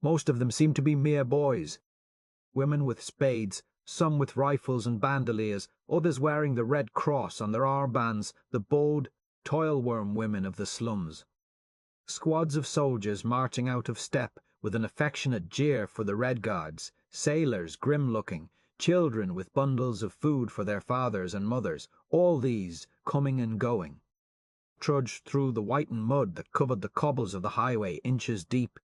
Most of them seemed to be mere boys. Women with spades, some with rifles and bandoliers, others wearing the Red Cross on their armbands, the bold, toil-worn women of the slums. Squads of soldiers marching out of step with an affectionate jeer for the Red Guards, sailors grim-looking, children with bundles of food for their fathers and mothers, all these coming and going. Trudged through the whitened mud that covered the cobbles of the highway inches deep.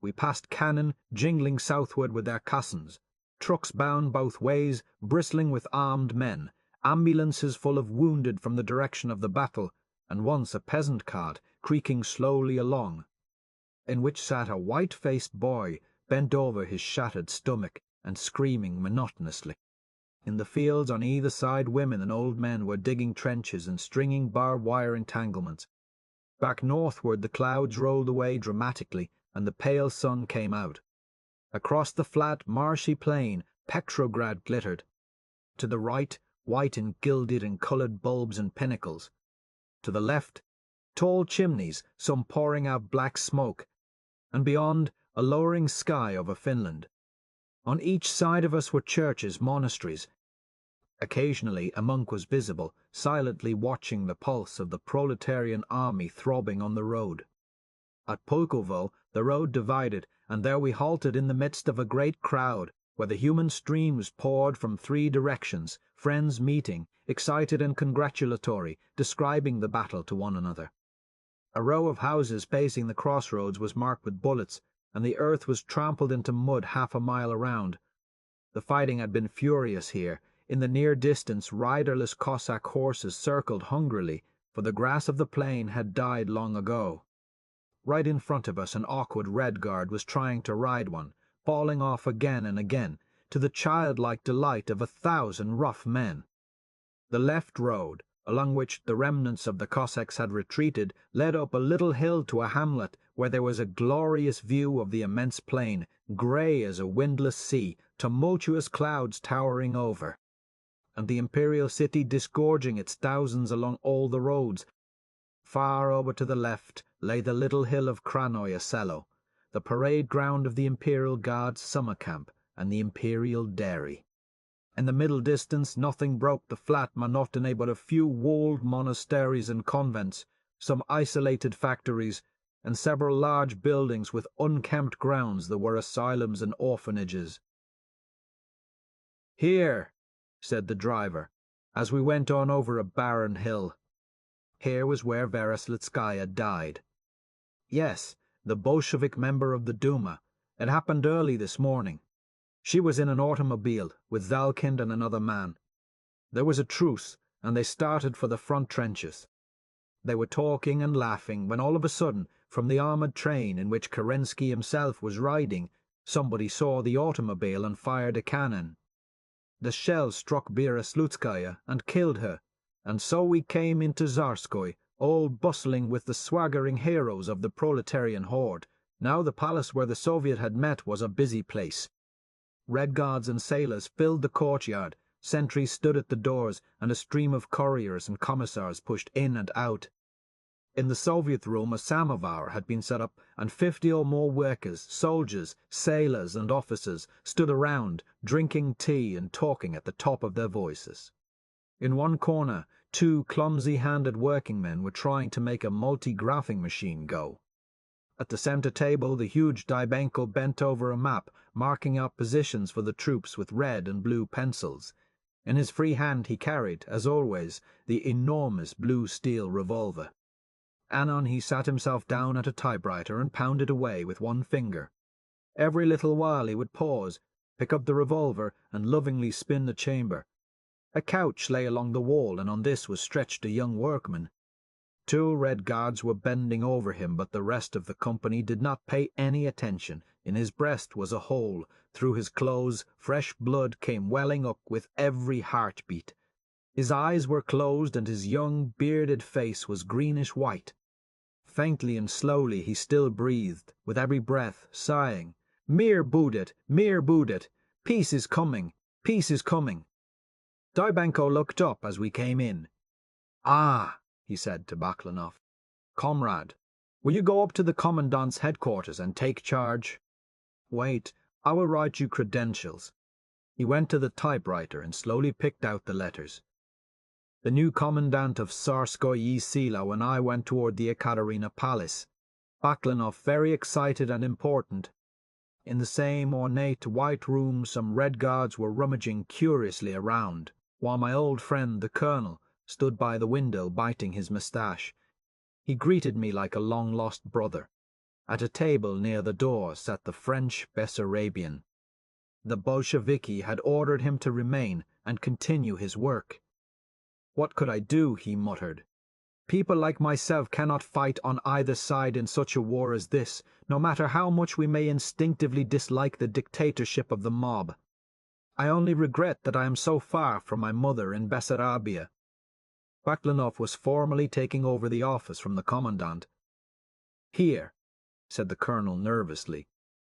We passed cannon jingling southward with their caissons, trucks bound both ways, bristling with armed men, ambulances full of wounded from the direction of the battle, and once a peasant cart creaking slowly along, in which sat a white-faced boy bent over his shattered stomach and screaming monotonously. In the fields on either side women and old men were digging trenches and stringing barbed wire entanglements. Back northward the clouds rolled away dramatically, and the pale sun came out. Across the flat, marshy plain, Petrograd glittered. To the right, white and gilded and coloured bulbs and pinnacles. To the left, tall chimneys, some pouring out black smoke, and beyond, a lowering sky over Finland. On each side of us were churches, monasteries. Occasionally a monk was visible, silently watching the pulse of the proletarian army throbbing on the road. At Pulkovo the road divided, and there we halted in the midst of a great crowd, where the human streams poured from 3 directions, friends meeting, excited and congratulatory, describing the battle to one another. A row of houses facing the crossroads was marked with bullets, and the earth was trampled into mud half a mile around. The fighting had been furious here. In the near distance riderless Cossack horses circled hungrily, for the grass of the plain had died long ago. Right in front of us an awkward Red Guard was trying to ride one, falling off again and again, to the childlike delight of 1,000 rough men. The left road, along which the remnants of the Cossacks had retreated, led up a little hill to a hamlet where there was a glorious view of the immense plain, grey as a windless sea, tumultuous clouds towering over, and the imperial city disgorging its thousands along all the roads. Far over to the left lay the little hill of Krasnoye Selo, the parade ground of the Imperial Guard's summer camp and the Imperial Dairy. In the middle distance nothing broke the flat monotony but a few walled monasteries and convents, some isolated factories, and several large buildings with unkempt grounds that were asylums and orphanages. "Here," said the driver, as we went on over a barren hill. Here was where Vereslitskaya died. Yes, the Bolshevik member of the Duma. It happened early this morning. She was in an automobile with Zalkind and another man. There was a truce, and they started for the front trenches. They were talking and laughing when all of a sudden, from the armoured train in which Kerensky himself was riding, somebody saw the automobile and fired a cannon. The shell struck Vereslitskaya and killed her, and so we came into Tsarskoye, all bustling with the swaggering heroes of the proletarian horde. Now the palace where the Soviet had met was a busy place. Red Guards and sailors filled the courtyard, sentries stood at the doors, and a stream of couriers and commissars pushed in and out. In the Soviet room a samovar had been set up, and 50 or more workers, soldiers, sailors and officers stood around, drinking tea and talking at the top of their voices. In one corner, 2 clumsy-handed workingmen were trying to make a multi-graphing machine go. At the center table, the huge Dybenko bent over a map, marking out positions for the troops with red and blue pencils. In his free hand he carried, as always, the enormous blue steel revolver. Anon he sat himself down at a typewriter and pounded away with one finger. Every little while he would pause, pick up the revolver, and lovingly spin the chamber. A couch lay along the wall, and on this was stretched a young workman. 2 Red Guards were bending over him, but the rest of the company did not pay any attention. In his breast was a hole. Through his clothes fresh blood came welling up with every heartbeat. His eyes were closed, and his young, bearded face was greenish-white. Faintly and slowly he still breathed, with every breath, sighing, "Mir Budet, Mir Budet, peace is coming, peace is coming." Dybenko looked up as we came in. "Ah," he said to Baklanov, "comrade, will you go up to the commandant's headquarters and take charge?" "Wait, I will write you credentials." He went to the typewriter and slowly picked out the letters. The new commandant of Tsarskoye Selo and I went toward the Ekaterina Palace. Baklanov very excited and important. In the same ornate white room some Red Guards were rummaging curiously around, while my old friend the colonel stood by the window biting his moustache. He greeted me like a long-lost brother. At a table near the door sat the French Bessarabian. The Bolsheviki had ordered him to remain and continue his work. "What could I do?" he muttered. "People like myself cannot fight on either side in such a war as this, no matter how much we may instinctively dislike the dictatorship of the mob. I only regret that I am so far from my mother in Bessarabia." Baklanov was formally taking over the office from the commandant. "Here," said the colonel nervously,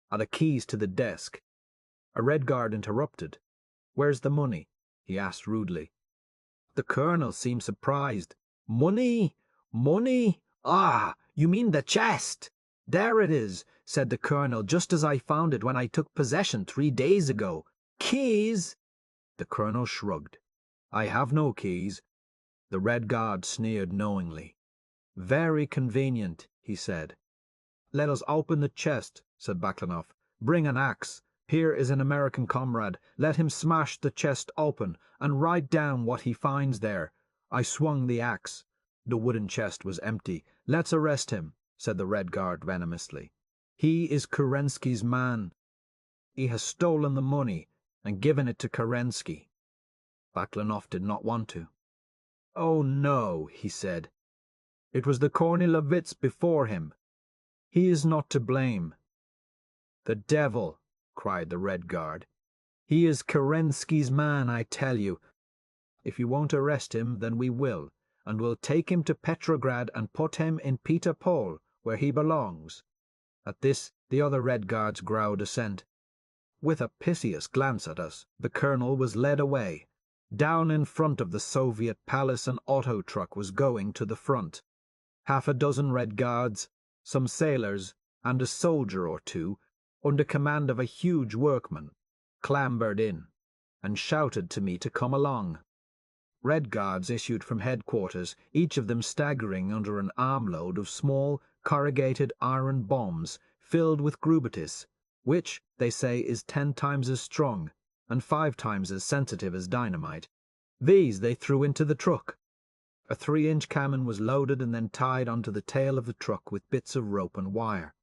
"are the keys to the desk." A Red Guard interrupted. "Where's the money?" he asked rudely. The colonel seemed surprised. "Money? Money? Ah, you mean the chest? There it is," said the colonel, "just as I found it when I took possession 3 days ago. Keys?" The colonel shrugged. "I have no keys." The Red Guard sneered knowingly. "Very convenient," he said. "Let us open the chest," said Baklanov. "Bring an axe. Here is an American comrade. Let him smash the chest open, and write down what he finds there." I swung the axe. The wooden chest was empty. "Let's arrest him," said the Red Guard venomously. "He is Kerensky's man. He has stolen the money and given it to Kerensky." Baklanov did not want to. "Oh no," he said. "It was the Kornilovits before him. He is not to blame." "The devil!" cried the Red Guard. "He is Kerensky's man, I tell you. If you won't arrest him, then we will, and we'll take him to Petrograd and put him in Peter Paul, where he belongs." At this the other Red Guards growled assent. With a piteous glance at us, the colonel was led away. Down in front of the Soviet palace an auto truck was going to the front. 6 Red Guards, some sailors, and a soldier or 2, under command of a huge workman, clambered in, and shouted to me to come along. Red Guards issued from headquarters, each of them staggering under an armload of small, corrugated iron bombs filled with grubetis, which, they say, is 10 times as strong and 5 times as sensitive as dynamite. These they threw into the truck. A 3-inch cannon was loaded and then tied onto the tail of the truck with bits of rope and wire.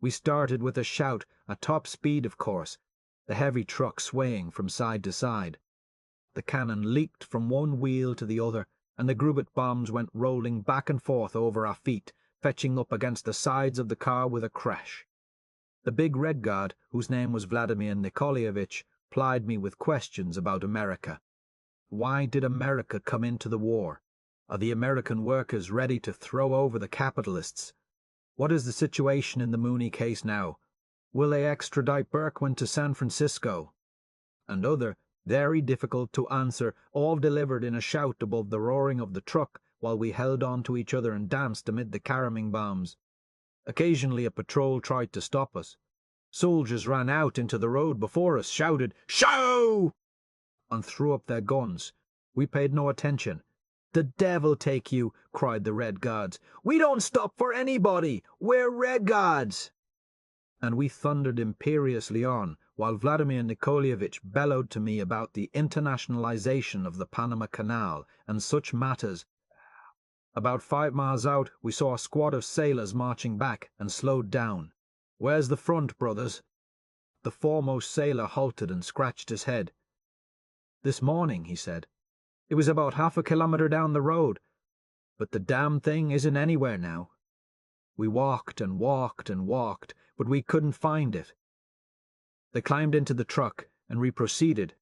We started with a shout, at top speed of course, the heavy truck swaying from side to side. The cannon leaped from one wheel to the other, and the Grubet bombs went rolling back and forth over our feet, fetching up against the sides of the car with a crash. The big Red Guard, whose name was Vladimir Nikolaevich, plied me with questions about America. Why did America come into the war? Are the American workers ready to throw over the capitalists? What is the situation in the Mooney case now? Will they extradite Berkwin to San Francisco? And other, very difficult to answer, all delivered in a shout above the roaring of the truck, while we held on to each other and danced amid the caroming bombs. Occasionally a patrol tried to stop us. Soldiers ran out into the road before us, shouted, "Show!" and threw up their guns. We paid no attention. "The devil take you," cried the Red Guards. "We don't stop for anybody. We're Red Guards." And we thundered imperiously on, while Vladimir Nikolaevich bellowed to me about the internationalization of the Panama Canal and such matters. About 5 miles out, we saw a squad of sailors marching back and slowed down. "Where's the front, brothers?" The foremost sailor halted and scratched his head. "This morning," he said. "It was about half a kilometre down the road, but the damn thing isn't anywhere now." We walked and walked and walked, but we couldn't find it. They climbed into the truck, and we proceeded.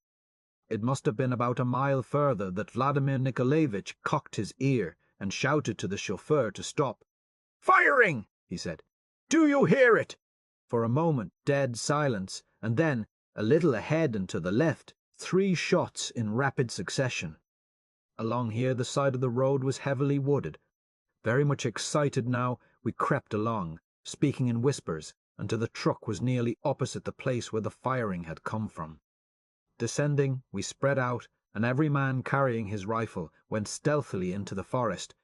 It must have been about a mile further that Vladimir Nikolaevich cocked his ear and shouted to the chauffeur to stop. "Firing!" he said. "Do you hear it?" For a moment dead silence, and then, a little ahead and to the left, 3 shots in rapid succession. Along here the side of the road was heavily wooded. Very much excited now, we crept along, speaking in whispers, until the truck was nearly opposite the place where the firing had come from. Descending, we spread out, and every man carrying his rifle went stealthily into the forest.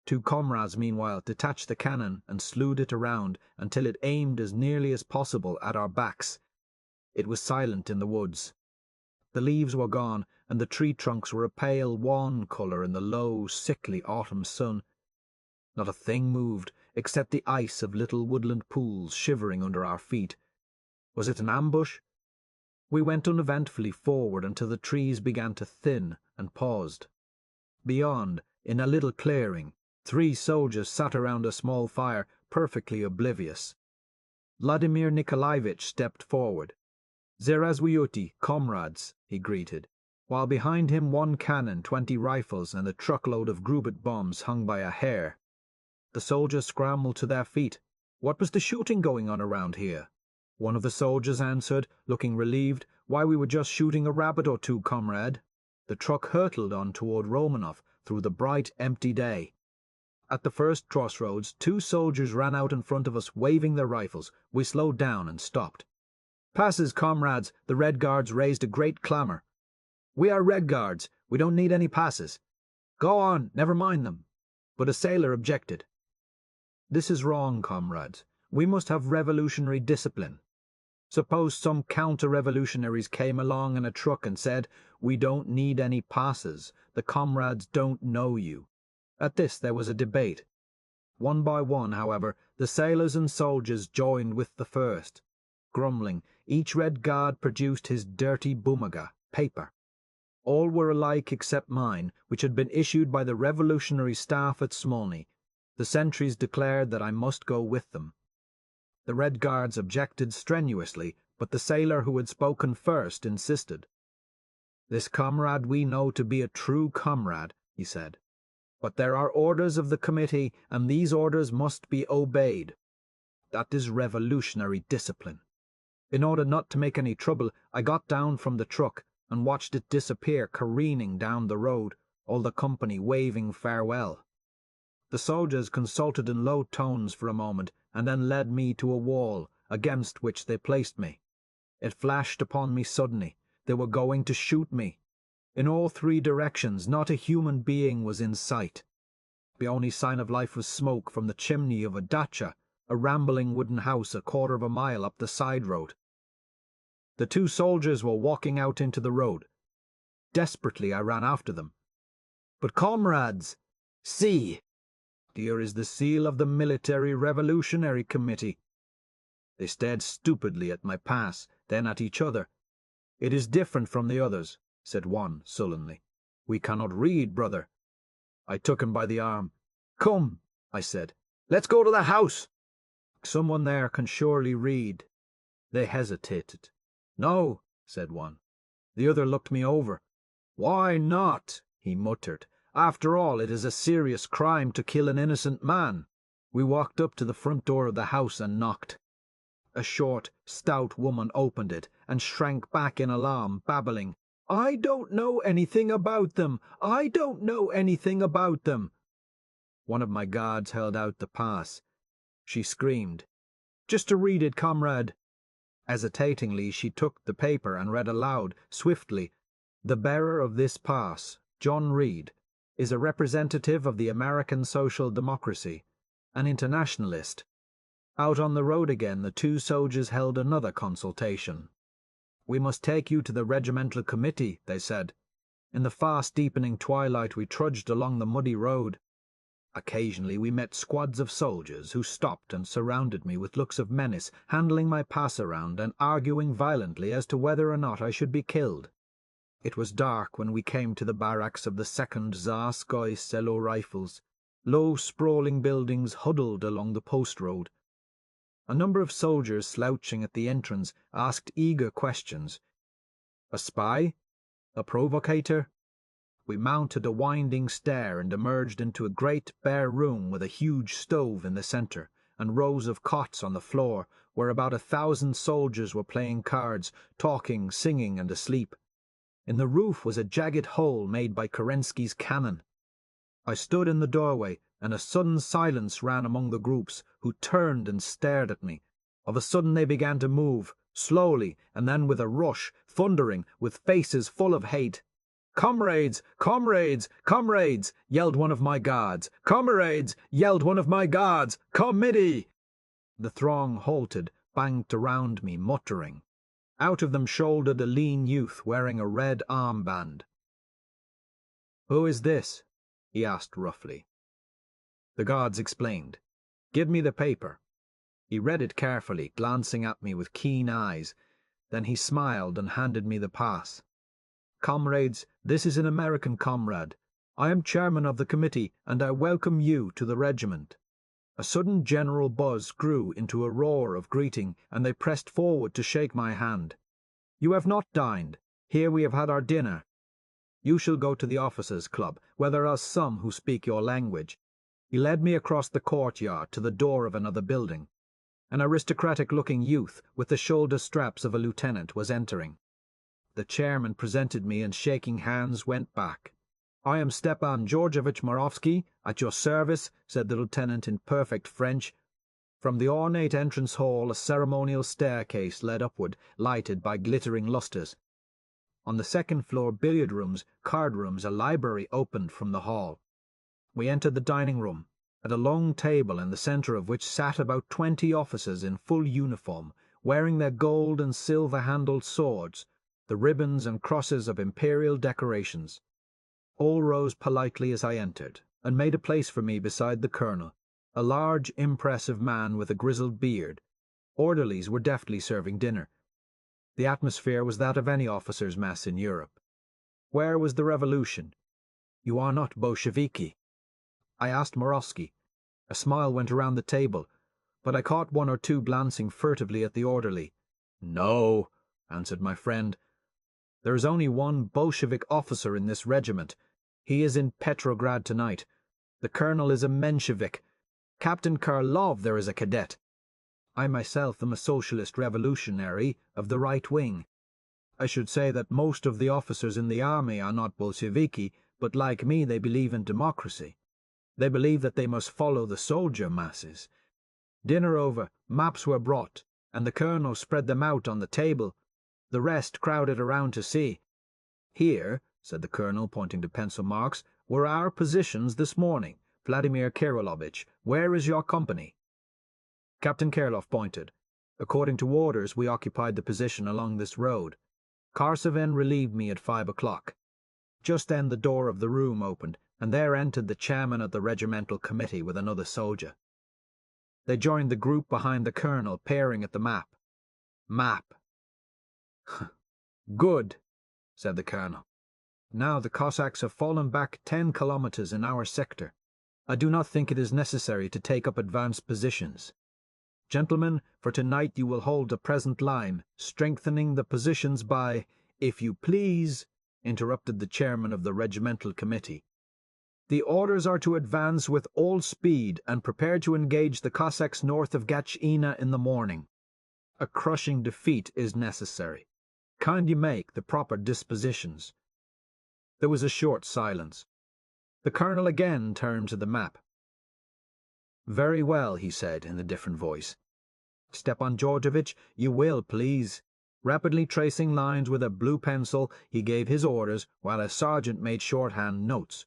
2 comrades, meanwhile, detached the cannon and slewed it around until it aimed as nearly as possible at our backs. It was silent in the woods. The leaves were gone, and the tree trunks were a pale wan colour in the low, sickly autumn sun. Not a thing moved, except the ice of little woodland pools shivering under our feet. Was it an ambush? We went uneventfully forward until the trees began to thin and paused. Beyond, in a little clearing, 3 soldiers sat around a small fire, perfectly oblivious. Vladimir Nikolaevich stepped forward. "Zerazwiuti, comrades," he greeted, while behind him 1 cannon, 20 rifles, and a truckload of Grubet bombs hung by a hair. The soldiers scrambled to their feet. What was the shooting going on around here? One of the soldiers answered, looking relieved, "Why, we were just shooting a rabbit or 2, comrade." The truck hurtled on toward Romanov through the bright, empty day. At the first crossroads, 2 soldiers ran out in front of us, waving their rifles. We slowed down and stopped. "Passes, comrades!" The Red Guards raised a great clamour. "We are Red Guards. We don't need any passes." "Go on, never mind them." But a sailor objected. "This is wrong, comrades. We must have revolutionary discipline. Suppose some counter-revolutionaries came along in a truck and said, 'We don't need any passes. The comrades don't know you.'" At this there was a debate. One by one, however, the sailors and soldiers joined with the first. Grumbling, each Red Guard produced his dirty bumaga, paper. All were alike except mine, which had been issued by the revolutionary staff at Smolny. The sentries declared that I must go with them. The Red Guards objected strenuously, but the sailor who had spoken first insisted. "This comrade we know to be a true comrade," he said. "But there are orders of the committee, and these orders must be obeyed. That is revolutionary discipline." In order not to make any trouble, I got down from the truck and watched it disappear careening down the road, all the company waving farewell. The soldiers consulted in low tones for a moment, and then led me to a wall, against which they placed me. It flashed upon me suddenly. They were going to shoot me. In all 3 directions, not a human being was in sight. The only sign of life was smoke from the chimney of a dacha, a rambling wooden house a quarter of a mile up the side road. The 2 soldiers were walking out into the road. Desperately I ran after them. "But comrades, see! Here is the seal of the Military Revolutionary Committee." They stared stupidly at my pass, then at each other. "It is different from the others," said one sullenly. "We cannot read, brother." I took him by the arm. "Come," I said, "let's go to the house. Someone there can surely read." They hesitated. "No," said one. The other looked me over. "Why not?" he muttered. "After all, it is a serious crime to kill an innocent man." We walked up to the front door of the house and knocked. A short, stout woman opened it and shrank back in alarm, babbling, "I don't know anything about them. I don't know anything about them." One of my guards held out the pass. She screamed, "Just to read it, comrade." Hesitatingly, she took the paper and read aloud, swiftly, "The bearer of this pass, John Reed, is a representative of the American Social Democracy, an internationalist." Out on the road again, the two soldiers held another consultation. "We must take you to the regimental committee," they said. In the fast deepening twilight we trudged along the muddy road. Occasionally we met squads of soldiers who stopped and surrounded me with looks of menace, handling my pass around and arguing violently as to whether or not I should be killed. It was dark when we came to the barracks of the 2nd Tsarskoye Selo Rifles, low sprawling buildings huddled along the post road. A number of soldiers slouching at the entrance asked eager questions. A spy? A provocator? We mounted a winding stair and emerged into a great bare room with a huge stove in the centre and rows of cots on the floor, where about 1,000 soldiers were playing cards, talking, singing, and asleep. In the roof was a jagged hole made by Kerensky's cannon. I stood in the doorway, and a sudden silence ran among the groups, who turned and stared at me. Of a sudden they began to move, slowly, and then with a rush, thundering, with faces full of hate. "Comrades! Comrades! Comrades!" yelled one of my guards. "Comrades!" yelled one of my guards. "Committee!" The throng halted, banked around me, muttering. Out of them shouldered a lean youth wearing a red armband. "Who is this?" he asked roughly. The guards explained. "Give me the paper." He read it carefully, glancing at me with keen eyes. Then he smiled and handed me the pass. "Comrades, this is an American comrade. I am chairman of the committee, and I welcome you to the regiment." A sudden general buzz grew into a roar of greeting, and they pressed forward to shake my hand. "You have not dined. Here we have had our dinner. You shall go to the officers' club, where there are some who speak your language." He led me across the courtyard to the door of another building. An aristocratic-looking youth, with the shoulder straps of a lieutenant, was entering. The chairman presented me, and shaking hands went back. "I am Stepan Georgievich Morovsky, at your service," said the lieutenant in perfect French. From the ornate entrance hall a ceremonial staircase led upward, lighted by glittering lustres. On the 2nd floor billiard rooms, card rooms, a library opened from the hall. We entered the dining room, at a long table in the centre of which sat about 20 officers in full uniform, wearing their gold and silver-handled swords, the ribbons and crosses of imperial decorations. All rose politely as I entered, and made a place for me beside the colonel, a large, impressive man with a grizzled beard. Orderlies were deftly serving dinner. The atmosphere was that of any officers' mess in Europe. Where was the revolution? "You are not Bolsheviki?" I asked Morovsky. A smile went around the table, but I caught one or two glancing furtively at the orderly. "No," answered my friend. "There is only one Bolshevik officer in this regiment. He is in Petrograd tonight. The colonel is a Menshevik. Captain Karlov there is a cadet. I myself am a socialist revolutionary of the right wing. I should say that most of the officers in the army are not Bolsheviki, but like me they believe in democracy. They believe that they must follow the soldier masses." Dinner over, maps were brought, and the colonel spread them out on the table. The rest crowded around to see. "Here," said the colonel, pointing to pencil marks, "were our positions this morning. Vladimir Kirillovich, where is your company?" Captain Kirillov pointed. "According to orders, we occupied the position along this road. Karsavin relieved me at 5 o'clock. Just then the door of the room opened, and there entered the chairman of the regimental committee with another soldier. They joined the group behind the colonel, peering at the map. "Map." "Good," said the colonel. "Now the Cossacks have fallen back 10 kilometers in our sector. I do not think it is necessary to take up advanced positions. Gentlemen, for tonight you will hold the present line, strengthening the positions by—" "If you please," interrupted the chairman of the regimental committee. "The orders are to advance with all speed and prepare to engage the Cossacks north of Gatchina in the morning." A crushing defeat is necessary. Kindly make the proper dispositions." There was a short silence. The colonel again turned to the map. "Very well," he said in a different voice. "Stepan Georgevitch, you will, please." Rapidly tracing lines with a blue pencil, he gave his orders, while a sergeant made shorthand notes.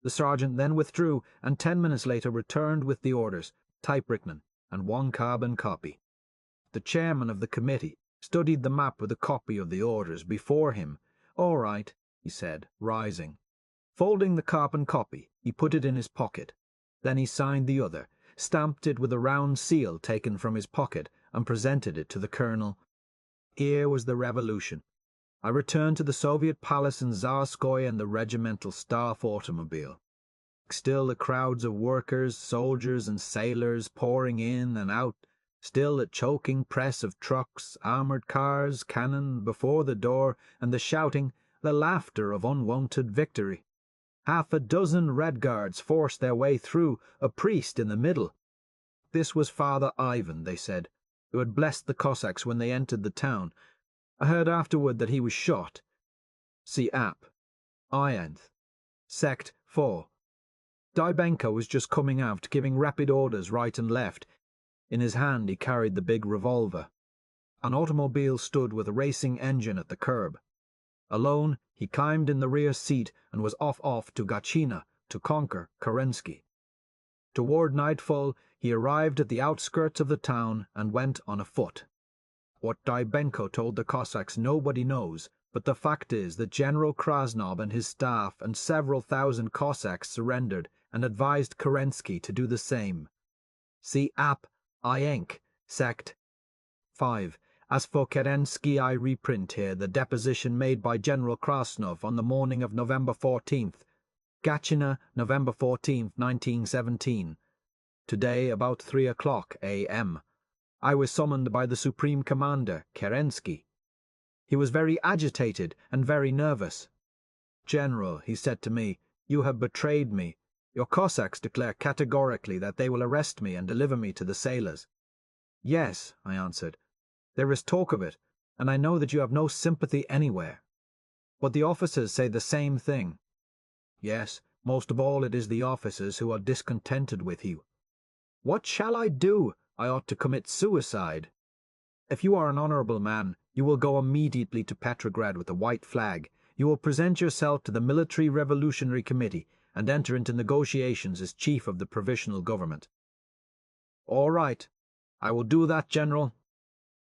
The sergeant then withdrew, and 10 minutes later returned with the orders, typewritten, and one carbon copy. The chairman of the committee studied the map with a copy of the orders before him. "All right," he said, rising. Folding the carbon copy, he put it in his pocket. Then he signed the other, stamped it with a round seal taken from his pocket, and presented it to the colonel. Here was the revolution. I returned to the Soviet palace in Tsarskoye and the regimental staff automobile. Still the crowds of workers, soldiers, and sailors pouring in and out. Still the choking press of trucks, armoured cars, cannon before the door, and the shouting, the laughter of unwonted victory. Half a dozen Red Guards forced their way through, a priest in the middle. This was Father Ivan, they said, who had blessed the Cossacks when they entered the town. I heard afterward that he was shot. See App. Ianth. Sect 4. Dybenko was just coming out, giving rapid orders right and left. In his hand he carried the big revolver. An automobile stood with a racing engine at the curb. Alone, he climbed in the rear seat and was off to Gachina to conquer Kerensky. Toward nightfall, he arrived at the outskirts of the town and went on afoot. What Dybenko told the Cossacks nobody knows, but the fact is that General Krasnov and his staff and several thousand Cossacks surrendered and advised Kerensky to do the same. See App. Ienk. Sect. 5. As for Kerensky, I reprint here the deposition made by General Krasnov on the morning of November 14th. Gachina, November 14th, 1917. Today, about 3 o'clock a.m. I was summoned by the Supreme Commander, Kerensky. He was very agitated and very nervous. "General," he said to me, "you have betrayed me. Your Cossacks declare categorically that they will arrest me and deliver me to the sailors." "Yes," I answered. "There is talk of it, and I know that you have no sympathy anywhere. But the officers say the same thing." "Yes, most of all it is the officers who are discontented with you." "What shall I do? I ought to commit suicide." "If you are an honourable man, you will go immediately to Petrograd with a white flag. You will present yourself to the Military Revolutionary Committee and enter into negotiations as chief of the Provisional Government." "All right. I will do that, General."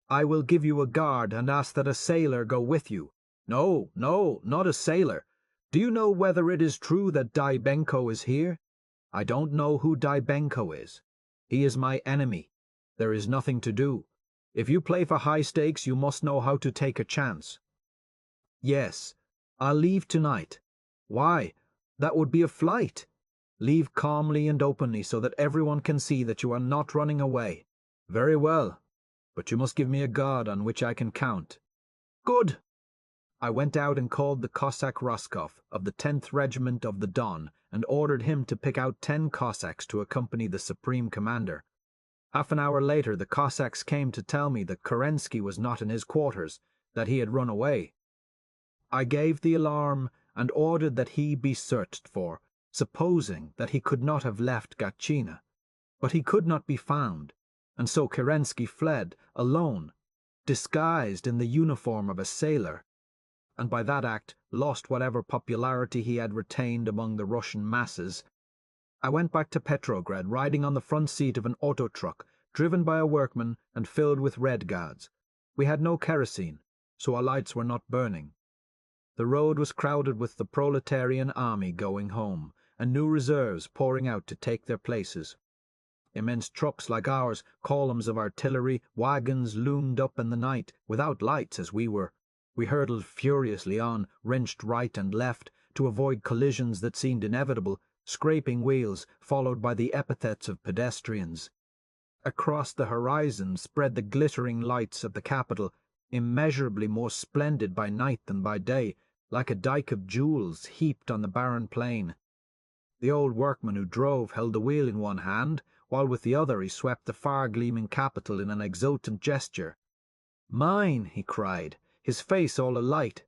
"I will give you a guard and ask that a sailor go with you." No, not a sailor. "Do you know whether it is true that Dybenko is here?" "I don't know who Dybenko is. He is my enemy. There is nothing to do. If you play for high stakes, you must know how to take a chance." "Yes. I'll leave tonight." "Why? That would be a flight." "Leave calmly and openly so that everyone can see that you are not running away." "Very well. But you must give me a guard on which I can count." "Good." I went out and called the Cossack Roscoff of the 10th Regiment of the Don and ordered him to pick out 10 Cossacks to accompany the Supreme Commander. Half an hour later the Cossacks came to tell me that Kerensky was not in his quarters, that he had run away. I gave the alarm and ordered that he be searched for, supposing that he could not have left Gachina. But he could not be found, and so Kerensky fled, alone, disguised in the uniform of a sailor, and by that act lost whatever popularity he had retained among the Russian masses. I went back to Petrograd riding on the front seat of an auto truck, driven by a workman and filled with Red Guards. We had no kerosene, so our lights were not burning. The road was crowded with the proletarian army going home, and new reserves pouring out to take their places. Immense trucks like ours, columns of artillery, wagons loomed up in the night, without lights as we were. We hurtled furiously on, wrenched right and left, to avoid collisions that seemed inevitable, scraping wheels, followed by the epithets of pedestrians. Across the horizon spread the glittering lights of the capital, immeasurably more splendid by night than by day, like a dike of jewels heaped on the barren plain. The old workman who drove held the wheel in one hand, while with the other he swept the far-gleaming capital in an exultant gesture. "Mine," he cried, his face all alight.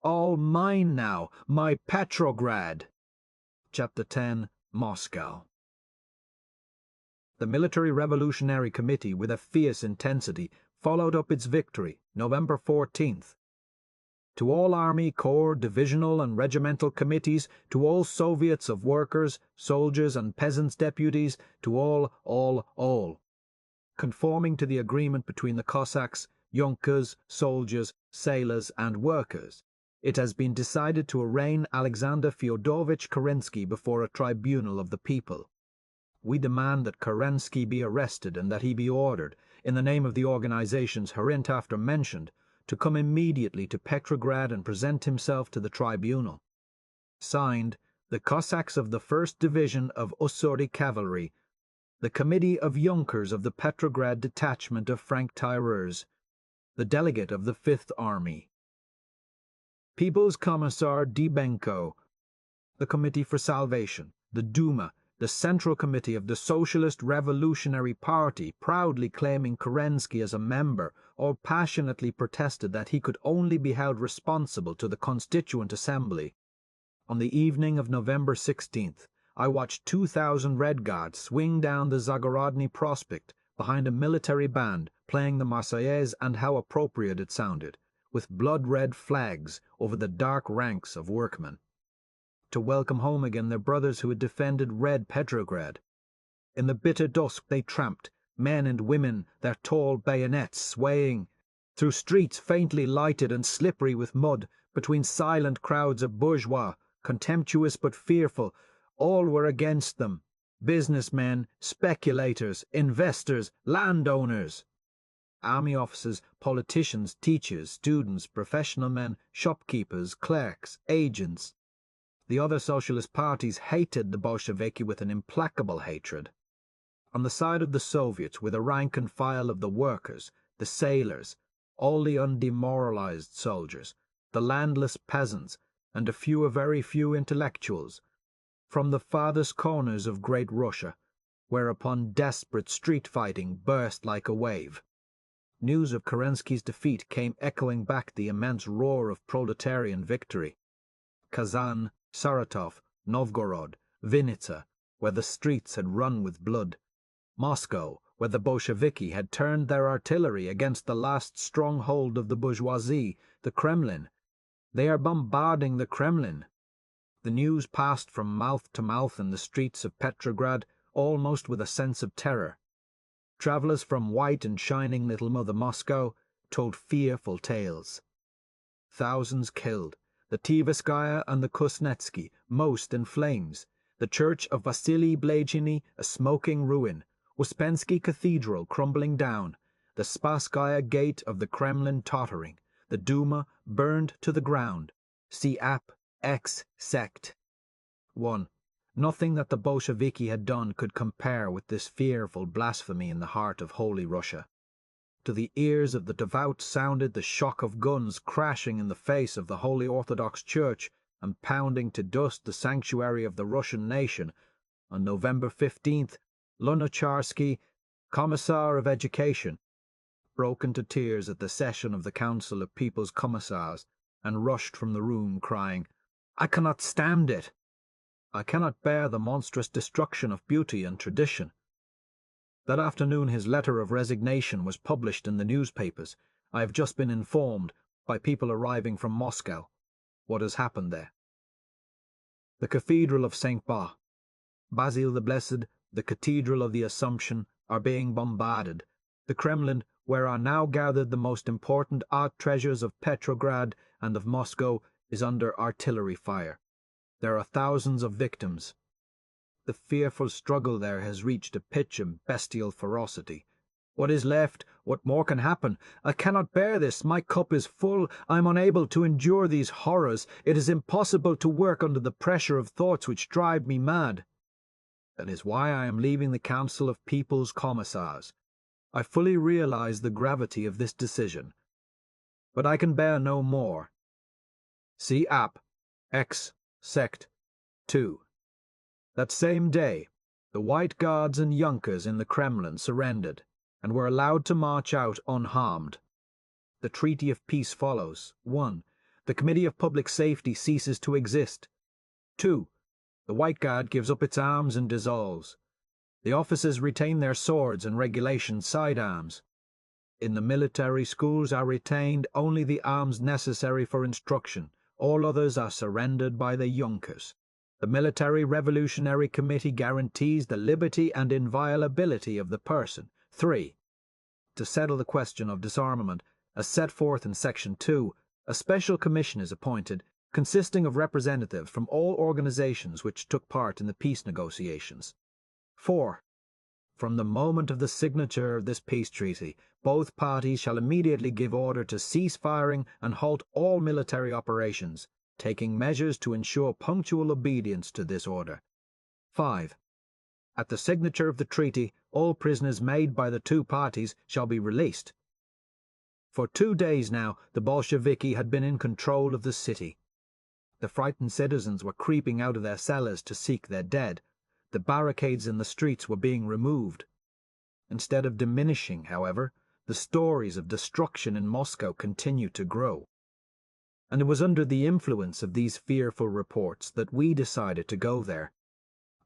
"All mine now, my Petrograd." Chapter 10. Moscow. The Military Revolutionary Committee, with a fierce intensity, followed up its victory, November 14th. To all Army, Corps, Divisional and Regimental Committees, to all Soviets of Workers, Soldiers and Peasants' Deputies, to all, conforming to the agreement between the Cossacks, Yunkers, soldiers, sailors and workers, it has been decided to arraign Alexander Fyodorvich Kerensky before a tribunal of the people. We demand that Kerensky be arrested and that he be ordered, in the name of the organizations hereinafter mentioned, to come immediately to Petrograd and present himself to the tribunal. Signed, the Cossacks of the 1st Division of Ussuri Cavalry, the Committee of Junkers of the Petrograd Detachment of Franc-Tireurs, the Delegate of the 5th Army. People's Commissar Dybenko, the Committee for Salvation, the Duma, the Central Committee of the Socialist Revolutionary Party, proudly claiming Kerensky as a member, all passionately protested that he could only be held responsible to the Constituent Assembly. On the evening of November 16th, I watched 2,000 Red Guards swing down the Zagorodny Prospect behind a military band playing the Marseillaise, and how appropriate it sounded, with blood-red flags over the dark ranks of workmen, to welcome home again their brothers who had defended Red Petrograd. In the bitter dusk they tramped, men and women, their tall bayonets swaying, through streets faintly lighted and slippery with mud, between silent crowds of bourgeois, contemptuous but fearful. All were against them: businessmen, speculators, investors, landowners. Army officers, politicians, teachers, students, professional men, shopkeepers, clerks, agents. The other socialist parties hated the Bolsheviki with an implacable hatred. On the side of the Soviets were the rank and file of the workers, the sailors, all the undemoralized soldiers, the landless peasants, and a very few intellectuals, from the farthest corners of Great Russia, whereupon desperate street fighting burst like a wave. News of Kerensky's defeat came echoing back the immense roar of proletarian victory. Kazan, Saratov, Novgorod, Vinnytsia, where the streets had run with blood. Moscow, where the Bolsheviki had turned their artillery against the last stronghold of the bourgeoisie, the Kremlin. They are bombarding the Kremlin. The news passed from mouth to mouth in the streets of Petrograd, almost with a sense of terror. Travellers from white and shining little Mother Moscow told fearful tales. Thousands killed, the Tverskaya and the Kuznetsky most in flames, the church of Vasily Blaginy a smoking ruin, Uspensky Cathedral crumbling down, the Spasskaya gate of the Kremlin tottering, the Duma burned to the ground. See App X Sect. 1. Nothing that the Bolsheviki had done could compare with this fearful blasphemy in the heart of Holy Russia. To the ears of the devout sounded the shock of guns crashing in the face of the Holy Orthodox Church and pounding to dust the sanctuary of the Russian nation. On November 15th, Lunacharsky, Commissar of Education, broke into tears at the session of the Council of People's Commissars and rushed from the room crying, "I cannot stand it! I cannot bear the monstrous destruction of beauty and tradition." That afternoon his letter of resignation was published in the newspapers. I have just been informed, by people arriving from Moscow, what has happened there. The Cathedral of St. Ba, Basil the Blessed, the Cathedral of the Assumption are being bombarded. The Kremlin, where are now gathered the most important art treasures of Petrograd and of Moscow, is under artillery fire. There are thousands of victims. The fearful struggle there has reached a pitch of bestial ferocity. What is left? What more can happen? I cannot bear this. My cup is full. I am unable to endure these horrors. It is impossible to work under the pressure of thoughts which drive me mad. That is why I am leaving the Council of People's Commissars. I fully realize the gravity of this decision. But I can bear no more. See App X Sect 2. That same day, the White Guards and Junkers in the Kremlin surrendered and were allowed to march out unharmed. The treaty of peace follows. 1. The Committee of Public Safety ceases to exist. 2. The White Guard gives up its arms and dissolves. The officers retain their swords and regulation sidearms. In the military schools are retained only the arms necessary for instruction. All others are surrendered by the Junkers. The Military Revolutionary Committee guarantees the liberty and inviolability of the person. 3. To settle the question of disarmament, as set forth in Section 2, a special commission is appointed, consisting of representatives from all organizations which took part in the peace negotiations. 4. From the moment of the signature of this peace treaty, both parties shall immediately give order to cease firing and halt all military operations, taking measures to ensure punctual obedience to this order. 5. At the signature of the treaty, all prisoners made by the two parties shall be released. For 2 days now, the Bolsheviki had been in control of the city. The frightened citizens were creeping out of their cellars to seek their dead. The barricades in the streets were being removed. Instead of diminishing, however, the stories of destruction in Moscow continued to grow. And it was under the influence of these fearful reports that we decided to go there.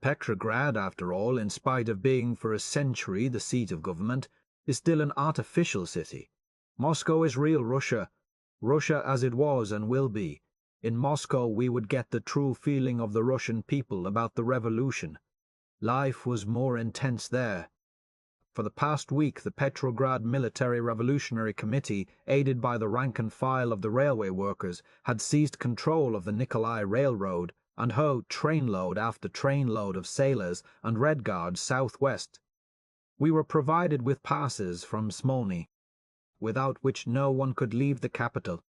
Petrograd, after all, in spite of being for a century the seat of government, is still an artificial city. Moscow is real Russia, Russia as it was and will be. In Moscow we would get the true feeling of the Russian people about the revolution. Life was more intense there. For the past week the Petrograd Military Revolutionary Committee, aided by the rank and file of the railway workers, had seized control of the Nikolai Railroad and hoed trainload after trainload of sailors and Red Guards southwest. We were provided with passes from Smolny, without which no one could leave the capital.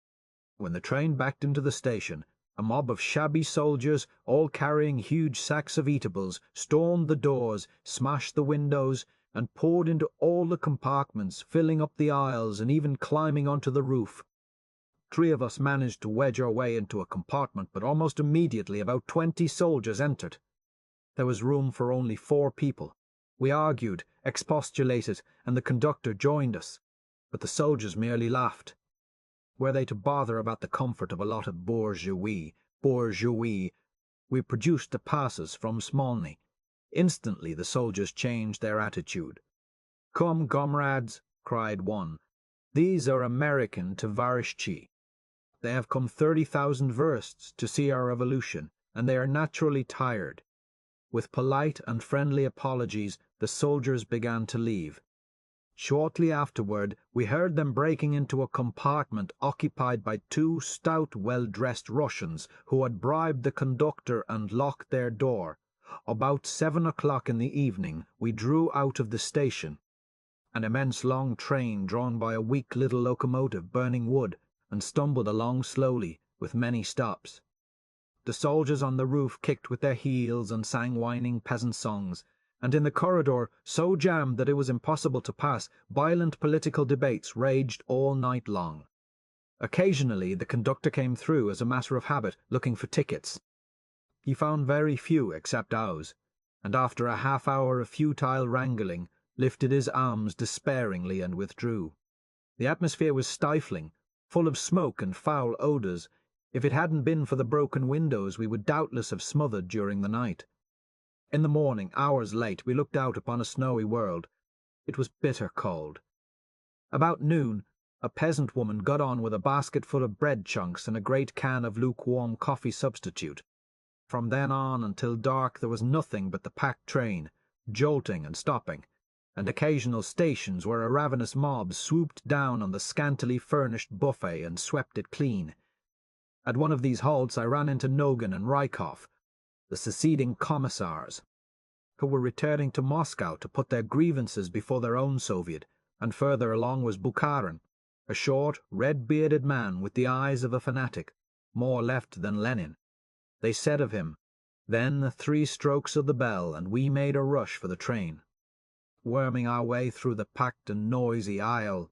When the train backed into the station, a mob of shabby soldiers, all carrying huge sacks of eatables, stormed the doors, smashed the windows, and poured into all the compartments, filling up the aisles and even climbing onto the roof. 3 of us managed to wedge our way into a compartment, but almost immediately about 20 soldiers entered. There was room for only 4 people. We argued, expostulated, and the conductor joined us, but the soldiers merely laughed. Were they to bother about the comfort of a lot of bourgeois? We produced the passes from Smolny. Instantly the soldiers changed their attitude. "Come, comrades," cried one. "These are American tovarishchi. They have come 30,000 versts to see our revolution, and they are naturally tired." With polite and friendly apologies, the soldiers began to leave. Shortly afterward, we heard them breaking into a compartment occupied by 2 stout, well-dressed Russians who had bribed the conductor and locked their door. About 7 o'clock in the evening, we drew out of the station. An immense long train drawn by a weak little locomotive burning wood, and stumbled along slowly, with many stops. The soldiers on the roof kicked with their heels and sang whining peasant songs, and in the corridor, so jammed that it was impossible to pass, violent political debates raged all night long. Occasionally the conductor came through as a matter of habit, looking for tickets. He found very few except ours, and after a half-hour of futile wrangling, lifted his arms despairingly and withdrew. The atmosphere was stifling, full of smoke and foul odours. If it hadn't been for the broken windows, we would doubtless have smothered during the night. In the morning, hours late, we looked out upon a snowy world. It was bitter cold. About noon, a peasant woman got on with a basket full of bread chunks and a great can of lukewarm coffee substitute. From then on until dark there was nothing but the packed train, jolting and stopping, and occasional stations where a ravenous mob swooped down on the scantily furnished buffet and swept it clean. At one of these halts I ran into Nogin and Rykov, the seceding commissars, who were returning to Moscow to put their grievances before their own Soviet, and further along was Bukharin, a short, red-bearded man with the eyes of a fanatic, more left than Lenin. They said of him, "Then the 3 strokes of the bell, and we made a rush for the train," worming our way through the packed and noisy aisle.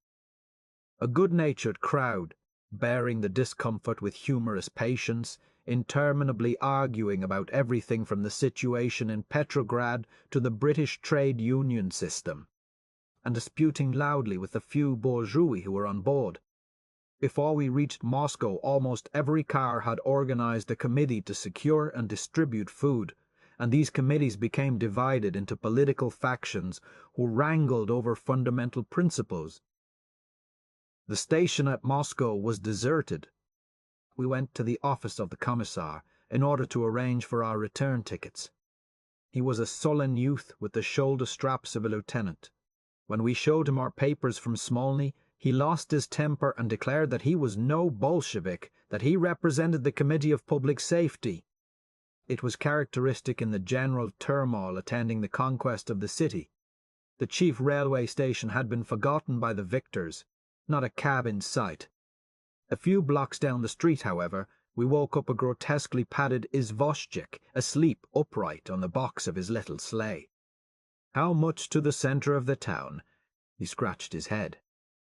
A good-natured crowd, bearing the discomfort with humorous patience, interminably arguing about everything from the situation in Petrograd to the British trade union system, and disputing loudly with the few bourgeois who were on board. Before we reached Moscow, almost every car had organized a committee to secure and distribute food, and these committees became divided into political factions who wrangled over fundamental principles. The station at Moscow was deserted. We went to the office of the commissar in order to arrange for our return tickets. He was a sullen youth with the shoulder straps of a lieutenant. When we showed him our papers from Smolny, he lost his temper and declared that he was no Bolshevik, that he represented the Committee of Public Safety. It was characteristic in the general turmoil attending the conquest of the city. The chief railway station had been forgotten by the victors, not a cab in sight. A few blocks down the street, however, we woke up a grotesquely padded izvoshchik asleep upright on the box of his little sleigh. "How much to the centre of the town?" He scratched his head.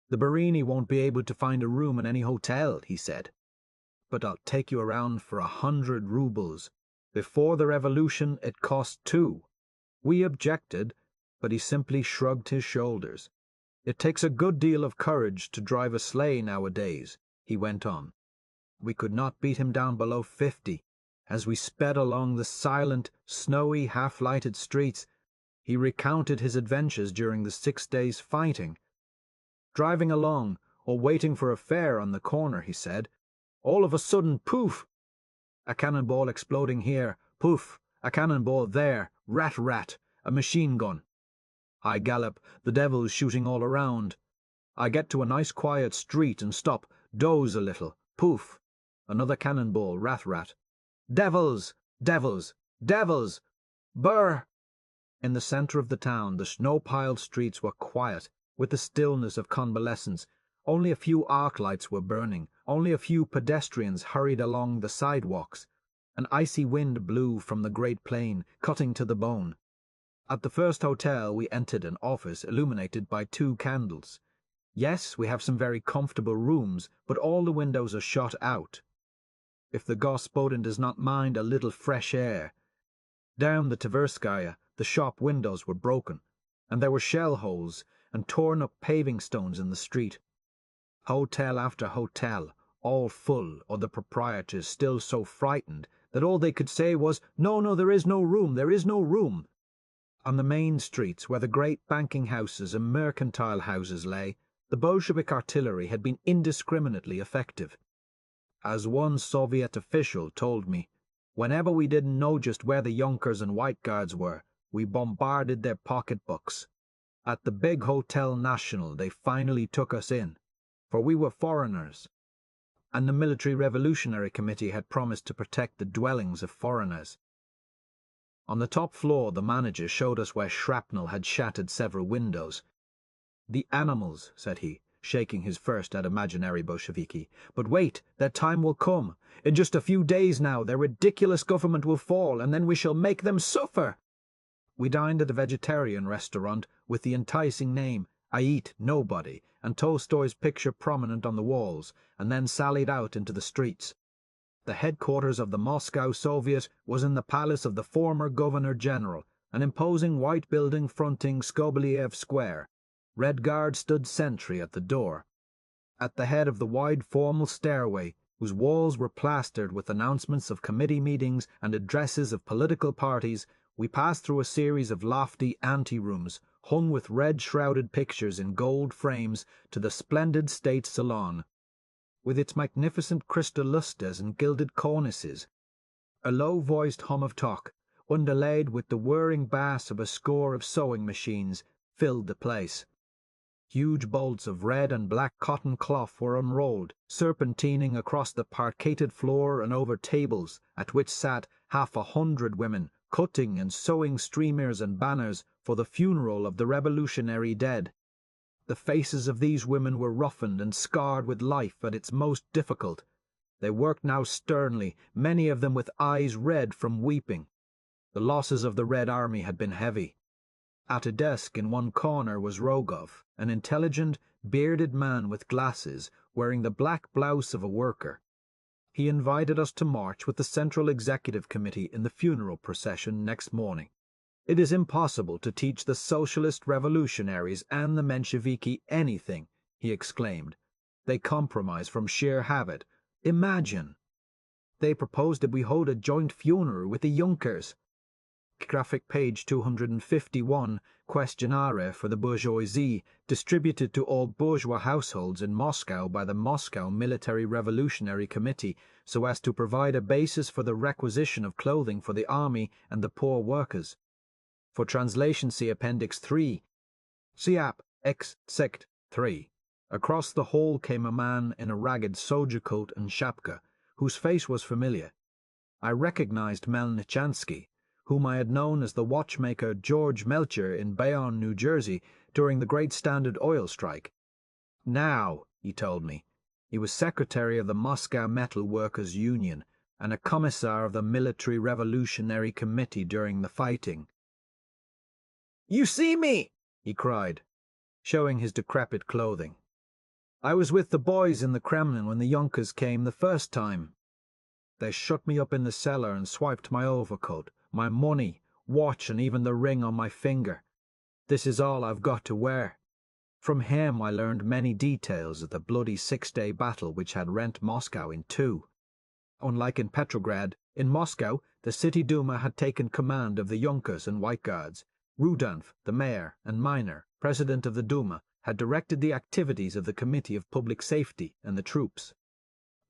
"The Barini won't be able to find a room in any hotel," he said. "But I'll take you around for 100 rubles. Before the revolution it cost 2. We objected, but he simply shrugged his shoulders. It takes a good deal of courage to drive a sleigh nowadays," he went on. We could not beat him down below 50. As we sped along the silent, snowy, half-lighted streets, he recounted his adventures during the 6 days' fighting. "Driving along, or waiting for a fare on the corner," he said, "all of a sudden, poof! A cannonball exploding here, poof! A cannonball there, rat rat, a machine gun. I gallop, the devils shooting all around. I get to a nice quiet street and stop, doze a little, poof! Another cannonball, rat rat. Devils! Devils! Devils! Brr!" In the centre of the town, the snow-piled streets were quiet, with the stillness of convalescence. Only a few arc lights were burning. Only a few pedestrians hurried along the sidewalks. An icy wind blew from the great plain, cutting to the bone. At the first hotel we entered an office illuminated by 2 candles. Yes, we have some very comfortable rooms, but all the windows are shut out. If the Gospodin does not mind a little fresh air. Down the Tverskaya, the shop windows were broken, and there were shell holes and torn-up paving stones in the street. Hotel after hotel, all full, or the proprietors still so frightened that all they could say was, "No, no, there is no room, there is no room." On the main streets, where the great banking houses and mercantile houses lay, the Bolshevik artillery had been indiscriminately effective. As one Soviet official told me, whenever we didn't know just where the Junkers and White Guards were, we bombarded their pocketbooks. At the big Hotel National they finally took us in, for we were foreigners, and the Military Revolutionary Committee had promised to protect the dwellings of foreigners. On the top floor the manager showed us where shrapnel had shattered several windows. "The animals," said he, shaking his fist at imaginary Bolsheviki. "But wait, their time will come. In just a few days now their ridiculous government will fall, and then we shall make them suffer." We dined at a vegetarian restaurant with the enticing name "I Eat Nobody" and Tolstoy's picture prominent on the walls, and then sallied out into the streets. The headquarters of the Moscow Soviet was in the palace of the former Governor-General, an imposing white building fronting Skobeliev Square. Red Guards stood sentry at the door. At the head of the wide formal stairway, whose walls were plastered with announcements of committee meetings and addresses of political parties, we passed through a series of lofty ante-rooms, hung with red-shrouded pictures in gold frames, to the splendid state salon, with its magnificent crystal lustres and gilded cornices. A low-voiced hum of talk, underlaid with the whirring bass of a score of sewing machines, filled the place. Huge bolts of red and black cotton cloth were unrolled, serpentining across the parqueted floor and over tables, at which sat 100 women, cutting and sewing streamers and banners for the funeral of the revolutionary dead. The faces of these women were roughened and scarred with life at its most difficult. They worked now sternly, many of them with eyes red from weeping. The losses of the Red Army had been heavy. At a desk in one corner was Rogov, an intelligent, bearded man with glasses, wearing the black blouse of a worker. He invited us to march with the Central Executive Committee in the funeral procession next morning. "It is impossible to teach the socialist revolutionaries and the Mensheviki anything," he exclaimed. They compromise from sheer habit. Imagine! They proposed that we hold a joint funeral with the Junkers. Graphic page 251, questionnaire for the bourgeoisie, distributed to all bourgeois households in Moscow by the Moscow Military Revolutionary Committee, so as to provide a basis for the requisition of clothing for the army and the poor workers. For translation, see Appendix 3. See App X Sect 3. Across the hall came a man in a ragged soldier coat and shapka, whose face was familiar. I recognized Melnichansky, whom I had known as the watchmaker George Melcher in Bayonne, New Jersey, during the great Standard Oil strike. Now, he told me, he was secretary of the Moscow Metal Workers' Union and a commissar of the Military Revolutionary Committee during the fighting. "You see me!" he cried, showing his decrepit clothing. "I was with the boys in the Kremlin when the Junkers came the first time. They shut me up in the cellar and swiped my overcoat, my money, watch, and even the ring on my finger. This is all I've got to wear." From him I learned many details of the bloody six-day battle which had rent Moscow in two. Unlike in Petrograd, in Moscow the City Duma had taken command of the Junkers and White Guards. Rudanf, the mayor, and Miner, president of the Duma, had directed the activities of the Committee of Public Safety and the troops.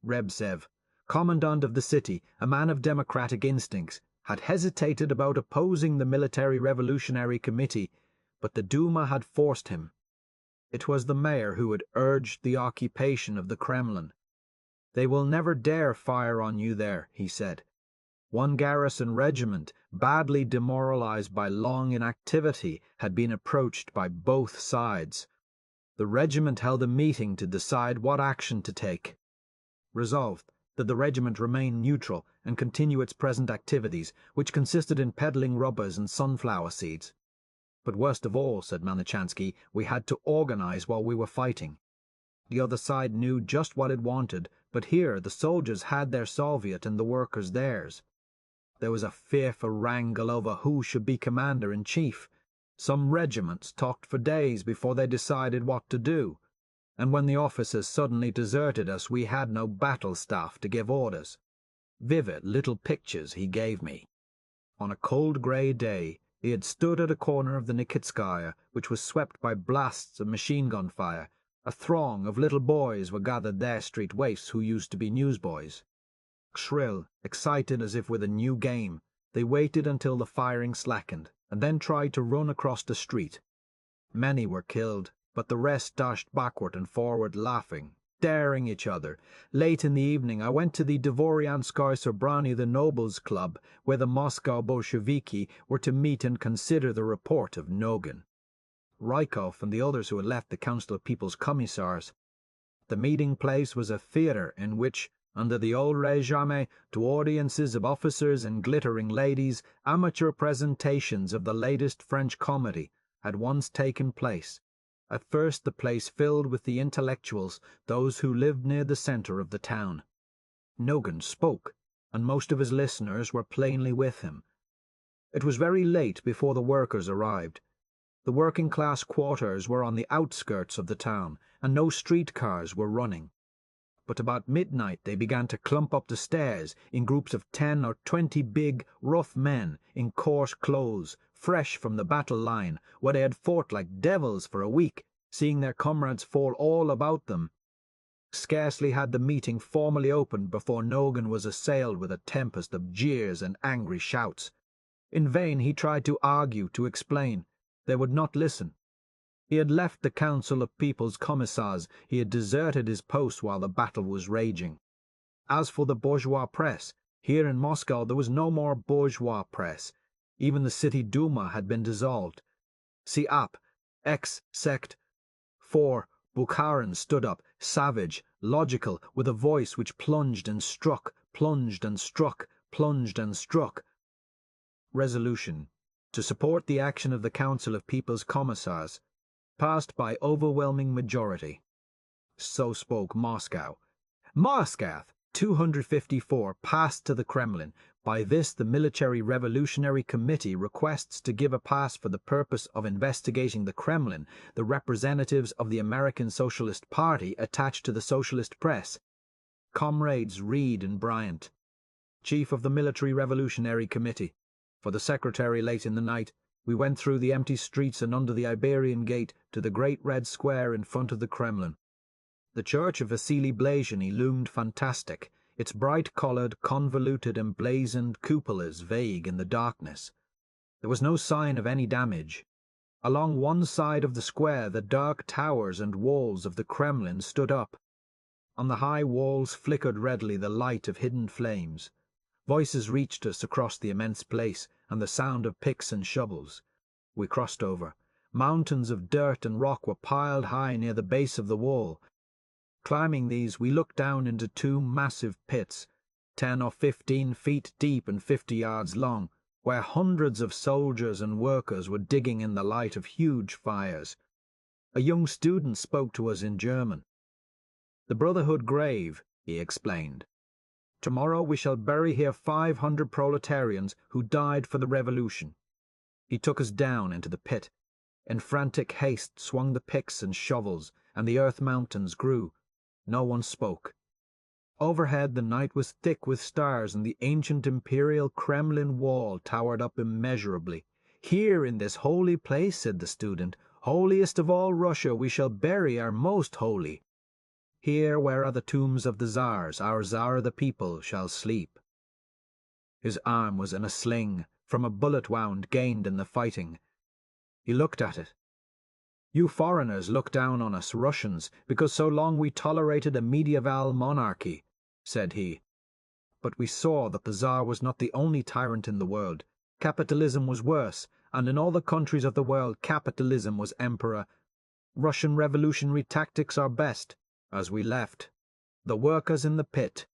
Rebsev, commandant of the city, a man of democratic instincts, had hesitated about opposing the Military Revolutionary Committee, but the Duma had forced him. It was the mayor who had urged the occupation of the Kremlin. "They will never dare fire on you there," he said. One garrison regiment, badly demoralized by long inactivity, had been approached by both sides. The regiment held a meeting to decide what action to take. Resolved that the regiment remain neutral and continue its present activities, which consisted in peddling rubbers and sunflower seeds. But worst of all, said Melnichansky, we had to organize while we were fighting. The other side knew just what it wanted, but here the soldiers had their Soviet and the workers theirs. There was a fearful wrangle over who should be commander-in-chief. Some regiments talked for days before they decided what to do, and when the officers suddenly deserted us, we had no battle staff to give orders. Vivid little pictures he gave me. On a cold grey day, he had stood at a corner of the Nikitskaya, which was swept by blasts of machine-gun fire. A throng of little boys were gathered there, street waifs who used to be newsboys. Shrill, excited as if with a new game, they waited until the firing slackened, and then tried to run across the street. Many were killed, but the rest dashed backward and forward laughing, daring each other. Late in the evening I went to the Dvoryanskoye Sobranie, the Nobles Club, where the Moscow Bolsheviki were to meet and consider the report of Nogin, Rykov, and the others who had left the Council of People's Commissars. The meeting place was a theatre in which, under the old regime, to audiences of officers and glittering ladies, amateur presentations of the latest French comedy had once taken place. At first the place filled with the intellectuals, those who lived near the centre of the town. Nogin spoke, and most of his listeners were plainly with him. It was very late before the workers arrived. The working-class quarters were on the outskirts of the town, and no streetcars were running. But about midnight they began to clump up the stairs in groups of 10 or 20 big, rough men in coarse clothes, fresh from the battle line, where they had fought like devils for a week, seeing their comrades fall all about them. Scarcely had the meeting formally opened before Nogin was assailed with a tempest of jeers and angry shouts. In vain he tried to argue, to explain. They would not listen. He had left the Council of People's Commissars. He had deserted his post while the battle was raging. As for the bourgeois press, here in Moscow there was no more bourgeois press. Even the City Duma had been dissolved. See App, X Sect 4. Bukharin stood up, savage, logical, with a voice which plunged and struck, plunged and struck, plunged and struck. Resolution: to support the action of the Council of People's Commissars, passed by overwhelming majority. So spoke Moscow. Moscow! 254 passed to the Kremlin. By this the Military Revolutionary Committee requests to give a pass for the purpose of investigating the Kremlin the representatives of the American Socialist Party attached to the Socialist Press. Comrades Reed and Bryant. Chief of the Military Revolutionary Committee. For the Secretary late in the night, we went through the empty streets and under the Iberian Gate to the great red square in front of the Kremlin. The church of Vasily Blazheny loomed fantastic, its bright-coloured, convoluted, emblazoned cupolas vague in the darkness. There was no sign of any damage. Along one side of the square the dark towers and walls of the Kremlin stood up. On the high walls flickered redly the light of hidden flames. Voices reached us across the immense place, and the sound of picks and shovels. We crossed over. Mountains of dirt and rock were piled high near the base of the wall. Climbing these, we looked down into two massive pits, 10 or 15 feet deep and 50 yards long, where hundreds of soldiers and workers were digging in the light of huge fires. A young student spoke to us in German. "The Brotherhood grave," he explained. "Tomorrow we shall bury here 500 proletarians who died for the revolution." He took us down into the pit. In frantic haste swung the picks and shovels, and the earth mountains grew. No one spoke. Overhead the night was thick with stars, and the ancient imperial Kremlin wall towered up immeasurably. "Here in this holy place," said the student, "holiest of all Russia, we shall bury our most holy. Here, where are the tombs of the Tsars, our Tsar the people shall sleep." His arm was in a sling, from a bullet wound gained in the fighting. He looked at it. "You foreigners look down on us Russians, because so long we tolerated a medieval monarchy," said he. But we saw that the Tsar was not the only tyrant in the world. Capitalism was worse, and in all the countries of the world capitalism was emperor. Russian revolutionary tactics are best. As we left, the workers in the pit,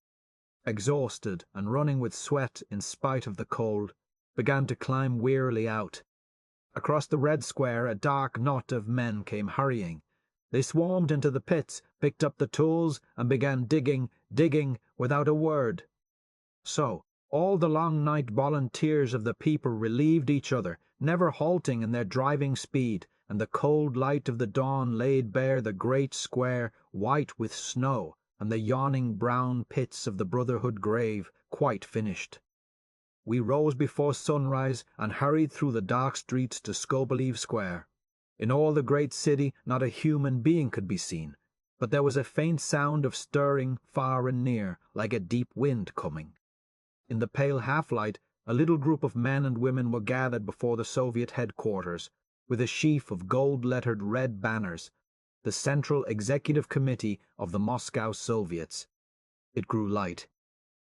exhausted and running with sweat in spite of the cold, began to climb wearily out. Across the red square a dark knot of men came hurrying. They swarmed into the pits, picked up the tools, and began digging without a word. So, all the long night volunteers of the people relieved each other, never halting in their driving speed, and the cold light of the dawn laid bare the great square, white with snow, and the yawning brown pits of the Brotherhood grave, quite finished. We rose before sunrise and hurried through the dark streets to Skobeliev Square. In all the great city not a human being could be seen, but there was a faint sound of stirring far and near, like a deep wind coming. In the pale half-light, a little group of men and women were gathered before the Soviet headquarters, with a sheaf of gold-lettered red banners, the Central Executive Committee of the Moscow Soviets. It grew light.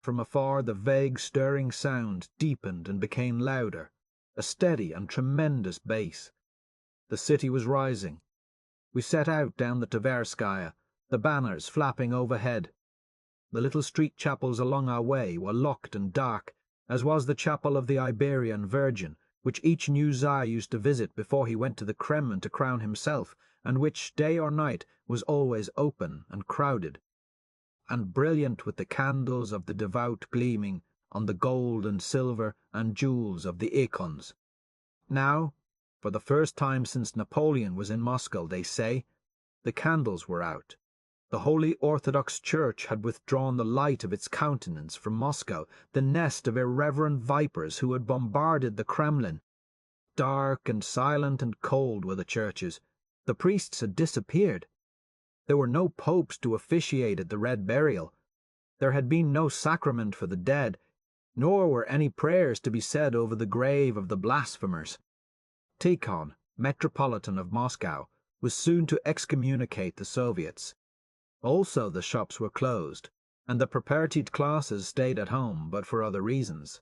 From afar the vague stirring sound deepened and became louder, a steady and tremendous bass. The city was rising. We set out down the Tverskaya, the banners flapping overhead. The little street chapels along our way were locked and dark, as was the chapel of the Iberian Virgin, which each new Tsar used to visit before he went to the Kremlin to crown himself, and which, day or night, was always open and crowded, and brilliant with the candles of the devout gleaming on the gold and silver and jewels of the icons. Now, for the first time since Napoleon was in Moscow, they say, the candles were out. The Holy Orthodox Church had withdrawn the light of its countenance from Moscow, the nest of irreverent vipers who had bombarded the Kremlin. Dark and silent and cold were the churches. The priests had disappeared. There were no popes to officiate at the Red Burial. There had been no sacrament for the dead, nor were any prayers to be said over the grave of the blasphemers. Tikhon, Metropolitan of Moscow, was soon to excommunicate the Soviets. Also the shops were closed, and the propertied classes stayed at home, but for other reasons.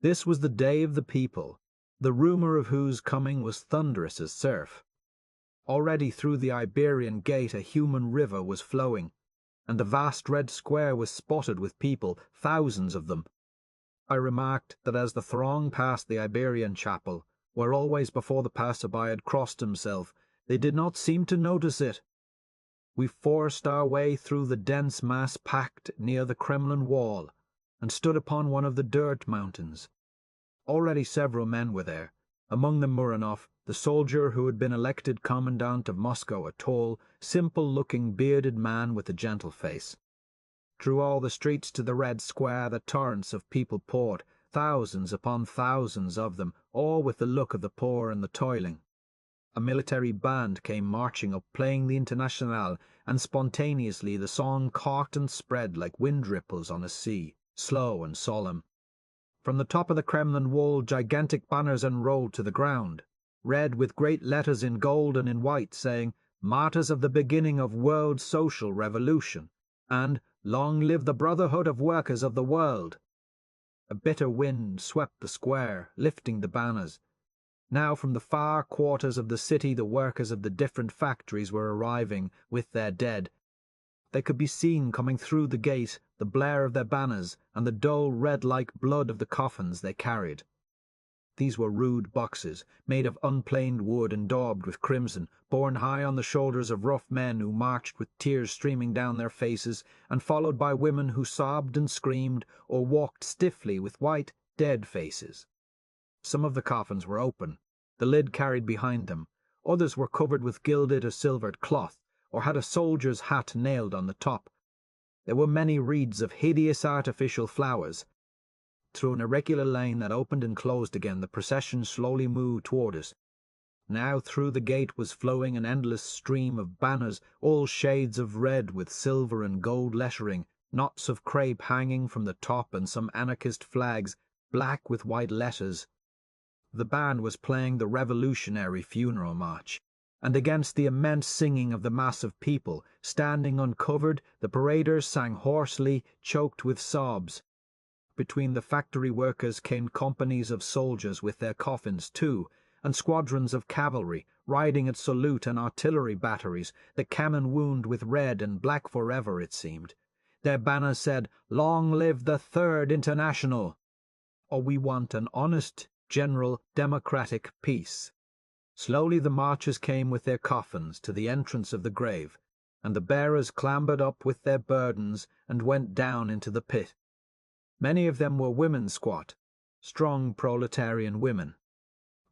This was the day of the people, the rumour of whose coming was thunderous as surf. Already through the Iberian Gate a human river was flowing, and the vast red square was spotted with people, thousands of them. I remarked that as the throng passed the Iberian Chapel, where always before the passer-by had crossed himself, they did not seem to notice it. We forced our way through the dense mass packed near the Kremlin wall, and stood upon one of the dirt mountains. Already several men were there, among them Muranov, the soldier who had been elected commandant of Moscow, a tall, simple-looking, bearded man with a gentle face. Through all the streets to the Red Square the torrents of people poured, thousands upon thousands of them, all with the look of the poor and the toiling. A military band came marching up, playing the Internationale, and spontaneously the song caught and spread like wind ripples on a sea, slow and solemn. From the top of the Kremlin wall gigantic banners unrolled to the ground, read with great letters in gold and in white, saying, "Martyrs of the beginning of world social revolution," and "Long live the brotherhood of workers of the world." A bitter wind swept the square, lifting the banners. Now from the far quarters of the city the workers of the different factories were arriving with their dead. They could be seen coming through the gate, the blare of their banners, and the dull red-like blood of the coffins they carried. These were rude boxes, made of unplaned wood and daubed with crimson, borne high on the shoulders of rough men who marched with tears streaming down their faces, and followed by women who sobbed and screamed, or walked stiffly with white, dead faces. Some of the coffins were open, the lid carried behind them. Others were covered with gilded or silvered cloth, or had a soldier's hat nailed on the top. There were many wreaths of hideous artificial flowers. Through an irregular lane that opened and closed again, the procession slowly moved toward us. Now through the gate was flowing an endless stream of banners, all shades of red with silver and gold lettering, knots of crape hanging from the top, and some anarchist flags, black with white letters. The band was playing the revolutionary funeral march, and against the immense singing of the mass of people, standing uncovered, the paraders sang hoarsely, choked with sobs. Between the factory workers came companies of soldiers with their coffins too, and squadrons of cavalry, riding at salute and artillery batteries, the cannon wound with red and black forever, it seemed. Their banners said, "Long live the Third International," or "We want an honest, general, democratic peace." Slowly the marchers came with their coffins to the entrance of the grave, and the bearers clambered up with their burdens and went down into the pit. Many of them were women squat, strong proletarian women.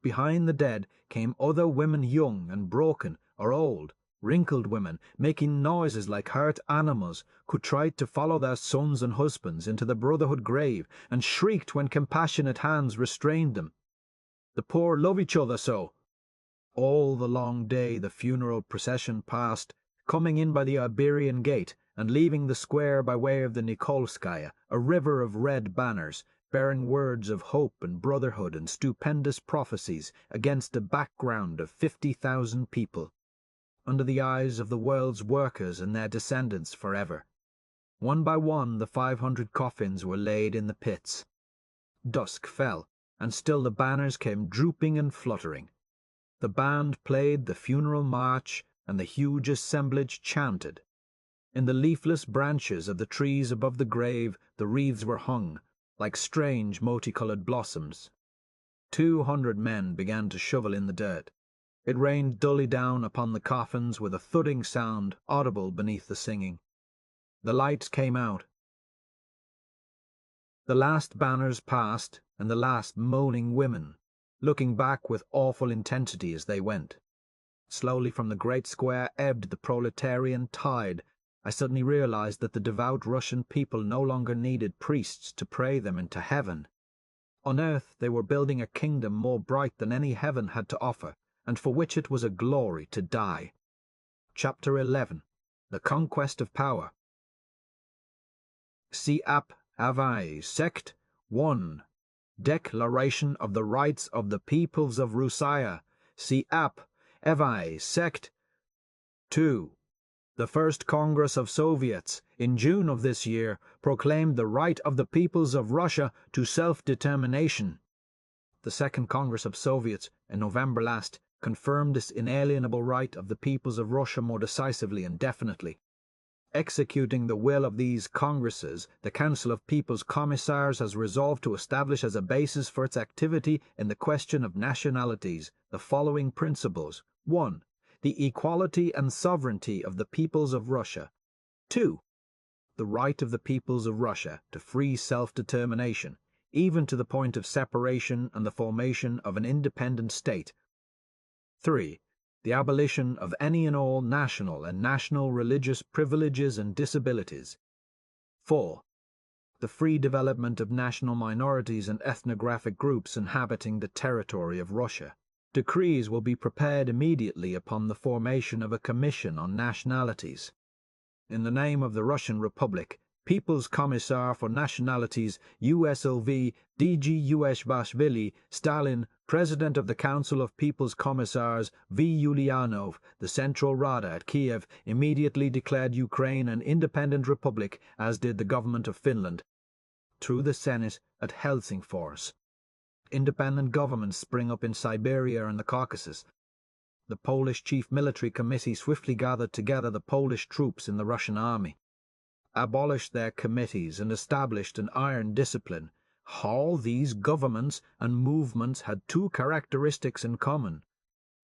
Behind the dead came other women, young and broken or old, wrinkled women, making noises like hurt animals, who tried to follow their sons and husbands into the brotherhood grave, and shrieked when compassionate hands restrained them. The poor love each other so. All the long day the funeral procession passed, coming in by the Iberian Gate, and leaving the square by way of the Nikolskaya, a river of red banners, bearing words of hope and brotherhood and stupendous prophecies against a background of 50,000 people, under the eyes of the world's workers and their descendants forever. One by one the 500 coffins were laid in the pits. Dusk fell, and still the banners came drooping and fluttering. The band played the funeral march, and the huge assemblage chanted. In the leafless branches of the trees above the grave the wreaths were hung, like strange multicolored blossoms. 200 men began to shovel in the dirt. It rained dully down upon the coffins with a thudding sound audible beneath the singing. The lights came out. The last banners passed, and the last moaning women, looking back with awful intensity as they went. Slowly from the great square ebbed the proletarian tide. I suddenly realized that the devout Russian people no longer needed priests to pray them into heaven. On earth they were building a kingdom more bright than any heaven had to offer, and for which it was a glory to die. Chapter 11. The Conquest of Power. Si ap avai sect 1. Declaration of the Rights of the Peoples of Russia. Si ap avai sect 2. The First Congress of Soviets, in June of this year, proclaimed the right of the peoples of Russia to self-determination. The Second Congress of Soviets, in November last, confirmed this inalienable right of the peoples of Russia more decisively and definitely. Executing the will of these congresses, the Council of People's Commissars has resolved to establish as a basis for its activity in the question of nationalities the following principles. 1. the equality and sovereignty of the peoples of Russia. 2. The right of the peoples of Russia to free self-determination, even to the point of separation and the formation of an independent state. 3. The abolition of any and all national and national religious privileges and disabilities. 4. The free development of national minorities and ethnographic groups inhabiting the territory of Russia. Decrees will be prepared immediately upon the formation of a commission on nationalities. In the name of the Russian Republic, People's Commissar for Nationalities USLV DG Ueshbashvili Stalin, President of the Council of People's Commissars V. Ulyanov, the Central Rada at Kiev, immediately declared Ukraine an independent republic, as did the government of Finland, through the Senate at Helsingfors. Independent governments spring up in Siberia and the Caucasus. The Polish Chief Military Committee swiftly gathered together the Polish troops in the Russian army, abolished their committees, and established an iron discipline. All these governments and movements had two characteristics in common.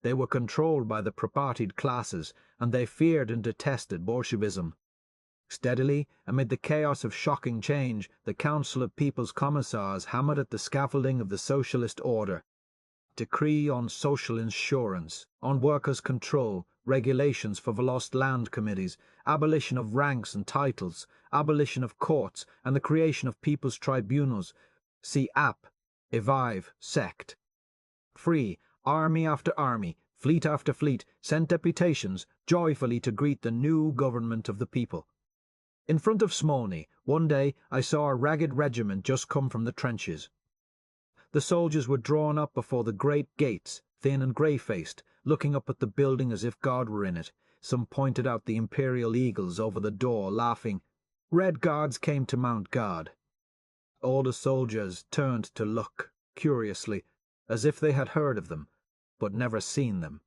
They were controlled by the propartied classes, and they feared and detested Bolshevism. Steadily, amid the chaos of shocking change, the Council of People's Commissars hammered at the scaffolding of the socialist order. Decree on social insurance, on workers' control, regulations for lost land committees, abolition of ranks and titles, abolition of courts, and the creation of people's tribunals. See AP, Evive, Sect. Free, army after army, fleet after fleet, sent deputations joyfully to greet the new government of the people. In front of Smolny, one day I saw a ragged regiment just come from the trenches. The soldiers were drawn up before the great gates, thin and grey-faced, looking up at the building as if God were in it. Some pointed out the imperial eagles over the door, laughing. Red Guards came to mount guard. All the soldiers turned to look, curiously, as if they had heard of them, but never seen them.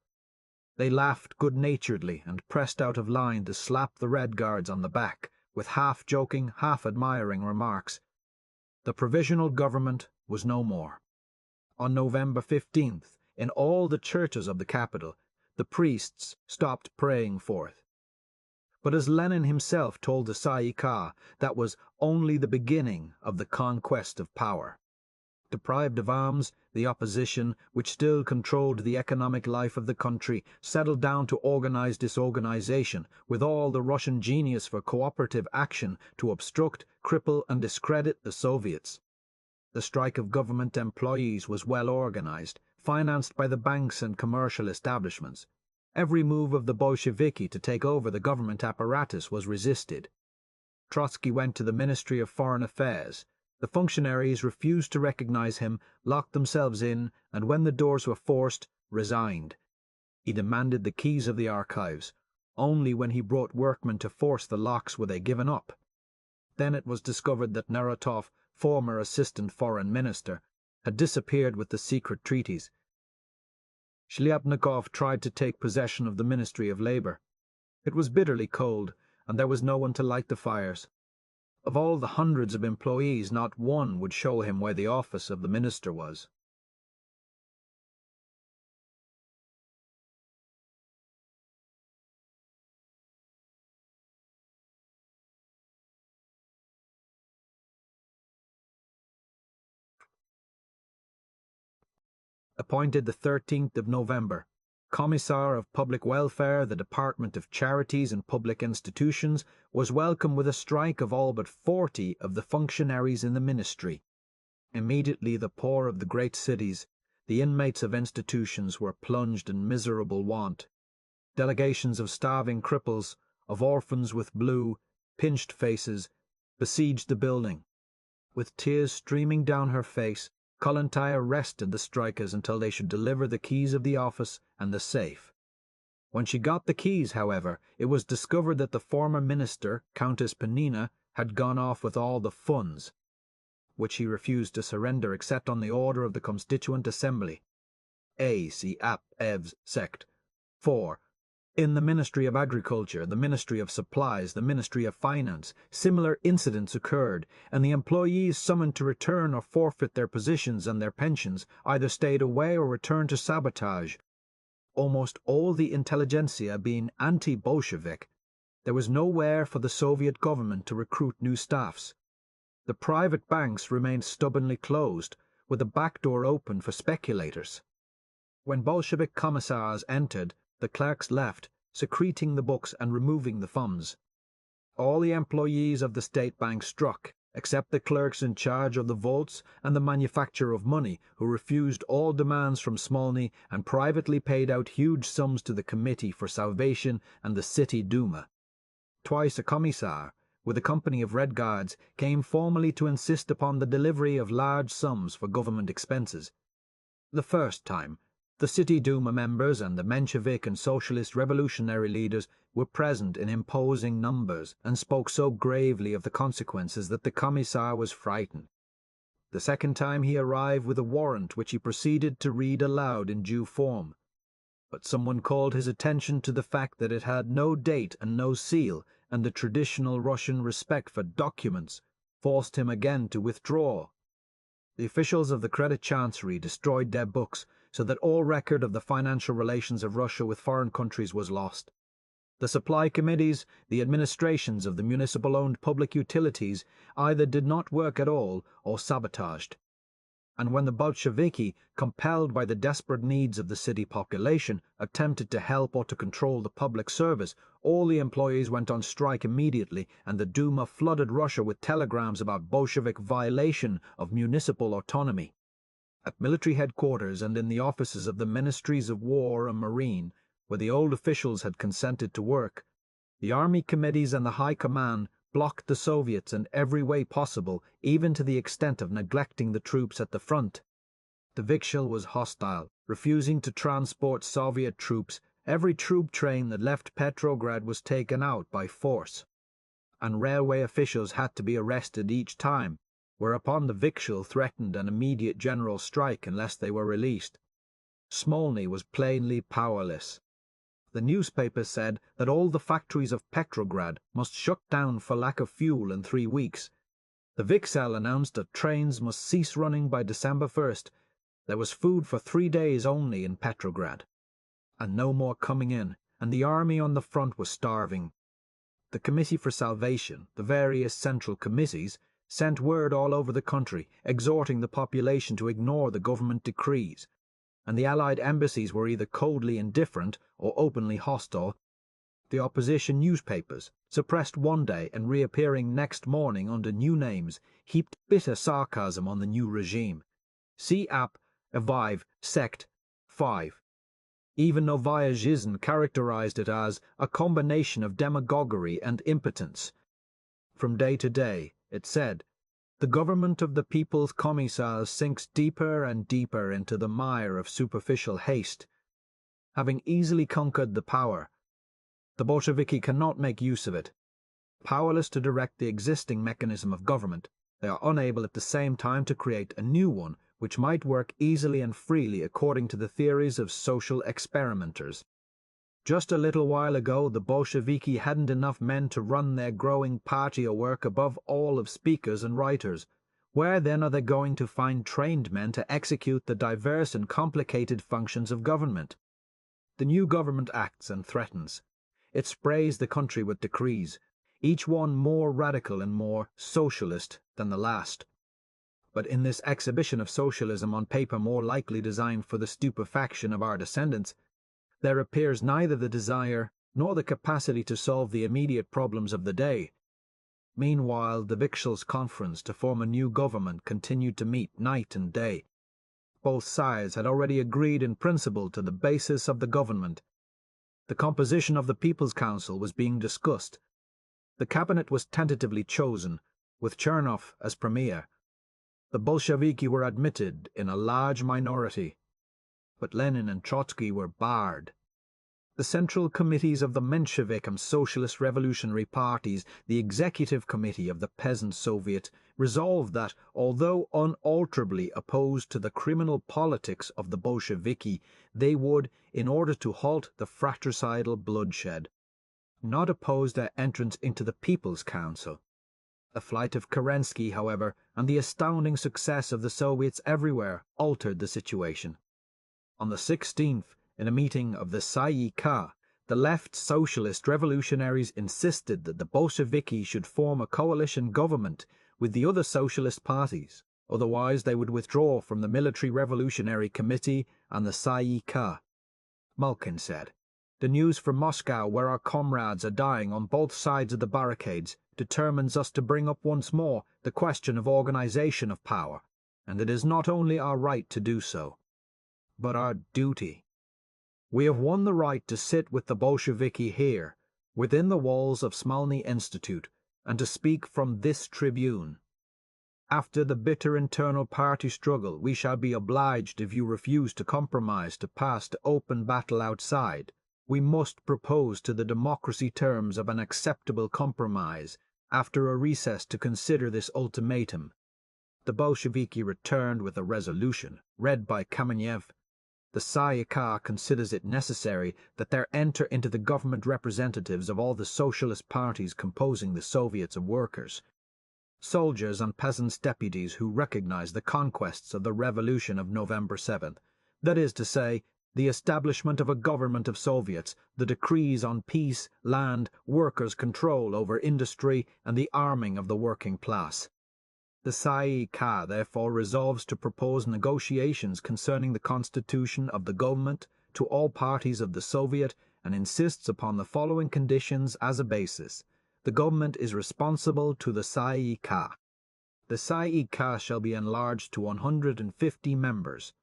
They laughed good-naturedly and pressed out of line to slap the Red Guards on the back, with half-joking, half-admiring remarks. The Provisional Government was no more. On November 15th, in all the churches of the capital, the priests stopped praying for it. But as Lenin himself told the Tsay ee Kah, that was only the beginning of the conquest of power. Deprived of arms, the opposition, which still controlled the economic life of the country, settled down to organize disorganization, with all the Russian genius for cooperative action to obstruct, cripple, and discredit the Soviets. The strike of government employees was well organized, financed by the banks and commercial establishments. Every move of the Bolsheviki to take over the government apparatus was resisted. Trotsky went to the Ministry of Foreign Affairs. The functionaries refused to recognize him, locked themselves in, and when the doors were forced, resigned. He demanded the keys of the archives. Only when he brought workmen to force the locks were they given up. Then it was discovered that Neratov, former assistant foreign minister, had disappeared with the secret treaties. Shliapnikov tried to take possession of the Ministry of Labor. It was bitterly cold, and there was no one to light the fires. Of all the hundreds of employees, not one would show him where the office of the minister was. Appointed the 13th of November, Commissar of Public Welfare, the Department of Charities and Public Institutions, was welcome with a strike of all but 40 of the functionaries in the ministry. Immediately the poor of the great cities, the inmates of institutions, were plunged in miserable want. Delegations of starving cripples, of orphans with blue, pinched faces, besieged the building. With tears streaming down her face, Kollontai arrested the strikers until they should deliver the keys of the office and the safe. When she got the keys, however, it was discovered that the former minister, Countess Penina, had gone off with all the funds, which he refused to surrender except on the order of the Constituent Assembly. A. See Ap. Evs. Sect. 4. In the Ministry of Agriculture, the Ministry of Supplies, the Ministry of Finance, similar incidents occurred, and the employees summoned to return or forfeit their positions and their pensions either stayed away or returned to sabotage. almost all the intelligentsia being anti-Bolshevik, there was nowhere for the Soviet government to recruit new staffs. The private banks remained stubbornly closed, with a back door open for speculators. When Bolshevik commissars entered, the clerks left, secreting the books and removing the funds. All the employees of the state bank struck, except the clerks in charge of the vaults and the manufacture of money, who refused all demands from Smolny and privately paid out huge sums to the Committee for Salvation and the City Duma. Twice a commissar, with a company of Red Guards, came formally to insist upon the delivery of large sums for government expenses. The first time, the City Duma members and the Menshevik and Socialist revolutionary leaders were present in imposing numbers and spoke so gravely of the consequences that the commissar was frightened. The second time he arrived with a warrant which he proceeded to read aloud in due form. But someone called his attention to the fact that it had no date and no seal, and the traditional Russian respect for documents forced him again to withdraw. The officials of the Credit Chancery destroyed their books, so that all record of the financial relations of Russia with foreign countries was lost. The supply committees, the administrations of the municipal-owned public utilities, either did not work at all or sabotaged. And when the Bolsheviki, compelled by the desperate needs of the city population, attempted to help or to control the public service, all the employees went on strike immediately, and the Duma flooded Russia with telegrams about Bolshevik violation of municipal autonomy. At military headquarters and in the offices of the Ministries of War and Marine, where the old officials had consented to work, the army committees and the High Command blocked the Soviets in every way possible, even to the extent of neglecting the troops at the front. The Vikzhel was hostile, refusing to transport Soviet troops. Every troop train that left Petrograd was taken out by force, and railway officials had to be arrested each time, whereupon the Vikzhel threatened an immediate general strike unless they were released. Smolny was plainly powerless. The newspapers said that all the factories of Petrograd must shut down for lack of fuel in 3 weeks. The Vikzhel announced that trains must cease running by December 1st. There was food for 3 days only in Petrograd, and no more coming in, and the army on the front was starving. The Committee for Salvation, the various central committees, sent word all over the country, exhorting the population to ignore the government decrees, and the Allied embassies were either coldly indifferent or openly hostile. The opposition newspapers, suppressed one day and reappearing next morning under new names, heaped bitter sarcasm on the new regime. See App, Aviv, Sect 5. Even Novaya Zhizn characterized it as a combination of demagoguery and impotence. From day to day, it said, the government of the People's Commissars sinks deeper and deeper into the mire of superficial haste. Having easily conquered the power, the Bolsheviki cannot make use of it. Powerless to direct the existing mechanism of government, they are unable at the same time to create a new one which might work easily and freely according to the theories of social experimenters. Just a little while ago, the Bolsheviki hadn't enough men to run their growing party of work above all of speakers and writers. Where then are they going to find trained men to execute the diverse and complicated functions of government? The new government acts and threatens. It sprays the country with decrees, each one more radical and more socialist than the last. But in this exhibition of socialism on paper more likely designed for the stupefaction of our descendants, there appears neither the desire nor the capacity to solve the immediate problems of the day. Meanwhile, the Vikzhel's conference to form a new government continued to meet night and day. Both sides had already agreed in principle to the basis of the government. The composition of the People's Council was being discussed. The cabinet was tentatively chosen, with Chernov as premier. The Bolsheviki were admitted in a large minority, but Lenin and Trotsky were barred. The central committees of the Menshevik and Socialist Revolutionary parties, the executive committee of the Peasant Soviet, resolved that, although unalterably opposed to the criminal politics of the Bolsheviki, they would, in order to halt the fratricidal bloodshed, not oppose their entrance into the People's Council. The flight of Kerensky, however, and the astounding success of the Soviets everywhere altered the situation. On the 16th, in a meeting of the Tsay-ee-kah, the left socialist revolutionaries insisted that the Bolsheviki should form a coalition government with the other socialist parties, otherwise they would withdraw from the Military Revolutionary Committee and the Tsay-ee-kah. Malkin said, "The news from Moscow, where our comrades are dying on both sides of the barricades, determines us to bring up once more the question of organization of power, and it is not only our right to do so, but our duty. We have won the right to sit with the Bolsheviki here, within the walls of Smolny Institute, and to speak from this tribune. After the bitter internal party struggle, we shall be obliged, if you refuse to compromise, to pass to open battle outside. We must propose to the democracy terms of an acceptable compromise, after a recess to consider this ultimatum." The Bolsheviki returned with a resolution, read by Kamenev. The Tsay-ee-kah considers it necessary that there enter into the government representatives of all the socialist parties composing the Soviets of Workers, soldiers and peasants' deputies who recognize the conquests of the revolution of November 7th, that is to say, the establishment of a government of Soviets, the decrees on peace, land, workers' control over industry, and the arming of the working class. The Tsay-ee-kah therefore resolves to propose negotiations concerning the constitution of the government to all parties of the Soviet, and insists upon the following conditions as a basis. The government is responsible to the Tsay-ee-kah. The Tsay-ee-kah shall be enlarged to 150 members.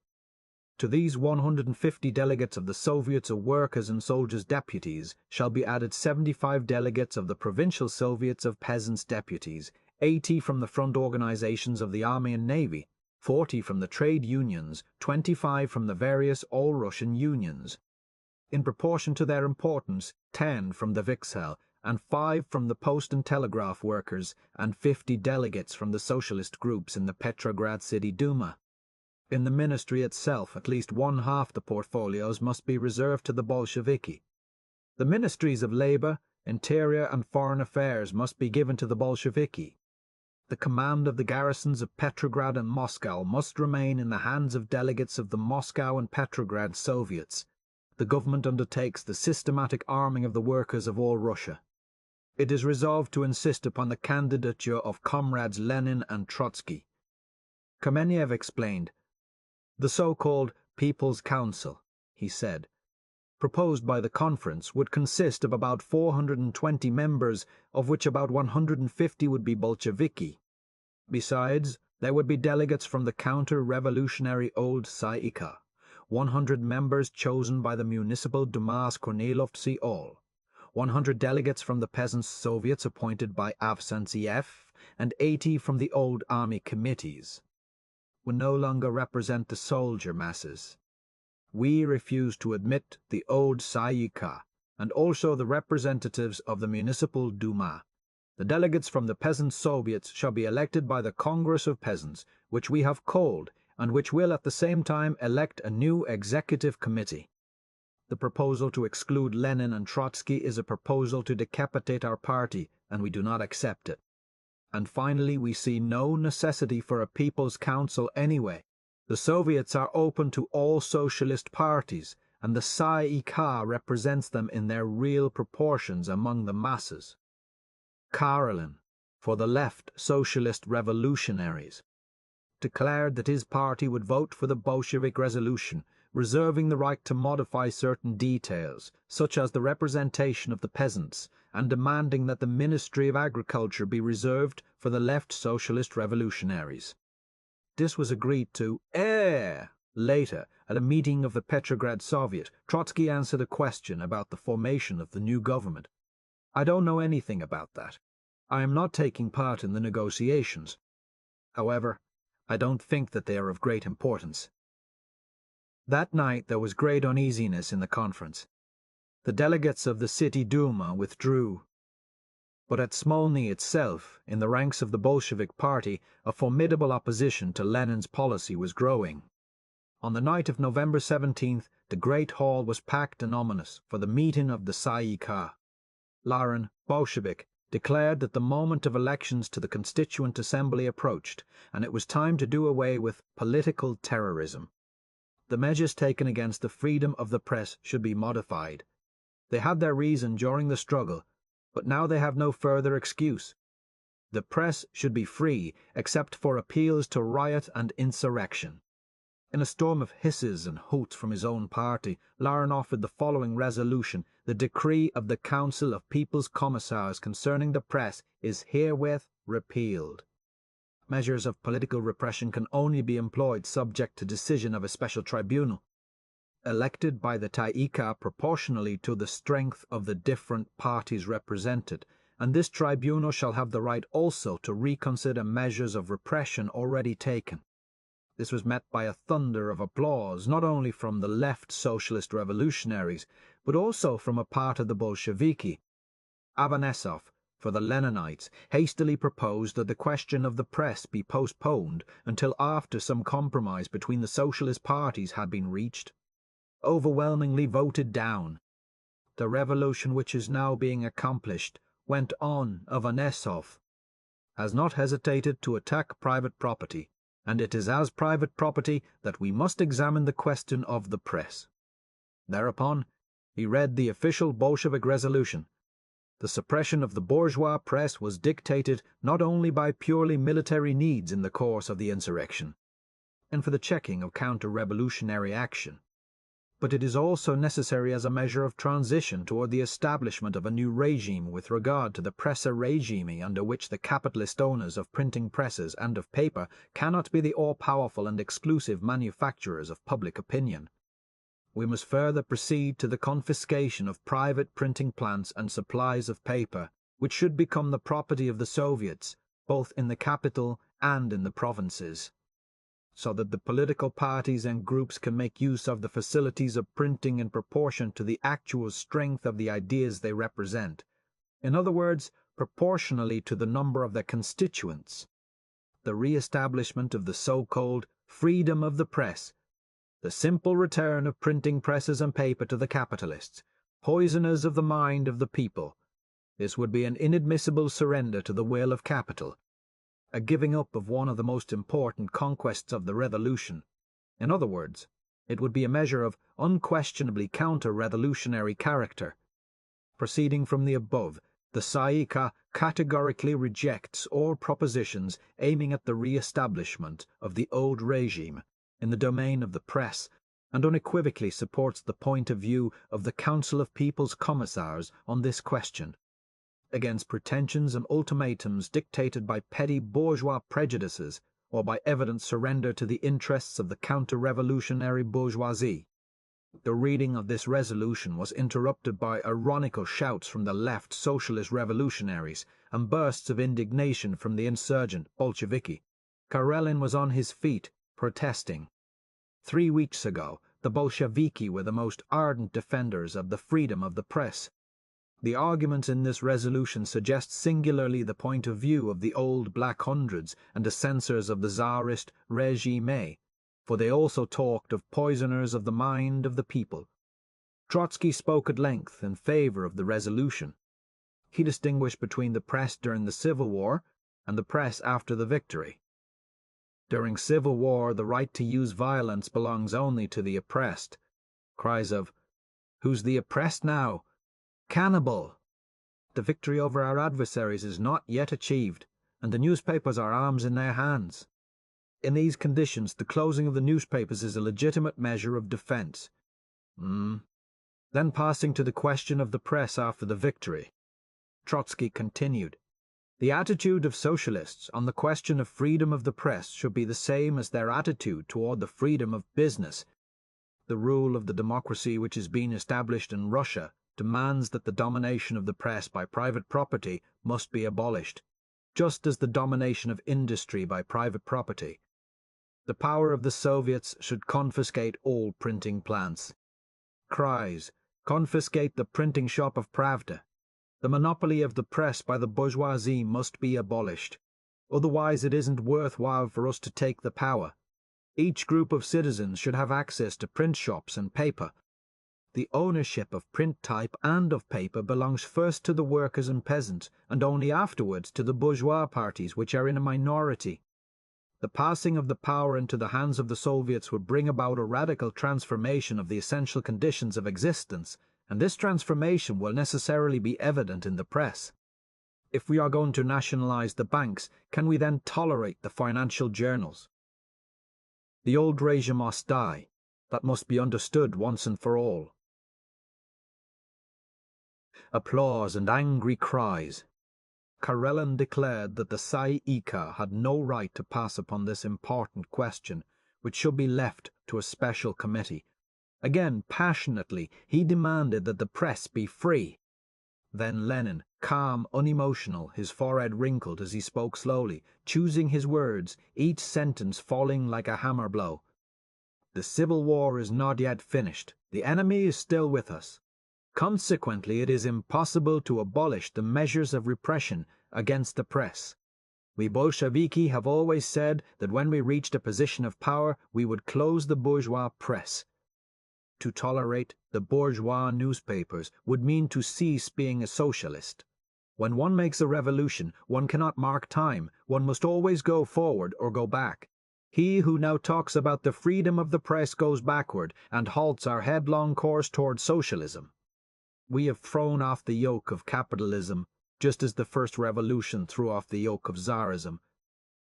To these 150 delegates of the Soviets of Workers and Soldiers' Deputies shall be added 75 delegates of the Provincial Soviets of Peasants' Deputies, 80 from the front organizations of the Army and Navy, 40 from the trade unions, 25 from the various all-Russian unions. In proportion to their importance, 10 from the Vikzhel, and 5 from the post and telegraph workers, and 50 delegates from the socialist groups in the Petrograd City Duma. In the ministry itself, at least one-half the portfolios must be reserved to the Bolsheviki. The ministries of Labor, Interior, and Foreign Affairs must be given to the Bolsheviki. The command of the garrisons of Petrograd and Moscow must remain in the hands of delegates of the Moscow and Petrograd Soviets. The government undertakes the systematic arming of the workers of all Russia. It is resolved to insist upon the candidature of comrades Lenin and Trotsky. Kamenev explained, "The so-called People's Council," he said, "proposed by the conference would consist of about 420 members, of which about 150 would be Bolsheviki. Besides, there would be delegates from the counter-revolutionary old Tsay-ee-kah, 100 members chosen by the Municipal Dumas Kornilovtsi all, 100 delegates from the Peasants' Soviets appointed by Avksentiev, and 80 from the old army committees. Would no longer represent the soldier masses. We refuse to admit the old Tsay-ee-kah, and also the representatives of the Municipal Duma. The delegates from the Peasant Soviets shall be elected by the Congress of Peasants, which we have called, and which will at the same time elect a new executive committee. The proposal to exclude Lenin and Trotsky is a proposal to decapitate our party, and we do not accept it. And finally, we see no necessity for a People's Council anyway. The Soviets are open to all socialist parties, and the Tsay-ee-kah represents them in their real proportions among the masses." Karelin, for the left socialist revolutionaries, declared that his party would vote for the Bolshevik resolution, reserving the right to modify certain details, such as the representation of the peasants, and demanding that the Ministry of Agriculture be reserved for the left socialist revolutionaries. This was agreed to later, at a meeting of the Petrograd Soviet. Trotsky answered a question about the formation of the new government. "I don't know anything about that. I am not taking part in the negotiations. However, I don't think that they are of great importance." That night there was great uneasiness in the conference. The delegates of the City Duma withdrew. But at Smolny itself, in the ranks of the Bolshevik party, a formidable opposition to Lenin's policy was growing. On the night of November 17th, the great hall was packed and ominous for the meeting of the Tsay-ee-kah. Larin, Bolshevik, declared that the moment of elections to the Constituent Assembly approached, and it was time to do away with political terrorism. the measures taken against the freedom of the press should be modified. They had their reason during the struggle, but now they have no further excuse. The press should be free, except for appeals to riot and insurrection. In a storm of hisses and hoots from his own party, Larn offered the following resolution: the decree of the Council of People's Commissars concerning the press is herewith repealed. Measures of political repression can only be employed subject to decision of a special tribunal, elected by the Taika proportionally to the strength of the different parties represented, and this tribunal shall have the right also to reconsider measures of repression already taken. This was met by a thunder of applause, not only from the left socialist revolutionaries, but also from a part of the Bolsheviki. Avanesov, for the Leninites, hastily proposed that the question of the press be postponed until after some compromise between the socialist parties had been reached. Overwhelmingly voted down. The revolution which is now being accomplished, went on Avanesov, has not hesitated to attack private property, and it is as private property that we must examine the question of the press. Thereupon, he read the official Bolshevik resolution. The suppression of the bourgeois press was dictated not only by purely military needs in the course of the insurrection, and for the checking of counter-revolutionary action, but it is also necessary as a measure of transition toward the establishment of a new regime with regard to the presser regime, under which the capitalist owners of printing presses and of paper cannot be the all-powerful and exclusive manufacturers of public opinion. We must further proceed to the confiscation of private printing plants and supplies of paper, which should become the property of the Soviets, both in the capital and in the provinces, so that the political parties and groups can make use of the facilities of printing in proportion to the actual strength of the ideas they represent. In other words, proportionally to the number of their constituents. The re-establishment of the so-called freedom of the press, the simple return of printing presses and paper to the capitalists, poisoners of the mind of the people. This would be an inadmissible surrender to the will of capital, a giving up of one of the most important conquests of the revolution. In other words, it would be a measure of unquestionably counter-revolutionary character. Proceeding from the above, the Tsay categorically rejects all propositions aiming at the re-establishment of the old regime in the domain of the press, and unequivocally supports the point of view of the Council of People's Commissars on this question, against pretensions and ultimatums dictated by petty bourgeois prejudices or by evident surrender to the interests of the counter-revolutionary bourgeoisie. The reading of this resolution was interrupted by ironical shouts from the left socialist revolutionaries and bursts of indignation from the insurgent Bolsheviki. Karelin was on his feet, protesting. 3 weeks ago, the Bolsheviki were the most ardent defenders of the freedom of the press. The arguments in this resolution suggest singularly the point of view of the old Black Hundreds and the censors of the Tsarist regime, for they also talked of poisoners of the mind of the people. Trotsky spoke at length in favor of the resolution. He distinguished between the press during the Civil War and the press after the victory. During civil war, the right to use violence belongs only to the oppressed. Cries of, "Who's the oppressed now? Cannibal!" The victory over our adversaries is not yet achieved, and the newspapers are arms in their hands. In these conditions, the closing of the newspapers is a legitimate measure of defense. Then passing to the question of the press after the victory, Trotsky continued, "The attitude of socialists on the question of freedom of the press should be the same as their attitude toward the freedom of business. The rule of the democracy which is being established in Russia demands that the domination of the press by private property must be abolished, just as the domination of industry by private property. The power of the Soviets should confiscate all printing plants. Cries, confiscate the printing shop of Pravda. The monopoly of the press by the bourgeoisie must be abolished. Otherwise it isn't worthwhile for us to take the power. Each group of citizens should have access to print shops and paper. The ownership of print type and of paper belongs first to the workers and peasants, and only afterwards to the bourgeois parties, which are in a minority. The passing of the power into the hands of the Soviets would bring about a radical transformation of the essential conditions of existence, and this transformation will necessarily be evident in the press. If we are going to nationalize the banks, can we then tolerate the financial journals? The old regime must die. That must be understood once and for all. Applause and angry cries. Karelin declared that the Tsay ee kah had no right to pass upon this important question, which should be left to a special committee. Again, passionately, he demanded that the press be free. Then Lenin, calm, unemotional, his forehead wrinkled as he spoke slowly, choosing his words, each sentence falling like a hammer blow. The civil war is not yet finished. The enemy is still with us. Consequently, it is impossible to abolish the measures of repression against the press. We Bolsheviki have always said that when we reached a position of power, we would close the bourgeois press. To tolerate the bourgeois newspapers would mean to cease being a socialist. When one makes a revolution, one cannot mark time. One must always go forward or go back. He who now talks about the freedom of the press goes backward and halts our headlong course toward socialism. We have thrown off the yoke of capitalism, just as the first revolution threw off the yoke of Tsarism.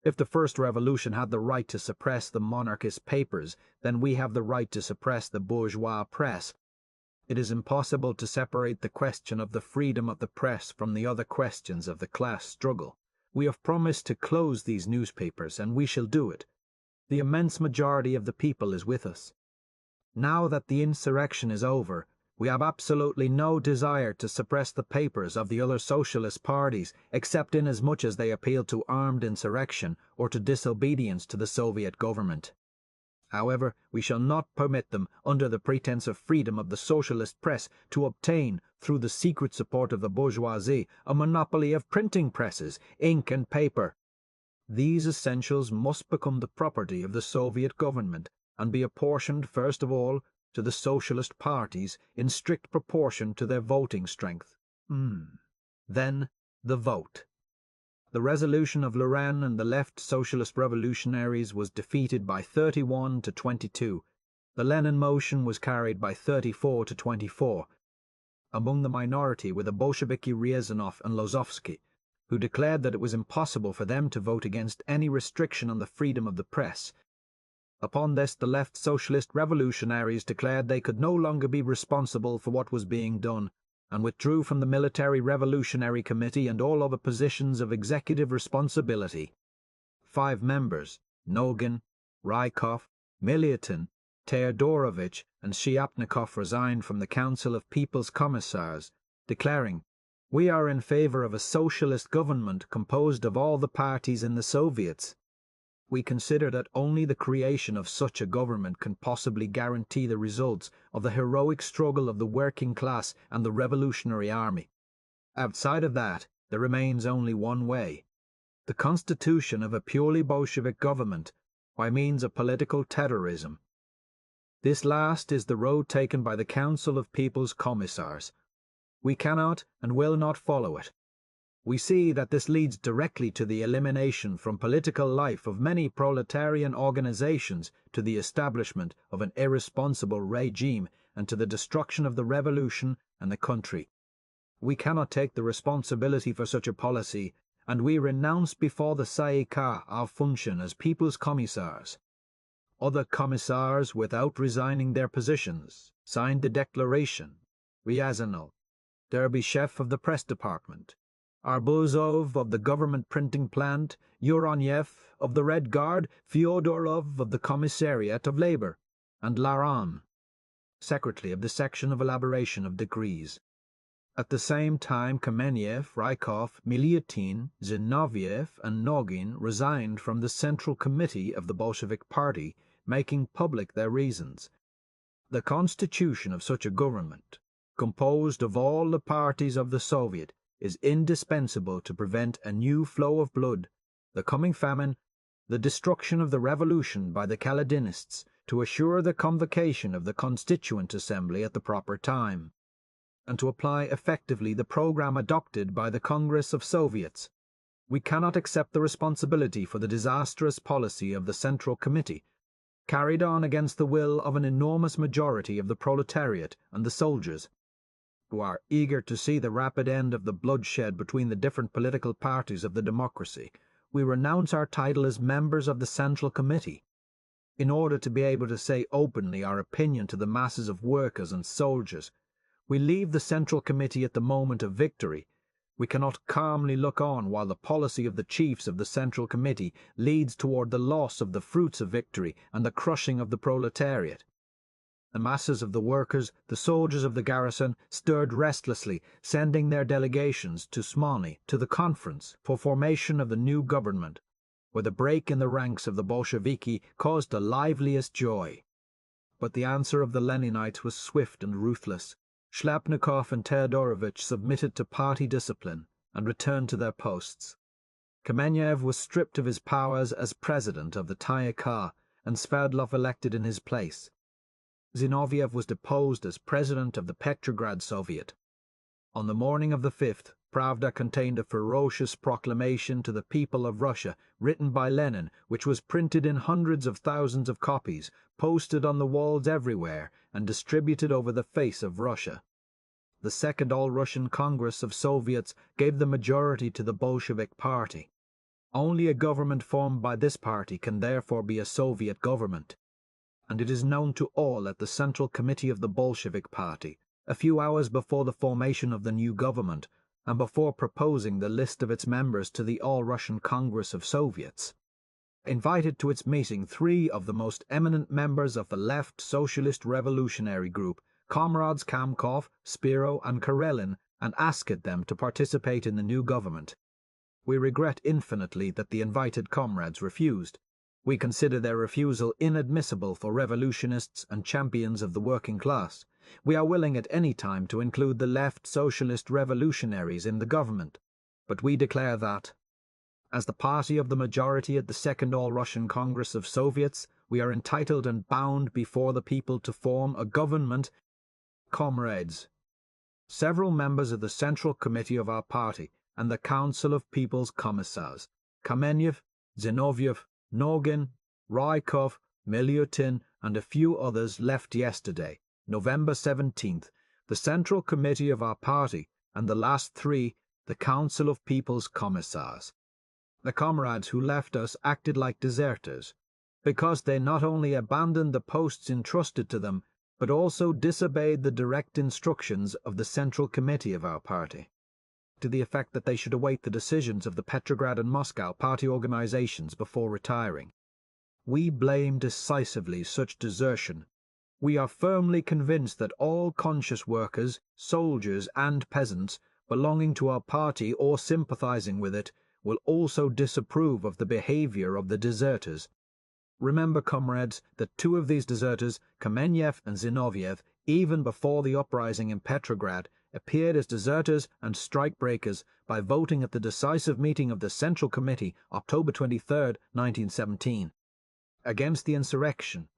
If the first revolution had the right to suppress the monarchist papers, then we have the right to suppress the bourgeois press. It is impossible to separate the question of the freedom of the press from the other questions of the class struggle. We have promised to close these newspapers, and we shall do it. The immense majority of the people is with us. Now that the insurrection is over, we have absolutely no desire to suppress the papers of the other socialist parties, except inasmuch as they appeal to armed insurrection or to disobedience to the Soviet government. However, we shall not permit them, under the pretense of freedom of the socialist press, to obtain, through the secret support of the bourgeoisie, a monopoly of printing presses, ink and paper. These essentials must become the property of the Soviet government, and be apportioned, first of all, to the socialist parties in strict proportion to their voting strength. Then, the vote. The resolution of Lorraine and the left socialist revolutionaries was defeated by 31 to 22. The Lenin motion was carried by 34 to 24. Among the minority were the Bolsheviki Ryazanov and Lozovsky, who declared that it was impossible for them to vote against any restriction on the freedom of the press. Upon this, the left socialist revolutionaries declared they could no longer be responsible for what was being done, and withdrew from the Military Revolutionary Committee and all other positions of executive responsibility. 5 members, Nogin, Rykov, Miliatin, Teodorovich, and Shiapnikov, resigned from the Council of People's Commissars, declaring, "We are in favor of a socialist government composed of all the parties in the Soviets. We consider that only the creation of such a government can possibly guarantee the results of the heroic struggle of the working class and the revolutionary army. Outside of that, there remains only one way: the constitution of a purely Bolshevik government by means of political terrorism. This last is the road taken by the Council of People's Commissars. We cannot and will not follow it. We see that this leads directly to the elimination from political life of many proletarian organizations, to the establishment of an irresponsible regime, and to the destruction of the revolution and the country. We cannot take the responsibility for such a policy, and we renounce before the Tsay ee kah our function as People's Commissars." Other commissars, without resigning their positions, signed the declaration: Ryazanov, Derbyshев of the Press Department, Arbuzov of the Government Printing Plant, Uronev of the Red Guard, Fyodorov of the Commissariat of Labour, and Laran, Secretary of the Section of Elaboration of Decrees. At the same time, Kamenev, Rykov, Miliatin, Zinoviev, and Nogin resigned from the Central Committee of the Bolshevik Party, making public their reasons. The constitution of such a government, composed of all the parties of the Soviet, is indispensable to prevent a new flow of blood, the coming famine, the destruction of the revolution by the Kaledinists, to assure the convocation of the Constituent Assembly at the proper time, and to apply effectively the program adopted by the Congress of Soviets. We cannot accept the responsibility for the disastrous policy of the Central Committee, carried on against the will of an enormous majority of the proletariat and the soldiers, who are eager to see the rapid end of the bloodshed between the different political parties of the democracy. We renounce our title as members of the Central Committee. In order to be able to say openly our opinion to the masses of workers and soldiers, we leave the Central Committee at the moment of victory. We cannot calmly look on while the policy of the chiefs of the Central Committee leads toward the loss of the fruits of victory and the crushing of the proletariat. The masses of the workers, the soldiers of the garrison, stirred restlessly, sending their delegations to Smolny, to the conference for formation of the new government, where the break in the ranks of the Bolsheviki caused the liveliest joy. But the answer of the Leninites was swift and ruthless. Shliapnikov and Teodorovich submitted to party discipline and returned to their posts. Kamenev was stripped of his powers as president of the TTS and Sverdlov elected in his place. Zinoviev was deposed as president of the Petrograd Soviet. On the morning of the 5th, Pravda contained a ferocious proclamation to the people of Russia, written by Lenin, which was printed in hundreds of thousands of copies, posted on the walls everywhere, and distributed over the face of Russia. The Second All-Russian Congress of Soviets gave the majority to the Bolshevik Party. Only a government formed by this party can therefore be a Soviet government. And it is known to all that the Central Committee of the Bolshevik Party, a few hours before the formation of the new government, and before proposing the list of its members to the All-Russian Congress of Soviets, invited to its meeting 3 of the most eminent members of the left socialist revolutionary group, comrades Kamkov, Spiro, and Karelin, and asked them to participate in the new government. We regret infinitely that the invited comrades refused. We consider their refusal inadmissible for revolutionists and champions of the working class. We are willing at any time to include the left socialist revolutionaries in the government, but we declare that, as the party of the majority at the Second All-Russian Congress of Soviets, we are entitled and bound before the people to form a government. Comrades, several members of the Central Committee of our party and the Council of People's Commissars, Kamenev, Zinoviev, Nogin, Rykov, Milyutin, and a few others left yesterday, November 17th, the Central Committee of our party, and the last 3, the Council of People's Commissars. The comrades who left us acted like deserters, because they not only abandoned the posts entrusted to them, but also disobeyed the direct instructions of the Central Committee of our party, to the effect that they should await the decisions of the Petrograd and Moscow party organizations before retiring. We blame decisively such desertion. We are firmly convinced that all conscious workers, soldiers, and peasants belonging to our party or sympathizing with it will also disapprove of the behavior of the deserters. Remember, comrades, that 2 of these deserters, Kamenev and Zinoviev, even before the uprising in Petrograd, appeared as deserters and strikebreakers by voting at the decisive meeting of the Central Committee, October 23, 1917, against the insurrection,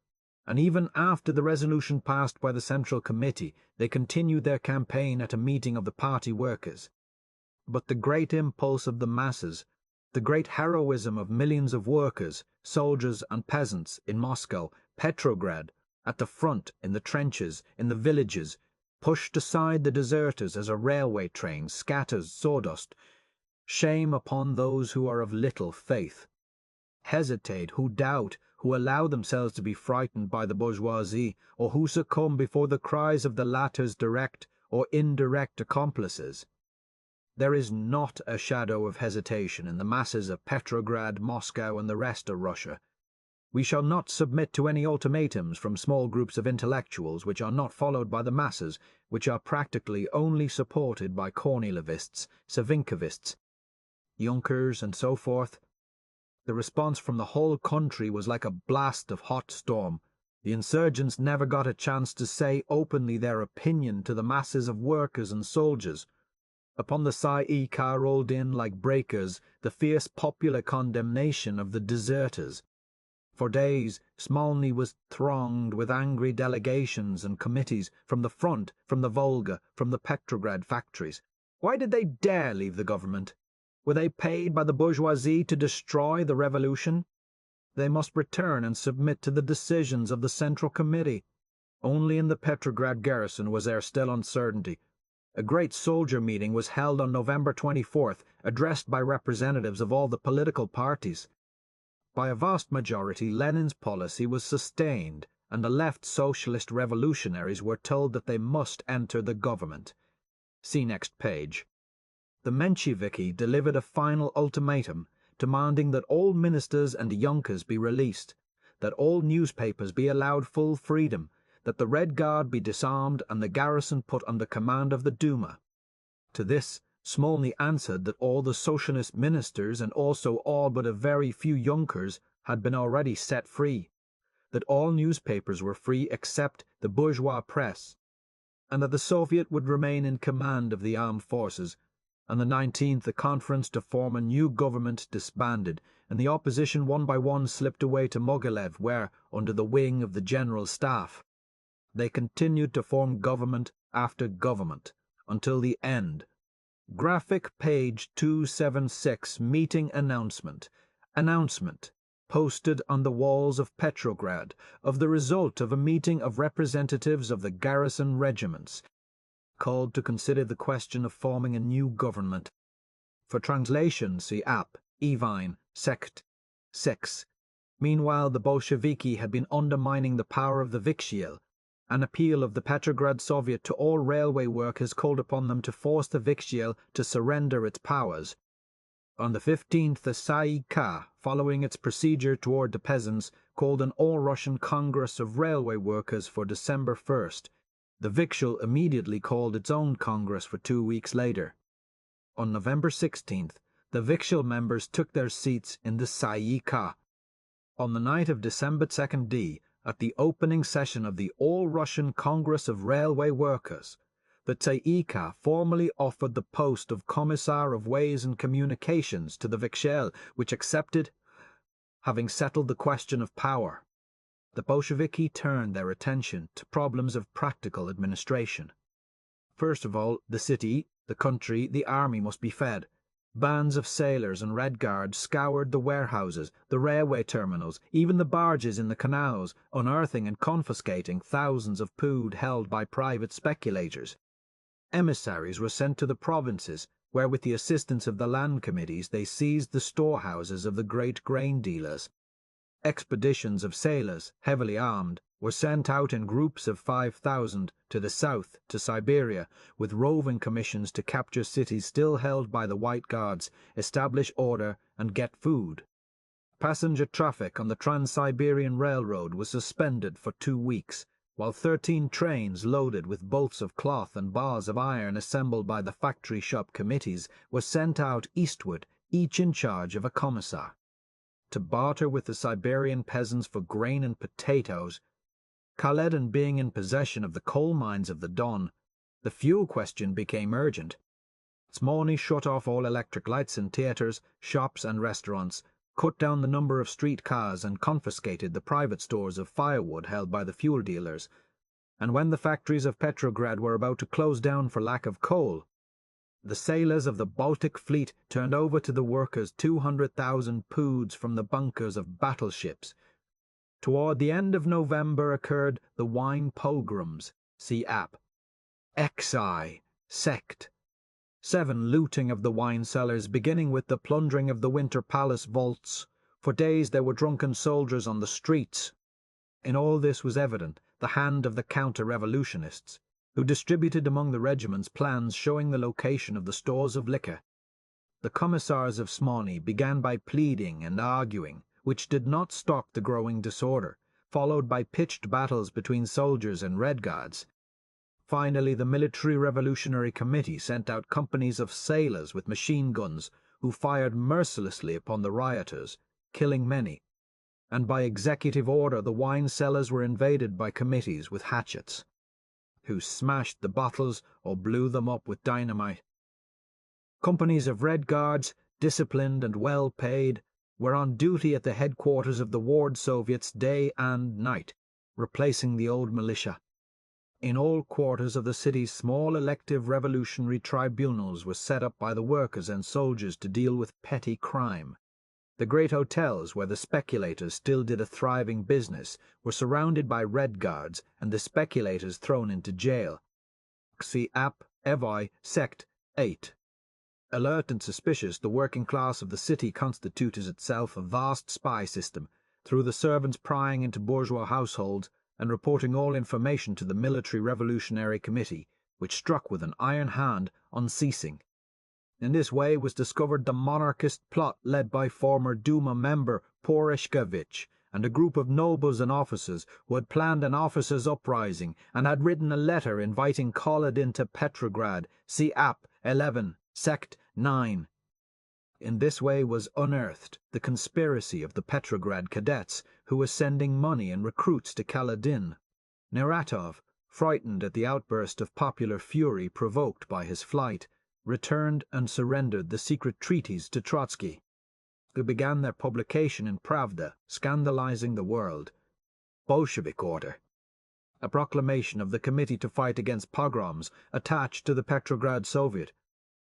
and even after the resolution passed by the Central Committee, they continued their campaign at a meeting of the party workers. But the great impulse of the masses, the great heroism of millions of workers, soldiers, and peasants in Moscow, Petrograd, at the front, in the trenches, in the villages, pushed aside the deserters as a railway train scatters sawdust. Shame upon those who are of little faith, hesitate, who doubt, who allow themselves to be frightened by the bourgeoisie, or who succumb before the cries of the latter's direct or indirect accomplices. There is not a shadow of hesitation in the masses of Petrograd, Moscow, and the rest of Russia. We shall not submit to any ultimatums from small groups of intellectuals which are not followed by the masses, which are practically only supported by Kornilovists, Savinkovists, Junkers, and so forth. The response from the whole country was like a blast of hot storm. The insurgents never got a chance to say openly their opinion to the masses of workers and soldiers. Upon the Tsay ee Kah rolled in like breakers the fierce popular condemnation of the deserters. For days, Smolny was thronged with angry delegations and committees from the front, from the Volga, from the Petrograd factories. Why did they dare leave the government? Were they paid by the bourgeoisie to destroy the revolution? They must return and submit to the decisions of the Central Committee. Only in the Petrograd garrison was there still uncertainty. A great soldier meeting was held on November 24th, addressed by representatives of all the political parties. By a vast majority, Lenin's policy was sustained, and the left socialist revolutionaries were told that they must enter the government. See next page. The Mensheviki delivered a final ultimatum, demanding that all ministers and yunkers be released, that all newspapers be allowed full freedom, that the Red Guard be disarmed and the garrison put under command of the Duma. To this, Smolny answered that all the socialist ministers and also all but a very few yunkers had been already set free, that all newspapers were free except the bourgeois press, and that the Soviet would remain in command of the armed forces. On the 19th, the conference to form a new government disbanded, and the opposition one by one slipped away to Mogilev, where, under the wing of the General Staff, they continued to form government after government, until the end. Graphic page 276, meeting announcement. Announcement, posted on the walls of Petrograd, of the result of a meeting of representatives of the garrison regiments, called to consider the question of forming a new government. For translation, see App, Evine, Sect, 6. Meanwhile, the Bolsheviki had been undermining the power of the Vikzhel. An appeal of the Petrograd Soviet to all railway workers called upon them to force the Vikzhel to surrender its powers. On the 15th, the Tsay Ee-kah, following its procedure toward the peasants, called an all-Russian Congress of Railway Workers for December 1st. The Vikzhel immediately called its own Congress for 2 weeks later. On November 16th, the Vikzhel members took their seats in the Tsay Ee-kah. On the night of December 2nd, at the opening session of the All-Russian Congress of Railway Workers, the Tsay Ee-kah formally offered the post of Commissar of Ways and Communications to the Vikzhel, which accepted, having settled the question of power. The Bolsheviki turned their attention to problems of practical administration. First of all, the city, the country, the army must be fed. Bands of sailors and Red Guards scoured the warehouses, the railway terminals, even the barges in the canals, unearthing and confiscating thousands of food held by private speculators. Emissaries were sent to the provinces, where with the assistance of the land committees they seized the storehouses of the great grain dealers. Expeditions of sailors, heavily armed, were sent out in groups of 5,000 to the south, to Siberia, with roving commissions to capture cities still held by the White Guards, establish order, and get food. Passenger traffic on the Trans-Siberian Railroad was suspended for 2 weeks, while 13 trains loaded with bolts of cloth and bars of iron assembled by the factory shop committees were sent out eastward, each in charge of a commissar. To barter with the Siberian peasants for grain and potatoes, Kaledin being in possession of the coal mines of the Don, the fuel question became urgent. Smolny shut off all electric lights in theatres, shops and restaurants, cut down the number of street cars and confiscated the private stores of firewood held by the fuel dealers. And when the factories of Petrograd were about to close down for lack of coal, the sailors of the Baltic fleet turned over to the workers 200,000 poods from the bunkers of battleships. Toward the end of November occurred the wine pogroms, see App. Xi, Sect. 7. Looting of the wine cellars, beginning with the plundering of the Winter Palace vaults. For days there were drunken soldiers on the streets. In all this was evident the hand of the counter-revolutionists, who distributed among the regiments plans showing the location of the stores of liquor. The commissars of Smolny began by pleading and arguing, which did not stop the growing disorder, followed by pitched battles between soldiers and Red Guards. Finally, the Military Revolutionary Committee sent out companies of sailors with machine guns, who fired mercilessly upon the rioters, killing many, and by executive order the wine cellars were invaded by committees with hatchets, who smashed the bottles or blew them up with dynamite. Companies of Red Guards, disciplined and well paid, were on duty at the headquarters of the Ward Soviets day and night, replacing the old militia. In all quarters of the city, small elective revolutionary tribunals were set up by the workers and soldiers to deal with petty crime. The great hotels, where the speculators still did a thriving business, were surrounded by Red Guards and the speculators thrown into jail. See App. Evi. Sect. 8. Alert and suspicious, the working class of the city constituted itself a vast spy system, through the servants prying into bourgeois households and reporting all information to the Military Revolutionary Committee, which struck with an iron hand unceasing. In this way was discovered the monarchist plot led by former Duma member Poreshkevich and a group of nobles and officers who had planned an officers' uprising and had written a letter inviting Kaledin to Petrograd. See App. 11. Sect. 9. In this way was unearthed the conspiracy of the Petrograd cadets who was sending money and recruits to Kaledin. Neratov, frightened at the outburst of popular fury provoked by his flight, returned and surrendered the secret treaties to Trotsky, who began their publication in Pravda, scandalizing the world. Bolshevik order. A proclamation of the Committee to Fight Against Pogroms attached to the Petrograd Soviet.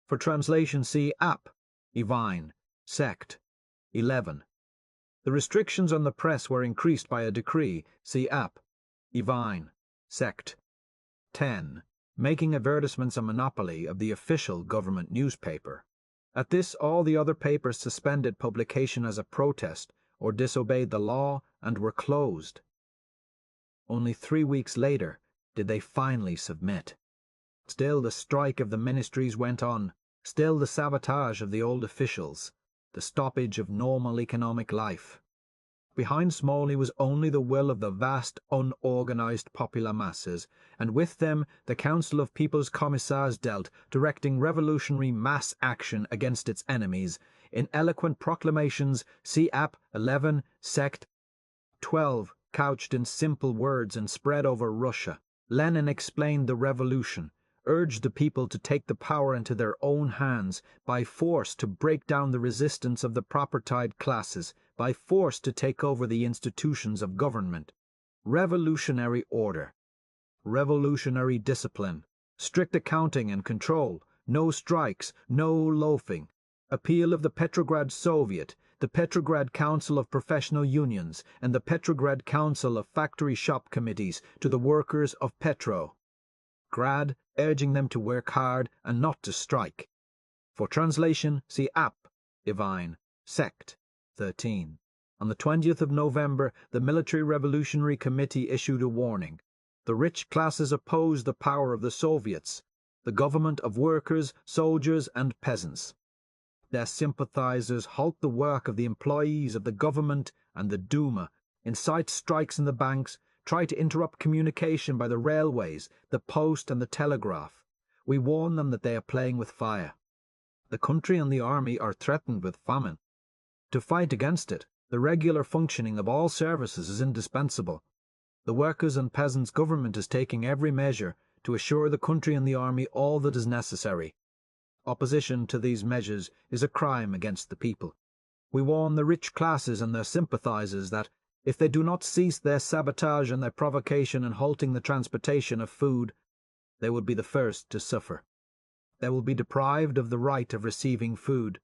For translation, see App. Evine. Sect. 11. The restrictions on the press were increased by a decree. See App. Evine. Sect. 10. Making advertisements a monopoly of the official government newspaper. At this, all the other papers suspended publication as a protest or disobeyed the law and were closed. Only 3 weeks later did they finally submit. Still the strike of the ministries went on, still the sabotage of the old officials, the stoppage of normal economic life. Behind Smolny was only the will of the vast, unorganized popular masses, and with them the Council of People's Commissars dealt, directing revolutionary mass action against its enemies. In eloquent proclamations, see App. 11, Sect. 12, couched in simple words and spread over Russia, Lenin explained the revolution, urged the people to take the power into their own hands, by force to break down the resistance of the propertied classes, by force to take over the institutions of government. Revolutionary order, revolutionary discipline, strict accounting and control, no strikes, no loafing. Appeal of the Petrograd Soviet, the Petrograd Council of Professional Unions, and the Petrograd Council of Factory Shop Committees to the workers of Petrograd, urging them to work hard and not to strike. For translation, see App. Evine. Sect. 13. On the 20th of November, the Military Revolutionary Committee issued a warning. The rich classes opposed the power of the Soviets, the government of workers, soldiers, and peasants. Their sympathizers halt the work of the employees of the government and the Duma, incite strikes in the banks, try to interrupt communication by the railways, the post, and the telegraph. We warn them that they are playing with fire. The country and the army are threatened with famine. To fight against it, the regular functioning of all services is indispensable. The workers' and peasants' government is taking every measure to assure the country and the army all that is necessary. Opposition to these measures is a crime against the people. We warn the rich classes and their sympathizers that, if they do not cease their sabotage and their provocation in halting the transportation of food, they will be the first to suffer. They will be deprived of the right of receiving food.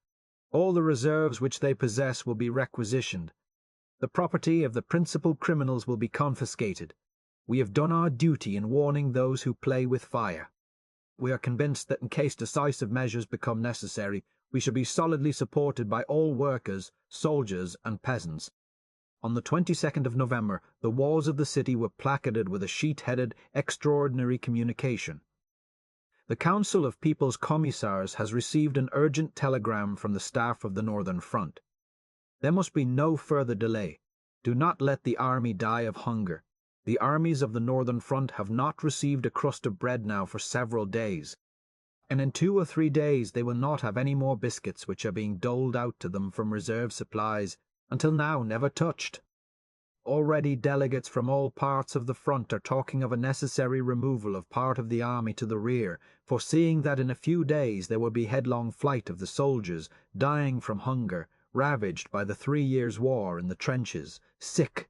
All the reserves which they possess will be requisitioned. The property of the principal criminals will be confiscated. We have done our duty in warning those who play with fire. We are convinced that in case decisive measures become necessary, we shall be solidly supported by all workers, soldiers, and peasants. On the 22nd of November, the walls of the city were placarded with a sheet-headed extraordinary communication. The Council of People's Commissars has received an urgent telegram from the staff of the Northern Front. There must be no further delay. Do not let the army die of hunger. The armies of the Northern Front have not received a crust of bread now for several days, and in 2 or 3 days they will not have any more biscuits which are being doled out to them from reserve supplies, until now never touched. Already delegates from all parts of the front are talking of a necessary removal of part of the army to the rear, foreseeing that in a few days there will be headlong flight of the soldiers, dying from hunger, ravaged by the 3 years' war in the trenches, sick.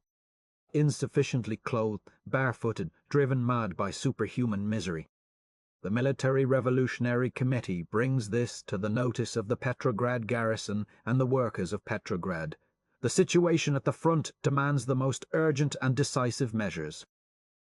insufficiently clothed, barefooted, driven mad by superhuman misery. The Military Revolutionary Committee brings this to the notice of the Petrograd garrison and the workers of Petrograd. The situation at the front demands the most urgent and decisive measures.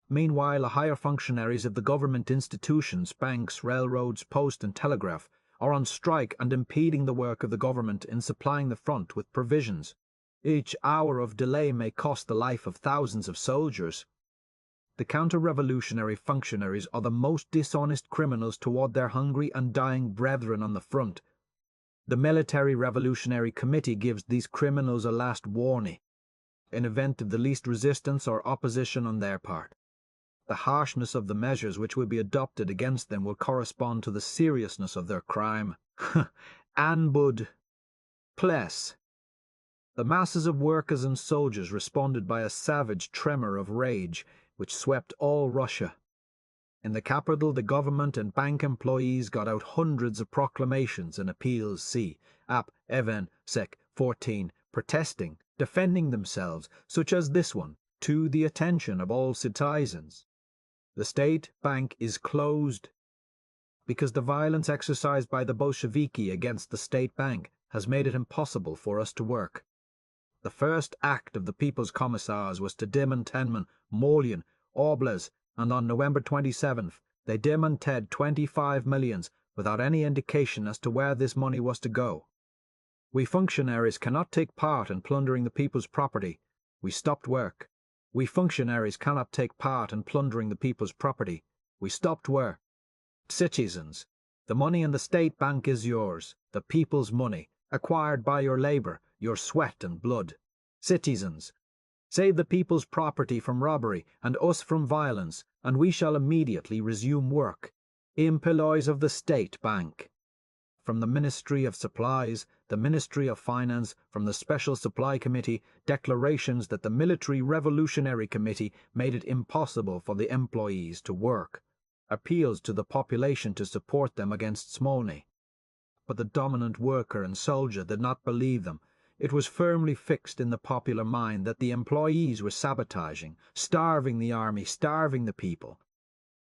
Meanwhile, the higher functionaries of the government institutions, banks, railroads, post and telegraph, are on strike and impeding the work of the government in supplying the front with provisions. Each hour of delay may cost the life of thousands of soldiers. The counter-revolutionary functionaries are the most dishonest criminals toward their hungry and dying brethren on the front. The Military Revolutionary Committee gives these criminals a last warning, in event of the least resistance or opposition on their part. The harshness of the measures which will be adopted against them will correspond to the seriousness of their crime. Anbud. Pless. The masses of workers and soldiers responded by a savage tremor of rage, which swept all Russia. In the capital, the government and bank employees got out hundreds of proclamations and appeals, see Ap. Even. Sec. 14, protesting, defending themselves, such as this one, to the attention of all citizens. The state bank is closed, because the violence exercised by the Bolsheviki against the state bank has made it impossible for us to work. The first act of the People's Commissars was to démantèlement Molian, Oblast, and on November 27th they démonted 25 millions without any indication as to where this money was to go. We functionaries cannot take part in plundering the people's property. We stopped work. We functionaries cannot take part in plundering the people's property. We stopped work. Citizens, the money in the state bank is yours, the people's money, acquired by your labor, your sweat and blood. Citizens, save the people's property from robbery and us from violence, and we shall immediately resume work. Employees of the state bank. From the Ministry of Supplies, the Ministry of Finance, from the Special Supply Committee, declarations that the Military Revolutionary Committee made it impossible for the employees to work. Appeals to the population to support them against Smolny. But the dominant worker and soldier did not believe them. It was firmly fixed in the popular mind that the employees were sabotaging, starving the army, starving the people.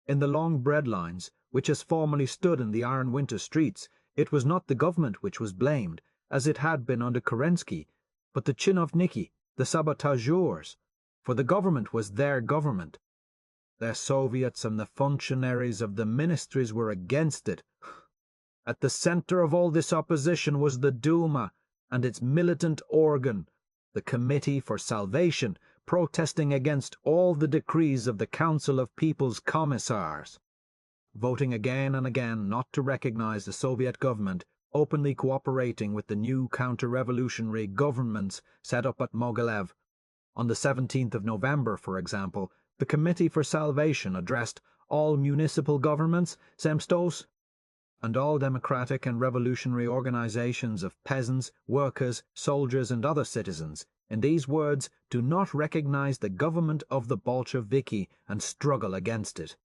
In the long bread lines, which has formerly stood in the iron winter streets, it was not the government which was blamed, as it had been under Kerensky, but the chinovniki, the sabotageurs, for the government was their government. Their Soviets and the functionaries of the ministries were against it. At the center of all this opposition was the Duma and its militant organ, the Committee for Salvation, protesting against all the decrees of the Council of People's Commissars, voting again and again not to recognize the Soviet government, openly cooperating with the new counter-revolutionary governments set up at Mogilev. On the 17th of November, for example, the Committee for Salvation addressed all municipal governments, Zemstos, and all democratic and revolutionary organizations of peasants, workers, soldiers, and other citizens, in these words, do not recognize the government of the Bolsheviki and struggle against it.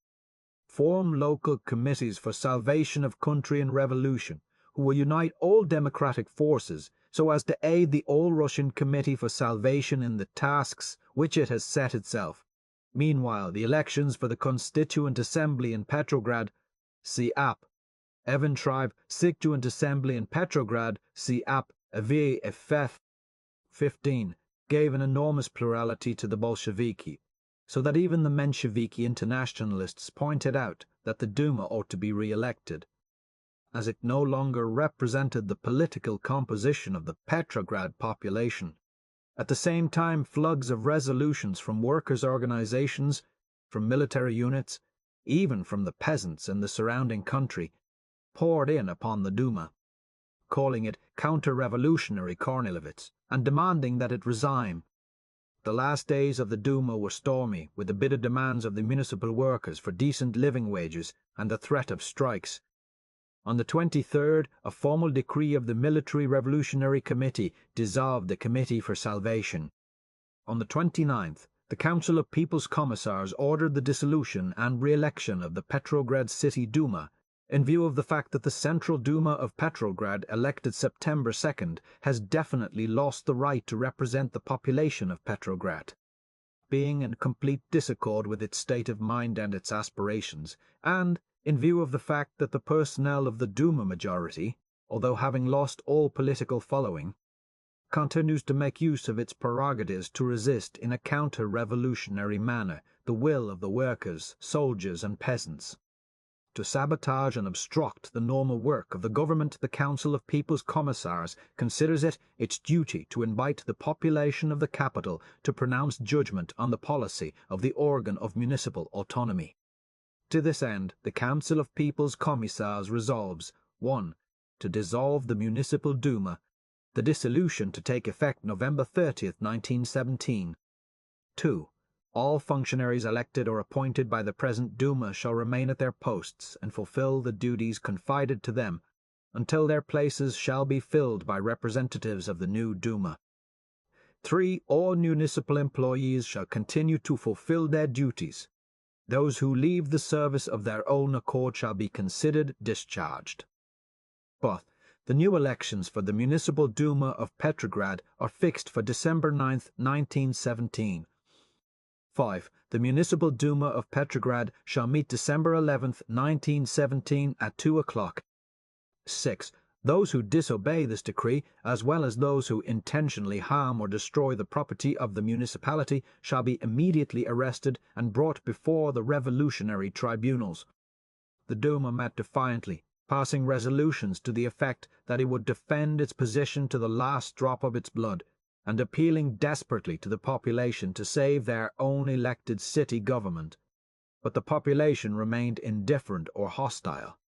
Form local committees for salvation of country and revolution, who will unite all democratic forces so as to aid the All-Russian Committee for Salvation in the tasks which it has set itself. Meanwhile, the elections for the Constituent Assembly in Petrograd, see Ap. Evan Tribe, Constituent Assembly in Petrograd, see Ap. VFF 15, gave an enormous plurality to the Bolsheviki, so that even the Mensheviki internationalists pointed out that the Duma ought to be re-elected, as it no longer represented the political composition of the Petrograd population. At the same time, floods of resolutions from workers' organizations, from military units, even from the peasants in the surrounding country, poured in upon the Duma, calling it counter-revolutionary Kornilovitz, and demanding that it resign. The last days of the Duma were stormy, with the bitter demands of the municipal workers for decent living wages and the threat of strikes. On the 23rd, a formal decree of the Military Revolutionary Committee dissolved the Committee for Salvation. On the 29th, the Council of People's Commissars ordered the dissolution and re-election of the Petrograd City Duma, in view of the fact that the Central Duma of Petrograd, elected September 2nd, has definitely lost the right to represent the population of Petrograd. being in complete disaccord with its state of mind and its aspirations, and in view of the fact that the personnel of the Duma majority, although having lost all political following, continues to make use of its prerogatives to resist in a counter-revolutionary manner the will of the workers, soldiers, and peasants. To sabotage and obstruct the normal work of the government, the Council of People's Commissars considers it its duty to invite the population of the capital to pronounce judgment on the policy of the organ of municipal autonomy. To this end, the Council of People's Commissars resolves 1. To dissolve the Municipal Duma, the dissolution to take effect November 30th, 1917. 2. All functionaries elected or appointed by the present Duma shall remain at their posts and fulfill the duties confided to them until their places shall be filled by representatives of the new Duma. 3. All municipal employees shall continue to fulfill their duties. Those who leave the service of their own accord shall be considered discharged. But the new elections for the Municipal Duma of Petrograd are fixed for December 9th, 1917. 5. The Municipal Duma of Petrograd shall meet December 11th, 1917 at 2 o'clock. 6. Those who disobey this decree, as well as those who intentionally harm or destroy the property of the municipality, shall be immediately arrested and brought before the revolutionary tribunals. The Duma met defiantly, passing resolutions to the effect that it would defend its position to the last drop of its blood, and appealing desperately to the population to save their own elected city government. But the population remained indifferent or hostile.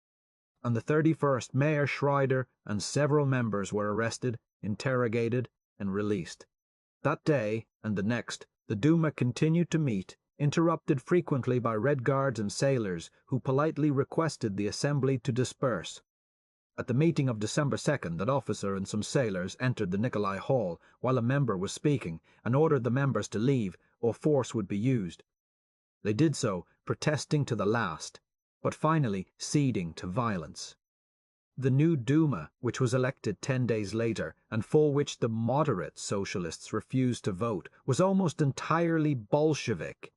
On the 31st, Mayor Schreider and several members were arrested, interrogated, and released. That day and the next, the Duma continued to meet, interrupted frequently by Red Guards and sailors who politely requested the assembly to disperse. At the meeting of December 2nd, an officer and some sailors entered the Nikolai Hall while a member was speaking and ordered the members to leave, or force would be used. They did so, protesting to the last, but finally ceding to violence. The new Duma, which was elected 10 days later, and for which the moderate socialists refused to vote, was almost entirely Bolshevik.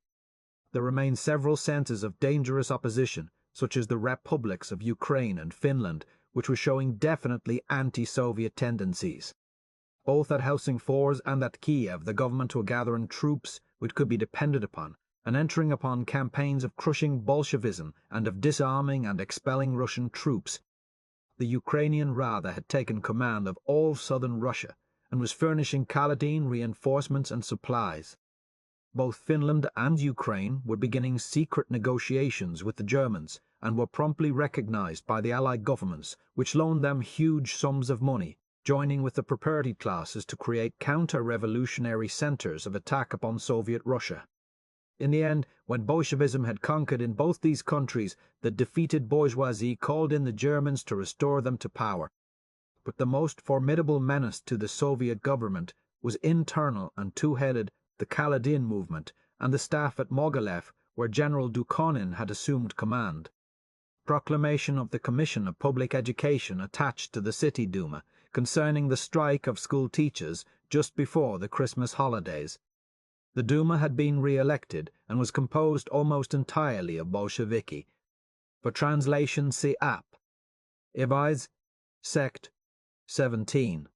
There remain several centers of dangerous opposition, such as the republics of Ukraine and Finland, which were showing definitely anti-Soviet tendencies. Both at Helsingfors and at Kiev, the government were gathering troops which could be depended upon, and entering upon campaigns of crushing Bolshevism and of disarming and expelling Russian troops. The Ukrainian Rada had taken command of all southern Russia, and was furnishing Kaledin reinforcements and supplies. Both Finland and Ukraine were beginning secret negotiations with the Germans, and were promptly recognized by the Allied governments, which loaned them huge sums of money, joining with the propertied classes to create counter-revolutionary centers of attack upon Soviet Russia. In the end, when Bolshevism had conquered in both these countries, the defeated bourgeoisie called in the Germans to restore them to power. But the most formidable menace to the Soviet government was internal and two-headed, the Kaledin movement, and the staff at Mogilev, where General Dukhonin had assumed command. Proclamation of the Commission of Public Education attached to the City Duma, concerning the strike of school teachers just before the Christmas holidays. The Duma had been re-elected and was composed almost entirely of Bolsheviki. For translation, see app. Ibaiz, Sect 17.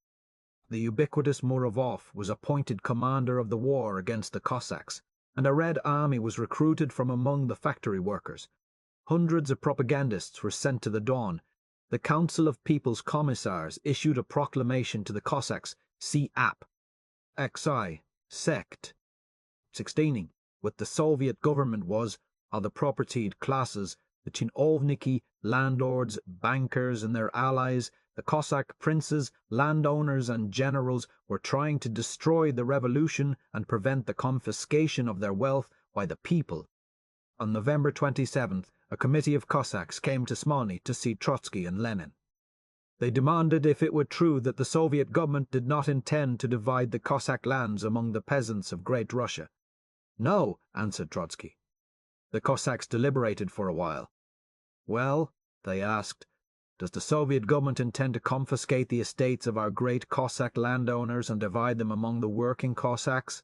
The ubiquitous Muravov was appointed commander of the war against the Cossacks, and a Red Army was recruited from among the factory workers. Hundreds of propagandists were sent to the Don. The Council of People's Commissars issued a proclamation to the Cossacks, see app. XI, Sect 16. With the Soviet government was, are the propertied classes, the chinovniki, landlords, bankers and their allies, the Cossack princes, landowners and generals were trying to destroy the revolution and prevent the confiscation of their wealth by the people. On November 27th, a committee of Cossacks came to Smolny to see Trotsky and Lenin. They demanded if it were true that the Soviet government did not intend to divide the Cossack lands among the peasants of Great Russia. No, answered Trotsky. The Cossacks deliberated for a while. Well, they asked, does the Soviet government intend to confiscate the estates of our great Cossack landowners and divide them among the working Cossacks?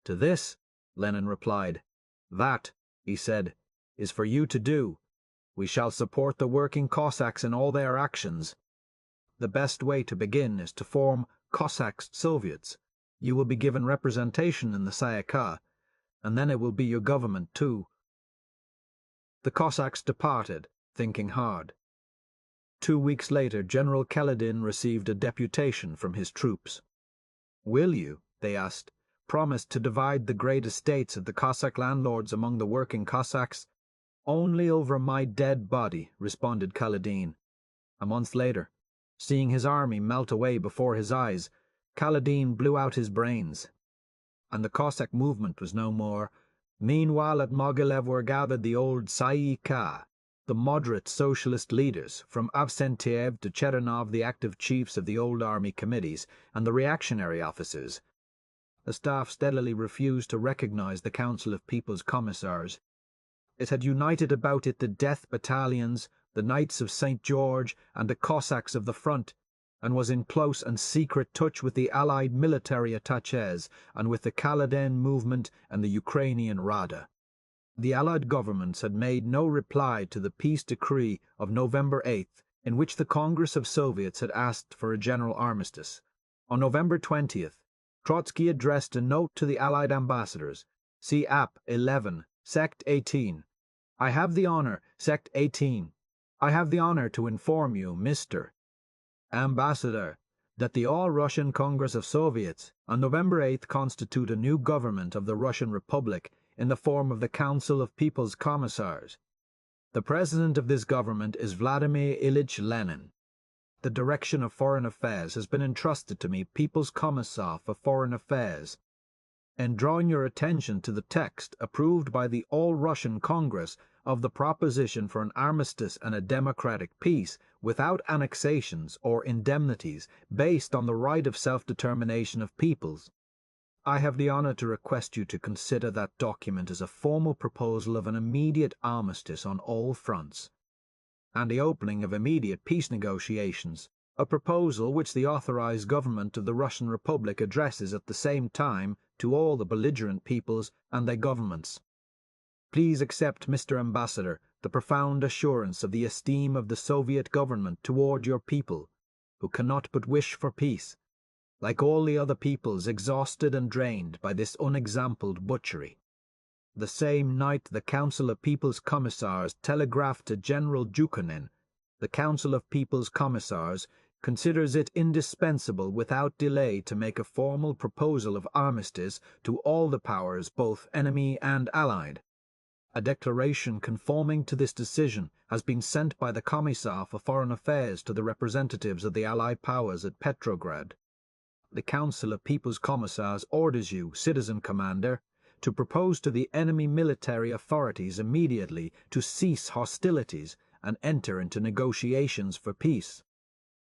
To this, Lenin replied. "That," he said, "is for you to do. We shall support the working Cossacks in all their actions. The best way to begin is to form Cossack Soviets. You will be given representation in the Sayaka, and then it will be your government too." The Cossacks departed, thinking hard. 2 weeks later, General Kaledin received a deputation from his troops. "Will you," they asked, "promise to divide the great estates of the Cossack landlords among the working Cossacks?" "Only over my dead body," responded Kaledin. A month later, seeing his army melt away before his eyes, Kaledin blew out his brains, and the Cossack movement was no more. Meanwhile at Mogilev were gathered the old Sayaka, the moderate socialist leaders, from Avsentiev to Chernov, the active chiefs of the old army committees, and the reactionary officers. The staff steadily refused to recognize the Council of People's Commissars. It had united about it the Death Battalions, the Knights of St. George, and the Cossacks of the front, and was in close and secret touch with the Allied military attachés and with the Kaledin movement and the Ukrainian Rada. The Allied governments had made no reply to the peace decree of November 8th, in which the Congress of Soviets had asked for a general armistice. On November 20th, Trotsky addressed a note to the Allied ambassadors. See App 11, Sect 18. "I have the honor, Sect 18. I have the honor to inform you, Mr. Ambassador, that the All-Russian Congress of Soviets on November 8th constitute a new government of the Russian Republic in the form of the Council of People's Commissars. The president of this government is Vladimir Ilyich Lenin. The direction of foreign affairs has been entrusted to me, People's Commissar for Foreign Affairs. In drawing your attention to the text approved by the All-Russian Congress of the proposition for an armistice and a democratic peace without annexations or indemnities based on the right of self-determination of peoples, I have the honor to request you to consider that document as a formal proposal of an immediate armistice on all fronts, and the opening of immediate peace negotiations, a proposal which the authorized government of the Russian Republic addresses at the same time to all the belligerent peoples and their governments. Please accept, Mr. Ambassador, the profound assurance of the esteem of the Soviet government toward your people, who cannot but wish for peace, like all the other peoples exhausted and drained by this unexampled butchery." The same night the Council of People's Commissars telegraphed to General Dukhanin, "The Council of People's Commissars considers it indispensable without delay to make a formal proposal of armistice to all the powers, both enemy and allied. A declaration conforming to this decision has been sent by the Commissar for Foreign Affairs to the representatives of the Allied powers at Petrograd. The Council of People's Commissars orders you, Citizen Commander, to propose to the enemy military authorities immediately to cease hostilities and enter into negotiations for peace.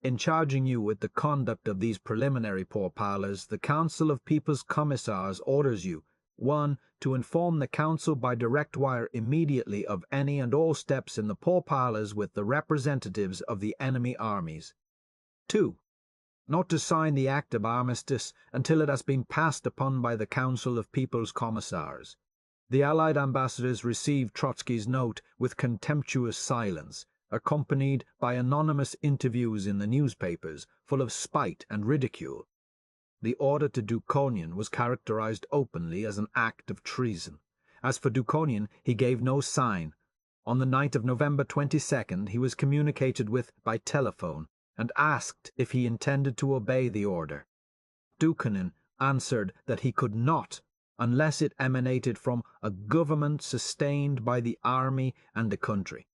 In charging you with the conduct of these preliminary pourparlers, the Council of People's Commissars orders you, 1. To inform the Council by direct wire immediately of any and all steps in the pourparlers with the representatives of the enemy armies. 2. Not to sign the act of armistice until it has been passed upon by the Council of People's Commissars." The Allied ambassadors received Trotsky's note with contemptuous silence, accompanied by anonymous interviews in the newspapers, full of spite and ridicule. The order to Dukhonin was characterized openly as an act of treason. As for Dukhonin, he gave no sign. On the night of November 22nd, he was communicated with by telephone, and asked if he intended to obey the order. Dukhonin answered that he could not, unless it emanated from a government sustained by the army and the country.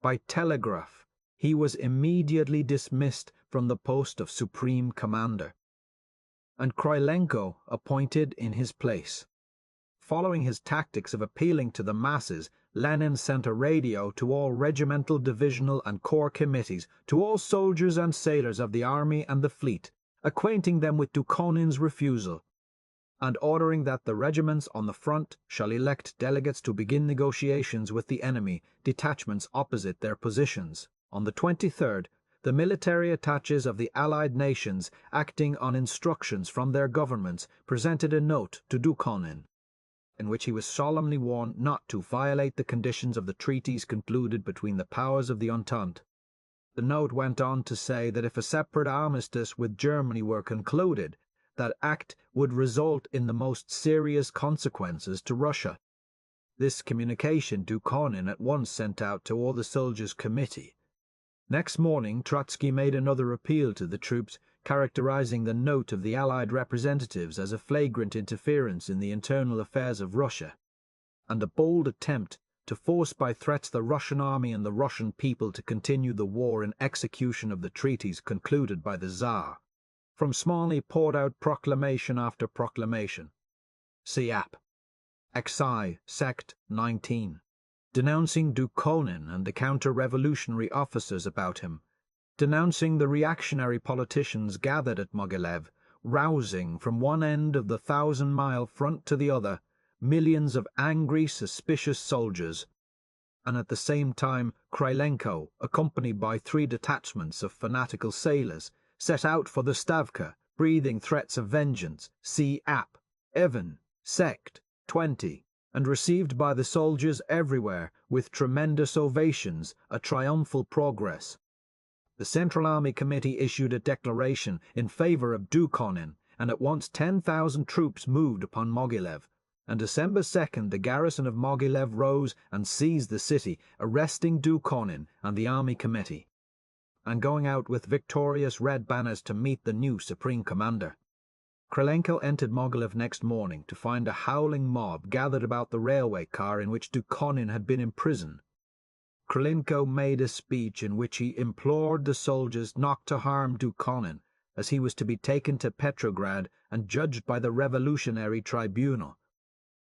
By telegraph, he was immediately dismissed from the post of Supreme Commander, and Krylenko appointed in his place. Following his tactics of appealing to the masses, Lenin sent a radio to all regimental, divisional, and corps committees, to all soldiers and sailors of the army and the fleet, acquainting them with Dukhonin's refusal, and ordering that the regiments on the front shall elect delegates to begin negotiations with the enemy, detachments opposite their positions. On the 23rd, the military attaches of the Allied nations, acting on instructions from their governments, presented a note to Dukhonin. in which he was solemnly warned not to violate the conditions of the treaties concluded between the powers of the Entente. The note went on to say that if a separate armistice with Germany were concluded, that act would result in the most serious consequences to Russia. This communication Dukhonin at once sent out to all the soldiers' committee. Next morning Trotsky made another appeal to the troops, characterizing the note of the Allied representatives as a flagrant interference in the internal affairs of Russia, and a bold attempt to force by threats the Russian army and the Russian people to continue the war in execution of the treaties concluded by the Tsar. From Smolny poured out proclamation after proclamation. See app. XI, Sect 19. Denouncing Dukhonin and the counter-revolutionary officers about him, denouncing the reactionary politicians gathered at Mogilev, rousing from one end of the 1,000-mile front to the other millions of angry, suspicious soldiers, and at the same time Krylenko, accompanied by 3 detachments of fanatical sailors, set out for the Stavka, breathing threats of vengeance. See app. Evan, Sect 20, and received by the soldiers everywhere with tremendous ovations, a triumphal progress. The Central Army Committee issued a declaration in favor of Dukhonin, and at once 10,000 troops moved upon Mogilev. On December 2nd, the garrison of Mogilev rose and seized the city, arresting Dukhonin and the Army Committee, and going out with victorious red banners to meet the new Supreme Commander. Krylenko entered Mogilev next morning to find a howling mob gathered about the railway car in which Dukhonin had been imprisoned. Krylenko made a speech in which he implored the soldiers not to harm Dukhonin, as he was to be taken to Petrograd and judged by the revolutionary tribunal.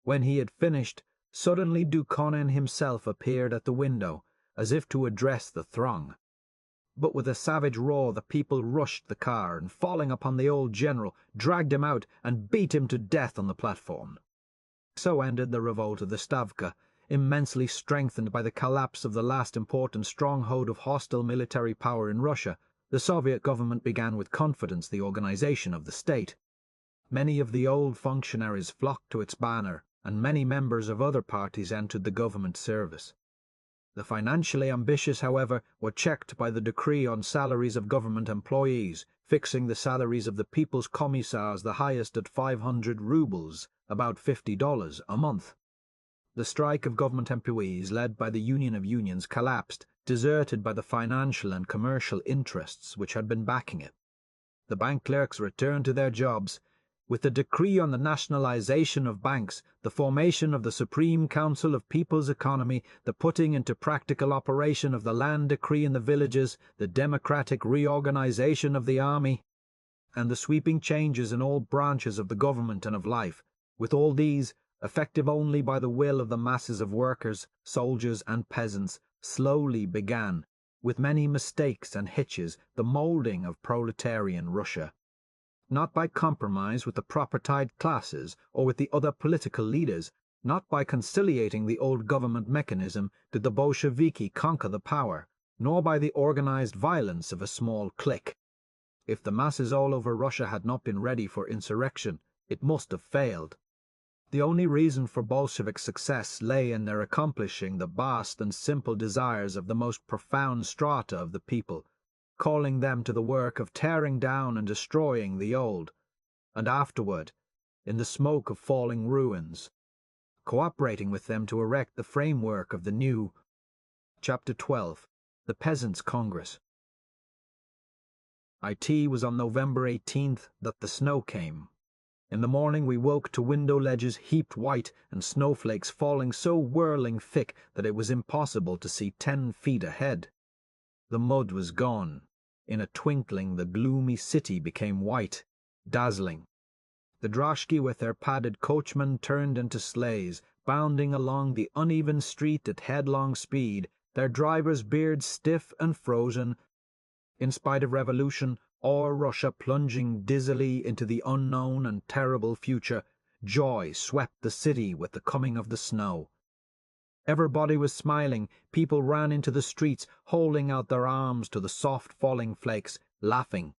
When he had finished, suddenly Dukhonin himself appeared at the window, as if to address the throng. But with a savage roar the people rushed the car, and falling upon the old general, dragged him out and beat him to death on the platform. So ended the revolt of the Stavka, immensely strengthened by the collapse of the last important stronghold of hostile military power in Russia. The Soviet government began with confidence the organization of the state. Many of the old functionaries flocked to its banner, and many members of other parties entered the government service. The financially ambitious, however, were checked by the decree on salaries of government employees, fixing the salaries of the People's Commissars the highest at 500 rubles, about $50 a month. The strike of government employees, led by the Union of Unions, collapsed, deserted by the financial and commercial interests which had been backing it. The bank clerks returned to their jobs. With the decree on the nationalization of banks, the formation of the Supreme Council of People's Economy, the putting into practical operation of the land decree in the villages, the democratic reorganization of the army, and the sweeping changes in all branches of the government and of life, with all these, effective only by the will of the masses of workers, soldiers, and peasants, slowly began, with many mistakes and hitches, the moulding of proletarian Russia. Not by compromise with the propertied classes or with the other political leaders, not by conciliating the old government mechanism did the Bolsheviki conquer the power, nor by the organized violence of a small clique. If the masses all over Russia had not been ready for insurrection, it must have failed. The only reason for Bolshevik success lay in their accomplishing the vast and simple desires of the most profound strata of the people, calling them to the work of tearing down and destroying the old, and afterward, in the smoke of falling ruins, cooperating with them to erect the framework of the new. Chapter 12. The Peasants' Congress. It was on November 18th that the snow came. In the morning we woke to window ledges heaped white and snowflakes falling so whirling thick that it was impossible to see 10 feet ahead. The mud was gone. In a twinkling the gloomy city became white, dazzling. The droshky with their padded coachmen turned into sleighs, bounding along the uneven street at headlong speed, their drivers' beards stiff and frozen. In spite of revolution, or Russia plunging dizzily into the unknown and terrible future, joy swept the city with the coming of the snow. Everybody was smiling. People ran into the streets, holding out their arms to the soft falling flakes, laughing.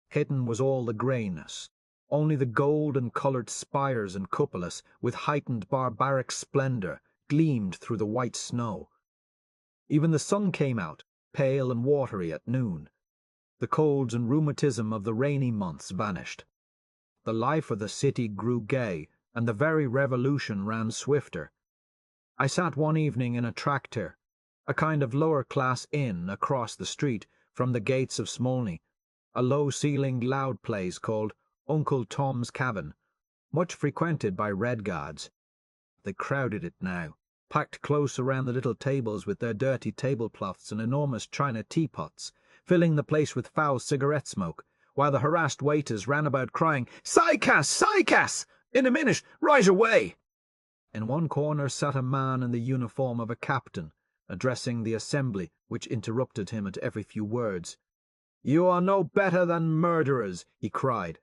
Hidden was all the greyness, Only the gold and coloured spires and cupolas, with heightened barbaric splendour, gleamed through the white snow. Even the sun came out, pale and watery at noon. The colds and rheumatism of the rainy months vanished. The life of the city grew gay, and the very revolution ran swifter. I sat one evening in a traktir, a kind of lower-class inn across the street from the gates of Smolny, a low-ceilinged loud place called Uncle Tom's Cabin, much frequented by Red Guards. They crowded it now, packed close around the little tables with their dirty tablecloths and enormous china teapots, filling the place with foul cigarette smoke, while the harassed waiters ran about crying, "Sycas! Sycas! In a minute! Right away!" In one corner sat a man in the uniform of a captain, addressing the assembly, which interrupted him at every few words. "You are no better than murderers," he cried,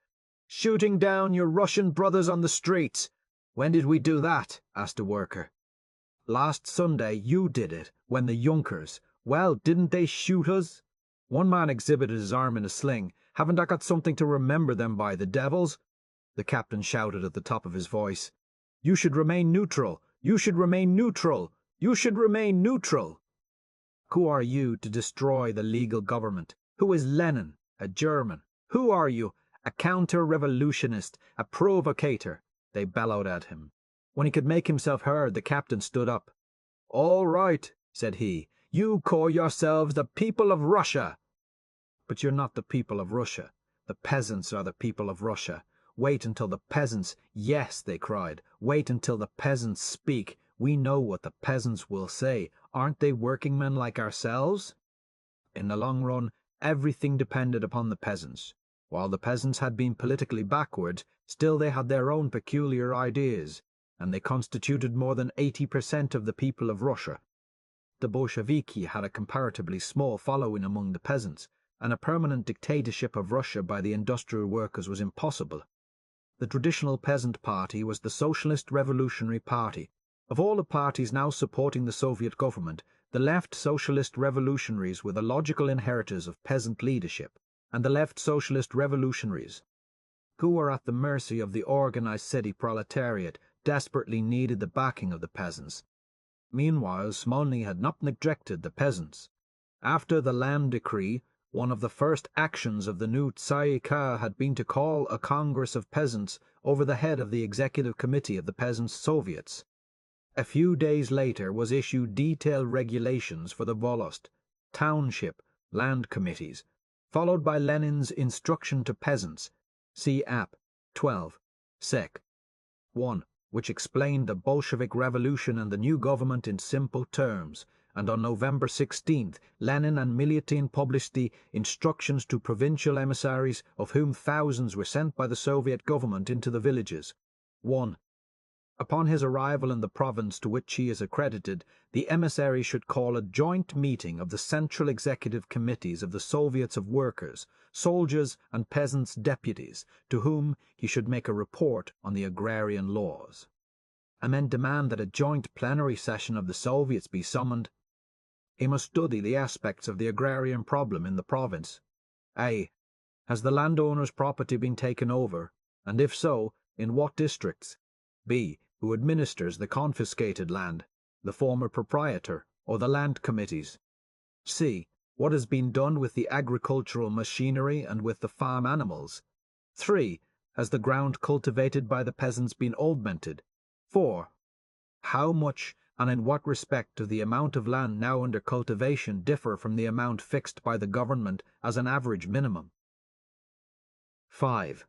"shooting down your Russian brothers on the streets." "When did we do that?" asked a worker. "Last Sunday you did it, when the Junkers. Well, didn't they shoot us?" One man exhibited his arm in a sling. "Haven't I got something to remember them by, the devils?" The captain shouted at the top of his voice, "You should remain neutral! You should remain neutral! You should remain neutral!" Who are you to destroy the legal government? Who is Lenin? A German. Who are you? A counter-revolutionist, a provocator, they bellowed at him. When he could make himself heard, the captain stood up. "All right," said he, "you call yourselves the people of Russia." "But you're not the people of Russia. The peasants are the people of Russia. Wait until the peasants—" "Yes," they cried, "wait until the peasants speak. We know what the peasants will say. Aren't they working men like ourselves?" In the long run, everything depended upon the peasants. While the peasants had been politically backward, still they had their own peculiar ideas, and they constituted more than 80% of the people of Russia. The Bolsheviki had a comparatively small following among the peasants, and a permanent dictatorship of Russia by the industrial workers was impossible. The traditional peasant party was the Socialist Revolutionary Party. Of all the parties now supporting the Soviet government, the left Socialist Revolutionaries were the logical inheritors of peasant leadership, and the left Socialist Revolutionaries, who were at the mercy of the organized city proletariat, desperately needed the backing of the peasants. Meanwhile, Smolny had not neglected the peasants. After the Land Decree, one of the first actions of the new Tsar had been to call a Congress of Peasants over the head of the Executive Committee of the Peasants' Soviets. A few days later was issued detailed regulations for the Volost, township, land committees, followed by Lenin's Instruction to Peasants, see App. 12, Sec. 1, which explained the Bolshevik Revolution and the new government in simple terms, and on November 16th, Lenin and Milutin published the Instructions to Provincial Emissaries, of whom thousands were sent by the Soviet government into the villages. 1. Upon his arrival in the province to which he is accredited, the emissary should call a joint meeting of the Central Executive Committees of the Soviets of Workers, Soldiers and Peasants' Deputies, to whom he should make a report on the agrarian laws. And men demand that a joint plenary session of the Soviets be summoned. He must study the aspects of the agrarian problem in the province. A. Has the landowner's property been taken over, and if so, in what districts? B. Who administers the confiscated land, the former proprietor or the land committees? C. What has been done with the agricultural machinery and with the farm animals? 3. Has the ground cultivated by the peasants been augmented? 4. How much and in what respect does the amount of land now under cultivation differ from the amount fixed by the government as an average minimum? 5.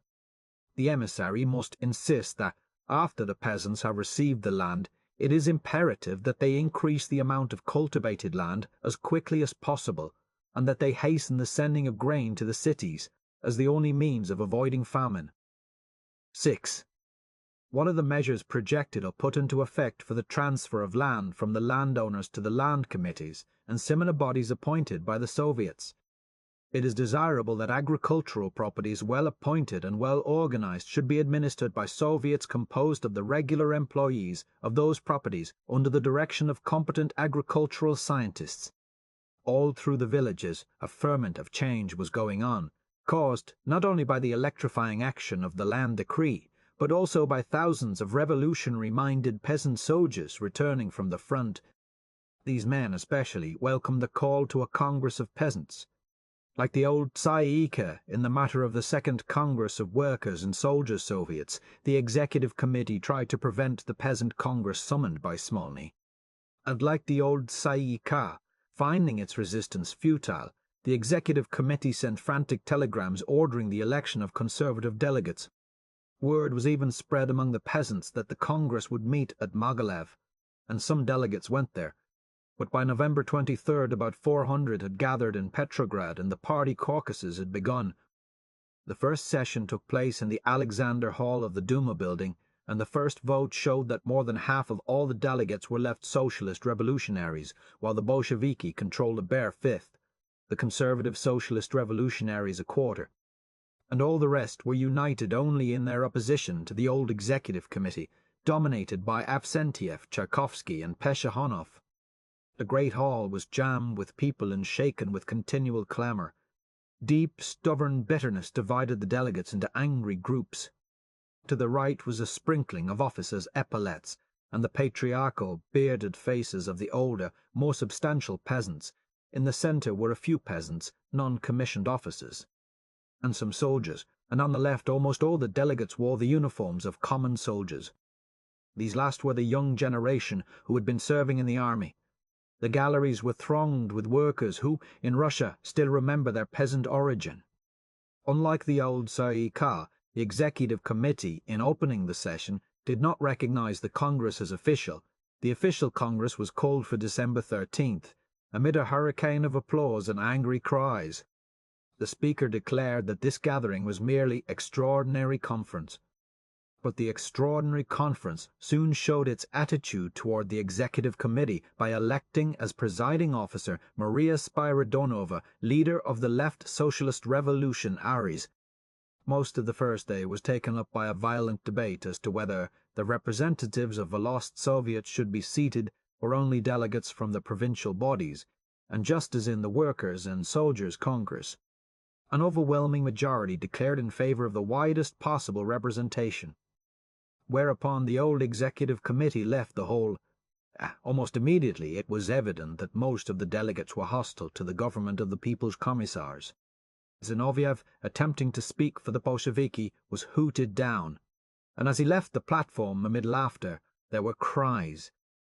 The emissary must insist that, after the peasants have received the land, it is imperative that they increase the amount of cultivated land as quickly as possible, and that they hasten the sending of grain to the cities, as the only means of avoiding famine. 6. What are the measures projected or put into effect for the transfer of land from the landowners to the land committees and similar bodies appointed by the Soviets? It is desirable that agricultural properties well appointed and well organized should be administered by Soviets composed of the regular employees of those properties under the direction of competent agricultural scientists. All through the villages a ferment of change was going on, caused not only by the electrifying action of the land decree, but also by thousands of revolutionary-minded peasant soldiers returning from the front. These men especially welcomed the call to a Congress of Peasants. Like the old Tsay in the matter of the Second Congress of Workers' and Soldiers' Soviets, the Executive Committee tried to prevent the Peasant Congress summoned by Smolny. And like the old Tsay, finding its resistance futile, the Executive Committee sent frantic telegrams ordering the election of conservative delegates. Word was even spread among the peasants that the Congress would meet at Mogilev, and some delegates went there. But by November 23rd, about 400 had gathered in Petrograd and the party caucuses had begun. The first session took place in the Alexander Hall of the Duma building, and the first vote showed that more than half of all the delegates were left socialist revolutionaries, while the Bolsheviki controlled a bare fifth, the conservative socialist revolutionaries a quarter, and all the rest were united only in their opposition to the old Executive Committee, dominated by Avsentiev, Tchaikovsky, and Peshahonov. The great hall was jammed with people and shaken with continual clamour. Deep, stubborn bitterness divided the delegates into angry groups. To the right was a sprinkling of officers' epaulettes, and the patriarchal, bearded faces of the older, more substantial peasants. In the centre were a few peasants, non-commissioned officers, and some soldiers, and on the left almost all the delegates wore the uniforms of common soldiers. These last were the young generation who had been serving in the army. The galleries were thronged with workers who, in Russia, still remember their peasant origin. Unlike the old Tsay, the Executive Committee, in opening the session, did not recognize the Congress as official. The official Congress was called for December 13th, amid a hurricane of applause and angry cries. The Speaker declared that this gathering was merely extraordinary conference. But the extraordinary conference soon showed its attitude toward the Executive Committee by electing as presiding officer Maria Spiridonova, leader of the Left Socialist Revolution Aries. Most of the first day was taken up by a violent debate as to whether the representatives of the lost Soviets should be seated or only delegates from the provincial bodies, and just as in the Workers' and Soldiers' Congress, an overwhelming majority declared in favor of the widest possible representation. Whereupon the old Executive Committee left the hall. Almost immediately it was evident that most of the delegates were hostile to the government of the People's Commissars. Zinoviev, attempting to speak for the Bolsheviki, was hooted down, and as he left the platform amid laughter, there were cries.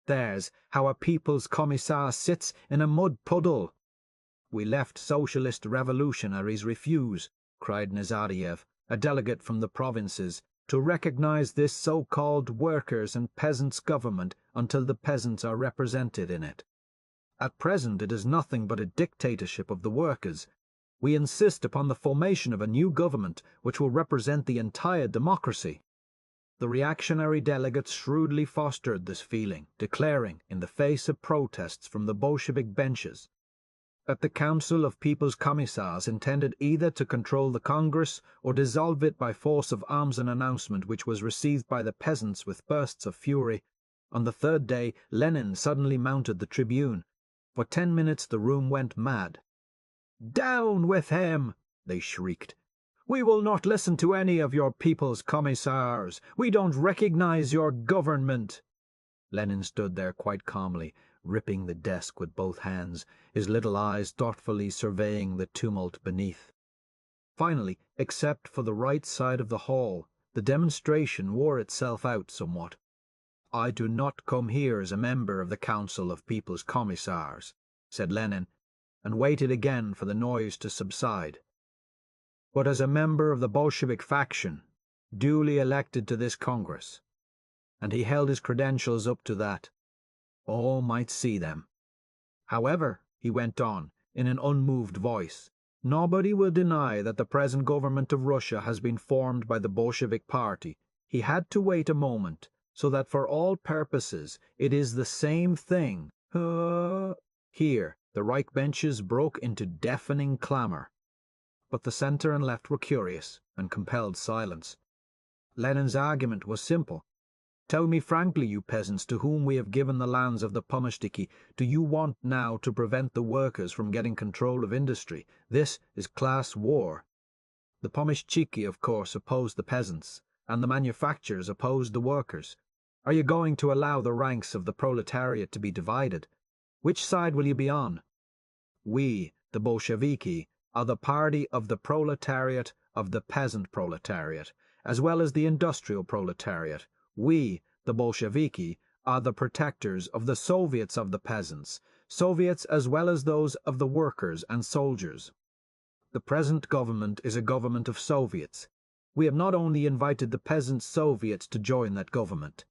"There's how a People's Commissar sits in a mud puddle." "We left socialist revolutionaries refuse," cried Nazariev, a delegate from the provinces, "to recognize this so-called workers' and peasants' government until the peasants are represented in it. At present it is nothing but a dictatorship of the workers. We insist upon the formation of a new government which will represent the entire democracy." The reactionary delegates shrewdly fostered this feeling, declaring, in the face of protests from the Bolshevik benches, that the Council of People's Commissars intended either to control the Congress or dissolve it by force of arms, an announcement which was received by the peasants with bursts of fury. On the third day, Lenin suddenly mounted the tribune. For 10 minutes the room went mad. "Down with him!" they shrieked. "We will not listen to any of your People's Commissars. We don't recognize your government." Lenin stood there quite calmly, ripping the desk with both hands, his little eyes thoughtfully surveying the tumult beneath. Finally, except for the right side of the hall, the demonstration wore itself out somewhat. "I do not come here as a member of the Council of People's Commissars," said Lenin, and waited again for the noise to subside, "but as a member of the Bolshevik faction, duly elected to this Congress." And he held his credentials up to that. All might see them. "However," he went on, in an unmoved voice, "nobody will deny that the present government of Russia has been formed by the Bolshevik party. He had to wait a moment, so that for all purposes it is the same thing." Here the Reich benches broke into deafening clamour. But the centre and left were curious, and compelled silence. Lenin's argument was simple. "Tell me frankly, you peasants to whom we have given the lands of the Pomeshtiki, do you want now to prevent the workers from getting control of industry? This is class war." The pomeshchiki, of course, opposed the peasants, and the manufacturers opposed the workers. Are you going to allow the ranks of the proletariat to be divided? Which side will you be on? We, the Bolsheviki, are the party of the proletariat, of the peasant proletariat, as well as the industrial proletariat. We, the Bolsheviki, are the protectors of the Soviets of the peasants, Soviets as well as those of the workers and soldiers. The present government is a government of Soviets. We have not only invited the peasant Soviets to join that government,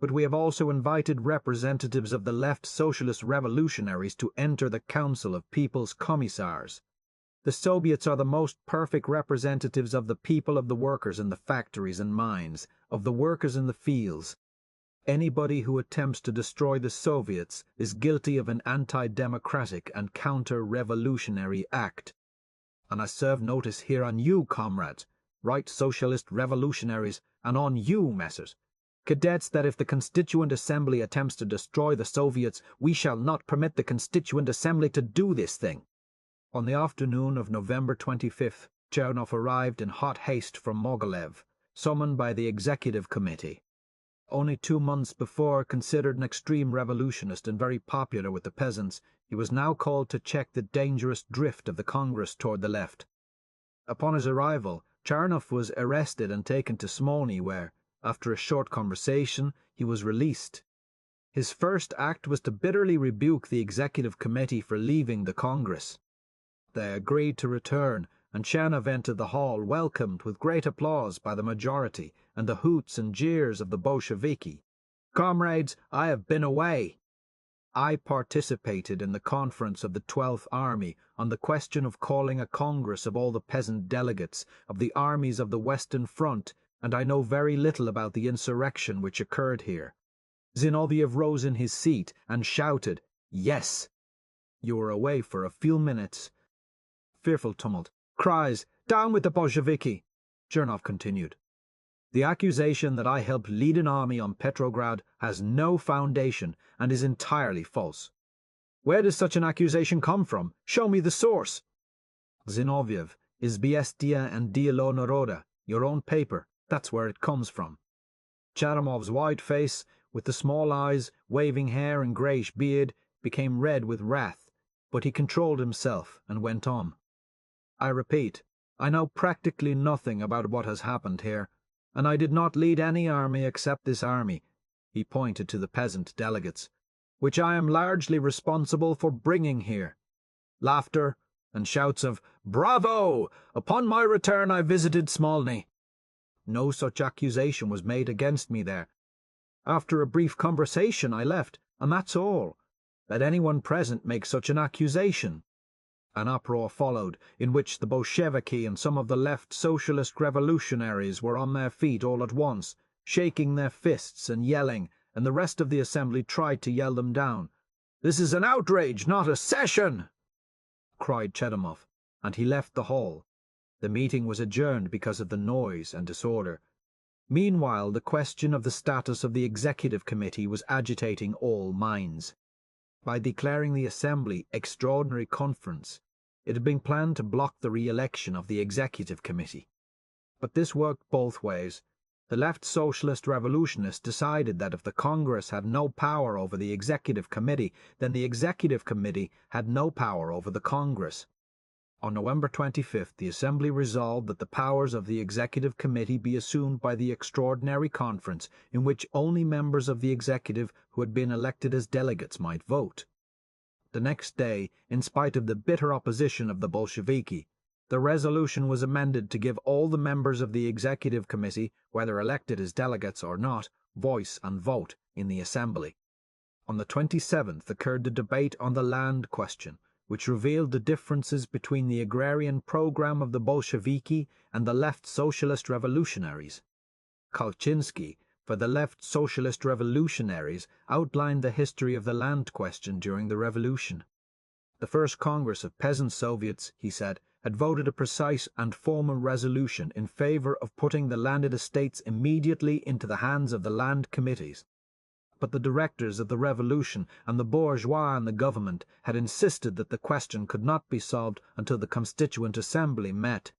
but we have also invited representatives of the left socialist revolutionaries to enter the Council of People's Commissars. The Soviets are the most perfect representatives of the people, of the workers in the factories and mines, of the workers in the fields. Anybody who attempts to destroy the Soviets is guilty of an anti-democratic and counter-revolutionary act. And I serve notice here on you, comrades, right socialist revolutionaries, and on you, messers, cadets, that if the Constituent Assembly attempts to destroy the Soviets, we shall not permit the Constituent Assembly to do this thing. On the afternoon of November 25th, Chernov arrived in hot haste from Mogilev, summoned by the Executive Committee. Only 2 months before considered an extreme revolutionist and very popular with the peasants, he was now called to check the dangerous drift of the Congress toward the left. Upon his arrival, Chernov was arrested and taken to Smolny, where, after a short conversation, he was released. His first act was to bitterly rebuke the Executive Committee for leaving the Congress. They agreed to return, and Chernov entered the hall, welcomed with great applause by the majority and the hoots and jeers of the Bolsheviki. "Comrades, I have been away. I participated in the conference of the 12th Army on the question of calling a congress of all the peasant delegates of the armies of the Western Front, and I know very little about the insurrection which occurred here." Zinoviev rose in his seat and shouted, "Yes." You were away for a few minutes. Fearful tumult. Cries, "Down with the Bolsheviki!" Chernov continued. "The accusation that I helped lead an army on Petrograd has no foundation and is entirely false. Where does such an accusation come from? Show me the source." Zinoviev, Izviestia and Dielo Naroda, your own paper, that's where it comes from. Cheramov's white face, with the small eyes, waving hair and greyish beard, became red with wrath, but he controlled himself and went on. "I repeat, I know practically nothing about what has happened here, and I did not lead any army except this army," he pointed to the peasant delegates, "which I am largely responsible for bringing here." Laughter and shouts of "Bravo! Upon my return I visited Smolny." No such accusation was made against me there. After a brief conversation I left, and that's all. Let anyone present make such an accusation. An uproar followed, in which the Bolsheviki and some of the left socialist revolutionaries were on their feet all at once, shaking their fists and yelling, and the rest of the assembly tried to yell them down. "This is an outrage, not a session!" cried Chedemov, and he left the hall. The meeting was adjourned because of the noise and disorder. Meanwhile, the question of the status of the Executive Committee was agitating all minds. By declaring the Assembly Extraordinary Conference, it had been planned to block the re-election of the Executive Committee. But this worked both ways. The left socialist revolutionists decided that if the Congress had no power over the Executive Committee, then the Executive Committee had no power over the Congress. On November 25th, the Assembly resolved that the powers of the Executive Committee be assumed by the Extraordinary Conference, in which only members of the Executive who had been elected as delegates might vote. The next day, in spite of the bitter opposition of the Bolsheviki, the resolution was amended to give all the members of the Executive Committee, whether elected as delegates or not, voice and vote in the Assembly. On the 27th occurred the debate on the land question, which revealed the differences between the agrarian program of the Bolsheviki and the left socialist revolutionaries. Kolchinsky, for the left socialist revolutionaries, outlined the history of the land question during the revolution. The first Congress of Peasant Soviets, he said, had voted a precise and formal resolution in favor of putting the landed estates immediately into the hands of the land committees. But the directors of the revolution and the bourgeois in the government had insisted that the question could not be solved until the Constituent Assembly met.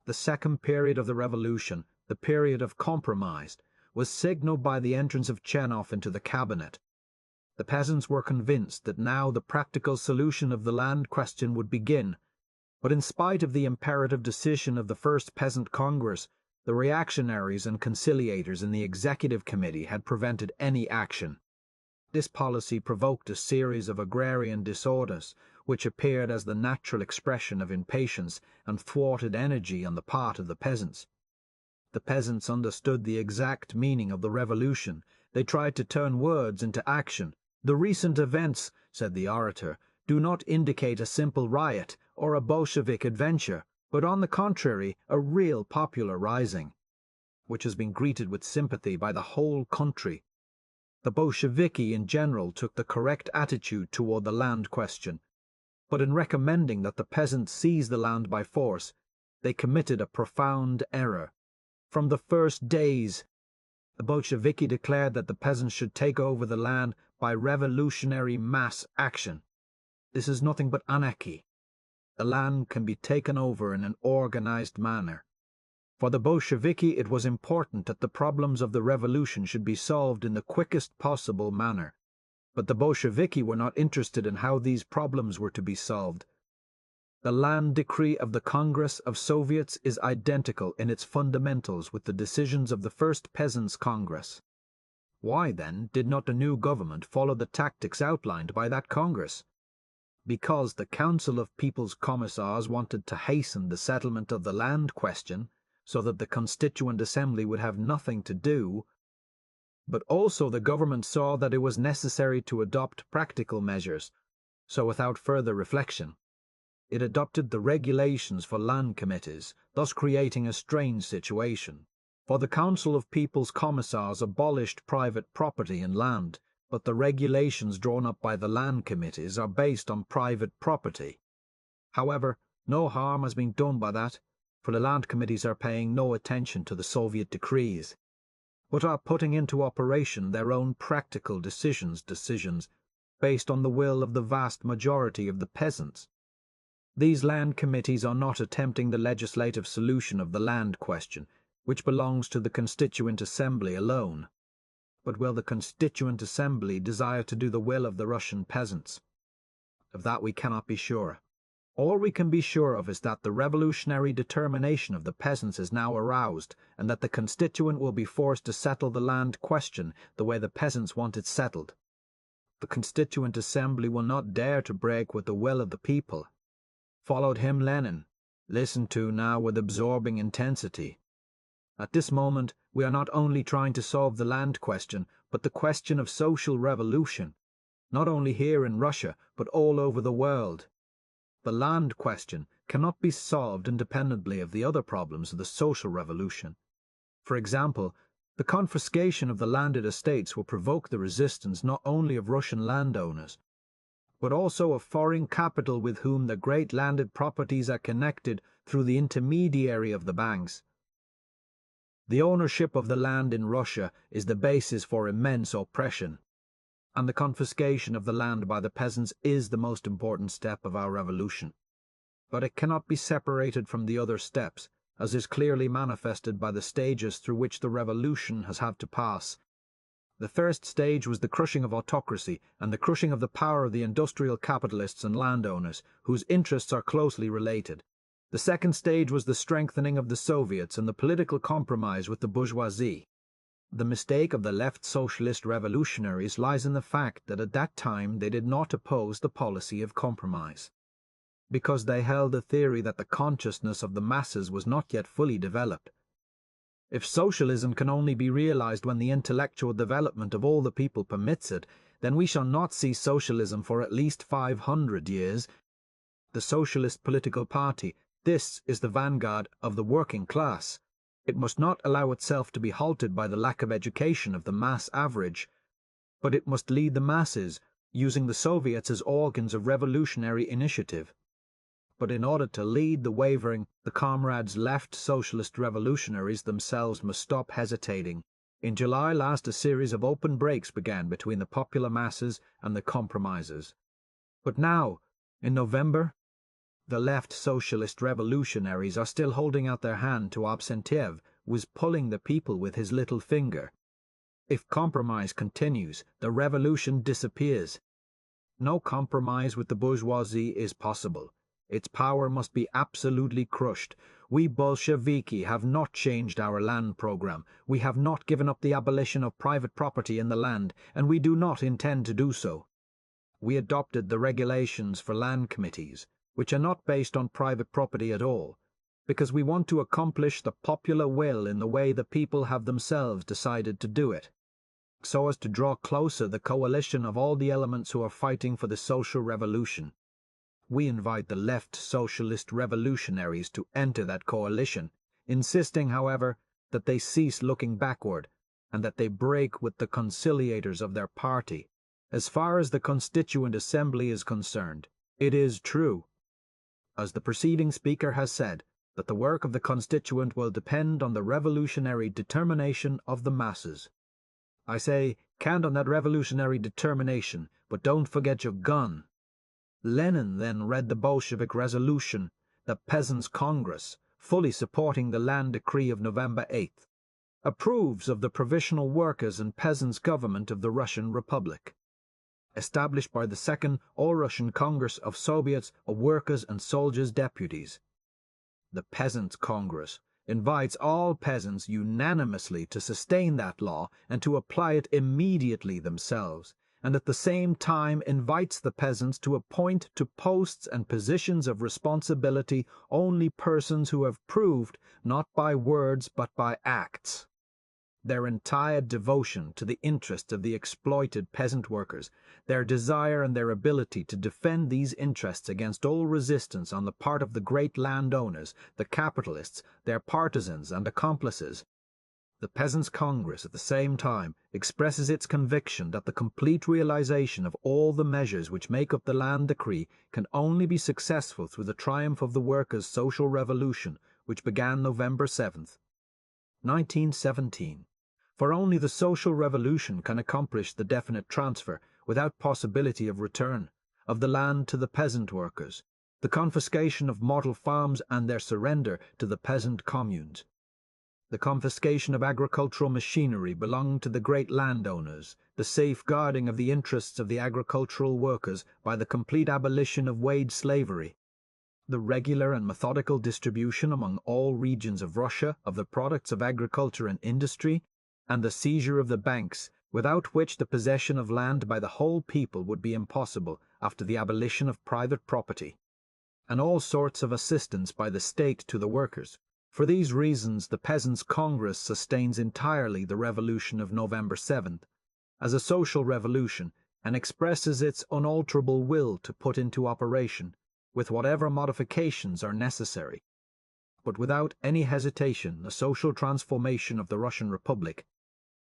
The second period of the revolution, the period of compromise, was signaled by the entrance of Chenov into the cabinet. The peasants were convinced that now the practical solution of the land question would begin, but in spite of the imperative decision of the First Peasant Congress, the reactionaries and conciliators in the Executive Committee had prevented any action. This policy provoked a series of agrarian disorders, which appeared as the natural expression of impatience and thwarted energy on the part of the peasants. The peasants understood the exact meaning of the revolution. They tried to turn words into action. "The recent events," said the orator, "do not indicate a simple riot or a Bolshevik adventure, but on the contrary, a real popular rising, which has been greeted with sympathy by the whole country." The Bolsheviki in general took the correct attitude toward the land question, but in recommending that the peasants seize the land by force, they committed a profound error. From the first days, the Bolsheviki declared that the peasants should take over the land by revolutionary mass action. This is nothing but anarchy. The land can be taken over in an organized manner. For the Bolsheviki, it was important that the problems of the revolution should be solved in the quickest possible manner. But the Bolsheviki were not interested in how these problems were to be solved. The land decree of the Congress of Soviets is identical in its fundamentals with the decisions of the First Peasants' Congress. Why, then, did not the new government follow the tactics outlined by that Congress? Because the Council of People's Commissars wanted to hasten the settlement of the land question, so that the Constituent Assembly would have nothing to do, but also the government saw that it was necessary to adopt practical measures, so without further reflection, it adopted the regulations for land committees, thus creating a strange situation. For the Council of People's Commissars abolished private property in land, but the regulations drawn up by the land committees are based on private property. However, no harm has been done by that, for the land committees are paying no attention to the Soviet decrees, but are putting into operation their own practical decisions based on the will of the vast majority of the peasants. These land committees are not attempting the legislative solution of the land question, which belongs to the Constituent Assembly alone. But will the Constituent Assembly desire to do the will of the Russian peasants? Of that we cannot be sure. All we can be sure of is that the revolutionary determination of the peasants is now aroused, and that the Constituent will be forced to settle the land question the way the peasants want it settled. The Constituent Assembly will not dare to break with the will of the people. Followed him Lenin, listened to now with absorbing intensity. At this moment, we are not only trying to solve the land question, but the question of social revolution, not only here in Russia, but all over the world. The land question cannot be solved independently of the other problems of the social revolution. For example, the confiscation of the landed estates will provoke the resistance not only of Russian landowners, but also of foreign capital with whom the great landed properties are connected through the intermediary of the banks. The ownership of the land in Russia is the basis for immense oppression, and the confiscation of the land by the peasants is the most important step of our revolution. But it cannot be separated from the other steps, as is clearly manifested by the stages through which the revolution has had to pass. The first stage was the crushing of autocracy and the crushing of the power of the industrial capitalists and landowners, whose interests are closely related. The second stage was the strengthening of the Soviets and the political compromise with the bourgeoisie. The mistake of the left socialist revolutionaries lies in the fact that at that time they did not oppose the policy of compromise, because they held the theory that the consciousness of the masses was not yet fully developed. If socialism can only be realized when the intellectual development of all the people permits it, then we shall not see socialism for at least 500 years. The Socialist Political Party, this is the vanguard of the working class. It must not allow itself to be halted by the lack of education of the mass average, but it must lead the masses, using the Soviets as organs of revolutionary initiative. But in order to lead the wavering, the comrades left socialist revolutionaries themselves must stop hesitating. In July last, a series of open breaks began between the popular masses and the compromisers. But now, in November, The left socialist revolutionaries are still holding out their hand to Absentiev, who is pulling the people with his little finger. If compromise continues, the revolution disappears. No compromise with the bourgeoisie is possible. Its power must be absolutely crushed. We Bolsheviki have not changed our land program. We have not given up the abolition of private property in the land, and we do not intend to do so. We adopted the regulations for land committees, which are not based on private property at all, because we want to accomplish the popular will in the way the people have themselves decided to do it, so as to draw closer the coalition of all the elements who are fighting for the social revolution. We invite the left socialist revolutionaries to enter that coalition, insisting, however, that they cease looking backward, and that they break with the conciliators of their party. As far as the Constituent Assembly is concerned, it is true, as the preceding speaker has said, that the work of the Constituent will depend on the revolutionary determination of the masses. I say, count on that revolutionary determination, but don't forget your gun. Lenin then read the Bolshevik resolution, the Peasants' Congress, fully supporting the land decree of November 8th, approves of the Provisional Workers' and Peasants' Government of the Russian Republic, established by the Second All-Russian Congress of Soviets of Workers' and Soldiers' Deputies. The Peasants' Congress invites all peasants unanimously to sustain that law and to apply it immediately themselves, and at the same time invites the peasants to appoint to posts and positions of responsibility only persons who have proved, not by words but by acts, their entire devotion to the interests of the exploited peasant workers, their desire and their ability to defend these interests against all resistance on the part of the great landowners, the capitalists, their partisans and accomplices. The Peasants' Congress at the same time expresses its conviction that the complete realization of all the measures which make up the land decree can only be successful through the triumph of the workers' social revolution, which began November 7th, 1917. For only the social revolution can accomplish the definite transfer, without possibility of return, of the land to the peasant workers, the confiscation of model farms and their surrender to the peasant communes, the confiscation of agricultural machinery belonging to the great landowners, the safeguarding of the interests of the agricultural workers by the complete abolition of wage slavery, the regular and methodical distribution among all regions of Russia of the products of agriculture and industry, and the seizure of the banks, without which the possession of land by the whole people would be impossible after the abolition of private property, and all sorts of assistance by the state to the workers. For these reasons the Peasants' Congress sustains entirely the revolution of November 7th as a social revolution, and expresses its unalterable will to put into operation, with whatever modifications are necessary, but without any hesitation, the social transformation of the Russian Republic,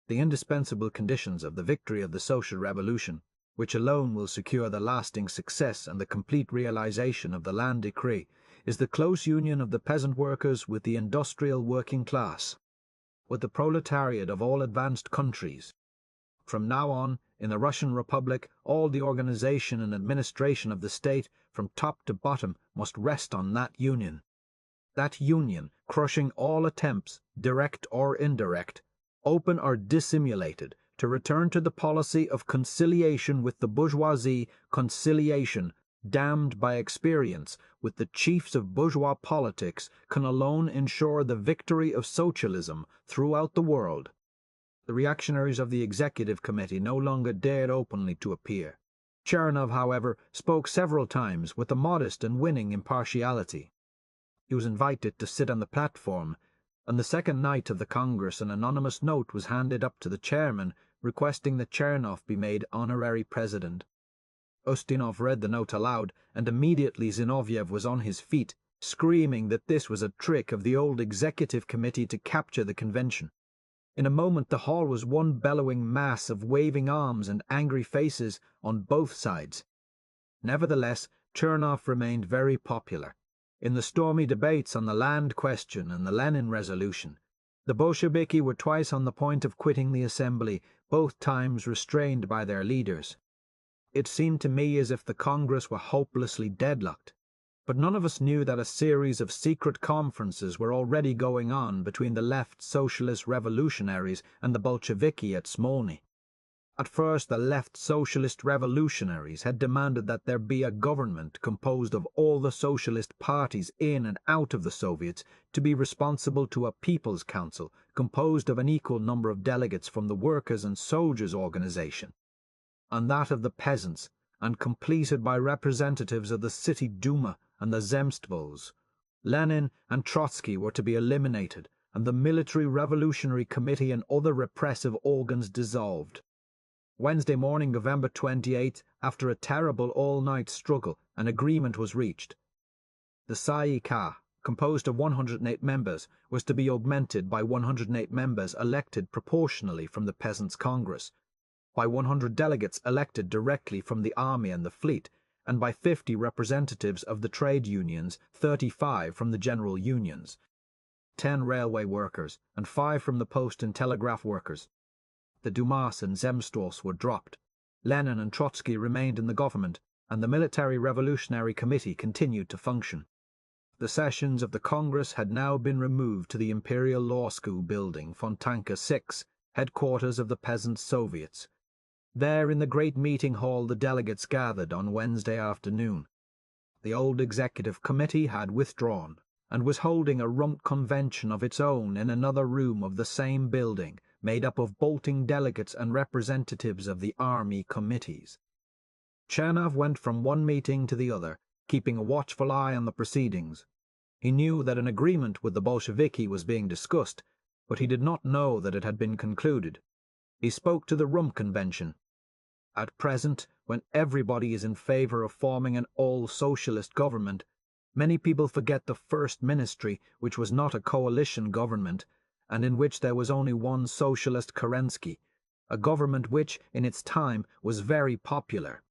the indispensable conditions of the victory of the social revolution, which alone will secure the lasting success and the complete realization of the land decree, is the close union of the peasant workers with the industrial working class, with the proletariat of all advanced countries. From now on, in the Russian Republic, all the organization and administration of the state, from top to bottom, must rest on that union. That union, crushing all attempts, direct or indirect, open or dissimulated, to return to the policy of conciliation with the bourgeoisie, conciliation, damned by experience, with the chiefs of bourgeois politics, can alone ensure the victory of socialism throughout the world. The reactionaries of the Executive Committee no longer dared openly to appear. Chernov, however, spoke several times with a modest and winning impartiality. He was invited to sit on the platform. On the second night of the Congress an anonymous note was handed up to the chairman requesting that Chernov be made honorary president. Ustinov read the note aloud, and immediately Zinoviev was on his feet, screaming that this was a trick of the old Executive Committee to capture the convention. In a moment the hall was one bellowing mass of waving arms and angry faces on both sides. Nevertheless, Chernov remained very popular. In the stormy debates on the land question and the Lenin resolution, the Bolsheviki were twice on the point of quitting the assembly, both times restrained by their leaders. It seemed to me as if the Congress were hopelessly deadlocked. but none of us knew that a series of secret conferences were already going on between the left socialist revolutionaries and the Bolsheviki at Smolny. At first, the left socialist revolutionaries had demanded that there be a government composed of all the socialist parties in and out of the Soviets, to be responsible to a People's Council composed of an equal number of delegates from the workers' and soldiers' organization, and that of the peasants, and completed by representatives of the City Duma and the Zemstvos. Lenin and Trotsky were to be eliminated, and the Military Revolutionary Committee and other repressive organs dissolved. Wednesday morning, November 28th, after a terrible all-night struggle, an agreement was reached. The Tsay Ee-kah, composed of 108 members, was to be augmented by 108 members elected proportionally from the Peasants' Congress, by 100 delegates elected directly from the army and the fleet, and by 50 representatives of the trade unions, 35 from the general unions, 10 railway workers, and 5 from the post and telegraph workers. The Dumas and Zemstvos were dropped. Lenin and Trotsky remained in the government, and the Military Revolutionary Committee continued to function. The sessions of the Congress had now been removed to the Imperial Law School building, Fontanka 6, headquarters of the Peasants' Soviets. There in the great meeting hall the delegates gathered on Wednesday afternoon. The old executive committee had withdrawn, and was holding a rump convention of its own in another room of the same building, made up of bolting delegates and representatives of the army committees. Chernov went from one meeting to the other, keeping a watchful eye on the proceedings. He knew that an agreement with the Bolsheviki was being discussed, but he did not know that it had been concluded. He spoke to the Rump Convention. At present, when everybody is in favor of forming an all-socialist government, many people forget the First Ministry, which was not a coalition government, and in which there was only one socialist Kerensky, a government which, in its time, was very popular.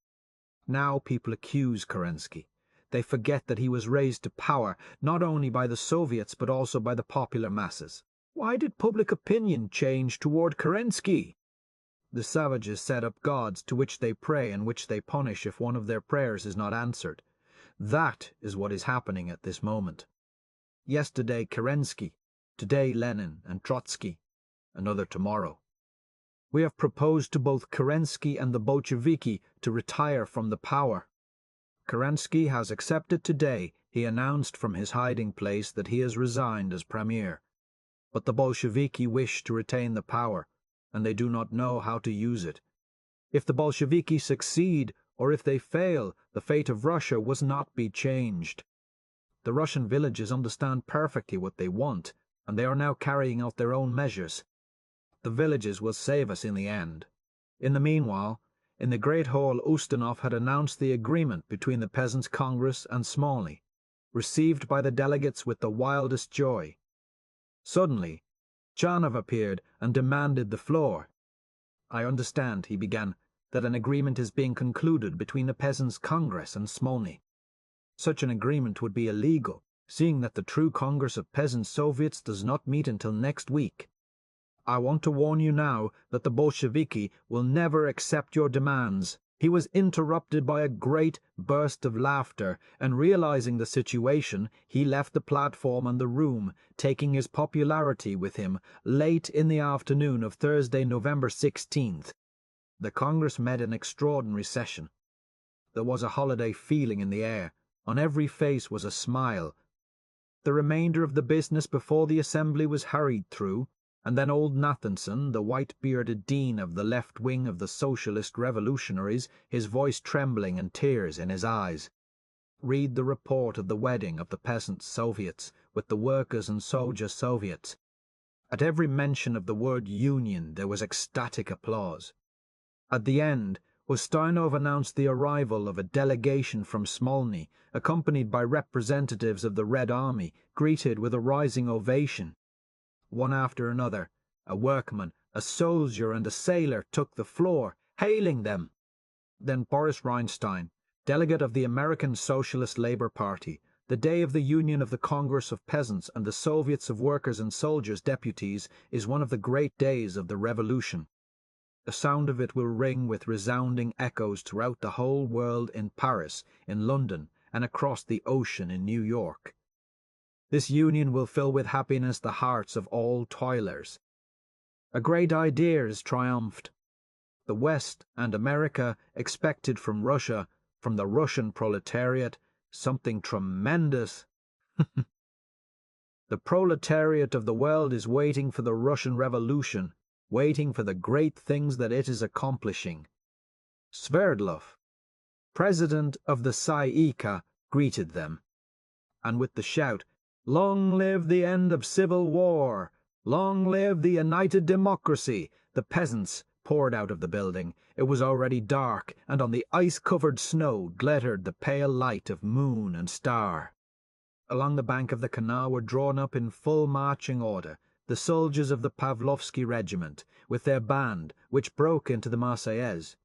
Now people accuse Kerensky. They forget that he was raised to power not only by the Soviets but also by the popular masses. Why did public opinion change toward Kerensky? The savages set up gods to which they pray and which they punish if one of their prayers is not answered. That is what is happening at this moment. Yesterday Kerensky, today Lenin and Trotsky, another tomorrow. We have proposed to both Kerensky and the Bolsheviki to retire from the power. Kerensky has accepted today. He announced from his hiding place that he has resigned as premier. But the Bolsheviki wish to retain the power, and they do not know how to use it. If the Bolsheviki succeed, or if they fail, the fate of Russia will not be changed. The Russian villages understand perfectly what they want, and they are now carrying out their own measures. The villages will save us in the end. In the meanwhile, in the great hall Ustinov had announced the agreement between the Peasants' Congress and Smolny, received by the delegates with the wildest joy. Suddenly, Chanov appeared and demanded the floor. "I understand," he began, "that an agreement is being concluded between the Peasants' Congress and Smolny. Such an agreement would be illegal, seeing that the true Congress of Peasants' Soviets does not meet until next week. I want to warn you now that the Bolsheviki will never accept your demands." He was interrupted by a great burst of laughter, and realizing the situation, he left the platform and the room, taking his popularity with him, late in the afternoon of Thursday, November 16th. The Congress met an extraordinary session. There was a holiday feeling in the air. On every face was a smile. The remainder of the business before the assembly was hurried through, and then old Nathanson, the white-bearded dean of the left wing of the Socialist Revolutionaries, his voice trembling and tears in his eyes, read the report of the wedding of the Peasants' Soviets with the Workers' and Soldiers' Soviets. At every mention of the word union there was ecstatic applause. At the end, Ustinov announced the arrival of a delegation from Smolny, accompanied by representatives of the Red Army, greeted with a rising ovation. One after another, a workman, a soldier, and a sailor took the floor, hailing them. Then Boris Reinstein, delegate of the American Socialist Labor Party, the day of the union of the Congress of Peasants and the Soviets of Workers and Soldiers Deputies is one of the great days of the Revolution. The sound of it will ring with resounding echoes throughout the whole world, in Paris, in London, and across the ocean in New York. This union will fill with happiness the hearts of all toilers. A great idea has triumphed. The West and America expected from Russia, from the Russian proletariat, something tremendous. The proletariat of the world is waiting for the Russian Revolution, waiting for the great things that it is accomplishing. Sverdlov, president of the Tsay Ee-kah, greeted them, and with the shout, "Long live the end of civil war! Long live the united democracy!" the peasants poured out of the building. It was already dark, and on the ice-covered snow glittered the pale light of moon and star. Along the bank of the canal were drawn up in full marching order the soldiers of the Pavlovsky regiment, with their band, which broke into the Marseillaise.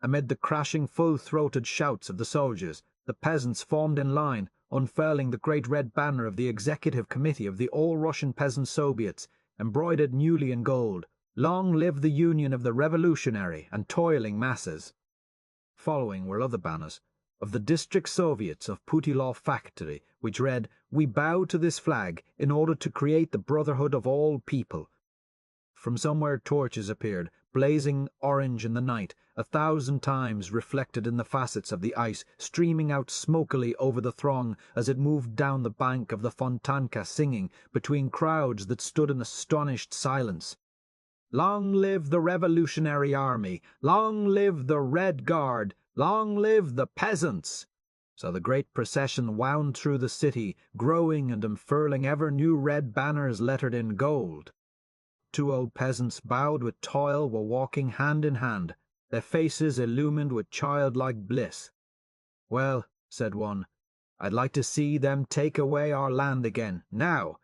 Amid the crashing, full-throated shouts of the soldiers, the peasants formed in line, unfurling the great red banner of the Executive Committee of the All-Russian Peasant Soviets, embroidered newly in gold, "Long live the union of the revolutionary and toiling masses." Following were other banners, of the District Soviets of Putilov Factory, which read, "We bow to this flag in order to create the brotherhood of all people." From somewhere torches appeared, blazing orange in the night, 1,000 times reflected in the facets of the ice, streaming out smokily over the throng as it moved down the bank of the Fontanka, singing, between crowds that stood in astonished silence, "Long live the Revolutionary Army! Long live the Red Guard! Long live the peasants!" So the great procession wound through the city, growing and unfurling ever new red banners lettered in gold. 2 old peasants, bowed with toil, were walking hand in hand, their faces illumined with childlike bliss. "Well," said one, "I'd like to see them take away our land again, now."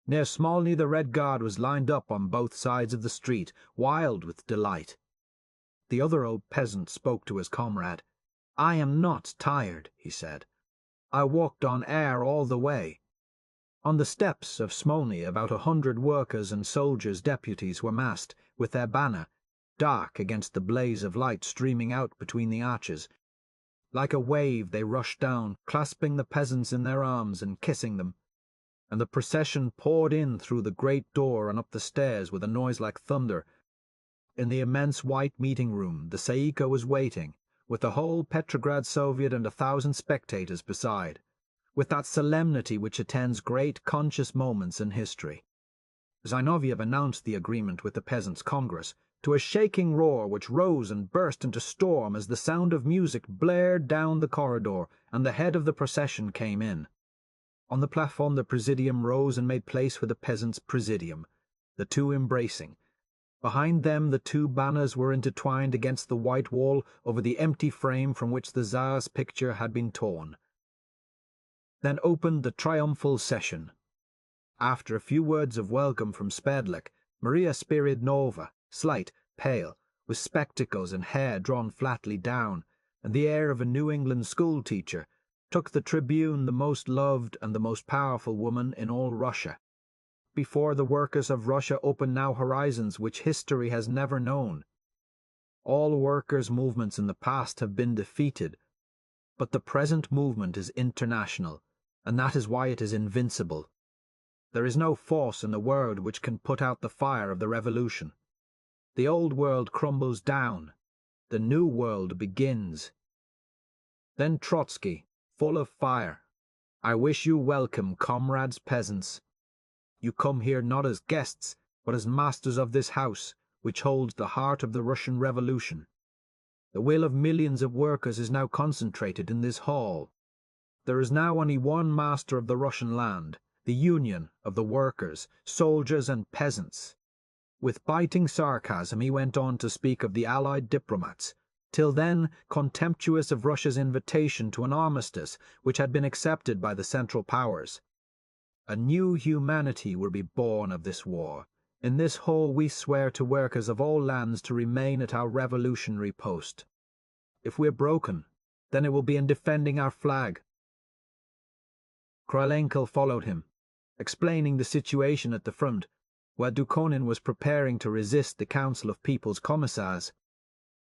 Near Smolny the Red Guard was lined up on both sides of the street, wild with delight. The other old peasant spoke to his comrade. "I am not tired," he said. "I walked on air all the way." On the steps of Smolny about 100 workers' and soldiers' deputies were massed, with their banner, dark against the blaze of light streaming out between the arches. Like a wave they rushed down, clasping the peasants in their arms and kissing them, and the procession poured in through the great door and up the stairs with a noise like thunder. In the immense white meeting room the Tsay Ee-kah was waiting, with the whole Petrograd Soviet and 1,000 spectators beside, with that solemnity which attends great conscious moments in history. Zinoviev announced the agreement with the Peasants' Congress, to a shaking roar which rose and burst into storm as the sound of music blared down the corridor and the head of the procession came in. On the platform the Presidium rose and made place for the Peasants' Presidium, the two embracing. Behind them the 2 banners were intertwined against the white wall over the empty frame from which the Tsar's picture had been torn. Then opened the triumphal session. After a few words of welcome from Sverdlov, Maria Spiridnova, slight, pale, with spectacles and hair drawn flatly down, and the air of a New England school teacher, took the tribune, the most loved and the most powerful woman in all Russia. Before the workers of Russia open now horizons which history has never known. All workers' movements in the past have been defeated, but the present movement is international, and that is why it is invincible. There is no force in the world which can put out the fire of the revolution. The old world crumbles down. The new world begins. Then Trotsky, full of fire, "I wish you welcome, comrades peasants. You come here not as guests, but as masters of this house, which holds the heart of the Russian Revolution. The will of millions of workers is now concentrated in this hall. There is now only one master of the Russian land, the union of the workers, soldiers and peasants." With biting sarcasm he went on to speak of the Allied diplomats, till then contemptuous of Russia's invitation to an armistice which had been accepted by the Central Powers. "A new humanity will be born of this war. In this hall we swear to workers of all lands to remain at our revolutionary post. If we are broken, then it will be in defending our flag." Krylenko followed him, explaining the situation at the front, where Dukhonin was preparing to resist the Council of People's Commissars.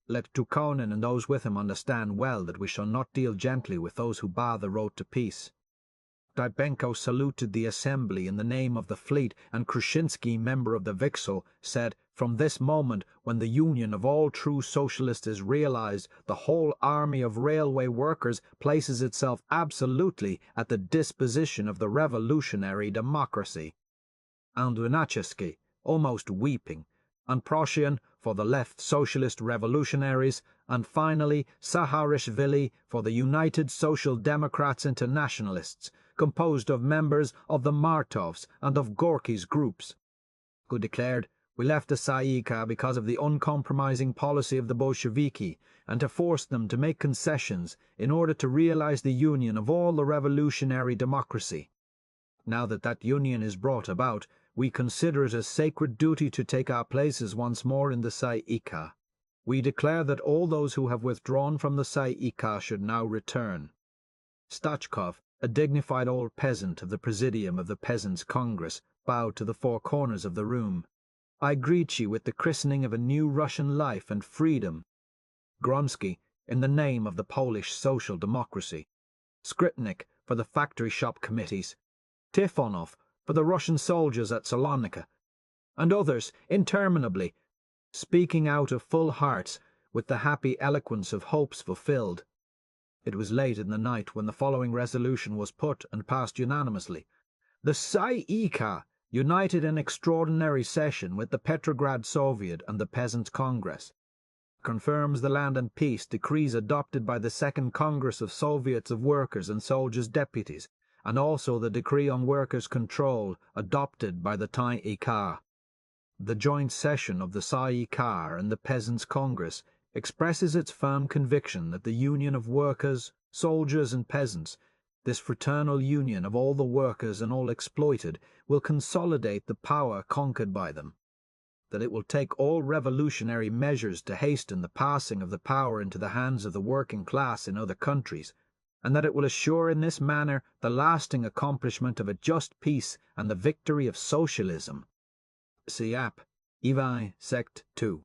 Let Tukonin and those with him understand well that we shall not deal gently with those who bar the road to peace." Dybenko saluted the assembly in the name of the fleet, and Krushinsky, member of the Vikzhel, said, "From this moment, when the union of all true socialists is realized, the whole army of railway workers places itself absolutely at the disposition of the revolutionary democracy." Andrunaczewski, almost weeping, and Prussian for the left socialist revolutionaries, and finally Saharishvili for the United Social Democrats Internationalists, composed of members of the Martovs and of Gorky's groups, who declared, "We left the Tsay ee kah because of the uncompromising policy of the Bolsheviki, and to force them to make concessions in order to realize the union of all the revolutionary democracy. Now that that union is brought about, we consider it a sacred duty to take our places once more in the Tsay ee kah. We declare that all those who have withdrawn from the Tsay ee kah should now return." Stachkov, a dignified old peasant of the Presidium of the Peasants' Congress, bowed to the four corners of the room. "I greet you with the christening of a new Russian life and freedom." Gronsky, in the name of the Polish Social Democracy. Skripnik, for the factory shop committees. Tifonov, for the Russian soldiers at Salonika. And others, interminably, speaking out of full hearts with the happy eloquence of hopes fulfilled. It was late in the night when the following resolution was put and passed unanimously. "The Tsay ee kah, united in extraordinary session with the Petrograd Soviet and the Peasants' Congress, confirms the Land and Peace decrees adopted by the Second Congress of Soviets of Workers' and Soldiers' Deputies, and also the decree on workers' control adopted by the Tsay ee kah. The joint session of the Tsay ee kah and the Peasants' Congress expresses its firm conviction that the union of workers, soldiers, and peasants, this fraternal union of all the workers and all exploited, will consolidate the power conquered by them, that it will take all revolutionary measures to hasten the passing of the power into the hands of the working class in other countries, and that it will assure in this manner the lasting accomplishment of a just peace and the victory of socialism. See App. Evai Sect 2.